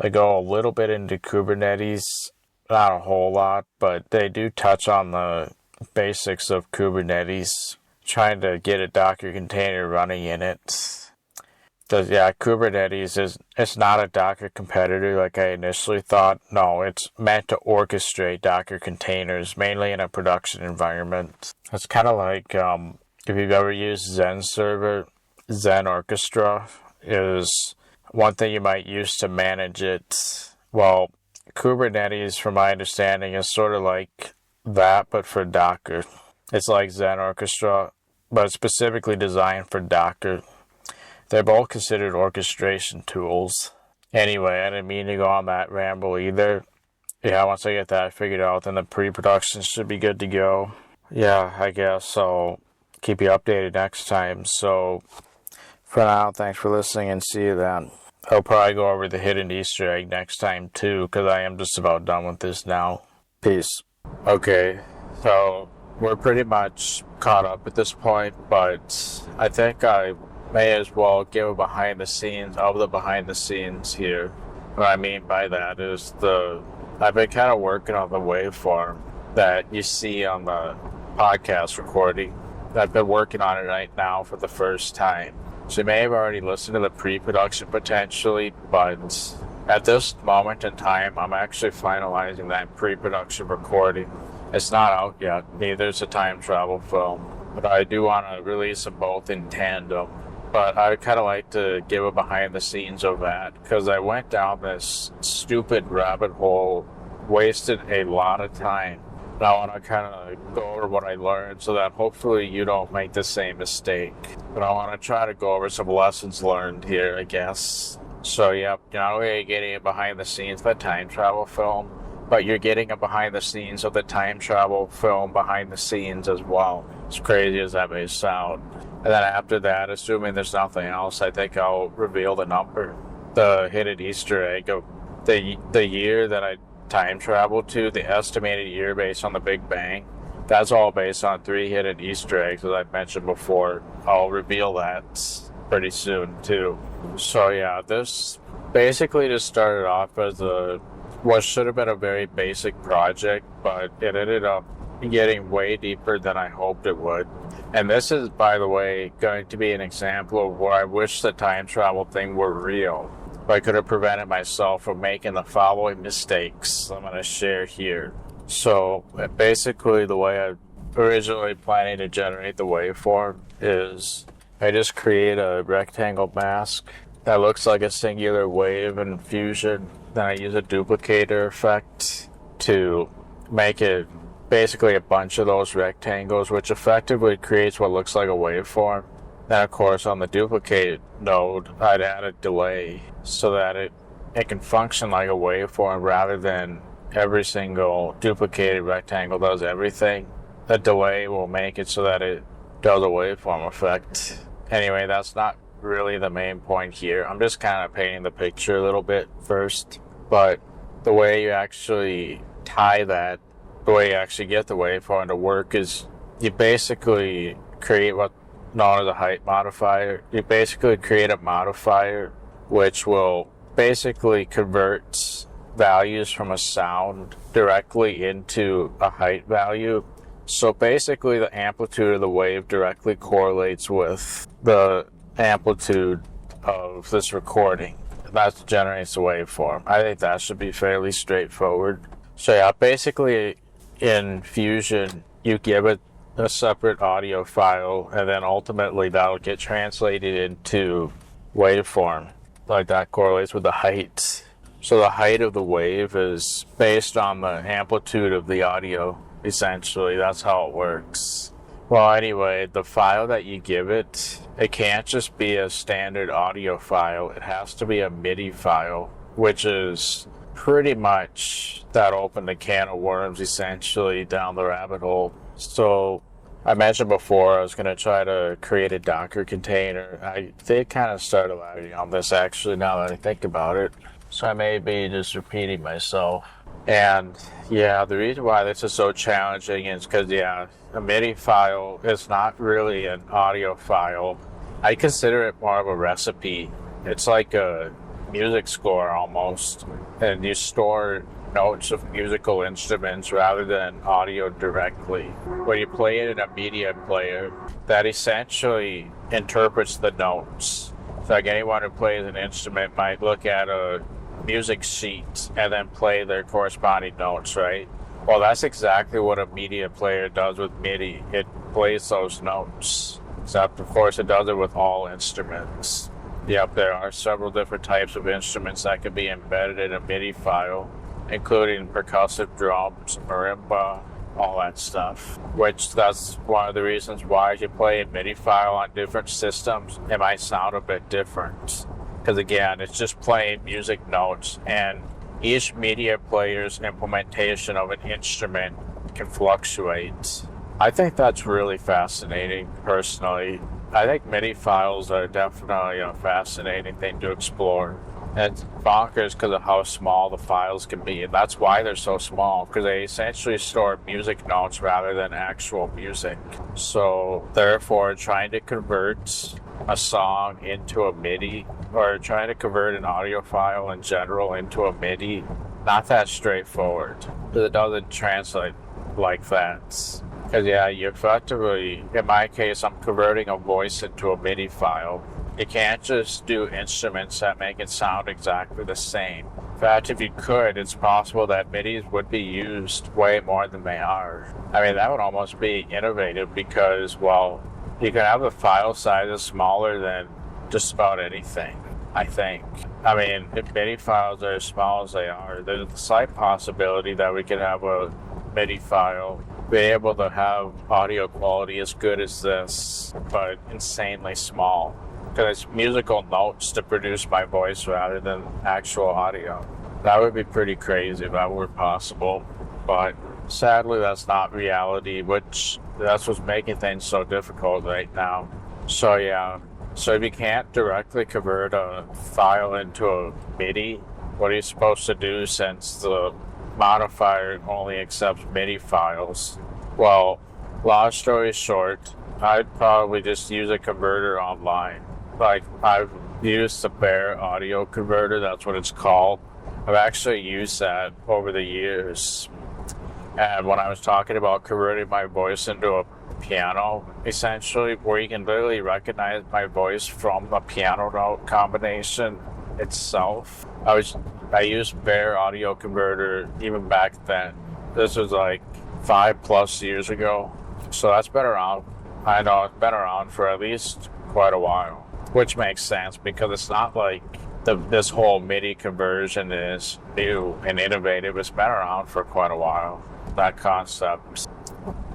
They go a little bit into Kubernetes, not a whole lot, but they do touch on the basics of Kubernetes, trying to get a Docker container running in it. Kubernetes it's not a Docker competitor like I initially thought. No, it's meant to orchestrate Docker containers, mainly in a production environment. It's kind of like if you've ever used Zen Server, Zen Orchestra is one thing you might use to manage it. Well, Kubernetes, from my understanding, is sort of like that, but for Docker. It's like Zen Orchestra, but it's specifically designed for Docker. They're both considered orchestration tools. Anyway, I didn't mean to go on that ramble either. Yeah, once I get that figured out, then the pre-production should be good to go. Yeah, I guess I'll keep you updated next time. So, for now, thanks for listening and see you then. I'll probably go over the hidden Easter egg next time too, because I am just about done with this now. Peace. Okay, so we're pretty much caught up at this point, but I think I may as well give a behind the scenes of the behind the scenes here. What I mean by that is I've been kind of working on the waveform that you see on the podcast recording. I've been working on it right now for the first time. So you may have already listened to the pre-production potentially, but at this moment in time, I'm actually finalizing that pre-production recording. It's not out yet, neither is a time travel film, but I do want to release them both in tandem. But I'd kind of like to give a behind the scenes of that, because I went down this stupid rabbit hole, wasted a lot of time. And I want to kind of go over what I learned so that hopefully you don't make the same mistake. But I want to try to go over some lessons learned here, I guess. So yep, not only are you getting a behind the scenes of the time travel film, but you're getting a behind the scenes of the time travel film behind the scenes as well. As crazy as that may sound. And then after that, assuming there's nothing else, I think I'll reveal the number. The hidden Easter egg of the year that I time traveled to, the estimated year based on the Big Bang. That's all based on 3 hidden Easter eggs, as I mentioned before. I'll reveal that pretty soon too. So yeah, this basically just started off as what should have been a very basic project, but it ended up getting way deeper than I hoped it would. And this is, by the way, going to be an example of where I wish the time travel thing were real. If I could have prevented myself from making the following mistakes I'm going to share here. So basically the way I originally planning to generate the waveform is I just create a rectangle mask that looks like a singular wave in Fusion. Then I use a duplicator effect to make it basically a bunch of those rectangles, which effectively creates what looks like a waveform. Then of course on the duplicate node, I'd add a delay so that it can function like a waveform rather than every single duplicated rectangle does everything. The delay will make it so that it does a waveform effect. Anyway, that's not really the main point here. I'm just kind of painting the picture a little bit first. But the way you actually tie that, the way you actually get the waveform to work is you basically create what's known as a height modifier. You basically create a modifier which will basically convert values from a sound directly into a height value. So basically the amplitude of the wave directly correlates with the amplitude of this recording. That generates a waveform. I think that should be fairly straightforward. So yeah, basically in Fusion, you give it a separate audio file, and then ultimately that'll get translated into waveform. Like that correlates with the height. So the height of the wave is based on the amplitude of the audio, essentially. That's how it works. Well, anyway, the file that you give it can't just be a standard audio file. It has to be a MIDI file, which is pretty much that opened a can of worms, essentially, down the rabbit hole. So I mentioned before I was going to try to create a Docker container. I did kind of start elaborating on this, actually, now that I think about it. So I may be just repeating myself. And yeah, the reason why this is so challenging is because, yeah, a MIDI file is not really an audio file. I consider it more of a recipe. It's like a music score almost, and you store notes of musical instruments rather than audio directly. When you play it in a media player, that essentially interprets the notes. It's like anyone who plays an instrument might look at a music sheet and then play their corresponding notes, right? Well, that's exactly what a media player does with MIDI. It plays those notes, except of course it does it with all instruments. Yep, there are several different types of instruments that can be embedded in a MIDI file, including percussive drums, marimba, all that stuff. Which that's one of the reasons why if you play a MIDI file on different systems, it might sound a bit different. Because again, it's just playing music notes, and each media player's implementation of an instrument can fluctuate. I think that's really fascinating, personally. I think MIDI files are definitely a fascinating thing to explore. And it's bonkers because of how small the files can be, and that's why they're so small, because they essentially store music notes rather than actual music. So therefore, trying to convert a song into a MIDI, or trying to convert an audio file in general into a MIDI, not that straightforward. It doesn't translate like that. Because yeah, you effectively, in my case, I'm converting a voice into a MIDI file. You can't just do instruments that make it sound exactly the same. In fact, if you could, it's possible that MIDIs would be used way more than they are. I mean, that would almost be innovative because, well, you can have the file sizes smaller than just about anything, I think. I mean, if MIDI files are as small as they are, there's a slight possibility that we could have a MIDI file be able to have audio quality as good as this, but insanely small. Because it's musical notes to produce my voice rather than actual audio. That would be pretty crazy if that were possible. But sadly, that's not reality, which that's what's making things so difficult right now. So yeah, so if you can't directly convert a file into a MIDI, what are you supposed to do since the modifier only accepts MIDI files? Well, long story short, I'd probably just use a converter online. Like, I've used the Bear audio converter, that's what it's called. I've actually used that over the years. And when I was talking about converting my voice into a piano, essentially, where you can literally recognize my voice from the piano note combination itself, I used Bear audio converter even back then. This was like 5+ years ago. So that's been around. I know it's been around for at least quite a while. Which makes sense because it's not like this whole MIDI conversion is new and innovative. It's been around for quite a while, that concept.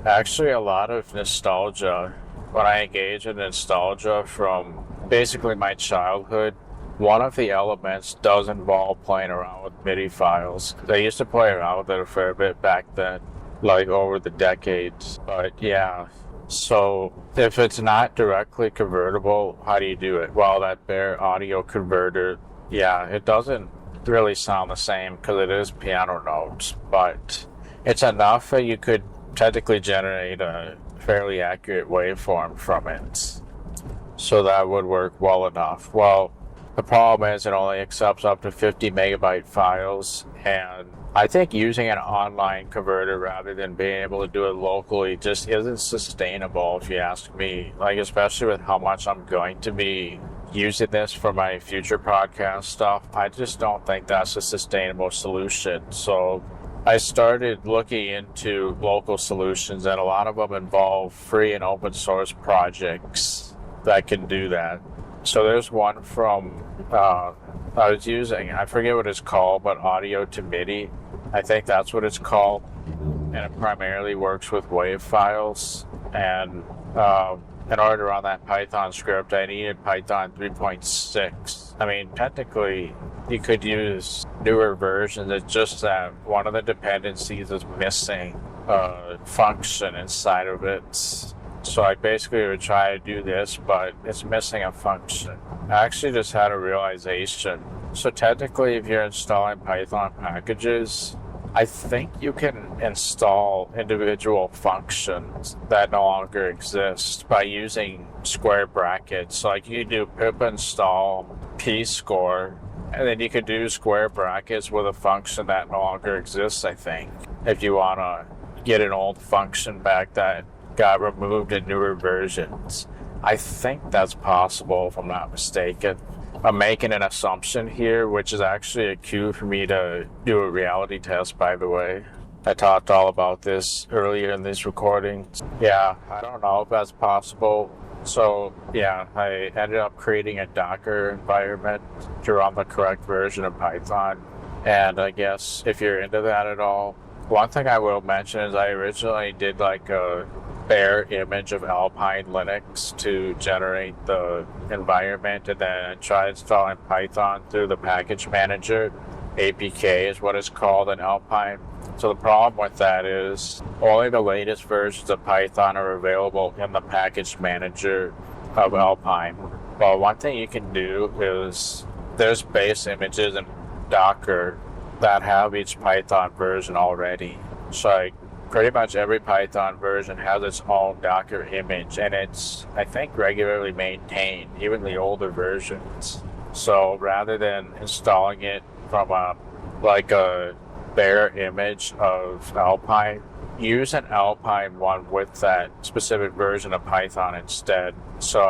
Actually, a lot of nostalgia, when I engage in nostalgia from basically my childhood, one of the elements does involve playing around with MIDI files. I used to play around with it a fair bit back then, like over the decades. But yeah. So if it's not directly convertible, how do you do it? Well, that Bear audio converter, yeah, it doesn't really sound the same because it is piano notes, but it's enough that you could technically generate a fairly accurate waveform from it. So that would work well enough. Well, the problem is it only accepts up to 50 megabyte files, and I think using an online converter rather than being able to do it locally just isn't sustainable, if you ask me. Like, especially with how much I'm going to be using this for my future podcast stuff, I just don't think that's a sustainable solution. So I started looking into local solutions, and a lot of them involve free and open source projects that can do that. So there's one from, I was using, I forget what it's called, but Audio to MIDI. I think that's what it's called. And it primarily works with WAV files. And in order to run that Python script, I needed Python 3.6. I mean, technically, you could use newer versions. It's just that one of the dependencies is missing a function inside of it. So I basically would try to do this, but it's missing a function. I actually just had a realization. So technically, if you're installing Python packages, I think you can install individual functions that no longer exist by using square brackets. So like you do pip install pscore, and then you could do square brackets with a function that no longer exists, I think, if you want to get an old function back that got removed in newer versions. I think that's possible, if I'm not mistaken. I'm making an assumption here, which is actually a cue for me to do a reality test, by the way. I talked all about this earlier in these recordings. Yeah, I don't know if that's possible. So, yeah, I ended up creating a Docker environment to run the correct version of Python. And I guess if you're into that at all, one thing I will mention is I originally did like a bare image of Alpine Linux to generate the environment, and then I tried installing Python through the package manager. APK is what it's called in Alpine. So the problem with that is only the latest versions of Python are available in the package manager of Alpine. Well, one thing you can do is there's base images in Docker that have each Python version already. So pretty much every Python version has its own Docker image, and it's, I think, regularly maintained, even the older versions. So rather than installing it from a bare image of Alpine, use an Alpine one with that specific version of Python instead. So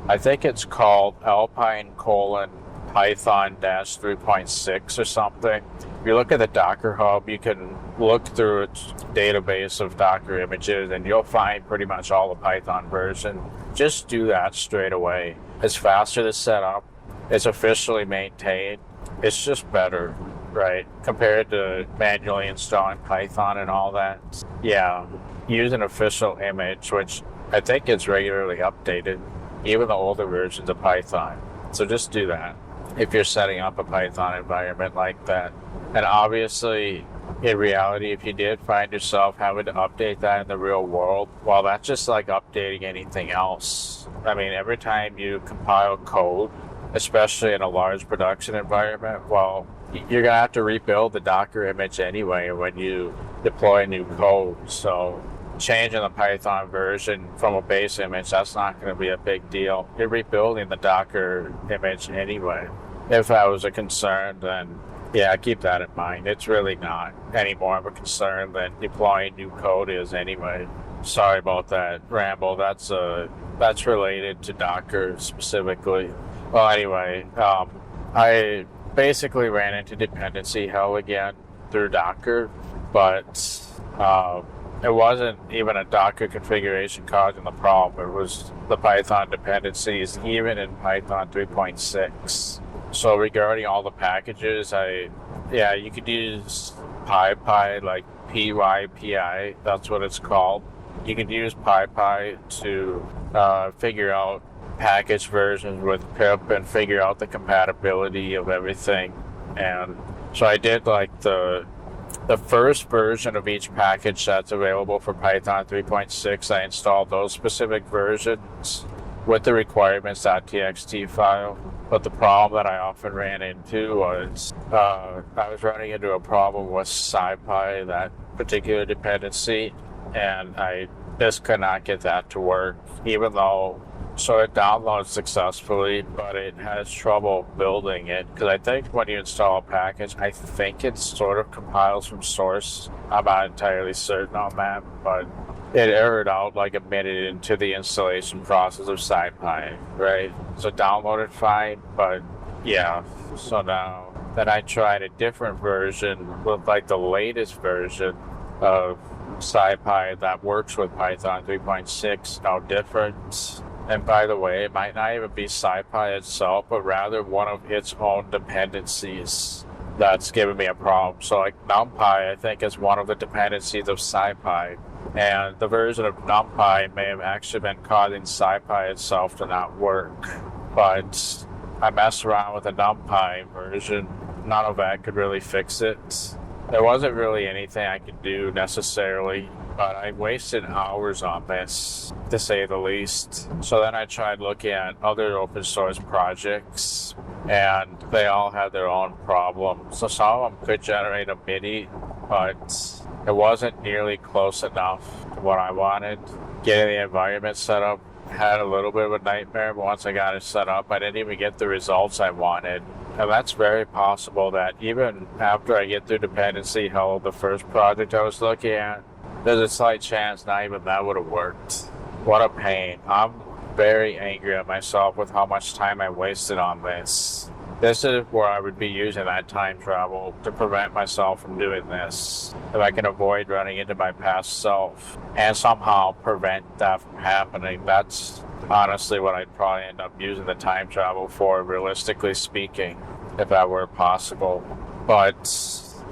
I think it's called Alpine Python 3.6 or something. If you look at the Docker Hub, you can look through its database of Docker images and you'll find pretty much all the Python version. Just do that straight away. It's faster to set up. It's officially maintained. It's just better, right? Compared to manually installing Python and all that. Yeah, use an official image, which I think is regularly updated, even the older versions of Python. So just do that if you're setting up a Python environment like that. And obviously, in reality, if you did find yourself having to update that in the real world, well, that's just like updating anything else. I mean, every time you compile code, especially in a large production environment, well, you're going to have to rebuild the Docker image anyway when you deploy new code. So changing the Python version from a base image, that's not going to be a big deal. You're rebuilding the Docker image anyway. If that was a concern, then yeah, keep that in mind. It's really not any more of a concern than deploying new code is anyway. Sorry about that ramble. That's related to Docker specifically. Well, anyway, I basically ran into dependency hell again through Docker, but it wasn't even a Docker configuration causing the problem. It was the Python dependencies, even in Python 3.6. So regarding all the packages, you could use PyPy, like PyPI, that's what it's called. You could use PyPy to figure out package versions with pip and figure out the compatibility of everything. And so I did like the first version of each package that's available for Python 3.6. I installed those specific versions with the requirements.txt file. But the problem that I often ran into was I was running into a problem with SciPy, that particular dependency, and I just could not get that to work, even though, so it downloads successfully, but it has trouble building it, because I think when you install a package, I think it sort of compiles from source. I'm not entirely certain on that, but it errored out like a minute into the installation process of SciPy, right? So downloaded fine, but yeah. So now that I tried a different version with like the latest version of SciPy that works with Python 3.6, no difference. And by the way, it might not even be SciPy itself, but rather one of its own dependencies that's giving me a problem. So like NumPy, I think, is one of the dependencies of SciPy. And the version of NumPy may have actually been causing SciPy itself to not work. But I messed around with the NumPy version. None of that could really fix it. There wasn't really anything I could do necessarily, but I wasted hours on this, to say the least. So then I tried looking at other open source projects, and they all had their own problems. So some of them could generate a MIDI, but it wasn't nearly close enough to what I wanted. Getting the environment set up had a little bit of a nightmare, but once I got it set up, I didn't even get the results I wanted. And that's very possible that even after I get through dependency hell, the first project I was looking at, there's a slight chance not even that would have worked. What a pain. I'm very angry at myself with how much time I wasted on this. This is where I would be using that time travel to prevent myself from doing this. If I can avoid running into my past self and somehow prevent that from happening, that's honestly what I'd probably end up using the time travel for, realistically speaking, if that were possible. But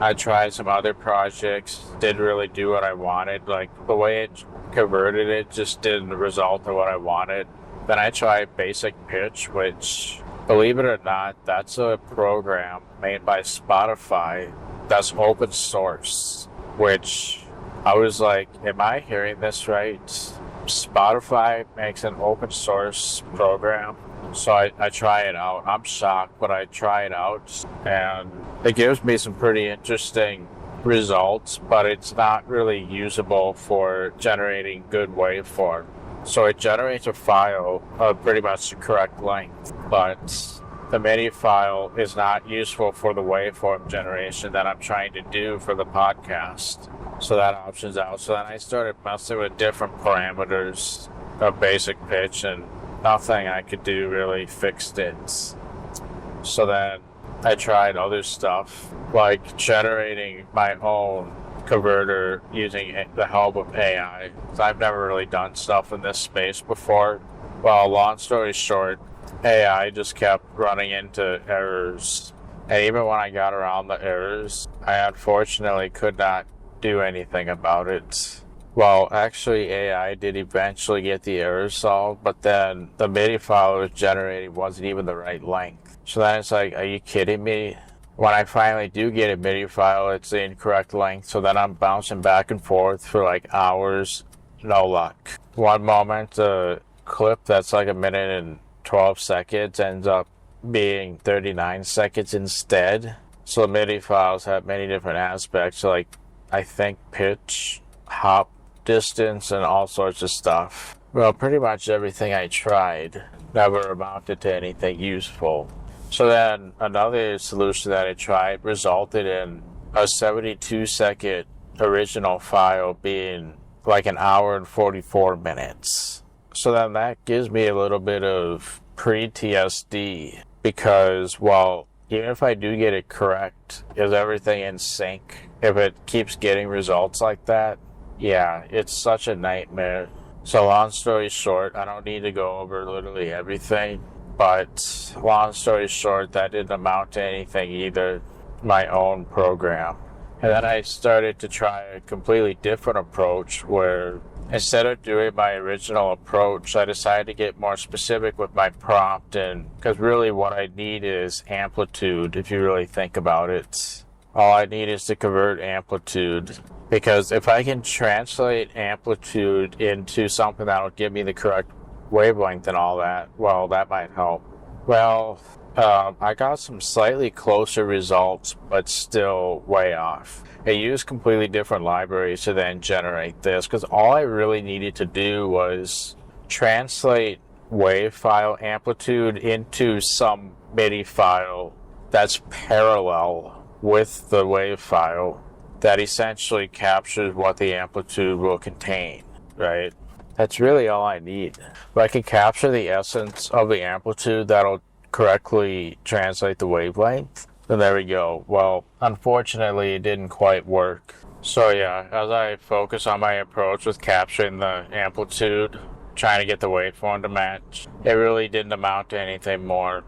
I tried some other projects, didn't really do what I wanted. Like the way it converted it just didn't result in what I wanted. Then I tried Basic Pitch, which, believe it or not, that's a program made by Spotify that's open source, which I was like, am I hearing this right? Spotify makes an open source program. So I try it out. I'm shocked, but I try it out, and it gives me some pretty interesting results, but it's not really usable for generating good waveform. So it generates a file of pretty much the correct length, but the MIDI file is not useful for the waveform generation that I'm trying to do for the podcast. So that option's out. So then I started messing with different parameters of basic pitch, and nothing I could do really fixed it. So then I tried other stuff, like generating my own converter using the help of AI. I've never really done stuff in this space before. Well, long story short, AI just kept running into errors. And even when I got around the errors, I unfortunately could not do anything about it. Well, actually, AI did eventually get the errors solved, but then the MIDI file it was generating wasn't even the right length. So then it's like, are you kidding me? When I finally do get a MIDI file, it's the incorrect length, so then I'm bouncing back and forth for like hours. No luck. One moment, the clip that's like a minute and 12 seconds ends up being 39 seconds instead. So the MIDI files have many different aspects, like I think pitch, hop, distance, and all sorts of stuff. Well, pretty much everything I tried never amounted to anything useful. So then another solution that I tried resulted in a 72-second original file being like an hour and 44 minutes. So then that gives me a little bit of pre-TSD because, well, even if I do get it correct, is everything in sync? If it keeps getting results like that, yeah, it's such a nightmare. So long story short, I don't need to go over literally everything, but long story short, that didn't amount to anything either, my own program. And then I started to try a completely different approach where instead of doing my original approach, I decided to get more specific with my prompt, and because really what I need is amplitude, if you really think about it. All I need is to convert amplitude, because if I can translate amplitude into something that'll give me the correct wavelength and all that, well, that might help. Well, I got some slightly closer results, but still way off. I used completely different libraries to then generate this, because all I really needed to do was translate wave file amplitude into some MIDI file that's parallel with the wave file that essentially captures what the amplitude will contain, right? That's really all I need. If I can capture the essence of the amplitude that'll correctly translate the wavelength, then there we go. Well, unfortunately, it didn't quite work. So yeah, as I focus on my approach with capturing the amplitude, trying to get the waveform to match, it really didn't amount to anything more.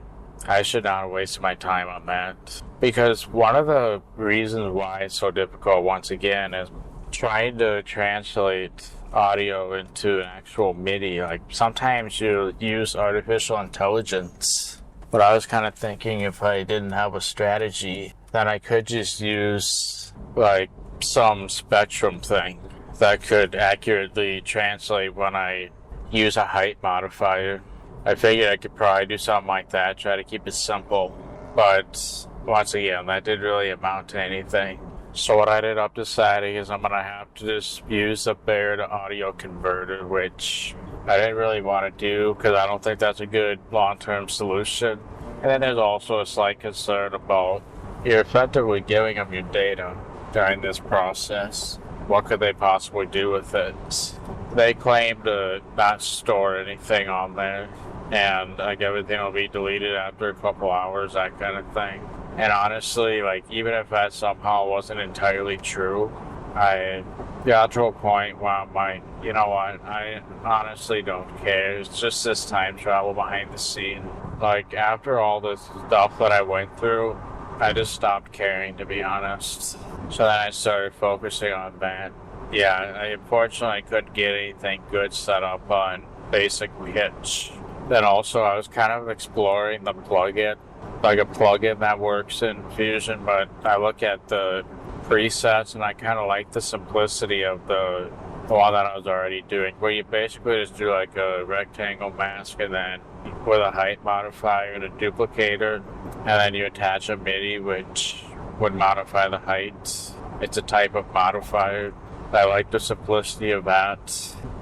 I should not have wasted my time on that. Because one of the reasons why it's so difficult, once again, is trying to translate audio into an actual MIDI. Like, sometimes you use artificial intelligence. But I was kind of thinking if I didn't have a strategy, then I could just use, like, some spectrum thing that could accurately translate when I use a height modifier. I figured I could probably do something like that, try to keep it simple. But once again, that didn't really amount to anything. So what I ended up deciding is I'm going to have to just use a bare to audio converter, which I didn't really want to do because I don't think that's a good long-term solution. And then there's also a slight concern about you're effectively giving them your data during this process. What could they possibly do with it? They claim to not store anything on there, and like everything will be deleted after a couple hours, that kind of thing. And honestly, like, even if that somehow wasn't entirely true, I got to a point where I'm like, you know what, I honestly don't care. It's just this time travel behind the scene. Like, after all this stuff that I went through, I just stopped caring, to be honest. So then I started focusing on that. Yeah, I unfortunately couldn't get anything good set up on basic pitch. Then also I was kind of exploring the plugin, like a plugin that works in Fusion, but I look at the presets and I kind of like the simplicity of the one that I was already doing, where you basically just do like a rectangle mask and then with a height modifier and a duplicator, and then you attach a MIDI which would modify the height. it's a type of modifier. I like the simplicity of that.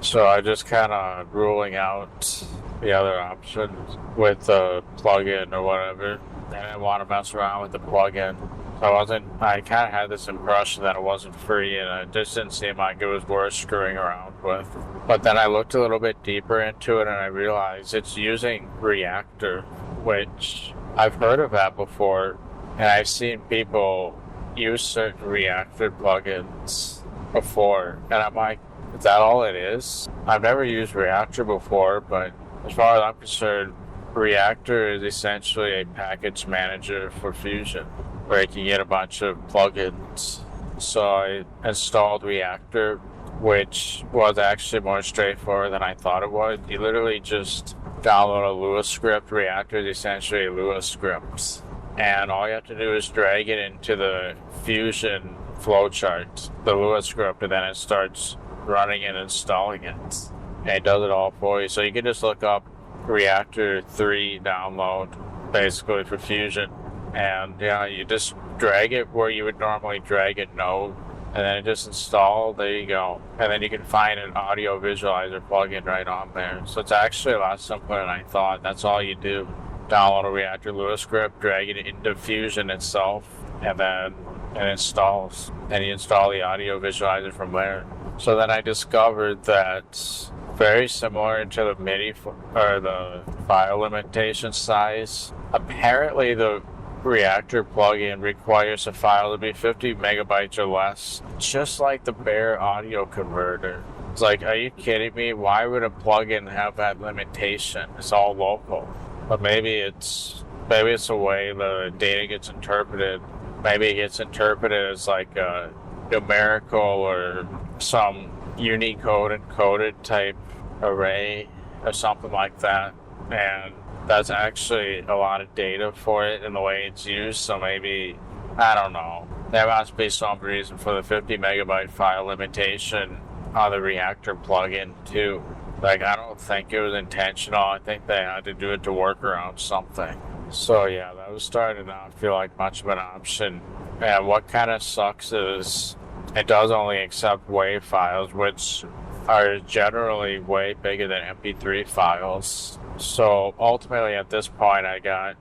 So I just kind of ruling out the other options with the plugin or whatever. I didn't want to mess around with the plugin. I kind of had this impression that it wasn't free, and it just didn't seem like it was worth screwing around with. But then I looked a little bit deeper into it, and I realized it's using Reactor, which I've heard of that before, and I've seen people use certain Reactor plugins before, and I'm like, is that all it is? I've never used Reactor before, but as far as I'm concerned, Reactor is essentially a package manager for Fusion, where you can get a bunch of plugins. So I installed Reactor, which was actually more straightforward than I thought it was. You literally just download a Lua script. Reactor is essentially a Lua script. And all you have to do is drag it into the Fusion flowchart, the Lua script, and then it starts running and installing it. And it does it all for you. So you can just look up Reactor 3 download, basically for Fusion. And yeah, you just drag it where you would normally drag a node, and then it just installed. There you go. And then you can find an audio visualizer plugin right on there. So it's actually a lot simpler than I thought. That's all you do. Download a Reactor Lua script, drag it into Fusion itself, and then it installs. And you install the audio visualizer from there. So then I discovered that very similar to the MIDI or the file limitation size, apparently the Reactor plugin requires a file to be 50 megabytes or less, just like the bare audio converter. It's like, are you kidding me? Why would a plugin have that limitation? It's all local. But maybe it's a way the data gets interpreted. Maybe it gets interpreted as like a numerical or some Unicode encoded type array or something like that. And that's actually a lot of data for it in the way it's used. So maybe, I don't know. There must be some reason for the 50 megabyte file limitation on the Reactor plugin too. Like, I don't think it was intentional. I think they had to do it to work around something. So yeah, that was starting to not feel like much of an option. And what kind of sucks is it does only accept WAV files, which are generally way bigger than MP3 files. So ultimately at this point I got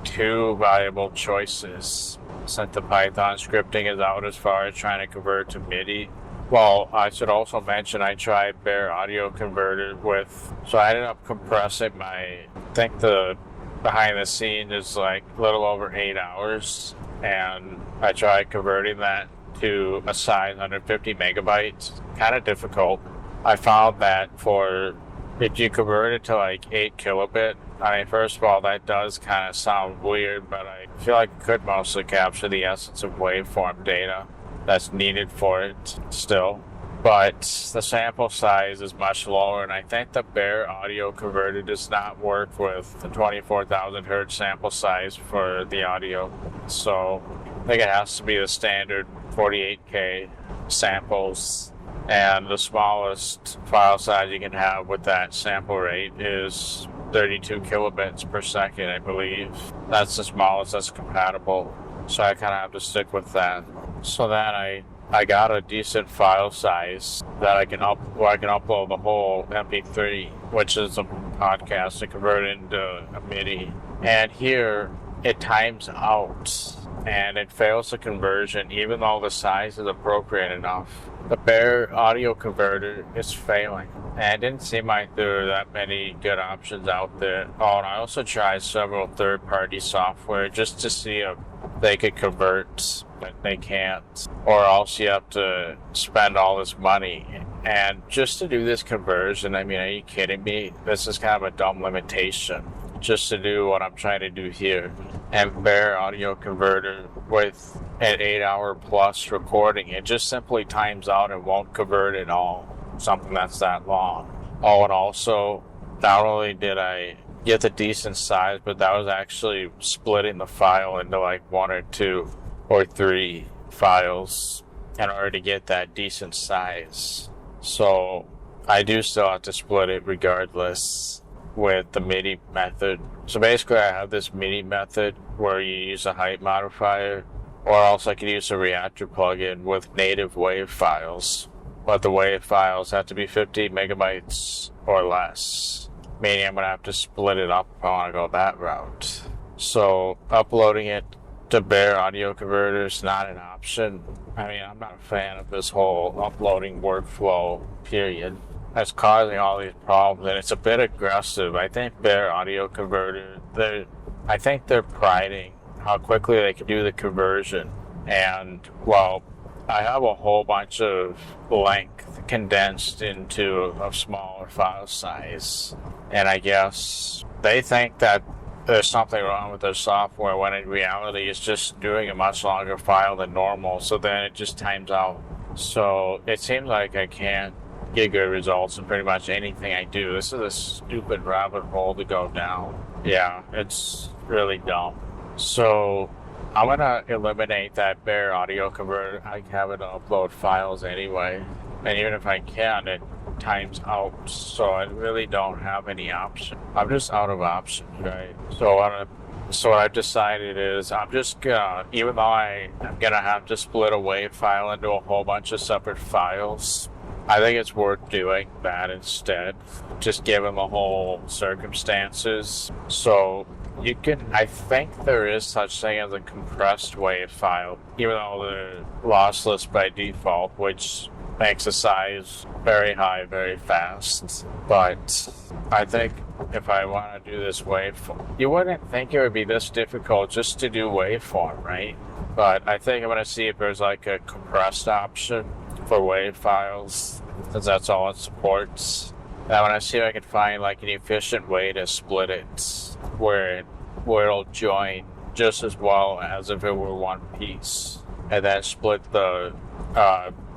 two viable choices. Since the Python scripting is out as far as trying to convert to MIDI. Well, I should also mention I tried bare audio converter so I ended up compressing I think the behind the scene is like a little over 8 hours, and I tried converting that to a size under 50 megabytes. Kind of difficult. I found that if you convert it to like 8 kilobit, I mean, first of all, that does kind of sound weird, but I feel like it could mostly capture the essence of waveform data that's needed for it still. But the sample size is much lower, and I think the bare audio converter does not work with the 24,000 hertz sample size for the audio. So I think it has to be the standard 48K samples. And the smallest file size you can have with that sample rate is 32 kilobits per second, I believe. That's the smallest that's compatible. So I kind of have to stick with that. So then I got a decent file size that I can upload the whole MP3, which is a podcast, and convert it into a MIDI. And here it times out and it fails the conversion even though the size is appropriate enough. The bare audio converter is failing, and it didn't seem like there were that many good options out there. Oh, and I also tried several third-party software just to see if they could convert, but they can't. Or else you have to spend all this money. And just to do this conversion, I mean, are you kidding me? This is kind of a dumb limitation just to do what I'm trying to do here. And bare audio converter with an 8-hour plus recording, it just simply times out and won't convert at all. Something that's that long. Oh, and also, not only did I get the decent size, but that was actually splitting the file into like 1 or 2 or 3 files in order to get that decent size. So I do still have to split it regardless with the MIDI method. So basically I have this MIDI method where you use a height modifier Or else I could use a Reactor plugin with native WAV files. But the WAV files have to be 50 megabytes or less. Meaning I'm going to have to split it up if I want to go that route. So uploading it to bare audio converter is not an option. I mean, I'm not a fan of this whole uploading workflow, period. That's causing all these problems, and it's a bit aggressive. I think bare audio converter, I think they're priding how quickly they can do the conversion. And, well, I have a whole bunch of length condensed into a smaller file size. And I guess they think that there's something wrong with their software when in reality it's just doing a much longer file than normal, so then it just times out. So it seems like I can't get good results in pretty much anything I do. This is a stupid rabbit hole to go down. Yeah, it's really dumb. So I'm gonna eliminate that bare audio converter. I have it to upload files anyway, and even if I can, it times out, so I really don't have any option. I'm just out of options, right? So what I've decided is I'm just gonna, even though I'm gonna have to split a WAV file into a whole bunch of separate files, I think it's worth doing that instead, just given the whole circumstances. So you can, I think there is such thing as a compressed WAV file, even though they're lossless by default, which makes the size very high very fast. But I think if I want to do this waveform, you wouldn't think it would be this difficult just to do waveform, right? But I think I'm going to see if there's like a compressed option for WAV files, since that's all it supports. And I want to see if I can find like an efficient way to split it where it'll join just as well as if it were one piece, and then split the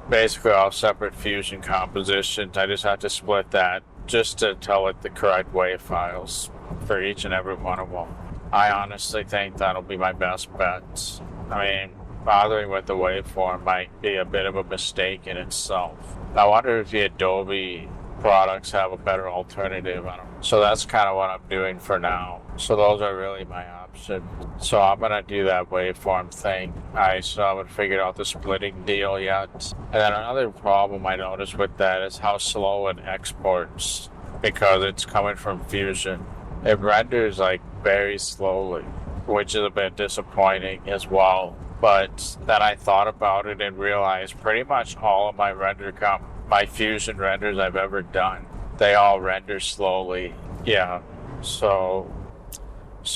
basically all separate fusion compositions. I just have to split that just to tell it the correct WAV files for each and every one of them. I honestly think that'll be my best bet. I mean, bothering with the waveform might be a bit of a mistake in itself. I wonder if the Adobe products have a better alternative. I don't know. So that's kind of what I'm doing for now. So those are really my options. So I'm going to do that waveform thing. I still haven't figured out the splitting deal yet. And then another problem I noticed with that is how slow it exports, because it's coming from Fusion. It renders like very slowly, which is a bit disappointing as well. But then I thought about it and realized pretty much all of my my Fusion renders I've ever done, they all render slowly. Yeah. So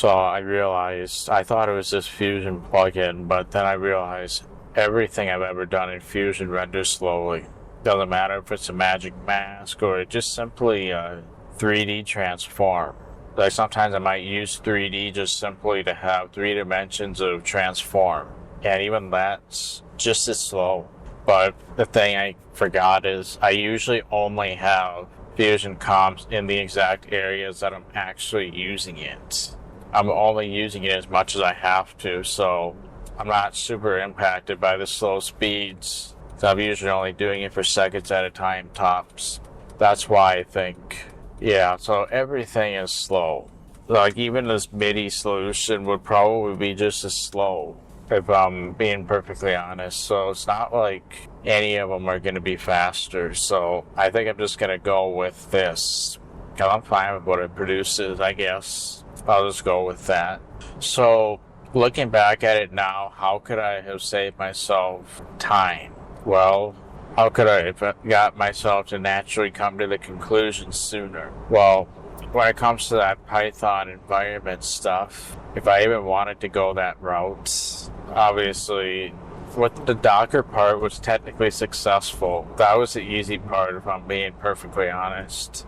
I realized, I thought it was this Fusion plugin, but then I realized everything I've ever done in Fusion renders slowly. Doesn't matter if it's a magic mask or just simply a 3D transform. Like sometimes I might use 3D just simply to have 3 dimensions of transform. And even that's just as slow. But the thing I forgot is I usually only have Fusion comps in the exact areas that I'm actually using it. I'm only using it as much as I have to, so I'm not super impacted by the slow speeds. So I'm usually only doing it for seconds at a time tops. That's why I think, yeah, so everything is slow. Like even this MIDI solution would probably be just as slow, if I'm being perfectly honest. So it's not like any of them are going to be faster. So I think I'm just going to go with this, because I'm fine with what it produces, I guess. I'll just go with that. So looking back at it now, how could I have saved myself time? Well, how could I have got myself to naturally come to the conclusion sooner? Well, when it comes to that Python environment stuff, if I even wanted to go that route, obviously, what the Docker part was technically successful. That was the easy part, if I'm being perfectly honest.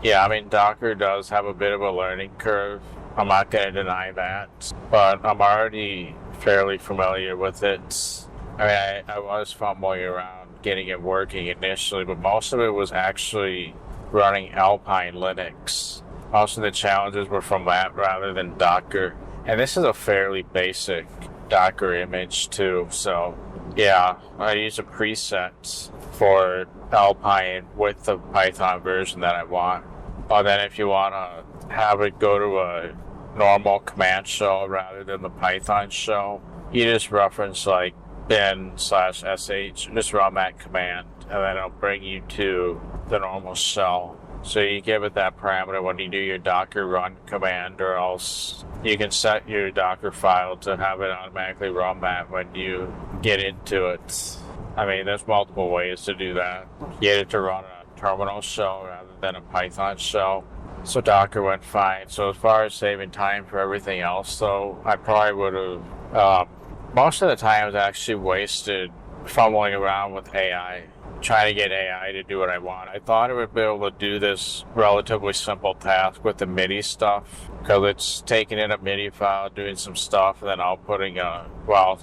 Yeah, I mean, Docker does have a bit of a learning curve. I'm not going to deny that. But I'm already fairly familiar with it. I mean, I was fumbling around getting it working initially, but most of it was actually running Alpine Linux. Most of the challenges were from that rather than Docker. And this is a fairly basic Docker image too. So yeah, I use a preset for Alpine with the Python version that I want. Or then if you want to have it go to a normal command shell rather than the Python shell, you just reference like bin/sh, just run that command, and then it'll bring you to the normal shell. So you give it that parameter when you do your Docker run command, or else you can set your Docker file to have it automatically run that when you get into it. I mean, there's multiple ways to do that. Get it to run a terminal shell rather than a Python shell. So Docker went fine. So as far as saving time for everything else, though, I probably would have, most of the time I was actually wasted fumbling around with AI, trying to get AI to do what I want. I thought it would be able to do this relatively simple task with the MIDI stuff, because it's taking in a MIDI file, doing some stuff, and then outputting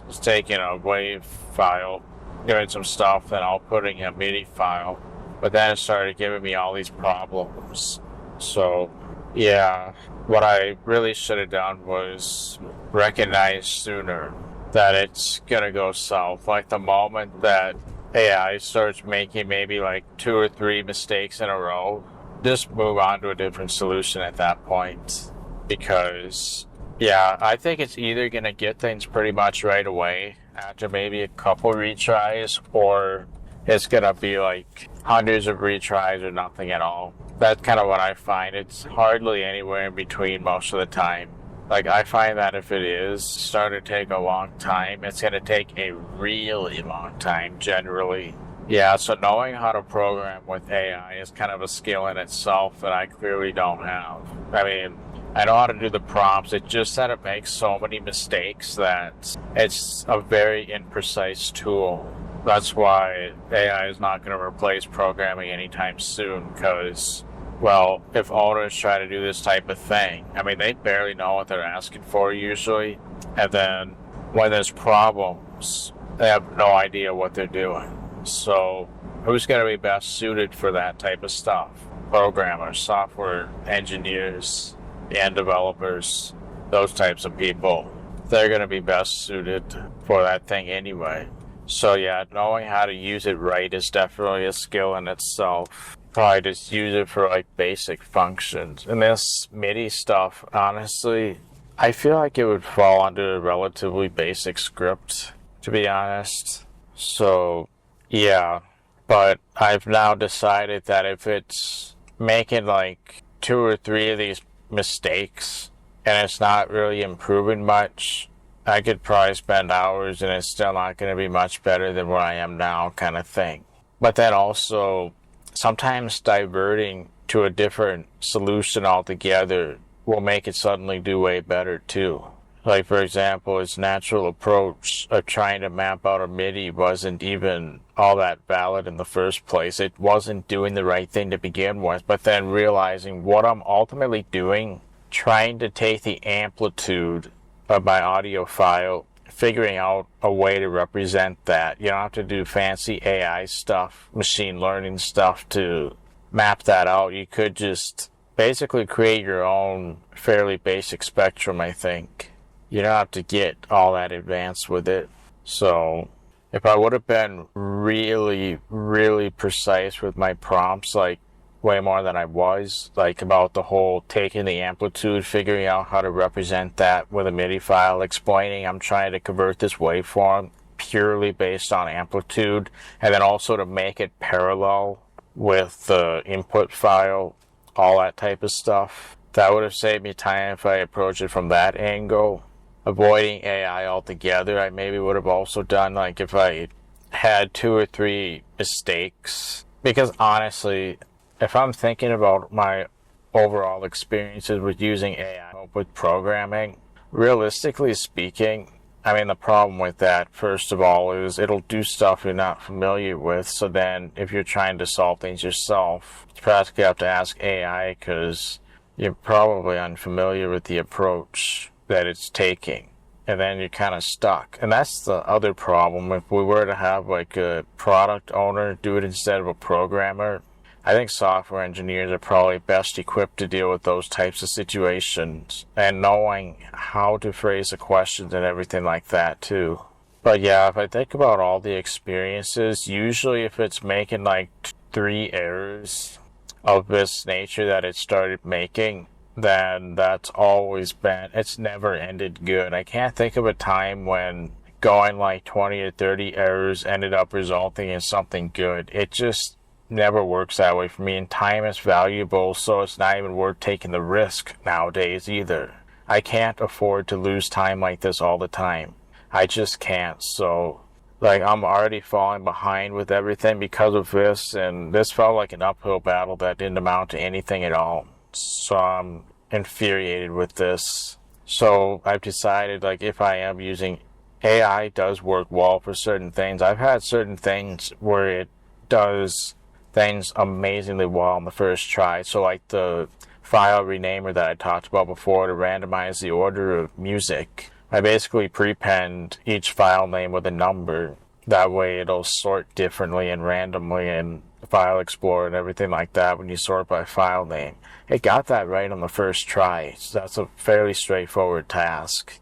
it's taking a wave file, doing some stuff, then outputting a MIDI file. But then it started giving me all these problems. So, yeah, what I really should have done was recognize sooner that it's gonna go south. Like the moment that AI starts making maybe like 2 or 3 mistakes in a row, just move on to a different solution at that point. Because, yeah, I think it's either gonna get things pretty much right away after maybe a couple retries, or it's gonna be like hundreds of retries or nothing at all. That's kind of what I find. It's hardly anywhere in between most of the time. Like, I find that if it is starting to take a long time, it's going to take a really long time, generally. Yeah, so knowing how to program with AI is kind of a skill in itself that I clearly don't have. I mean, I know how to do the prompts. It's just that it makes so many mistakes that it's a very imprecise tool. That's why AI is not going to replace programming anytime soon, because, well, if owners try to do this type of thing, I mean, they barely know what they're asking for usually, and then when there's problems, they have no idea what they're doing. So who's going to be best suited for that type of stuff? Programmers, software engineers, and developers, those types of people. They're going to be best suited for that thing anyway. So yeah, knowing how to use it right is definitely a skill in itself. Probably just use it for like basic functions. And this MIDI stuff, honestly, I feel like it would fall under a relatively basic script, to be honest. So yeah, but I've now decided that if it's making like 2 or 3 of these mistakes and it's not really improving much, I could probably spend hours and it's still not going to be much better than where I am now, kind of thing. But then also, sometimes diverting to a different solution altogether will make it suddenly do way better too. Like, for example, its natural approach of trying to map out a MIDI wasn't even all that valid in the first place. It wasn't doing the right thing to begin with, but then realizing what I'm ultimately doing, trying to take the amplitude of my audio file, figuring out a way to represent that. You don't have to do fancy AI stuff, machine learning stuff to map that out. You could just basically create your own fairly basic spectrum, I think. You don't have to get all that advanced with it. So if I would have been really, really precise with my prompts, like way more than I was, like about the whole taking the amplitude, figuring out how to represent that with a MIDI file, explaining I'm trying to convert this waveform purely based on amplitude, and then also to make it parallel with the input file, all that type of stuff. That would have saved me time if I approached it from that angle. Avoiding AI altogether, I maybe would have also done, like, if I had 2 or 3 mistakes. Because honestly, if I'm thinking about my overall experiences with using AI with programming, realistically speaking, I mean, the problem with that, first of all, is it'll do stuff you're not familiar with. So then if you're trying to solve things yourself, you practically have to ask AI because you're probably unfamiliar with the approach that it's taking. And then you're kind of stuck. And that's the other problem. If we were to have like a product owner do it instead of a programmer, I think software engineers are probably best equipped to deal with those types of situations and knowing how to phrase the questions and everything like that too. But yeah, if I think about all the experiences, usually if it's making like 3 errors of this nature that it started making, then that's always been, it's never ended good. I can't think of a time when going like 20 or 30 errors ended up resulting in something good. It just never works that way for me, and time is valuable, so it's not even worth taking the risk nowadays either. I can't afford to lose time like this all the time. I just can't. So like, I'm already falling behind with everything because of this, and this felt like an uphill battle that didn't amount to anything at all. So I'm infuriated with this. So I've decided, like, if I am using AI, does work well for certain things. I've had certain things where it does things amazingly well on the first try. So like the file renamer that I talked about before to randomize the order of music. I basically prepend each file name with a number. That way it'll sort differently and randomly in File Explorer and everything like that when you sort by file name. It got that right on the first try, so that's a fairly straightforward task.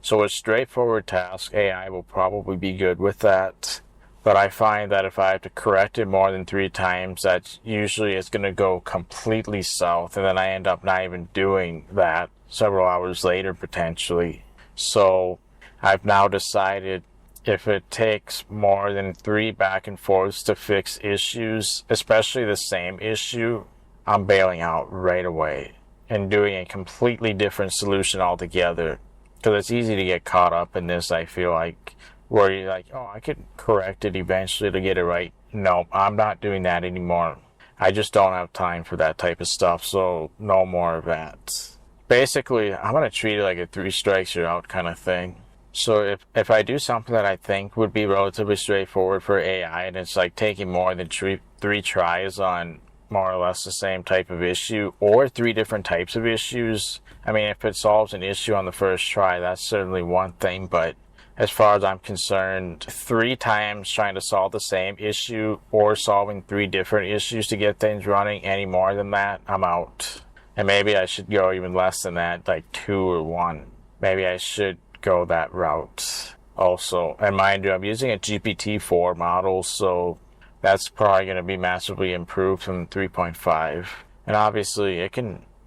So with straightforward tasks, AI will probably be good with that. But I find that if I have to correct it more than 3 times, that usually it's going to go completely south, and then I end up not even doing that several hours later potentially. So I've now decided if it takes more than 3 back and forths to fix issues, especially the same issue, I'm bailing out right away and doing a completely different solution altogether. Because it's easy to get caught up in this, I feel like, where you're like, oh, I could correct it eventually to get it right. No, I'm not doing that anymore. I just don't have time for that type of stuff, so no more of that. Basically, I'm going to treat it like a 3 strikes you're out kind of thing. So if I do something that I think would be relatively straightforward for AI, and it's like taking more than 3 tries on more or less the same type of issue, or 3 different types of issues, I mean, if it solves an issue on the first try, that's certainly one thing, but as far as I'm concerned, 3 times trying to solve the same issue or solving 3 different issues to get things running, any more than that, I'm out. And maybe I should go even less than that, like 2 or 1. Maybe I should go that route also. And mind you, I'm using a GPT-4 model, so that's probably going to be massively improved from 3.5. And obviously,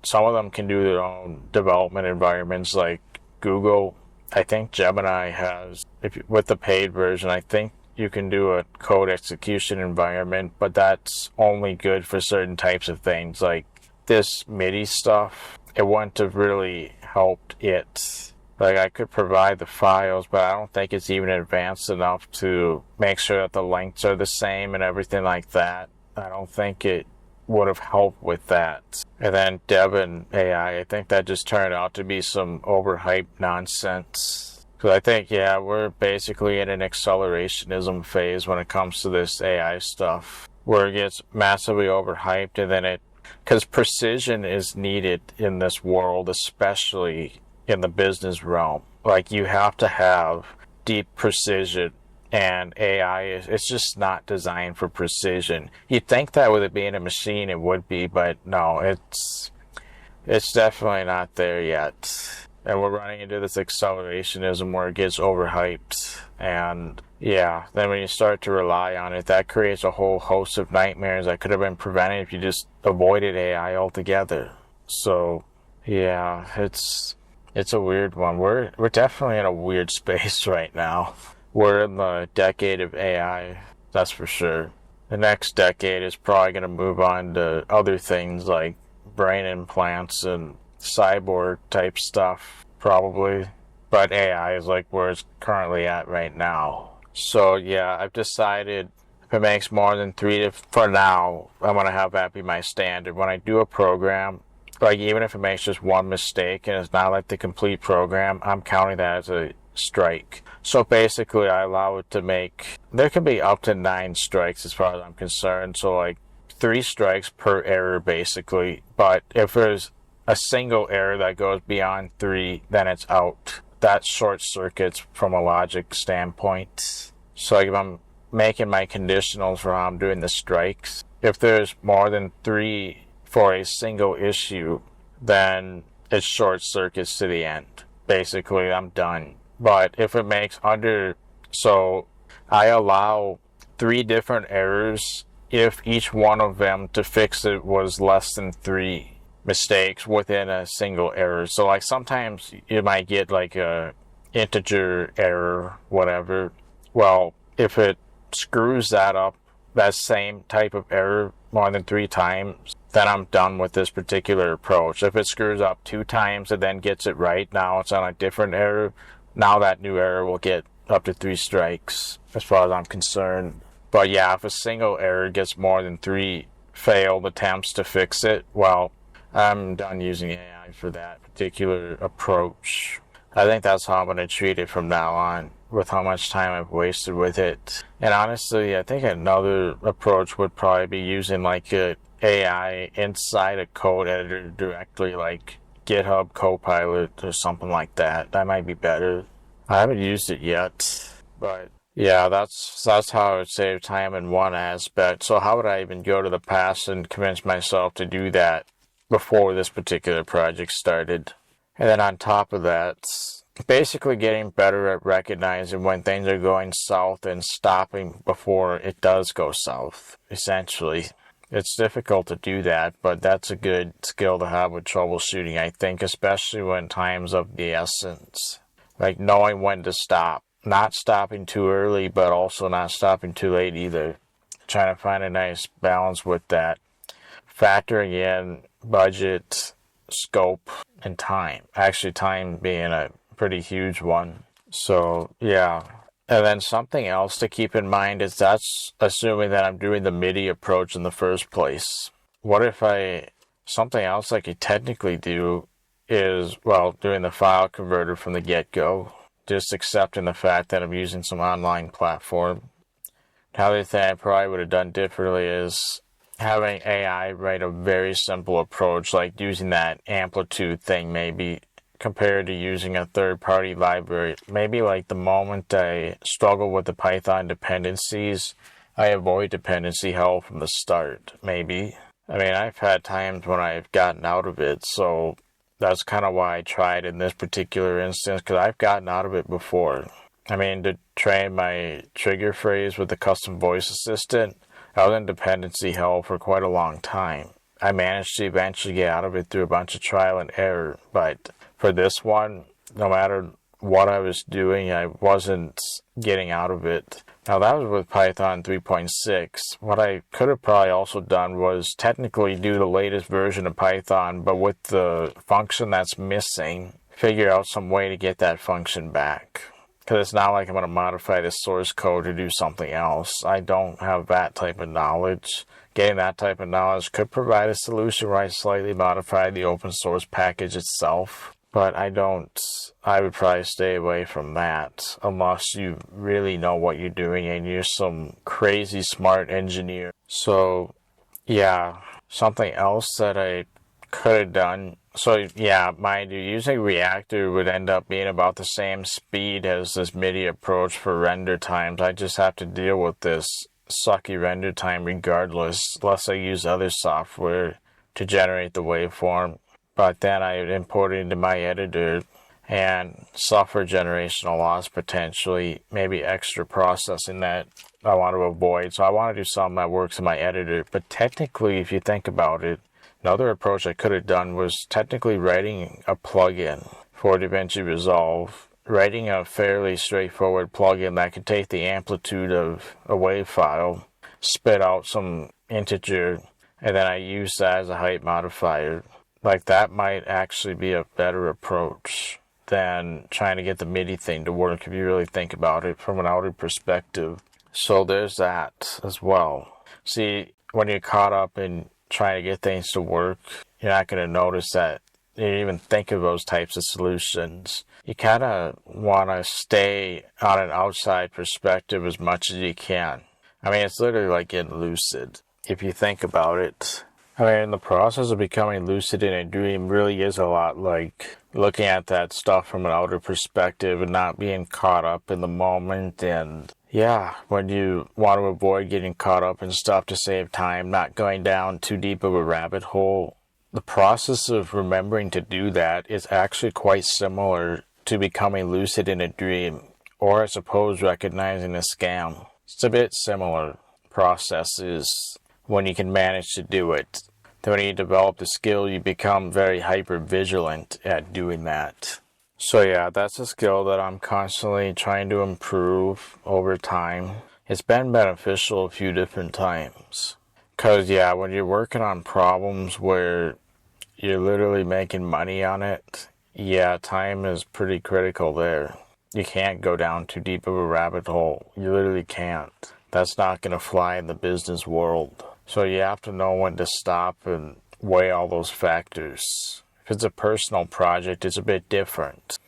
some of them can do their own development environments, like Google. I think Gemini has, with the paid version, I think you can do a code execution environment, but that's only good for certain types of things. Like this MIDI stuff, it wouldn't have really helped it. Like, I could provide the files, but I don't think it's even advanced enough to make sure that the lengths are the same and everything like that. I don't think it would have helped with that. And then Devin AI, I think that just turned out to be some overhyped nonsense. Because I think, yeah, we're basically in an accelerationism phase when it comes to this AI stuff, where it gets massively overhyped, and then because precision is needed in this world, especially in the business realm. Like, you have to have deep precision, and AI it's just not designed for precision. You'd think that with it being a machine it would be, but no, it's definitely not there yet. And we're running into this accelerationism where it gets overhyped, and yeah, then when you start to rely on it, that creates a whole host of nightmares that could have been prevented if you just avoided AI altogether. So yeah, it's a weird one. We're definitely in a weird space right now. We're in the decade of AI, that's for sure. The next decade is probably going to move on to other things like brain implants and cyborg type stuff, probably. But AI is like where it's currently at right now. So yeah, I've decided if it makes more than 3 for now, I'm going to have that be my standard. When I do a program, like even if it makes just 1 mistake and it's not like the complete program, I'm counting that as a strike. So basically I allow it to make, there can be up to 9 strikes as far as I'm concerned. So like 3 strikes per error basically. But if there's a single error that goes beyond 3, then it's out. That short circuits from a logic standpoint. So like if I'm making my conditionals for how I'm doing the strikes, if there's more than 3 for a single issue, then it short circuits to the end. Basically, I'm done. But if it makes under, so I allow 3 different errors if each one of them to fix it was less than 3. mistakes within a single error. So like sometimes you might get like a integer error, whatever. Well, if it screws that up, that same type of error more than 3 times, then I'm done with this particular approach. If it screws up 2 times and then gets it right, now it's on a different error. Now that new error will get up to 3 strikes as far as I'm concerned. But yeah, if a single error gets more than 3 failed attempts to fix it, well, I'm done using AI for that particular approach. I think that's how I'm going to treat it from now on, with how much time I've wasted with it. And honestly, I think another approach would probably be using like a AI inside a code editor directly, like GitHub Copilot or something like that. That might be better. I haven't used it yet, but yeah, that's how I would save time in one aspect. So how would I even go to the past and convince myself to do that before this particular project started? And then on top of that, basically getting better at recognizing when things are going south and stopping before it does go south, essentially. It's difficult to do that, but that's a good skill to have with troubleshooting, I think, especially when time's of the essence. Like knowing when to stop. Not stopping too early, but also not stopping too late either. Trying to find a nice balance with that. Factoring in budget, scope, and time. Actually, time being a pretty huge one. So, yeah. And then something else to keep in mind is that's assuming that I'm doing the MIDI approach in the first place. What if something else I could technically do is, well, doing the file converter from the get-go. Just accepting the fact that I'm using some online platform. Another thing I probably would have done differently is having AI write a very simple approach, like using that amplitude thing maybe, compared to using a third-party library. Maybe like the moment I struggle with the Python dependencies, I avoid dependency hell from the start, maybe. I mean, I've had times when I've gotten out of it, so that's kind of why I tried in this particular instance, because I've gotten out of it before. I mean, to train my trigger phrase with the custom voice assistant, I was in dependency hell for quite a long time. I managed to eventually get out of it through a bunch of trial and error, but for this one, no matter what I was doing, I wasn't getting out of it. Now that was with Python 3.6. What I could have probably also done was technically do the latest version of Python, but with the function that's missing, figure out some way to get that function back. Because it's not like I'm going to modify the source code to do something else. I don't have that type of knowledge. Getting that type of knowledge could provide a solution where I slightly modify the open source package itself. But I would probably stay away from that unless you really know what you're doing and you're some crazy smart engineer. So, yeah, something else that I could have done. So, yeah, mind you, using Reactor would end up being about the same speed as this MIDI approach for render times. I just have to deal with this sucky render time regardless, unless I use other software to generate the waveform. But then I would import it into my editor and suffer generational loss potentially, maybe extra processing that I want to avoid. So I want to do something that works in my editor. But technically, if you think about it, another approach I could have done was technically writing a plugin for DaVinci Resolve, writing a fairly straightforward plugin that could take the amplitude of a wave file, spit out some integer, and then I use that as a height modifier. Like, that might actually be a better approach than trying to get the MIDI thing to work if you really think about it from an outer perspective. So there's that as well. See, when you're caught up in trying to get things to work, you're not going to notice that you didn't even think of those types of solutions. You kind of want to stay on an outside perspective as much as you can. I mean, it's literally like getting lucid, if you think about it. I mean, the process of becoming lucid in a dream really is a lot like looking at that stuff from an outer perspective and not being caught up in the moment. And yeah, when you want to avoid getting caught up in stuff to save time, not going down too deep of a rabbit hole, the process of remembering to do that is actually quite similar to becoming lucid in a dream, or I suppose recognizing a scam. It's a bit similar processes when you can manage to do it. Then when you develop the skill, you become very hyper vigilant at doing that. So yeah, that's a skill that I'm constantly trying to improve over time. It's been beneficial a few different times. Because yeah, when you're working on problems where you're literally making money on it, yeah, time is pretty critical there. You can't go down too deep of a rabbit hole. You literally can't. That's not going to fly in the business world. So you have to know when to stop and weigh all those factors. If it's a personal project, it's a bit different.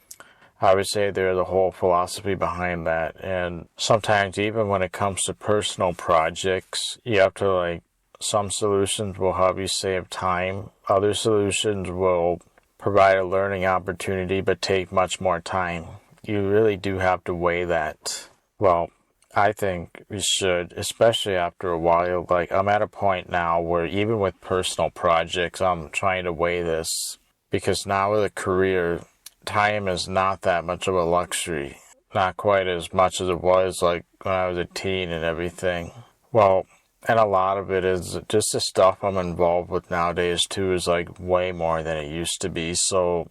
I would say there's a whole philosophy behind that. And sometimes even when it comes to personal projects, you have to some solutions will help you save time. Other solutions will provide a learning opportunity but take much more time. You really do have to weigh that. Well, I think we should, especially after a while. I'm at a point now where even with personal projects, I'm trying to weigh this. Because now with a career, time is not that much of a luxury. Not quite as much as it was when I was a teen and everything. Well, and a lot of it is just the stuff I'm involved with nowadays too is way more than it used to be. So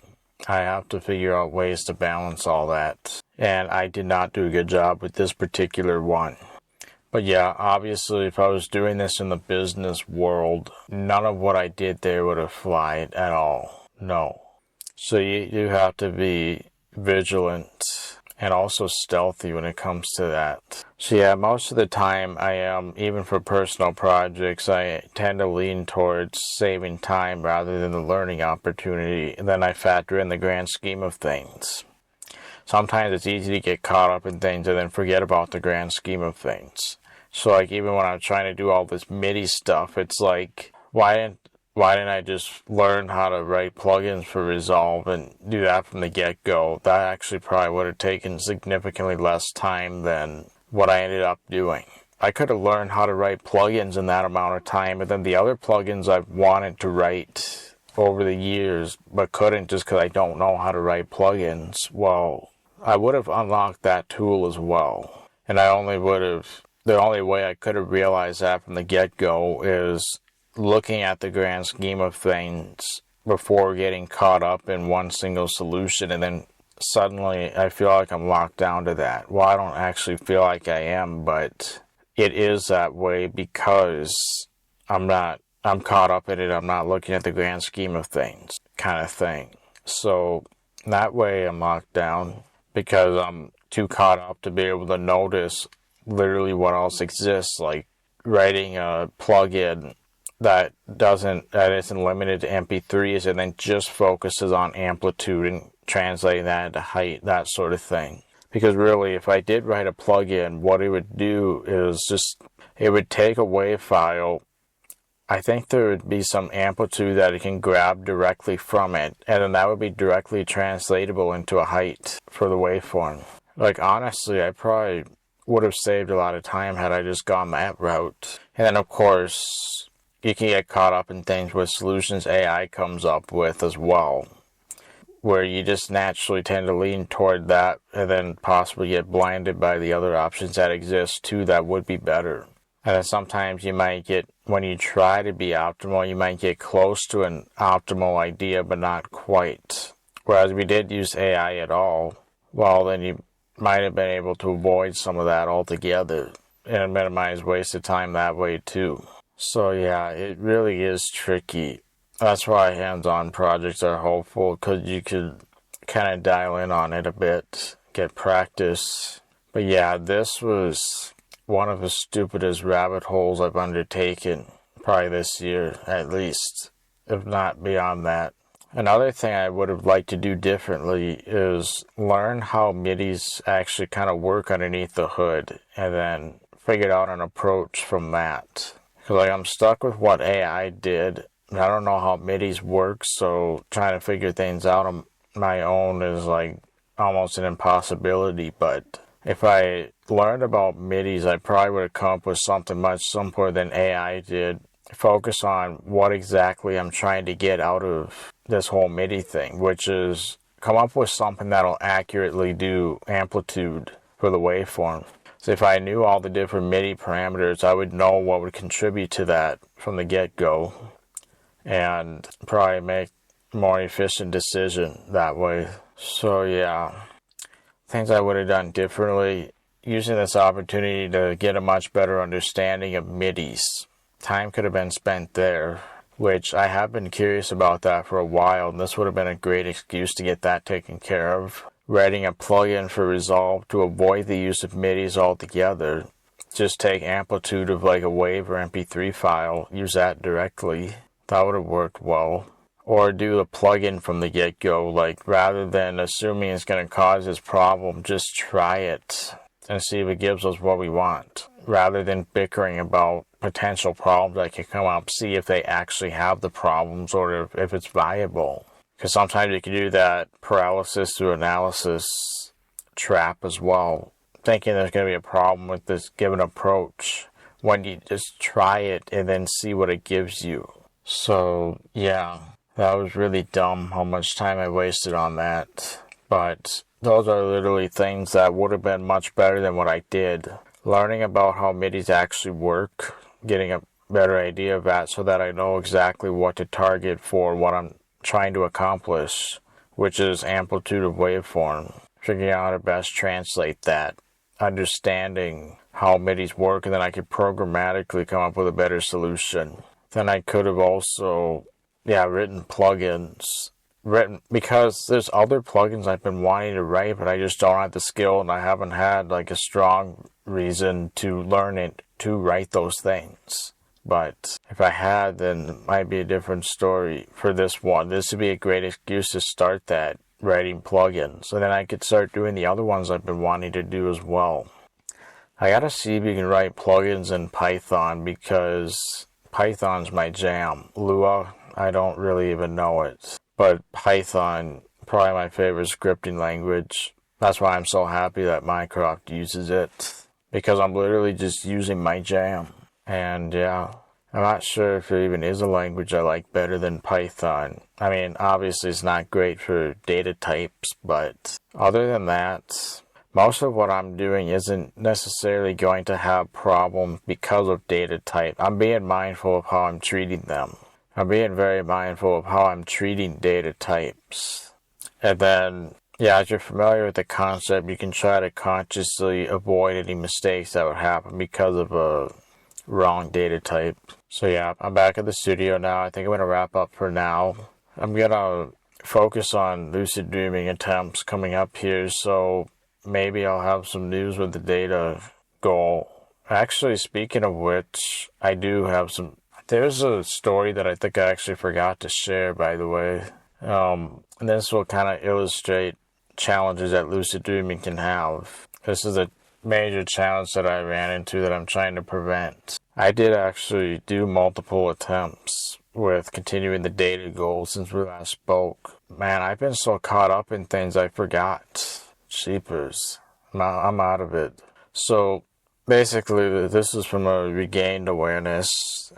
I have to figure out ways to balance all that. And I did not do a good job with this particular one. But yeah, obviously if I was doing this in the business world, none of what I did there would have flied at all. No. So you do have to be vigilant and also stealthy when it comes to that. So yeah, most of the time I am, even for personal projects, I tend to lean towards saving time rather than the learning opportunity. And then I factor in the grand scheme of things. Sometimes it's easy to get caught up in things and then forget about the grand scheme of things. So even when I'm trying to do all this MIDI stuff, it's why didn't I just learn how to write plugins for Resolve and do that from the get-go? That actually probably would have taken significantly less time than what I ended up doing. I could have learned how to write plugins in that amount of time, and then the other plugins I've wanted to write over the years, but couldn't just because I don't know how to write plugins. Well, I would have unlocked that tool as well. And the only way I could have realized that from the get-go is looking at the grand scheme of things before getting caught up in one single solution, and then suddenly I feel like I'm locked down to that. Well, I don't actually feel like I am, but it is that way because I'm caught up in it. I'm not looking at the grand scheme of things kind of thing. So that way I'm locked down because I'm too caught up to be able to notice literally what else exists, like writing a plugin that isn't limited to MP3s and then just focuses on amplitude and translating that into height, that sort of thing. Because really, if I did write a plugin, what it would do is it would take a wave file. I think there would be some amplitude that it can grab directly from it, and then that would be directly translatable into a height for the waveform. Honestly, I probably would have saved a lot of time had I just gone that route. And then, of course, you can get caught up in things with solutions AI comes up with as well, where you just naturally tend to lean toward that and then possibly get blinded by the other options that exist too that would be better. And then sometimes you might when you try to be optimal, you might get close to an optimal idea, but not quite. Whereas if we did use AI at all, well, then you might have been able to avoid some of that altogether and minimize wasted time that way too. So yeah, it really is tricky. That's why hands-on projects are helpful, because you could kind of dial in on it a bit, get practice. But yeah, this was one of the stupidest rabbit holes I've undertaken, probably this year at least, if not beyond that. Another thing I would have liked to do differently is learn how MIDIs actually kind of work underneath the hood, and then figure out an approach from that. Because I'm stuck with what AI did. I don't know how MIDIs work, so trying to figure things out on my own is almost an impossibility. But if I learned about MIDIs, I probably would have come up with something much simpler than AI did. Focus on what exactly I'm trying to get out of this whole MIDI thing, which is come up with something that'll accurately do amplitude for the waveform. So if I knew all the different MIDI parameters, I would know what would contribute to that from the get-go. and probably make a more efficient decision that way. So yeah, things I would have done differently, using this opportunity to get a much better understanding of MIDIs. Time could have been spent there, which I have been curious about that for a while, and this would have been a great excuse to get that taken care of. Writing a plugin for Resolve to avoid the use of MIDIs altogether. Just take amplitude of like a WAV or MP3 file, use that directly. That would have worked well. Or do the plugin from the get-go, like rather than assuming it's going to cause this problem, just try it and see if it gives us what we want. Rather than bickering about potential problems that can come up, see if they actually have the problems or if it's viable. Because sometimes you can do that paralysis through analysis trap as well, thinking there's going to be a problem with this given approach when you just try it and then see what it gives you. So yeah, that was really dumb how much time I wasted on that. But those are literally things that would have been much better than what I did. Learning about how MIDIs actually work, getting a better idea of that so that I know exactly what to target for what I'm trying to accomplish, which is amplitude of waveform. Figuring out how to best translate that, understanding how MIDIs work, and then I could programmatically come up with a better solution. Then I could have also, written plugins. Because there's other plugins I've been wanting to write, but I just don't have the skill, and I haven't had like a strong reason to learn it to write those things. But if I had, then it might be a different story for this one. This would be a great excuse to start that, writing plugins. And then I could start doing the other ones I've been wanting to do as well. I gotta see if you can write plugins in Python, because Python's my jam. Lua, I don't really even know it. But Python, probably my favorite scripting language. That's why I'm so happy that Mycroft uses it, because I'm literally just using my jam. And yeah, I'm not sure if there even is a language I like better than Python. I mean, obviously it's not great for data types, but other than that, most of what I'm doing isn't necessarily going to have problems because of data type. I'm being mindful of how I'm treating them. I'm being very mindful of how I'm treating data types. And then, if you're familiar with the concept, you can try to consciously avoid any mistakes that would happen because of a wrong data type. So I'm back at the studio now. I think I'm going to wrap up for now. I'm going to focus on lucid dreaming attempts coming up here, so maybe I'll have some news with the data goal. Actually, speaking of which, I do have some. There's a story that I think I actually forgot to share, by the way. And this will kind of illustrate challenges that lucid dreaming can have. This is a major challenge that I ran into that I'm trying to prevent. I did actually do multiple attempts with continuing the data goal since we last spoke. Man, I've been so caught up in things I forgot. Cheapers. I'm out of it. So basically, this is from a regained awareness.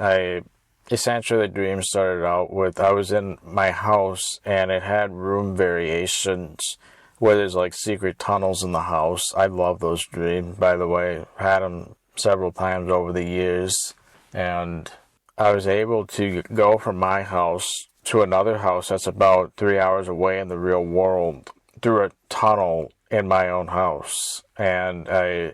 Essentially, the dream started out with, I was in my house and it had room variations where there's like secret tunnels in the house. I love those dreams, by the way. I've had them several times over the years. And I was able to go from my house to another house that's about 3 hours away in the real world through a tunnel in my own house. And I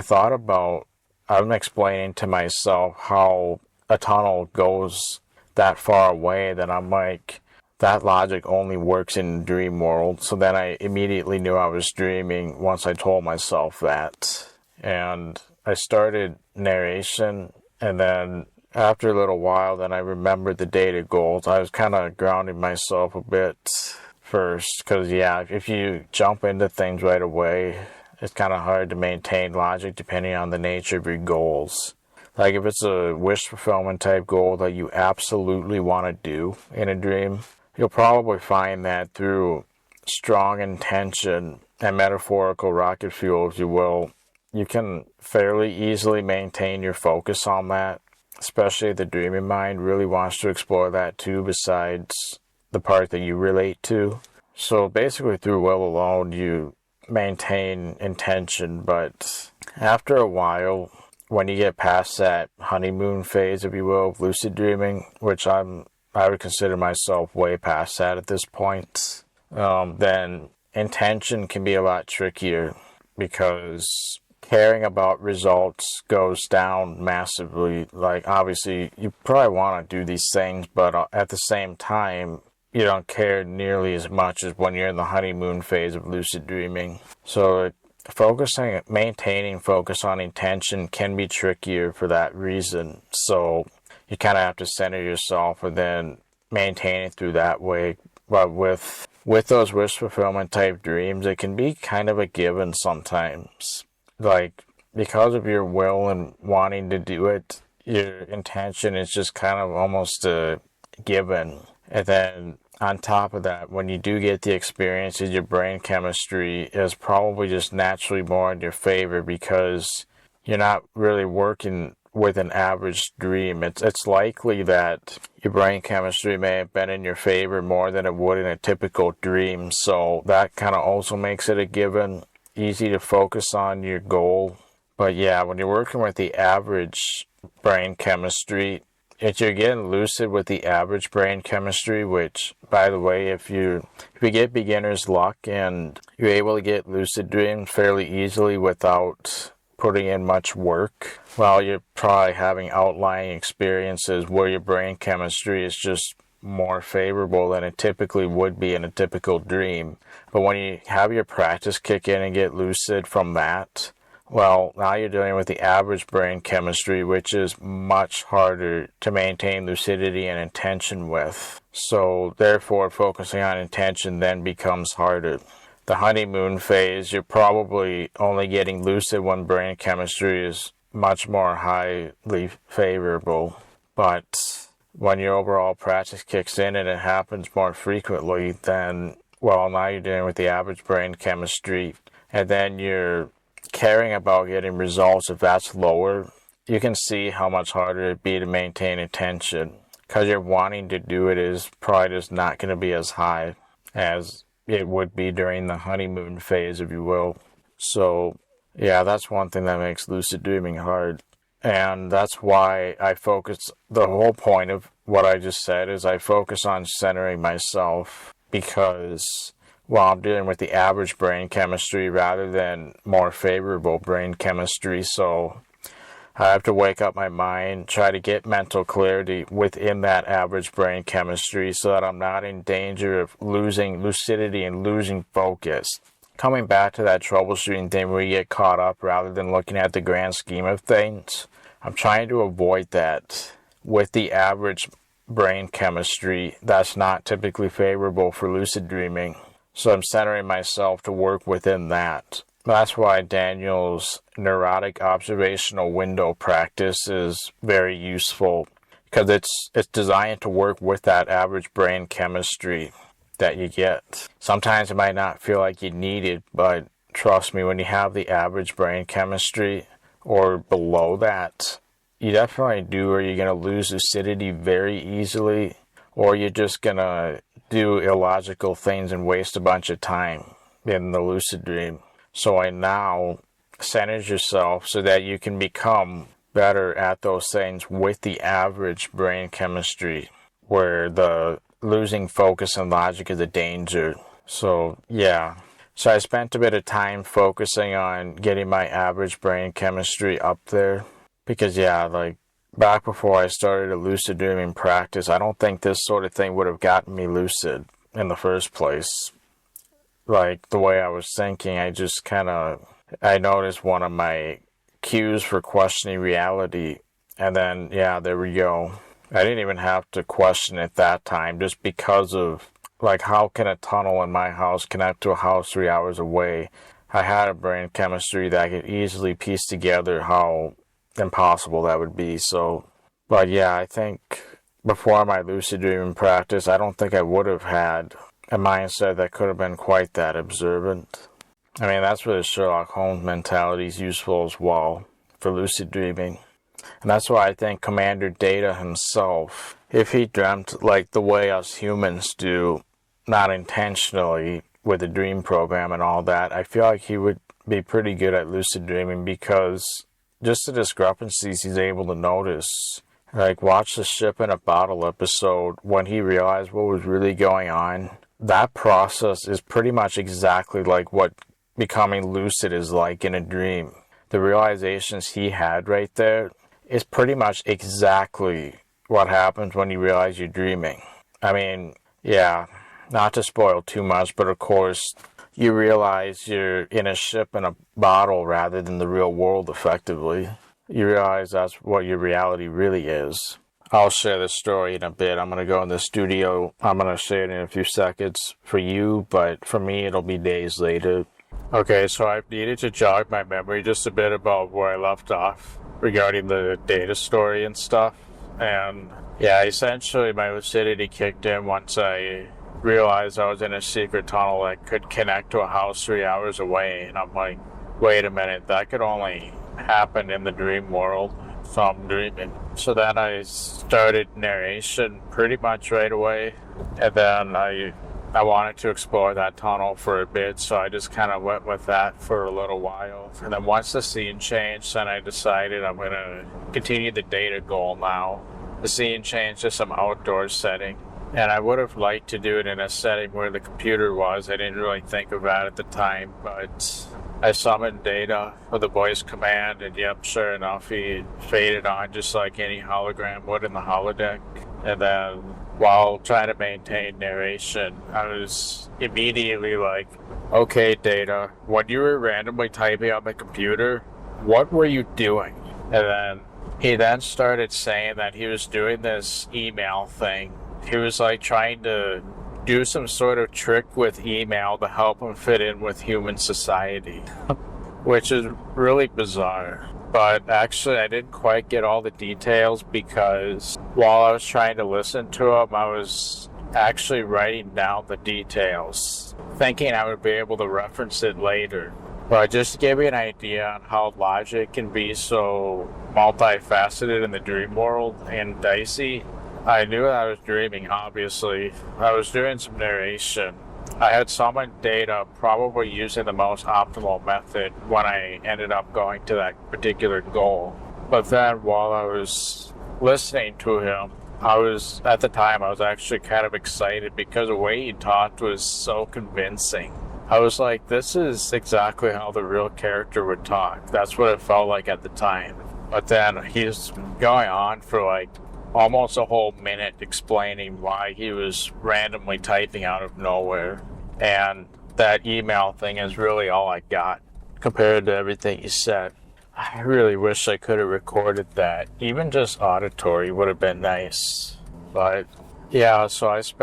thought about, I'm explaining to myself how a tunnel goes that far away, that I'm like, that logic only works in the dream world. So then I immediately knew I was dreaming once I told myself that. And I started narration, and then after a little while, then I remembered the data goals. I was kind of grounding myself a bit first, because if you jump into things right away, it's kind of hard to maintain logic depending on the nature of your goals. Like if it's a wish fulfillment type goal that you absolutely want to do in a dream, you'll probably find that through strong intention and metaphorical rocket fuel, if you will, you can fairly easily maintain your focus on that, especially if the dreaming mind really wants to explore that too, besides the part that you relate to. So basically through will alone, you maintain intention, but after a while, when you get past that honeymoon phase, if you will, of lucid dreaming, which I'm I would consider myself way past that at this point. Then intention can be a lot trickier because caring about results goes down massively. Like, obviously, you probably want to do these things, but at the same time, you don't care nearly as much as when you're in the honeymoon phase of lucid dreaming. So maintaining focus on intention can be trickier for that reason. So you kind of have to center yourself and then maintain it through that way. But with those wish fulfillment type dreams, it can be kind of a given sometimes. Like, because of your will and wanting to do it, your intention is just kind of almost a given. And then on top of that, when you do get the experiences, your brain chemistry is probably just naturally more in your favor because you're not really working with an average dream. It's likely that your brain chemistry may have been in your favor more than it would in a typical dream. So that kind of also makes it a given. Easy to focus on your goal. But yeah, when you're working with the average brain chemistry, if you're getting lucid with the average brain chemistry, which, by the way, if you get beginner's luck and you're able to get lucid dreams fairly easily without putting in much work, well, you're probably having outlying experiences where your brain chemistry is just more favorable than it typically would be in a typical dream. But when you have your practice kick in and get lucid from that, well, now you're dealing with the average brain chemistry, which is much harder to maintain lucidity and intention with. So therefore, focusing on intention then becomes harder. The honeymoon phase, you're probably only getting lucid when brain chemistry is much more highly favorable. But when your overall practice kicks in and it happens more frequently, then, well, now you're dealing with the average brain chemistry. And then you're caring about getting results. If that's lower, you can see how much harder it'd be to maintain attention because your wanting to do it is probably just not going to be as high as it would be during the honeymoon phase, if you will. So yeah, that's one thing that makes lucid dreaming hard. And that's why the whole point of what I just said is I focus on centering myself because, well, I'm dealing with the average brain chemistry rather than more favorable brain chemistry. So I have to wake up my mind, try to get mental clarity within that average brain chemistry so that I'm not in danger of losing lucidity and losing focus. Coming back to that troubleshooting thing where you get caught up rather than looking at the grand scheme of things, I'm trying to avoid that with the average brain chemistry that's not typically favorable for lucid dreaming. So I'm centering myself to work within that. That's why Daniel's neurotic observational window practice is very useful because it's designed to work with that average brain chemistry that you get. Sometimes it might not feel like you need it, but trust me, when you have the average brain chemistry or below that, you definitely do, or you're going to lose lucidity very easily, or you're just going to do illogical things and waste a bunch of time in the lucid dream. So I now center yourself so that you can become better at those things with the average brain chemistry, where the losing focus and logic is a danger. So yeah. So I spent a bit of time focusing on getting my average brain chemistry up there. Because yeah, like back before I started a lucid dreaming practice, I don't think this sort of thing would have gotten me lucid in the first place. Like the way I was thinking, I noticed one of my cues for questioning reality. And then, yeah, there we go. I didn't even have to question it that time just because of, like, how can a tunnel in my house connect to a house 3 hours away? I had a brain chemistry that I could easily piece together how impossible that would be. So, but yeah, I think before my lucid dreaming practice, I don't think I would have had a mindset that could have been quite that observant. I mean, that's where the Sherlock Holmes mentality is useful as well for lucid dreaming. And that's why I think Commander Data himself, if he dreamt like the way us humans do, not intentionally with the dream program and all that, I feel like he would be pretty good at lucid dreaming because just the discrepancies he's able to notice Like, watch the ship in a bottle episode when he realized what was really going on. That process is pretty much exactly like what becoming lucid is like in a dream. The realizations he had right there is pretty much exactly what happens when you realize you're dreaming. I mean, yeah, not to spoil too much, but of course, you realize you're in a ship in a bottle rather than the real world, effectively. You realize that's what your reality really is. I'll share this story in a bit. I'm going to go in the studio. I'm going to share it in a few seconds for you, but for me, it'll be days later. Okay, so I've needed to jog my memory just a bit about where I left off regarding the data story and stuff. And yeah, essentially my lucidity kicked in once I realized I was in a secret tunnel that could connect to a house 3 hours away. And I'm like, wait a minute, that could only happen in the dream world. So I'm dreaming. So then I started narration pretty much right away. And then I wanted to explore that tunnel for a bit, so I just kind of went with that for a little while. And then once the scene changed, then I decided I'm going to continue the data goal now. The scene changed to some outdoor setting, and I would have liked to do it in a setting where the computer was. I didn't really think of that at the time, but I summoned Data with a voice command, and yep, sure enough, he faded on just like any hologram would in the holodeck. And then while trying to maintain narration, I was immediately like, okay, Data, when you were randomly typing on the computer, what were you doing? And then he then started saying that he was doing this email thing. He was like trying to do some sort of trick with email to help him fit in with human society, which is really bizarre. But actually, I didn't quite get all the details because while I was trying to listen to him, I was actually writing down the details, thinking I would be able to reference it later. But just to give you an idea on how logic can be so multifaceted in the dream world and dicey, I knew I was dreaming, obviously. I was doing some narration. I had summoned Data probably using the most optimal method when I ended up going to that particular goal. But then while I was listening to him, at the time, I was actually kind of excited because the way he talked was so convincing. I was like, this is exactly how the real character would talk. That's what it felt like at the time. But then he's going on for like almost a whole minute explaining why he was randomly typing out of nowhere. And that email thing is really all I got compared to everything he said. I really wish I could have recorded that. Even just auditory would have been nice. But yeah, so as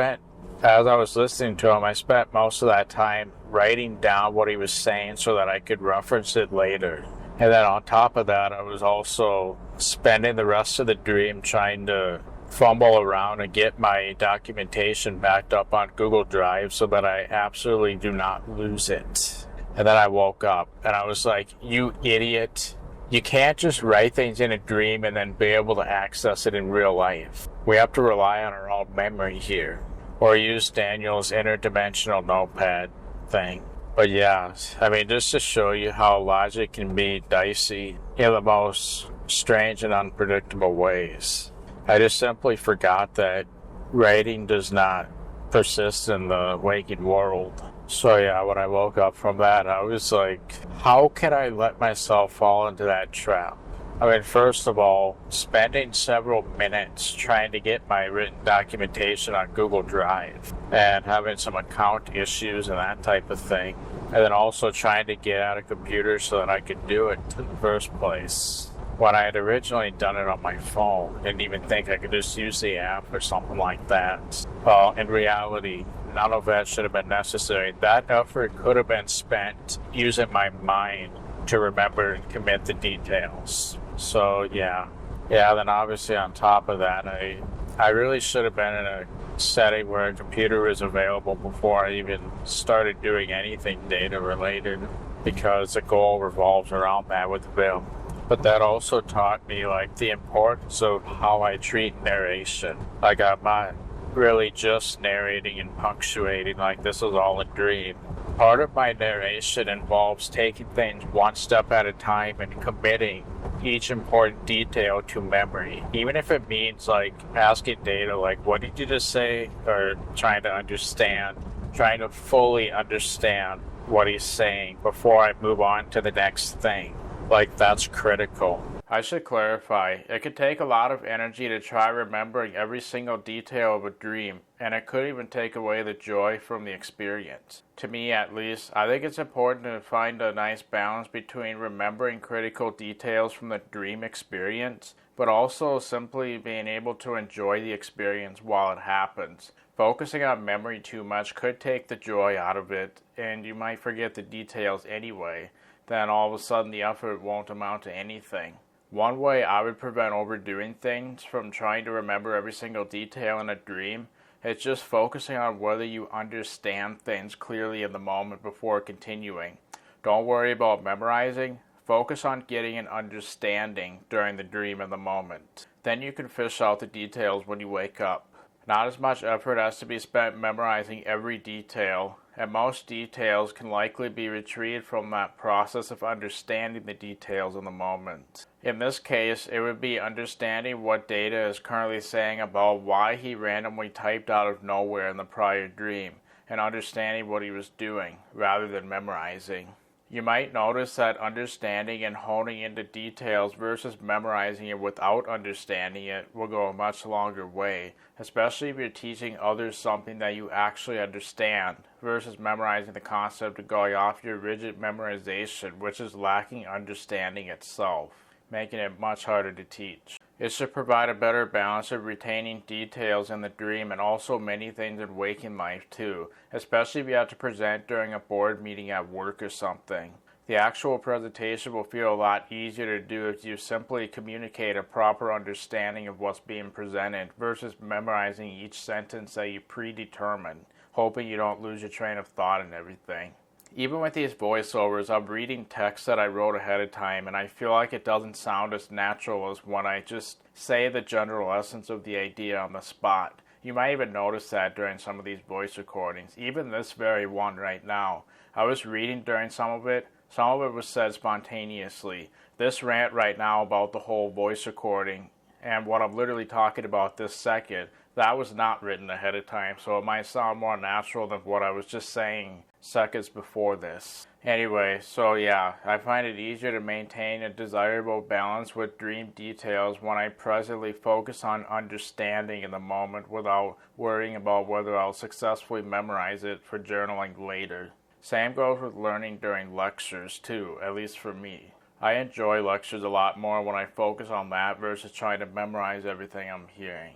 I was listening to him, I spent most of that time writing down what he was saying so that I could reference it later. And then on top of that, I was also spending the rest of the dream trying to fumble around and get my documentation backed up on Google Drive so that I absolutely do not lose it. And then I woke up and I was like, you idiot. You can't just write things in a dream and then be able to access it in real life. We have to rely on our own memory here, or use Daniel's interdimensional notepad thing. But yeah, I mean, just to show you how logic can be dicey in the most strange and unpredictable ways. I just simply forgot that writing does not persist in the waking world. So yeah, when I woke up from that, I was like, how can I let myself fall into that trap? I mean, first of all, spending several minutes trying to get my written documentation on Google Drive and having some account issues and that type of thing. And then also trying to get out a computer so that I could do it in the first place. When I had originally done it on my phone, didn't even think I could just use the app or something like that. Well, in reality, none of that should have been necessary. That effort could have been spent using my mind to remember and commit the details. So yeah, then obviously on top of that, I really should have been in a setting where a computer was available before I even started doing anything data related, because the goal revolves around that with Vim. But that also taught me like the importance of how I treat narration. Like I'm not really just narrating and punctuating like this is all a dream. Part of my narration involves taking things one step at a time and committing each important detail to memory, even if it means like asking data like, what did you just say, or trying to fully understand what he's saying before I move on to the next thing. Like, that's critical. I should clarify, it could take a lot of energy to try remembering every single detail of a dream, and it could even take away the joy from the experience. To me, at least, I think it's important to find a nice balance between remembering critical details from the dream experience, but also simply being able to enjoy the experience while it happens. Focusing on memory too much could take the joy out of it, and you might forget the details anyway. Then all of a sudden the effort won't amount to anything. One way I would prevent overdoing things from trying to remember every single detail in a dream is just focusing on whether you understand things clearly in the moment before continuing. Don't worry about memorizing. Focus on getting an understanding during the dream in the moment. Then you can fish out the details when you wake up. Not as much effort has to be spent memorizing every detail, and most details can likely be retrieved from that process of understanding the details in the moment. In this case, it would be understanding what Data is currently saying about why he randomly typed out of nowhere in the prior dream, and understanding what he was doing, rather than memorizing. You might notice that understanding and honing into details versus memorizing it without understanding it will go a much longer way, especially if you're teaching others something that you actually understand versus memorizing the concept of going off your rigid memorization, which is lacking understanding itself, making it much harder to teach. It should provide a better balance of retaining details in the dream and also many things in waking life too, especially if you have to present during a board meeting at work or something. The actual presentation will feel a lot easier to do if you simply communicate a proper understanding of what's being presented versus memorizing each sentence that you predetermine, hoping you don't lose your train of thought and everything. Even with these voiceovers, I'm reading text that I wrote ahead of time, and I feel like it doesn't sound as natural as when I just say the general essence of the idea on the spot. You might even notice that during some of these voice recordings. Even this very one right now. I was reading during some of it was said spontaneously. This rant right now about the whole voice recording and what I'm literally talking about this second, that was not written ahead of time, so it might sound more natural than what I was just saying seconds before this. Anyway, so yeah, I find it easier to maintain a desirable balance with dream details when I presently focus on understanding in the moment without worrying about whether I'll successfully memorize it for journaling later. Same goes with learning during lectures too, at least for me. I enjoy lectures a lot more when I focus on that versus trying to memorize everything I'm hearing.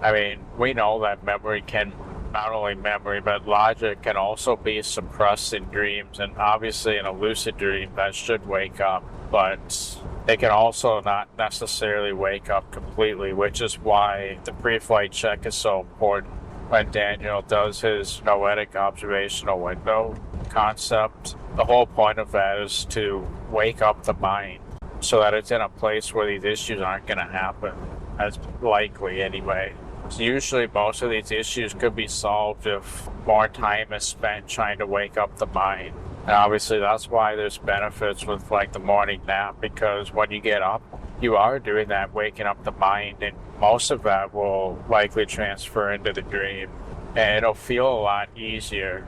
I mean, we know that memory can, not only memory, but logic can also be suppressed in dreams, and obviously in a lucid dream that should wake up, but it can also not necessarily wake up completely, which is why the pre-flight check is so important. When Daniel does his noetic observational window concept, the whole point of that is to wake up the mind so that it's in a place where these issues aren't going to happen, as likely anyway. So usually most of these issues could be solved if more time is spent trying to wake up the mind. And obviously that's why there's benefits with like the morning nap, because when you get up, you are doing that waking up the mind, and most of that will likely transfer into the dream, and it'll feel a lot easier.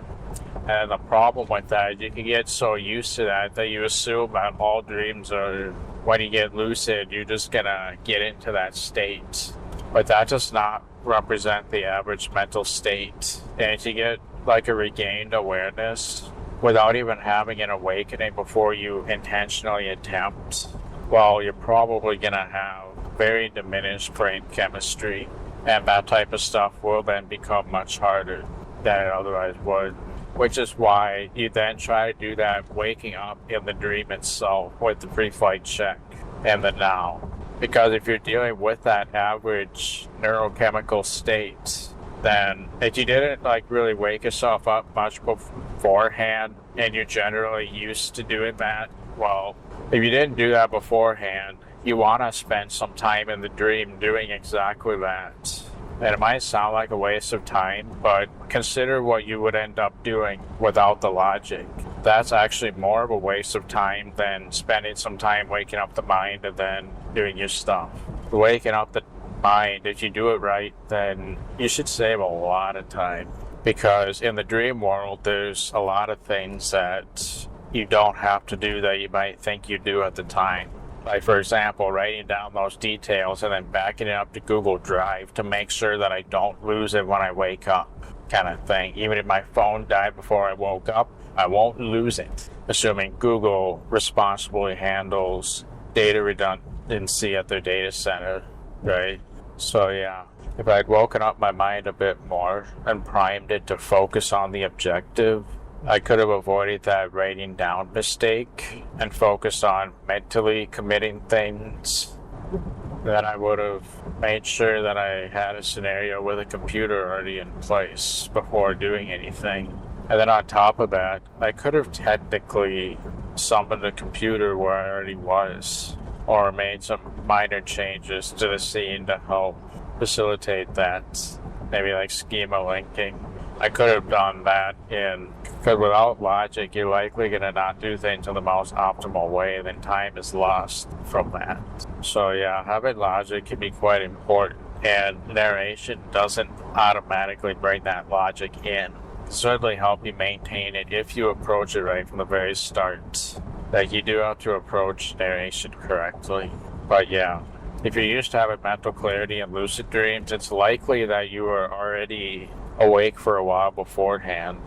And the problem with that is you can get so used to that you assume that all dreams are, when you get lucid, you're just gonna get into that state. But that does not represent the average mental state. And if you get like a regained awareness without even having an awakening before you intentionally attempt, well, you're probably gonna have very diminished brain chemistry. And that type of stuff will then become much harder than it otherwise would. Which is why you then try to do that waking up in the dream itself with the pre-flight check and the now. Because if you're dealing with that average neurochemical state, then if you didn't like really wake yourself up much beforehand and you're generally used to doing that, well, if you didn't do that beforehand, you want to spend some time in the dream doing exactly that. And it might sound like a waste of time, but consider what you would end up doing without the logic. that's actually more of a waste of time than spending some time waking up the mind and then doing your stuff. Waking up the mind, if you do it right, then you should save a lot of time. Because in the dream world, there's a lot of things that you don't have to do that you might think you do at the time. Like, for example, writing down those details and then backing it up to Google Drive to make sure that I don't lose it when I wake up, kind of thing. Even if my phone died before I woke up, I won't lose it, assuming Google responsibly handles data redundancy at their data center, right? So yeah, if I'd woken up my mind a bit more and primed it to focus on the objective, I could have avoided that writing down mistake and focused on mentally committing things. Then I would have made sure that I had a scenario with a computer already in place before doing anything. And then on top of that, I could have technically summoned a computer where I already was, or made some minor changes to the scene to help facilitate that. Maybe like schema linking. I could have done that because without logic, you're likely going to not do things in the most optimal way, and then time is lost from that. So yeah, having logic can be quite important, and narration doesn't automatically bring that logic in. It'll certainly help you maintain it if you approach it right from the very start. Like, you do have to approach narration correctly. But yeah, if you're used to having mental clarity and lucid dreams, it's likely that you were already awake for a while beforehand,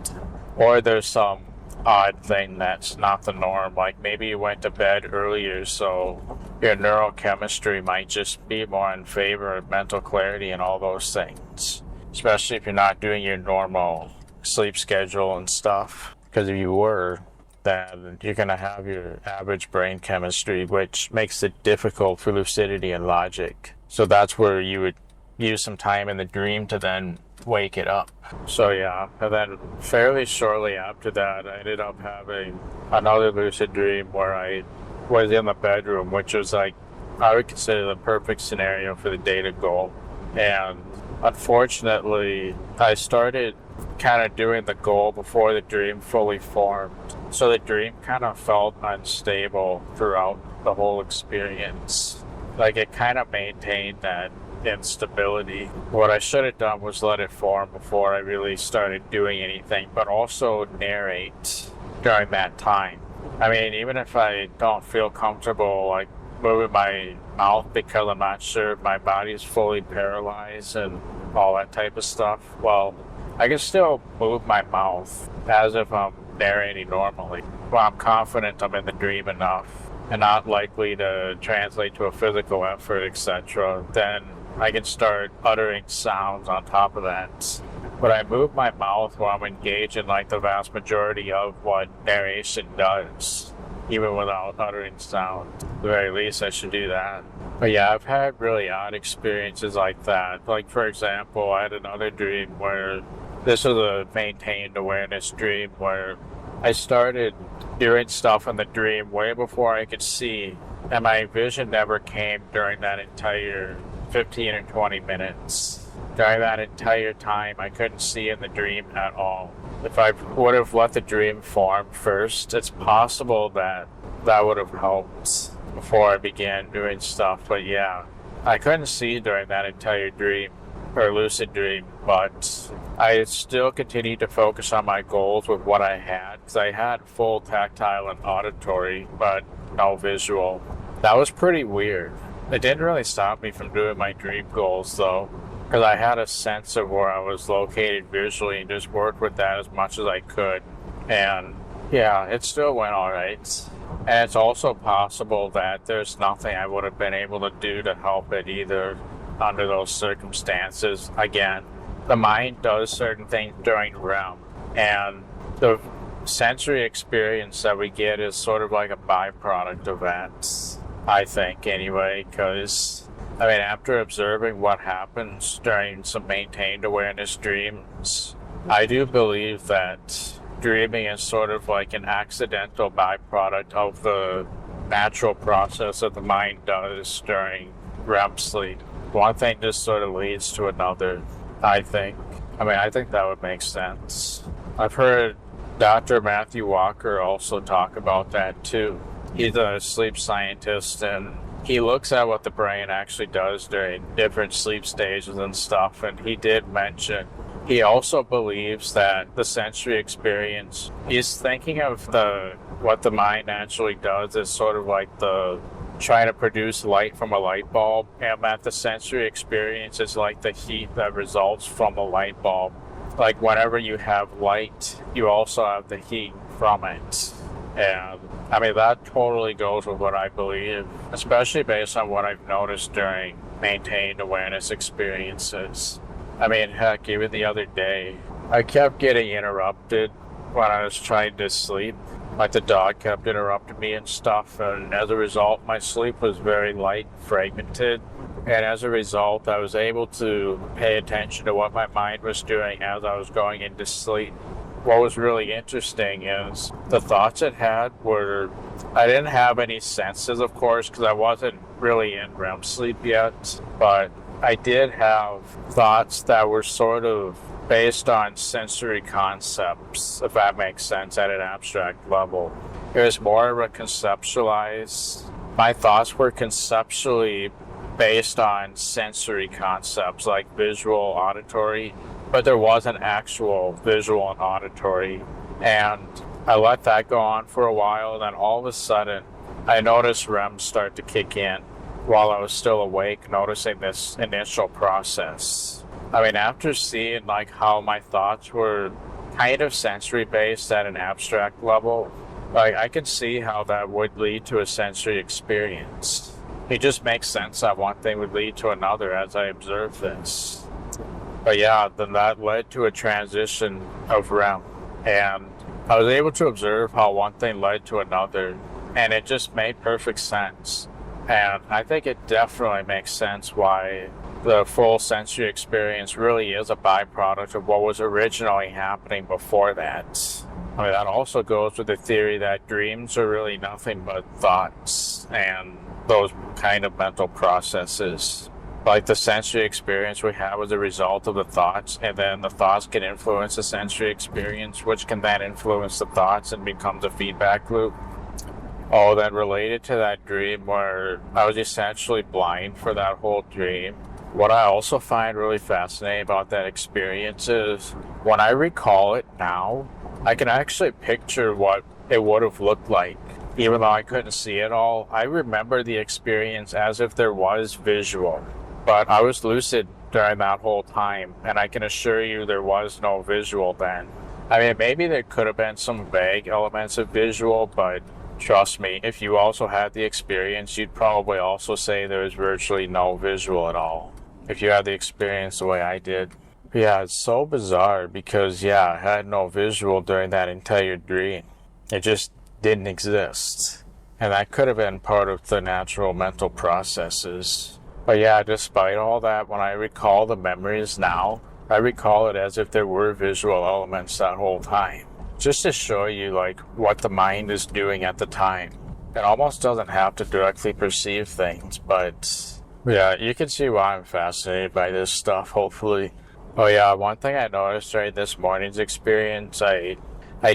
or there's some odd thing that's not the norm, like maybe you went to bed earlier, so your neurochemistry might just be more in favor of mental clarity and all those things, especially if you're not doing your normal sleep schedule and stuff. Because if you were, then you're going to have your average brain chemistry, which makes it difficult for lucidity and logic. So that's where you would use some time in the dream to then wake it up. So yeah, and then fairly shortly after that, I ended up having another lucid dream where I was in the bedroom, which was like, I would consider the perfect scenario for the data goal. And unfortunately, I started kind of doing the goal before the dream fully formed. So the dream kind of felt unstable throughout the whole experience. Like, it kind of maintained that instability. What I should have done was let it form before I really started doing anything, but also narrate during that time. I mean, even if I don't feel comfortable like moving my mouth because I'm not sure if my body is fully paralyzed and all that type of stuff, well, I can still move my mouth as if I'm narrating normally. Well, I'm confident I'm in the dream enough and not likely to translate to a physical effort, etc., then I can start uttering sounds on top of that. But I move my mouth while I'm engaged in like the vast majority of what narration does, even without uttering sound. At the very least, I should do that. But yeah, I've had really odd experiences like that. Like, for example, I had another dream where this was a maintained awareness dream where I started doing stuff in the dream way before I could see, and my vision never came during that entire 15 or 20 minutes. During that entire time, I couldn't see in the dream at all. If I would have let the dream form first, it's possible that that would have helped before I began doing stuff. But yeah, I couldn't see during that entire dream, or lucid dream, but I still continued to focus on my goals with what I had, because I had full tactile and auditory, but no visual. That was pretty weird. It didn't really stop me from doing my dream goals, though, because I had a sense of where I was located visually and just worked with that as much as I could. And yeah, it still went all right. And it's also possible that there's nothing I would have been able to do to help it either under those circumstances. Again, the mind does certain things during REM, and the sensory experience that we get is sort of like a byproduct of that, I think, anyway, because, I mean, after observing what happens during some maintained awareness dreams, I do believe that dreaming is sort of like an accidental byproduct of the natural process that the mind does during REM sleep. One thing just sort of leads to another, I think. I mean, I think that would make sense. I've heard Dr. Matthew Walker also talk about that too. He's a sleep scientist, and he looks at what the brain actually does during different sleep stages and stuff, and he did mention he also believes that the sensory experience, he's thinking of what the mind actually does is sort of like the trying to produce light from a light bulb, and that the sensory experience is like the heat that results from a light bulb. Like whenever you have light, you also have the heat from it. And I mean, that totally goes with what I believe, especially based on what I've noticed during maintained awareness experiences. I mean, heck, even the other day, I kept getting interrupted when I was trying to sleep. Like the dog kept interrupting me and stuff, and as a result, my sleep was very light, fragmented. And as a result, I was able to pay attention to what my mind was doing as I was going into sleep. What was really interesting is the thoughts it had were, I didn't have any senses, of course, because I wasn't really in REM sleep yet, but I did have thoughts that were sort of based on sensory concepts, if that makes sense, at an abstract level. It was more of a conceptualized, my thoughts were conceptually based on sensory concepts like visual, auditory, but there wasn't actual visual and auditory. And I let that go on for a while, and then all of a sudden I noticed REM start to kick in while I was still awake, noticing this initial process. I mean, after seeing like how my thoughts were kind of sensory based at an abstract level, like I could see how that would lead to a sensory experience. It just makes sense that one thing would lead to another as I observed this. But yeah, then that led to a transition of REM, and I was able to observe how one thing led to another, and it just made perfect sense. And I think it definitely makes sense why the full sensory experience really is a byproduct of what was originally happening before that. I mean, that also goes with the theory that dreams are really nothing but thoughts and those kind of mental processes. Like the sensory experience we have as a result of the thoughts, and then the thoughts can influence the sensory experience, which can then influence the thoughts and becomes a feedback loop. Oh, then related to that dream where I was essentially blind for that whole dream, what I also find really fascinating about that experience is when I recall it now, I can actually picture what it would have looked like. Even though I couldn't see it all, I remember the experience as if there was visual. But I was lucid during that whole time, and I can assure you there was no visual then. I mean, maybe there could have been some vague elements of visual, but trust me, if you also had the experience, you'd probably also say there was virtually no visual at all, if you had the experience the way I did. But yeah, it's so bizarre because, yeah, I had no visual during that entire dream. It just didn't exist. And that could have been part of the natural mental processes. But yeah, despite all that, when I recall the memories now, I recall it as if there were visual elements that whole time. Just to show you like what the mind is doing at the time. It almost doesn't have to directly perceive things, but yeah, you can see why I'm fascinated by this stuff, hopefully. Oh yeah, one thing I noticed during this morning's experience, I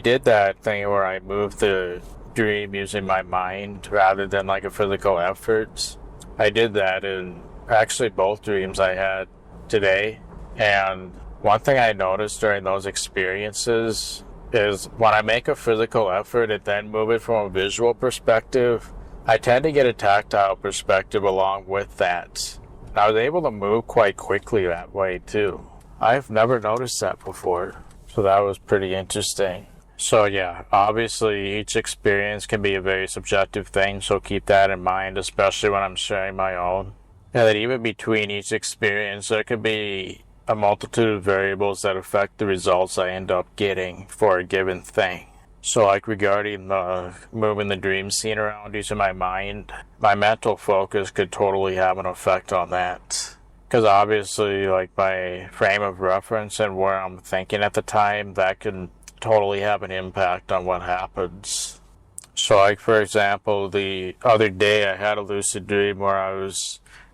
did that thing where I moved the dream using my mind rather than like a physical effort. I did that in actually both dreams I had today, and one thing I noticed during those experiences is when I make a physical effort and then move it from a visual perspective, I tend to get a tactile perspective along with that. And I was able to move quite quickly that way too. I've never noticed that before, so that was pretty interesting. So yeah, obviously each experience can be a very subjective thing, so keep that in mind, especially when I'm sharing my own. And that even between each experience, there could be a multitude of variables that affect the results I end up getting for a given thing. So like regarding the moving the dream scene around using my mind, my mental focus could totally have an effect on that. Because obviously like my frame of reference and where I'm thinking at the time, that can totally have an impact on what happens. So like for example, the other day I had a lucid dream where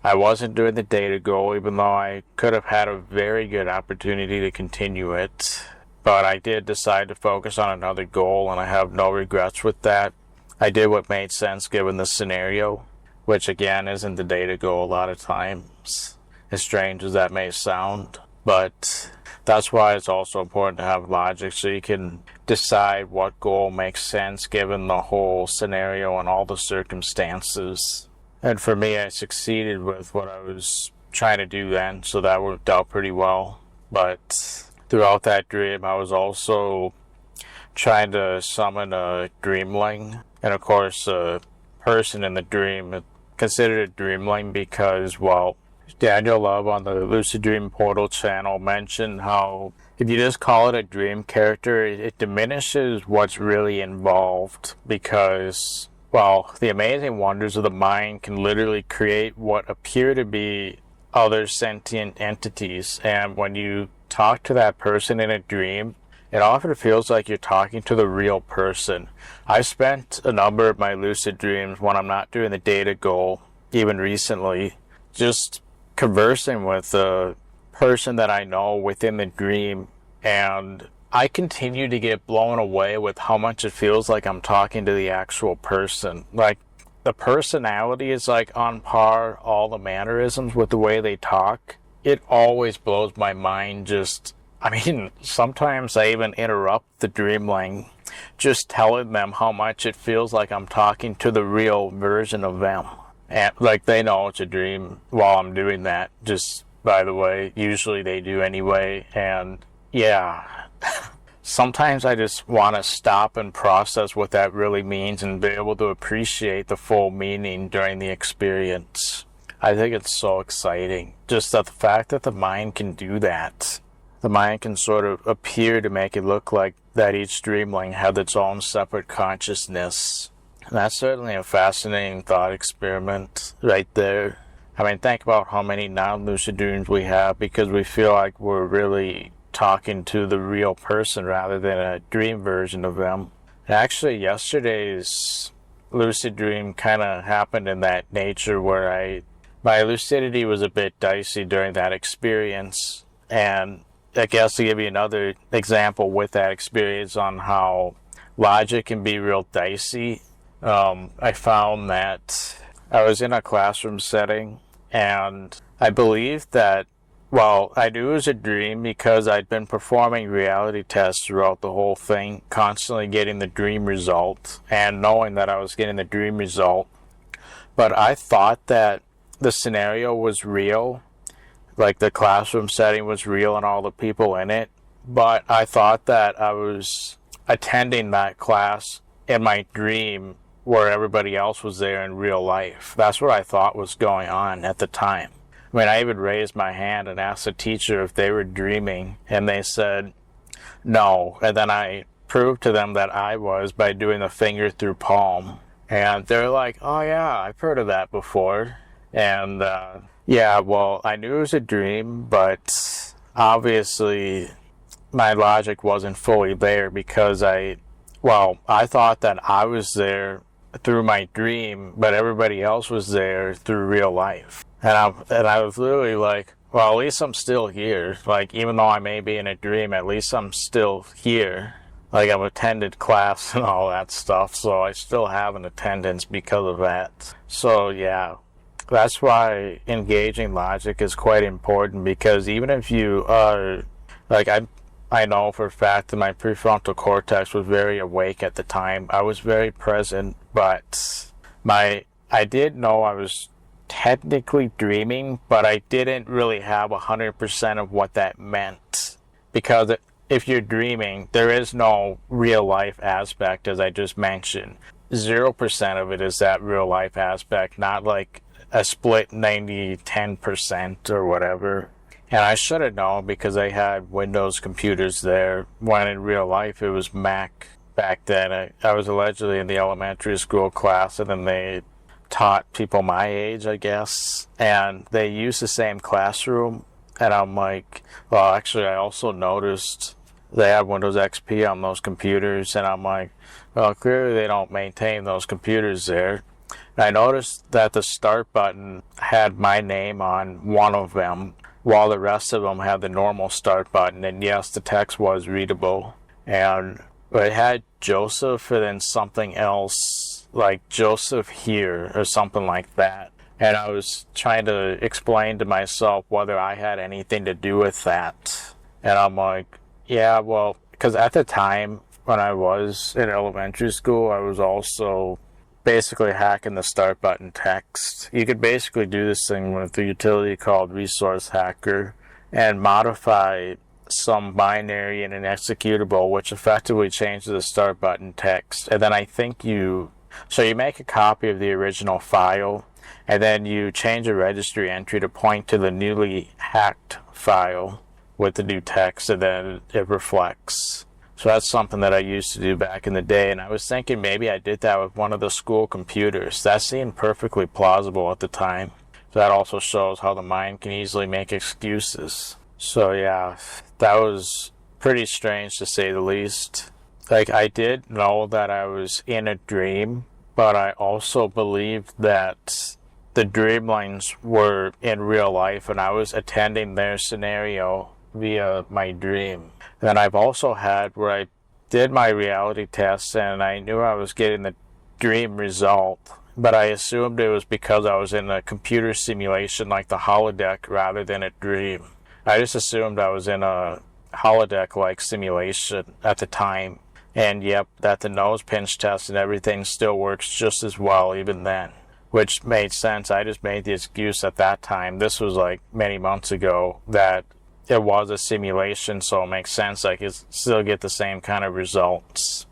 I wasn't doing the data goal, even though I could have had a very good opportunity to continue it. but I did decide to focus on another goal, and I have no regrets with that. I did what made sense given the scenario, which again isn't the data goal a lot of times, as strange as that may sound. But that's why it's also important to have logic, so you can decide what goal makes sense given the whole scenario and all the circumstances. And for me, I succeeded with what I was trying to do then, so that worked out pretty well. But throughout that dream, I was also trying to summon a dreamling. And of course, a person in the dream, considered a dreamling because, well, Daniel Love on the Lucid Dream Portal channel mentioned how if you just call it a dream character, it diminishes what's really involved because, well, the amazing wonders of the mind can literally create what appear to be other sentient entities. And when you talk to that person in a dream, it often feels like you're talking to the real person. I've spent a number of my lucid dreams when I'm not doing the data goal, even recently, just conversing with a person that I know within the dream, and I continue to get blown away with how much it feels like I'm talking to the actual person. Like, the personality is like on par, all the mannerisms with the way they talk. It always blows my mind. Sometimes I even interrupt the dreamling, just telling them how much it feels like I'm talking to the real version of them. And like, they know it's a dream while I'm doing that, just by the way. Usually they do anyway. And yeah, sometimes I just want to stop and process what that really means and be able to appreciate the full meaning during the experience. I think it's so exciting. Just that the fact that the mind can do that. The mind can sort of appear to make it look like that each dreamling had its own separate consciousness. And that's certainly a fascinating thought experiment right there. I mean, think about how many non-lucid dreams we have because we feel like we're really talking to the real person rather than a dream version of them. And actually, yesterday's lucid dream kind of happened in that nature where my lucidity was a bit dicey during that experience. And I guess to give you another example with that experience on how logic can be real dicey, I found that I was in a classroom setting, and I believed that, well, I knew it was a dream because I'd been performing reality tests throughout the whole thing, constantly getting the dream result, and knowing that I was getting the dream result. But I thought that the scenario was real, like the classroom setting was real and all the people in it, but I thought that I was attending that class in my dream where everybody else was there in real life. That's what I thought was going on at the time. I mean, I even raised my hand and asked the teacher if they were dreaming, and they said no. And then I proved to them that I was by doing the finger through palm. And they're like, oh yeah, I've heard of that before. And yeah, well, I knew it was a dream, but obviously my logic wasn't fully there because I thought that I was there through my dream, but everybody else was there through real life. And I was literally like, well, at least I'm still here. Like, even though I may be in a dream, at least I'm still here. Like, I've attended class and all that stuff, so I still have an attendance because of that. So, yeah, that's why engaging logic is quite important, because even if you are, like, I know for a fact that my prefrontal cortex was very awake at the time. I was very present, but I did know I was technically dreaming, but I didn't really have 100% of what that meant. Because if you're dreaming, there is no real life aspect, as I just mentioned. 0% of it is that real life aspect, not like a split 90-10% or whatever. And I should have known because I had Windows computers there, when in real life it was Mac back then. I was allegedly in the elementary school class, and then they taught people my age, I guess, and they used the same classroom. And I'm like, well, actually, I also noticed they had Windows XP on those computers, and I'm like, well, clearly they don't maintain those computers there. And I noticed that the start button had my name on one of them, while the rest of them had the normal start button. And yes, the text was readable. And it had Joseph and then something else, like Joseph here or something like that. And I was trying to explain to myself whether I had anything to do with that. And I'm like, yeah, well, because at the time when I was in elementary school, I was also basically hacking the start button text. You could basically do this thing with a utility called Resource Hacker and modify some binary in an executable, which effectively changes the start button text. And then I think you make a copy of the original file, and then you change a registry entry to point to the newly hacked file with the new text, and then it reflects. So that's something that I used to do back in the day, and I was thinking maybe I did that with one of the school computers. That seemed perfectly plausible at the time. So that also shows how the mind can easily make excuses. So yeah, that was pretty strange to say the least. Like, I did know that I was in a dream, but I also believed that the dreamlings were in real life and I was attending their scenario via my dream. Then I've also had where I did my reality test and I knew I was getting the dream result, but I assumed it was because I was in a computer simulation like the holodeck rather than a dream. I just assumed I was in a holodeck-like simulation at the time. And yep, that the nose pinch test and everything still works just as well even then. Which made sense. I just made the excuse at that time, this was like many months ago, that it was a simulation, so it makes sense I could still get the same kind of results.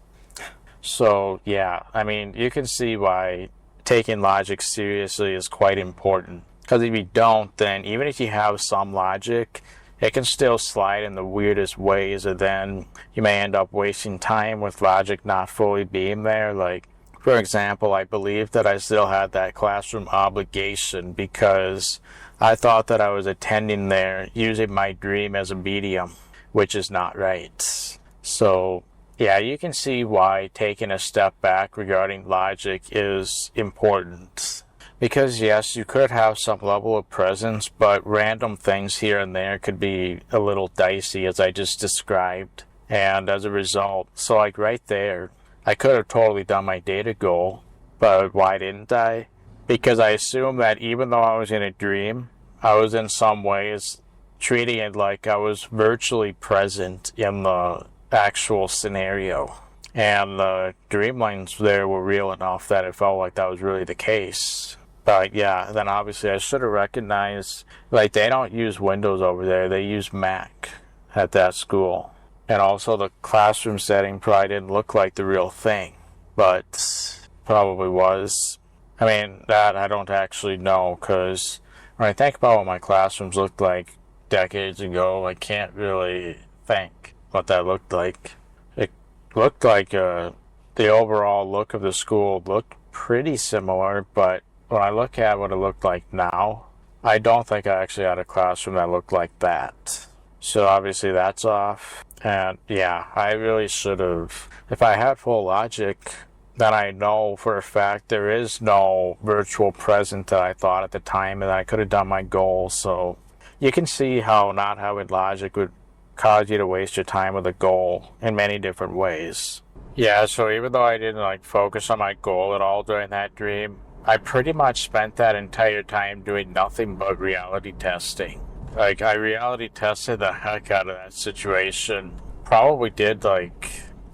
So yeah, I mean, you can see why taking logic seriously is quite important. Because if you don't, then even if you have some logic, it can still slide in the weirdest ways, and then you may end up wasting time with logic not fully being there. Like, for example, I believe that I still had that classroom obligation because I thought that I was attending there using my dream as a medium, which is not right. So, yeah, you can see why taking a step back regarding logic is important. Because yes, you could have some level of presence, but random things here and there could be a little dicey, as I just described. And as a result, so like right there, I could have totally done my data goal, but why didn't I? Because I assumed that even though I was in a dream, I was in some ways treating it like I was virtually present in the actual scenario. And the dreamlines there were real enough that it felt like that was really the case. But yeah, then obviously I should have recognized, like, they don't use Windows over there, they use Mac at that school. And also the classroom setting probably didn't look like the real thing, but probably was. I mean, that I don't actually know, because when I think about what my classrooms looked like decades ago, I can't really think what that looked like. It looked like the overall look of the school looked pretty similar, but when I look at what it looked like now, I don't think I actually had a classroom that looked like that. So obviously that's off. And yeah, I really should have. If I had full logic, then I know for a fact there is no virtual present that I thought at the time, and I could have done my goal. So you can see how not having logic would cause you to waste your time with a goal in many different ways. Yeah, so even though I didn't focus on my goal at all during that dream, I pretty much spent that entire time doing nothing but reality testing. I reality tested the heck out of that situation. Probably did I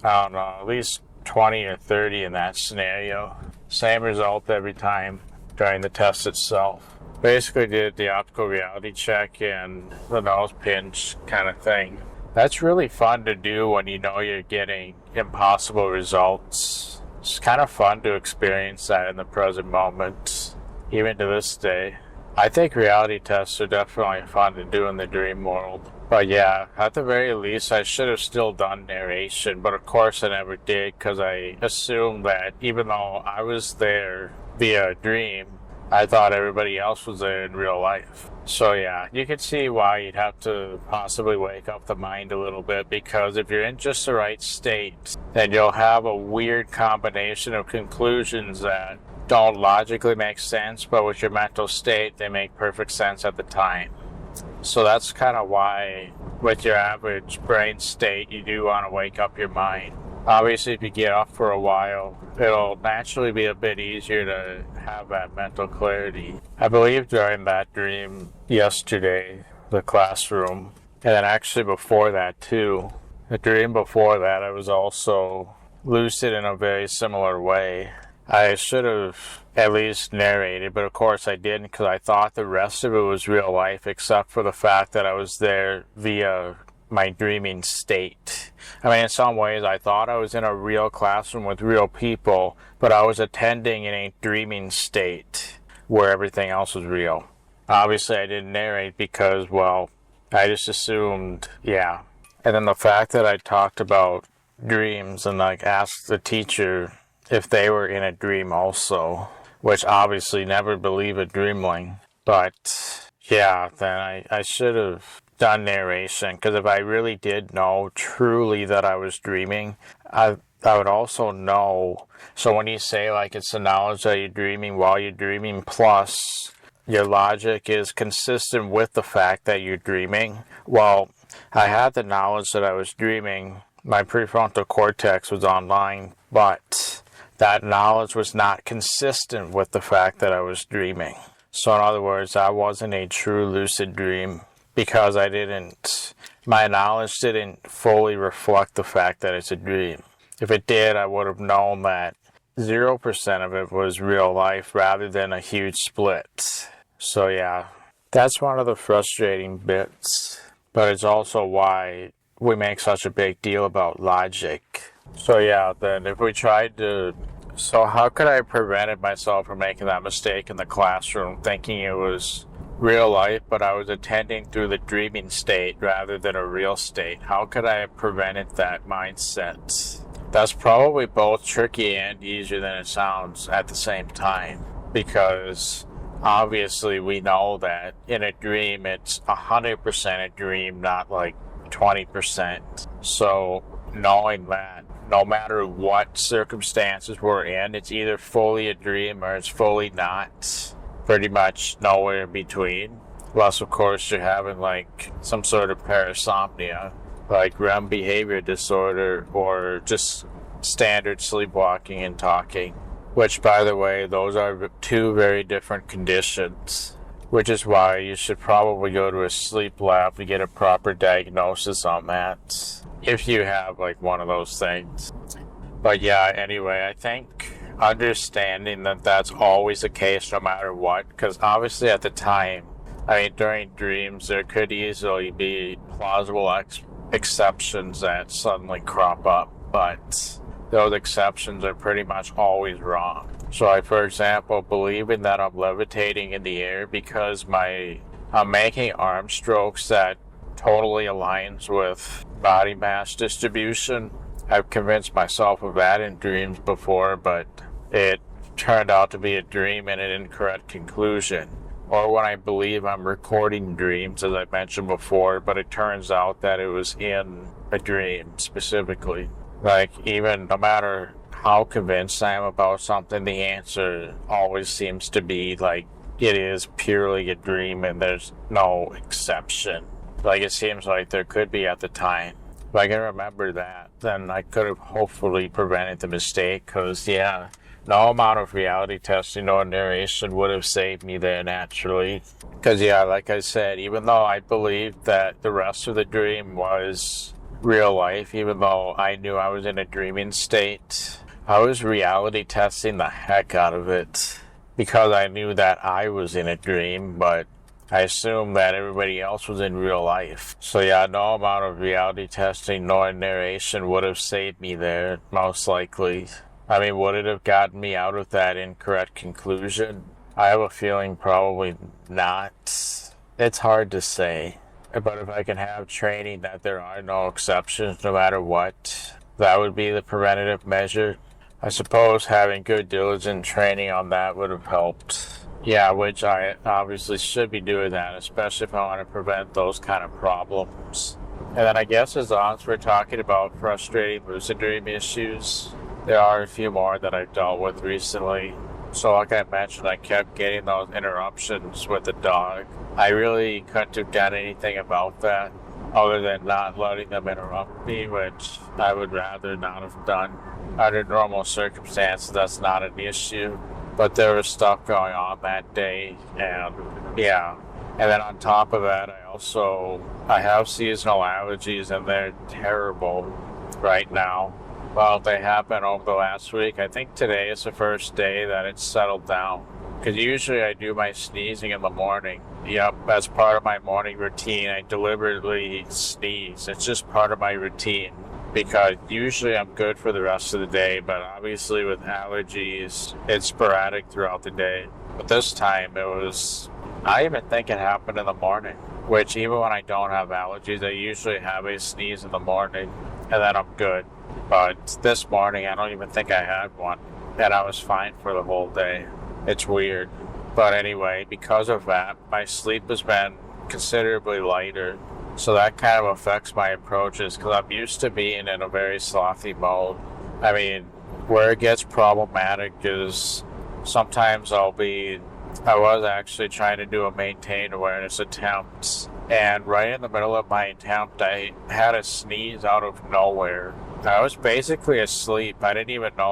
don't know, at least 20 or 30 in that scenario. Same result every time during the test itself. Basically did the optical reality check and the nose pinch kind of thing. That's really fun to do when you know you're getting impossible results. It's kind of fun to experience that in the present moment, even to this day. I think reality tests are definitely fun to do in the dream world. But yeah, at the very least, I should have still done narration, but of course I never did, because I assumed that even though I was there via a dream, I thought everybody else was there in real life. So yeah, you can see why you'd have to possibly wake up the mind a little bit, because if you're in just the right state, then you'll have a weird combination of conclusions that don't logically make sense, but with your mental state, they make perfect sense at the time. So that's kind of why, with your average brain state, you do want to wake up your mind. Obviously, if you get off for a while, it'll naturally be a bit easier to have that mental clarity. I believe during that dream yesterday, the classroom, and then actually before that too, the dream before that, I was also lucid in a very similar way. I should have at least narrated, but of course I didn't because I thought the rest of it was real life, except for the fact that I was there via my dreaming state. I mean, in some ways, I thought I was in a real classroom with real people, but I was attending in a dreaming state where everything else was real. Obviously, I didn't narrate because, well, I just assumed, yeah. And then the fact that I talked about dreams and, like, asked the teacher if they were in a dream also, which obviously never believe a dreamling. But, yeah, then I should have done narration, because if I really did know truly that I was dreaming, I would also know. So when you say, like, it's the knowledge that you're dreaming while you're dreaming, plus your logic is consistent with the fact that you're dreaming, well, I had the knowledge that I was dreaming. My prefrontal cortex was online, but that knowledge was not consistent with the fact that I was dreaming. So in other words, that wasn't a true lucid dream because my knowledge didn't fully reflect the fact that it's a dream. If it did, I would have known that 0% of it was real life rather than a huge split. So yeah, that's one of the frustrating bits, but it's also why we make such a big deal about logic. So yeah, then if we tried to... So how could I have prevented myself from making that mistake in the classroom, thinking it was real life, but I was attending through the dreaming state rather than a real state? How could I have prevented that mindset? That's probably both tricky and easier than it sounds at the same time, because obviously we know that in a dream it's 100% a dream, not like 20%. So knowing that no matter what circumstances we're in, it's either fully a dream or it's fully not. Pretty much nowhere in between. Unless, of course, you're having like some sort of parasomnia, like REM behavior disorder, or just standard sleepwalking and talking. Which, by the way, those are two very different conditions. Which is why you should probably go to a sleep lab to get a proper diagnosis on that, if you have like one of those things. But yeah, anyway, I think understanding that that's always the case no matter what, because obviously at the time, I mean, during dreams, there could easily be plausible exceptions that suddenly crop up, but those exceptions are pretty much always wrong. So I, for example, believing that I'm levitating in the air because I'm making arm strokes that totally aligns with body mass distribution. I've convinced myself of that in dreams before, but it turned out to be a dream and an incorrect conclusion. Or when I believe I'm recording dreams, as I mentioned before, but it turns out that it was in a dream specifically. Like, even no matter how convinced I am about something, the answer always seems to be like it is purely a dream and there's no exception. Like, it seems like there could be at the time. If I can remember that, then I could have hopefully prevented the mistake, because, yeah, no amount of reality testing or narration would have saved me there naturally. Because, yeah, like I said, even though I believed that the rest of the dream was real life, even though I knew I was in a dreaming state, I was reality testing the heck out of it. Because I knew that I was in a dream, but I assumed that everybody else was in real life. So yeah, no amount of reality testing nor narration would have saved me there, most likely. I mean, would it have gotten me out of that incorrect conclusion? I have a feeling probably not. It's hard to say. But if I can have training that there are no exceptions no matter what, that would be the preventative measure. I suppose having good diligent training on that would have helped. Yeah, which I obviously should be doing that, especially if I want to prevent those kind of problems. And then I guess as long as we're talking about frustrating lucid dream issues, there are a few more that I've dealt with recently. So like I mentioned, I kept getting those interruptions with the dog. I really couldn't have done anything about that other than not letting them interrupt me, which I would rather not have done. Under normal circumstances, that's not an issue. But there was stuff going on that day, and yeah. And then on top of that, I have seasonal allergies, and they're terrible right now. Well, they have been over the last week. I think today is the first day that it's settled down. Because usually I do my sneezing in the morning. Yep, as part of my morning routine, I deliberately sneeze. It's just part of my routine. Because usually I'm good for the rest of the day, but obviously with allergies, it's sporadic throughout the day. But this time I even think it happened in the morning, which even when I don't have allergies, I usually have a sneeze in the morning, and then I'm good. But this morning, I don't even think I had one, and I was fine for the whole day. It's weird. But anyway, because of that, my sleep has been considerably lighter. So that kind of affects my approaches because I'm used to being in a very slothy mode. I mean, where it gets problematic is sometimes I was actually trying to do a maintained awareness attempt. And right in the middle of my attempt, I had a sneeze out of nowhere. I was basically asleep. I didn't even know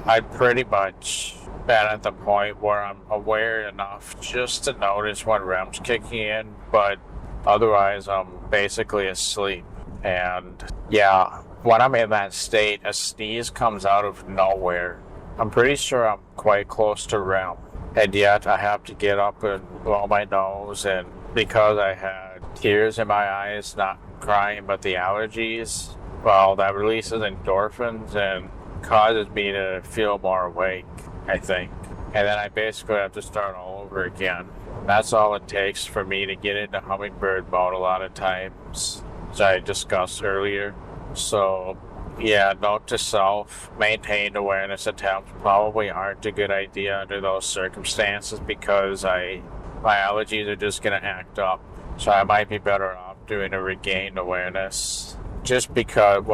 I'd pretty much been at the point where I'm aware enough just to notice when REM's kicking in, but otherwise, I'm basically asleep. And yeah, when I'm in that state, a sneeze comes out of nowhere. I'm pretty sure I'm quite close to REM. And yet, I have to get up and blow my nose. And because I had tears in my eyes, not crying, but the allergies, well, that releases endorphins and causes me to feel more awake, I think. And then I basically have to start all over again. That's all it takes for me to get into hummingbird mode a lot of times, as I discussed earlier. So, yeah, note to self, maintained awareness attempts probably aren't a good idea under those circumstances because my allergies are just going to act up. So I might be better off doing a regained awareness. Just because,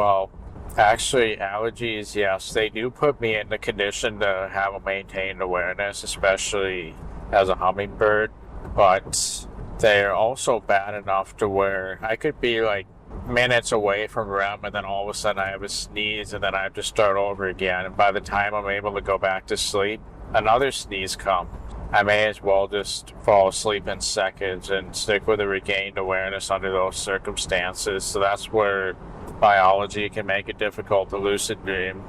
actually, allergies, yes, they do put me in the condition to have a maintained awareness, especially as a hummingbird. But they're also bad enough to where I could be like minutes away from REM and then all of a sudden I have a sneeze and then I have to start over again. And by the time I'm able to go back to sleep, another sneeze comes. I may as well just fall asleep in seconds and stick with a regained awareness under those circumstances. So that's where biology can make it difficult to lucid dream.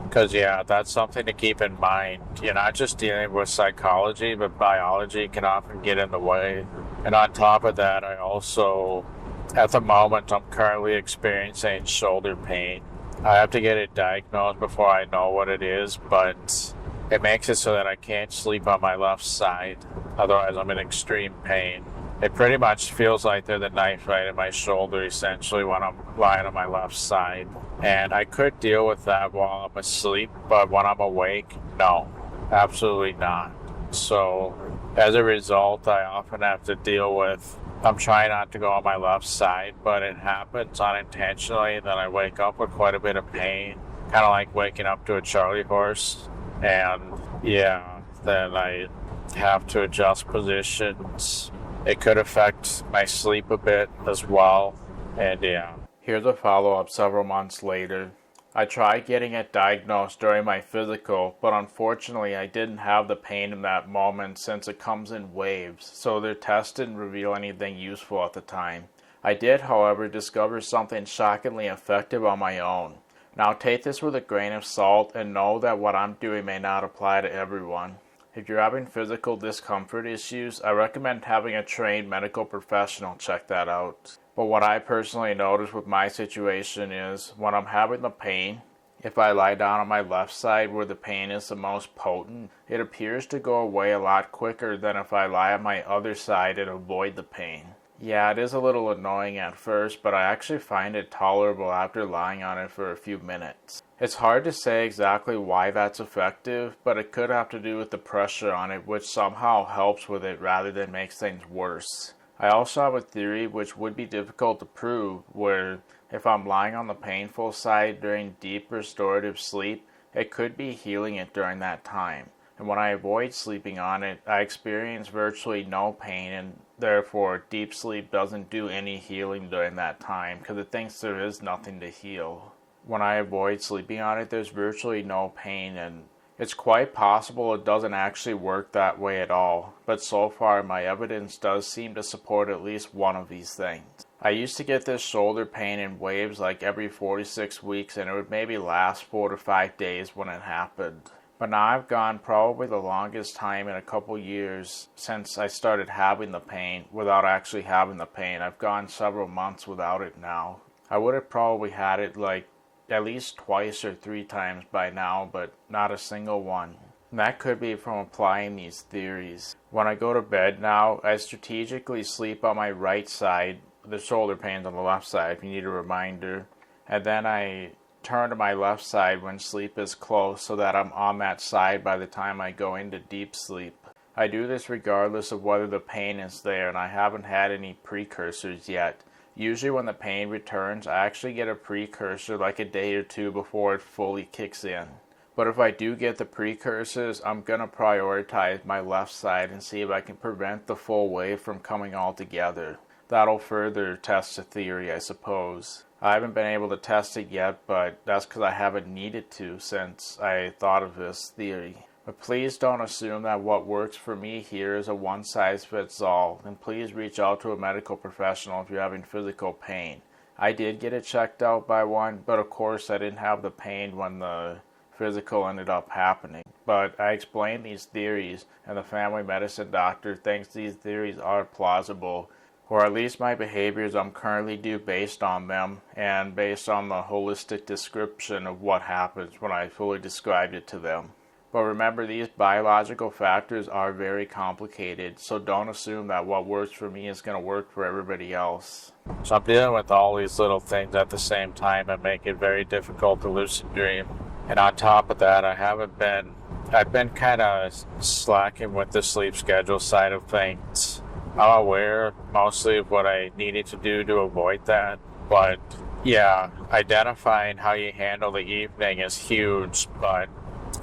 Because, yeah, that's something to keep in mind. You're not just dealing with psychology, but biology can often get in the way. And on top of that, at the moment, I'm currently experiencing shoulder pain. I have to get it diagnosed before I know what it is, but it makes it so that I can't sleep on my left side. Otherwise, I'm in extreme pain. It pretty much feels like there's a knife right in my shoulder, essentially, when I'm lying on my left side. And I could deal with that while I'm asleep, but when I'm awake, no, absolutely not. So, as a result, I often have to deal with, I'm trying not to go on my left side, but it happens unintentionally that I wake up with quite a bit of pain, kind of like waking up to a Charlie horse. And, yeah, then I have to adjust positions. It could affect my sleep a bit as well, and yeah. Here's a follow-up several months later. I tried getting it diagnosed during my physical, but unfortunately I didn't have the pain in that moment since it comes in waves, so their test didn't reveal anything useful at the time. I did, however, discover something shockingly effective on my own. Now take this with a grain of salt and know that what I'm doing may not apply to everyone. If you're having physical discomfort issues, I recommend having a trained medical professional check that out. But what I personally notice with my situation is when I'm having the pain, if I lie down on my left side where the pain is the most potent, it appears to go away a lot quicker than if I lie on my other side and avoid the pain. Yeah, it is a little annoying at first, but I actually find it tolerable after lying on it for a few minutes. It's hard to say exactly why that's effective, but it could have to do with the pressure on it, which somehow helps with it rather than makes things worse. I also have a theory which would be difficult to prove, where if I'm lying on the painful side during deep restorative sleep, it could be healing it during that time. And when I avoid sleeping on it, I experience virtually no pain, and therefore deep sleep doesn't do any healing during that time because it thinks there is nothing to heal. When I avoid sleeping on it, there's virtually no pain, and it's quite possible it doesn't actually work that way at all, but so far my evidence does seem to support at least one of these things. I used to get this shoulder pain in waves like every 4 to 6 weeks, and it would maybe last 4 to 5 days when it happened. But now I've gone probably the longest time in a couple years since I started having the pain without actually having the pain. I've gone several months without it now. I would have probably had it like at least twice or 3 times by now, but not a single one. And that could be from applying these theories. When I go to bed now, I strategically sleep on my right side. The shoulder pain's on the left side if you need a reminder. And then I turn to my left side when sleep is close so that I'm on that side by the time I go into deep sleep. I do this regardless of whether the pain is there, and I haven't had any precursors yet. Usually when the pain returns, I actually get a precursor like a day or 2 before it fully kicks in. But if I do get the precursors, I'm going to prioritize my left side and see if I can prevent the full wave from coming all together. That'll further test the theory, I suppose. I haven't been able to test it yet, but that's because I haven't needed to since I thought of this theory. But please don't assume that what works for me here is a one-size-fits-all, and please reach out to a medical professional if you're having physical pain. I did get it checked out by one, but of course I didn't have the pain when the physical ended up happening. But I explained these theories, and the family medicine doctor thinks these theories are plausible, or at least my behaviors I'm currently do based on them, and based on the holistic description of what happens when I fully described it to them. But remember, these biological factors are very complicated, so don't assume that what works for me is going to work for everybody else. So I'm dealing with all these little things at the same time and make it very difficult to lucid dream. And on top of that, I've been kind of slacking with the sleep schedule side of things. I'm aware mostly of what I needed to do to avoid that, but yeah, identifying how you handle the evening is huge, but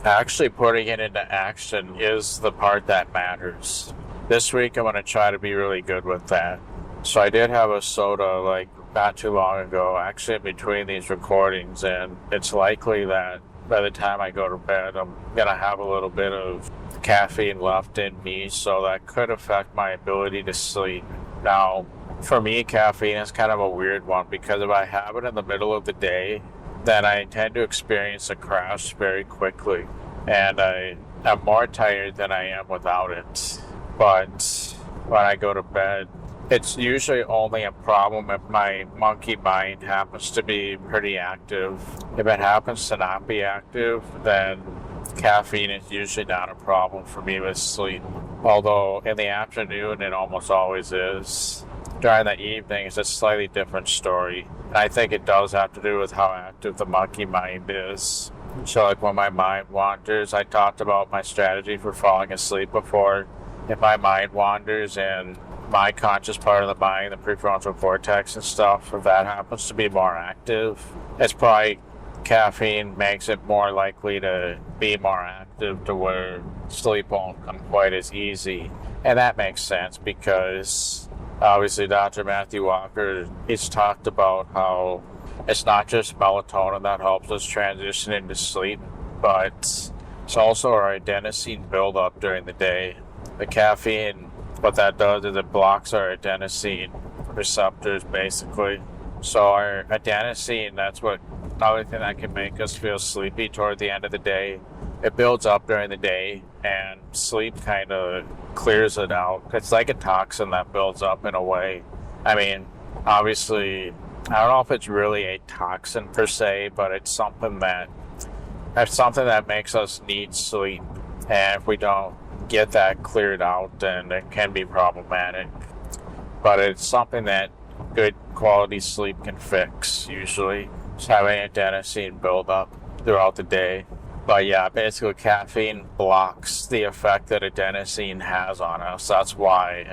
actually putting it into action is the part that matters. This week I'm going to try to be really good with that. So I did have a soda like not too long ago, actually in between these recordings, and it's likely that by the time I go to bed I'm going to have a little bit of caffeine left in me, so that could affect my ability to sleep. Now, for me, caffeine is kind of a weird one because if I have it in the middle of the day, then I tend to experience a crash very quickly, and I'm more tired than I am without it. But when I go to bed, it's usually only a problem if my monkey mind happens to be pretty active. If it happens to not be active, then caffeine is usually not a problem for me with sleep. Although in the afternoon, it almost always is. During the evening, it's a slightly different story. And I think it does have to do with how active the monkey mind is. So like when my mind wanders, I talked about my strategy for falling asleep before. If my mind wanders and my conscious part of the mind, the prefrontal cortex and stuff, if that happens to be more active, it's probably caffeine makes it more likely to be more active to where sleep won't come quite as easy. And that makes sense because obviously Dr. Matthew Walker, he's talked about how it's not just melatonin that helps us transition into sleep, but it's also our adenosine buildup during the day. The caffeine, what that does is it blocks our adenosine receptors basically. So our adenosine, that's what another thing that can make us feel sleepy toward the end of the day. It builds up during the day, and sleep kind of clears it out. It's like a toxin that builds up in a way. I mean, obviously, I don't know if it's really a toxin per se, but it's something that makes us need sleep. And if we don't get that cleared out, then it can be problematic. But it's something that good quality sleep can fix, usually. Just having adenosine build up throughout the day. But yeah, basically caffeine blocks the effect that adenosine has on us. That's why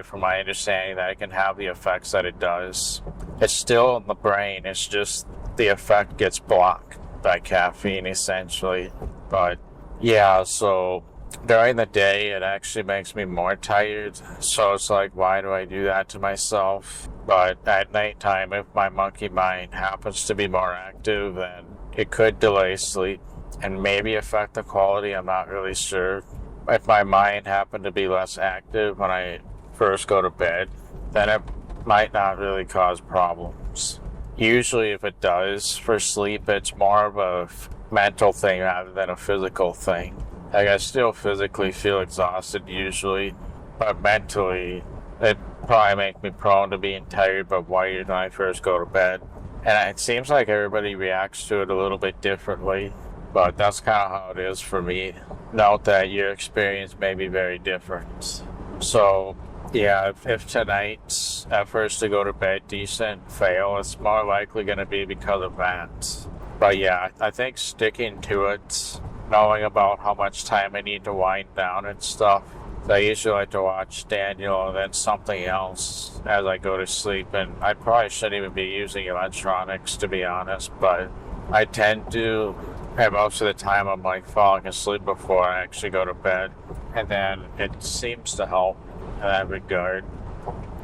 from my understanding, that it can have the effects that it does. It's still in the brain, it's just the effect gets blocked. that caffeine essentially. But yeah, so during the day it actually makes me more tired, so it's like, why do I do that to myself? But at nighttime, if my monkey mind happens to be more active, then it could delay sleep and maybe affect the quality. I'm not really sure. If my mind happened to be less active when I first go to bed, then it might not really cause problems. Usually if it does for sleep, it's more of a mental thing rather than a physical thing. Like, I still physically feel exhausted usually, but mentally it probably makes me prone to being tired but wired when I first go to bed. And it seems like everybody reacts to it a little bit differently, but that's kind of how it is for me. Note that your experience may be very different. So yeah, if tonight's efforts to go to bed decent fail, it's more likely going to be because of that. But yeah, I think sticking to it, knowing about how much time I need to wind down and stuff. I usually like to watch Daniel and then something else as I go to sleep, and I probably shouldn't even be using electronics, to be honest, but I tend to, and most of the time I'm like falling asleep before I actually go to bed, and then it seems to help in that regard.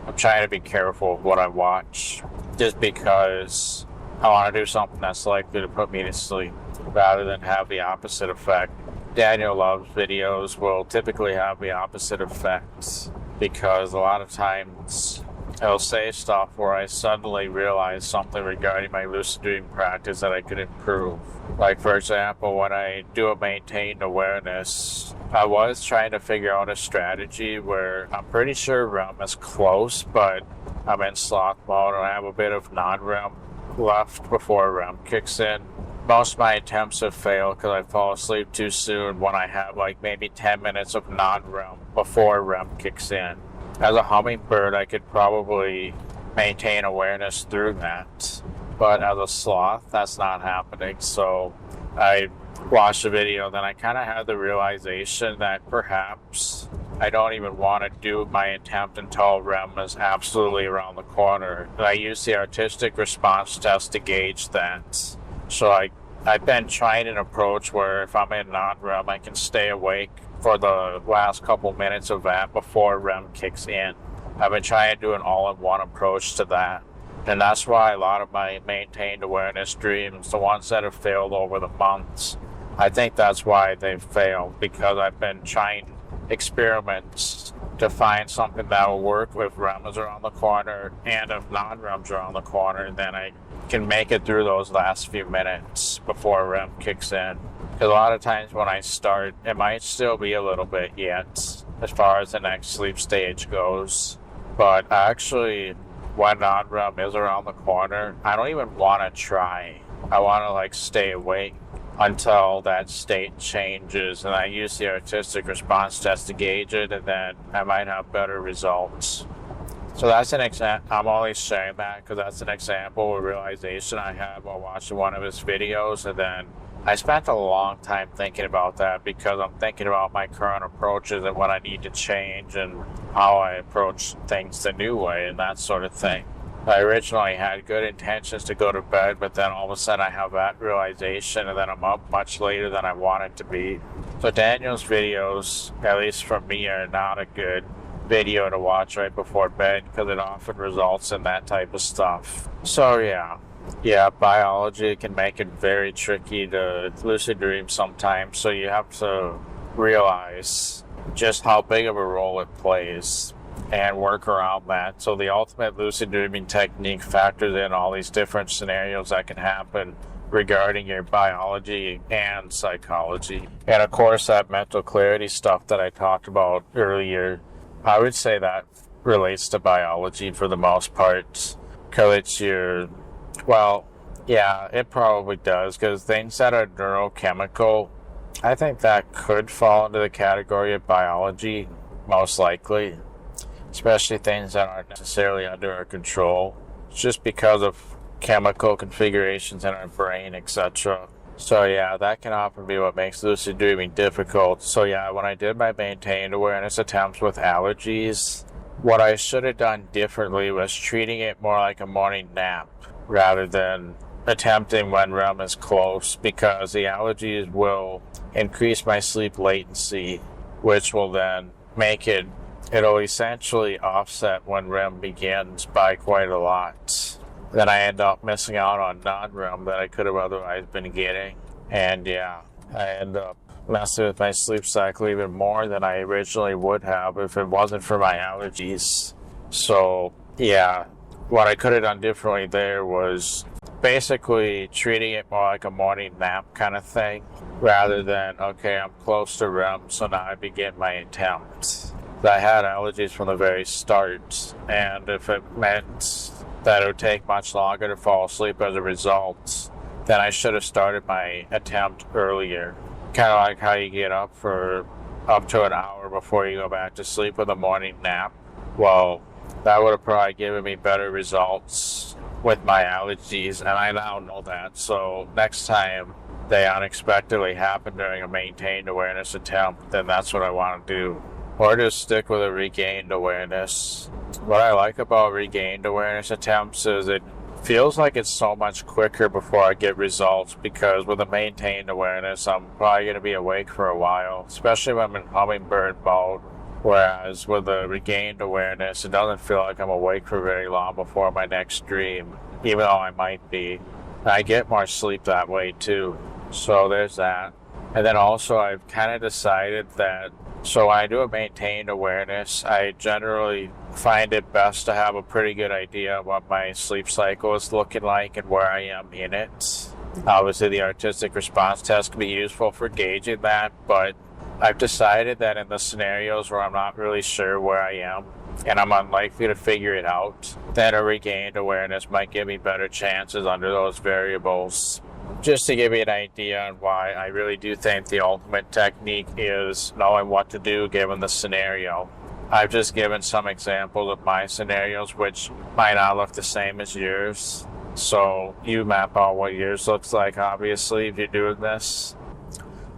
I'm trying to be careful of what I watch, just because I want to do something that's likely to put me to sleep rather than have the opposite effect. Daniel Love's videos will typically have the opposite effect, because a lot of times it'll say stuff where I suddenly realize something regarding my lucid dream practice that I could improve. Like, for example, when I do a maintained awareness, I was trying to figure out a strategy where I'm pretty sure REM is close, but I'm in sloth mode and I have a bit of non-REM left before REM kicks in. Most of my attempts have failed because I fall asleep too soon when I have like maybe 10 minutes of non-REM before REM kicks in. As a hummingbird, I could probably maintain awareness through that, but as a sloth, that's not happening. So I watched the video, then I kind of had the realization that perhaps I don't even want to do my attempt until REM is absolutely around the corner. And I use the artistic response test to gauge that. So I've been trying an approach where if I'm in non-REM, I can stay awake for the last couple minutes of that before REM kicks in. I've been trying to do an all-in-one approach to that. And that's why a lot of my maintained awareness dreams, the ones that have failed over the months, I think that's why they've failed, because I've been trying experiments to find something that will work if REM is around the corner and if non-REM's around the corner, then I can make it through those last few minutes before REM kicks in. Because a lot of times when I start, it might still be a little bit yet as far as the next sleep stage goes. But actually, when non-REM is around the corner, I don't even want to try. I want to like stay awake until that state changes, and I use the artistic response test to gauge it, and then I might have better results. So that's an example. I'm always sharing that because that's an example of a realization I had while watching one of his videos, and then I spent a long time thinking about that because I'm thinking about my current approaches and what I need to change and how I approach things the new way and that sort of thing. I originally had good intentions to go to bed, but then all of a sudden I have that realization, and then I'm up much later than I wanted to be. So Daniel's videos, at least for me, are not a good video to watch right before bed because it often results in that type of stuff. So yeah, biology can make it very tricky to lucid dream sometimes, so you have to realize just how big of a role it plays and work around that. So the ultimate lucid dreaming technique factors in all these different scenarios that can happen regarding your biology and psychology. And of course, that mental clarity stuff that I talked about earlier, I would say that relates to biology for the most part, because it's it probably does, because things that are neurochemical, I think that could fall into the category of biology, most likely. Especially things that aren't necessarily under our control, just because of chemical configurations in our brain, etc. So yeah, that can often be what makes lucid dreaming difficult. So yeah, when I did my maintained awareness attempts with allergies, what I should have done differently was treating it more like a morning nap rather than attempting when REM is close, because the allergies will increase my sleep latency, which will then make it'll essentially offset when REM begins by quite a lot. Then I end up missing out on non-REM that I could have otherwise been getting. And yeah, I end up messing with my sleep cycle even more than I originally would have if it wasn't for my allergies. So yeah, what I could have done differently there was basically treating it more like a morning nap kind of thing, rather than, okay, I'm close to REM, so now I begin my attempt. I had allergies from the very start, and if it meant that it would take much longer to fall asleep as a result, then I should have started my attempt earlier. Kind of like how you get up for up to an hour before you go back to sleep with a morning nap. Well, that would have probably given me better results with my allergies, and I now know that. So next time they unexpectedly happen during a maintained awareness attempt, then that's what I want to do. Or just stick with a regained awareness. What I like about regained awareness attempts is it feels like it's so much quicker before I get results, because with a maintained awareness, I'm probably going to be awake for a while, especially when I'm in hummingbird mode. Whereas with a regained awareness, it doesn't feel like I'm awake for very long before my next dream, even though I might be. I get more sleep that way too. So there's that. And then also I've kind of decided that, so when I do a maintained awareness, I generally find it best to have a pretty good idea of what my sleep cycle is looking like and where I am in it. Obviously the artistic response test can be useful for gauging that, but I've decided that in the scenarios where I'm not really sure where I am and I'm unlikely to figure it out, then a regained awareness might give me better chances under those variables. Just to give you an idea on why I really do think the ultimate technique is knowing what to do given the scenario. I've just given some examples of my scenarios which might not look the same as yours. So you map out what yours looks like, obviously, if you're doing this.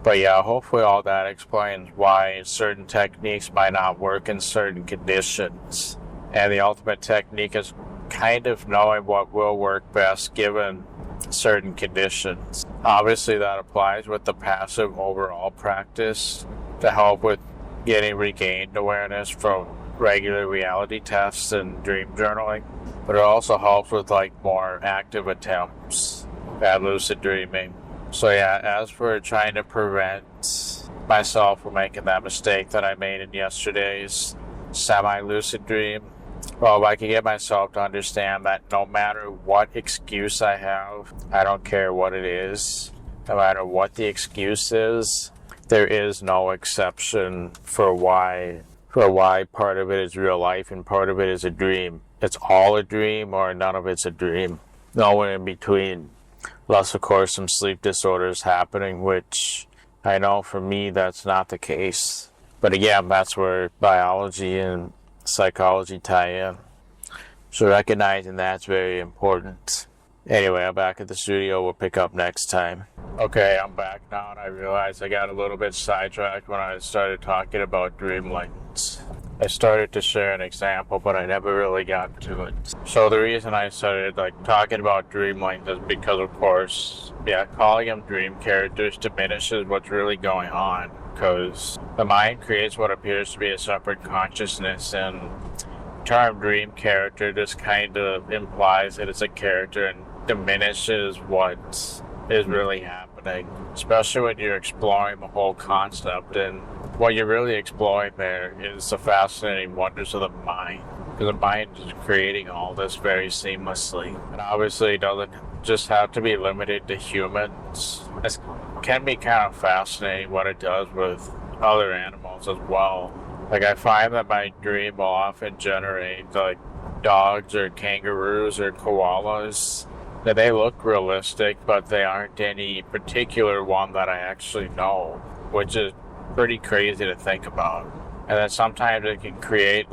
But yeah, hopefully all that explains why certain techniques might not work in certain conditions. And the ultimate technique is kind of knowing what will work best given certain conditions. Obviously that applies with the passive overall practice to help with getting regained awareness from regular reality tests and dream journaling. But it also helps with like more active attempts at lucid dreaming. So yeah, as for trying to prevent myself from making that mistake that I made in yesterday's semi-lucid dream, well, if I can get myself to understand that no matter what excuse I have, I don't care what it is, no matter what the excuse is, there is no exception for why part of it is real life and part of it is a dream. It's all a dream or none of it's a dream. Nowhere in between. Plus, of course, some sleep disorders happening, which I know for me that's not the case. But again, that's where biology and psychology tie in. So recognizing that's very important. Anyway, I'm back at the studio. We'll pick up next time. Okay, I'm back now, and I realized I got a little bit sidetracked when I started talking about dreamlings. I started to share an example, but I never really got to it. So the reason I started talking about dreamlings is because, of course, calling them dream characters diminishes what's really going on, because the mind creates what appears to be a separate consciousness, and the term dream character just kind of implies that it's a character and diminishes what is really happening, especially when you're exploring the whole concept. And what you're really exploring there is the fascinating wonders of the mind, because the mind is creating all this very seamlessly. And obviously it doesn't just have to be limited to humans. It can be kind of fascinating what it does with other animals as well. I find that my dream will often generate dogs or kangaroos or koalas. That they look realistic, but they aren't any particular one that I actually know, which is pretty crazy to think about. And then sometimes it can create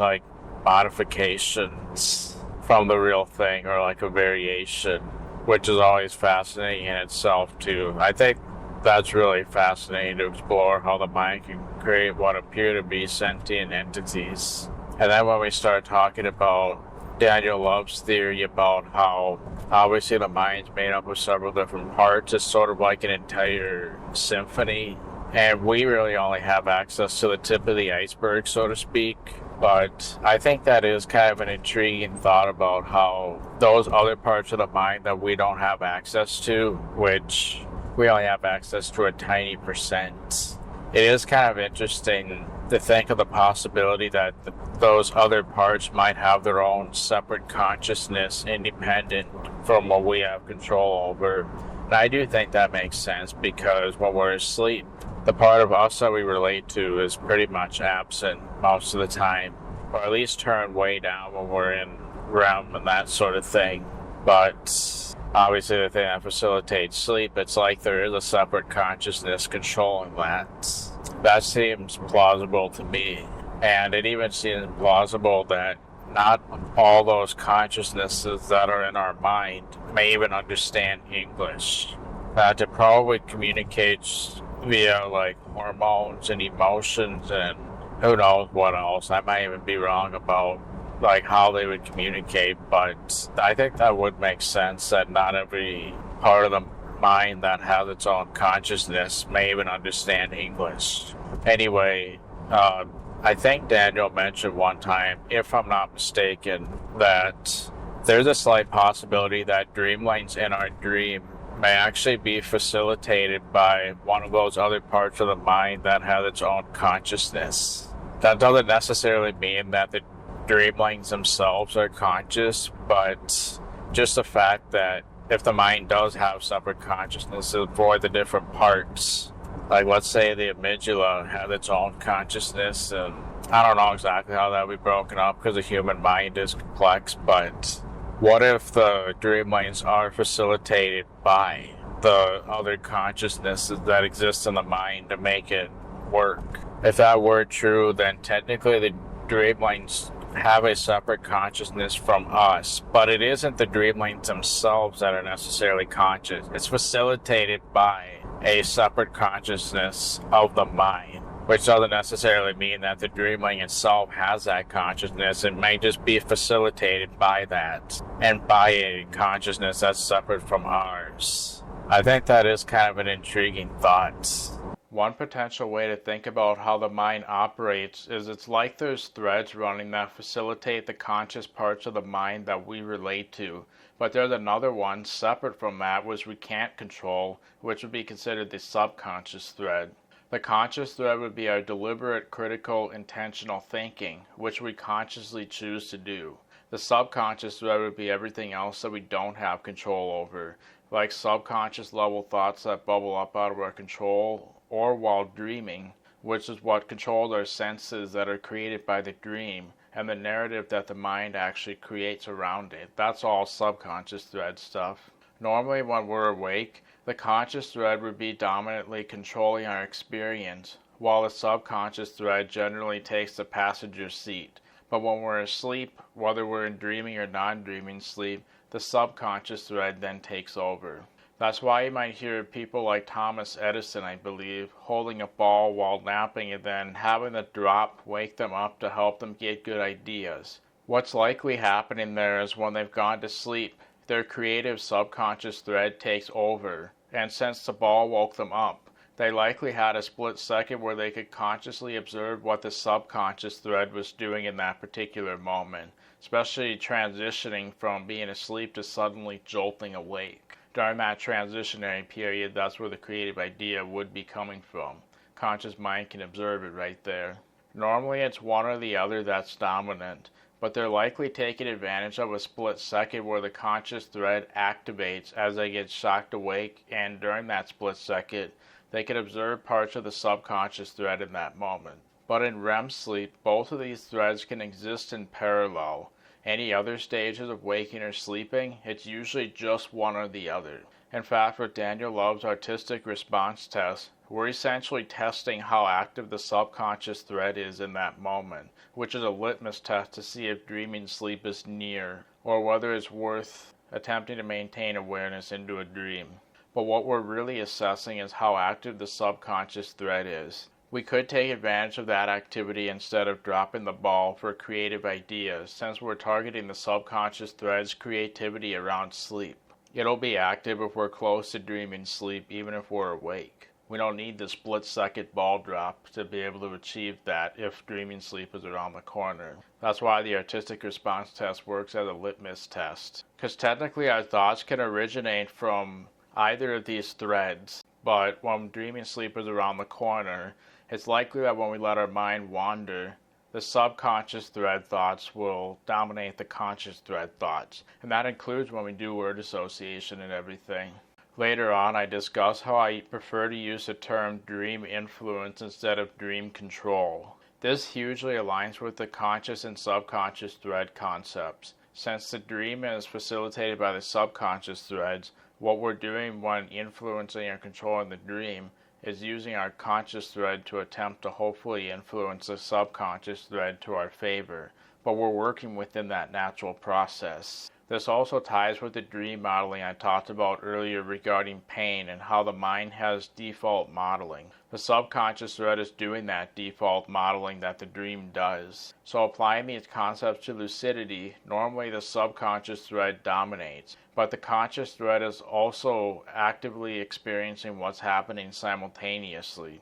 modifications from the real thing, or a variation, which is always fascinating in itself too. I think that's really fascinating to explore, how the mind can create what appear to be sentient entities. And then when we start talking about Daniel loves theory about how obviously the mind's made up of several different parts. It's sort of like an entire symphony, and we really only have access to the tip of the iceberg, so to speak. But I think that is kind of an intriguing thought about how those other parts of the mind that we don't have access to, which we only have access to a tiny percent. It is kind of interesting to think of the possibility that those other parts might have their own separate consciousness independent from what we have control over. And I do think that makes sense because when we're asleep, the part of us that we relate to is pretty much absent most of the time, or at least turned way down when we're in REM and that sort of thing. But obviously the thing that facilitates sleep, it's like there is a separate consciousness controlling that. That seems plausible to me. And it even seems plausible that not all those consciousnesses that are in our mind may even understand English. That it probably communicates via like hormones and emotions and who knows what else. I might even be wrong about like how they would communicate, but I think that would make sense that not every part of the mind that has its own consciousness may even understand English. Anyway, I think Daniel mentioned one time, if I'm not mistaken, that there's a slight possibility that dreamlings in our dream may actually be facilitated by one of those other parts of the mind that has its own consciousness. That doesn't necessarily mean that the dreamlings themselves are conscious, but just the fact that if the mind does have separate consciousnesses for the different parts, like let's say the amygdala has its own consciousness, and I don't know exactly how that would be broken up because the human mind is complex, but what if the dreamlings are facilitated by the other consciousnesses that exist in the mind to make it work? If that were true, then technically the dreamlings have a separate consciousness from us, but it isn't the dreamlings themselves that are necessarily conscious. It's facilitated by a separate consciousness of the mind, which doesn't necessarily mean that the dreamling itself has that consciousness. It may just be facilitated by that and by a consciousness that's separate from ours. I think that is kind of an intriguing thought. One potential way to think about how the mind operates is it's like there's threads running that facilitate the conscious parts of the mind that we relate to, but there's another one separate from that which we can't control, which would be considered the subconscious thread. The conscious thread would be our deliberate, critical, intentional thinking, which we consciously choose to do. The subconscious thread would be everything else that we don't have control over, like subconscious level thoughts that bubble up out of our control, or while dreaming, which is what controls our senses that are created by the dream, and the narrative that the mind actually creates around it. That's all subconscious thread stuff. Normally when we're awake, the conscious thread would be dominantly controlling our experience, while the subconscious thread generally takes the passenger seat. But when we're asleep, whether we're in dreaming or non-dreaming sleep, the subconscious thread then takes over. That's why you might hear people like Thomas Edison, I believe, holding a ball while napping and then having the drop wake them up to help them get good ideas. What's likely happening there is when they've gone to sleep, their creative subconscious thread takes over, and since the ball woke them up, they likely had a split second where they could consciously observe what the subconscious thread was doing in that particular moment, especially transitioning from being asleep to suddenly jolting awake. During that transitionary period, that's where the creative idea would be coming from. Conscious mind can observe it right there. Normally it's one or the other that's dominant, but they're likely taking advantage of a split second where the conscious thread activates as they get shocked awake, and during that split second, they can observe parts of the subconscious thread in that moment. But in REM sleep, both of these threads can exist in parallel. Any other stages of waking or sleeping, it's usually just one or the other. In fact, with Daniel Love's artistic response test, we're essentially testing how active the subconscious thread is in that moment, which is a litmus test to see if dreaming sleep is near, or whether it's worth attempting to maintain awareness into a dream. But what we're really assessing is how active the subconscious thread is. We could take advantage of that activity instead of dropping the ball for creative ideas, since we're targeting the subconscious thread's creativity around sleep. It'll be active if we're close to dreaming sleep, even if we're awake. We don't need the split-second ball drop to be able to achieve that if dreaming sleep is around the corner. That's why the artistic response test works as a litmus test. Because technically our thoughts can originate from either of these threads, but when dreaming sleep is around the corner, it's likely that when we let our mind wander, the subconscious thread thoughts will dominate the conscious thread thoughts, and that includes when we do word association and everything. Later on, I discuss how I prefer to use the term dream influence instead of dream control. This hugely aligns with the conscious and subconscious thread concepts. Since the dream is facilitated by the subconscious threads, what we're doing when influencing or controlling the dream is using our conscious thread to attempt to hopefully influence the subconscious thread to our favor, but we're working within that natural process. This also ties with the dream modeling I talked about earlier regarding pain and how the mind has default modeling. The subconscious thread is doing that default modeling that the dream does. So applying these concepts to lucidity, normally the subconscious thread dominates, but the conscious thread is also actively experiencing what's happening simultaneously.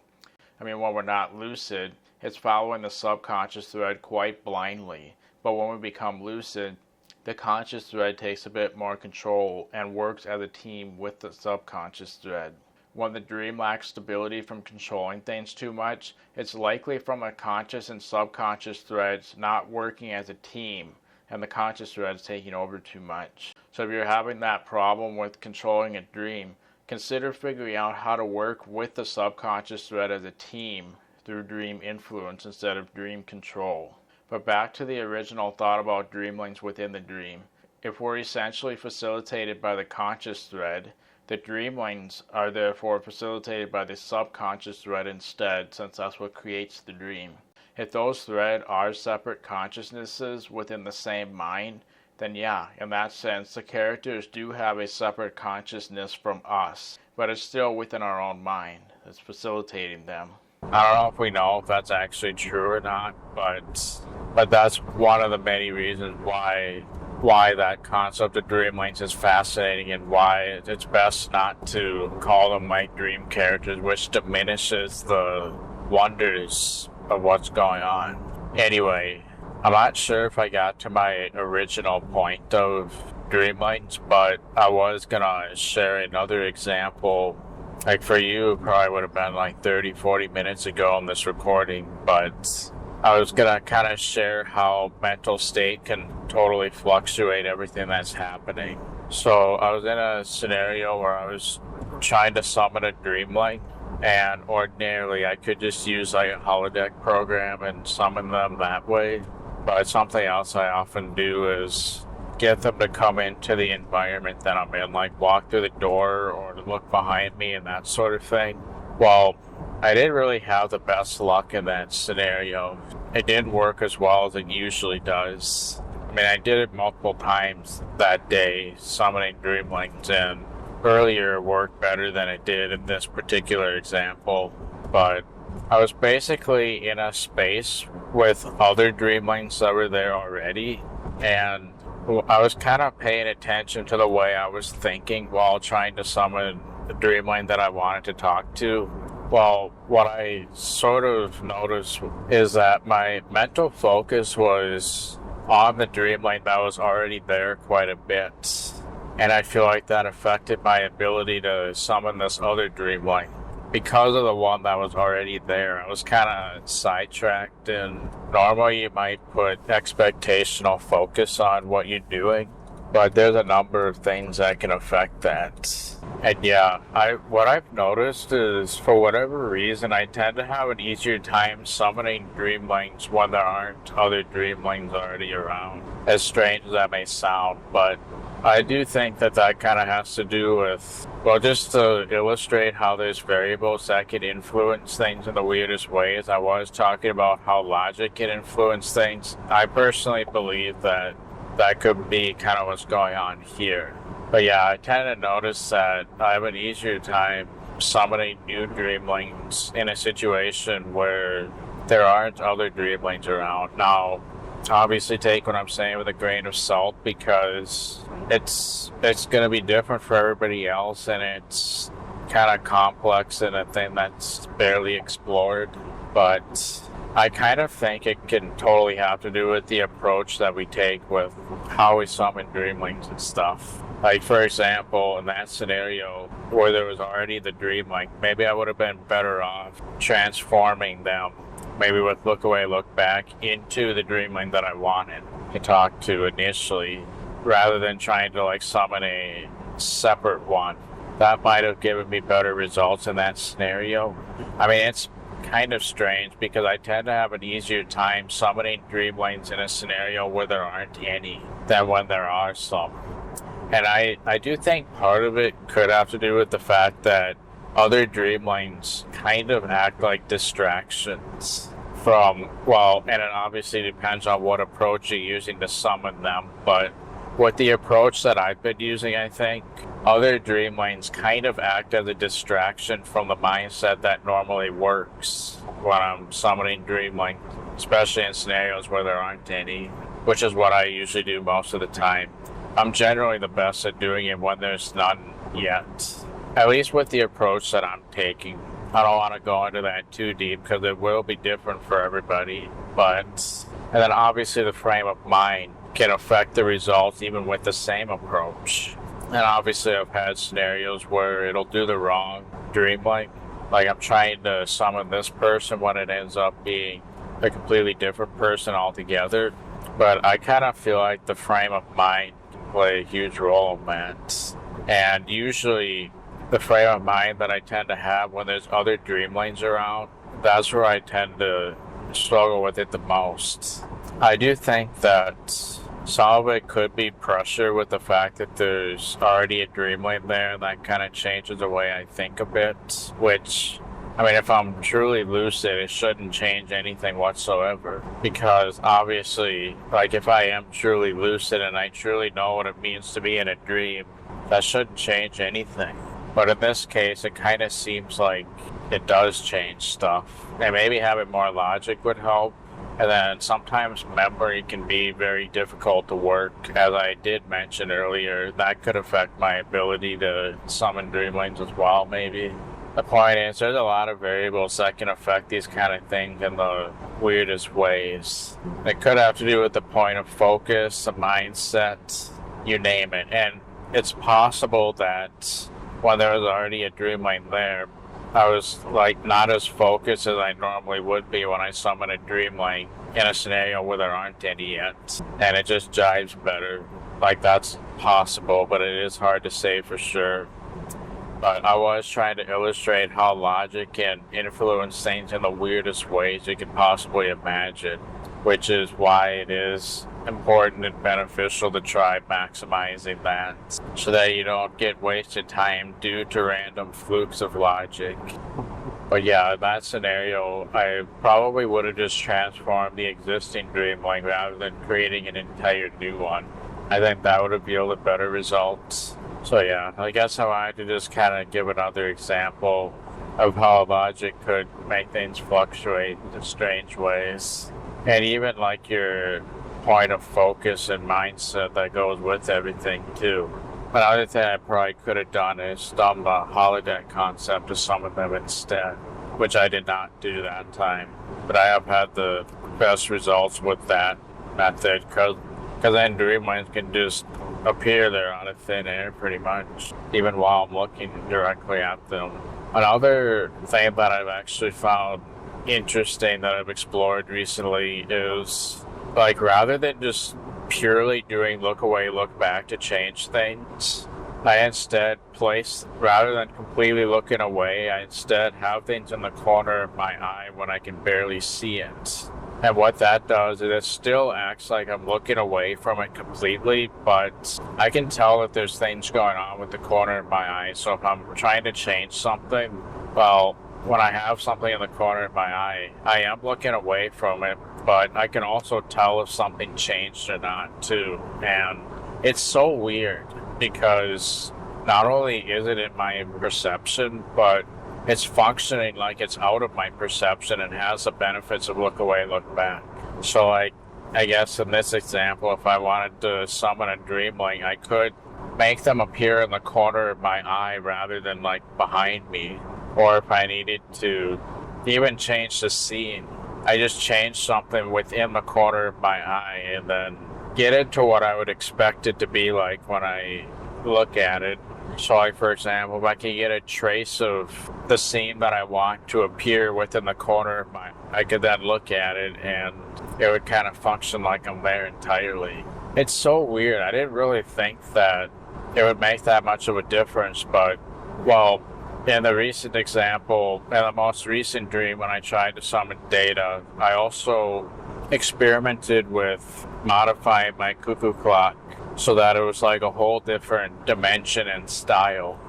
When we're not lucid, it's following the subconscious thread quite blindly, but when we become lucid, the conscious thread takes a bit more control and works as a team with the subconscious thread. When the dream lacks stability from controlling things too much, it's likely from the conscious and subconscious threads not working as a team and the conscious threads taking over too much. So if you're having that problem with controlling a dream, consider figuring out how to work with the subconscious thread as a team through dream influence instead of dream control. But back to the original thought about dreamlings within the dream. If we're essentially facilitated by the conscious thread, the dreamlings are therefore facilitated by the subconscious thread instead, since that's what creates the dream. If those threads are separate consciousnesses within the same mind, then yeah, in that sense, the characters do have a separate consciousness from us, but it's still within our own mind that's facilitating them. I don't know if we know if that's actually true or not, but that's one of the many reasons why that concept of dreamlings is fascinating and why it's best not to call them like dream characters, which diminishes the wonders of what's going on. Anyway, I'm not sure if I got to my original point of dreamlings, but I was gonna share another example. Like for you, it probably would have been like 30-40 minutes ago on this recording, but I was going to kind of share how mental state can totally fluctuate everything that's happening. So I was in a scenario where I was trying to summon a dreamling, and ordinarily I could just use like a holodeck program and summon them that way. But something else I often do is get them to come into the environment that I'm in, like walk through the door or to look behind me and that sort of thing. Well, I didn't really have the best luck in that scenario. It didn't work as well as it usually does. I did it multiple times that day, summoning dreamlings, and earlier worked better than it did in this particular example. But I was basically in a space with other dreamlings that were there already, and I was kind of paying attention to the way I was thinking while trying to summon the dreamling that I wanted to talk to. Well, what I sort of noticed is that my mental focus was on the dreamling that was already there quite a bit. And I feel like that affected my ability to summon this other dreamling. Because of the one that was already there, I was kind of sidetracked, and normally you might put expectational focus on what you're doing, but there's a number of things that can affect that. And yeah, what I've noticed is, for whatever reason, I tend to have an easier time summoning dreamlings when there aren't other dreamlings already around. As strange as that may sound, but I do think that kind of has to do with, well, just to illustrate how there's variables that can influence things in the weirdest ways. I was talking about how logic can influence things. I personally believe that could be kind of what's going on here. But yeah, I tend to notice that I have an easier time summoning new dreamlings in a situation where there aren't other dreamlings around. Now, obviously take what I'm saying with a grain of salt, because it's going to be different for everybody else, and it's kind of complex and a thing that's barely explored. But I kind of think it can totally have to do with the approach that we take with how we summon dreamlings and stuff. Like, for example, in that scenario where there was already the dreamling, maybe I would have been better off transforming them, maybe with look away, look back, into the dreamling that I wanted to talk to initially, rather than trying to like summon a separate one. That might have given me better results in that scenario. I mean, it's kind of strange because I tend to have an easier time summoning dreamlings in a scenario where there aren't any than when there are some. And I do think part of it could have to do with the fact that other dreamlings kind of act like distractions from, well, and it obviously depends on what approach you're using to summon them, but with the approach that I've been using, I think other dreamlings kind of act as a distraction from the mindset that normally works when I'm summoning dreamlings, especially in scenarios where there aren't any, which is what I usually do most of the time. I'm generally the best at doing it when there's none yet, at least with the approach that I'm taking. I don't want to go into that too deep because it will be different for everybody, and then obviously the frame of mind can affect the results even with the same approach. And obviously I've had scenarios where it'll do the wrong dreamling. Like I'm trying to summon this person when it ends up being a completely different person altogether. But I kind of feel like the frame of mind can play a huge role in that. And usually the frame of mind that I tend to have when there's other dreamlings around, that's where I tend to struggle with it the most. I do think that some of it could be pressure with the fact that there's already a dreamling there, and that kind of changes the way I think a bit, which, I mean, if I'm truly lucid, it shouldn't change anything whatsoever, because obviously, like, if I am truly lucid and I truly know what it means to be in a dream, that shouldn't change anything. But in this case, it kind of seems like it does change stuff, and maybe having more logic would help. And then sometimes memory can be very difficult to work. As I did mention earlier, that could affect my ability to summon dreamlings as well, maybe. The point is, there's a lot of variables that can affect these kind of things in the weirdest ways. It could have to do with the point of focus, the mindset, you name it. And it's possible that when there was already a dreamling there, I was like not as focused as I normally would be when I summon a dreamling in a scenario where there aren't any yet, and it just jives better. Like that's possible, but it is hard to say for sure. But I was trying to illustrate how logic can influence things in the weirdest ways you could possibly imagine, which is why it is important and beneficial to try maximizing that so that you don't get wasted time due to random flukes of logic. But yeah, in that scenario, I probably would have just transformed the existing dreamling rather than creating an entire new one. I think that would have yielded better results. So yeah, I guess I wanted to just kind of give another example of how logic could make things fluctuate in strange ways. And even like your point of focus and mindset that goes with everything too. Another thing I probably could have done is done the holodeck concept to summon them instead, which I did not do that time. But I have had the best results with that method because then dreamlings can just appear there out of thin air pretty much, even while I'm looking directly at them. Another thing that I've actually found interesting that I've explored recently is, like, rather than just purely doing look away, look back to change things, I instead rather than completely looking away, I instead have things in the corner of my eye when I can barely see it. And what that does is it still acts like I'm looking away from it completely, but I can tell that there's things going on with the corner of my eye. So if I'm trying to change something, well, when I have something in the corner of my eye, I am looking away from it, but I can also tell if something changed or not too. And it's so weird because not only is it in my perception, but it's functioning like it's out of my perception and has the benefits of look away, look back. So like, I guess in this example, if I wanted to summon a dreamling, I could make them appear in the corner of my eye rather than like behind me. Or if I needed to even change the scene, I just change something within the corner of my eye and then get into what I would expect it to be like when I look at it. So like, for example, if I can get a trace of the scene that I want to appear within the corner of my eye, I could then look at it and it would kind of function like I'm there entirely. It's so weird. I didn't really think that it would make that much of a difference, but, well, in the recent example, in the most recent dream when I tried to summon data, I also experimented with modifying my cuckoo clock so that it was like a whole different dimension and style.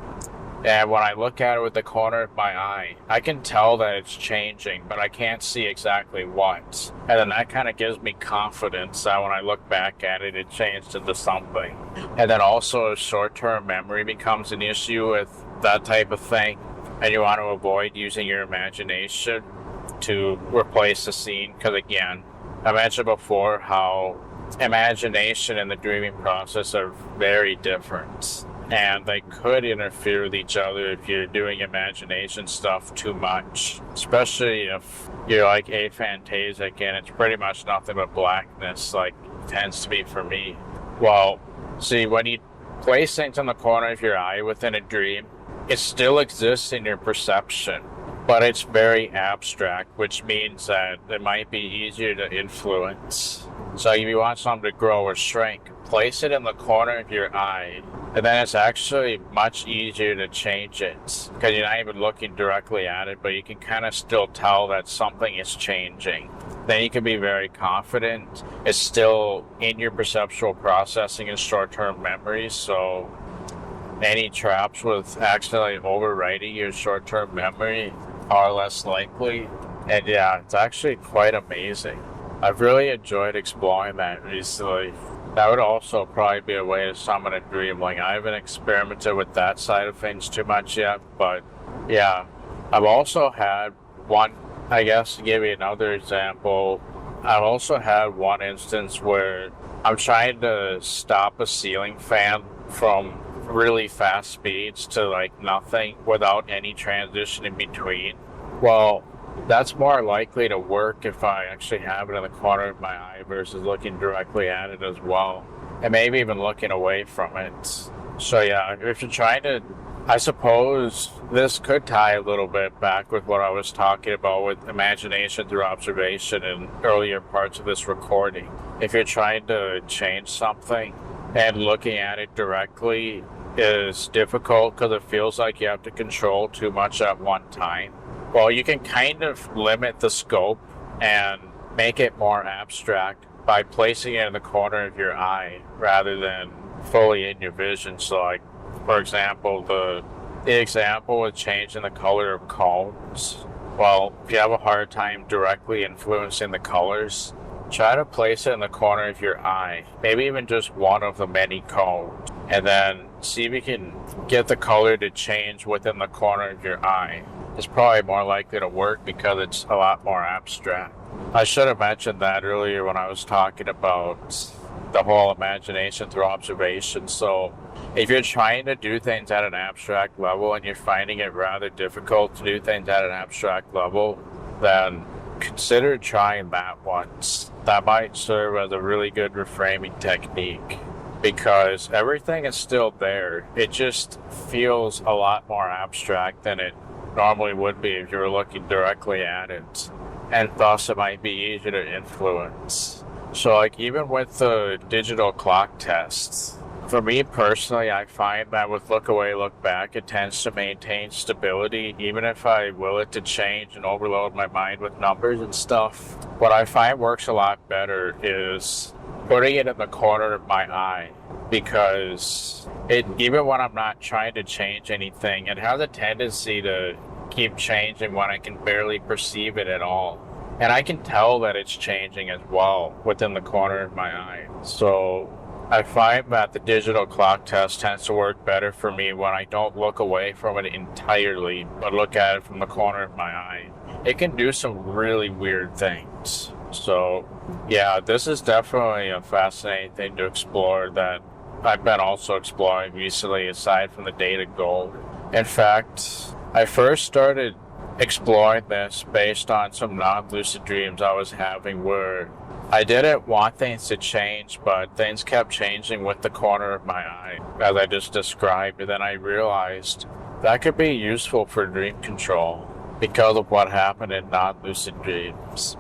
And when I look at it with the corner of my eye, I can tell that it's changing, but I can't see exactly what. And then that kind of gives me confidence that when I look back at it, it changed into something. And then also short-term memory becomes an issue with that type of thing. And you want to avoid using your imagination to replace the scene. Because again, I mentioned before how imagination and the dreaming process are very different. And they could interfere with each other if you're doing imagination stuff too much. Especially if you're like aphantasic and it's pretty much nothing but blackness, like it tends to be for me. Well, see, when you place things in the corner of your eye within a dream, it still exists in your perception, but it's very abstract, which means that it might be easier to influence. So if you want something to grow or shrink, place it in the corner of your eye, and then it's actually much easier to change it because you're not even looking directly at it, but you can kind of still tell that something is changing. Then you can be very confident it's still in your perceptual processing and short-term memory, so any traps with accidentally overwriting your short-term memory are less likely. And yeah, it's actually quite amazing. I've really enjoyed exploring that recently. That would also probably be a way to summon a dreamling. I haven't experimented with that side of things too much yet, but yeah. I've also had one, I guess to give you another example, I've also had one instance where I'm trying to stop a ceiling fan from really fast speeds to like nothing without any transition in between. Well, that's more likely to work if I actually have it in the corner of my eye versus looking directly at it as well. And maybe even looking away from it. So yeah, if you're trying to, I suppose this could tie a little bit back with what I was talking about with imagination through observation in earlier parts of this recording. If you're trying to change something and looking at it directly is difficult because it feels like you have to control too much at one time. Well, you can kind of limit the scope and make it more abstract by placing it in the corner of your eye rather than fully in your vision. So like, for example, the example with changing the color of cones. Well, if you have a hard time directly influencing the colors, try to place it in the corner of your eye, maybe even just one of the many cones, and then see if you can get the color to change within the corner of your eye. It's probably more likely to work because it's a lot more abstract. I should have mentioned that earlier when I was talking about the whole imagination through observation. So if you're trying to do things at an abstract level and you're finding it rather difficult to do things at an abstract level, then consider trying that once. That might serve as a really good reframing technique because everything is still there. It just feels a lot more abstract than it normally would be if you were looking directly at it, and thus it might be easier to influence. So like even with the digital clock tests, for me personally, I find that with look away, look back, it tends to maintain stability even if I will it to change and overload my mind with numbers and stuff. What I find works a lot better is putting it in the corner of my eye, because it, even when I'm not trying to change anything, it has a tendency to keep changing when I can barely perceive it at all. And I can tell that it's changing as well within the corner of my eye. So I find that the digital clock test tends to work better for me when I don't look away from it entirely, but look at it from the corner of my eye. It can do some really weird things. So, yeah, this is definitely a fascinating thing to explore that I've been also exploring recently aside from the data goal. In fact, I first started exploring this based on some non-lucid dreams I was having where I didn't want things to change, but things kept changing with the corner of my eye, as I just described, and then I realized that could be useful for dream control because of what happened in non-lucid dreams.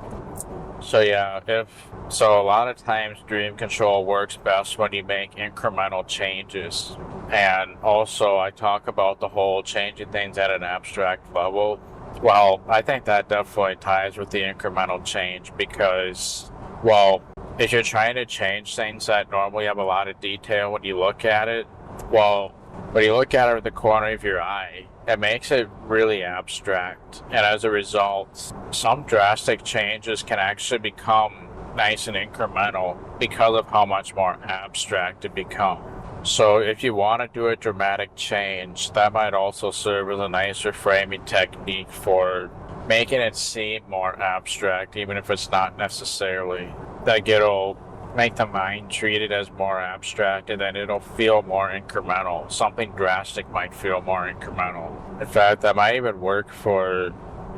So yeah, a lot of times dream control works best when you make incremental changes. And also I talk about the whole changing things at an abstract level. Well, I think that definitely ties with the incremental change because, well, if you're trying to change things that normally have a lot of detail when you look at it, well, when you look at it with the corner of your eye, it makes it really abstract. And as a result, some drastic changes can actually become nice and incremental because of how much more abstract it becomes. So if you want to do a dramatic change, that might also serve as a nice reframing technique for making it seem more abstract, even if it's not necessarily. Like it'll make the mind treat it as more abstract, and then it'll feel more incremental. Something drastic might feel more incremental. In fact, that might even work for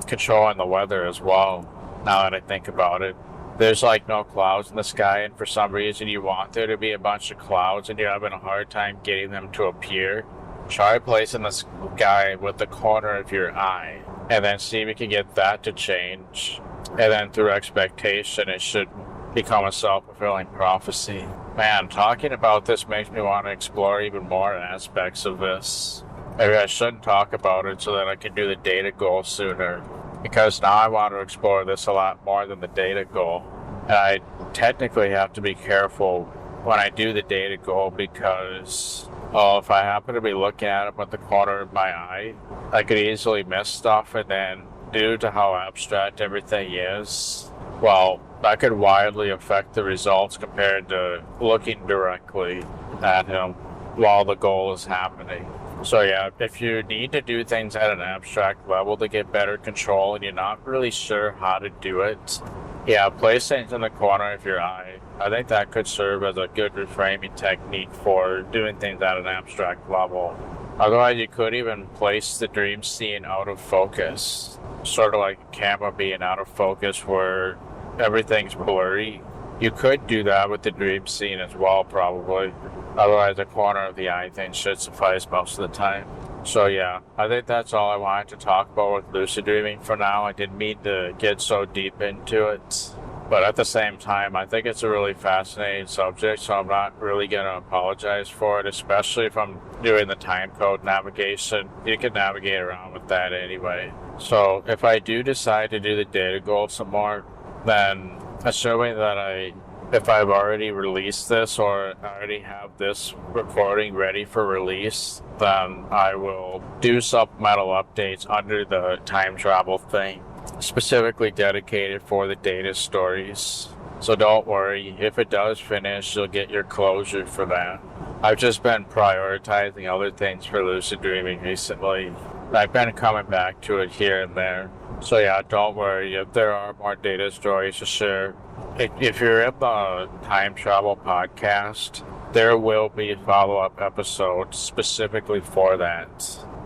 controlling the weather as well, now that I think about it. There's like no clouds in the sky, and for some reason you want there to be a bunch of clouds and you're having a hard time getting them to appear. Try placing the sky with the corner of your eye and then see if you can get that to change. And then through expectation, it should become a self-fulfilling prophecy. Man, talking about this makes me want to explore even more aspects of this. Maybe I shouldn't talk about it so that I can do the data goal sooner, because now I want to explore this a lot more than the data goal. And I technically have to be careful when I do the data goal because, if I happen to be looking at it with the corner of my eye, I could easily miss stuff, and then due to how abstract everything is, well, that could wildly affect the results compared to looking directly at him while the goal is happening. So yeah, if you need to do things at an abstract level to get better control and you're not really sure how to do it, yeah, place things in the corner of your eye. I think that could serve as a good reframing technique for doing things at an abstract level. Otherwise, you could even place the dream scene out of focus, sort of like a camera being out of focus where everything's blurry. You could do that with the dream scene as well, probably. Otherwise, the corner of the eye thing should suffice most of the time. So yeah, I think that's all I wanted to talk about with lucid dreaming for now. I didn't mean to get so deep into it, but at the same time, I think it's a really fascinating subject, so I'm not really going to apologize for it, especially if I'm doing the time code navigation. You can navigate around with that anyway. So if I do decide to do the data goal some more, then assuming that if I've already released this or I already have this recording ready for release, then I will do supplemental updates under the time travel thing, specifically dedicated for the data stories. So don't worry, if it does finish, you'll get your closure for that. I've just been prioritizing other things for lucid dreaming recently. I've been coming back to it here and there. So yeah, don't worry, if there are more data stories to share. If you're in the Time Travel podcast, there will be follow-up episodes specifically for that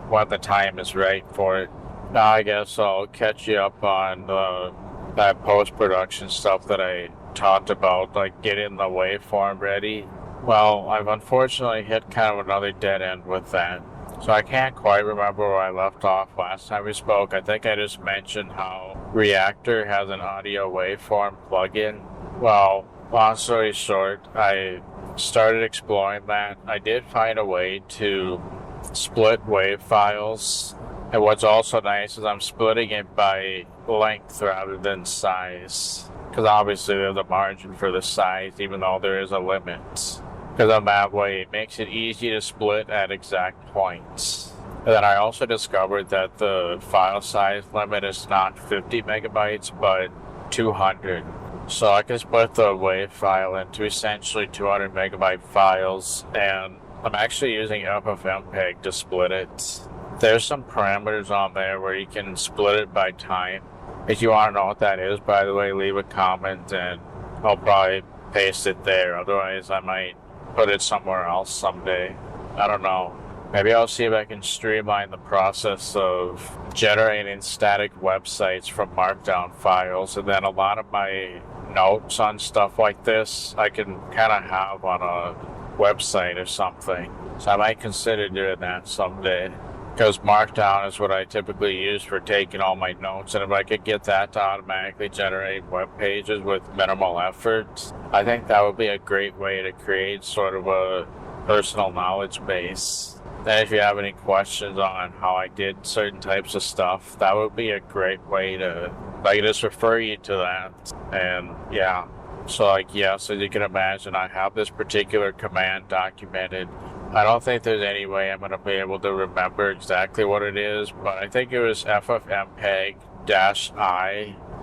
when the time is right for it. Now I guess I'll catch you up on that post-production stuff that I talked about, like getting the waveform ready. Well, I've unfortunately hit kind of another dead end with that. So I can't quite remember where I left off last time we spoke. I think I just mentioned how Reactor has an audio waveform plugin. Well, long story short, I started exploring that. I did find a way to split wave files. And what's also nice is I'm splitting it by length rather than size. Because obviously there's a margin for the size, even though there is a limit. Because on that way, it makes it easy to split at exact points. And then I also discovered that the file size limit is not 50 megabytes, but 200. So I can split the WAV file into essentially 200 megabyte files, and I'm actually using FFmpeg to split it. There's some parameters on there where you can split it by time. If you want to know what that is, by the way, leave a comment and I'll probably paste it there. Otherwise, I might put it somewhere else someday. I don't know. Maybe I'll see if I can streamline the process of generating static websites from markdown files, and then a lot of my notes on stuff like this I can kind of have on a website or something. So I might consider doing that someday, because Markdown is what I typically use for taking all my notes, and if I could get that to automatically generate web pages with minimal effort, I think that would be a great way to create sort of a personal knowledge base. Then if you have any questions on how I did certain types of stuff, that would be a great way to, like, just refer you to that. And yeah, so like, yeah, so you can imagine I have this particular command documented. I don't think there's any way I'm going to be able to remember exactly what it is, but I think it was FFmpeg-I,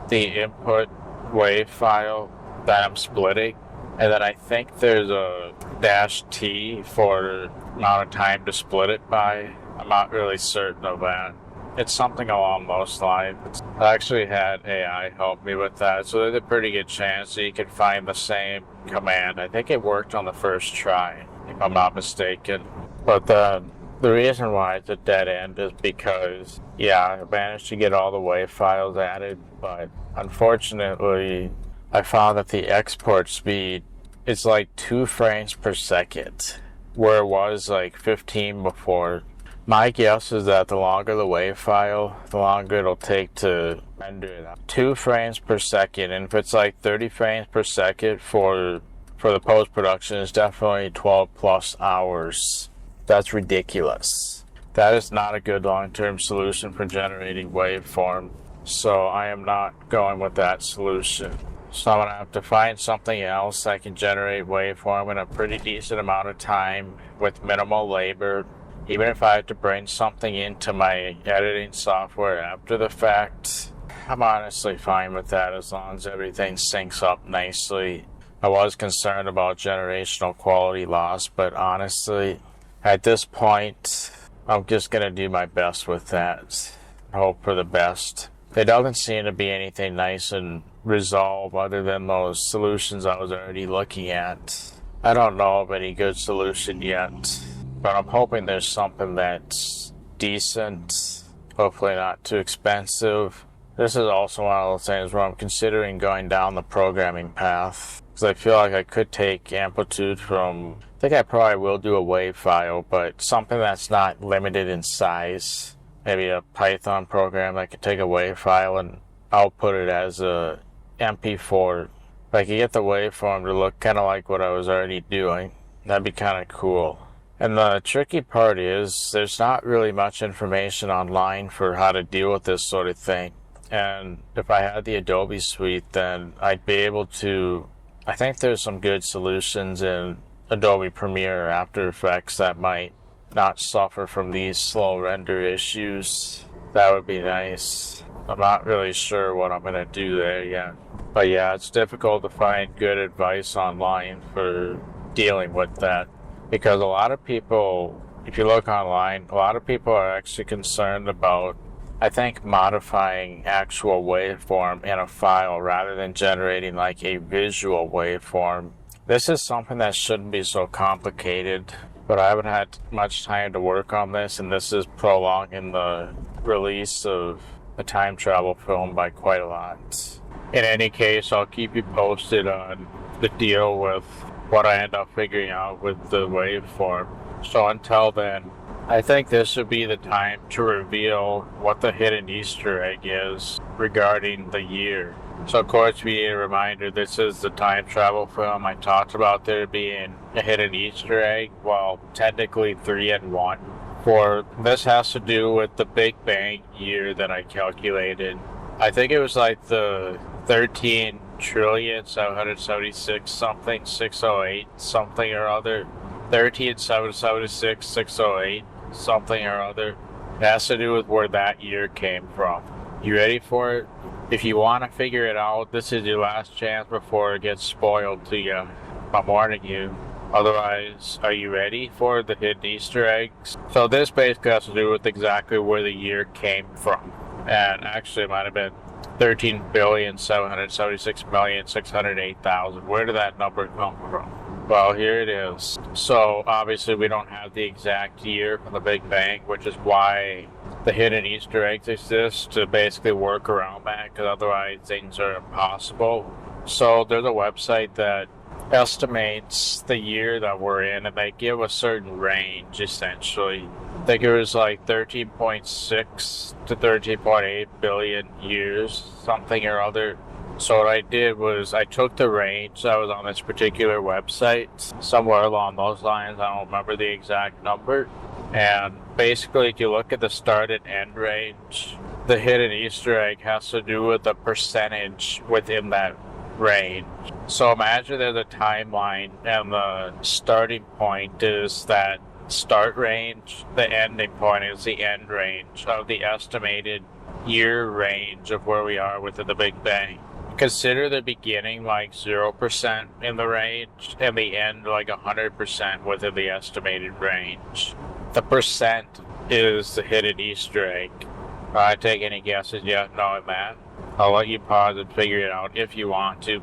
the input WAV file that I'm splitting. And then I think there's a -T for amount of time to split it by. I'm not really certain of that. It's something along those lines. I actually had AI help me with that, so there's a pretty good chance that you can find the same command. I think it worked on the first try, if I'm not mistaken. But the reason why it's a dead end is because, yeah, I managed to get all the WAV files added, but unfortunately, I found that the export speed is like 2 frames per second, where it was like 15 before. My guess is that the longer the WAV file, the longer it'll take to render it up. 2 frames per second, and if it's like 30 frames per second for the post-production, it's definitely 12 plus hours. That's ridiculous. That is not a good long-term solution for generating waveform, so I am not going with that solution. So I'm going to have to find something else I can generate waveform in a pretty decent amount of time with minimal labor. Even if I have to bring something into my editing software after the fact, I'm honestly fine with that as long as everything syncs up nicely. I was concerned about generational quality loss, but honestly, at this point, I'm just going to do my best with that. Hope for the best. There doesn't seem to be anything nice in Resolve other than those solutions I was already looking at. I don't know of any good solution yet, but I'm hoping there's something that's decent, hopefully not too expensive. This is also one of those things where I'm considering going down the programming path, because I feel like I could take amplitude from, I think I probably will do a WAV file, but something that's not limited in size. Maybe a Python program that could take a WAV file and output it as a MP4. If I could get the waveform to look kind of like what I was already doing, that'd be kind of cool. And the tricky part is there's not really much information online for how to deal with this sort of thing. And if I had the Adobe suite, then I'd be able to, I think there's some good solutions in Adobe Premiere or After Effects that might not suffer from these slow render issues. That would be nice. I'm not really sure what I'm going to do there yet. But yeah, it's difficult to find good advice online for dealing with that. Because a lot of people, if you look online, a lot of people are actually concerned about, I think, modifying actual waveform in a file rather than generating like a visual waveform. This is something that shouldn't be so complicated, but I haven't had much time to work on this, and this is prolonging the release of a time travel film by quite a lot. In any case, I'll keep you posted on the deal with what I end up figuring out with the waveform. So until then, I think this would be the time to reveal what the hidden Easter egg is regarding the year. So of course, be a reminder, this is the time travel film. I talked about there being a hidden Easter egg, well, technically 3 in 1. For this has to do with the Big Bang year that I calculated. I think it was like the 13,776 something, 608 something or other. 13,776, 608 something or other. It has to do with where that year came from. You ready for it? if you want to figure it out, this is your last chance before it gets spoiled to you. I'm warning you. Otherwise, are you ready for the hidden Easter eggs? So this basically has to do with exactly where the year came from. And actually it might have been 13,776,608,000. Where did that number come from? Well, here it is. So obviously we don't have the exact year from the Big Bang, which is why the hidden Easter eggs exist, to basically work around that, because otherwise things are impossible. So there's a website that estimates the year that we're in, and they give a certain range, essentially. I think it was like 13.6 to 13.8 billion years, something or other. So what I did was I took the range that was on this particular website, somewhere along those lines, I don't remember the exact number, and basically if you look at the start and end range, the hidden Easter egg has to do with the percentage within that range. So imagine there's a timeline and the starting point is that start range, the ending point is the end range of the estimated year range of where we are within the Big Bang. Consider the beginning like 0% in the range and the end like 100% within the estimated range. The percent is the hidden Easter egg. Take any guesses yet knowing that? I'll let you pause and figure it out if you want to.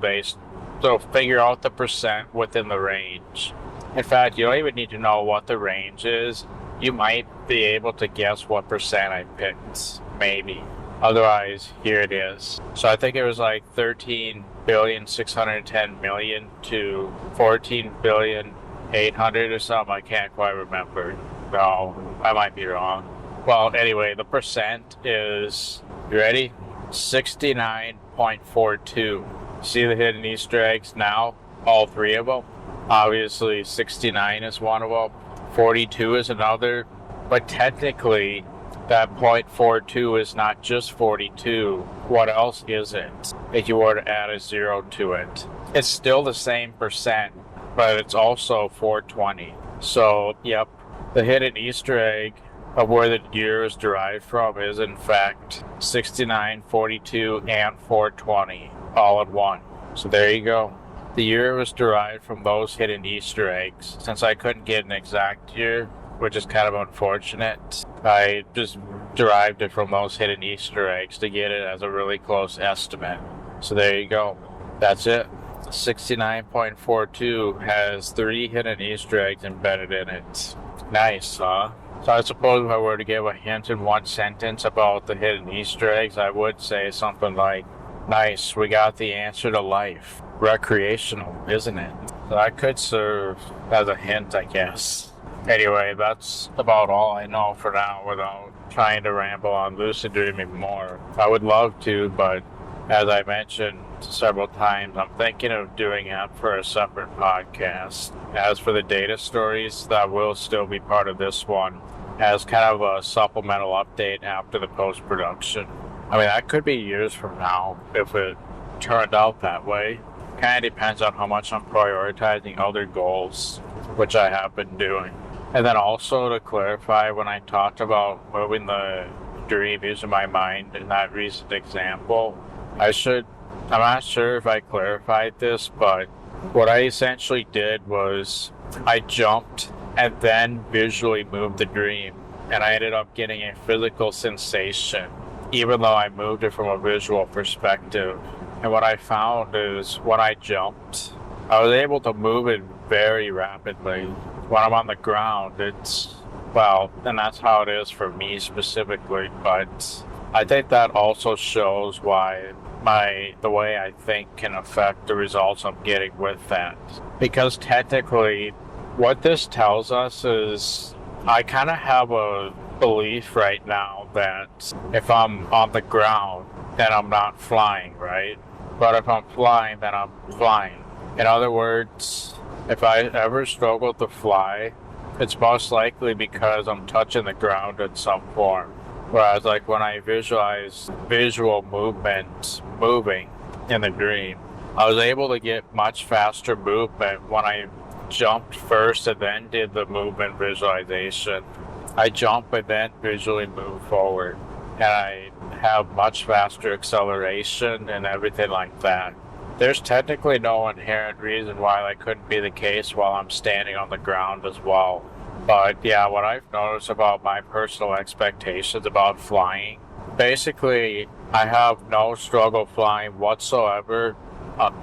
So figure out the percent within the range. In fact, you don't even need to know what the range is. You might be able to guess what percent I picked, maybe. Otherwise, here it is. So I think it was like 13,610,000,000 to 14,800,000,000 or something. I can't quite remember. No, I might be wrong. Well, anyway, the percent is, you ready? 69.42. See the hidden Easter eggs now? All three of them. Obviously, 69 is one of them. 42 is another. But technically, that 0.42 is not just 42. What else is it if you were to add a 0 to it? It's still the same percent, but it's also 420. So, yep, the hidden Easter egg of where the year is derived from is in fact 69, 42, and 420 all in one. So there you go. The year was derived from those hidden Easter eggs. Since I couldn't get an exact year, which is kind of unfortunate, I just derived it from those hidden Easter eggs to get it as a really close estimate. So there you go. That's it. 69.42 has 3 hidden Easter eggs embedded in it. Nice, huh? So I suppose if I were to give a hint in one sentence about the hidden Easter eggs, I would say something like, nice, we got the answer to life. Recreational, isn't it? So that could serve as a hint, I guess. Anyway, that's about all I know for now without trying to ramble on lucid dreaming more. I would love to, but as I mentioned several times, I'm thinking of doing it for a separate podcast. As for the data stories, that will still be part of this one as kind of a supplemental update after the post-production. I mean, that could be years from now if it turned out that way. Kind of depends on how much I'm prioritizing other goals, which I have been doing. And then also to clarify, when I talked about moving the dream using my mind in that recent example, I'm not sure if I clarified this, but what I essentially did was I jumped and then visually moved the dream, and I ended up getting a physical sensation, even though I moved it from a visual perspective. And what I found is when I jumped, I was able to move it very rapidly. When I'm on the ground, and that's how it is for me specifically, but I think that also shows why the way I think can affect the results I'm getting with that. Because technically, what this tells us is I kind of have a belief right now that if I'm on the ground, then I'm not flying, right? But if I'm flying, then I'm flying. In other words, if I ever struggle to fly, it's most likely because I'm touching the ground in some form. Whereas like when I visualize visual movement moving in the dream, I was able to get much faster movement when I jumped first and then did the movement visualization. I jump and then visually move forward. and I have much faster acceleration and everything like that. There's technically no inherent reason why that couldn't be the case while I'm standing on the ground as well. But yeah, what I've noticed about my personal expectations about flying, basically I have no struggle flying whatsoever.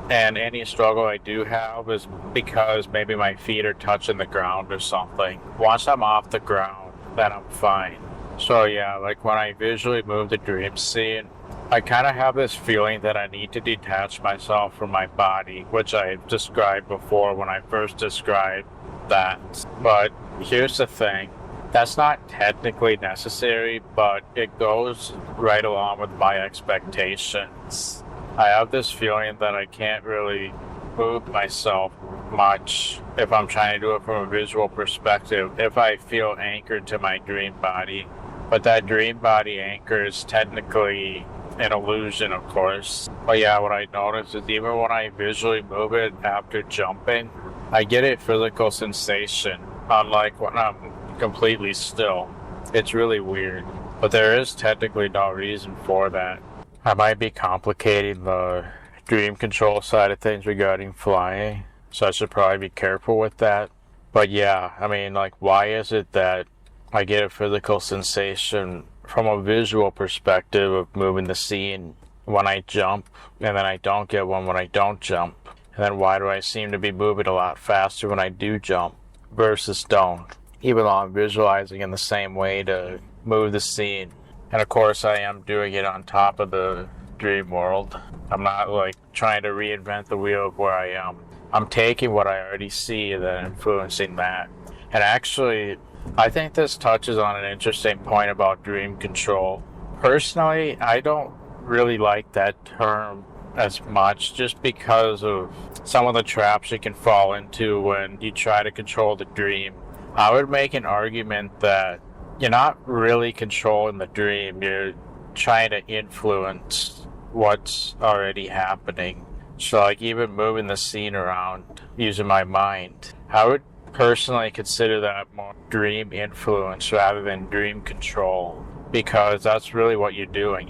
And any struggle I do have is because maybe my feet are touching the ground or something. Once I'm off the ground, then I'm fine. So yeah, like when I visually move the dream scene, I kind of have this feeling that I need to detach myself from my body, which I described before when I first described that. But here's the thing. That's not technically necessary, but it goes right along with my expectations. I have this feeling that I can't really move myself much if I'm trying to do it from a visual perspective, if I feel anchored to my dream body. But that dream body anchor is technically an illusion, of course. But yeah, what I notice is even when I visually move it after jumping, I get a physical sensation, unlike when I'm completely still. It's really weird. But there is technically no reason for that. I might be complicating the dream control side of things regarding flying, so I should probably be careful with that. But yeah, I mean, like, why is it that I get a physical sensation from a visual perspective of moving the scene when I jump, and then I don't get one when I don't jump? And then why do I seem to be moving a lot faster when I do jump versus don't? Even though I'm visualizing in the same way to move the scene. And of course I am doing it on top of the dream world. I'm not like trying to reinvent the wheel of where I am. I'm taking what I already see and then influencing that. And actually, I think this touches on an interesting point about dream control. Personally, I don't really like that term as much just because of some of the traps you can fall into when you try to control the dream. I would make an argument that you're not really controlling the dream, you're trying to influence what's already happening. So like even moving the scene around using my mind, I would personally consider that more dream influence rather than dream control, because that's really what you're doing.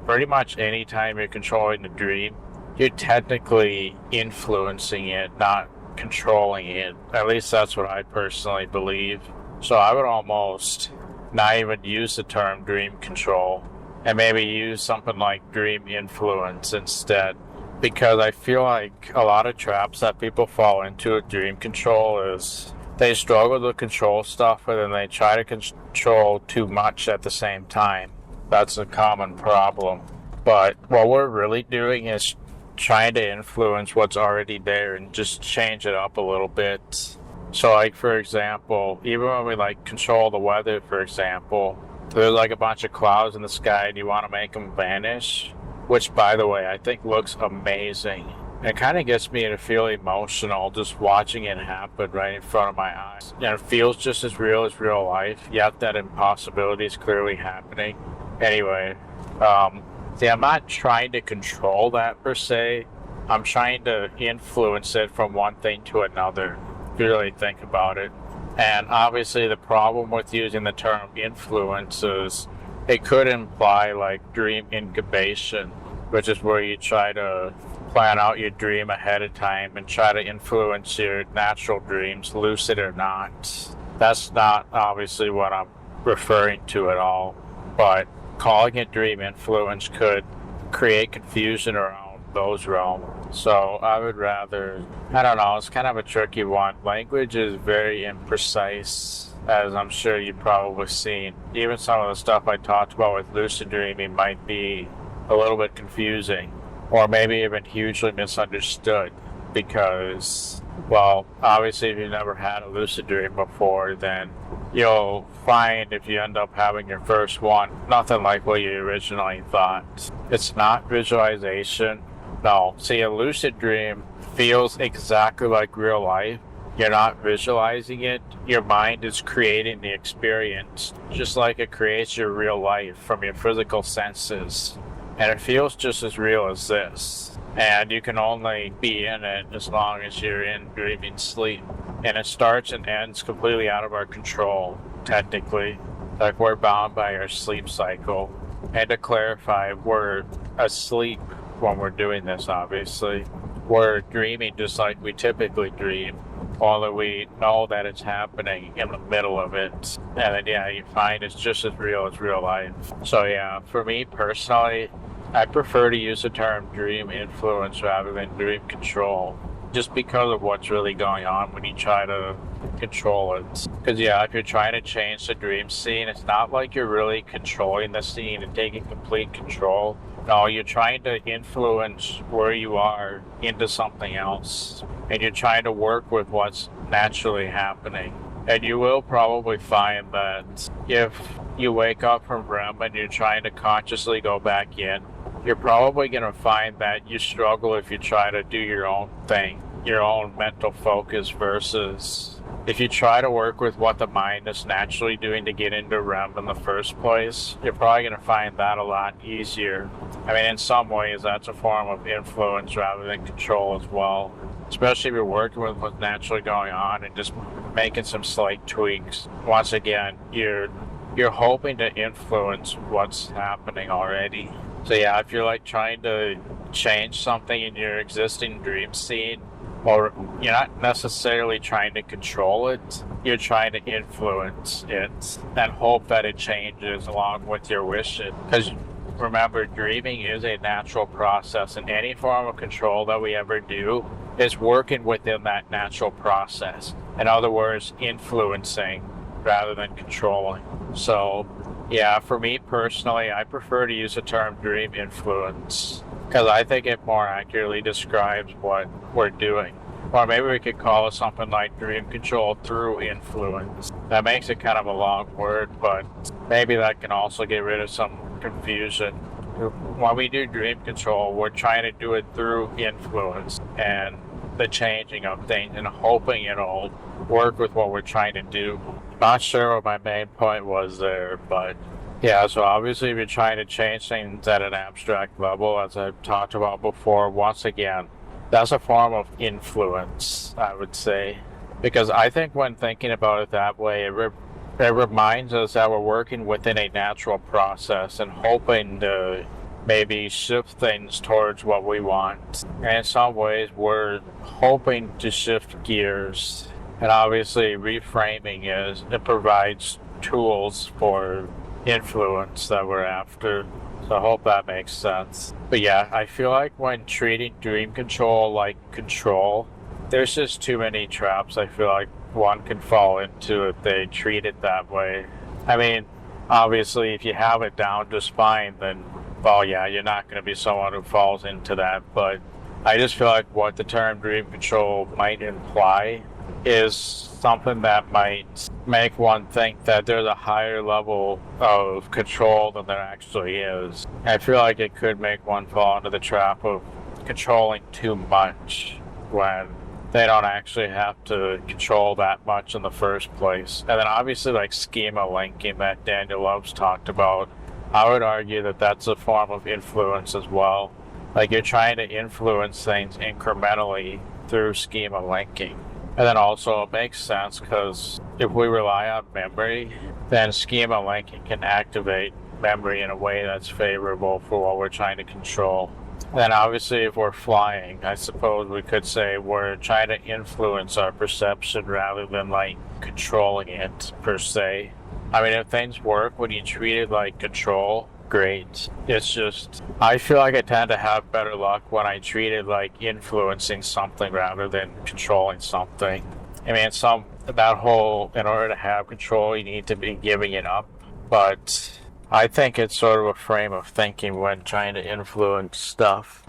Pretty much any time you're controlling the dream, you're technically influencing it, not controlling it. At least that's what I personally believe. So I would almost not even use the term dream control and maybe use something like dream influence instead, because I feel like a lot of traps that people fall into with dream control is they struggle to control stuff and then they try to control too much at the same time. That's a common problem. But what we're really doing is trying to influence what's already there and just change it up a little bit. So like for example, even when we like control the weather, for example, there's like a bunch of clouds in the sky and you want to make them vanish, which by the way I think looks amazing. It kind of gets me to feel emotional just watching it happen right in front of my eyes. And it feels just as real life, yet that impossibility is clearly happening. Anyway, see, I'm not trying to control that per se. I'm trying to influence it from one thing to another, if you really think about it. And obviously the problem with using the term influence is it could imply like dream incubation, which is where you try to plan out your dream ahead of time and try to influence your natural dreams, lucid or not. That's not obviously what I'm referring to at all, but calling it dream influence could create confusion around those realms. So I would rather, I don't know, it's kind of a tricky one. Language is very imprecise, as I'm sure you've probably seen. Even some of the stuff I talked about with lucid dreaming might be a little bit confusing, or maybe even hugely misunderstood, because, well, obviously if you've never had a lucid dream before, then you'll find if you end up having your first one, nothing like what you originally thought. It's not visualization. No, see, a lucid dream feels exactly like real life. You're not visualizing it. Your mind is creating the experience, just like it creates your real life from your physical senses. And it feels just as real as this. And you can only be in it as long as you're in dreaming sleep. And it starts and ends completely out of our control, technically. Like we're bound by our sleep cycle. And to clarify, we're asleep when we're doing this, obviously. We're dreaming just like we typically dream, although we know that it's happening in the middle of it. And then, yeah, you find it's just as real life. So, yeah, for me personally, I prefer to use the term dream influence rather than dream control, just because of what's really going on when you try to control it. Because, yeah, if you're trying to change the dream scene, it's not like you're really controlling the scene and taking complete control. No, you're trying to influence where you are into something else, and you're trying to work with what's naturally happening. And you will probably find that if you wake up from REM and you're trying to consciously go back in, you're probably going to find that you struggle if you try to do your own thing, your own mental focus, versus if you try to work with what the mind is naturally doing to get into REM in the first place. You're probably going to find that a lot easier. I mean, in some ways, that's a form of influence rather than control as well, especially if you're working with what's naturally going on and just making some slight tweaks. Once again, you're hoping to influence what's happening already. So yeah, if you're like trying to change something in your existing dream scene, or you're not necessarily trying to control it, you're trying to influence it and hope that it changes along with your wishes. Because remember, dreaming is a natural process, and any form of control that we ever do is working within that natural process. In other words, influencing rather than controlling. So yeah, for me personally, I prefer to use the term dream influence because I think it more accurately describes what we're doing. Or maybe we could call it something like dream control through influence. That makes it kind of a long word, but maybe that can also get rid of some confusion. When we do dream control, we're trying to do it through influence and the changing of things and hoping it'll work with what we're trying to do. Not sure what my main point was there, but yeah, so obviously if you're trying to change things at an abstract level, as I've talked about before, once again, that's a form of influence, I would say. Because I think when thinking about it that way, it reminds us that we're working within a natural process and hoping to maybe shift things towards what we want. And in some ways, we're hoping to shift gears. And obviously, reframing it provides tools for influence that we're after. So I hope that makes sense. But yeah, I feel like when treating dream control like control, there's just too many traps I feel like one can fall into if they treat it that way. I mean, obviously, if you have it down just fine, then, well, yeah, you're not going to be someone who falls into that. But I just feel like what the term dream control might imply is something that might make one think that there's a higher level of control than there actually is. I feel like it could make one fall into the trap of controlling too much when they don't actually have to control that much in the first place. And then obviously like schema linking that Daniel Love's talked about, I would argue that that's a form of influence as well. Like you're trying to influence things incrementally through schema linking. And then also it makes sense because if we rely on memory, then schema linking can activate memory in a way that's favorable for what we're trying to control. Then obviously if we're flying, I suppose we could say we're trying to influence our perception rather than like controlling it per se. I mean, if things work when you treat it like control, great. It's just, I feel like I tend to have better luck when I treat it like influencing something rather than controlling something. I mean, that whole, in order to have control, you need to be giving it up. But I think it's sort of a frame of thinking when trying to influence stuff.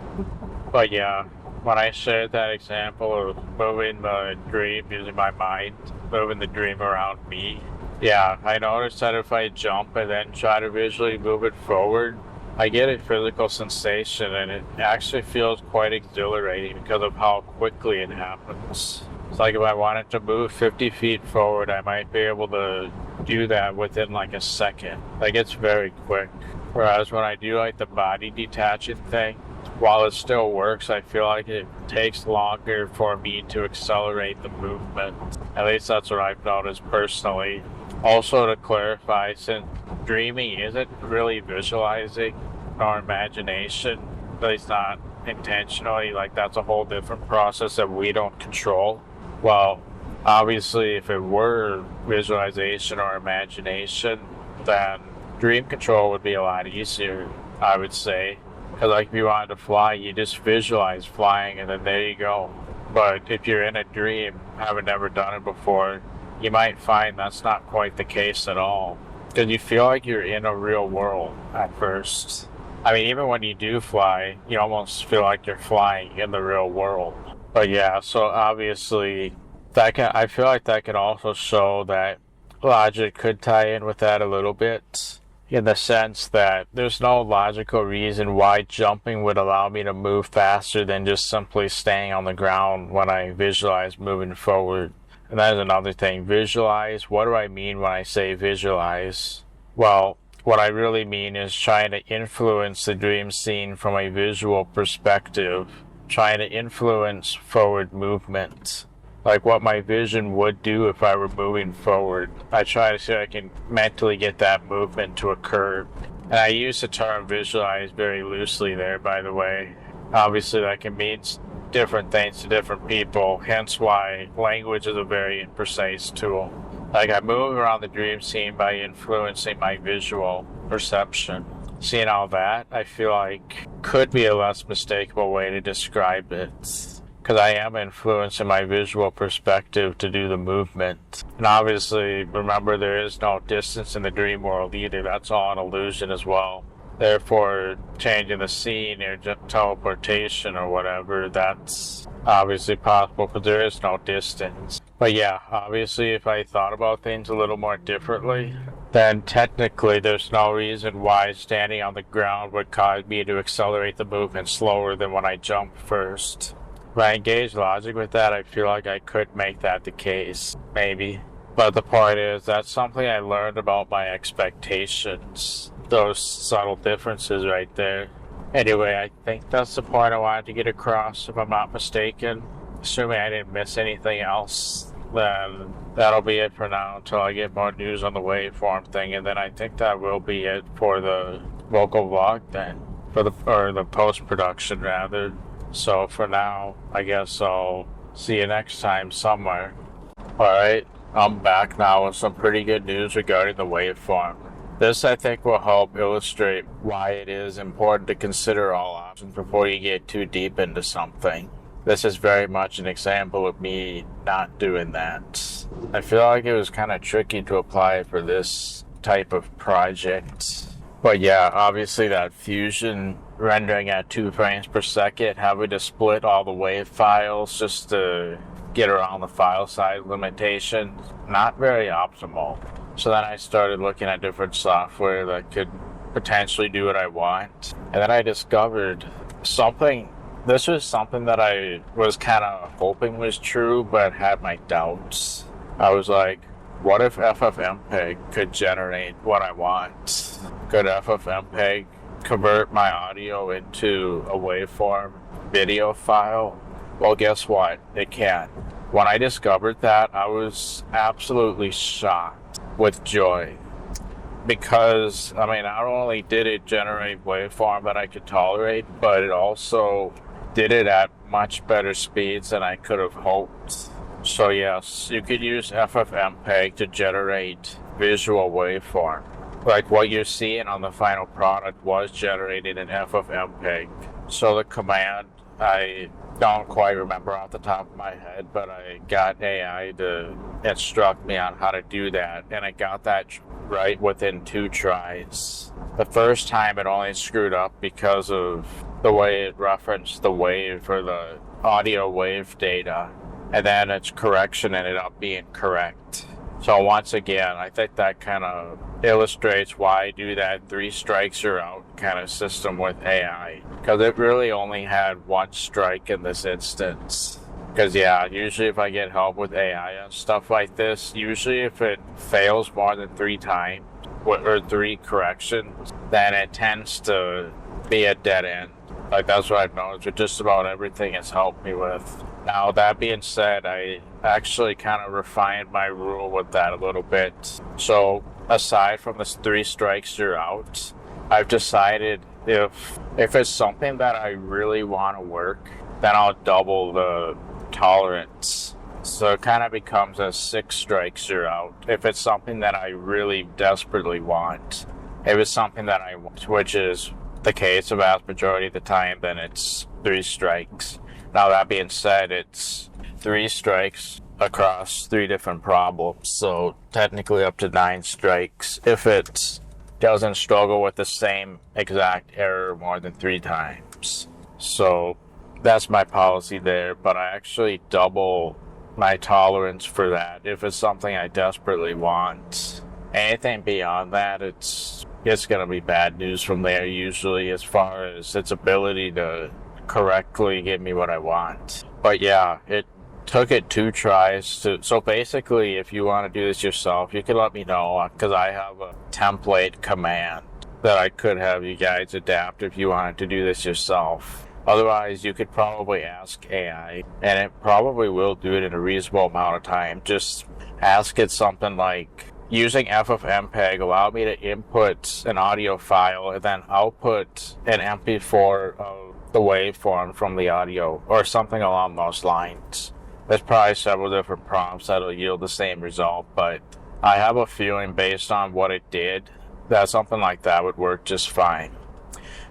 But yeah, when I shared that example of moving the dream using my mind, moving the dream around me, yeah, I noticed that if I jump and then try to visually move it forward, I get a physical sensation and it actually feels quite exhilarating because of how quickly it happens. It's like if I wanted to move 50 feet forward, I might be able to do that within like a second. Like it's very quick. Whereas when I do like the body detaching thing, while it still works, I feel like it takes longer for me to accelerate the movement. At least that's what I've noticed personally. Also, to clarify, since dreaming isn't really visualizing or imagination, at least not intentionally, like that's a whole different process that we don't control. Well, obviously, if it were visualization or imagination, then dream control would be a lot easier, I would say. Because, like, if you wanted to fly, you just visualize flying and then there you go. But if you're in a dream, having never done it before, you might find that's not quite the case at all. Because you feel like you're in a real world at first. I mean, even when you do fly, you almost feel like you're flying in the real world. But yeah, so obviously, I feel like that can also show that logic could tie in with that a little bit. In the sense that there's no logical reason why jumping would allow me to move faster than just simply staying on the ground when I visualize moving forward. And that is another thing. Visualize. What do I mean when I say visualize? Well, what I really mean is trying to influence the dream scene from a visual perspective, trying to influence forward movement. Like what my vision would do if I were moving forward. I try to see if I can mentally get that movement to occur. And I use the term visualize very loosely there, by the way. Obviously, that can mean different things to different people, hence why language is a very imprecise tool. Like I move around the dream scene by influencing my visual perception. Seeing all that, I feel like could be a less mistakable way to describe it. Because I am influencing my visual perspective to do the movement. And obviously, remember, there is no distance in the dream world either. That's all an illusion as well. Therefore, changing the scene or teleportation or whatever, that's obviously possible because there is no distance. But yeah, obviously, if I thought about things a little more differently, then technically there's no reason why standing on the ground would cause me to accelerate the movement slower than when I jump first. If I engage logic with that, I feel like I could make that the case. Maybe. But the point is, that's something I learned about my expectations. Those subtle differences right there. Anyway, I think that's the point I wanted to get across, if I'm not mistaken. Assuming I didn't miss anything else, then that'll be it for now until I get more news on the waveform thing, and then I think that will be it for the vocal vlog then. Or the post-production, rather. So for now, I guess I'll see you next time somewhere. Alright, I'm back now with some pretty good news regarding the waveform. This, I think, will help illustrate why it is important to consider all options before you get too deep into something. This is very much an example of me not doing that. I feel like it was kind of tricky to apply for this type of project. But yeah, obviously that fusion rendering at 2 frames per second, having to split all the wave files just to get around the file size limitation, not very optimal. So then I started looking at different software that could potentially do what I want. And then I discovered something. This was something that I was kind of hoping was true, but had my doubts. I was like, what if FFmpeg could generate what I want? Could FFmpeg convert my audio into a waveform video file? Well, guess what? It can. When I discovered that, I was absolutely shocked with joy. Because, I mean, not only did it generate waveform that I could tolerate, but it also did it at much better speeds than I could have hoped. So yes, you could use FFmpeg to generate visual waveform. Like what you're seeing on the final product was generated in FFmpeg. So the command, I don't quite remember off the top of my head, but I got AI to instruct me on how to do that, and I got that right within 2 tries. The first time it only screwed up because of the way it referenced the wave or the audio wave data, and then its correction ended up being correct. So once again, I think that kind of illustrates why I do that 3 strikes you're out kind of system with AI. Because it really only had 1 strike in this instance. Because yeah, usually if I get help with AI and stuff like this, usually if it fails more than 3 times, or 3 corrections, then it tends to be a dead end. Like that's what I've noticed with just about everything it's helped me with. Now that being said, I actually kind of refined my rule with that a little bit. So aside from the 3 strikes, you're out, I've decided if it's something that I really want to work, then I'll double the tolerance. So it kind of becomes a 6 strikes, you're out. If it's something that I really desperately want, if it's something that I want, which is the case the vast majority of the time, then it's 3 strikes. Now that being said, it's 3 strikes across 3 different problems, so technically up to 9 strikes if it doesn't struggle with the same exact error more than 3 times. So that's my policy there, but I actually double my tolerance for that if it's something I desperately want. Anything beyond that, it's going to be bad news from there usually, as far as its ability to correctly give me what I want. But yeah, it took it 2 tries to. So basically, if you want to do this yourself, you can let me know, because I have a template command that I could have you guys adapt if you wanted to do this yourself. Otherwise, you could probably ask AI, and it probably will do it in a reasonable amount of time. Just ask it something like, using FFmpeg, allow me to input an audio file and then output an MP4 of the waveform from the audio, or something along those lines. There's probably several different prompts that'll yield the same result, but I have a feeling based on what it did that something like that would work just fine.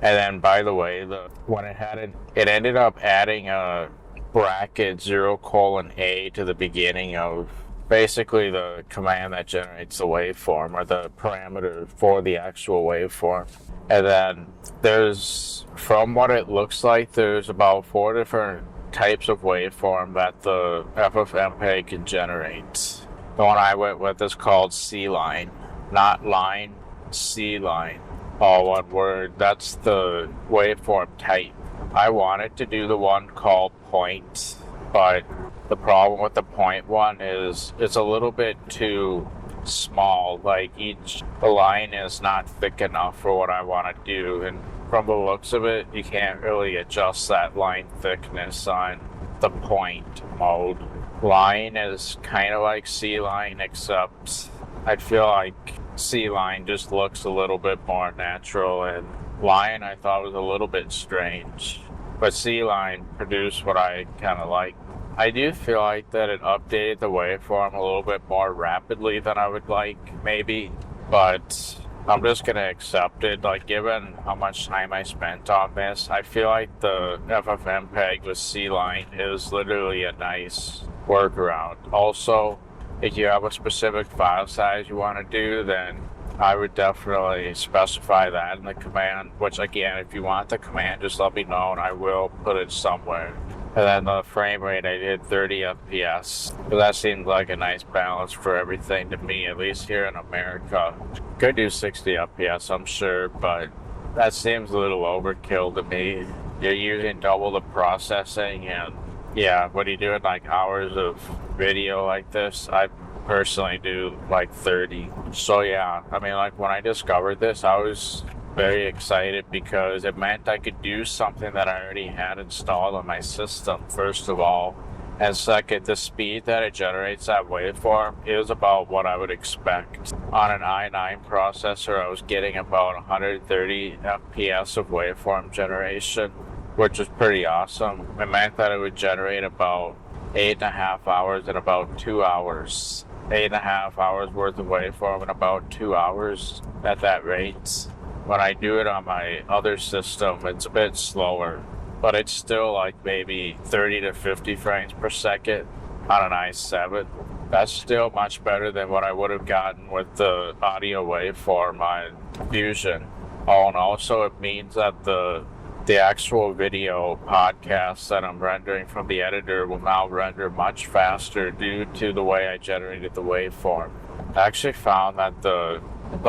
And then, by the way, when it ended up adding a bracket 0:A to the beginning of basically the command that generates the waveform, or the parameter for the actual waveform. And then there's, from what it looks like, there's about 4 different types of waveform that the FFmpeg can generate. The one I went with is called C-line, not line, C-line. All one word. That's the waveform type. I wanted to do the one called point, but the problem with the point one is it's a little bit too small. Like, the line is not thick enough for what I want to do, and from the looks of it, you can't really adjust that line thickness on the point mode. Line is kind of like C-line, except I feel like C-line just looks a little bit more natural, and line I thought was a little bit strange. But C-line produced what I kind of like. I do feel like that it updated the waveform a little bit more rapidly than I would like, maybe, but I'm just going to accept it. Like, given how much time I spent on this, I feel like the FFmpeg with C-line is literally a nice workaround. Also, if you have a specific file size you want to do, then I would definitely specify that in the command, which, again, if you want the command, just let me know and I will put it somewhere. And then the frame rate, I did 30 FPS. So that seems like a nice balance for everything to me, at least here in America. Could do 60 FPS, I'm sure, but that seems a little overkill to me. You're using double the processing, and yeah, when you do it like hours of video like this, I personally do like 30. So yeah, I mean, like, when I discovered this, I was very excited because it meant I could do something that I already had installed on my system, first of all. And second, the speed that it generates that waveform is about what I would expect. On an i9 processor, I was getting about 130 FPS of waveform generation, which was pretty awesome. It meant that it would generate about 8.5 hours in about 2 hours. 8.5 hours worth of waveform in about 2 hours at that rate. When I do it on my other system, it's a bit slower, but it's still like maybe 30 to 50 frames per second on an i7. That's still much better than what I would have gotten with the audio waveform on Fusion. Oh, and also it means that the actual video podcast that I'm rendering from the editor will now render much faster due to the way I generated the waveform. I actually found that the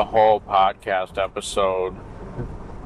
whole podcast episode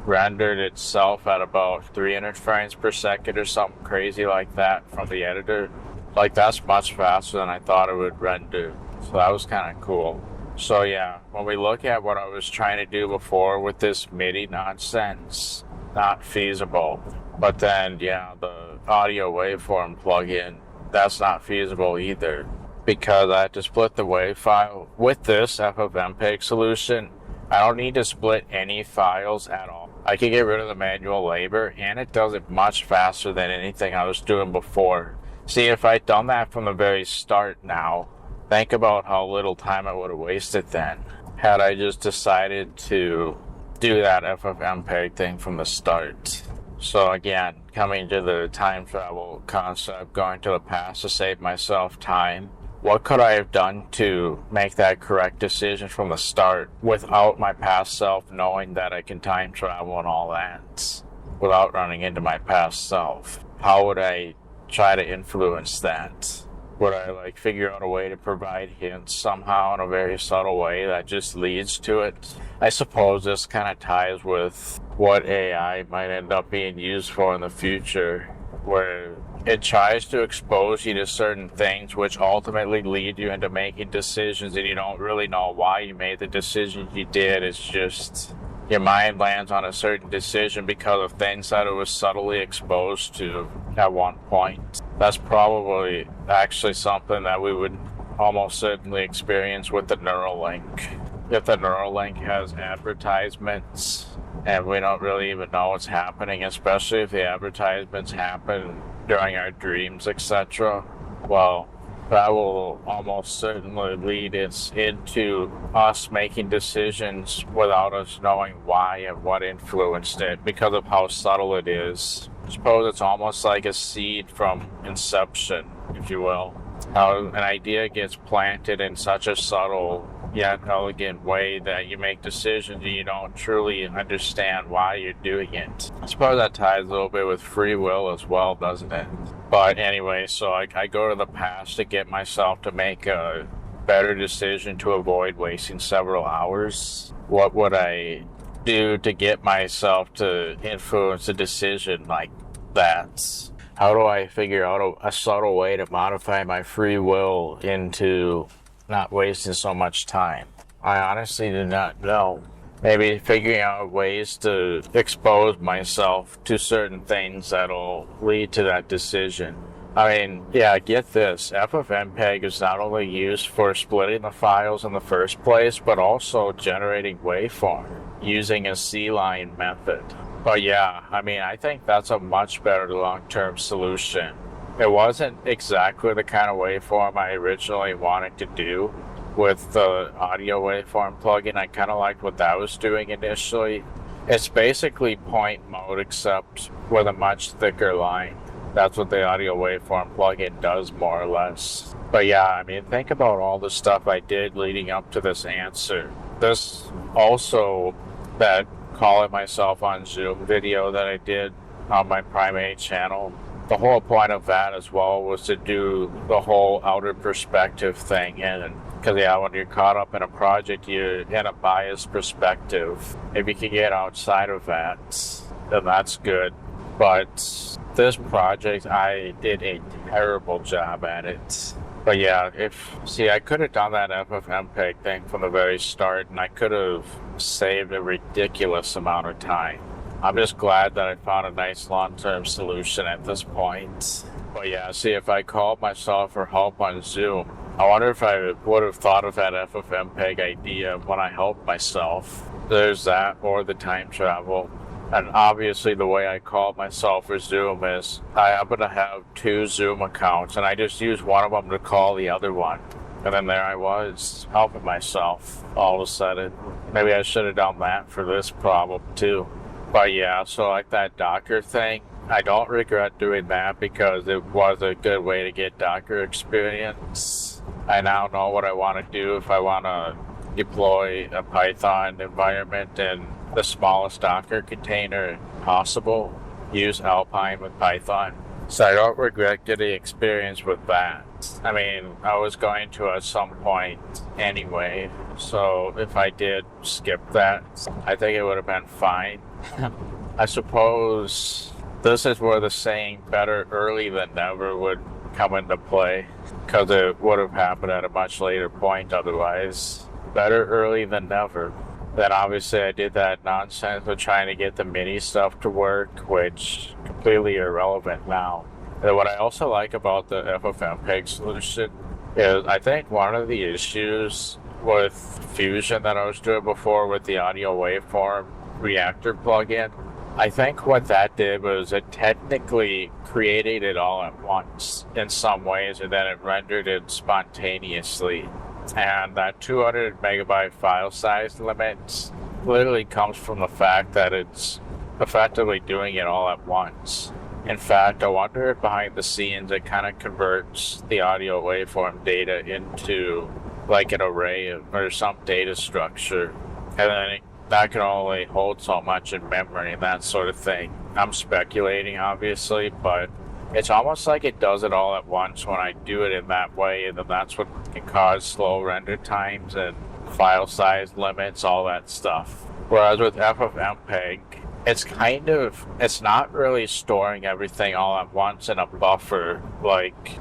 rendered itself at about 300 frames per second or something crazy like that from the editor. Like, that's much faster than I thought it would render. So that was kind of cool. So yeah, when we look at what I was trying to do before with this MIDI nonsense, not feasible. But then, yeah, the audio waveform plugin, that's not feasible either, because I have to split the WAV file. With this FFmpeg solution, I don't need to split any files at all. I can get rid of the manual labor, and it does it much faster than anything I was doing before. See, if I'd done that from the very start now, think about how little time I would have wasted then, had I just decided to do that FFmpeg thing from the start. So again, coming to the time travel concept, going to the past to save myself time, what could I have done to make that correct decision from the start without my past self knowing that I can time travel and all that, without running into my past self? How would I try to influence that? Would I figure out a way to provide hints somehow in a very subtle way that just leads to it? I suppose this kind of ties with what AI might end up being used for in the future, where it tries to expose you to certain things which ultimately lead you into making decisions and you don't really know why you made the decisions you did. It's just your mind lands on a certain decision because of things that it was subtly exposed to at one point. That's probably actually something that we would almost certainly experience with the Neuralink. If the Neuralink has advertisements and we don't really even know what's happening, especially if the advertisements happen during our dreams, etc., well, that will almost certainly lead us into us making decisions without us knowing why and what influenced it because of how subtle it is. I suppose it's almost like a seed from inception, if you will. How an idea gets planted in such a subtle yet elegant way that you make decisions and you don't truly understand why you're doing it. I suppose that ties a little bit with free will as well, doesn't it? But anyway, so I go to the past to get myself to make a better decision to avoid wasting several hours. What would I do to get myself to influence a decision like that? How do I figure out a subtle way to modify my free will into not wasting so much time? I honestly do not know. Maybe figuring out ways to expose myself to certain things that'll lead to that decision. I mean, yeah, get this. FFmpeg is not only used for splitting the files in the first place, but also generating waveform using a C-line method. But yeah, I mean, I think that's a much better long-term solution. It wasn't exactly the kind of waveform I originally wanted to do with the audio waveform plugin. I kind of liked what that was doing initially. It's basically point mode except with a much thicker line. That's what the audio waveform plugin does, more or less. But yeah, I mean, think about all the stuff I did leading up to this answer. This also, that calling myself on Zoom video that I did on my Primate channel, the whole point of that as well was to do the whole outer perspective thing. And because yeah, when you're caught up in a project, you're in a biased perspective. If you can get outside of that, then that's good. But this project, I did a terrible job at it. But yeah, I could have done that FFmpeg thing from the very start, and I could have saved a ridiculous amount of time. I'm just glad that I found a nice long-term solution at this point. But yeah, see, if I called myself for help on Zoom, I wonder if I would have thought of that FFmpeg idea when I helped myself. There's that, or the time travel. And obviously the way I called myself for Zoom is I happen to have 2 Zoom accounts, and I just used one of them to call the other one. And then there I was, helping myself all of a sudden. Maybe I should have done that for this problem too. But yeah, so like that Docker thing, I don't regret doing that because it was a good way to get Docker experience. I now know what I want to do if I want to deploy a Python environment in the smallest Docker container possible. Use Alpine with Python. So I don't regret getting experience with that. I mean, I was going to at some point anyway, so if I did skip that, I think it would have been fine. I suppose this is where the saying better early than never would come into play, because it would have happened at a much later point otherwise. Better early than never. Then obviously I did that nonsense of trying to get the MIDI stuff to work, which completely irrelevant now. And what I also like about the FFmpeg solution is I think one of the issues with Fusion that I was doing before with the audio waveform reactor plugin, I think what that did was it technically created it all at once in some ways, and then it rendered it spontaneously. And that 200 megabyte file size limit literally comes from the fact that it's effectively doing it all at once. In fact, I wonder if behind the scenes it kind of converts the audio waveform data into like an array or some data structure, and then that can only hold so much in memory and that sort of thing. I'm speculating, obviously, but it's almost like it does it all at once when I do it in that way, and then that's what can cause slow render times and file size limits, all that stuff. Whereas with FFmpeg, it's not really storing everything all at once in a buffer like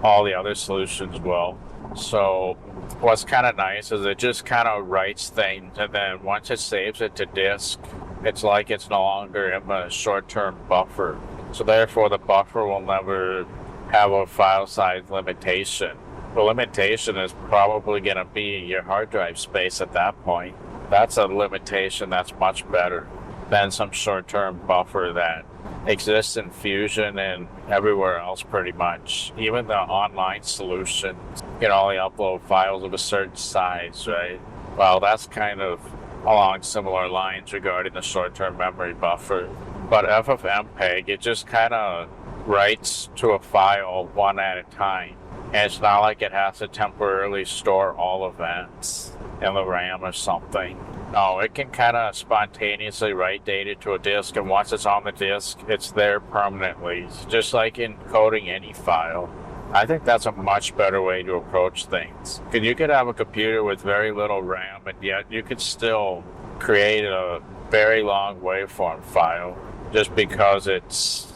all the other solutions will. So what's kind of nice is it just kind of writes things, and then once it saves it to disk, it's like it's no longer in a short-term buffer. So therefore the buffer will never have a file size limitation. The limitation is probably going to be your hard drive space at that point. That's a limitation that's much better than some short-term buffer that exists in Fusion and everywhere else pretty much. Even the online solution can only upload files of a certain size, right? Well, that's kind of along similar lines regarding the short-term memory buffer. But FFmpeg, it just kind of writes to a file one at a time. And it's not like it has to temporarily store all of that in the RAM or something. No, it can kind of spontaneously write data to a disk, and once it's on the disk, it's there permanently, just like encoding any file. I think that's a much better way to approach things. Because you could have a computer with very little RAM, and yet you could still create a very long waveform file, just because it's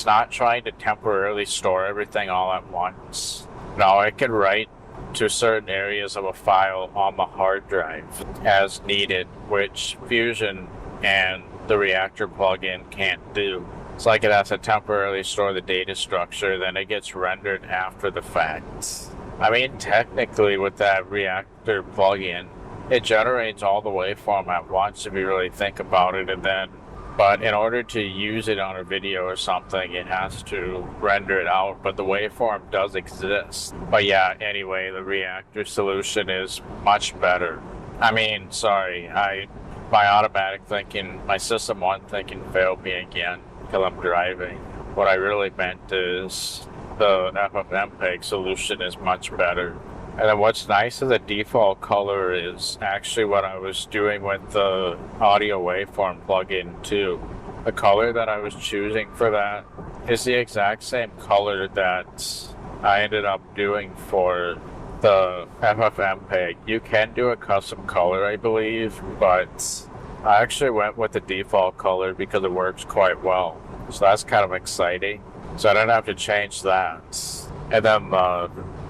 not trying to temporarily store everything all at once. No, it can write to certain areas of a file on the hard drive as needed, which Fusion and the Reactor plugin can't do. It's like it has to temporarily store the data structure, then it gets rendered after the fact. I mean, technically with that Reactor plugin, it generates all the waveform at once if you really think about it, but in order to use it on a video or something, it has to render it out, but the waveform does exist. But yeah, anyway, the Reactor solution is much better. I mean, sorry, my automatic thinking, my System 1 thinking failed me again because I'm driving. What I really meant is the FFmpeg solution is much better. And then what's nice is the default color is actually what I was doing with the audio waveform plugin too. The color that I was choosing for that is the exact same color that I ended up doing for the FFmpeg. You can do a custom color, I believe, but I actually went with the default color because it works quite well. So that's kind of exciting. So I don't have to change that. And then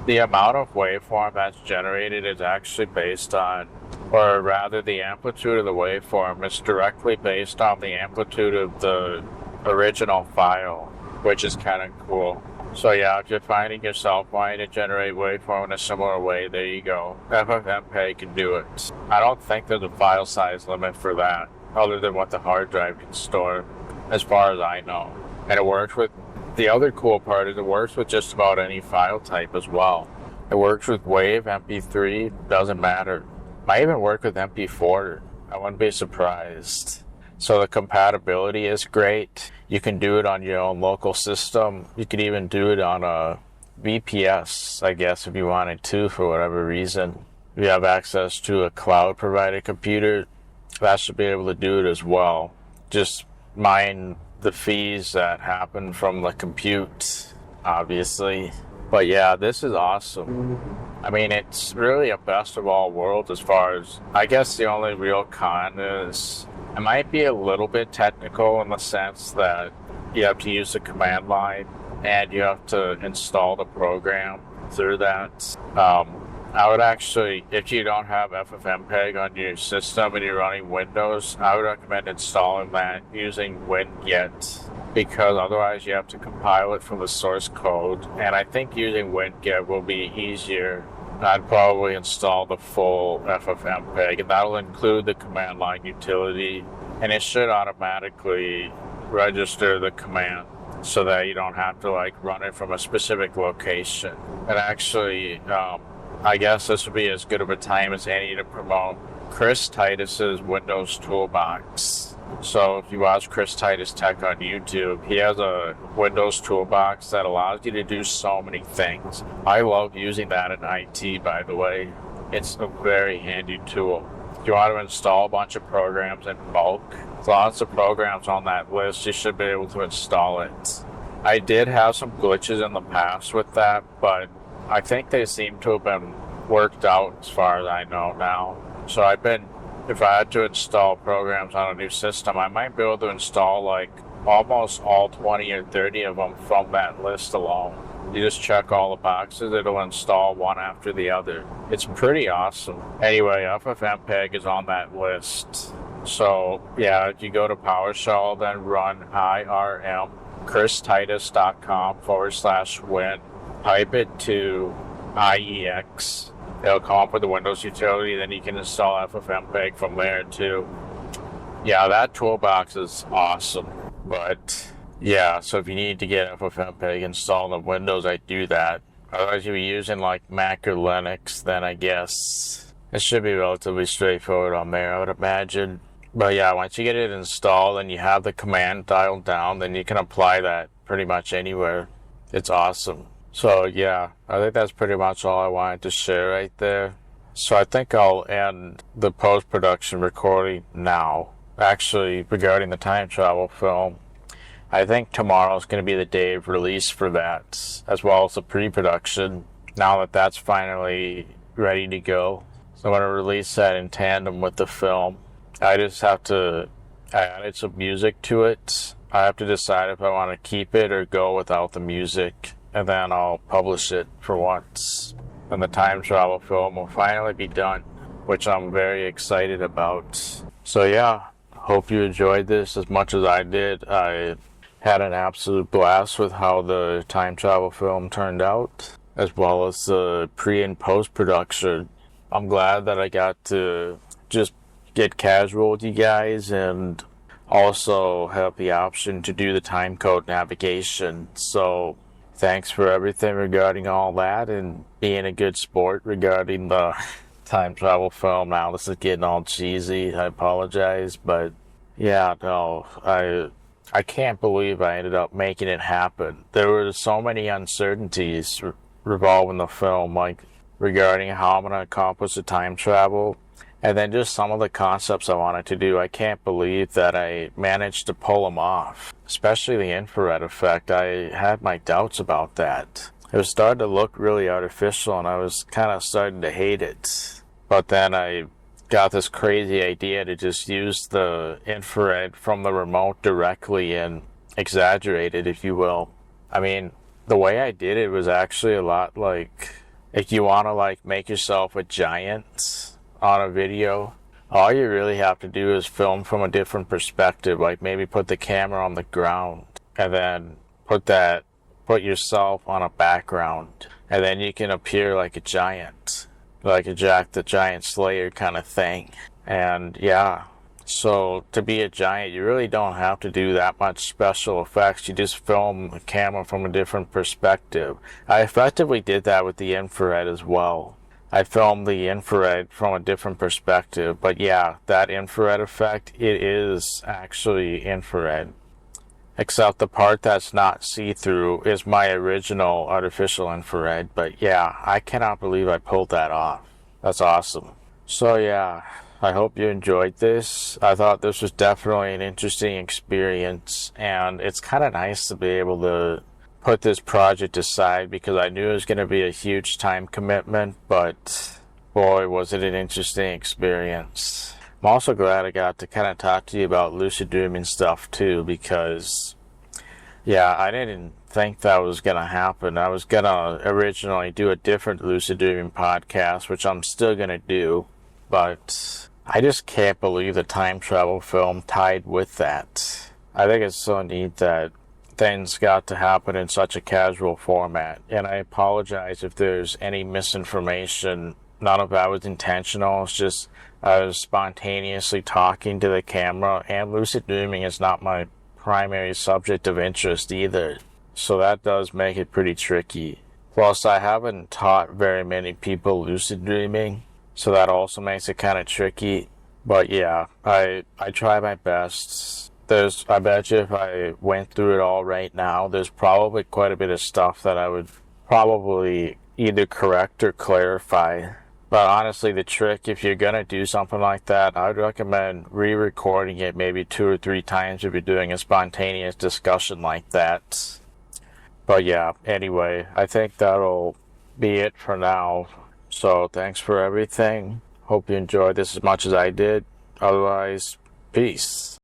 the amount of waveform that's generated is actually based on, or rather the amplitude of the waveform is directly based on the amplitude of the original file, which is kind of cool. So yeah, if you're finding yourself wanting to generate waveform in a similar way, there you go. FFmpeg can do it. I don't think there's a file size limit for that, other than what the hard drive can store, as far as I know. And it works with, the other cool part is it works with just about any file type as well. It works with WAV, MP3, doesn't matter. Might even work with MP4. I wouldn't be surprised. So the compatibility is great. You can do it on your own local system. You could even do it on a VPS, I guess, if you wanted to, for whatever reason. If you have access to a cloud provided computer, that should be able to do it as well. Just mind the fees that happen from the compute, obviously. But yeah, this is awesome. I mean, it's really a best of all worlds as far as, I guess the only real con is it might be a little bit technical in the sense that you have to use the command line and you have to install the program through that. I would actually, if you don't have FFmpeg on your system and you're running Windows, I would recommend installing that using WinGet, because otherwise you have to compile it from the source code. And I think using WinGet will be easier. I'd probably install the full FFmpeg, and that'll include the command line utility, and it should automatically register the command so that you don't have to like run it from a specific location. And actually, I guess this would be as good of a time as any to promote Chris Titus's Windows Toolbox. So if you watch Chris Titus Tech on YouTube, he has a Windows Toolbox that allows you to do so many things. I love using that in IT, by the way. It's a very handy tool. If you want to install a bunch of programs in bulk, lots of programs on that list, you should be able to install it. I did have some glitches in the past with that, but I think they seem to have been worked out as far as I know now. So if I had to install programs on a new system, I might be able to install like almost all 20 or 30 of them from that list alone. You just check all the boxes, it'll install one after the other. It's pretty awesome. Anyway, FFmpeg is on that list. So yeah, if you go to PowerShell, then run IRM christitus.com/win. Type it to IEX. It'll come up with the Windows utility, then you can install FFmpeg from there too. Yeah, that toolbox is awesome. But yeah, so if you need to get FFmpeg installed on Windows, I do that. Otherwise, you'll be using like Mac or Linux, then I guess it should be relatively straightforward on there, I would imagine. But yeah, once you get it installed and you have the command dialed down, then you can apply that pretty much anywhere. It's awesome. So yeah, I think that's pretty much all I wanted to share right there. So I think I'll end the post-production recording now. Actually, regarding the time travel film, I think tomorrow's going to be the day of release for that, as well as the pre-production, now that that's finally ready to go. So I'm going to release that in tandem with the film. I just have to add some music to it. I have to decide if I want to keep it or go without the music, and then I'll publish it for once. And the time travel film will finally be done, which I'm very excited about. So yeah, hope you enjoyed this as much as I did. I had an absolute blast with how the time travel film turned out, as well as the pre and post production. I'm glad that I got to just get casual with you guys and also have the option to do the timecode navigation. So thanks for everything regarding all that and being a good sport regarding the time travel film. Now this is getting all cheesy. I apologize, but yeah, no, I can't believe I ended up making it happen. There were so many uncertainties revolving the film, like regarding how I'm going to accomplish the time travel, and then just some of the concepts I wanted to do. I can't believe that I managed to pull them off, especially the infrared effect. I had my doubts about that. It was starting to look really artificial, and I was kind of starting to hate it. But then I got this crazy idea to just use the infrared from the remote directly and exaggerate it, if you will. I mean, the way I did it was actually a lot like if you want to like make yourself a giant on a video, all you really have to do is film from a different perspective, like maybe put the camera on the ground and then put yourself on a background, and then you can appear like a giant, like a Jack the Giant Slayer kind of thing. And yeah, so to be a giant, you really don't have to do that much special effects. You just film the camera from a different perspective. I effectively did that with the infrared as well. I filmed the infrared from a different perspective, but yeah, that infrared effect, it is actually infrared. Except the part that's not see-through is my original artificial infrared. But yeah, I cannot believe I pulled that off. That's awesome. So yeah, I hope you enjoyed this. I thought this was definitely an interesting experience, and it's kind of nice to be able to put this project aside because I knew it was going to be a huge time commitment, but boy, was it an interesting experience. I'm also glad I got to kind of talk to you about lucid dreaming stuff too, because Yeah, I didn't think that was going to happen. I was going to originally do a different lucid dreaming podcast, which I'm still going to do, but I just can't believe the time travel film tied with that. I think it's so neat that things got to happen in such a casual format, and I apologize if there's any misinformation. None of that was intentional. It's just I was spontaneously talking to the camera, and lucid dreaming is not my primary subject of interest either, so that does make it pretty tricky. Plus, I haven't taught very many people lucid dreaming, so that also makes it kind of tricky. But yeah, I try my best. I bet you if I went through it all right now, there's probably quite a bit of stuff that I would probably either correct or clarify. But honestly, the trick, if you're going to do something like that, I would recommend re-recording it maybe 2 or 3 times if you're doing a spontaneous discussion like that. But yeah, anyway, I think that'll be it for now. So thanks for everything. Hope you enjoyed this as much as I did. Otherwise, peace.